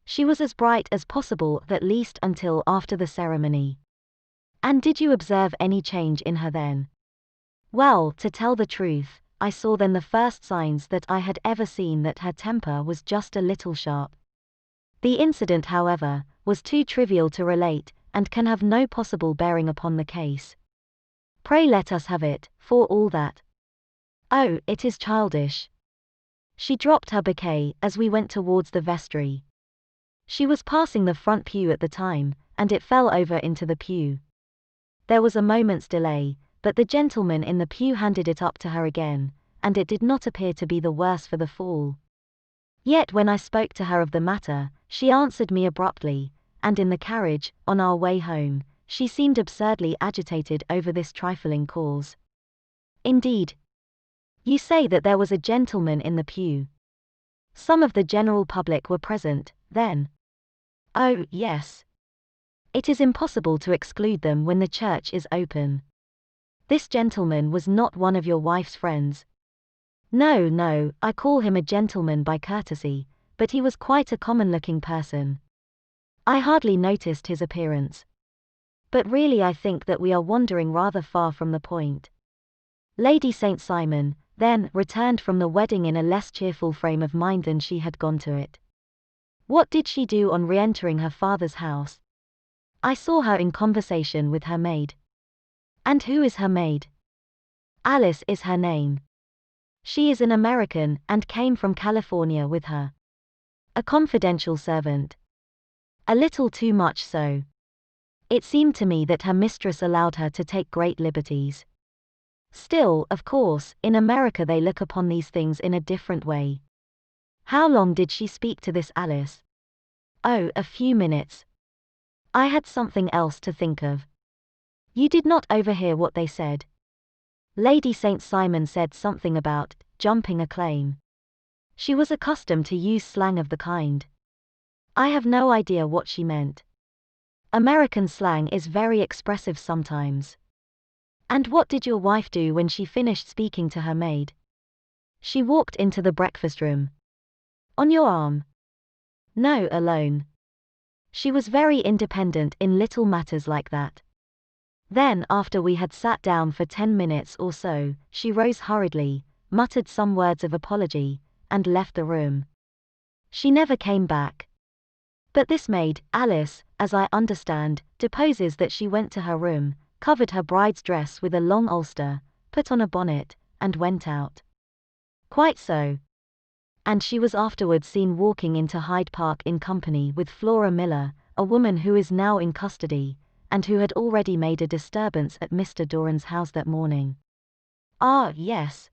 She was as bright as possible, at least until after the ceremony. And did you observe any change in her then? Well, to tell the truth, I saw then the first signs that I had ever seen that her temper was just a little sharp. The incident, however, was too trivial to relate, and can have no possible bearing upon the case. Pray let us have it, for all that. Oh, it is childish. She dropped her bouquet as we went towards the vestry. She was passing the front pew at the time, and it fell over into the pew. There was a moment's delay, but the gentleman in the pew handed it up to her again, and it did not appear to be the worse for the fall. Yet when I spoke to her of the matter, she answered me abruptly, and in the carriage, on our way home, she seemed absurdly agitated over this trifling cause. Indeed. You say that there was a gentleman in the pew. Some of the general public were present, then? Oh, yes. It is impossible to exclude them when the church is open. This gentleman was not one of your wife's friends? No, no, I call him a gentleman by courtesy, but he was quite a common-looking person. I hardly noticed his appearance. But really I think that we are wandering rather far from the point. Lady St. Simon, then, returned from the wedding in a less cheerful frame of mind than she had gone to it. What did she do on re-entering her father's house? I saw her in conversation with her maid. And who is her maid? Alice is her name. She is an American, and came from California with her. A confidential servant. A little too much so. It seemed to me that her mistress allowed her to take great liberties. Still, of course, in America they look upon these things in a different way. How long did she speak to this Alice? Oh, a few minutes. I had something else to think of. You did not overhear what they said? Lady St. Simon said something about jumping a claim. She was accustomed to use slang of the kind. I have no idea what she meant. American slang is very expressive sometimes. And what did your wife do when she finished speaking to her maid? She walked into the breakfast room. On your arm? No, alone. She was very independent in little matters like that. Then, after we had sat down for 10 minutes or so, she rose hurriedly, muttered some words of apology, and left the room. She never came back. But this maid, Alice, as I understand, deposes that she went to her room, covered her bride's dress with a long ulster, put on a bonnet, and went out. Quite so. And she was afterwards seen walking into Hyde Park in company with Flora Miller, a woman who is now in custody, and who had already made a disturbance at Mr. Doran's house that morning. Ah, yes.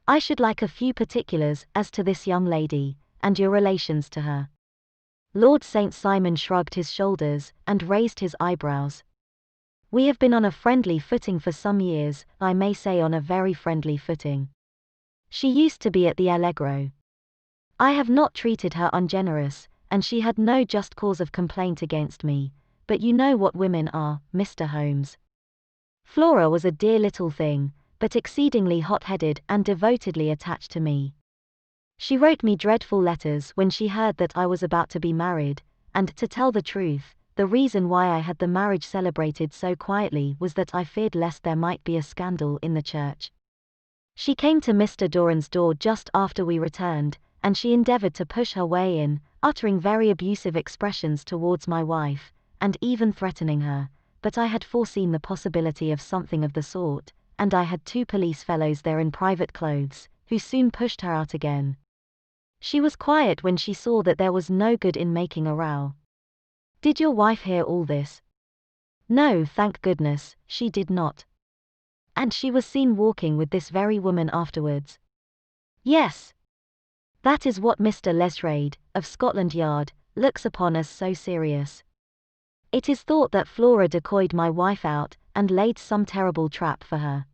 I should like a few particulars as to this young lady, and your relations to her. Lord St. Simon shrugged his shoulders, and raised his eyebrows. We have been on a friendly footing for some years, I may say on a very friendly footing. She used to be at the Allegro. I have not treated her ungenerous, and she had no just cause of complaint against me, but you know what women are, Mr. Holmes. Flora was a dear little thing, but exceedingly hot-headed and devotedly attached to me. She wrote me dreadful letters when she heard that I was about to be married, and, to tell the truth, the reason why I had the marriage celebrated so quietly was that I feared lest there might be a scandal in the church. She came to Mr. Doran's door just after we returned, and she endeavored to push her way in, uttering very abusive expressions towards my wife, and even threatening her, but I had foreseen the possibility of something of the sort, and I had 2 police fellows there in private clothes, who soon pushed her out again. She was quiet when she saw that there was no good in making a row. Did your wife hear all this? No, thank goodness, she did not. And she was seen walking with this very woman afterwards? Yes. That is what Mr. Lesrade, of Scotland Yard, looks upon as so serious. It is thought that Flora decoyed my wife out, and laid some terrible trap for her.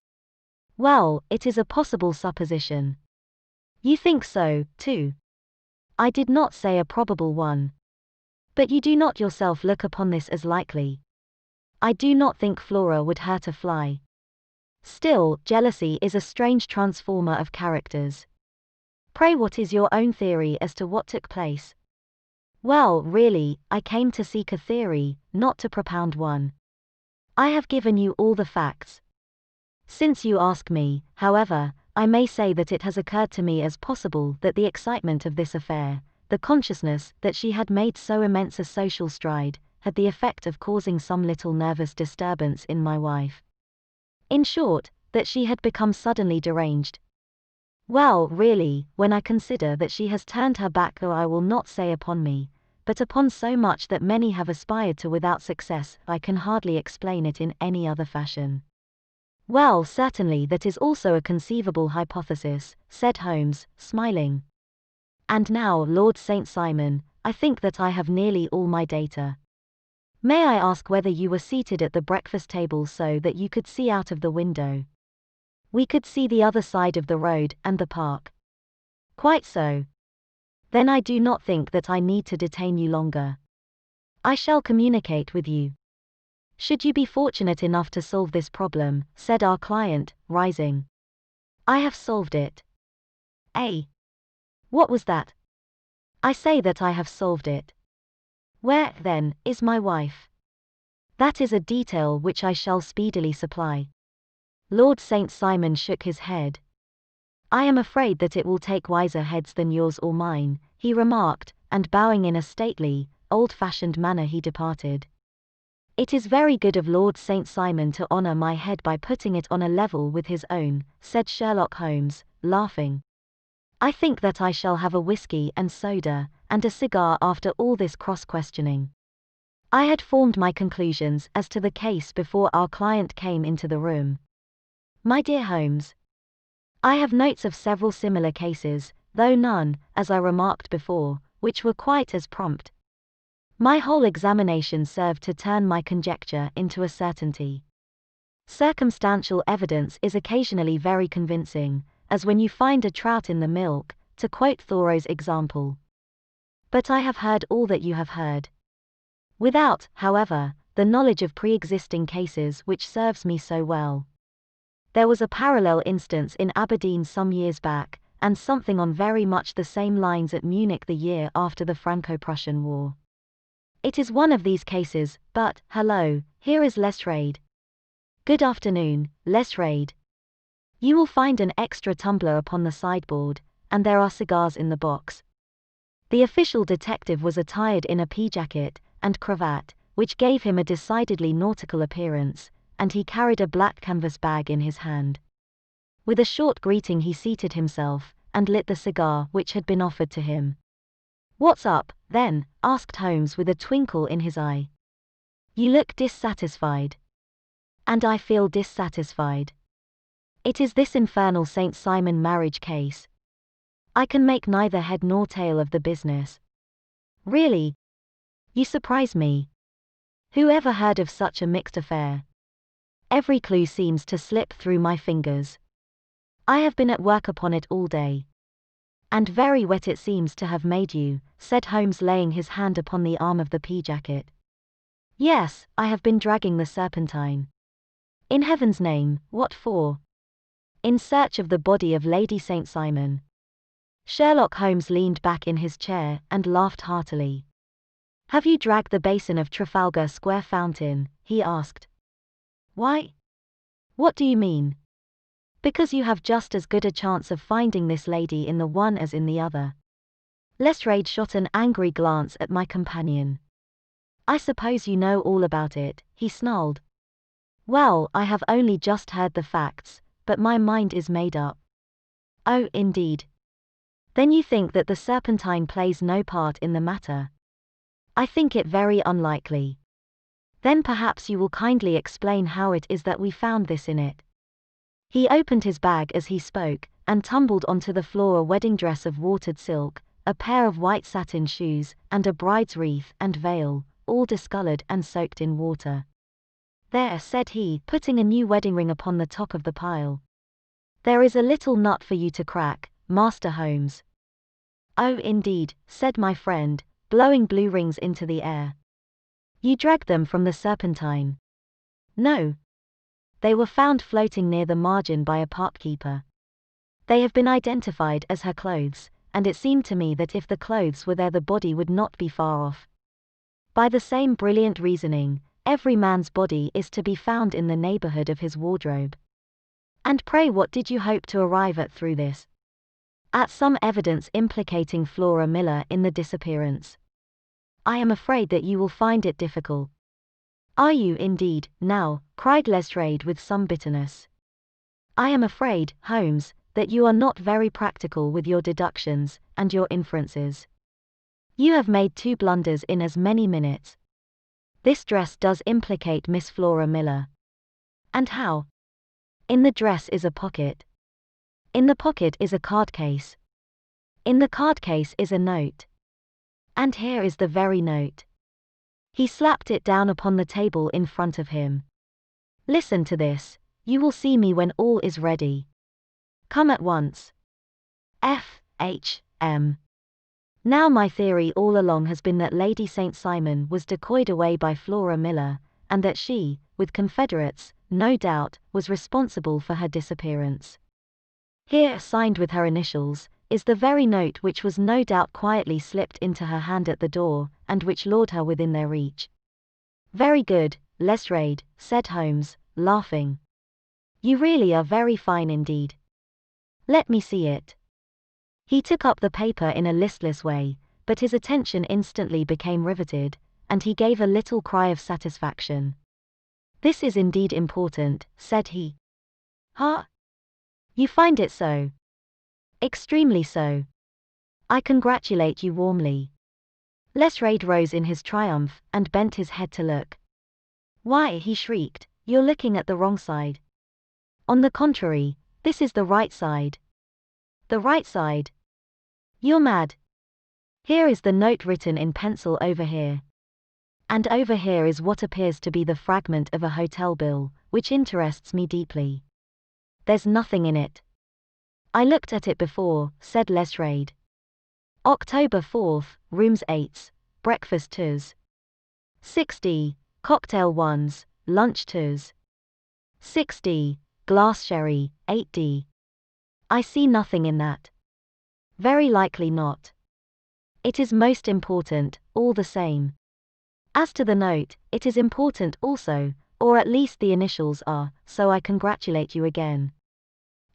Well, it is a possible supposition. You think so, too? I did not say a probable one. But you do not yourself look upon this as likely. I do not think Flora would hurt a fly. Still, jealousy is a strange transformer of characters. Pray, what is your own theory as to what took place? Well, really, I came to seek a theory, not to propound one. I have given you all the facts. Since you ask me, however, I may say that it has occurred to me as possible that the excitement of this affair, the consciousness that she had made so immense a social stride, had the effect of causing some little nervous disturbance in my wife. In short, that she had become suddenly deranged. Well, really, when I consider that she has turned her back, I will not say upon me, but upon so much that many have aspired to without success, I can hardly explain it in any other fashion. Well, certainly that is also a conceivable hypothesis, said Holmes, smiling. And now, Lord St. Simon, I think that I have nearly all my data. May I ask whether you were seated at the breakfast table so that you could see out of the window? We could see the other side of the road and the park. Quite so. Then I do not think that I need to detain you longer. I shall communicate with you. Should you be fortunate enough to solve this problem, said our client, rising. I have solved it. Eh? What was that? I say that I have solved it. Where, then, is my wife? That is a detail which I shall speedily supply. Lord St. Simon shook his head. I am afraid that it will take wiser heads than yours or mine, he remarked, and bowing in a stately, old-fashioned manner he departed. It is very good of Lord St. Simon to honour my head by putting it on a level with his own, said Sherlock Holmes, laughing. I think that I shall have a whisky and soda, and a cigar after all this cross-questioning. I had formed my conclusions as to the case before our client came into the room. My dear Holmes, I have notes of several similar cases, though none, as I remarked before, which were quite as prompt. My whole examination served to turn my conjecture into a certainty. Circumstantial evidence is occasionally very convincing, as when you find a trout in the milk, to quote Thoreau's example. But I have heard all that you have heard. Without, however, the knowledge of pre-existing cases which serves me so well. There was a parallel instance in Aberdeen some years back, and something on very much the same lines at Munich the year after the Franco-Prussian War. It is one of these cases, but, hello, here is Lesrade. Good afternoon, Lesrade. You will find an extra tumbler upon the sideboard, and there are cigars in the box. The official detective was attired in a pea-jacket and cravat, which gave him a decidedly nautical appearance, and he carried a black canvas bag in his hand. With a short greeting he seated himself, and lit the cigar which had been offered to him. What's up, then? Asked Holmes with a twinkle in his eye. You look dissatisfied. And I feel dissatisfied. It is this infernal St. Simon marriage case. I can make neither head nor tail of the business. Really? You surprise me. Who ever heard of such a mixed affair? Every clue seems to slip through my fingers. I have been at work upon it all day. And very wet it seems to have made you, said Holmes, laying his hand upon the arm of the pea-jacket. Yes, I have been dragging the Serpentine. In heaven's name, what for? In search of the body of Lady St. Simon. Sherlock Holmes leaned back in his chair and laughed heartily. Have you dragged the basin of Trafalgar Square fountain? He asked. Why? What do you mean? Because you have just as good a chance of finding this lady in the one as in the other. Lestrade shot an angry glance at my companion. I suppose you know all about it, he snarled. Well, I have only just heard the facts, but my mind is made up. Oh, indeed. Then you think that the serpentine plays no part in the matter? I think it very unlikely. Then perhaps you will kindly explain how it is that we found this in it. He opened his bag as he spoke, and tumbled onto the floor a wedding dress of watered silk, a pair of white satin shoes, and a bride's wreath and veil, all discolored and soaked in water. There, said he, putting a new wedding ring upon the top of the pile. There is a little nut for you to crack, Master Holmes. Oh, indeed, said my friend, blowing blue rings into the air. You dragged them from the serpentine? No. They were found floating near the margin by a park-keeper. They have been identified as her clothes, and it seemed to me that if the clothes were there the body would not be far off. By the same brilliant reasoning, every man's body is to be found in the neighborhood of his wardrobe. And pray what did you hope to arrive at through this? At some evidence implicating Flora Miller in the disappearance. I am afraid that you will find it difficult. Are you indeed, now, cried Lestrade with some bitterness. I am afraid, Holmes, that you are not very practical with your deductions and your inferences. You have made 2 blunders in as many minutes. This dress does implicate Miss Flora Miller. And how? In the dress is a pocket. In the pocket is a card case. In the card case is a note. And here is the very note. He slapped it down upon the table in front of him. Listen to this. You will see me when all is ready. Come at once. F. H. M. Now my theory all along has been that Lady St. Simon was decoyed away by Flora Miller, and that she, with confederates, no doubt, was responsible for her disappearance. Here, signed with her initials, is the very note which was no doubt quietly slipped into her hand at the door, and which lured her within their reach. Very good, Lestrade, said Holmes, laughing. You really are very fine indeed. Let me see it. He took up the paper in a listless way, but his attention instantly became riveted, and he gave a little cry of satisfaction. This is indeed important, said he. Huh? You find it so? Extremely so. I congratulate you warmly. Lestrade rose in his triumph, and bent his head to look. Why, he shrieked, you're looking at the wrong side. On the contrary, this is the right side. The right side? You're mad. Here is the note written in pencil over here. And over here is what appears to be the fragment of a hotel bill, which interests me deeply. There's nothing in it. I looked at it before, said Lestrade. October 4th, rooms 8, breakfast 2s. 6d, cocktail 1s, lunch 2s. 6d, glass sherry, 8d. I see nothing in that. Very likely not. It is most important, all the same. As to the note, it is important also, or at least the initials are, so I congratulate you again.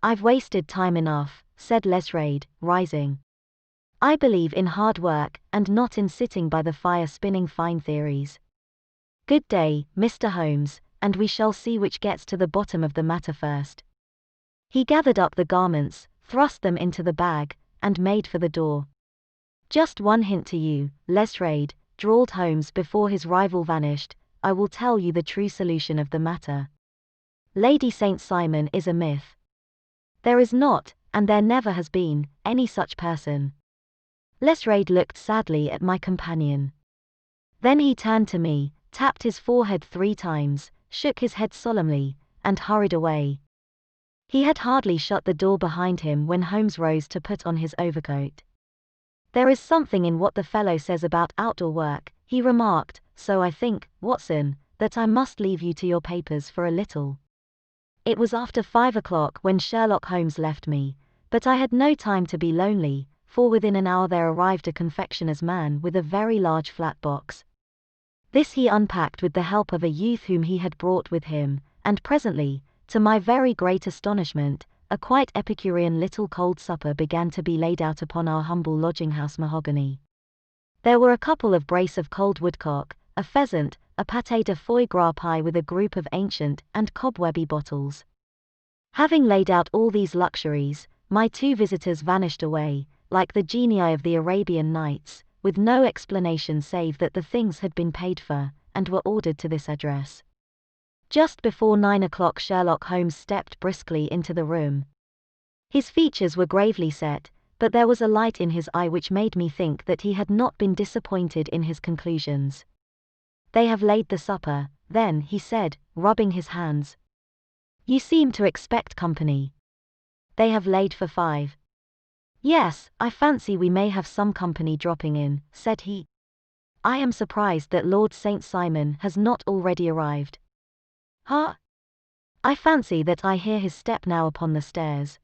I've wasted time enough, said Lestrade, rising. I believe in hard work, and not in sitting by the fire spinning fine theories. Good day, Mr. Holmes, and we shall see which gets to the bottom of the matter first. He gathered up the garments, thrust them into the bag, and made for the door. Just one hint to you, Lestrade, drawled Holmes before his rival vanished, I will tell you the true solution of the matter. Lady St. Simon is a myth. There is not, and there never has been, any such person. Lestrade looked sadly at my companion. Then he turned to me, tapped his forehead 3 times, shook his head solemnly, and hurried away. He had hardly shut the door behind him when Holmes rose to put on his overcoat. There is something in what the fellow says about outdoor work, he remarked, so I think, Watson, that I must leave you to your papers for a little. It was after 5 o'clock when Sherlock Holmes left me, but I had no time to be lonely, for within an hour there arrived a confectioner's man with a very large flat box. This he unpacked with the help of a youth whom he had brought with him, and presently, to my very great astonishment, a quite Epicurean little cold supper began to be laid out upon our humble lodging-house mahogany. There were a couple of brace of cold woodcock, a pheasant, a pâté de foie gras pie with a group of ancient and cobwebby bottles. Having laid out all these luxuries, my two visitors vanished away, like the genii of the Arabian Nights, with no explanation save that the things had been paid for, and were ordered to this address. Just before 9 o'clock Sherlock Holmes stepped briskly into the room. His features were gravely set, but there was a light in his eye which made me think that he had not been disappointed in his conclusions. "They have laid the supper, then," he said, rubbing his hands. "You seem to expect company." "They have laid for 5. "Yes, I fancy we may have some company dropping in," said he. "I am surprised that Lord St. Simon has not already arrived." "Huh? I fancy that I hear his step now upon the stairs."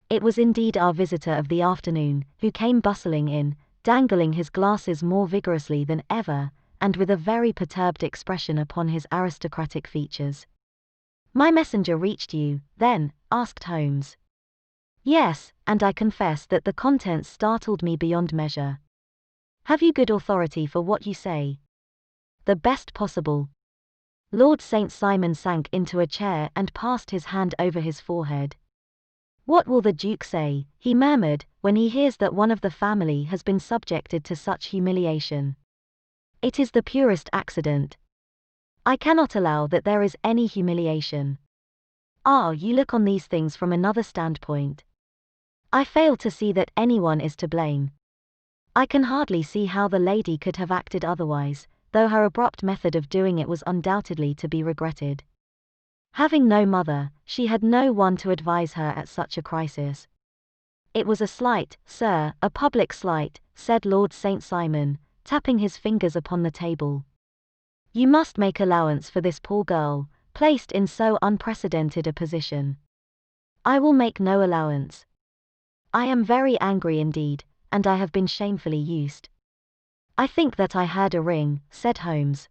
It was indeed our visitor of the afternoon, who came bustling in, dangling his glasses more vigorously than ever, and with a very perturbed expression upon his aristocratic features. "My messenger reached you, then?" asked Holmes. "Yes, and I confess that the contents startled me beyond measure." "Have you good authority for what you say?" "The best possible." Lord St. Simon sank into a chair and passed his hand over his forehead. "What will the Duke say," he murmured, "when he hears that one of the family has been subjected to such humiliation? It is the purest accident. I cannot allow that there is any humiliation." "Ah, you look on these things from another standpoint." "I fail to see that anyone is to blame. I can hardly see how the lady could have acted otherwise, though her abrupt method of doing it was undoubtedly to be regretted. Having no mother, she had no one to advise her at such a crisis." "It was a slight, sir, a public slight," said Lord St. Simon, tapping his fingers upon the table. "You must make allowance for this poor girl, placed in so unprecedented a position." "I will make no allowance. I am very angry indeed, and I have been shamefully used." "I think that I heard a ring," said Holmes.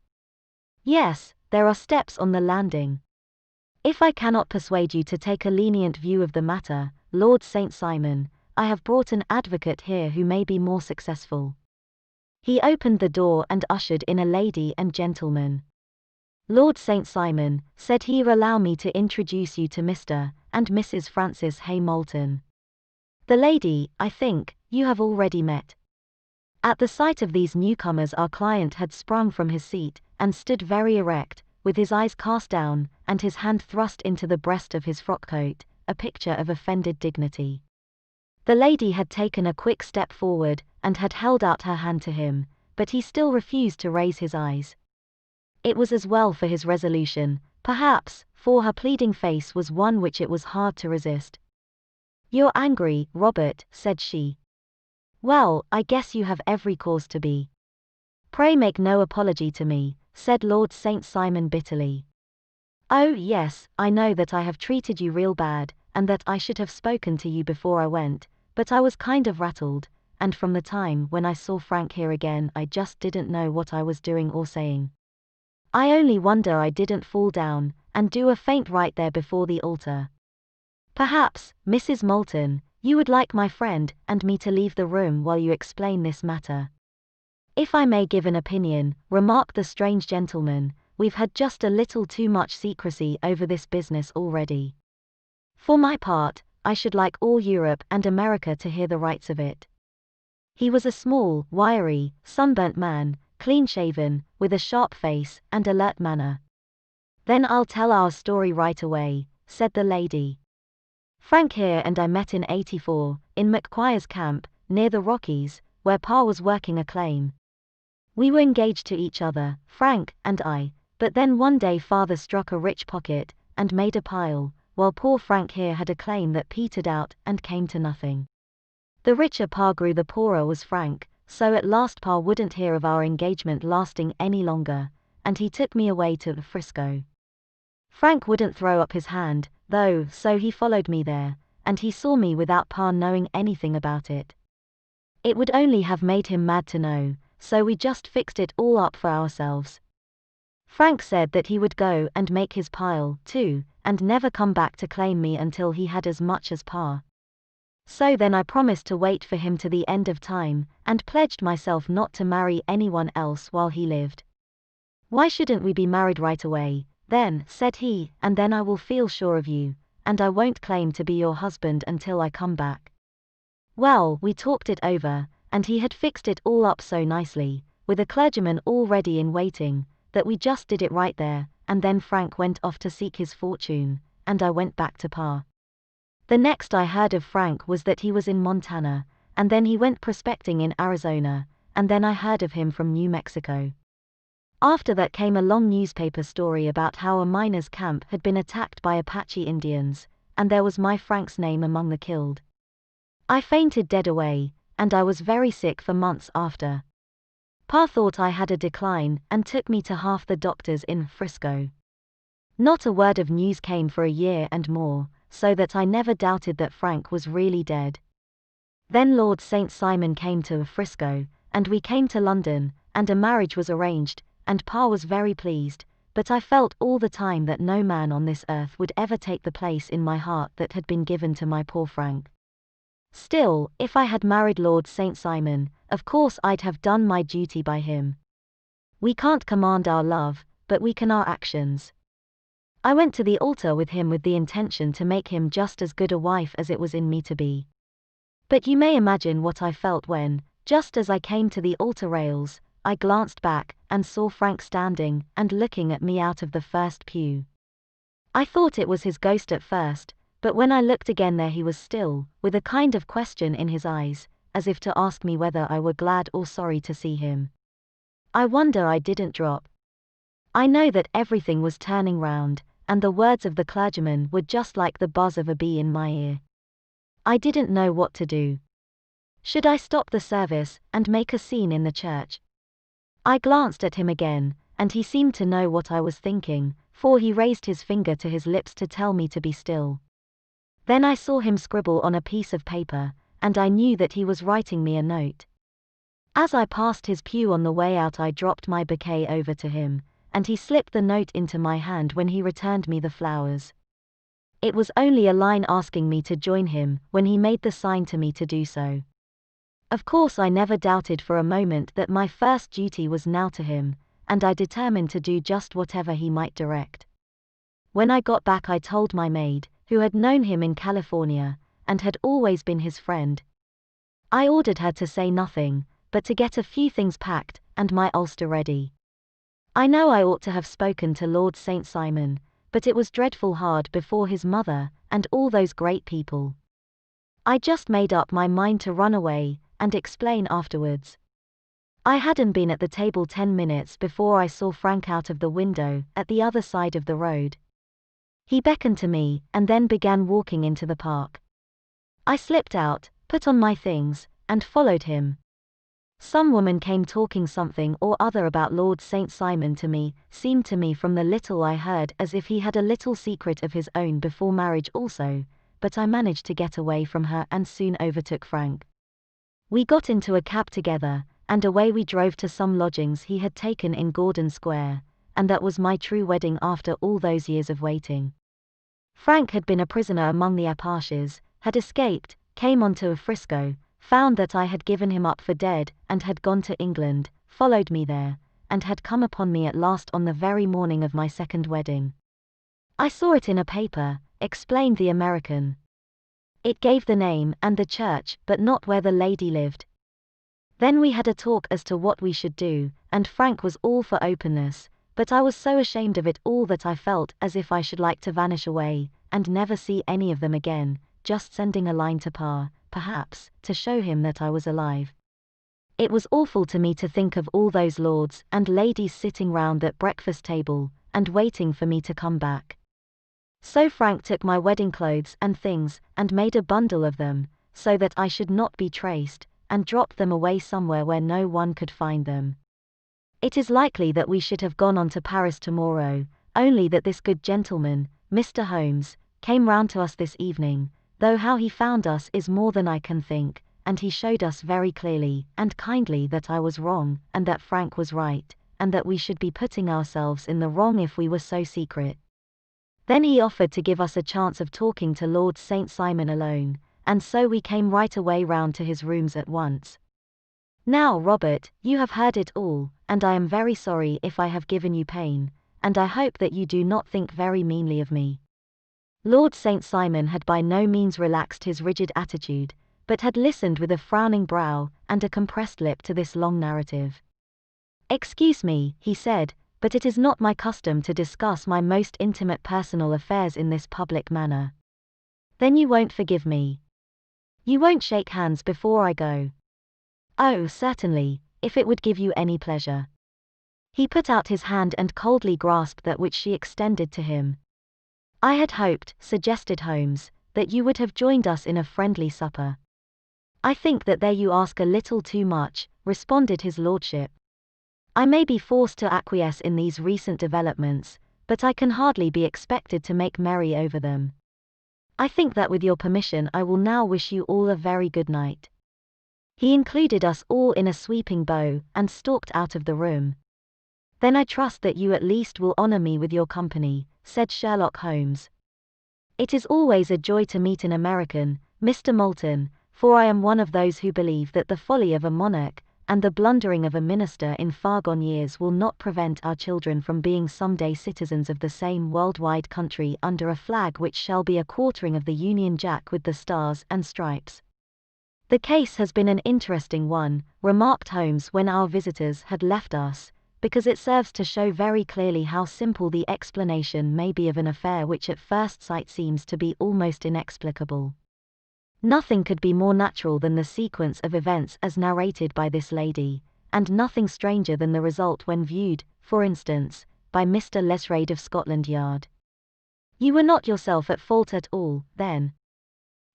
"Yes, there are steps on the landing." "If I cannot persuade you to take a lenient view of the matter, Lord St. Simon, I have brought an advocate here who may be more successful." He opened the door and ushered in a lady and gentleman. "Lord St. Simon," said he, "allow me to introduce you to Mr. and Mrs. Francis Hay Moulton. The lady, I think, you have already met." At the sight of these newcomers our client had sprung from his seat, and stood very erect, with his eyes cast down, and his hand thrust into the breast of his frock-coat, a picture of offended dignity. The lady had taken a quick step forward, and had held out her hand to him, but he still refused to raise his eyes. It was as well for his resolution, perhaps, for her pleading face was one which it was hard to resist. "You're angry, Robert," said she. "Well, I guess you have every cause to be." "Pray make no apology to me," said Lord St. Simon bitterly. "Oh, yes, I know that I have treated you real bad, and that I should have spoken to you before I went, but I was kind of rattled, and from the time when I saw Frank here again I just didn't know what I was doing or saying. I only wonder I didn't fall down, and do a faint right there before the altar. Perhaps, Mrs. Moulton, you would like my friend and me to leave the room while you explain this matter." "If I may give an opinion," remarked the strange gentleman, "we've had just a little too much secrecy over this business already. For my part, I should like all Europe and America to hear the rights of it." He was a small, wiry, sunburnt man, clean-shaven, with a sharp face and alert manner. "Then I'll tell our story right away," said the lady. "Frank here and I met in '84, in McQuire's camp, near the Rockies, where Pa was working a claim. We were engaged to each other, Frank and I, but then one day Father struck a rich pocket, and made a pile, while poor Frank here had a claim that petered out and came to nothing. The richer Pa grew, the poorer was Frank, so at last Pa wouldn't hear of our engagement lasting any longer, and he took me away to Frisco. Frank wouldn't throw up his hand, though, so he followed me there, and he saw me without Pa knowing anything about it. It would only have made him mad to know, so we just fixed it all up for ourselves. Frank said that he would go and make his pile, too, and never come back to claim me until he had as much as Pa. So then I promised to wait for him to the end of time, and pledged myself not to marry anyone else while he lived. Why shouldn't we be married right away, then, said he, and then I will feel sure of you, and I won't claim to be your husband until I come back. Well, we talked it over, and he had fixed it all up so nicely, with a clergyman already in waiting, that we just did it right there, and then Frank went off to seek his fortune, and I went back to Pa. The next I heard of Frank was that he was in Montana, and then he went prospecting in Arizona, and then I heard of him from New Mexico. After that came a long newspaper story about how a miners' camp had been attacked by Apache Indians, and there was my Frank's name among the killed. I fainted dead away, and I was very sick for months after. Pa thought I had a decline and took me to half the doctors in Frisco. Not a word of news came for a year and more, so that I never doubted that Frank was really dead. Then Lord St. Simon came to Frisco, and we came to London, and a marriage was arranged, and Pa was very pleased, but I felt all the time that no man on this earth would ever take the place in my heart that had been given to my poor Frank. Still, if I had married Lord St. Simon, of course I'd have done my duty by him. We can't command our love, but we can our actions. I went to the altar with him with the intention to make him just as good a wife as it was in me to be. But you may imagine what I felt when, just as I came to the altar rails, I glanced back and saw Frank standing and looking at me out of the first pew. I thought it was his ghost at first, but when I looked again there he was still, with a kind of question in his eyes, as if to ask me whether I were glad or sorry to see him. I wonder I didn't drop. I know that everything was turning round, and the words of the clergyman were just like the buzz of a bee in my ear. I didn't know what to do. Should I stop the service and make a scene in the church? I glanced at him again, and he seemed to know what I was thinking, for he raised his finger to his lips to tell me to be still. Then I saw him scribble on a piece of paper, and I knew that he was writing me a note. As I passed his pew on the way out I dropped my bouquet over to him, and he slipped the note into my hand when he returned me the flowers. It was only a line asking me to join him when he made the sign to me to do so. Of course I never doubted for a moment that my first duty was now to him, and I determined to do just whatever he might direct. When I got back I told my maid, who had known him in California, and had always been his friend. I ordered her to say nothing, but to get a few things packed, and my ulster ready. I know I ought to have spoken to Lord St. Simon, but it was dreadful hard before his mother, and all those great people. I just made up my mind to run away, and explain afterwards. I hadn't been at the table 10 minutes before I saw Frank out of the window, at the other side of the road. He beckoned to me, and then began walking into the park. I slipped out, put on my things, and followed him. Some woman came talking something or other about Lord St. Simon to me, seemed to me from the little I heard as if he had a little secret of his own before marriage also, but I managed to get away from her and soon overtook Frank. We got into a cab together, and away we drove to some lodgings he had taken in Gordon Square, and that was my true wedding after all those years of waiting. Frank had been a prisoner among the Apaches, had escaped, came on to Frisco, found that I had given him up for dead, and had gone to England, followed me there, and had come upon me at last on the very morning of my second wedding. I saw it in a paper, explained the American. It gave the name and the church, but not where the lady lived. Then we had a talk as to what we should do, and Frank was all for openness, but I was so ashamed of it all that I felt as if I should like to vanish away, and never see any of them again, just sending a line to Pa, perhaps, to show him that I was alive. It was awful to me to think of all those lords and ladies sitting round that breakfast table, and waiting for me to come back. So Frank took my wedding clothes and things, and made a bundle of them, so that I should not be traced, and dropped them away somewhere where no one could find them. It is likely that we should have gone on to Paris tomorrow, only that this good gentleman, Mr. Holmes, came round to us this evening, though how he found us is more than I can think, and he showed us very clearly and kindly that I was wrong, and that Frank was right, and that we should be putting ourselves in the wrong if we were so secret. Then he offered to give us a chance of talking to Lord St. Simon alone, and so we came right away round to his rooms at once. Now, Robert, you have heard it all, and I am very sorry if I have given you pain, and I hope that you do not think very meanly of me. Lord St. Simon had by no means relaxed his rigid attitude, but had listened with a frowning brow and a compressed lip to this long narrative. "Excuse me," he said, "but it is not my custom to discuss my most intimate personal affairs in this public manner." "Then you won't forgive me? You won't shake hands before I go?" "Oh, certainly, if it would give you any pleasure." He put out his hand and coldly grasped that which she extended to him. "I had hoped," suggested Holmes, "that you would have joined us in a friendly supper." "I think that there you ask a little too much," responded his lordship. "I may be forced to acquiesce in these recent developments, but I can hardly be expected to make merry over them. I think that with your permission I will now wish you all a very good night." He included us all in a sweeping bow and stalked out of the room. "Then I trust that you at least will honor me with your company," said Sherlock Holmes. "It is always a joy to meet an American, Mr. Moulton, for I am one of those who believe that the folly of a monarch and the blundering of a minister in far-gone years will not prevent our children from being someday citizens of the same worldwide country under a flag which shall be a quartering of the Union Jack with the stars and stripes." "The case has been an interesting one," remarked Holmes when our visitors had left us, "because it serves to show very clearly how simple the explanation may be of an affair which at first sight seems to be almost inexplicable. Nothing could be more natural than the sequence of events as narrated by this lady, and nothing stranger than the result when viewed, for instance, by Mr. Lesrade of Scotland Yard. You were not yourself at fault at all, then?"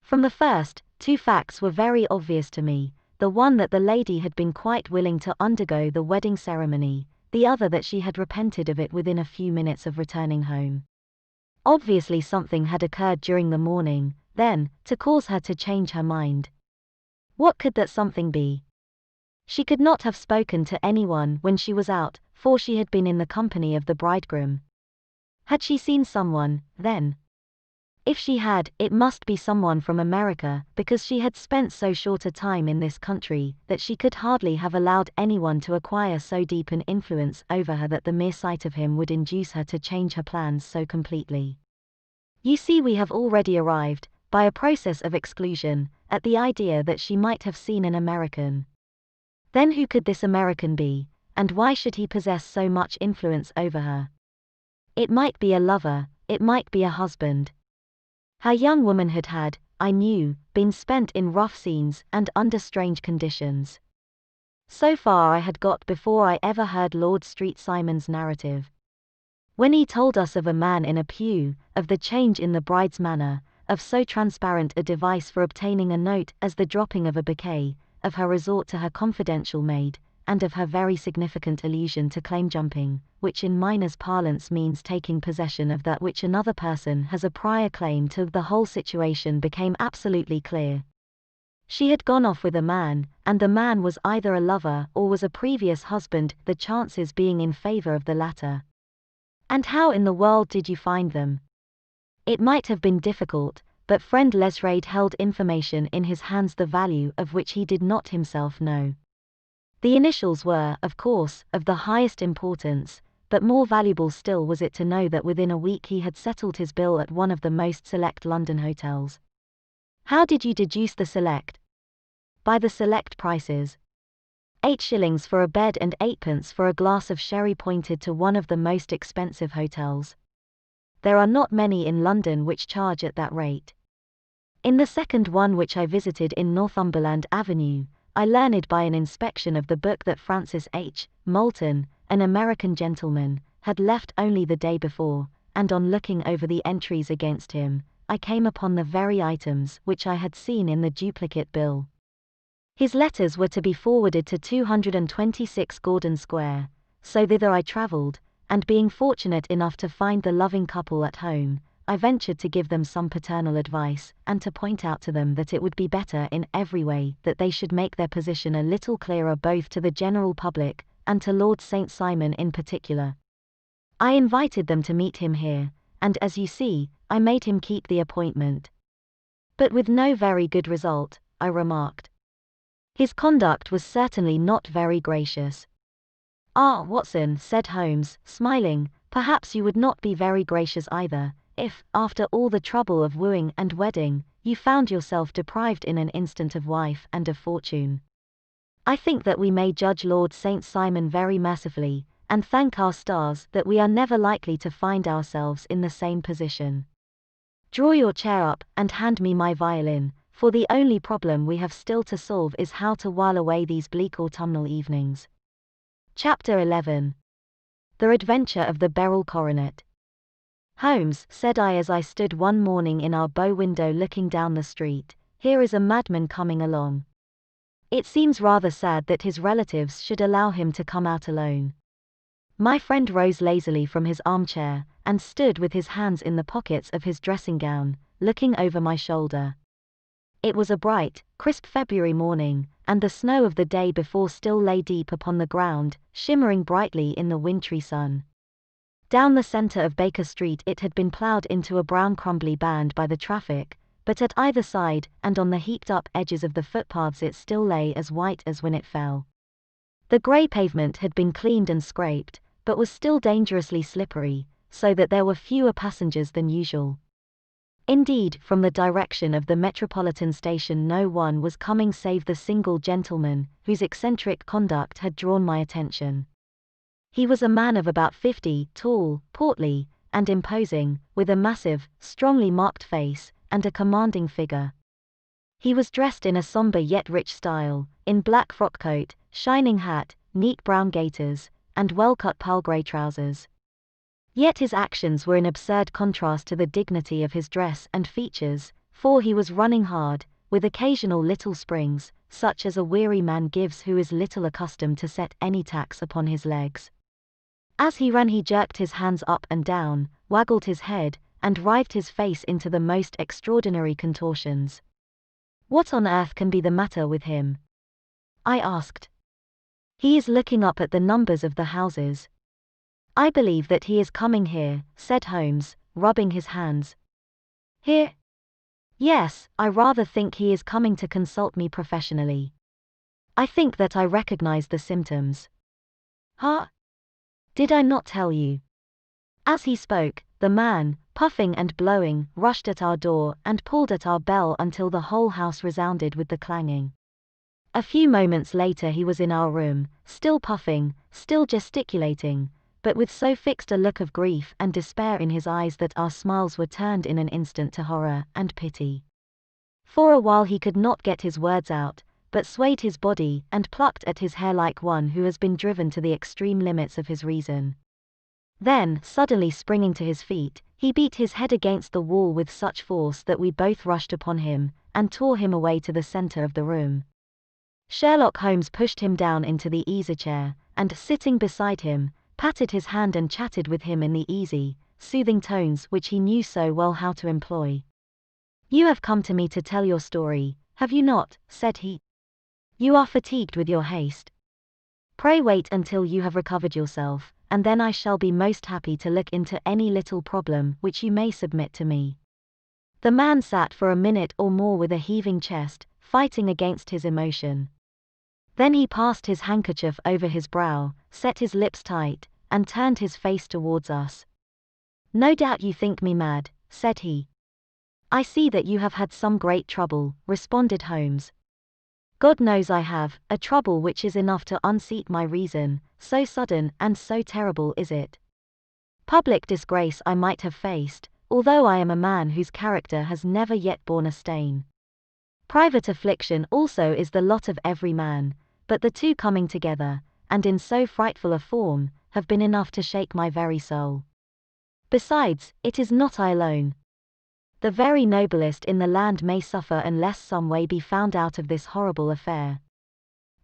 "From the first, two facts were very obvious to me, the one that the lady had been quite willing to undergo the wedding ceremony, the other that she had repented of it within a few minutes of returning home. Obviously something had occurred during the morning, then, to cause her to change her mind. What could that something be? She could not have spoken to anyone when she was out, for she had been in the company of the bridegroom. Had she seen someone, then? If she had, it must be someone from America, because she had spent so short a time in this country that she could hardly have allowed anyone to acquire so deep an influence over her that the mere sight of him would induce her to change her plans so completely. You see, we have already arrived, by a process of exclusion, at the idea that she might have seen an American. Then who could this American be, and why should he possess so much influence over her? It might be a lover, it might be a husband. Her young womanhood had, I knew, been spent in rough scenes and under strange conditions. So far I had got before I ever heard Lord St. Simon's narrative. When he told us of a man in a pew, of the change in the bride's manner, of so transparent a device for obtaining a note as the dropping of a bouquet, of her resort to her confidential maid, and of her very significant allusion to claim jumping, which in miners' parlance means taking possession of that which another person has a prior claim to, the whole situation became absolutely clear. She had gone off with a man, and the man was either a lover or was a previous husband, the chances being in favor of the latter. And how in the world did you find them? It might have been difficult, but friend Lesrade held information in his hands the value of which he did not himself know. The initials were, of course, of the highest importance, but more valuable still was it to know that within a week he had settled his bill at one of the most select London hotels. How did you deduce the select? By the select prices. 8 shillings for a bed and 8p for a glass of sherry pointed to one of the most expensive hotels. There are not many in London which charge at that rate. In the second one which I visited in Northumberland Avenue, I learned by an inspection of the book that Francis H. Moulton, an American gentleman, had left only the day before, and on looking over the entries against him, I came upon the very items which I had seen in the duplicate bill. His letters were to be forwarded to 226 Gordon Square, so thither I travelled, and being fortunate enough to find the loving couple at home, I ventured to give them some paternal advice, and to point out to them that it would be better in every way that they should make their position a little clearer both to the general public, and to Lord St. Simon in particular. I invited them to meet him here, and as you see, I made him keep the appointment. But with no very good result, I remarked. His conduct was certainly not very gracious. Ah, Watson, said Holmes, smiling, perhaps you would not be very gracious either, if, after all the trouble of wooing and wedding, you found yourself deprived in an instant of wife and of fortune. I think that we may judge Lord St. Simon very mercifully, and thank our stars that we are never likely to find ourselves in the same position. Draw your chair up and hand me my violin, for the only problem we have still to solve is how to while away these bleak autumnal evenings. Chapter 11. The Adventure of the Beryl Coronet. Holmes, said I as I stood one morning in our bow window looking down the street, here is a madman coming along. It seems rather sad that his relatives should allow him to come out alone. My friend rose lazily from his armchair, and stood with his hands in the pockets of his dressing gown, looking over my shoulder. It was a bright, crisp February morning, and the snow of the day before still lay deep upon the ground, shimmering brightly in the wintry sun. Down the center of Baker Street it had been ploughed into a brown crumbly band by the traffic, but at either side and on the heaped-up edges of the footpaths it still lay as white as when it fell. The grey pavement had been cleaned and scraped, but was still dangerously slippery, so that there were fewer passengers than usual. Indeed, from the direction of the Metropolitan Station no one was coming save the single gentleman, whose eccentric conduct had drawn my attention. He was a man of about 50, tall, portly, and imposing, with a massive, strongly marked face, and a commanding figure. He was dressed in a somber yet rich style, in black frock coat, shining hat, neat brown gaiters, and well-cut pale grey trousers. Yet his actions were in absurd contrast to the dignity of his dress and features, for he was running hard, with occasional little springs, such as a weary man gives who is little accustomed to set any tax upon his legs. As he ran he jerked his hands up and down, waggled his head, and writhed his face into the most extraordinary contortions. What on earth can be the matter with him? I asked. He is looking up at the numbers of the houses. I believe that he is coming here, said Holmes, rubbing his hands. Here? Yes, I rather think he is coming to consult me professionally. I think that I recognize the symptoms. Huh? Did I not tell you? As he spoke, the man, puffing and blowing, rushed at our door and pulled at our bell until the whole house resounded with the clanging. A few moments later he was in our room, still puffing, still gesticulating, but with so fixed a look of grief and despair in his eyes that our smiles were turned in an instant to horror and pity. For a while he could not get his words out, but swayed his body and plucked at his hair like one who has been driven to the extreme limits of his reason. Then, suddenly springing to his feet, he beat his head against the wall with such force that we both rushed upon him, and tore him away to the center of the room. Sherlock Holmes pushed him down into the easy-chair, and sitting beside him, patted his hand and chatted with him in the easy, soothing tones which he knew so well how to employ. You have come to me to tell your story, have you not? Said he. You are fatigued with your haste. Pray wait until you have recovered yourself, and then I shall be most happy to look into any little problem which you may submit to me. The man sat for a minute or more with a heaving chest, fighting against his emotion. Then he passed his handkerchief over his brow, set his lips tight, and turned his face towards us. No doubt you think me mad, said he. I see that you have had some great trouble, responded Holmes. God knows I have, a trouble which is enough to unseat my reason, so sudden and so terrible is it. Public disgrace I might have faced, although I am a man whose character has never yet borne a stain. Private affliction also is the lot of every man, but the two coming together, and in so frightful a form, have been enough to shake my very soul. Besides, it is not I alone. The very noblest in the land may suffer unless some way be found out of this horrible affair.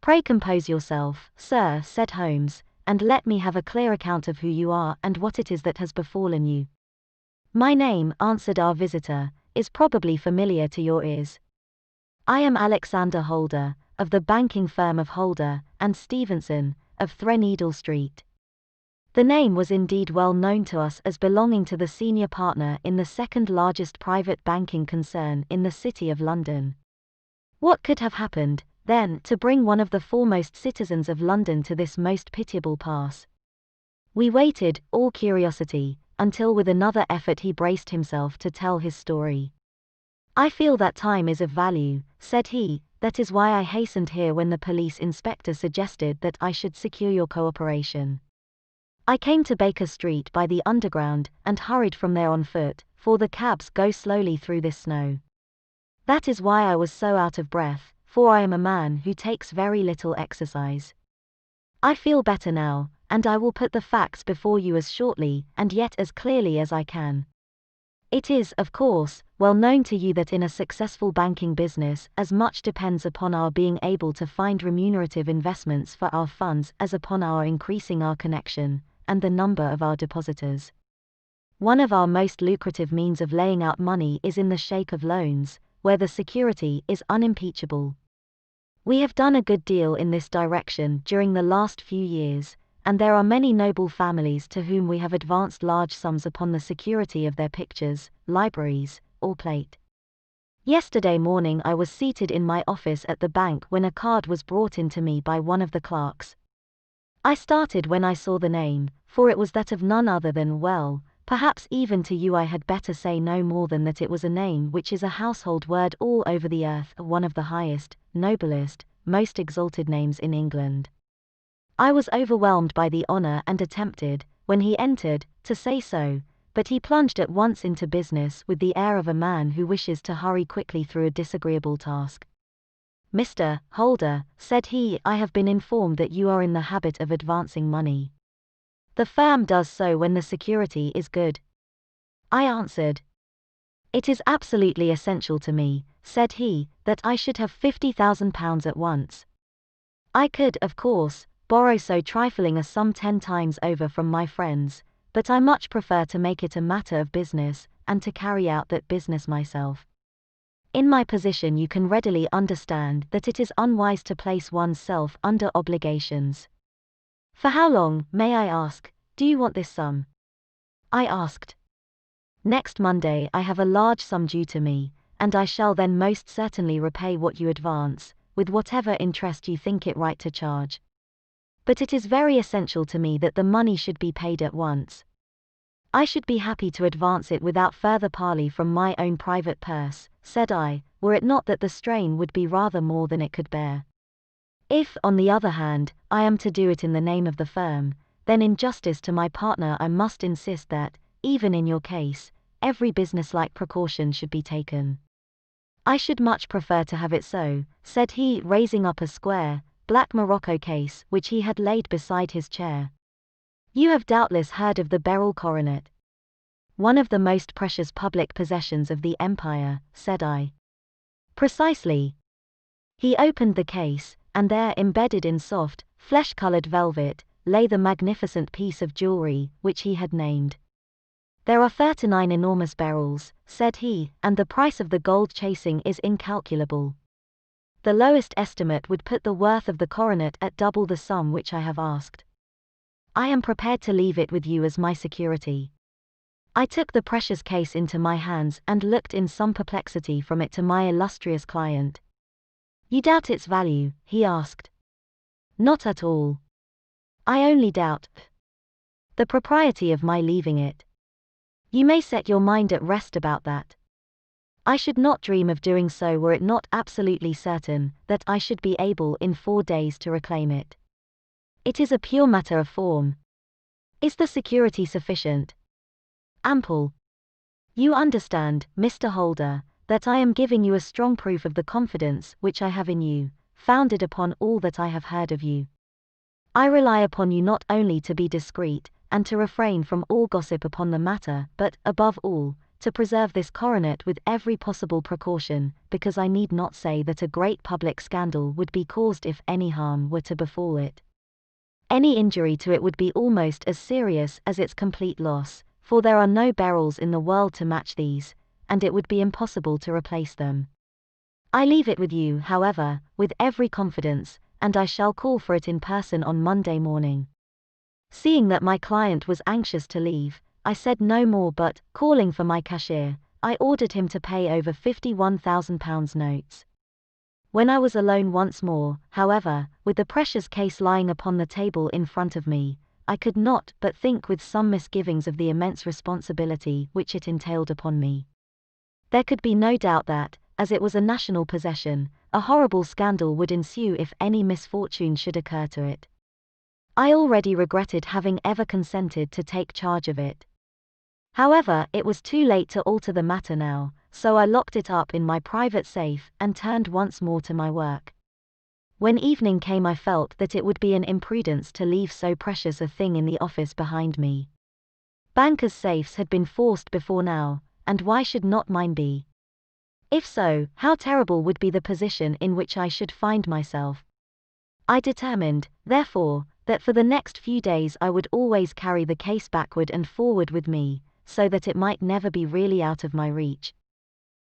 Pray compose yourself, sir, said Holmes, and let me have a clear account of who you are and what it is that has befallen you. My name, answered our visitor, is probably familiar to your ears. I am Alexander Holder, of the banking firm of Holder and Stevenson, of Threadneedle Street. The name was indeed well known to us as belonging to the senior partner in the second largest private banking concern in the City of London. What could have happened, then, to bring one of the foremost citizens of London to this most pitiable pass? We waited, all curiosity, until with another effort he braced himself to tell his story. "I feel that time is of value," said he, "that is why I hastened here when the police inspector suggested that I should secure your cooperation. I came to Baker Street by the Underground and hurried from there on foot, for the cabs go slowly through this snow. That is why I was so out of breath, for I am a man who takes very little exercise. I feel better now, and I will put the facts before you as shortly and yet as clearly as I can. It is, of course, well known to you that in a successful banking business as much depends upon our being able to find remunerative investments for our funds as upon our increasing our connection and the number of our depositors. One of our most lucrative means of laying out money is in the shape of loans, where the security is unimpeachable. We have done a good deal in this direction during the last few years, and there are many noble families to whom we have advanced large sums upon the security of their pictures, libraries, or plate. Yesterday morning I was seated in my office at the bank when a card was brought in to me by one of the clerks. I started when I saw the name, for it was that of none other than, well, perhaps even to you I had better say no more than that it was a name which is a household word all over the earth, one of the highest, noblest, most exalted names in England. I was overwhelmed by the honor and attempted, when he entered, to say so, but he plunged at once into business with the air of a man who wishes to hurry quickly through a disagreeable task. "Mr. Holder," said he, "I have been informed that you are in the habit of advancing money. The firm does so when the security is good." I answered. "It is absolutely essential to me," said he, "that I should have £50,000 at once. I could, of course, borrow so trifling a sum 10 times over from my friends, but I much prefer to make it a matter of business, and to carry out that business myself. In my position you can readily understand that it is unwise to place one's self under obligations. For how long, may I ask, do you want this sum?" I asked. "Next Monday I have a large sum due to me, and I shall then most certainly repay what you advance, with whatever interest you think it right to charge. But it is very essential to me that the money should be paid at once. I should be happy to advance it without further parley from my own private purse," said I, "were it not that the strain would be rather more than it could bear. If, on the other hand, I am to do it in the name of the firm, then in justice to my partner I must insist that, even in your case, every businesslike precaution should be taken." "I should much prefer to have it so," said he, raising up a square, black morocco case which he had laid beside his chair. "You have doubtless heard of the beryl coronet." "One of the most precious public possessions of the empire," said I. "Precisely." He opened the case, and there, embedded in soft, flesh-colored velvet, lay the magnificent piece of jewelry which he had named. "There are 39 enormous beryls," said he, "and the price of the gold chasing is incalculable. The lowest estimate would put the worth of the coronet at double the sum which I have asked. I am prepared to leave it with you as my security." I took the precious case into my hands and looked in some perplexity from it to my illustrious client. "You doubt its value?" he asked. "Not at all. I only doubt the propriety of my leaving it. You may set your mind at rest about that. I should not dream of doing so were it not absolutely certain that I should be able in 4 days to reclaim it. It is a pure matter of form. Is the security sufficient?" "Ample. You understand, Mr. Holder, that I am giving you a strong proof of the confidence which I have in you, founded upon all that I have heard of you. I rely upon you not only to be discreet, and to refrain from all gossip upon the matter, but, above all, to preserve this coronet with every possible precaution, because I need not say that a great public scandal would be caused if any harm were to befall it. Any injury to it would be almost as serious as its complete loss, for there are no beryls in the world to match these, and it would be impossible to replace them. I leave it with you, however, with every confidence, and I shall call for it in person on Monday morning." Seeing that my client was anxious to leave, I said no more, but, calling for my cashier, I ordered him to pay over £51,000 notes. When I was alone once more, however, with the precious case lying upon the table in front of me, I could not but think with some misgivings of the immense responsibility which it entailed upon me. There could be no doubt that, as it was a national possession, a horrible scandal would ensue if any misfortune should occur to it. I already regretted having ever consented to take charge of it. However, it was too late to alter the matter now, so I locked it up in my private safe and turned once more to my work. When evening came, I felt that it would be an imprudence to leave so precious a thing in the office behind me. Bankers' safes had been forced before now, and why should not mine be? If so, how terrible would be the position in which I should find myself. I determined, therefore, that for the next few days I would always carry the case backward and forward with me, so that it might never be really out of my reach.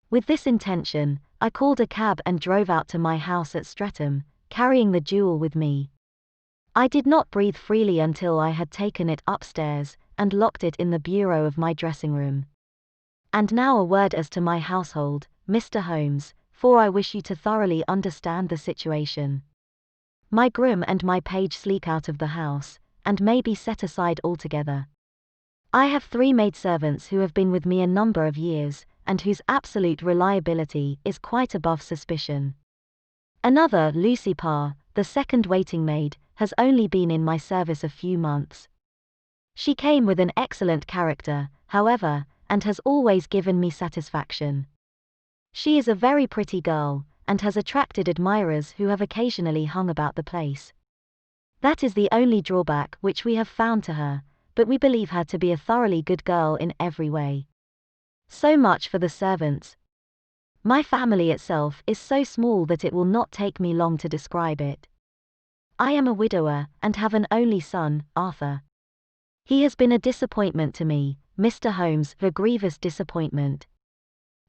With this intention, I called a cab and drove out to my house at Streatham, carrying the jewel with me. I did not breathe freely until I had taken it upstairs and locked it in the bureau of my dressing room. And now a word as to my household, Mr. Holmes, for I wish you to thoroughly understand the situation. My groom and my page sleep out of the house, and may be set aside altogether. I have 3 maidservants who have been with me a number of years, and whose absolute reliability is quite above suspicion. Another, Lucy Parr, the second waiting maid, has only been in my service a few months. She came with an excellent character, however, and has always given me satisfaction. She is a very pretty girl, and has attracted admirers who have occasionally hung about the place. That is the only drawback which we have found to her, but we believe her to be a thoroughly good girl in every way. So much for the servants. My family itself is so small that it will not take me long to describe it. I am a widower, and have an only son, Arthur. He has been a disappointment to me, Mr. Holmes, a grievous disappointment.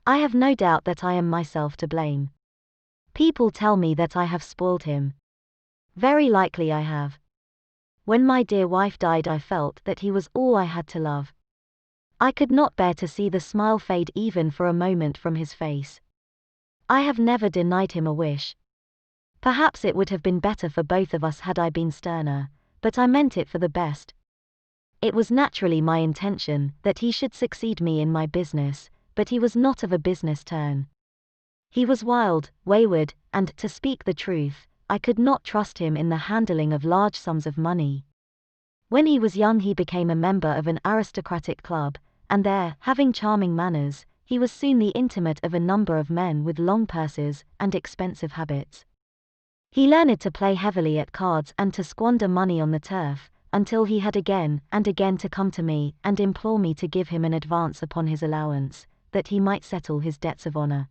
I have no doubt that I am myself to blame. People tell me that I have spoiled him. Very likely I have. When my dear wife died, I felt that he was all I had to love. I could not bear to see the smile fade even for a moment from his face. I have never denied him a wish. Perhaps it would have been better for both of us had I been sterner, but I meant it for the best. It was naturally my intention that he should succeed me in my business, but he was not of a business turn. He was wild, wayward, and, to speak the truth, I could not trust him in the handling of large sums of money. When he was young he became a member of an aristocratic club, and there, having charming manners, he was soon the intimate of a number of men with long purses and expensive habits. He learned to play heavily at cards and to squander money on the turf, until he had again and again to come to me and implore me to give him an advance upon his allowance, that he might settle his debts of honor.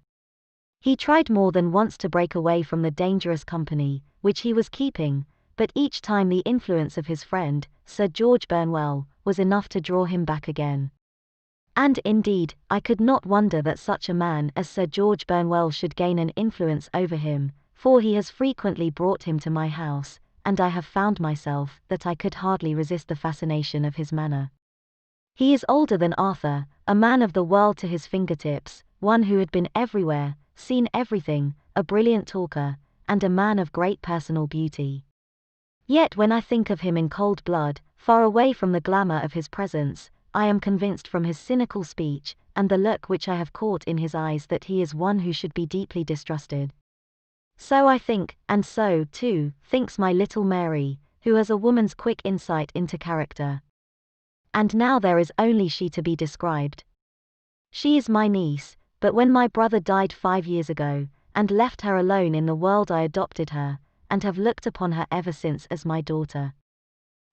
He tried more than once to break away from the dangerous company which he was keeping, but each time the influence of his friend, Sir George Burnwell, was enough to draw him back again. And indeed, I could not wonder that such a man as Sir George Burnwell should gain an influence over him, for he has frequently brought him to my house, and I have found myself that I could hardly resist the fascination of his manner. He is older than Arthur, a man of the world to his fingertips, one who had been everywhere, seen everything, a brilliant talker, and a man of great personal beauty. Yet when I think of him in cold blood, far away from the glamour of his presence, I am convinced from his cynical speech, and the look which I have caught in his eyes, that he is one who should be deeply distrusted. So I think, and so, too, thinks my little Mary, who has a woman's quick insight into character. And now there is only she to be described. She is my niece, but when my brother died 5 years ago, and left her alone in the world, I adopted her, and have looked upon her ever since as my daughter.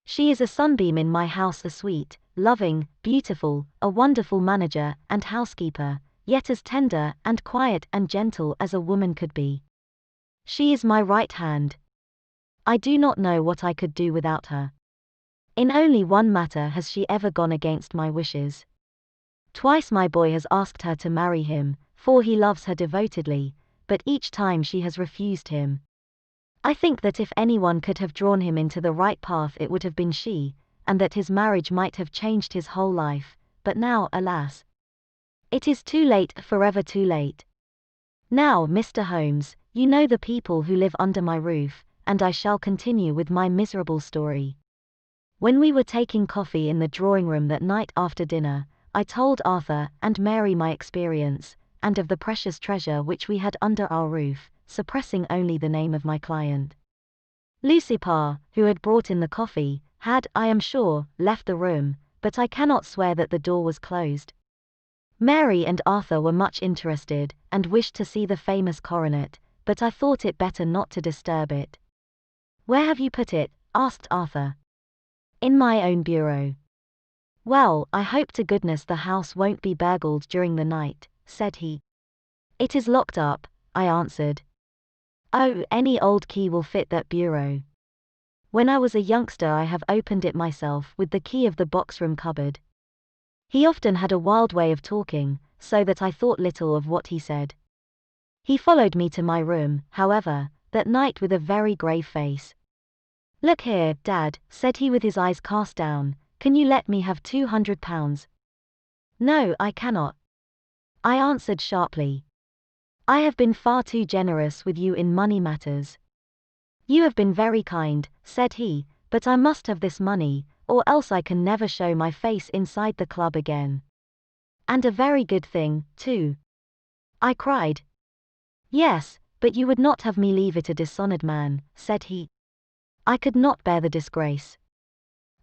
She is a sunbeam in my house, a sweet, loving, beautiful, a wonderful manager and housekeeper, yet as tender and quiet and gentle as a woman could be. She is my right hand. I do not know what I could do without her. In only one matter has she ever gone against my wishes. Twice my boy has asked her to marry him, for he loves her devotedly, but each time she has refused him. I think that if anyone could have drawn him into the right path it would have been she, and that his marriage might have changed his whole life, but now, alas, it is too late, forever too late. Now, Mr. Holmes, you know the people who live under my roof, and I shall continue with my miserable story. When we were taking coffee in the drawing room that night after dinner, I told Arthur and Mary my experience, and of the precious treasure which we had under our roof, suppressing only the name of my client. Lucy Parr, who had brought in the coffee, had, I am sure, left the room, but I cannot swear that the door was closed. Mary and Arthur were much interested, and wished to see the famous coronet, but I thought it better not to disturb it. "Where have you put it?" asked Arthur. "In my own bureau." "Well, I hope to goodness the house won't be burgled during the night," said he. "It is locked up," I answered. "Oh, any old key will fit that bureau. When I was a youngster I have opened it myself with the key of the box-room cupboard." He often had a wild way of talking, so that I thought little of what he said. He followed me to my room, however, that night with a very grave face. "Look here, Dad," said he with his eyes cast down, "can you let me have £200? "No, I cannot," I answered sharply. "I have been far too generous with you in money matters." "You have been very kind," said he, "but I must have this money, or else I can never show my face inside the club again." "And a very good thing, too," I cried. "Yes, but you would not have me leave it a dishonored man," said he. "I could not bear the disgrace.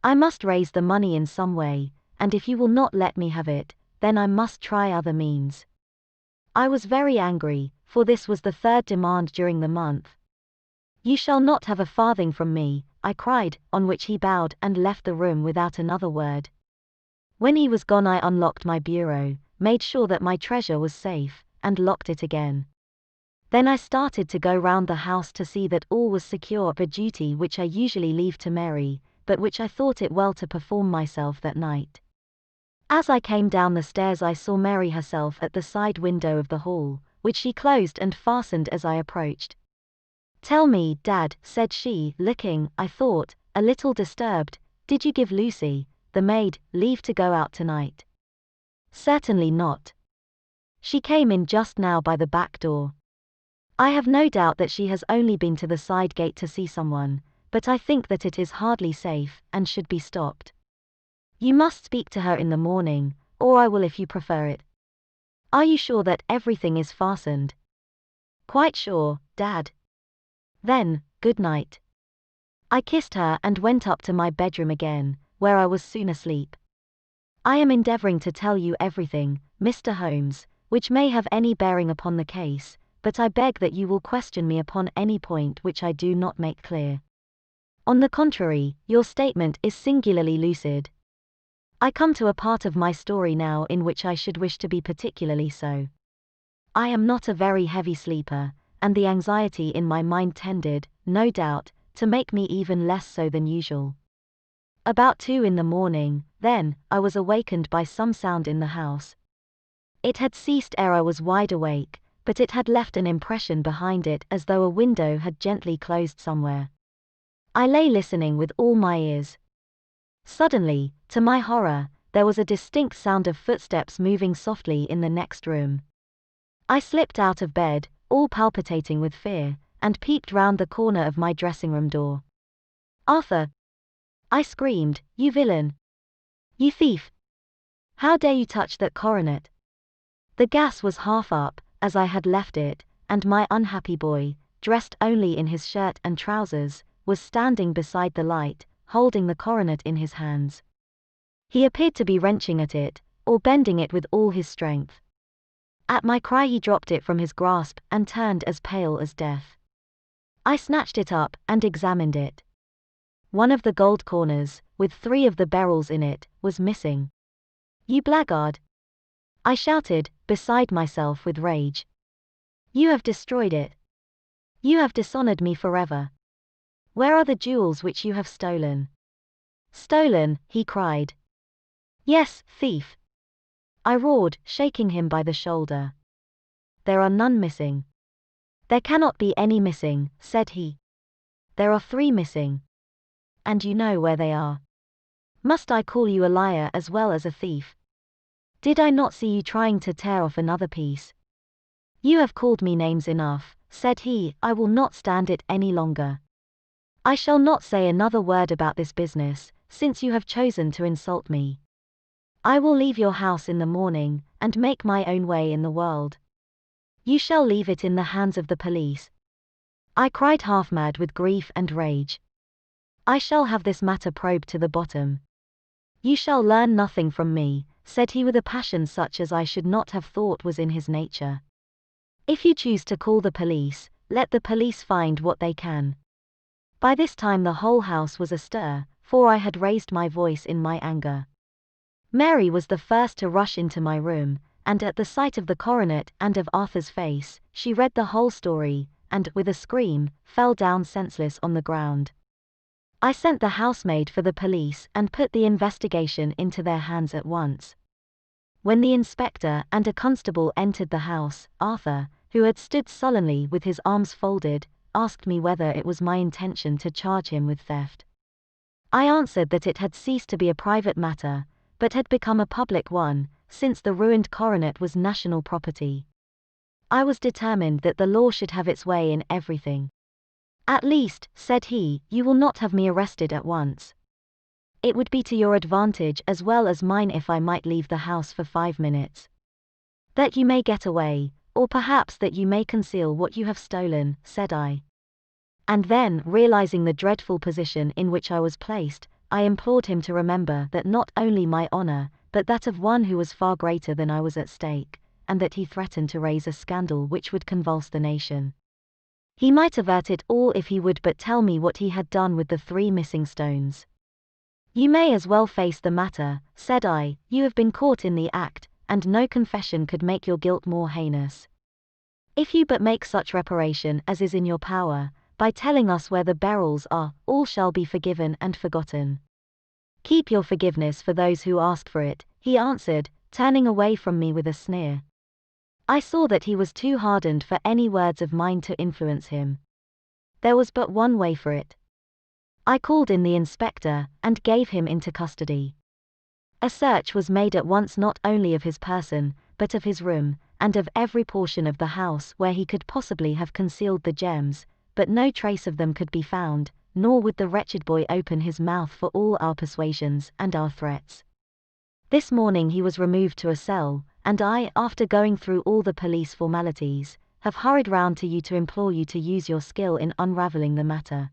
I must raise the money in some way, and if you will not let me have it, then I must try other means." I was very angry, for this was the third demand during the month. "You shall not have a farthing from me," I cried, on which he bowed and left the room without another word. When he was gone I unlocked my bureau, made sure that my treasure was safe, and locked it again. Then I started to go round the house to see that all was secure, a duty which I usually leave to Mary, but which I thought it well to perform myself that night. As I came down the stairs I saw Mary herself at the side window of the hall, which she closed and fastened as I approached. "Tell me, Dad," said she, looking, I thought, a little disturbed, "did you give Lucy, the maid, leave to go out tonight?" "Certainly not. She came in just now by the back door. I have no doubt that she has only been to the side gate to see someone, but I think that it is hardly safe, and should be stopped. You must speak to her in the morning, or I will if you prefer it. Are you sure that everything is fastened?" "Quite sure, Dad." "Then, good night." I kissed her and went up to my bedroom again, where I was soon asleep. I am endeavoring to tell you everything, Mr. Holmes, which may have any bearing upon the case, but I beg that you will question me upon any point which I do not make clear. On the contrary, your statement is singularly lucid. I come to a part of my story now in which I should wish to be particularly so. I am not a very heavy sleeper, and the anxiety in my mind tended, no doubt, to make me even less so than usual. About 2 in the morning, then, I was awakened by some sound in the house. It had ceased ere I was wide awake, but it had left an impression behind it as though a window had gently closed somewhere. I lay listening with all my ears. Suddenly, to my horror, there was a distinct sound of footsteps moving softly in the next room. I slipped out of bed, all palpitating with fear, and peeped round the corner of my dressing-room door. "Arthur!" I screamed, "you villain! You thief! How dare you touch that coronet?" The gas was half up, as I had left it, and my unhappy boy, dressed only in his shirt and trousers, was standing beside the light, holding the coronet in his hands. He appeared to be wrenching at it, or bending it with all his strength. At my cry he dropped it from his grasp and turned as pale as death. I snatched it up and examined it. One of the gold corners, with 3 of the beryls in it, was missing. "You blackguard!" I shouted, beside myself with rage. "You have destroyed it. You have dishonored me forever. Where are the jewels which you have stolen?" "Stolen!" he cried. "Yes, thief!" I roared, shaking him by the shoulder. "There are none missing." "There cannot be any missing," said he. "There are 3 missing. And you know where they are." Must I call you a liar as well as a thief? Did I not see you trying to tear off another piece? You have called me names enough, said he, I will not stand it any longer. I shall not say another word about this business, since you have chosen to insult me. I will leave your house in the morning, and make my own way in the world. You shall leave it in the hands of the police. I cried half mad with grief and rage. I shall have this matter probed to the bottom. You shall learn nothing from me, said he with a passion such as I should not have thought was in his nature. If you choose to call the police, let the police find what they can. By this time the whole house was astir, for I had raised my voice in my anger. Mary was the first to rush into my room, and at the sight of the coronet and of Arthur's face, she read the whole story, and, with a scream, fell down senseless on the ground. I sent the housemaid for the police and put the investigation into their hands at once. When the inspector and a constable entered the house, Arthur, who had stood sullenly with his arms folded, asked me whether it was my intention to charge him with theft. I answered that it had ceased to be a private matter, but had become a public one, since the ruined coronet was national property. I was determined that the law should have its way in everything. At least, said he, you will not have me arrested at once. It would be to your advantage as well as mine if I might leave the house for 5 minutes. That you may get away, or perhaps that you may conceal what you have stolen, said I. And then, realizing the dreadful position in which I was placed, I implored him to remember that not only my honor, but that of one who was far greater than I was at stake, and that he threatened to raise a scandal which would convulse the nation. He might avert it all if he would but tell me what he had done with the 3 missing stones. You may as well face the matter, said I, you have been caught in the act, and no confession could make your guilt more heinous. If you but make such reparation as is in your power, by telling us where the beryls are, all shall be forgiven and forgotten. Keep your forgiveness for those who ask for it, he answered, turning away from me with a sneer. I saw that he was too hardened for any words of mine to influence him. There was but one way for it. I called in the inspector, and gave him into custody. A search was made at once not only of his person, but of his room, and of every portion of the house where he could possibly have concealed the gems, but no trace of them could be found, nor would the wretched boy open his mouth for all our persuasions and our threats. This morning he was removed to a cell, and I, after going through all the police formalities, have hurried round to you to implore you to use your skill in unraveling the matter.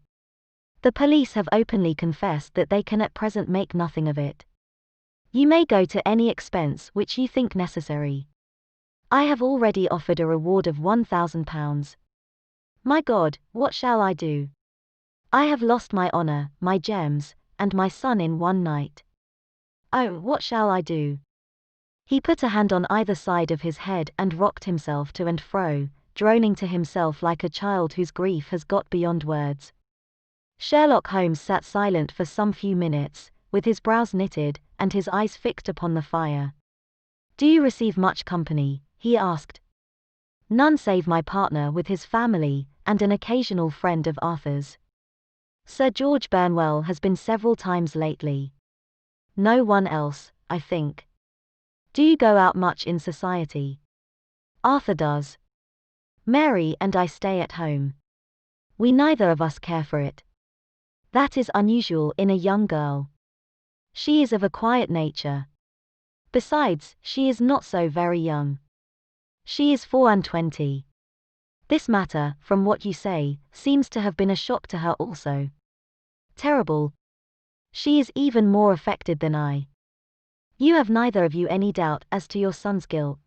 The police have openly confessed that they can at present make nothing of it. You may go to any expense which you think necessary. I have already offered a reward of £1,000. My God, what shall I do? I have lost my honor, my gems, and my son in one night. Oh, what shall I do? He put a hand on either side of his head and rocked himself to and fro, droning to himself like a child whose grief has got beyond words. Sherlock Holmes sat silent for some few minutes, with his brows knitted, and his eyes fixed upon the fire. Do you receive much company? He asked. None save my partner with his family, and an occasional friend of Arthur's. Sir George Burnwell has been several times lately. No one else, I think. Do you go out much in society? Arthur does. Mary and I stay at home. We neither of us care for it. That is unusual in a young girl. She is of a quiet nature. Besides, she is not so very young. She is 24. This matter, from what you say, seems to have been a shock to her also. Terrible. She is even more affected than I. You have neither of you any doubt as to your son's guilt.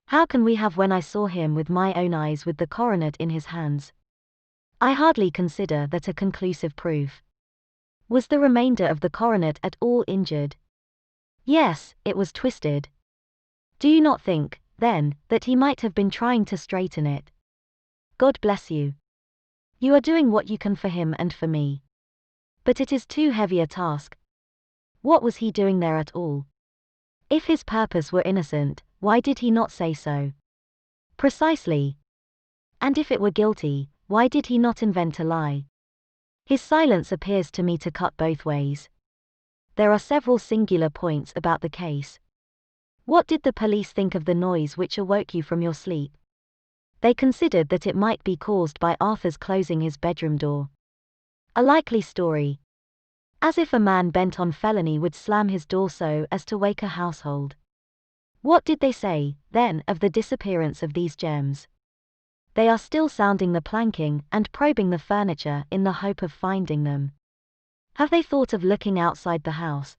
How can we have when I saw him with my own eyes with the coronet in his hands? I hardly consider that a conclusive proof. Was the remainder of the coronet at all injured? Yes, it was twisted. Do you not think, then, that he might have been trying to straighten it? God bless you. You are doing what you can for him and for me. But it is too heavy a task. What was he doing there at all? If his purpose were innocent, why did he not say so? Precisely. And if it were guilty, why did he not invent a lie? His silence appears to me to cut both ways. there are several singular points about the case. What did the police think of the noise which awoke you from your sleep? They considered that it might be caused by Arthur's closing his bedroom door. A likely story. As if a man bent on felony would slam his door so as to wake a household. What did they say, then, of the disappearance of these gems? They are still sounding the planking and probing the furniture in the hope of finding them. Have they thought of looking outside the house?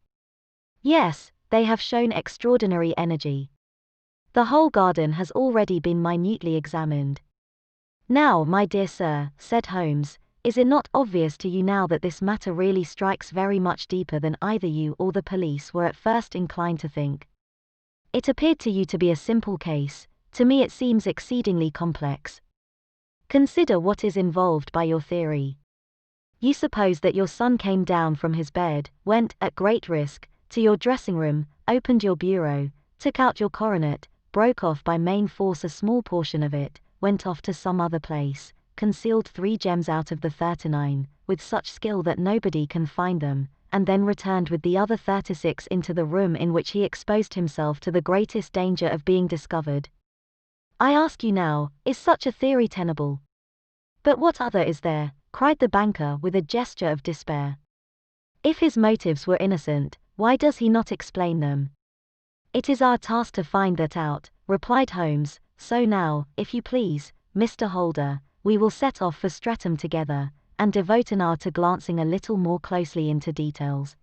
Yes, they have shown extraordinary energy. The whole garden has already been minutely examined. Now, my dear sir, said Holmes, is it not obvious to you now that this matter really strikes very much deeper than either you or the police were at first inclined to think? It appeared to you to be a simple case, to me it seems exceedingly complex. Consider what is involved by your theory. You suppose that your son came down from his bed, went, at great risk, to your dressing room, opened your bureau, took out your coronet, broke off by main force a small portion of it, went off to some other place, concealed 3 gems out of the 39, with such skill that nobody can find them, and then returned with the other 36 into the room in which he exposed himself to the greatest danger of being discovered. I ask you now, is such a theory tenable? But what other is there? Cried the banker with a gesture of despair. If his motives were innocent, why does he not explain them? It is our task to find that out, replied Holmes, so now, if you please, Mr. Holder, we will set off for Streatham together, and devote an hour to glancing a little more closely into details.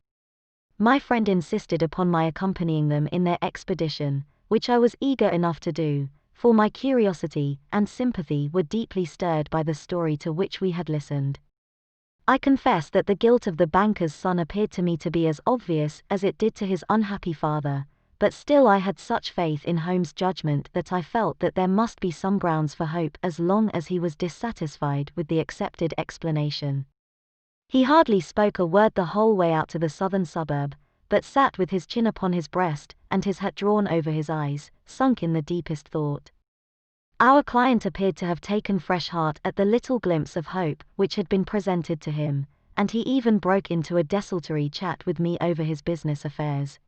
My friend insisted upon my accompanying them in their expedition, which I was eager enough to do, for my curiosity and sympathy were deeply stirred by the story to which we had listened. I confess that the guilt of the banker's son appeared to me to be as obvious as it did to his unhappy father, but still I had such faith in Holmes' judgment that I felt that there must be some grounds for hope as long as he was dissatisfied with the accepted explanation. He hardly spoke a word the whole way out to the southern suburb, but sat with his chin upon his breast and his hat drawn over his eyes, sunk in the deepest thought. Our client appeared to have taken fresh heart at the little glimpse of hope which had been presented to him, and he even broke into a desultory chat with me over his business affairs.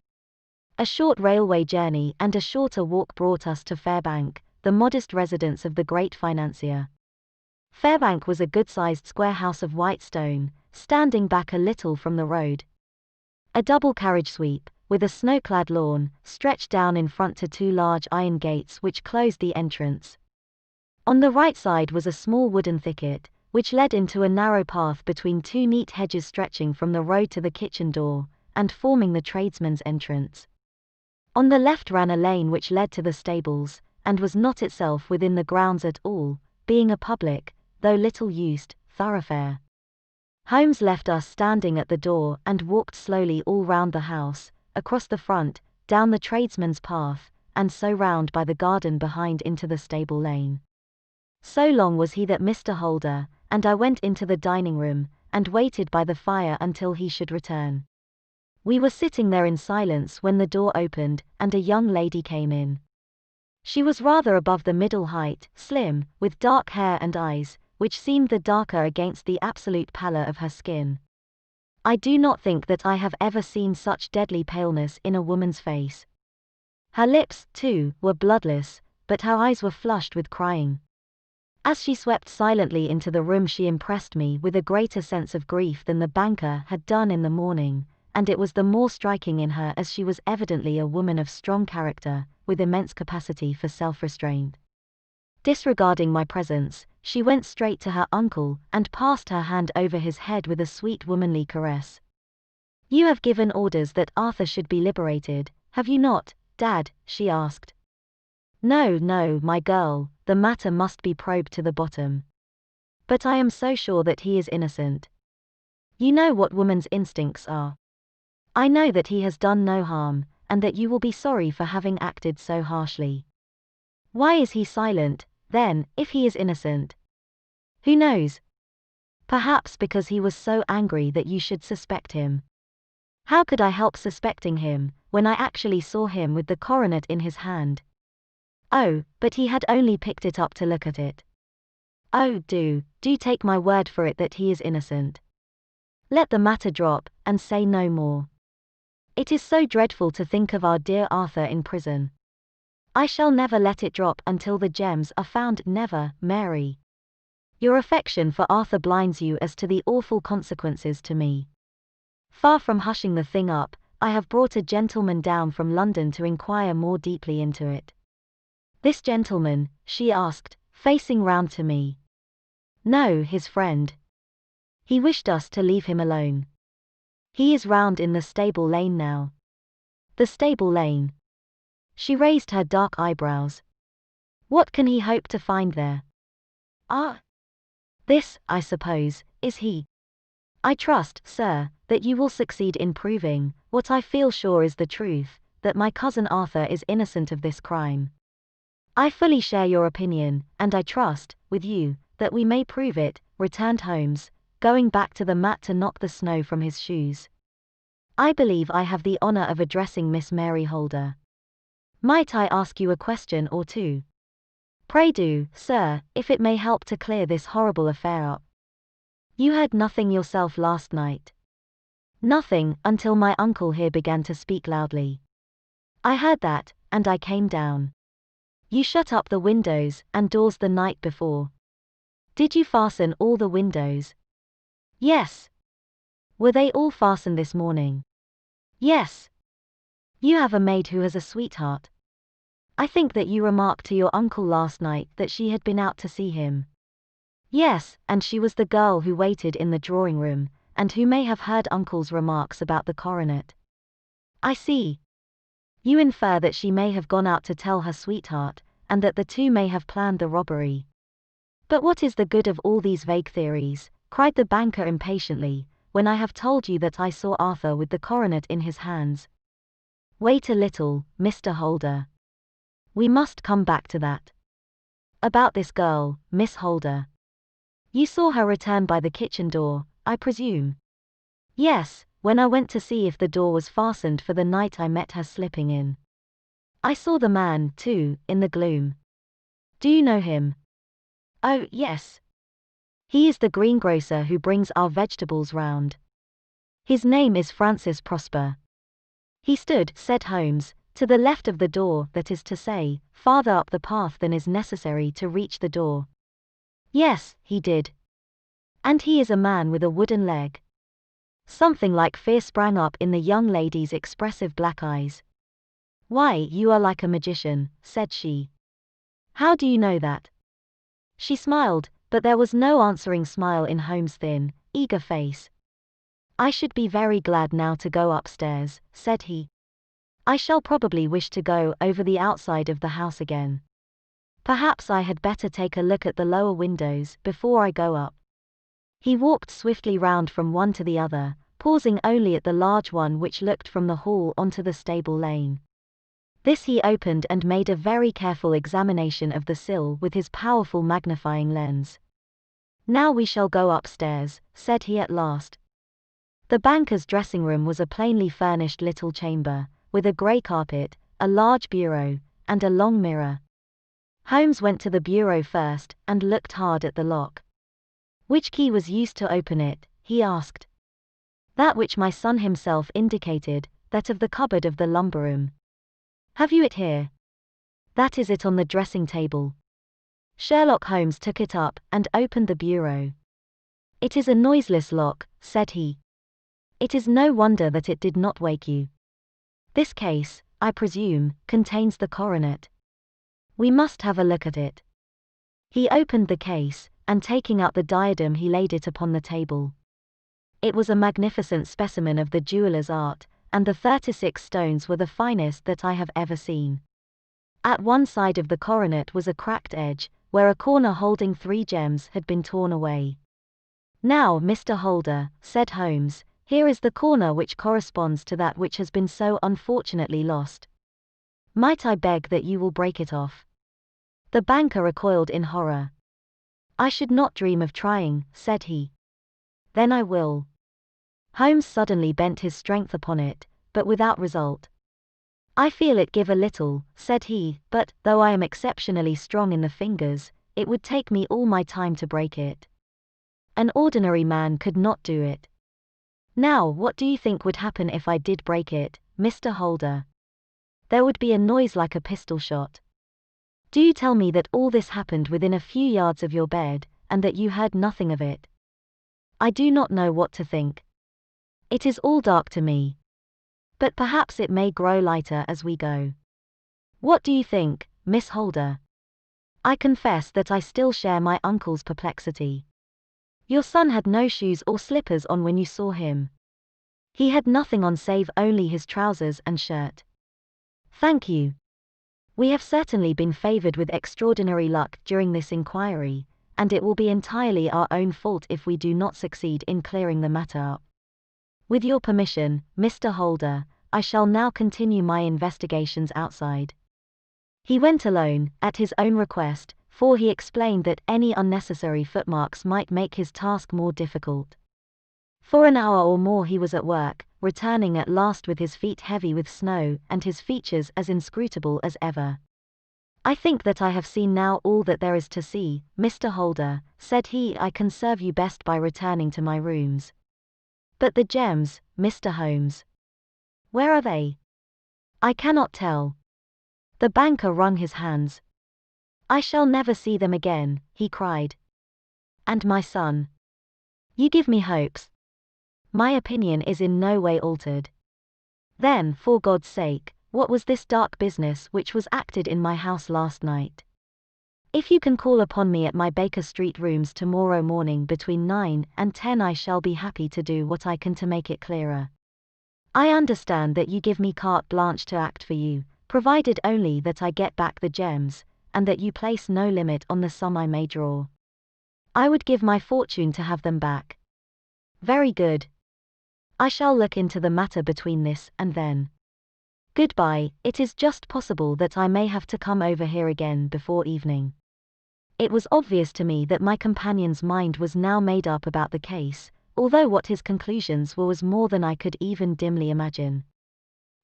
A short railway journey and a shorter walk brought us to Fairbank, the modest residence of the great financier. Fairbank was a good-sized square house of white stone, standing back a little from the road. A double carriage sweep, with a snow-clad lawn, stretched down in front to 2 large iron gates which closed the entrance. On the right side was a small wooden thicket, which led into a narrow path between 2 neat hedges stretching from the road to the kitchen door, and forming the tradesman's entrance. On the left ran a lane which led to the stables, and was not itself within the grounds at all, being a public, though little used, thoroughfare. Holmes left us standing at the door and walked slowly all round the house, across the front, down the tradesman's path, and so round by the garden behind into the stable lane. So long was he that Mr. Holder and I went into the dining room, and waited by the fire until he should return. We were sitting there in silence when the door opened, and a young lady came in. She was rather above the middle height, slim, with dark hair and eyes, which seemed the darker against the absolute pallor of her skin. I do not think that I have ever seen such deadly paleness in a woman's face. Her lips, too, were bloodless, but her eyes were flushed with crying. As she swept silently into the room she impressed me with a greater sense of grief than the banker had done in the morning, and it was the more striking in her as she was evidently a woman of strong character, with immense capacity for self-restraint. Disregarding my presence, she went straight to her uncle and passed her hand over his head with a sweet womanly caress. "You have given orders that Arthur should be liberated, have you not, Dad?" she asked. "No, no, my girl, the matter must be probed to the bottom. But I am so sure that he is innocent. You know what woman's instincts are. I know that he has done no harm, and that you will be sorry for having acted so harshly. Why is he silent, then, if he is innocent? Who knows? Perhaps because he was so angry that you should suspect him. How could I help suspecting him, when I actually saw him with the coronet in his hand? Oh, but he had only picked it up to look at it. Oh, do take my word for it that he is innocent. Let the matter drop, and say no more. It is so dreadful to think of our dear Arthur in prison. I shall never let it drop until the gems are found. Never, Mary. Your affection for Arthur blinds you as to the awful consequences to me. Far from hushing the thing up, I have brought a gentleman down from London to inquire more deeply into it. This gentleman, she asked, facing round to me. No, his friend. He wished us to leave him alone. He is round in the stable lane now. The stable lane. She raised her dark eyebrows. What can he hope to find there? Ah! This, I suppose, is he. I trust, sir, that you will succeed in proving, what I feel sure is the truth, that my cousin Arthur is innocent of this crime. I fully share your opinion, and I trust, with you, that we may prove it, returned Holmes, going back to the mat to knock the snow from his shoes. I believe I have the honor of addressing Miss Mary Holder. Might I ask you a question or two? Pray do, sir, if it may help to clear this horrible affair up. You heard nothing yourself last night? Nothing, until my uncle here began to speak loudly. I heard that, and I came down. You shut up the windows and doors the night before. Did you fasten all the windows? Yes. Were they all fastened this morning? Yes. You have a maid who has a sweetheart. I think that you remarked to your uncle last night that she had been out to see him. Yes, and she was the girl who waited in the drawing room, and who may have heard uncle's remarks about the coronet. I see. You infer that she may have gone out to tell her sweetheart, and that the two may have planned the robbery. But what is the good of all these vague theories, cried the banker impatiently, when I have told you that I saw Arthur with the coronet in his hands? Wait a little, Mr. Holder. We must come back to that. About this girl, Miss Holder. You saw her return by the kitchen door, I presume? Yes, when I went to see if the door was fastened for the night I met her slipping in. I saw the man, too, in the gloom. Do you know him? Oh, yes. He is the greengrocer who brings our vegetables round. His name is Francis Prosper. He stood, said Holmes, to the left of the door, that is to say, farther up the path than is necessary to reach the door. Yes, he did. And he is a man with a wooden leg. Something like fear sprang up in the young lady's expressive black eyes. Why, you are like a magician, said she. How do you know that? She smiled, but there was no answering smile in Holmes' thin, eager face. I should be very glad now to go upstairs, said he. I shall probably wish to go over the outside of the house again. Perhaps I had better take a look at the lower windows before I go up. He walked swiftly round from one to the other, pausing only at the large one which looked from the hall onto the stable lane. This he opened and made a very careful examination of the sill with his powerful magnifying lens. Now we shall go upstairs, said he at last. The banker's dressing room was a plainly furnished little chamber, with a grey carpet, a large bureau, and a long mirror. Holmes went to the bureau first, and looked hard at the lock. Which key was used to open it, he asked. That which my son himself indicated, that of the cupboard of the lumber room. Have you it here? That is it on the dressing table. Sherlock Holmes took it up, and opened the bureau. It is a noiseless lock, said he. It is no wonder that it did not wake you. This case, I presume, contains the coronet. We must have a look at it. He opened the case, and taking out the diadem he laid it upon the table. It was a magnificent specimen of the jeweller's art, and the 36 stones were the finest that I have ever seen. At one side of the coronet was a cracked edge, where a corner holding 3 gems had been torn away. Now, Mr. Holder, said Holmes, here is the corner which corresponds to that which has been so unfortunately lost. Might I beg that you will break it off? The banker recoiled in horror. I should not dream of trying, said he. Then I will. Holmes suddenly bent his strength upon it, but without result. I feel it give a little, said he, but, though I am exceptionally strong in the fingers, it would take me all my time to break it. An ordinary man could not do it. Now, what do you think would happen if I did break it? Mr. Holder. There would be a noise like a pistol shot. Do you tell me that all this happened within a few yards of your bed, and that you heard nothing of it? I do not know what to think. It is all dark to me. But perhaps it may grow lighter as we go. What do you think, Miss Holder? I confess that I still share my uncle's perplexity. Your son had no shoes or slippers on when you saw him. He had nothing on save only his trousers and shirt. Thank you. We have certainly been favored with extraordinary luck during this inquiry, and it will be entirely our own fault if we do not succeed in clearing the matter up. With your permission, Mr. Holder, I shall now continue my investigations outside. He went alone, at his own request, for he explained that any unnecessary footmarks might make his task more difficult. For an hour or more he was at work, returning at last with his feet heavy with snow and his features as inscrutable as ever. I think that I have seen now all that there is to see, Mr. Holder, said he. I can serve you best by returning to my rooms. But the gems, Mr. Holmes. Where are they? I cannot tell. The banker wrung his hands. I shall never see them again, he cried. And my son? You give me hopes. My opinion is in no way altered. Then, for God's sake, what was this dark business which was acted in my house last night? If you can call upon me at my Baker Street rooms tomorrow morning between 9 and 10, I shall be happy to do what I can to make it clearer. I understand that you give me carte blanche to act for you, provided only that I get back the gems, and that you place no limit on the sum I may draw. I would give my fortune to have them back. Very good. I shall look into the matter between this and then. Goodbye. It is just possible that I may have to come over here again before evening. It was obvious to me that my companion's mind was now made up about the case, although what his conclusions were was more than I could even dimly imagine.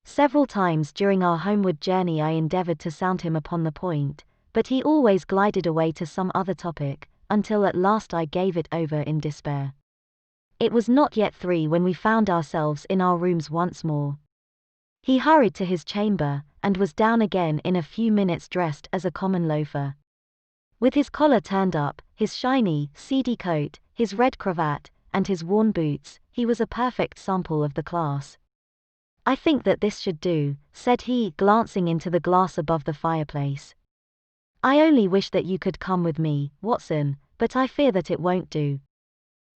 Several times during our homeward journey I endeavored to sound him upon the point, but he always glided away to some other topic, until at last I gave it over in despair. It was not yet 3 when we found ourselves in our rooms once more. He hurried to his chamber, and was down again in a few minutes dressed as a common loafer. With his collar turned up, his shiny, seedy coat, his red cravat, and his worn boots, he was a perfect sample of the class. I think that this should do, said he, glancing into the glass above the fireplace. I only wish that you could come with me, Watson, but I fear that it won't do.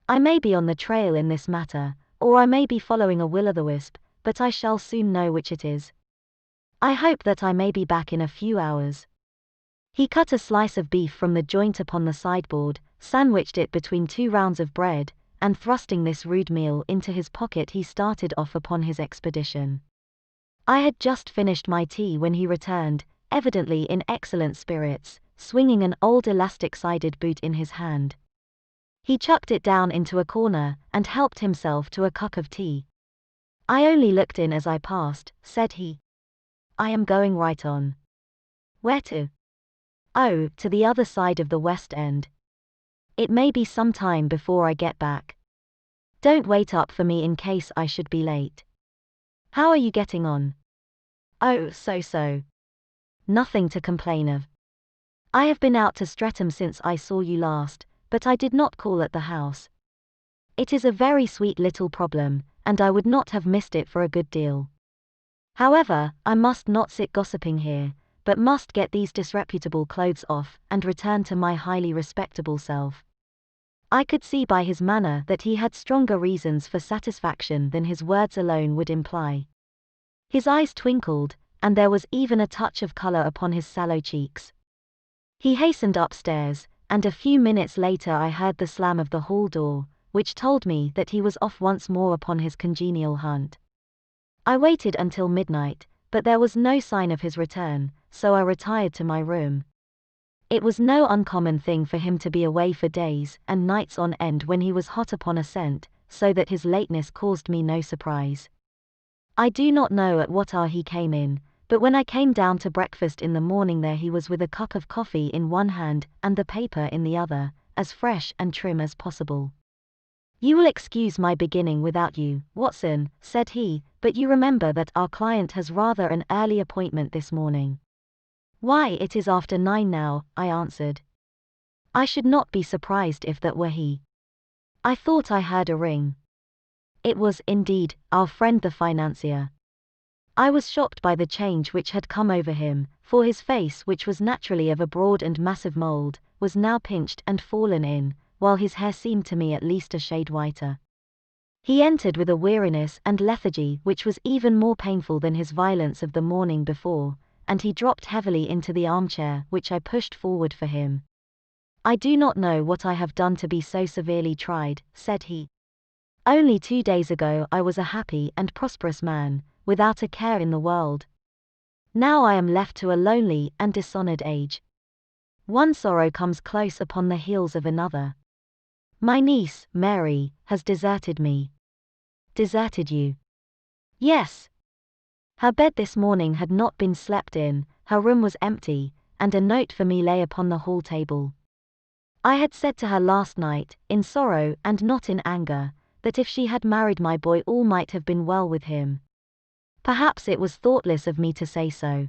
I may be on the trail in this matter, or I may be following a will-o'-the-wisp, but I shall soon know which it is. I hope that I may be back in a few hours. He cut a slice of beef from the joint upon the sideboard, sandwiched it between 2 rounds of bread, and thrusting this rude meal into his pocket he started off upon his expedition. I had just finished my tea when he returned, evidently in excellent spirits, swinging an old elastic-sided boot in his hand. He chucked it down into a corner, and helped himself to a cup of tea. I only looked in as I passed, said he. I am going right on. Where to? Oh, to the other side of the West End. It may be some time before I get back. Don't wait up for me in case I should be late. How are you getting on? Oh, so. Nothing to complain of. I have been out to Streatham since I saw you last, but I did not call at the house. It is a very sweet little problem, and I would not have missed it for a good deal. However, I must not sit gossiping here, but must get these disreputable clothes off and return to my highly respectable self. I could see by his manner that he had stronger reasons for satisfaction than his words alone would imply. His eyes twinkled, and there was even a touch of color upon his sallow cheeks. He hastened upstairs, and a few minutes later I heard the slam of the hall door, which told me that he was off once more upon his congenial hunt. I waited until midnight, but there was no sign of his return, so I retired to my room. It was no uncommon thing for him to be away for days and nights on end when he was hot upon a scent, so that his lateness caused me no surprise. I do not know at what hour he came in, but when I came down to breakfast in the morning there he was with a cup of coffee in one hand and the paper in the other, as fresh and trim as possible. You will excuse my beginning without you, Watson, said he, but you remember that our client has rather an early appointment this morning. Why, it is after 9 now, I answered. I should not be surprised if that were he. I thought I heard a ring. It was, indeed, our friend the financier. I was shocked by the change which had come over him, for his face, which was naturally of a broad and massive mould, was now pinched and fallen in, while his hair seemed to me at least a shade whiter. He entered with a weariness and lethargy which was even more painful than his violence of the morning before, and he dropped heavily into the armchair which I pushed forward for him. I do not know what I have done to be so severely tried, said he. Only 2 days ago I was a happy and prosperous man, without a care in the world. Now I am left to a lonely and dishonored age. One sorrow comes close upon the heels of another. My niece, Mary, has deserted me. Deserted you? Yes. Her bed this morning had not been slept in, her room was empty, and a note for me lay upon the hall table. I had said to her last night, in sorrow and not in anger, that if she had married my boy all might have been well with him. Perhaps it was thoughtless of me to say so.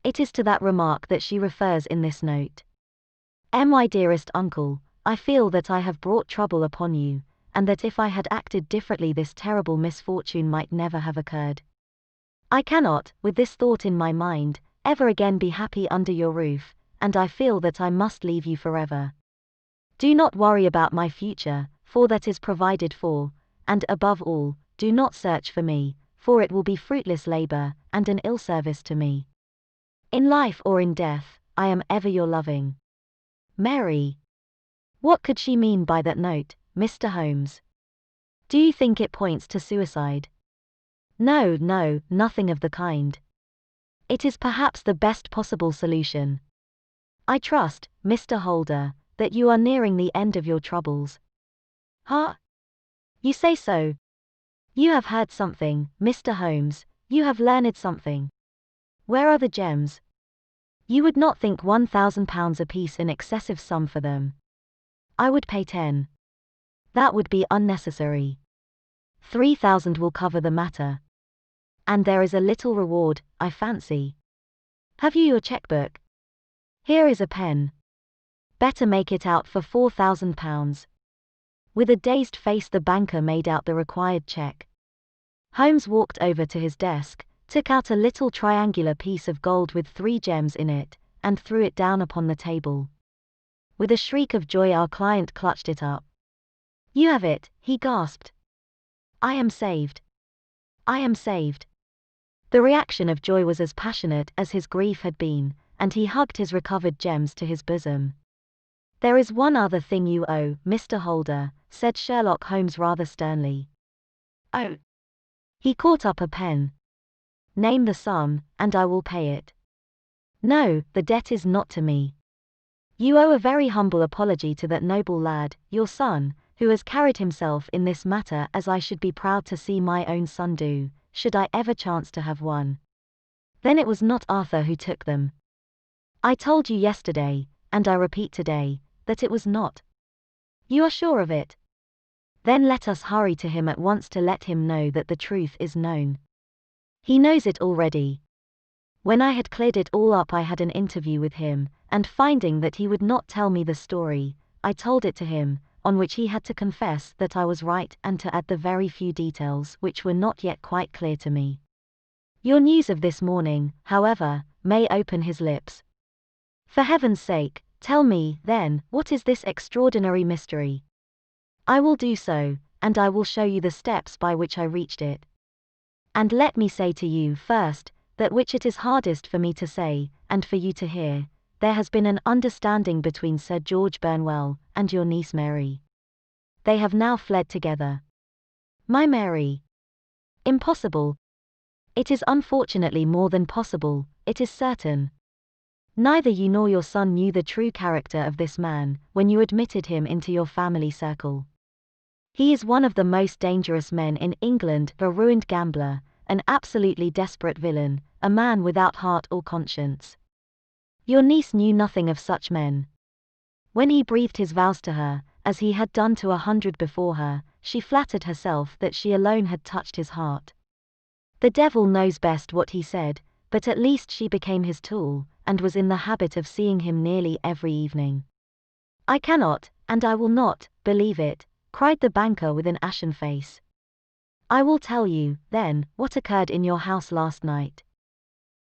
It is to that remark that she refers in this note. My dearest uncle, I feel that I have brought trouble upon you, and that if I had acted differently this terrible misfortune might never have occurred. I cannot, with this thought in my mind, ever again be happy under your roof, and I feel that I must leave you forever. Do not worry about my future, for that is provided for, and above all, do not search for me, for it will be fruitless labor, and an ill service to me. In life or in death, I am ever your loving Mary. What could she mean by that note, Mr. Holmes? Do you think it points to suicide? No, nothing of the kind. It is perhaps the best possible solution. I trust, Mr. Holder, that you are nearing the end of your troubles. Huh? You say so? You have heard something, Mr. Holmes, you have learned something. Where are the gems? You would not think £1,000 apiece an excessive sum for them. I would pay 10. That would be unnecessary. 3,000 will cover the matter. And there is a little reward, I fancy. Have you your checkbook? Here is a pen. Better make it out for £4,000. With a dazed face the banker made out the required check. Holmes walked over to his desk, took out a little triangular piece of gold with 3 gems in it, and threw it down upon the table. With a shriek of joy our client clutched it up. You have it, he gasped. I am saved. I am saved. The reaction of joy was as passionate as his grief had been, and he hugged his recovered gems to his bosom. There is one other thing you owe, Mr. Holder, said Sherlock Holmes rather sternly. Oh. He caught up a pen. Name the sum, and I will pay it. No, the debt is not to me. You owe a very humble apology to that noble lad, your son, who has carried himself in this matter as I should be proud to see my own son do, should I ever chance to have one. Then it was not Arthur who took them. I told you yesterday, and I repeat today, that it was not. You are sure of it? Then let us hurry to him at once to let him know that the truth is known. He knows it already. When I had cleared it all up I had an interview with him, and finding that he would not tell me the story, I told it to him, on which he had to confess that I was right and to add the very few details which were not yet quite clear to me. Your news of this morning, however, may open his lips. For heaven's sake, tell me, then, what is this extraordinary mystery? I will do so, and I will show you the steps by which I reached it. And let me say to you first, that which it is hardest for me to say, and for you to hear, there has been an understanding between Sir George Burnwell and your niece Mary. They have now fled together. My Mary. Impossible. It is unfortunately more than possible, it is certain. Neither you nor your son knew the true character of this man, when you admitted him into your family circle. He is one of the most dangerous men in England, a ruined gambler, an absolutely desperate villain, a man without heart or conscience. Your niece knew nothing of such men. When he breathed his vows to her, as he had done to 100 before her. She flattered herself that she alone had touched his heart. The devil knows best what he said, but at least she became his tool, and was in the habit of seeing him nearly every evening. I cannot, and I will not, believe it, cried the banker with an ashen face. I will tell you, then, what occurred in your house last night.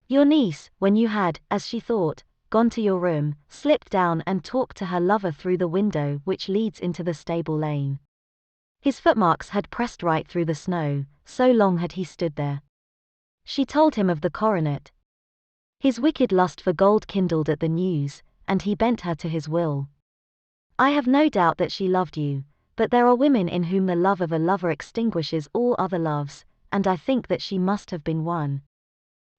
Your niece, when you had, as she thought, gone to your room, slipped down and talked to her lover through the window which leads into the stable lane. His footmarks had pressed right through the snow, so long had he stood there. She told him of the coronet. His wicked lust for gold kindled at the news, and he bent her to his will. I have no doubt that she loved you, but there are women in whom the love of a lover extinguishes all other loves, and I think that she must have been one.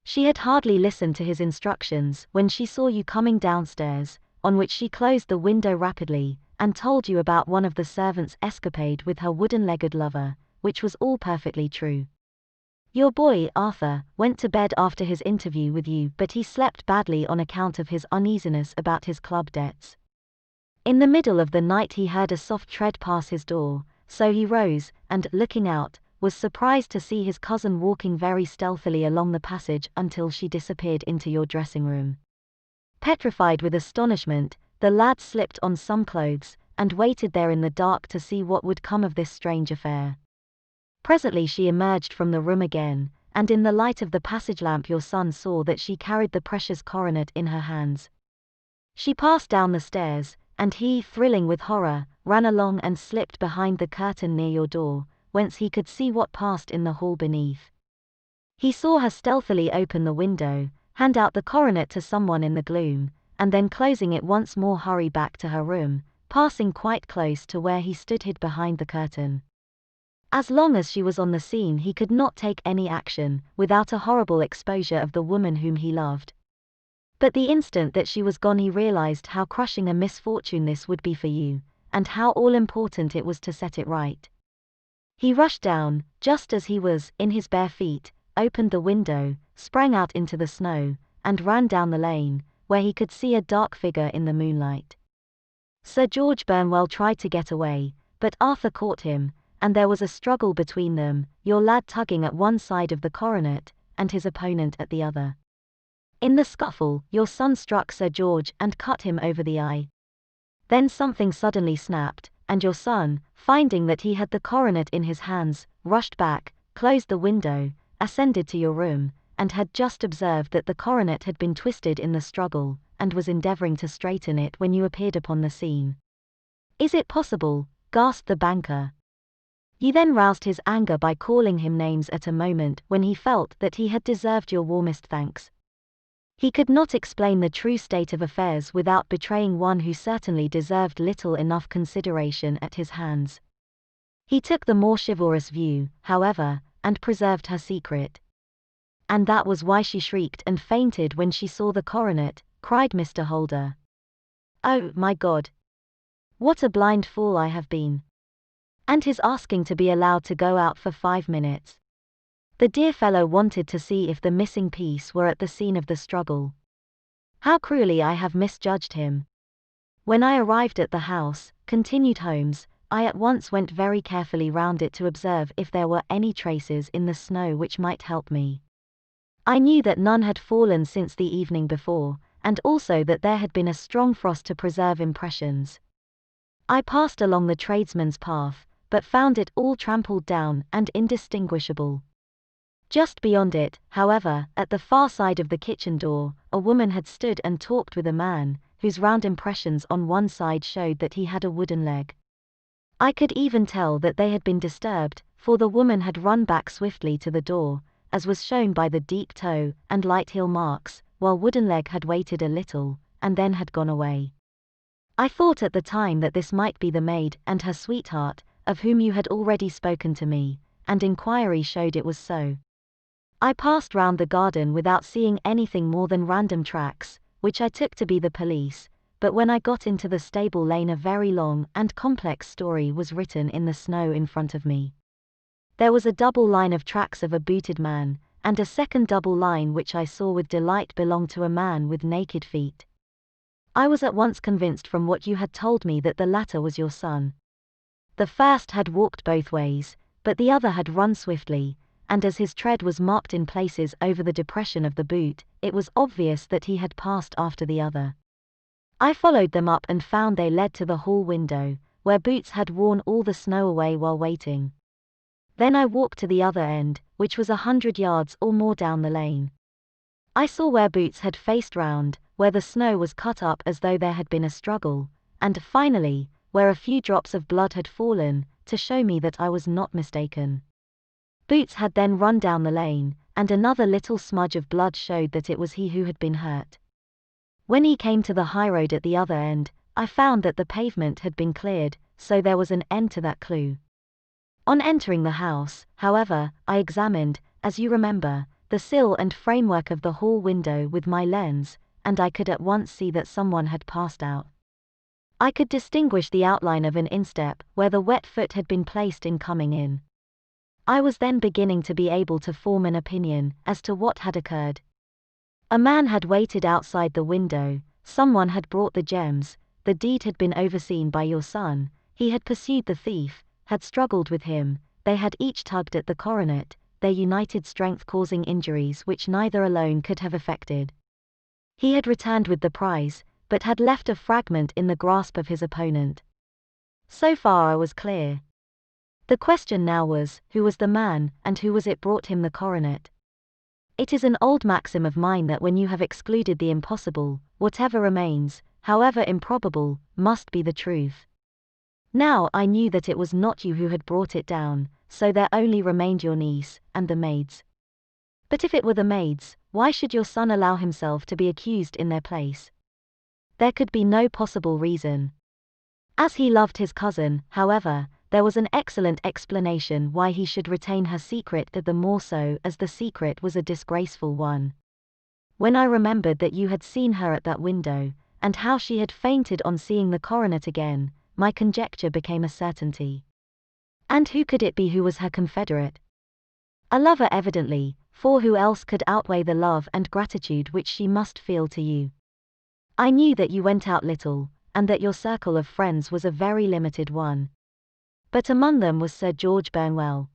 She had hardly listened to his instructions when she saw you coming downstairs, on which she closed the window rapidly, and told you about one of the servants' escapade with her wooden-legged lover, which was all perfectly true. Your boy, Arthur, went to bed after his interview with you, but he slept badly on account of his uneasiness about his club debts. In the middle of the night he heard a soft tread pass his door, so he rose, and, looking out, was surprised to see his cousin walking very stealthily along the passage until she disappeared into your dressing-room. Petrified with astonishment, the lad slipped on some clothes, and waited there in the dark to see what would come of this strange affair. Presently she emerged from the room again, and in the light of the passage lamp your son saw that she carried the precious coronet in her hands. She passed down the stairs, and he, thrilling with horror, ran along and slipped behind the curtain near your door, whence he could see what passed in the hall beneath. He saw her stealthily open the window, hand out the coronet to someone in the gloom, and then closing it once more hurry back to her room, passing quite close to where he stood hid behind the curtain. As long as she was on the scene he could not take any action, without a horrible exposure of the woman whom he loved. But the instant that she was gone he realized how crushing a misfortune this would be for you, and how all-important it was to set it right. He rushed down, just as he was, in his bare feet, opened the window, sprang out into the snow, and ran down the lane, where he could see a dark figure in the moonlight. Sir George Burnwell tried to get away, but Arthur caught him, and there was a struggle between them, your lad tugging at one side of the coronet, and his opponent at the other. In the scuffle, your son struck Sir George and cut him over the eye. Then something suddenly snapped, and your son, finding that he had the coronet in his hands, rushed back, closed the window, ascended to your room, and had just observed that the coronet had been twisted in the struggle, and was endeavoring to straighten it when you appeared upon the scene. Is it possible? Gasped the banker. You then roused his anger by calling him names at a moment when he felt that he had deserved your warmest thanks. He could not explain the true state of affairs without betraying one who certainly deserved little enough consideration at his hands. He took the more chivalrous view, however, and preserved her secret. And that was why she shrieked and fainted when she saw the coronet, cried Mr. Holder. Oh, my God! What a blind fool I have been! And his asking to be allowed to go out for 5 minutes. The dear fellow wanted to see if the missing piece were at the scene of the struggle. How cruelly I have misjudged him. When I arrived at the house, continued Holmes, I at once went very carefully round it to observe if there were any traces in the snow which might help me. I knew that none had fallen since the evening before, and also that there had been a strong frost to preserve impressions. I passed along the tradesman's path, but found it all trampled down and indistinguishable. Just beyond it, however, at the far side of the kitchen door, a woman had stood and talked with a man, whose round impressions on one side showed that he had a wooden leg. I could even tell that they had been disturbed, for the woman had run back swiftly to the door, as was shown by the deep toe and light heel marks, while wooden leg had waited a little, and then had gone away. I thought at the time that this might be the maid and her sweetheart, of whom you had already spoken to me, and inquiry showed it was so. I passed round the garden without seeing anything more than random tracks, which I took to be the police, but when I got into the stable lane a very long and complex story was written in the snow in front of me. There was a double line of tracks of a booted man, and a second double line which I saw with delight belonged to a man with naked feet. I was at once convinced from what you had told me that the latter was your son. The first had walked both ways, but the other had run swiftly, and as his tread was marked in places over the depression of the boot, it was obvious that he had passed after the other. I followed them up and found they led to the hall window, where Boots had worn all the snow away while waiting. Then I walked to the other end, which was 100 yards or more down the lane. I saw where Boots had faced round, where the snow was cut up as though there had been a struggle, and finally, where a few drops of blood had fallen, to show me that I was not mistaken. Boots had then run down the lane, and another little smudge of blood showed that it was he who had been hurt. When he came to the highroad at the other end, I found that the pavement had been cleared, so there was an end to that clue. On entering the house, however, I examined, as you remember, the sill and framework of the hall window with my lens, and I could at once see that someone had passed out. I could distinguish the outline of an instep where the wet foot had been placed in coming in. I was then beginning to be able to form an opinion as to what had occurred. A man had waited outside the window, someone had brought the gems, the deed had been overseen by your son, he had pursued the thief, had struggled with him, they had each tugged at the coronet, their united strength causing injuries which neither alone could have effected. He had returned with the prize, but had left a fragment in the grasp of his opponent. So far I was clear. The question now was, who was the man, and who was it brought him the coronet? It is an old maxim of mine that when you have excluded the impossible, whatever remains, however improbable, must be the truth. Now I knew that it was not you who had brought it down, so there only remained your niece, and the maids. But if it were the maids, why should your son allow himself to be accused in their place? There could be no possible reason. As he loved his cousin, however, there was an excellent explanation why he should retain her secret, the more so as the secret was a disgraceful one. When I remembered that you had seen her at that window, and how she had fainted on seeing the coronet again, my conjecture became a certainty. And who could it be who was her confederate? A lover evidently, for who else could outweigh the love and gratitude which she must feel to you? I knew that you went out little, and that your circle of friends was a very limited one. But among them was Sir George Burnwell.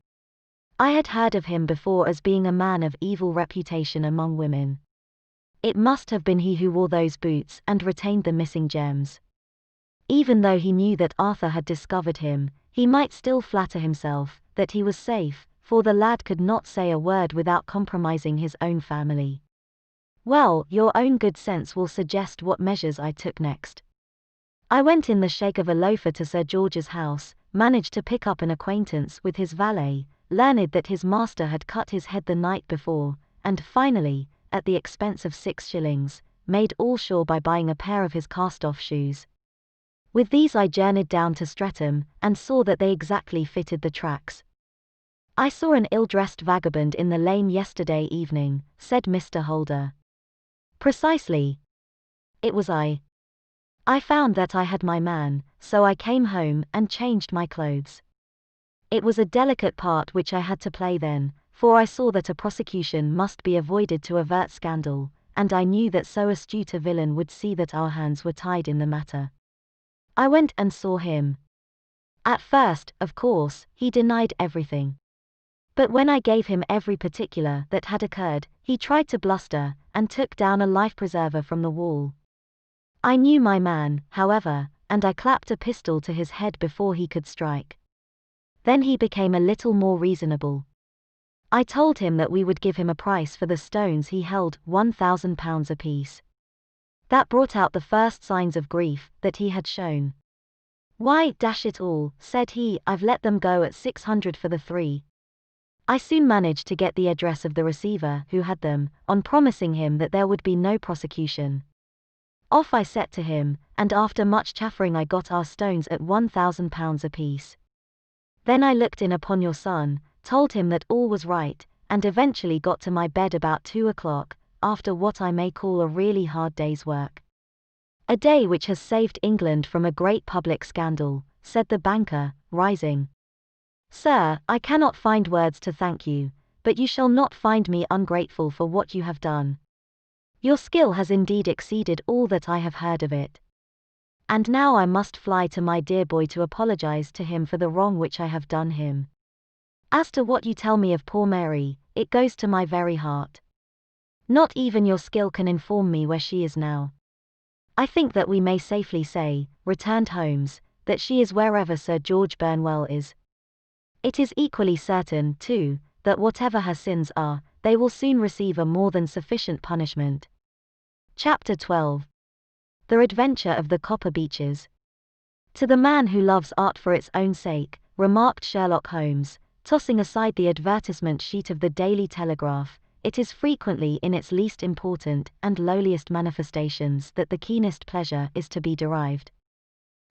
I had heard of him before as being a man of evil reputation among women. It must have been he who wore those boots and retained the missing gems. Even though he knew that Arthur had discovered him, he might still flatter himself that he was safe, for the lad could not say a word without compromising his own family. Well, your own good sense will suggest what measures I took next. I went in the shake of a loafer to Sir George's house, managed to pick up an acquaintance with his valet, learned that his master had cut his head the night before, and finally, at the expense of 6 shillings, made all sure by buying a pair of his cast-off shoes. With these I journeyed down to Streatham, and saw that they exactly fitted the tracks. I saw an ill-dressed vagabond in the lane yesterday evening, said Mr. Holder. Precisely. It was I. I found that I had my man, so I came home and changed my clothes. It was a delicate part which I had to play then, for I saw that a prosecution must be avoided to avert scandal, and I knew that so astute a villain would see that our hands were tied in the matter. I went and saw him. At first, of course, he denied everything. But when I gave him every particular that had occurred, he tried to bluster, and took down a life-preserver from the wall. I knew my man, however, and I clapped a pistol to his head before he could strike. Then he became a little more reasonable. I told him that we would give him a price for the stones he held, £1,000 apiece. That brought out the first signs of grief that he had shown. Why, dash it all, said he, I've let them go at 600 for the 3. I soon managed to get the address of the receiver who had them, on promising him that there would be no prosecution. Off I set to him, and after much chaffering I got our stones at £1,000 apiece. Then I looked in upon your son, told him that all was right, and eventually got to my bed about 2 o'clock, after what I may call a really hard day's work. A day which has saved England from a great public scandal, said the banker, rising. Sir, I cannot find words to thank you, but you shall not find me ungrateful for what you have done. Your skill has indeed exceeded all that I have heard of it. And now I must fly to my dear boy to apologize to him for the wrong which I have done him. As to what you tell me of poor Mary, it goes to my very heart. Not even your skill can inform me where she is now. I think that we may safely say, returned Holmes, that she is wherever Sir George Burnwell is. It is equally certain, too, that whatever her sins are, they will soon receive a more than sufficient punishment. Chapter 12. The Adventure of the Copper Beeches. To the man who loves art for its own sake, remarked Sherlock Holmes, tossing aside the advertisement sheet of the Daily Telegraph, it is frequently in its least important and lowliest manifestations that the keenest pleasure is to be derived.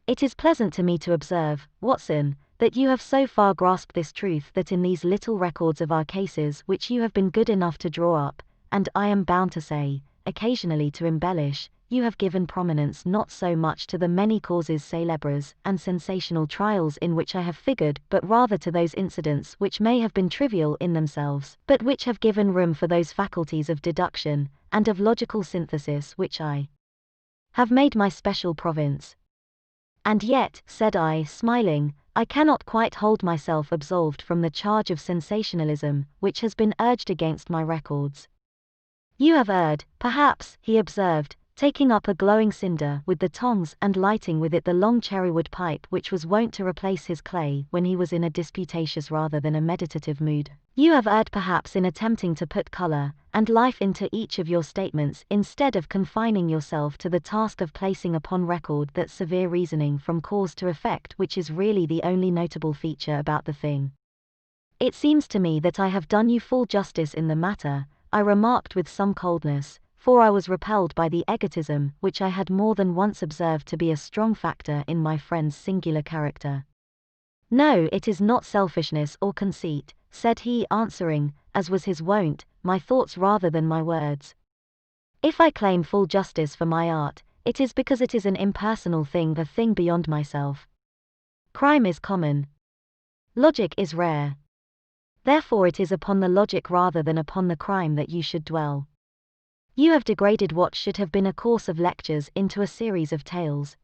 It is pleasant to me to observe, Watson, that you have so far grasped this truth that in these little records of our cases which you have been good enough to draw up, and I am bound to say, occasionally to embellish, you have given prominence not so much to the many causes célèbres and sensational trials in which I have figured, but rather to those incidents which may have been trivial in themselves, but which have given room for those faculties of deduction and of logical synthesis which I have made my special province. And yet, said I, smiling, I cannot quite hold myself absolved from the charge of sensationalism which has been urged against my records. You have erred, perhaps, he observed, taking up a glowing cinder with the tongs and lighting with it the long cherrywood pipe which was wont to replace his clay when he was in a disputatious rather than a meditative mood. You have erred perhaps in attempting to put color and life into each of your statements instead of confining yourself to the task of placing upon record that severe reasoning from cause to effect which is really the only notable feature about the thing. It seems to me that I have done you full justice in the matter, I remarked with some coldness, for I was repelled by the egotism which I had more than once observed to be a strong factor in my friend's singular character. No, it is not selfishness or conceit, said he, answering, as was his wont, my thoughts rather than my words. If I claim full justice for my art, it is because it is an impersonal thing, the thing beyond myself. Crime is common. Logic is rare. Therefore it is upon the logic rather than upon the crime that you should dwell. You have degraded what should have been a course of lectures into a series of tales.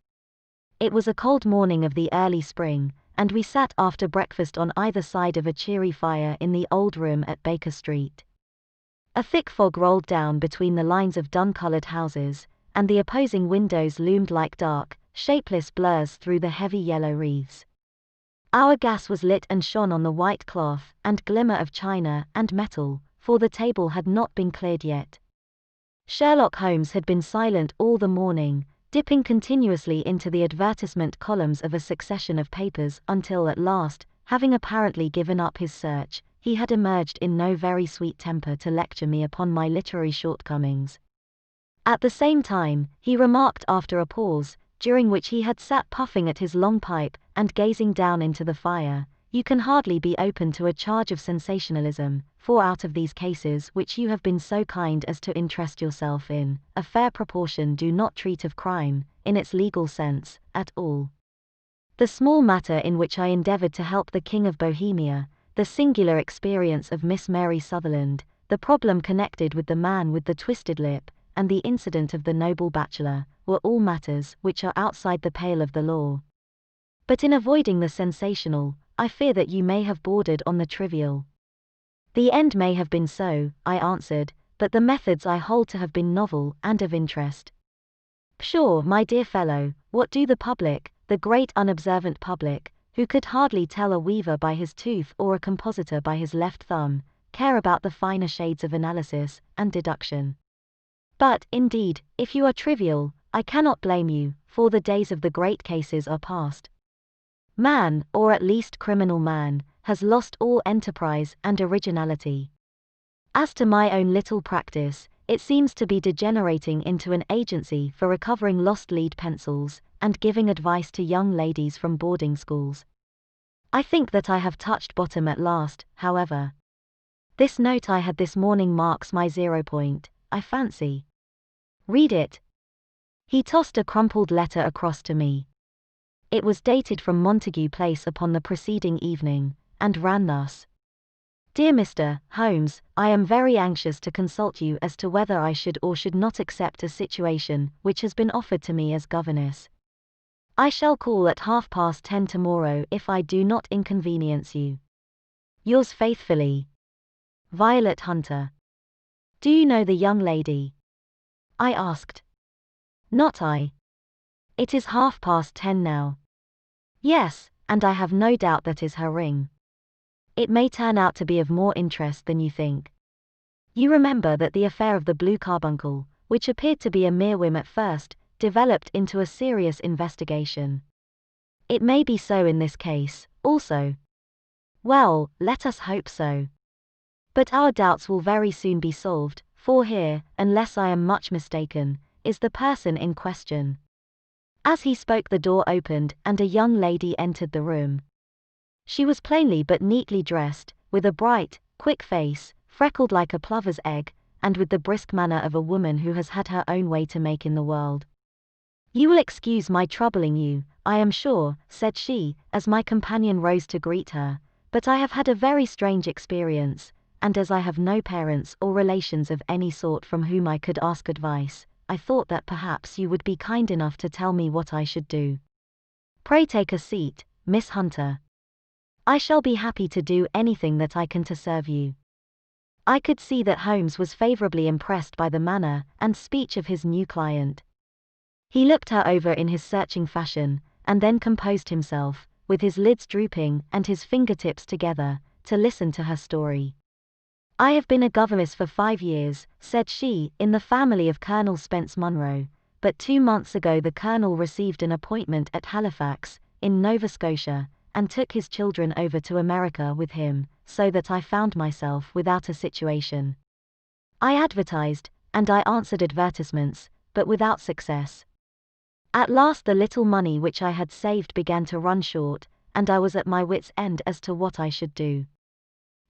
It was a cold morning of the early spring, and we sat after breakfast on either side of a cheery fire in the old room at Baker Street. A thick fog rolled down between the lines of dun-colored houses, and the opposing windows loomed like dark, shapeless blurs through the heavy yellow wreaths. Our gas was lit and shone on the white cloth and glimmer of china and metal, for the table had not been cleared yet. Sherlock Holmes had been silent all the morning, dipping continuously into the advertisement columns of a succession of papers until at last, having apparently given up his search, he had emerged in no very sweet temper to lecture me upon my literary shortcomings. At the same time, he remarked after a pause, during which he had sat puffing at his long pipe and gazing down into the fire, you can hardly be open to a charge of sensationalism, for out of these cases which you have been so kind as to interest yourself in, a fair proportion do not treat of crime, in its legal sense, at all. The small matter in which I endeavored to help the King of Bohemia, the singular experience of Miss Mary Sutherland, the problem connected with the man with the twisted lip, and the incident of the noble bachelor, were all matters which are outside the pale of the law. But in avoiding the sensational, I fear that you may have bordered on the trivial. The end may have been so, I answered, but the methods I hold to have been novel and of interest. Pshaw, my dear fellow, what do the public, the great unobservant public, who could hardly tell a weaver by his tooth or a compositor by his left thumb, care about the finer shades of analysis and deduction? But, indeed, if you are trivial, I cannot blame you, for the days of the great cases are past. Man, or at least criminal man, has lost all enterprise and originality. As to my own little practice, it seems to be degenerating into an agency for recovering lost lead pencils, and giving advice to young ladies from boarding schools. I think that I have touched bottom at last, however. This note I had this morning marks my 0 point, I fancy. Read it. He tossed a crumpled letter across to me. It was dated from Montague Place upon the preceding evening, and ran thus. Dear Mr. Holmes, I am very anxious to consult you as to whether I should or should not accept a situation which has been offered to me as governess. I shall call at 10:30 tomorrow if I do not inconvenience you. Yours faithfully, Violet Hunter. Do you know the young lady? I asked. Not I. It is 10:30 now. Yes, and I have no doubt that is her ring. It may turn out to be of more interest than you think. You remember that the affair of the blue carbuncle, which appeared to be a mere whim at first, developed into a serious investigation. It may be so in this case, also. Well, let us hope so. But our doubts will very soon be solved, for here, unless I am much mistaken, is the person in question. As he spoke, the door opened and a young lady entered the room. She was plainly but neatly dressed, with a bright, quick face, freckled like a plover's egg, and with the brisk manner of a woman who has had her own way to make in the world. You will excuse my troubling you, I am sure, said she, as my companion rose to greet her, but I have had a very strange experience, and as I have no parents or relations of any sort from whom I could ask advice, I thought that perhaps you would be kind enough to tell me what I should do. Pray take a seat, Miss Hunter. I shall be happy to do anything that I can to serve you. I could see that Holmes was favorably impressed by the manner and speech of his new client. He looked her over in his searching fashion, and then composed himself, with his lids drooping and his fingertips together, to listen to her story. I have been a governess for 5 years, said she, in the family of Colonel Spence Munro, but 2 months ago the Colonel received an appointment at Halifax, in Nova Scotia, and took his children over to America with him, so that I found myself without a situation. I advertised, and I answered advertisements, but without success. At last the little money which I had saved began to run short, and I was at my wits' end as to what I should do.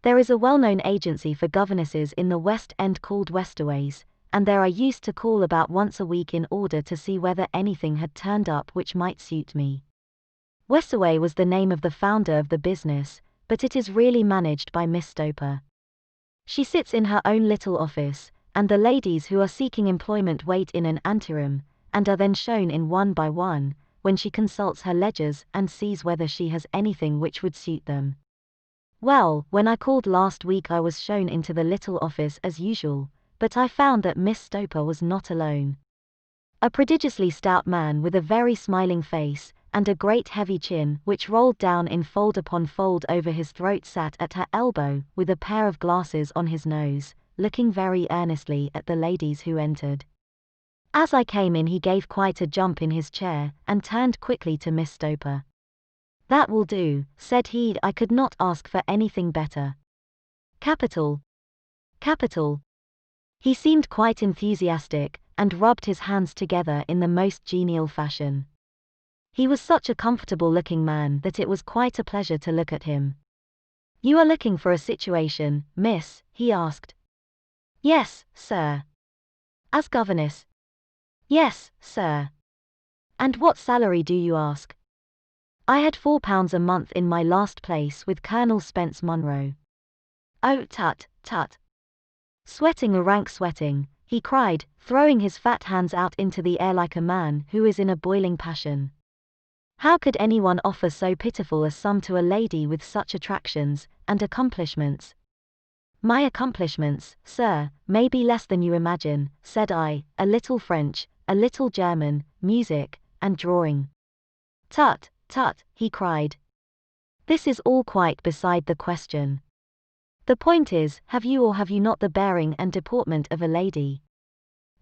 There is a well-known agency for governesses in the West End called Westaways, and there I used to call about once a week in order to see whether anything had turned up which might suit me. Westaway was the name of the founder of the business, but it is really managed by Miss Stoper. She sits in her own little office, and the ladies who are seeking employment wait in an anteroom, and are then shown in one by one, when she consults her ledgers and sees whether she has anything which would suit them. Well, when I called last week I was shown into the little office as usual, but I found that Miss Stoper was not alone. A prodigiously stout man with a very smiling face, and a great heavy chin which rolled down in fold upon fold over his throat sat at her elbow, with a pair of glasses on his nose, looking very earnestly at the ladies who entered. As I came in he gave quite a jump in his chair, and turned quickly to Miss Stoper. That will do, said he, I could not ask for anything better. Capital. Capital. He seemed quite enthusiastic, and rubbed his hands together in the most genial fashion. He was such a comfortable-looking man that it was quite a pleasure to look at him. You are looking for a situation, miss? He asked. Yes, sir. As governess? Yes, sir. And what salary do you ask? I had £4 a month in my last place with Colonel Spence Munro. Oh, tut, tut. Sweating a rank sweating, he cried, throwing his fat hands out into the air like a man who is in a boiling passion. How could anyone offer so pitiful a sum to a lady with such attractions and accomplishments? My accomplishments, sir, may be less than you imagine, said I, a little French, a little German, music, and drawing. Tut, tut, he cried. This is all quite beside the question. The point is, have you or have you not the bearing and deportment of a lady?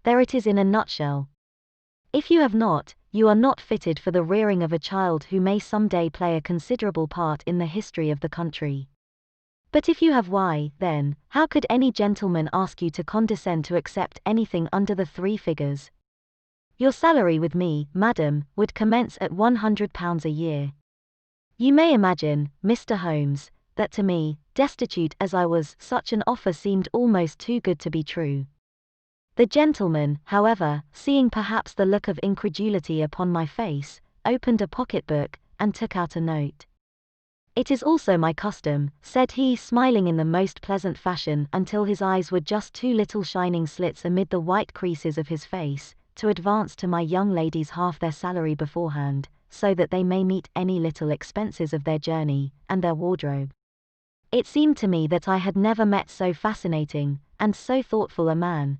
There it is in a nutshell. If you have not, you are not fitted for the rearing of a child who may some day play a considerable part in the history of the country. But if you have, why, then, how could any gentleman ask you to condescend to accept anything under the 3 figures? Your salary with me, madam, would commence at £100 a year. You may imagine, Mr. Holmes, that to me, destitute as I was, such an offer seemed almost too good to be true. The gentleman, however, seeing perhaps the look of incredulity upon my face, opened a pocket-book, and took out a note. It is also my custom, said he, smiling in the most pleasant fashion until his eyes were just two little shining slits amid the white creases of his face, to advance to my young ladies half their salary beforehand, so that they may meet any little expenses of their journey, and their wardrobe. It seemed to me that I had never met so fascinating, and so thoughtful a man.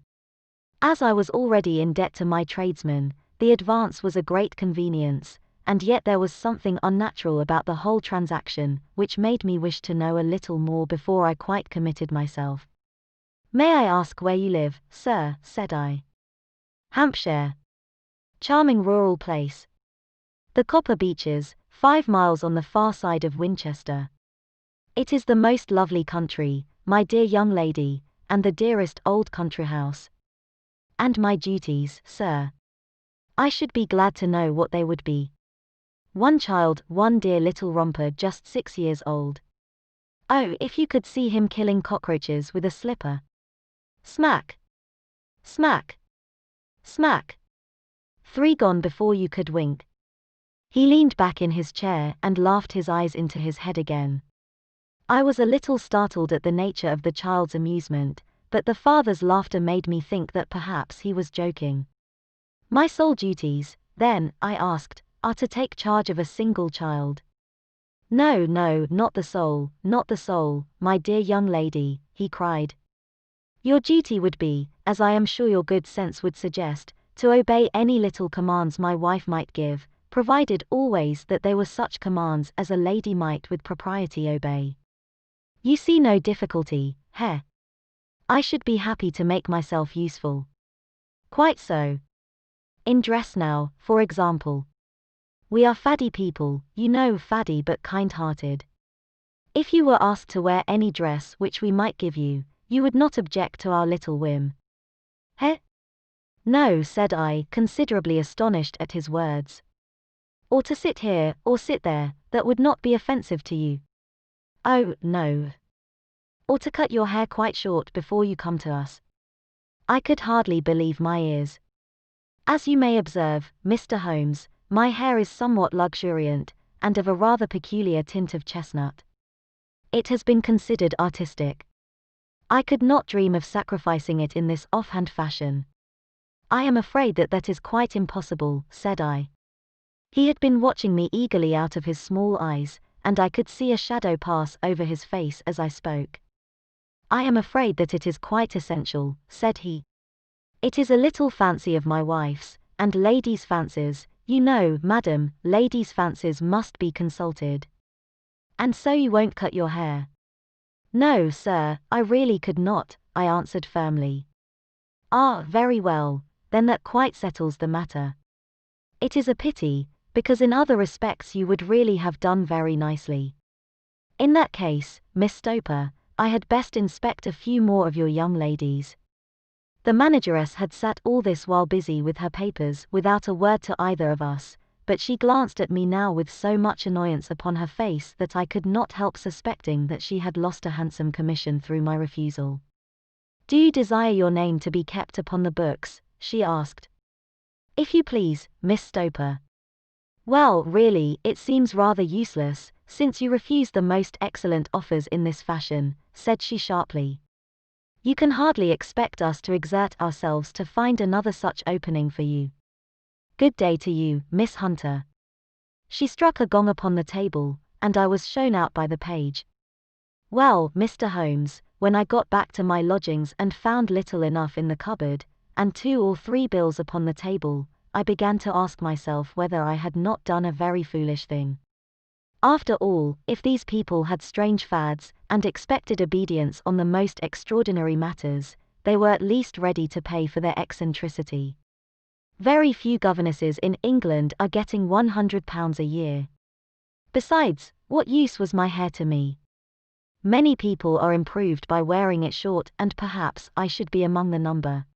As I was already in debt to my tradesmen, the advance was a great convenience, and yet there was something unnatural about the whole transaction, which made me wish to know a little more before I quite committed myself. May I ask where you live, sir, said I. Hampshire. Charming rural place. The Copper Beeches, 5 miles on the far side of Winchester. It is the most lovely country, my dear young lady, and the dearest old country house. And my duties, sir. I should be glad to know what they would be. One child, one dear little romper just 6 years old. Oh, if you could see him killing cockroaches with a slipper. Smack. Smack. Smack. 3 gone before you could wink. He leaned back in his chair and laughed his eyes into his head again. I was a little startled at the nature of the child's amusement, but the father's laughter made me think that perhaps he was joking. My sole duties, then, I asked, are to take charge of a single child. No, no, not the sole, my dear young lady, he cried. Your duty would be, as I am sure your good sense would suggest, to obey any little commands my wife might give, provided always that they were such commands as a lady might with propriety obey. You see no difficulty, Herr? I should be happy to make myself useful. Quite so. In dress now, for example. We are faddy people, you know, faddy but kind-hearted. If you were asked to wear any dress which we might give you, you would not object to our little whim. Heh? No, said I, considerably astonished at his words. Or to sit here, or sit there, that would not be offensive to you. Oh, no. Or to cut your hair quite short before you come to us. I could hardly believe my ears. As you may observe, Mr. Holmes, my hair is somewhat luxuriant, and of a rather peculiar tint of chestnut. It has been considered artistic. I could not dream of sacrificing it in this offhand fashion. I am afraid that is quite impossible, said I. He had been watching me eagerly out of his small eyes, and I could see a shadow pass over his face as I spoke. I am afraid that it is quite essential, said he. It is a little fancy of my wife's, and ladies' fancies, you know, madam, ladies' fancies must be consulted. And so you won't cut your hair? No, sir, I really could not, I answered firmly. Ah, very well, then that quite settles the matter. It is a pity, because in other respects you would really have done very nicely. In that case, Miss Stoper, I had best inspect a few more of your young ladies. The manageress had sat all this while busy with her papers without a word to either of us, but she glanced at me now with so much annoyance upon her face that I could not help suspecting that she had lost a handsome commission through my refusal. Do you desire your name to be kept upon the books? She asked. If you please, Miss Stoper. Well, really, it seems rather useless, since you refuse the most excellent offers in this fashion, said she sharply. You can hardly expect us to exert ourselves to find another such opening for you. Good day to you, Miss Hunter. She struck a gong upon the table, and I was shown out by the page. Well, Mr. Holmes, when I got back to my lodgings and found little enough in the cupboard, and 2 or 3 bills upon the table, I began to ask myself whether I had not done a very foolish thing. After all, if these people had strange fads, and expected obedience on the most extraordinary matters, they were at least ready to pay for their eccentricity. Very few governesses in England are getting £100 a year. Besides, what use was my hair to me? Many people are improved by wearing it short, and perhaps I should be among the number.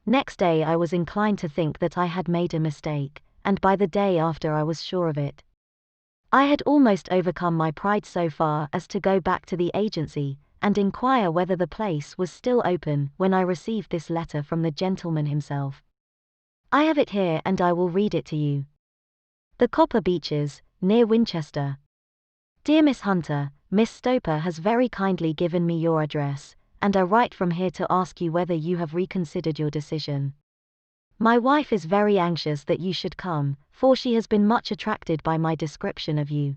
Next day I was inclined to think that I had made a mistake, and by the day after I was sure of it. I had almost overcome my pride so far as to go back to the agency, and inquire whether the place was still open, when I received this letter from the gentleman himself. I have it here and I will read it to you. The Copper Beeches, near Winchester. Dear Miss Hunter, Miss Stoper has very kindly given me your address, and I write from here to ask you whether you have reconsidered your decision. My wife is very anxious that you should come, for she has been much attracted by my description of you.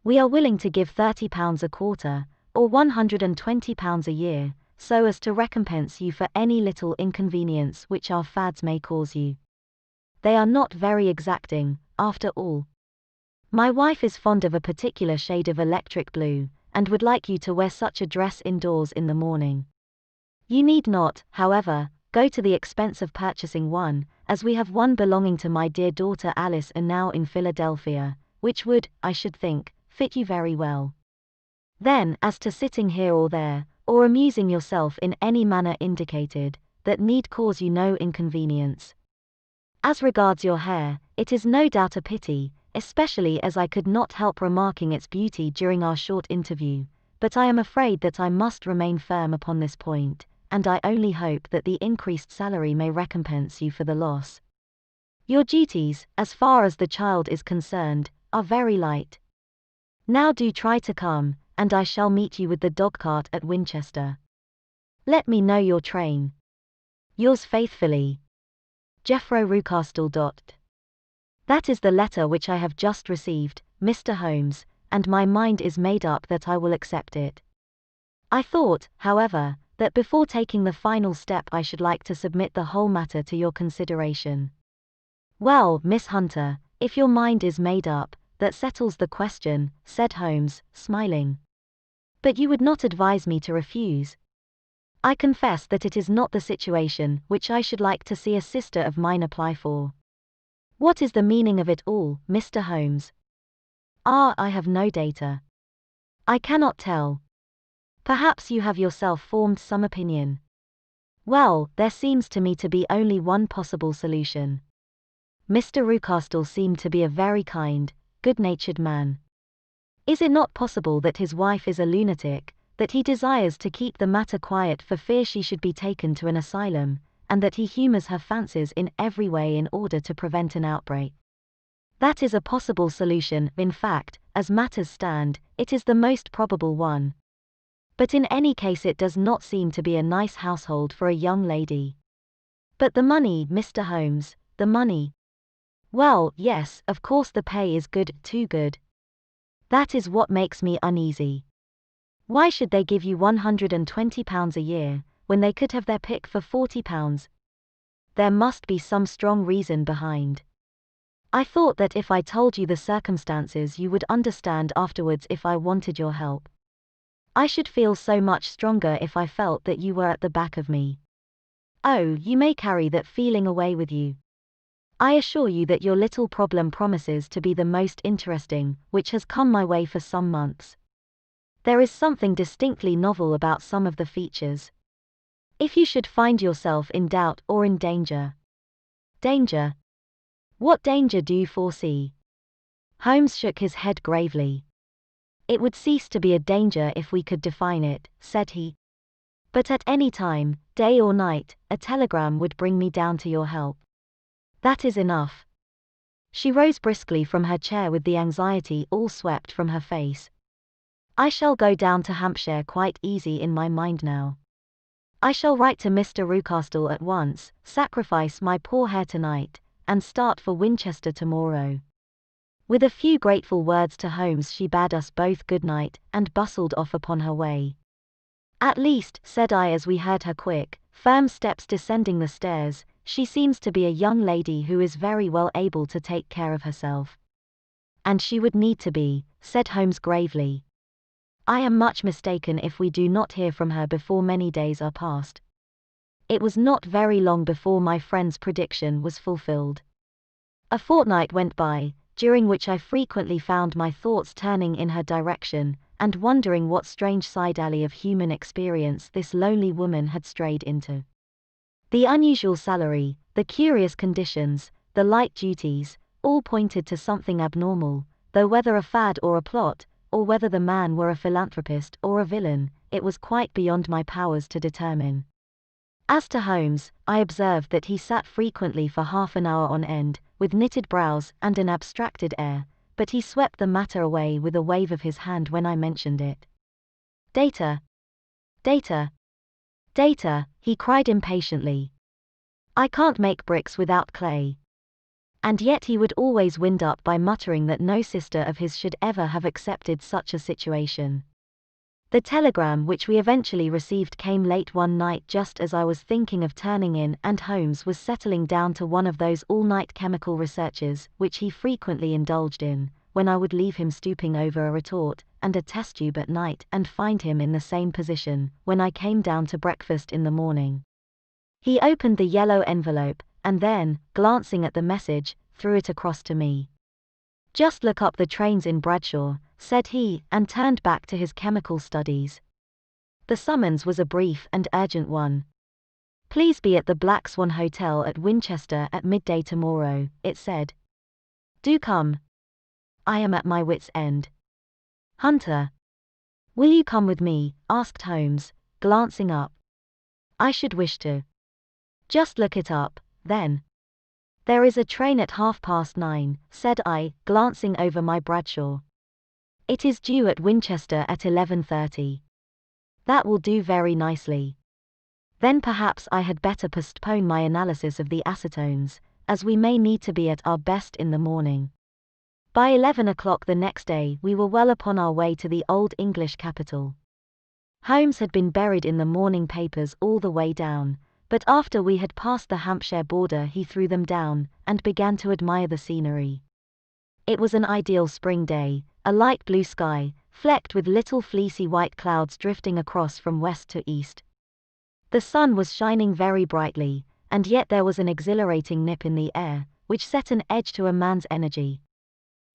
We are willing to give £30 a quarter, or £120 a year, so as to recompense you for any little inconvenience which our fads may cause you. They are not very exacting, after all. My wife is fond of a particular shade of electric blue, and would like you to wear such a dress indoors in the morning. You need not, however, go to the expense of purchasing one, as we have one belonging to my dear daughter Alice and now in Philadelphia, which would, I should think, fit you very well. Then, as to sitting here or there, or amusing yourself in any manner indicated, that need cause you no inconvenience. As regards your hair, it is no doubt a pity, especially as I could not help remarking its beauty during our short interview, but I am afraid that I must remain firm upon this point, and I only hope that the increased salary may recompense you for the loss. Your duties, as far as the child is concerned, are very light. Now do try to come, and I shall meet you with the dogcart at Winchester. Let me know your train. Yours faithfully, Jeffro Rucastle. That is the letter which I have just received, Mr. Holmes, and my mind is made up that I will accept it. I thought, however, that before taking the final step I should like to submit the whole matter to your consideration. Well, Miss Hunter, if your mind is made up, that settles the question, said Holmes, smiling. But you would not advise me to refuse. I confess that it is not the situation which I should like to see a sister of mine apply for. What is the meaning of it all, Mr. Holmes? Ah, I have no data. I cannot tell. Perhaps you have yourself formed some opinion. Well, there seems to me to be only one possible solution. Mr. Rucastle seemed to be a very kind, good-natured man. Is it not possible that his wife is a lunatic, that he desires to keep the matter quiet for fear she should be taken to an asylum, and that he humors her fancies in every way in order to prevent an outbreak? That is a possible solution, in fact, as matters stand, it is the most probable one. But in any case it does not seem to be a nice household for a young lady. But the money, Mr. Holmes, the money. Well, yes, of course the pay is good, too good. That is what makes me uneasy. Why should they give you £120 a year, when they could have their pick for £40? There must be some strong reason behind. I thought that if I told you the circumstances you would understand afterwards if I wanted your help. I should feel so much stronger if I felt that you were at the back of me. Oh, you may carry that feeling away with you. I assure you that your little problem promises to be the most interesting, which has come my way for some months. There is something distinctly novel about some of the features. If you should find yourself in doubt or in danger. Danger? What danger do you foresee? Holmes shook his head gravely. It would cease to be a danger if we could define it, said he. But at any time, day or night, a telegram would bring me down to your help. That is enough. She rose briskly from her chair with the anxiety all swept from her face. I shall go down to Hampshire quite easy in my mind now. I shall write to Mr. Rucastle at once, sacrifice my poor hair tonight, and start for Winchester tomorrow. With a few grateful words to Holmes she bade us both good night and bustled off upon her way. At least, said I as we heard her quick, firm steps descending the stairs, she seems to be a young lady who is very well able to take care of herself. And she would need to be, said Holmes gravely. I am much mistaken if we do not hear from her before many days are past. It was not very long before my friend's prediction was fulfilled. A fortnight went by, during which I frequently found my thoughts turning in her direction, and wondering what strange side alley of human experience this lonely woman had strayed into. The unusual salary, the curious conditions, the light duties, all pointed to something abnormal, though whether a fad or a plot, or whether the man were a philanthropist or a villain, it was quite beyond my powers to determine. As to Holmes, I observed that he sat frequently for half an hour on end, with knitted brows and an abstracted air, but he swept the matter away with a wave of his hand when I mentioned it. Data. Data. Data, he cried impatiently. I can't make bricks without clay. And yet he would always wind up by muttering that no sister of his should ever have accepted such a situation. The telegram which we eventually received came late one night just as I was thinking of turning in, and Holmes was settling down to one of those all-night chemical researches which he frequently indulged in, when I would leave him stooping over a retort and a test tube at night and find him in the same position when I came down to breakfast in the morning. He opened the yellow envelope, and then, glancing at the message, threw it across to me. Just look up the trains in Bradshaw, said he, and turned back to his chemical studies. The summons was a brief and urgent one. Please be at the Black Swan Hotel at Winchester at midday tomorrow, it said. Do come. I am at my wit's end. Hunter. Will you come with me? Asked Holmes, glancing up. I should wish to. Just look it up, then. There is a train at 9:30, said I, glancing over my Bradshaw. It is due at Winchester at 11:30. That will do very nicely. Then perhaps I had better postpone my analysis of the acetones, as we may need to be at our best in the morning. By 11 o'clock the next day we were well upon our way to the old English capital. Holmes had been buried in the morning papers all the way down, but after we had passed the Hampshire border he threw them down, and began to admire the scenery. It was an ideal spring day, a light blue sky, flecked with little fleecy white clouds drifting across from west to east. The sun was shining very brightly, and yet there was an exhilarating nip in the air, which set an edge to a man's energy.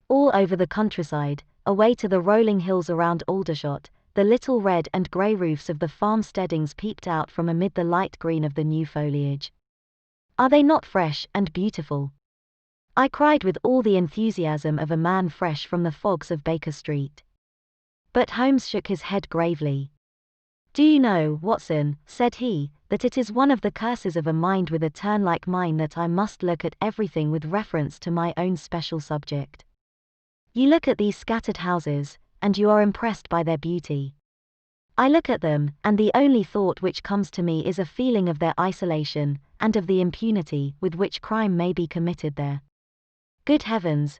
All over the countryside, away to the rolling hills around Aldershot, the little red and grey roofs of the farmsteadings peeped out from amid the light green of the new foliage. Are they not fresh and beautiful? I cried with all the enthusiasm of a man fresh from the fogs of Baker Street. But Holmes shook his head gravely. Do you know, Watson, said he, that it is one of the curses of a mind with a turn like mine that I must look at everything with reference to my own special subject. You look at these scattered houses, and you are impressed by their beauty. I look at them, and the only thought which comes to me is a feeling of their isolation, and of the impunity with which crime may be committed there. Good heavens!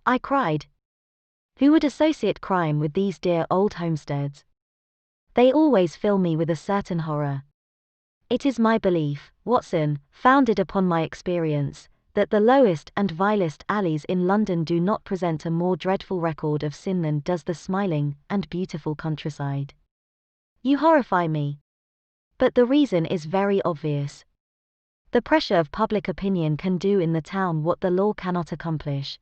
I cried. Who would associate crime with these dear old homesteads? They always fill me with a certain horror. It is my belief, Watson, founded upon my experience, that the lowest and vilest alleys in London do not present a more dreadful record of sin than does the smiling and beautiful countryside. You horrify me. But the reason is very obvious. The pressure of public opinion can do in the town what the law cannot accomplish.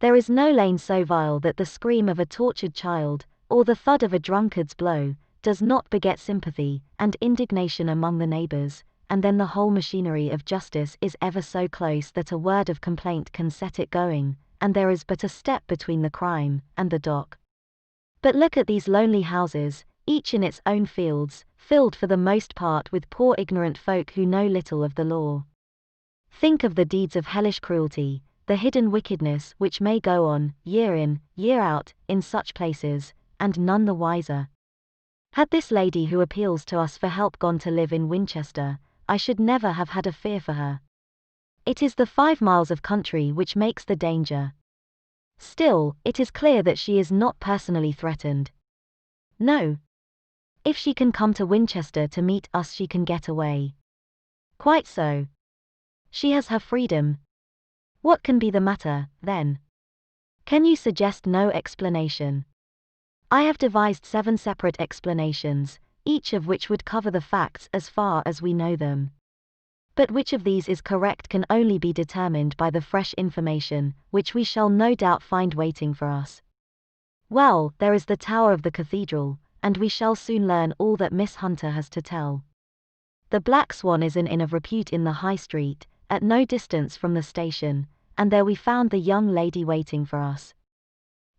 There is no lane so vile that the scream of a tortured child, or the thud of a drunkard's blow, does not beget sympathy and indignation among the neighbors, and then the whole machinery of justice is ever so close that a word of complaint can set it going, and there is but a step between the crime and the dock. But look at these lonely houses, each in its own fields, filled for the most part with poor ignorant folk who know little of the law. Think of the deeds of hellish cruelty, the hidden wickedness which may go on, year in, year out, in such places, and none the wiser. Had this lady who appeals to us for help gone to live in Winchester, I should never have had a fear for her. It is the 5 miles of country which makes the danger. Still, it is clear that she is not personally threatened. No. If she can come to Winchester to meet us she can get away. Quite so. She has her freedom. What can be the matter, then? Can you suggest no explanation? I have devised 7 separate explanations, each of which would cover the facts as far as we know them. But which of these is correct can only be determined by the fresh information, which we shall no doubt find waiting for us. Well, there is the tower of the cathedral, and we shall soon learn all that Miss Hunter has to tell. The Black Swan is an inn of repute in the High Street, at no distance from the station, and there we found the young lady waiting for us.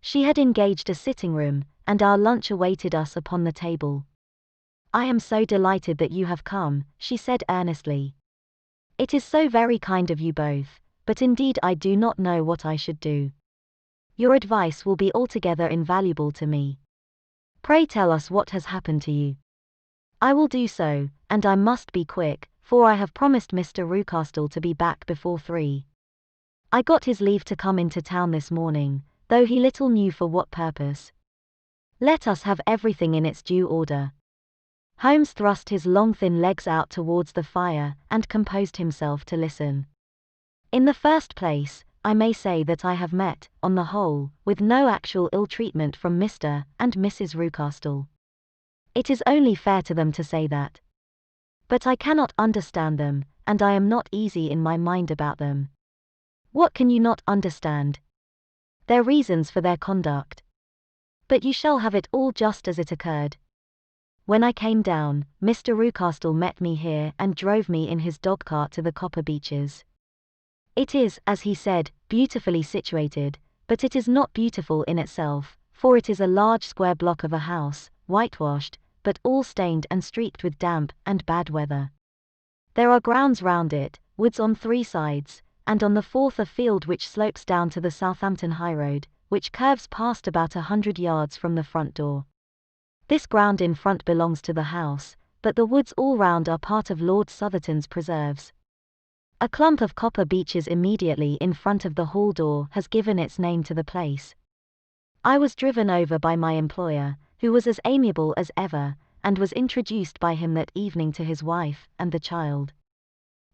She had engaged a sitting room, and our lunch awaited us upon the table. I am so delighted that you have come, she said earnestly. It is so very kind of you both, but indeed I do not know what I should do. Your advice will be altogether invaluable to me. Pray tell us what has happened to you. I will do so, and I must be quick, for I have promised Mr. Rucastle to be back before 3. I got his leave to come into town this morning, though he little knew for what purpose. Let us have everything in its due order. Holmes thrust his long thin legs out towards the fire and composed himself to listen. In the first place, I may say that I have met, on the whole, with no actual ill treatment from Mr. and Mrs. Rucastle. It is only fair to them to say that. But I cannot understand them, and I am not easy in my mind about them. What can you not understand? Their reasons for their conduct. But you shall have it all just as it occurred. When I came down, Mr. Rucastle met me here and drove me in his dog-cart to the Copper Beeches. It is, as he said, beautifully situated, but it is not beautiful in itself, for it is a large square block of a house, whitewashed, but all stained and streaked with damp and bad weather. There are grounds round it, woods on 3 sides, and on the 4th a field which slopes down to the Southampton highroad, which curves past about 100 yards from the front door. This ground in front belongs to the house, but the woods all round are part of Lord Southerton's preserves. A clump of copper beeches immediately in front of the hall door has given its name to the place. I was driven over by my employer, who was as amiable as ever, and was introduced by him that evening to his wife and the child.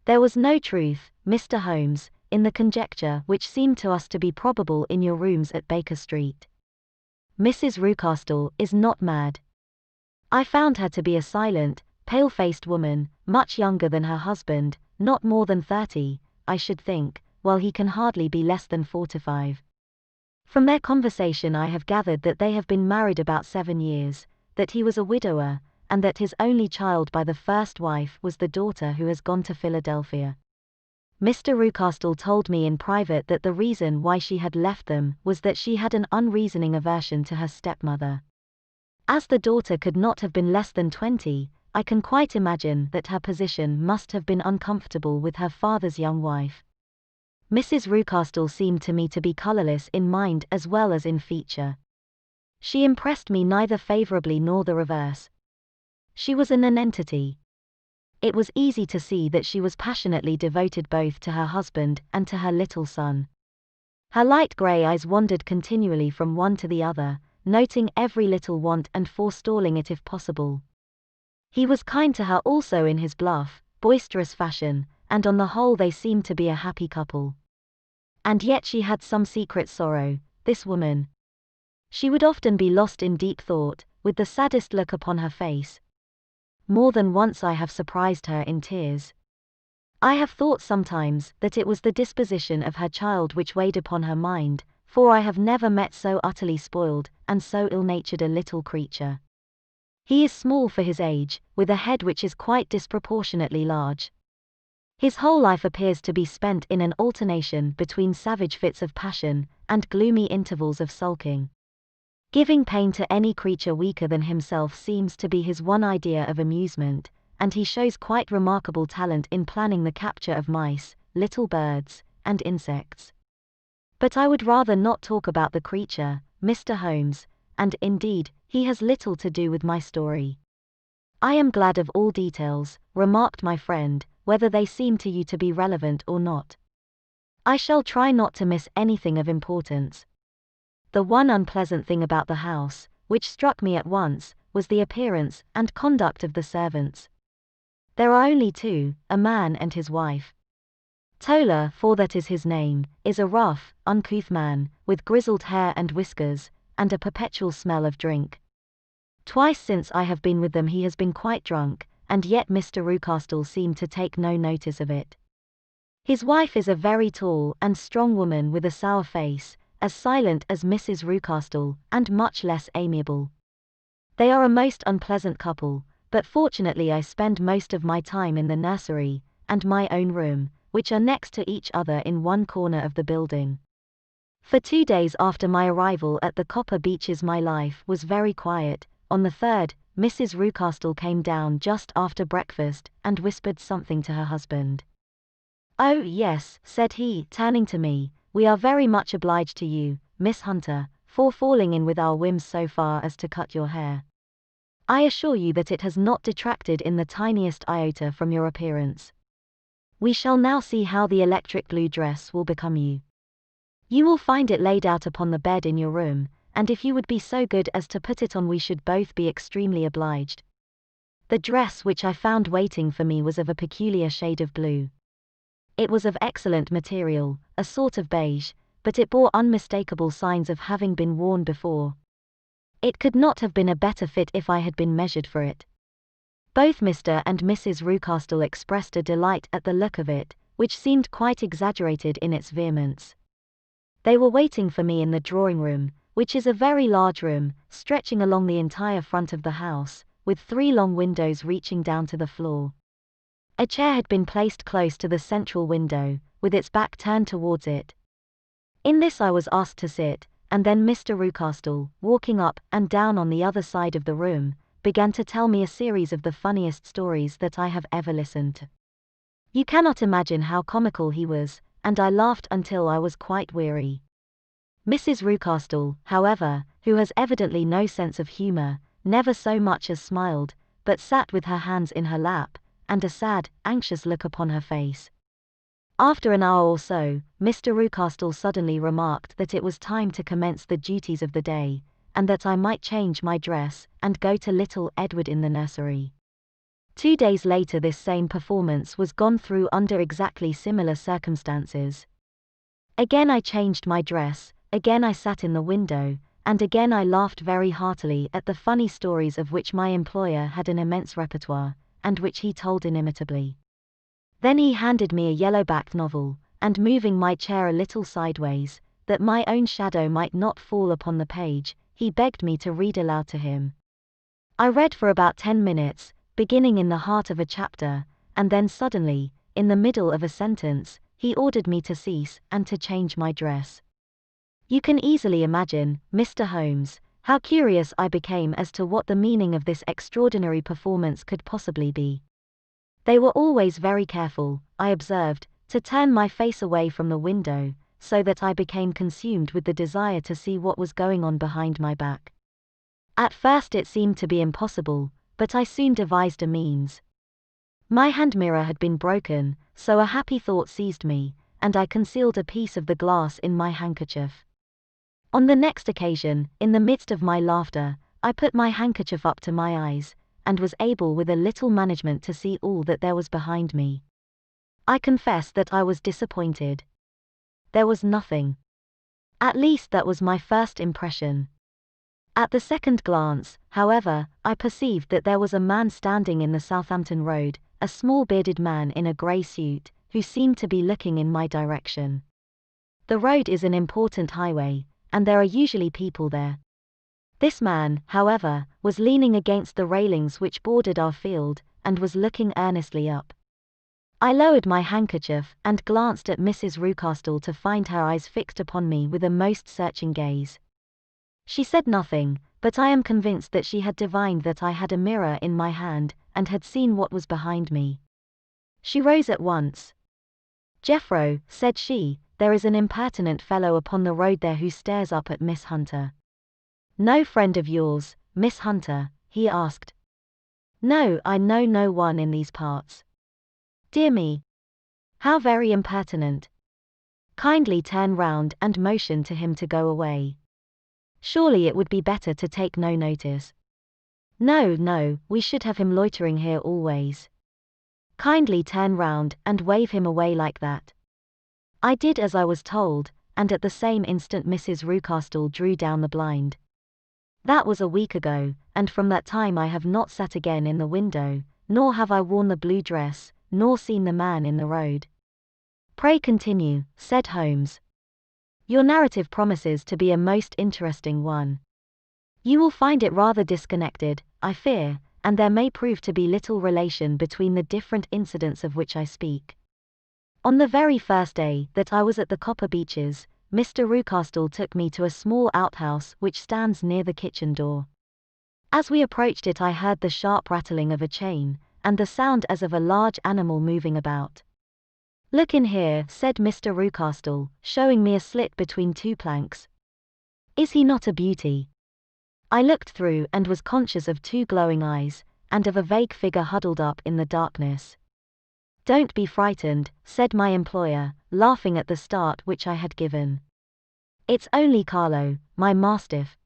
There was no truth, Mr. Holmes, in the conjecture which seemed to us to be probable in your rooms at Baker Street. Mrs. Rucastle is not mad. I found her to be a silent, pale-faced woman, much younger than her husband, not more than 30, I should think, while he can hardly be less than 45. From their conversation I have gathered that they have been married about 7 years, that he was a widower, and that his only child by the first wife was the daughter who has gone to Philadelphia. Mr. Rucastle told me in private that the reason why she had left them was that she had an unreasoning aversion to her stepmother. As the daughter could not have been less than 20, I can quite imagine that her position must have been uncomfortable with her father's young wife. Mrs. Rucastle seemed to me to be colourless in mind as well as in feature. She impressed me neither favourably nor the reverse. She was a nonentity. It was easy to see that she was passionately devoted both to her husband and to her little son. Her light grey eyes wandered continually from one to the other, noting every little want and forestalling it if possible. He was kind to her also in his bluff, boisterous fashion, and on the whole they seemed to be a happy couple. And yet she had some secret sorrow, this woman. She would often be lost in deep thought, with the saddest look upon her face. More than once I have surprised her in tears. I have thought sometimes that it was the disposition of her child which weighed upon her mind, for I have never met so utterly spoiled and so ill-natured a little creature. He is small for his age, with a head which is quite disproportionately large. His whole life appears to be spent in an alternation between savage fits of passion and gloomy intervals of sulking. Giving pain to any creature weaker than himself seems to be his one idea of amusement, and he shows quite remarkable talent in planning the capture of mice, little birds, and insects. But I would rather not talk about the creature, Mr. Holmes, and indeed, he has little to do with my story. I am glad of all details, remarked my friend, whether they seem to you to be relevant or not. I shall try not to miss anything of importance. The one unpleasant thing about the house, which struck me at once, was the appearance and conduct of the servants. There are only 2, a man and his wife. Toller, for that is his name, is a rough, uncouth man, with grizzled hair and whiskers, and a perpetual smell of drink. Twice since I have been with them he has been quite drunk, and yet Mr. Rucastle seemed to take no notice of it. His wife is a very tall and strong woman with a sour face, as silent as Mrs. Rucastle, and much less amiable. They are a most unpleasant couple, but fortunately I spend most of my time in the nursery, and my own room, which are next to each other in one corner of the building. For 2 days after my arrival at the Copper Beeches my life was very quiet. On the 3rd, Mrs. Rucastle came down just after breakfast and whispered something to her husband. "Oh, yes," said he, turning to me, "we are very much obliged to you, Miss Hunter, for falling in with our whims so far as to cut your hair. I assure you that it has not detracted in the tiniest iota from your appearance. We shall now see how the electric blue dress will become you. You will find it laid out upon the bed in your room, and if you would be so good as to put it on, we should both be extremely obliged. The dress which I found waiting for me was of a peculiar shade of blue. It was of excellent material, a sort of beige, but it bore unmistakable signs of having been worn before. It could not have been a better fit if I had been measured for it. Both Mr. and Mrs. Rucastle expressed a delight at the look of it, which seemed quite exaggerated in its vehemence. They were waiting for me in the drawing-room, which is a very large room, stretching along the entire front of the house, with 3 long windows reaching down to the floor. A chair had been placed close to the central window, with its back turned towards it. In this I was asked to sit, and then Mr. Rucastle, walking up and down on the other side of the room, began to tell me a series of the funniest stories that I have ever listened to. You cannot imagine how comical he was, and I laughed until I was quite weary. Mrs. Rucastle, however, who has evidently no sense of humor, never so much as smiled, but sat with her hands in her lap, and a sad, anxious look upon her face. After an hour or so, Mr. Rucastle suddenly remarked that it was time to commence the duties of the day, and that I might change my dress and go to little Edward in the nursery. 2 days later this same performance was gone through under exactly similar circumstances. Again I changed my dress, again I sat in the window, and again I laughed very heartily at the funny stories of which my employer had an immense repertoire, and which he told inimitably. Then he handed me a yellow-backed novel, and moving my chair a little sideways, that my own shadow might not fall upon the page, he begged me to read aloud to him. I read for about 10 minutes, beginning in the heart of a chapter, and then suddenly, in the middle of a sentence, he ordered me to cease and to change my dress. You can easily imagine, Mr. Holmes, how curious I became as to what the meaning of this extraordinary performance could possibly be. They were always very careful, I observed, to turn my face away from the window, so that I became consumed with the desire to see what was going on behind my back. At first it seemed to be impossible, but I soon devised a means. My hand mirror had been broken, so a happy thought seized me, and I concealed a piece of the glass in my handkerchief. On the next occasion, in the midst of my laughter, I put my handkerchief up to my eyes, and was able with a little management to see all that there was behind me. I confess that I was disappointed. There was nothing. At least that was my first impression. At the second glance, however, I perceived that there was a man standing in the Southampton Road, a small bearded man in a grey suit, who seemed to be looking in my direction. The road is an important highway, and there are usually people there. This man, however, was leaning against the railings which bordered our field, and was looking earnestly up. I lowered my handkerchief and glanced at Mrs. Rucastle to find her eyes fixed upon me with a most searching gaze. She said nothing, but I am convinced that she had divined that I had a mirror in my hand, and had seen what was behind me. She rose at once. "Jeffro," said she, "there is an impertinent fellow upon the road there who stares up at Miss Hunter." "No friend of yours, Miss Hunter?" he asked. "No, I know no one in these parts." "Dear me! How very impertinent. Kindly turn round and motion to him to go away. Surely it would be better to take no notice." "No, no, we should have him loitering here always. Kindly turn round and wave him away like that." I did as I was told, and at the same instant Mrs. Rucastle drew down the blind. That was a week ago, and from that time I have not sat again in the window, nor have I worn the blue dress, nor seen the man in the road. "Pray continue," said Holmes. "Your narrative promises to be a most interesting one. You will find it rather disconnected, I fear, and there may prove to be little relation between the different incidents of which I speak. On the very first day that I was at the Copper Beeches, Mr. Rucastle took me to a small outhouse which stands near the kitchen door. As we approached it I heard the sharp rattling of a chain, and the sound as of a large animal moving about. "Look in here," said Mr. Rucastle, showing me a slit between 2 planks. Is he not a beauty? I looked through and was conscious of 2 glowing eyes, and of a vague figure huddled up in the darkness. Don't be frightened, said my employer, laughing at the start which I had given. It's only Carlo, my mastiff.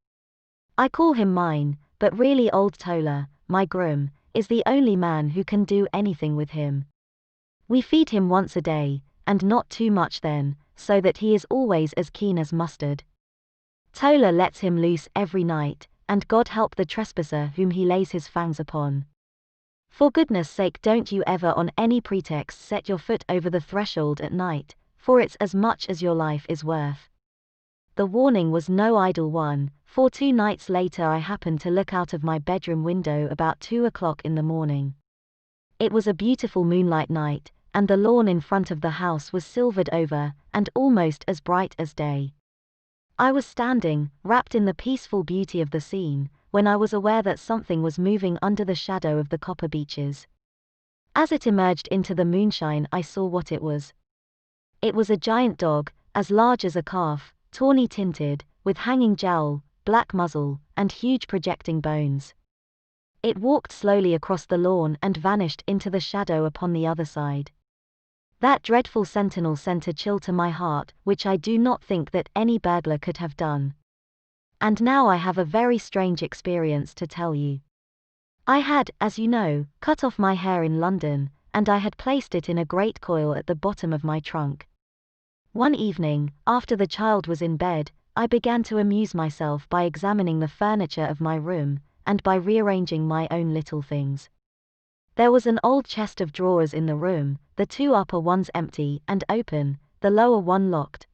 I call him mine, but really old Tola, my groom, is the only man who can do anything with him. We feed him once a day, and not too much then, so that he is always as keen as mustard. Tola lets him loose every night, and God help the trespasser whom he lays his fangs upon. For goodness sake, don't you ever on any pretext set your foot over the threshold at night, for it's as much as your life is worth. The warning was no idle one, for 2 nights later I happened to look out of my bedroom window about 2 o'clock in the morning. It was a beautiful moonlight night, and the lawn in front of the house was silvered over, and almost as bright as day. I was standing, wrapped in the peaceful beauty of the scene, when I was aware that something was moving under the shadow of the copper beeches. As it emerged into the moonshine, I saw what it was. It was a giant dog, as large as a calf, tawny tinted, with hanging jowl, black muzzle, and huge projecting bones. It walked slowly across the lawn and vanished into the shadow upon the other side. That dreadful sentinel sent a chill to my heart, which I do not think that any burglar could have done. And now I have a very strange experience to tell you. I had, as you know, cut off my hair in London, and I had placed it in a great coil at the bottom of my trunk. One evening, after the child was in bed, I began to amuse myself by examining the furniture of my room, and by rearranging my own little things. There was an old chest of drawers in the room, the 2 upper ones empty and open, the lower one locked.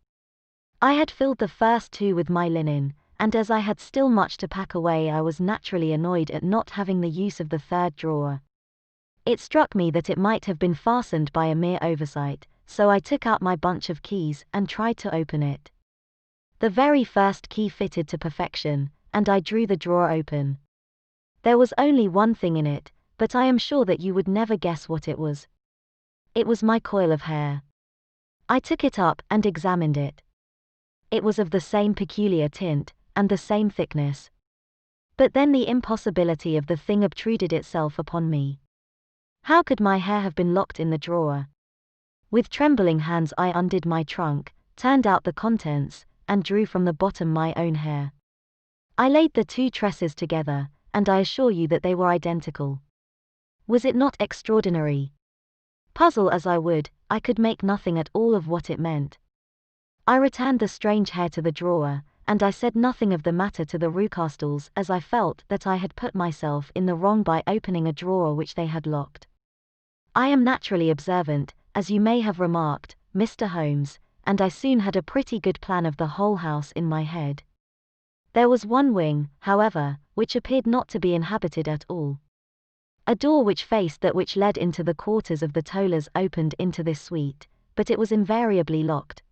I had filled the first 2 with my linen, and as I had still much to pack away, I was naturally annoyed at not having the use of the 3rd drawer. It struck me that it might have been fastened by a mere oversight, so I took out my bunch of keys and tried to open it. The very first key fitted to perfection, and I drew the drawer open. There was only one thing in it, but I am sure that you would never guess what it was. It was my coil of hair. I took it up and examined it. It was of the same peculiar tint, and the same thickness. But then the impossibility of the thing obtruded itself upon me. How could my hair have been locked in the drawer? With trembling hands I undid my trunk, turned out the contents, and drew from the bottom my own hair. I laid the 2 tresses together, and I assure you that they were identical. Was it not extraordinary? Puzzle as I would, I could make nothing at all of what it meant. I returned the strange hair to the drawer, and I said nothing of the matter to the Rucastles, as I felt that I had put myself in the wrong by opening a drawer which they had locked. I am naturally observant, as you may have remarked, Mr. Holmes, and I soon had a pretty good plan of the whole house in my head. There was one wing, however, which appeared not to be inhabited at all. A door which faced that which led into the quarters of the Tolas opened into this suite, but it was invariably locked.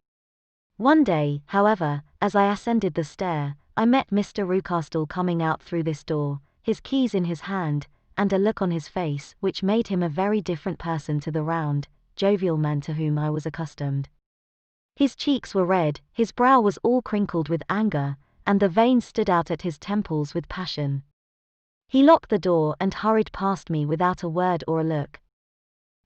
One day, however, as I ascended the stair, I met Mr. Rucastle coming out through this door, his keys in his hand, and a look on his face which made him a very different person to the round, jovial man to whom I was accustomed. His cheeks were red, his brow was all crinkled with anger, and the veins stood out at his temples with passion. He locked the door and hurried past me without a word or a look.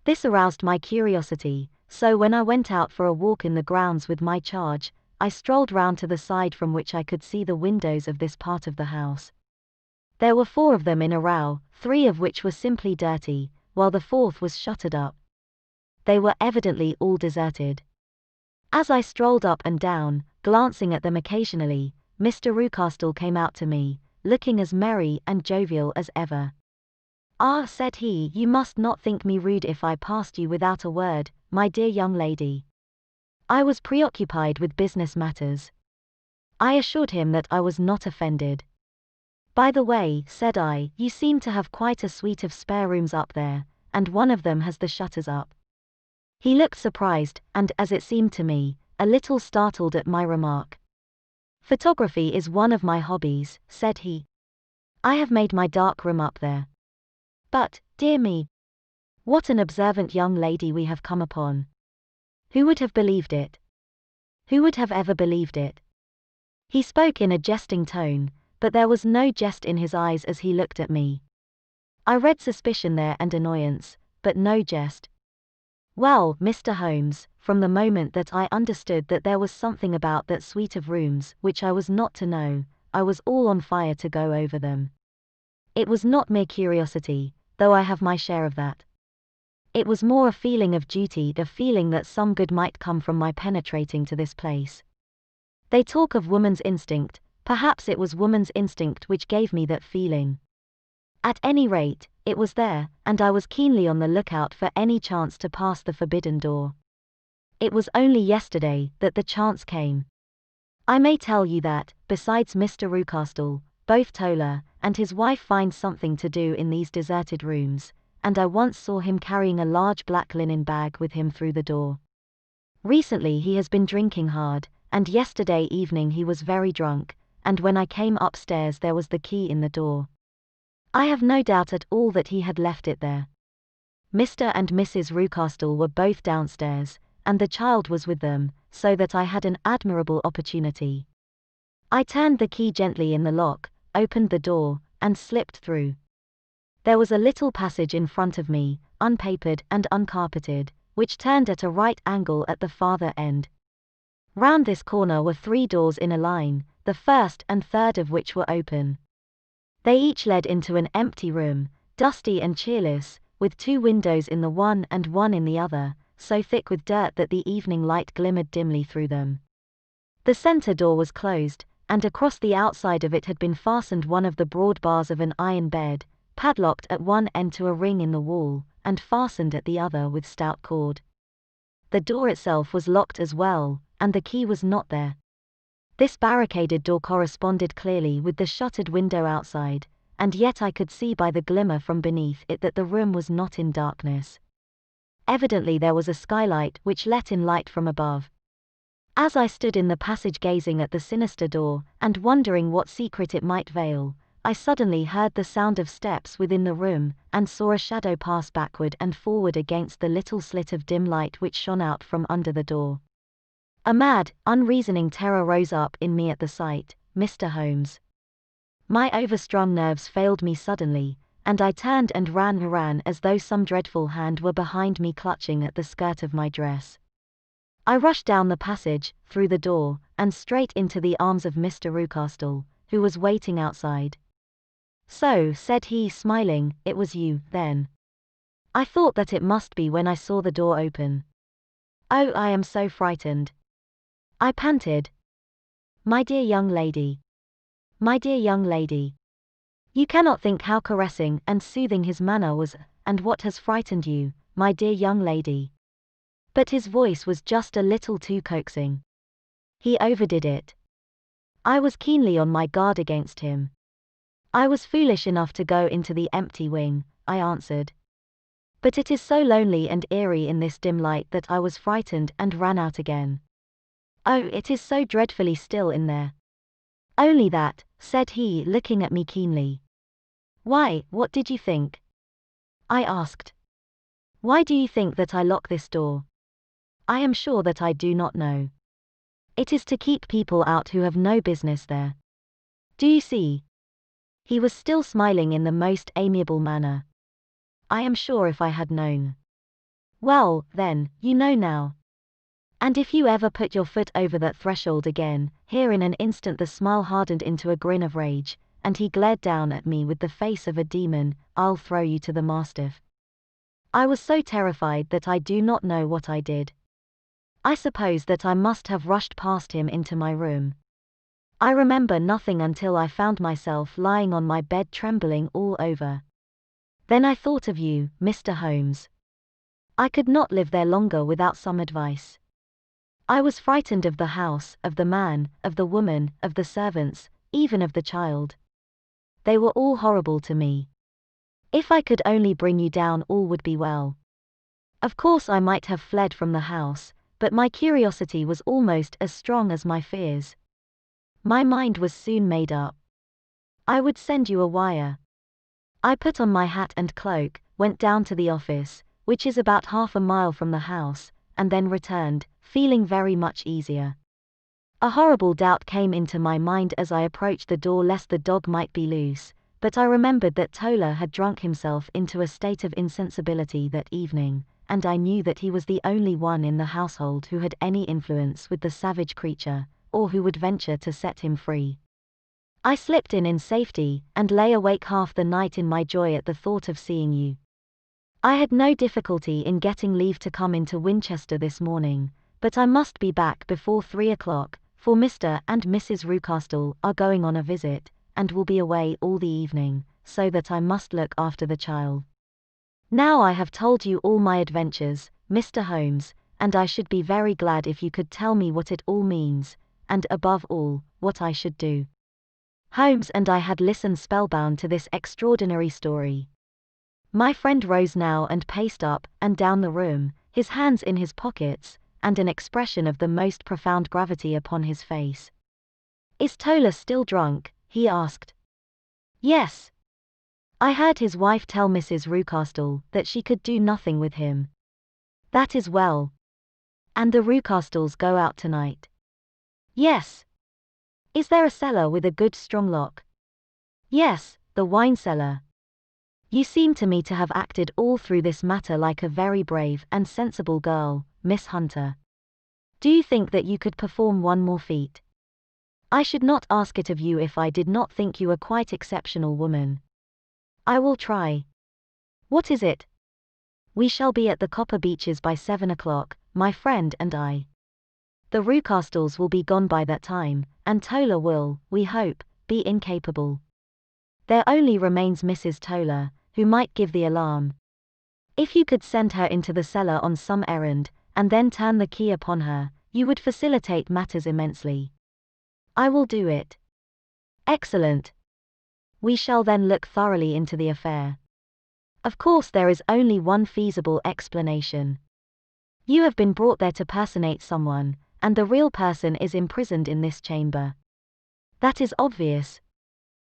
This aroused my curiosity, so when I went out for a walk in the grounds with my charge, I strolled round to the side from which I could see the windows of this part of the house. There were 4 of them in a row, 3 of which were simply dirty, while the 4th was shuttered up. They were evidently all deserted. As I strolled up and down, glancing at them occasionally, Mr. Rucastle came out to me, looking as merry and jovial as ever. "Ah," said he, "you must not think me rude if I passed you without a word, my dear young lady. I was preoccupied with business matters." I assured him that I was not offended. "By the way," said I, "you seem to have quite a suite of spare rooms up there, and one of them has the shutters up." He looked surprised, and, as it seemed to me, a little startled at my remark. "Photography is one of my hobbies," said he. "I have made my dark room up there. But, dear me, what an observant young lady we have come upon. Who would have believed it? Who would have ever believed it?" He spoke in a jesting tone, but there was no jest in his eyes as he looked at me. I read suspicion there and annoyance, but no jest. Well, Mr. Holmes, from the moment that I understood that there was something about that suite of rooms which I was not to know, I was all on fire to go over them. It was not mere curiosity, though I have my share of that. It was more a feeling of duty, the feeling that some good might come from my penetrating to this place. They talk of woman's instinct, perhaps it was woman's instinct which gave me that feeling. At any rate, it was there, and I was keenly on the lookout for any chance to pass the forbidden door. It was only yesterday that the chance came. I may tell you that, besides Mr. Rucastle, both Toller and his wife find something to do in these deserted rooms, and I once saw him carrying a large black linen bag with him through the door. Recently he has been drinking hard, and yesterday evening he was very drunk, and when I came upstairs there was the key in the door. I have no doubt at all that he had left it there. Mr. and Mrs. Rucastle were both downstairs, and the child was with them, so that I had an admirable opportunity. I turned the key gently in the lock, opened the door, and slipped through. There was a little passage in front of me, unpapered and uncarpeted, which turned at a right angle at the farther end. Round this corner were 3 doors in a line, the first and third of which were open. They each led into an empty room, dusty and cheerless, with 2 windows in the one and one in the other, so thick with dirt that the evening light glimmered dimly through them. The center door was closed, and across the outside of it had been fastened one of the broad bars of an iron bed, padlocked at one end to a ring in the wall, and fastened at the other with stout cord. The door itself was locked as well, and the key was not there. This barricaded door corresponded clearly with the shuttered window outside, and yet I could see by the glimmer from beneath it that the room was not in darkness. Evidently there was a skylight which let in light from above. As I stood in the passage gazing at the sinister door, and wondering what secret it might veil, I suddenly heard the sound of steps within the room, and saw a shadow pass backward and forward against the little slit of dim light which shone out from under the door. A mad, unreasoning terror rose up in me at the sight, Mr. Holmes. My overstrung nerves failed me suddenly, and I turned and ran as though some dreadful hand were behind me clutching at the skirt of my dress. I rushed down the passage, through the door, and straight into the arms of Mr. Rucastle, who was waiting outside. "So," said he, smiling, "it was you, then." I thought that it must be when I saw the door open. "Oh, I am so frightened," I panted. "My dear young lady. My dear young lady. You cannot think how caressing and soothing his manner was, and what has frightened you, my dear young lady." But his voice was just a little too coaxing. He overdid it. I was keenly on my guard against him. "I was foolish enough to go into the empty wing," I answered. "But it is so lonely and eerie in this dim light that I was frightened and ran out again. Oh, it is so dreadfully still in there." "Only that," said he, looking at me keenly. "Why, what did you think?" I asked. "Why do you think that I lock this door?" "I am sure that I do not know. It is to keep people out who have no business there. Do you see?" He was still smiling in the most amiable manner. "I am sure if I had known." "Well, then, you know now. And if you ever put your foot over that threshold again," here in an instant the smile hardened into a grin of rage, and he glared down at me with the face of a demon, "I'll throw you to the mastiff." I was so terrified that I do not know what I did. I suppose that I must have rushed past him into my room. I remember nothing until I found myself lying on my bed trembling all over. Then I thought of you, Mr. Holmes. I could not live there longer without some advice. I was frightened of the house, of the man, of the woman, of the servants, even of the child. They were all horrible to me. If I could only bring you down, all would be well. Of course I might have fled from the house, but my curiosity was almost as strong as my fears. My mind was soon made up. I would send you a wire. I put on my hat and cloak, went down to the office, which is about half a mile from the house, and then returned, feeling very much easier. A horrible doubt came into my mind as I approached the door lest the dog might be loose, but I remembered that Tola had drunk himself into a state of insensibility that evening, and I knew that he was the only one in the household who had any influence with the savage creature, or who would venture to set him free. I slipped in safety, and lay awake half the night in my joy at the thought of seeing you. I had no difficulty in getting leave to come into Winchester this morning, but I must be back before 3 o'clock, for Mr. and Mrs. Rucastle are going on a visit, and will be away all the evening, so that I must look after the child. Now I have told you all my adventures, Mr. Holmes, and I should be very glad if you could tell me what it all means, and above all, what I should do. Holmes and I had listened spellbound to this extraordinary story. My friend rose now and paced up and down the room, his hands in his pockets, and an expression of the most profound gravity upon his face. "Is Tola still drunk?" he asked. "Yes. I heard his wife tell Mrs. Rucastle that she could do nothing with him." "That is well. And the Rucastles go out tonight?" "Yes." "Is there a cellar with a good strong lock?" "Yes, the wine cellar." "You seem to me to have acted all through this matter like a very brave and sensible girl, Miss Hunter. Do you think that you could perform one more feat?" "I should not ask it of you if I did not think you a quite exceptional woman." "I will try." "What is it?" "We shall be at the Copper Beeches by 7 o'clock, my friend and I. The Rucastles will be gone by that time, and Tola will, we hope, be incapable. There only remains Mrs. Tola, who might give the alarm. If you could send her into the cellar on some errand, and then turn the key upon her, you would facilitate matters immensely." "I will do it." "Excellent. We shall then look thoroughly into the affair. Of course there is only one feasible explanation. You have been brought there to personate someone, and the real person is imprisoned in this chamber. That is obvious.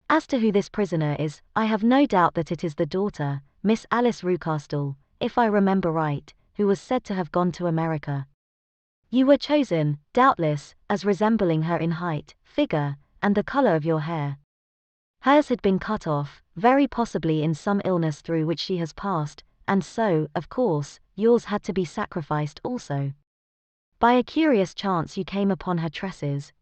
As to who this prisoner is, I have no doubt that it is the daughter, Miss Alice Rucastle, if I remember right, who was said to have gone to America. You were chosen, doubtless, as resembling her in height, figure, and the color of your hair. Hers had been cut off, very possibly in some illness through which she has passed, and so, of course, yours had to be sacrificed also. By a curious chance you came upon her tresses.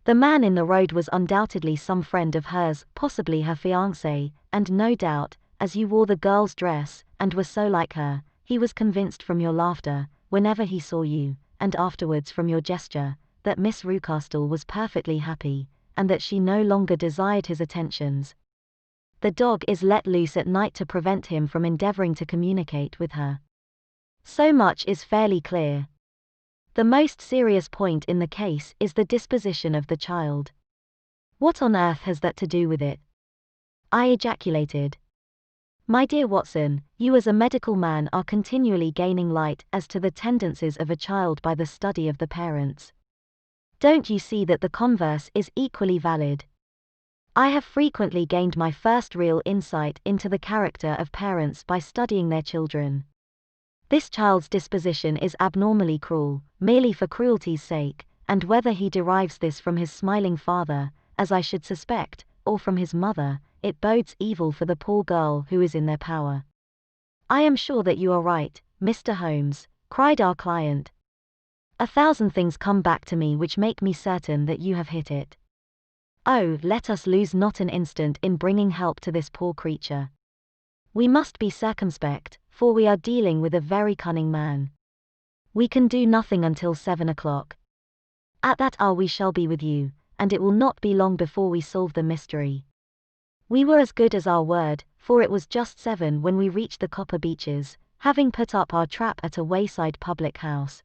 The man in the road was undoubtedly some friend of hers, possibly her fiancé, and no doubt, as you wore the girl's dress, and were so like her, he was convinced from your laughter, whenever he saw you, and afterwards from your gesture, that Miss Rucastle was perfectly happy, and that she no longer desired his attentions. The dog is let loose at night to prevent him from endeavoring to communicate with her. So much is fairly clear. The most serious point in the case is the disposition of the child." "What on earth has that to do with it?" I ejaculated. "My dear Watson, you as a medical man are continually gaining light as to the tendencies of a child by the study of the parents. Don't you see that the converse is equally valid? I have frequently gained my first real insight into the character of parents by studying their children. This child's disposition is abnormally cruel, merely for cruelty's sake, and whether he derives this from his smiling father, as I should suspect, or from his mother, it bodes evil for the poor girl who is in their power." "I am sure that you are right, Mr. Holmes," cried our client. "1,000 things come back to me which make me certain that you have hit it. Oh, let us lose not an instant in bringing help to this poor creature. We must be circumspect, for we are dealing with a very cunning man. We can do nothing until 7 o'clock. At that hour we shall be with you, and it will not be long before we solve the mystery." We were as good as our word, for it was just 7 when we reached the Copper Beeches, having put up our trap at a wayside public house.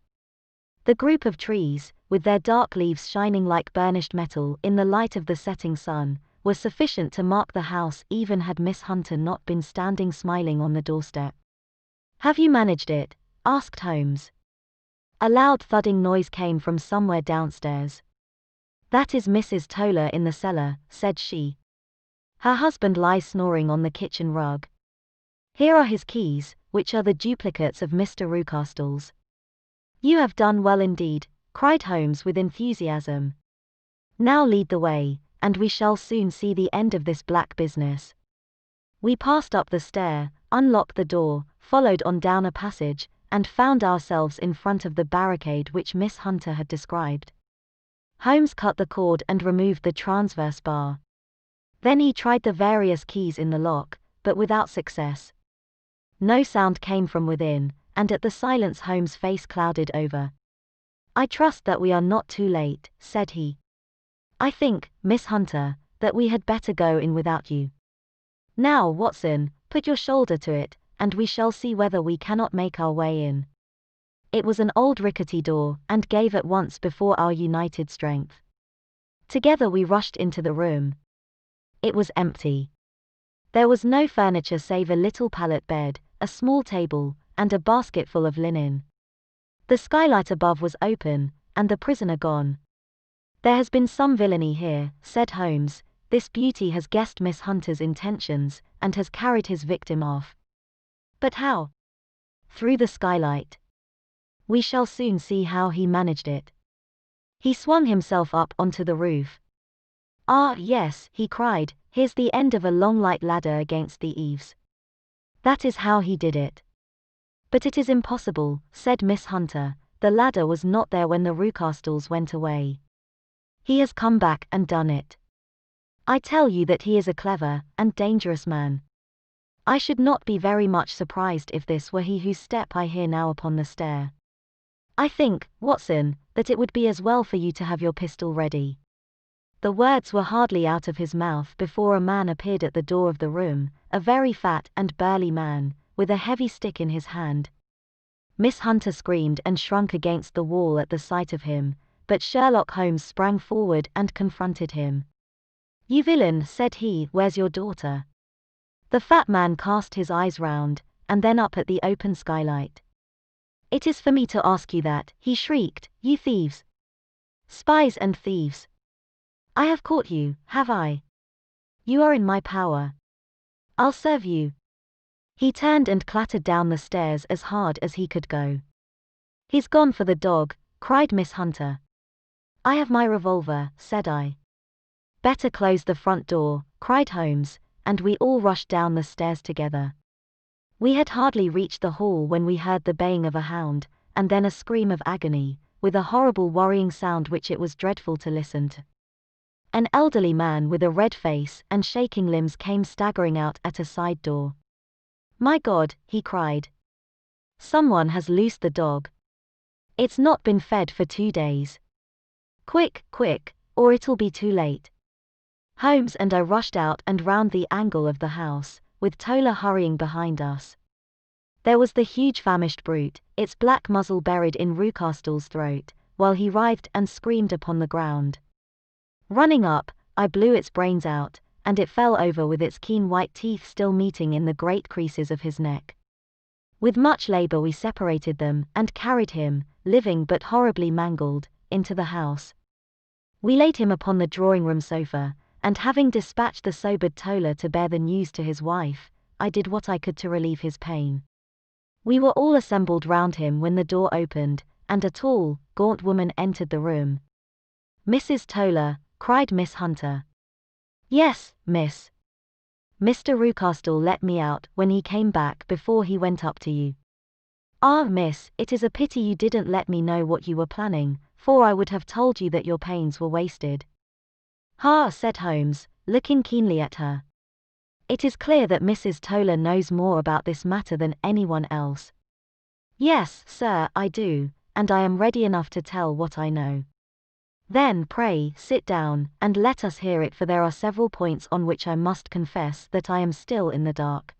The group of trees, with their dark leaves shining like burnished metal in the light of the setting sun, were sufficient to mark the house even had Miss Hunter not been standing smiling on the doorstep. "Have you managed it?" asked Holmes. A loud thudding noise came from somewhere downstairs. "That is Mrs. Tola in the cellar," said she. "Her husband lies snoring on the kitchen rug. Here are his keys, which are the duplicates of Mr. Rucastle's." "You have done well indeed," cried Holmes with enthusiasm. Now lead the way, and we shall soon see the end of this black business. We passed up the stair, unlocked the door, followed on down a passage, and found ourselves in front of the barricade which Miss Hunter had described. Holmes cut the cord and removed the transverse bar. Then he tried the various keys in the lock, but without success. No sound came from within, and at the silence Holmes' face clouded over. "I trust that we are not too late," said he. "I think, Miss Hunter, that we had better go in without you. Now, Watson, put your shoulder to it, and we shall see whether we cannot make our way in." It was an old rickety door, and gave at once before our united strength. Together we rushed into the room. It was empty. There was no furniture save a little pallet bed, a small table, and a basket full of linen. The skylight above was open, and the prisoner gone. "There has been some villainy here," said Holmes. "This beauty has guessed Miss Hunter's intentions, and has carried his victim off." "But how?" "Through the skylight. We shall soon see how he managed it." He swung himself up onto the roof. "Ah, yes," he cried, "here's the end of a long light ladder against the eaves. That is how he did it." "But it is impossible," said Miss Hunter. "The ladder was not there when the Rucastles went away. He has come back and done it. I tell you that he is a clever and dangerous man. I should not be very much surprised if this were he whose step I hear now upon the stair. I think, Watson, that it would be as well for you to have your pistol ready." The words were hardly out of his mouth before a man appeared at the door of the room, a very fat and burly man, with a heavy stick in his hand. Miss Hunter screamed and shrunk against the wall at the sight of him, but Sherlock Holmes sprang forward and confronted him. "You villain," said he, "where's your daughter?" The fat man cast his eyes round, and then up at the open skylight. "It is for me to ask you that," he shrieked, "you thieves! Spies and thieves! I have caught you, have I? You are in my power. I'll serve you." He turned and clattered down the stairs as hard as he could go. "He's gone for the dog," cried Miss Hunter. "I have my revolver," said I. "Better close the front door," cried Holmes, and we all rushed down the stairs together. We had hardly reached the hall when we heard the baying of a hound, and then a scream of agony, with a horrible worrying sound which it was dreadful to listen to. An elderly man with a red face and shaking limbs came staggering out at a side door. "My God," he cried. "Someone has loosed the dog. It's not been fed for 2 days. Quick, quick, or it'll be too late." Holmes and I rushed out and round the angle of the house, with Toller hurrying behind us. There was the huge famished brute, its black muzzle buried in Rucastle's throat, while he writhed and screamed upon the ground. Running up, I blew its brains out, and it fell over with its keen white teeth still meeting in the great creases of his neck. With much labor we separated them, and carried him, living but horribly mangled, into the house. We laid him upon the drawing-room sofa, and having dispatched the sobered Toller to bear the news to his wife, I did what I could to relieve his pain. We were all assembled round him when the door opened, and a tall, gaunt woman entered the room. "Mrs. Toller," cried Miss Hunter. "Yes, miss. Mr. Rucastle let me out when he came back before he went up to you. Ah, miss, it is a pity you didn't let me know what you were planning, for I would have told you that your pains were wasted." "Ha," said Holmes, looking keenly at her. "It is clear that Mrs. Toller knows more about this matter than anyone else." "Yes, sir, I do, and I am ready enough to tell what I know." "Then pray sit down, and let us hear it, for there are several points on which I must confess that I am still in the dark."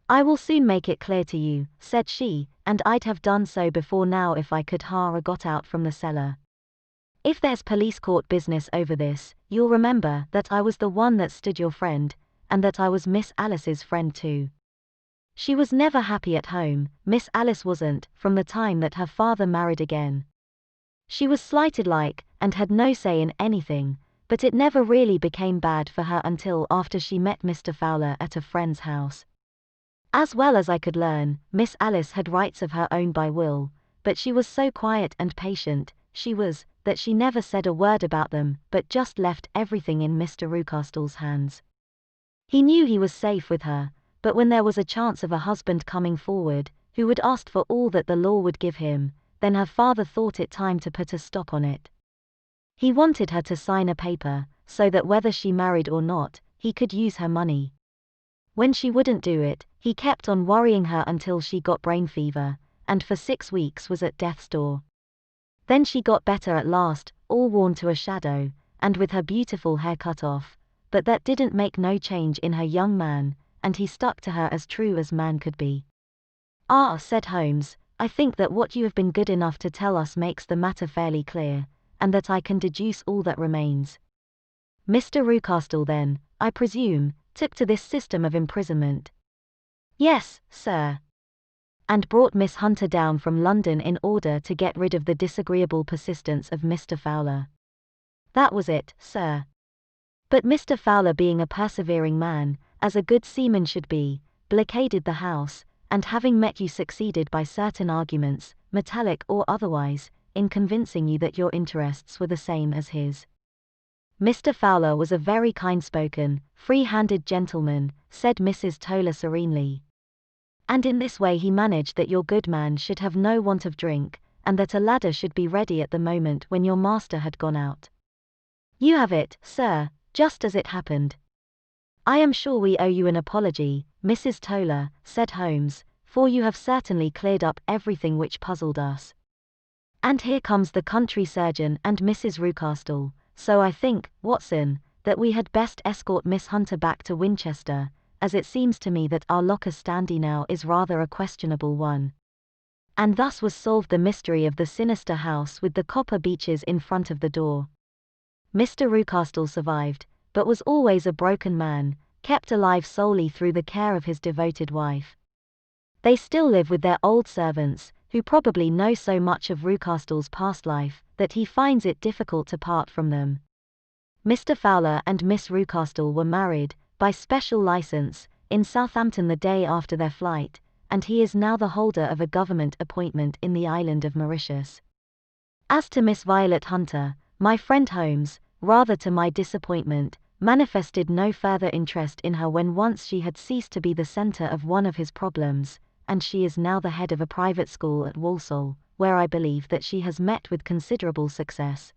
"I will soon make it clear to you," said she, "and I'd have done so before now if I could ha got out from the cellar. If there's police court business over this, you'll remember that I was the one that stood your friend, and that I was Miss Alice's friend too. She was never happy at home, Miss Alice wasn't, from the time that her father married again. She was slighted like, and had no say in anything, but it never really became bad for her until after she met Mr. Fowler at a friend's house. As well as I could learn, Miss Alice had rights of her own by will, but she was so quiet and patient, she was, that she never said a word about them, but just left everything in Mr. Rucastle's hands. He knew he was safe with her, but when there was a chance of a husband coming forward, who would ask for all that the law would give him, then her father thought it time to put a stop on it. He wanted her to sign a paper, so that whether she married or not, he could use her money. When she wouldn't do it, he kept on worrying her until she got brain fever, and for 6 weeks was at death's door. Then she got better at last, all worn to a shadow, and with her beautiful hair cut off, but that didn't make no change in her young man, and he stuck to her as true as man could be. "Ah," said Holmes, "I think that what you have been good enough to tell us makes the matter fairly clear, and that I can deduce all that remains. Mr. Rucastle then, I presume, took to this system of imprisonment?" "Yes, sir." "And brought Miss Hunter down from London in order to get rid of the disagreeable persistence of Mr. Fowler?" "That was it, sir." But Mr. Fowler, being a persevering man, as a good seaman should be, blockaded the house, and having met you succeeded by certain arguments, metallic or otherwise, in convincing you that your interests were the same as his. Mr. Fowler was a very kind-spoken, free-handed gentleman, said Mrs. Toller serenely. And in this way he managed that your good man should have no want of drink, and that a ladder should be ready at the moment when your master had gone out. "You have it, sir, just as it happened." "I am sure we owe you an apology, Mrs. Toller," said Holmes, "for you have certainly cleared up everything which puzzled us. And here comes the country surgeon and Mrs. Rucastle, so I think, Watson, that we had best escort Miss Hunter back to Winchester, as it seems to me that our locus standi now is rather a questionable one." And thus was solved the mystery of the sinister house with the copper beeches in front of the door. Mr. Rucastle survived, but was always a broken man, kept alive solely through the care of his devoted wife. They still live with their old servants, who probably know so much of Rucastle's past life, that he finds it difficult to part from them. Mr. Fowler and Miss Rucastle were married, by special license, in Southampton the day after their flight, and he is now the holder of a government appointment in the island of Mauritius. As to Miss Violet Hunter, my friend Holmes, rather to my disappointment, manifested no further interest in her when once she had ceased to be the center of one of his problems, and she is now the head of a private school at Walsall, where I believe that she has met with considerable success.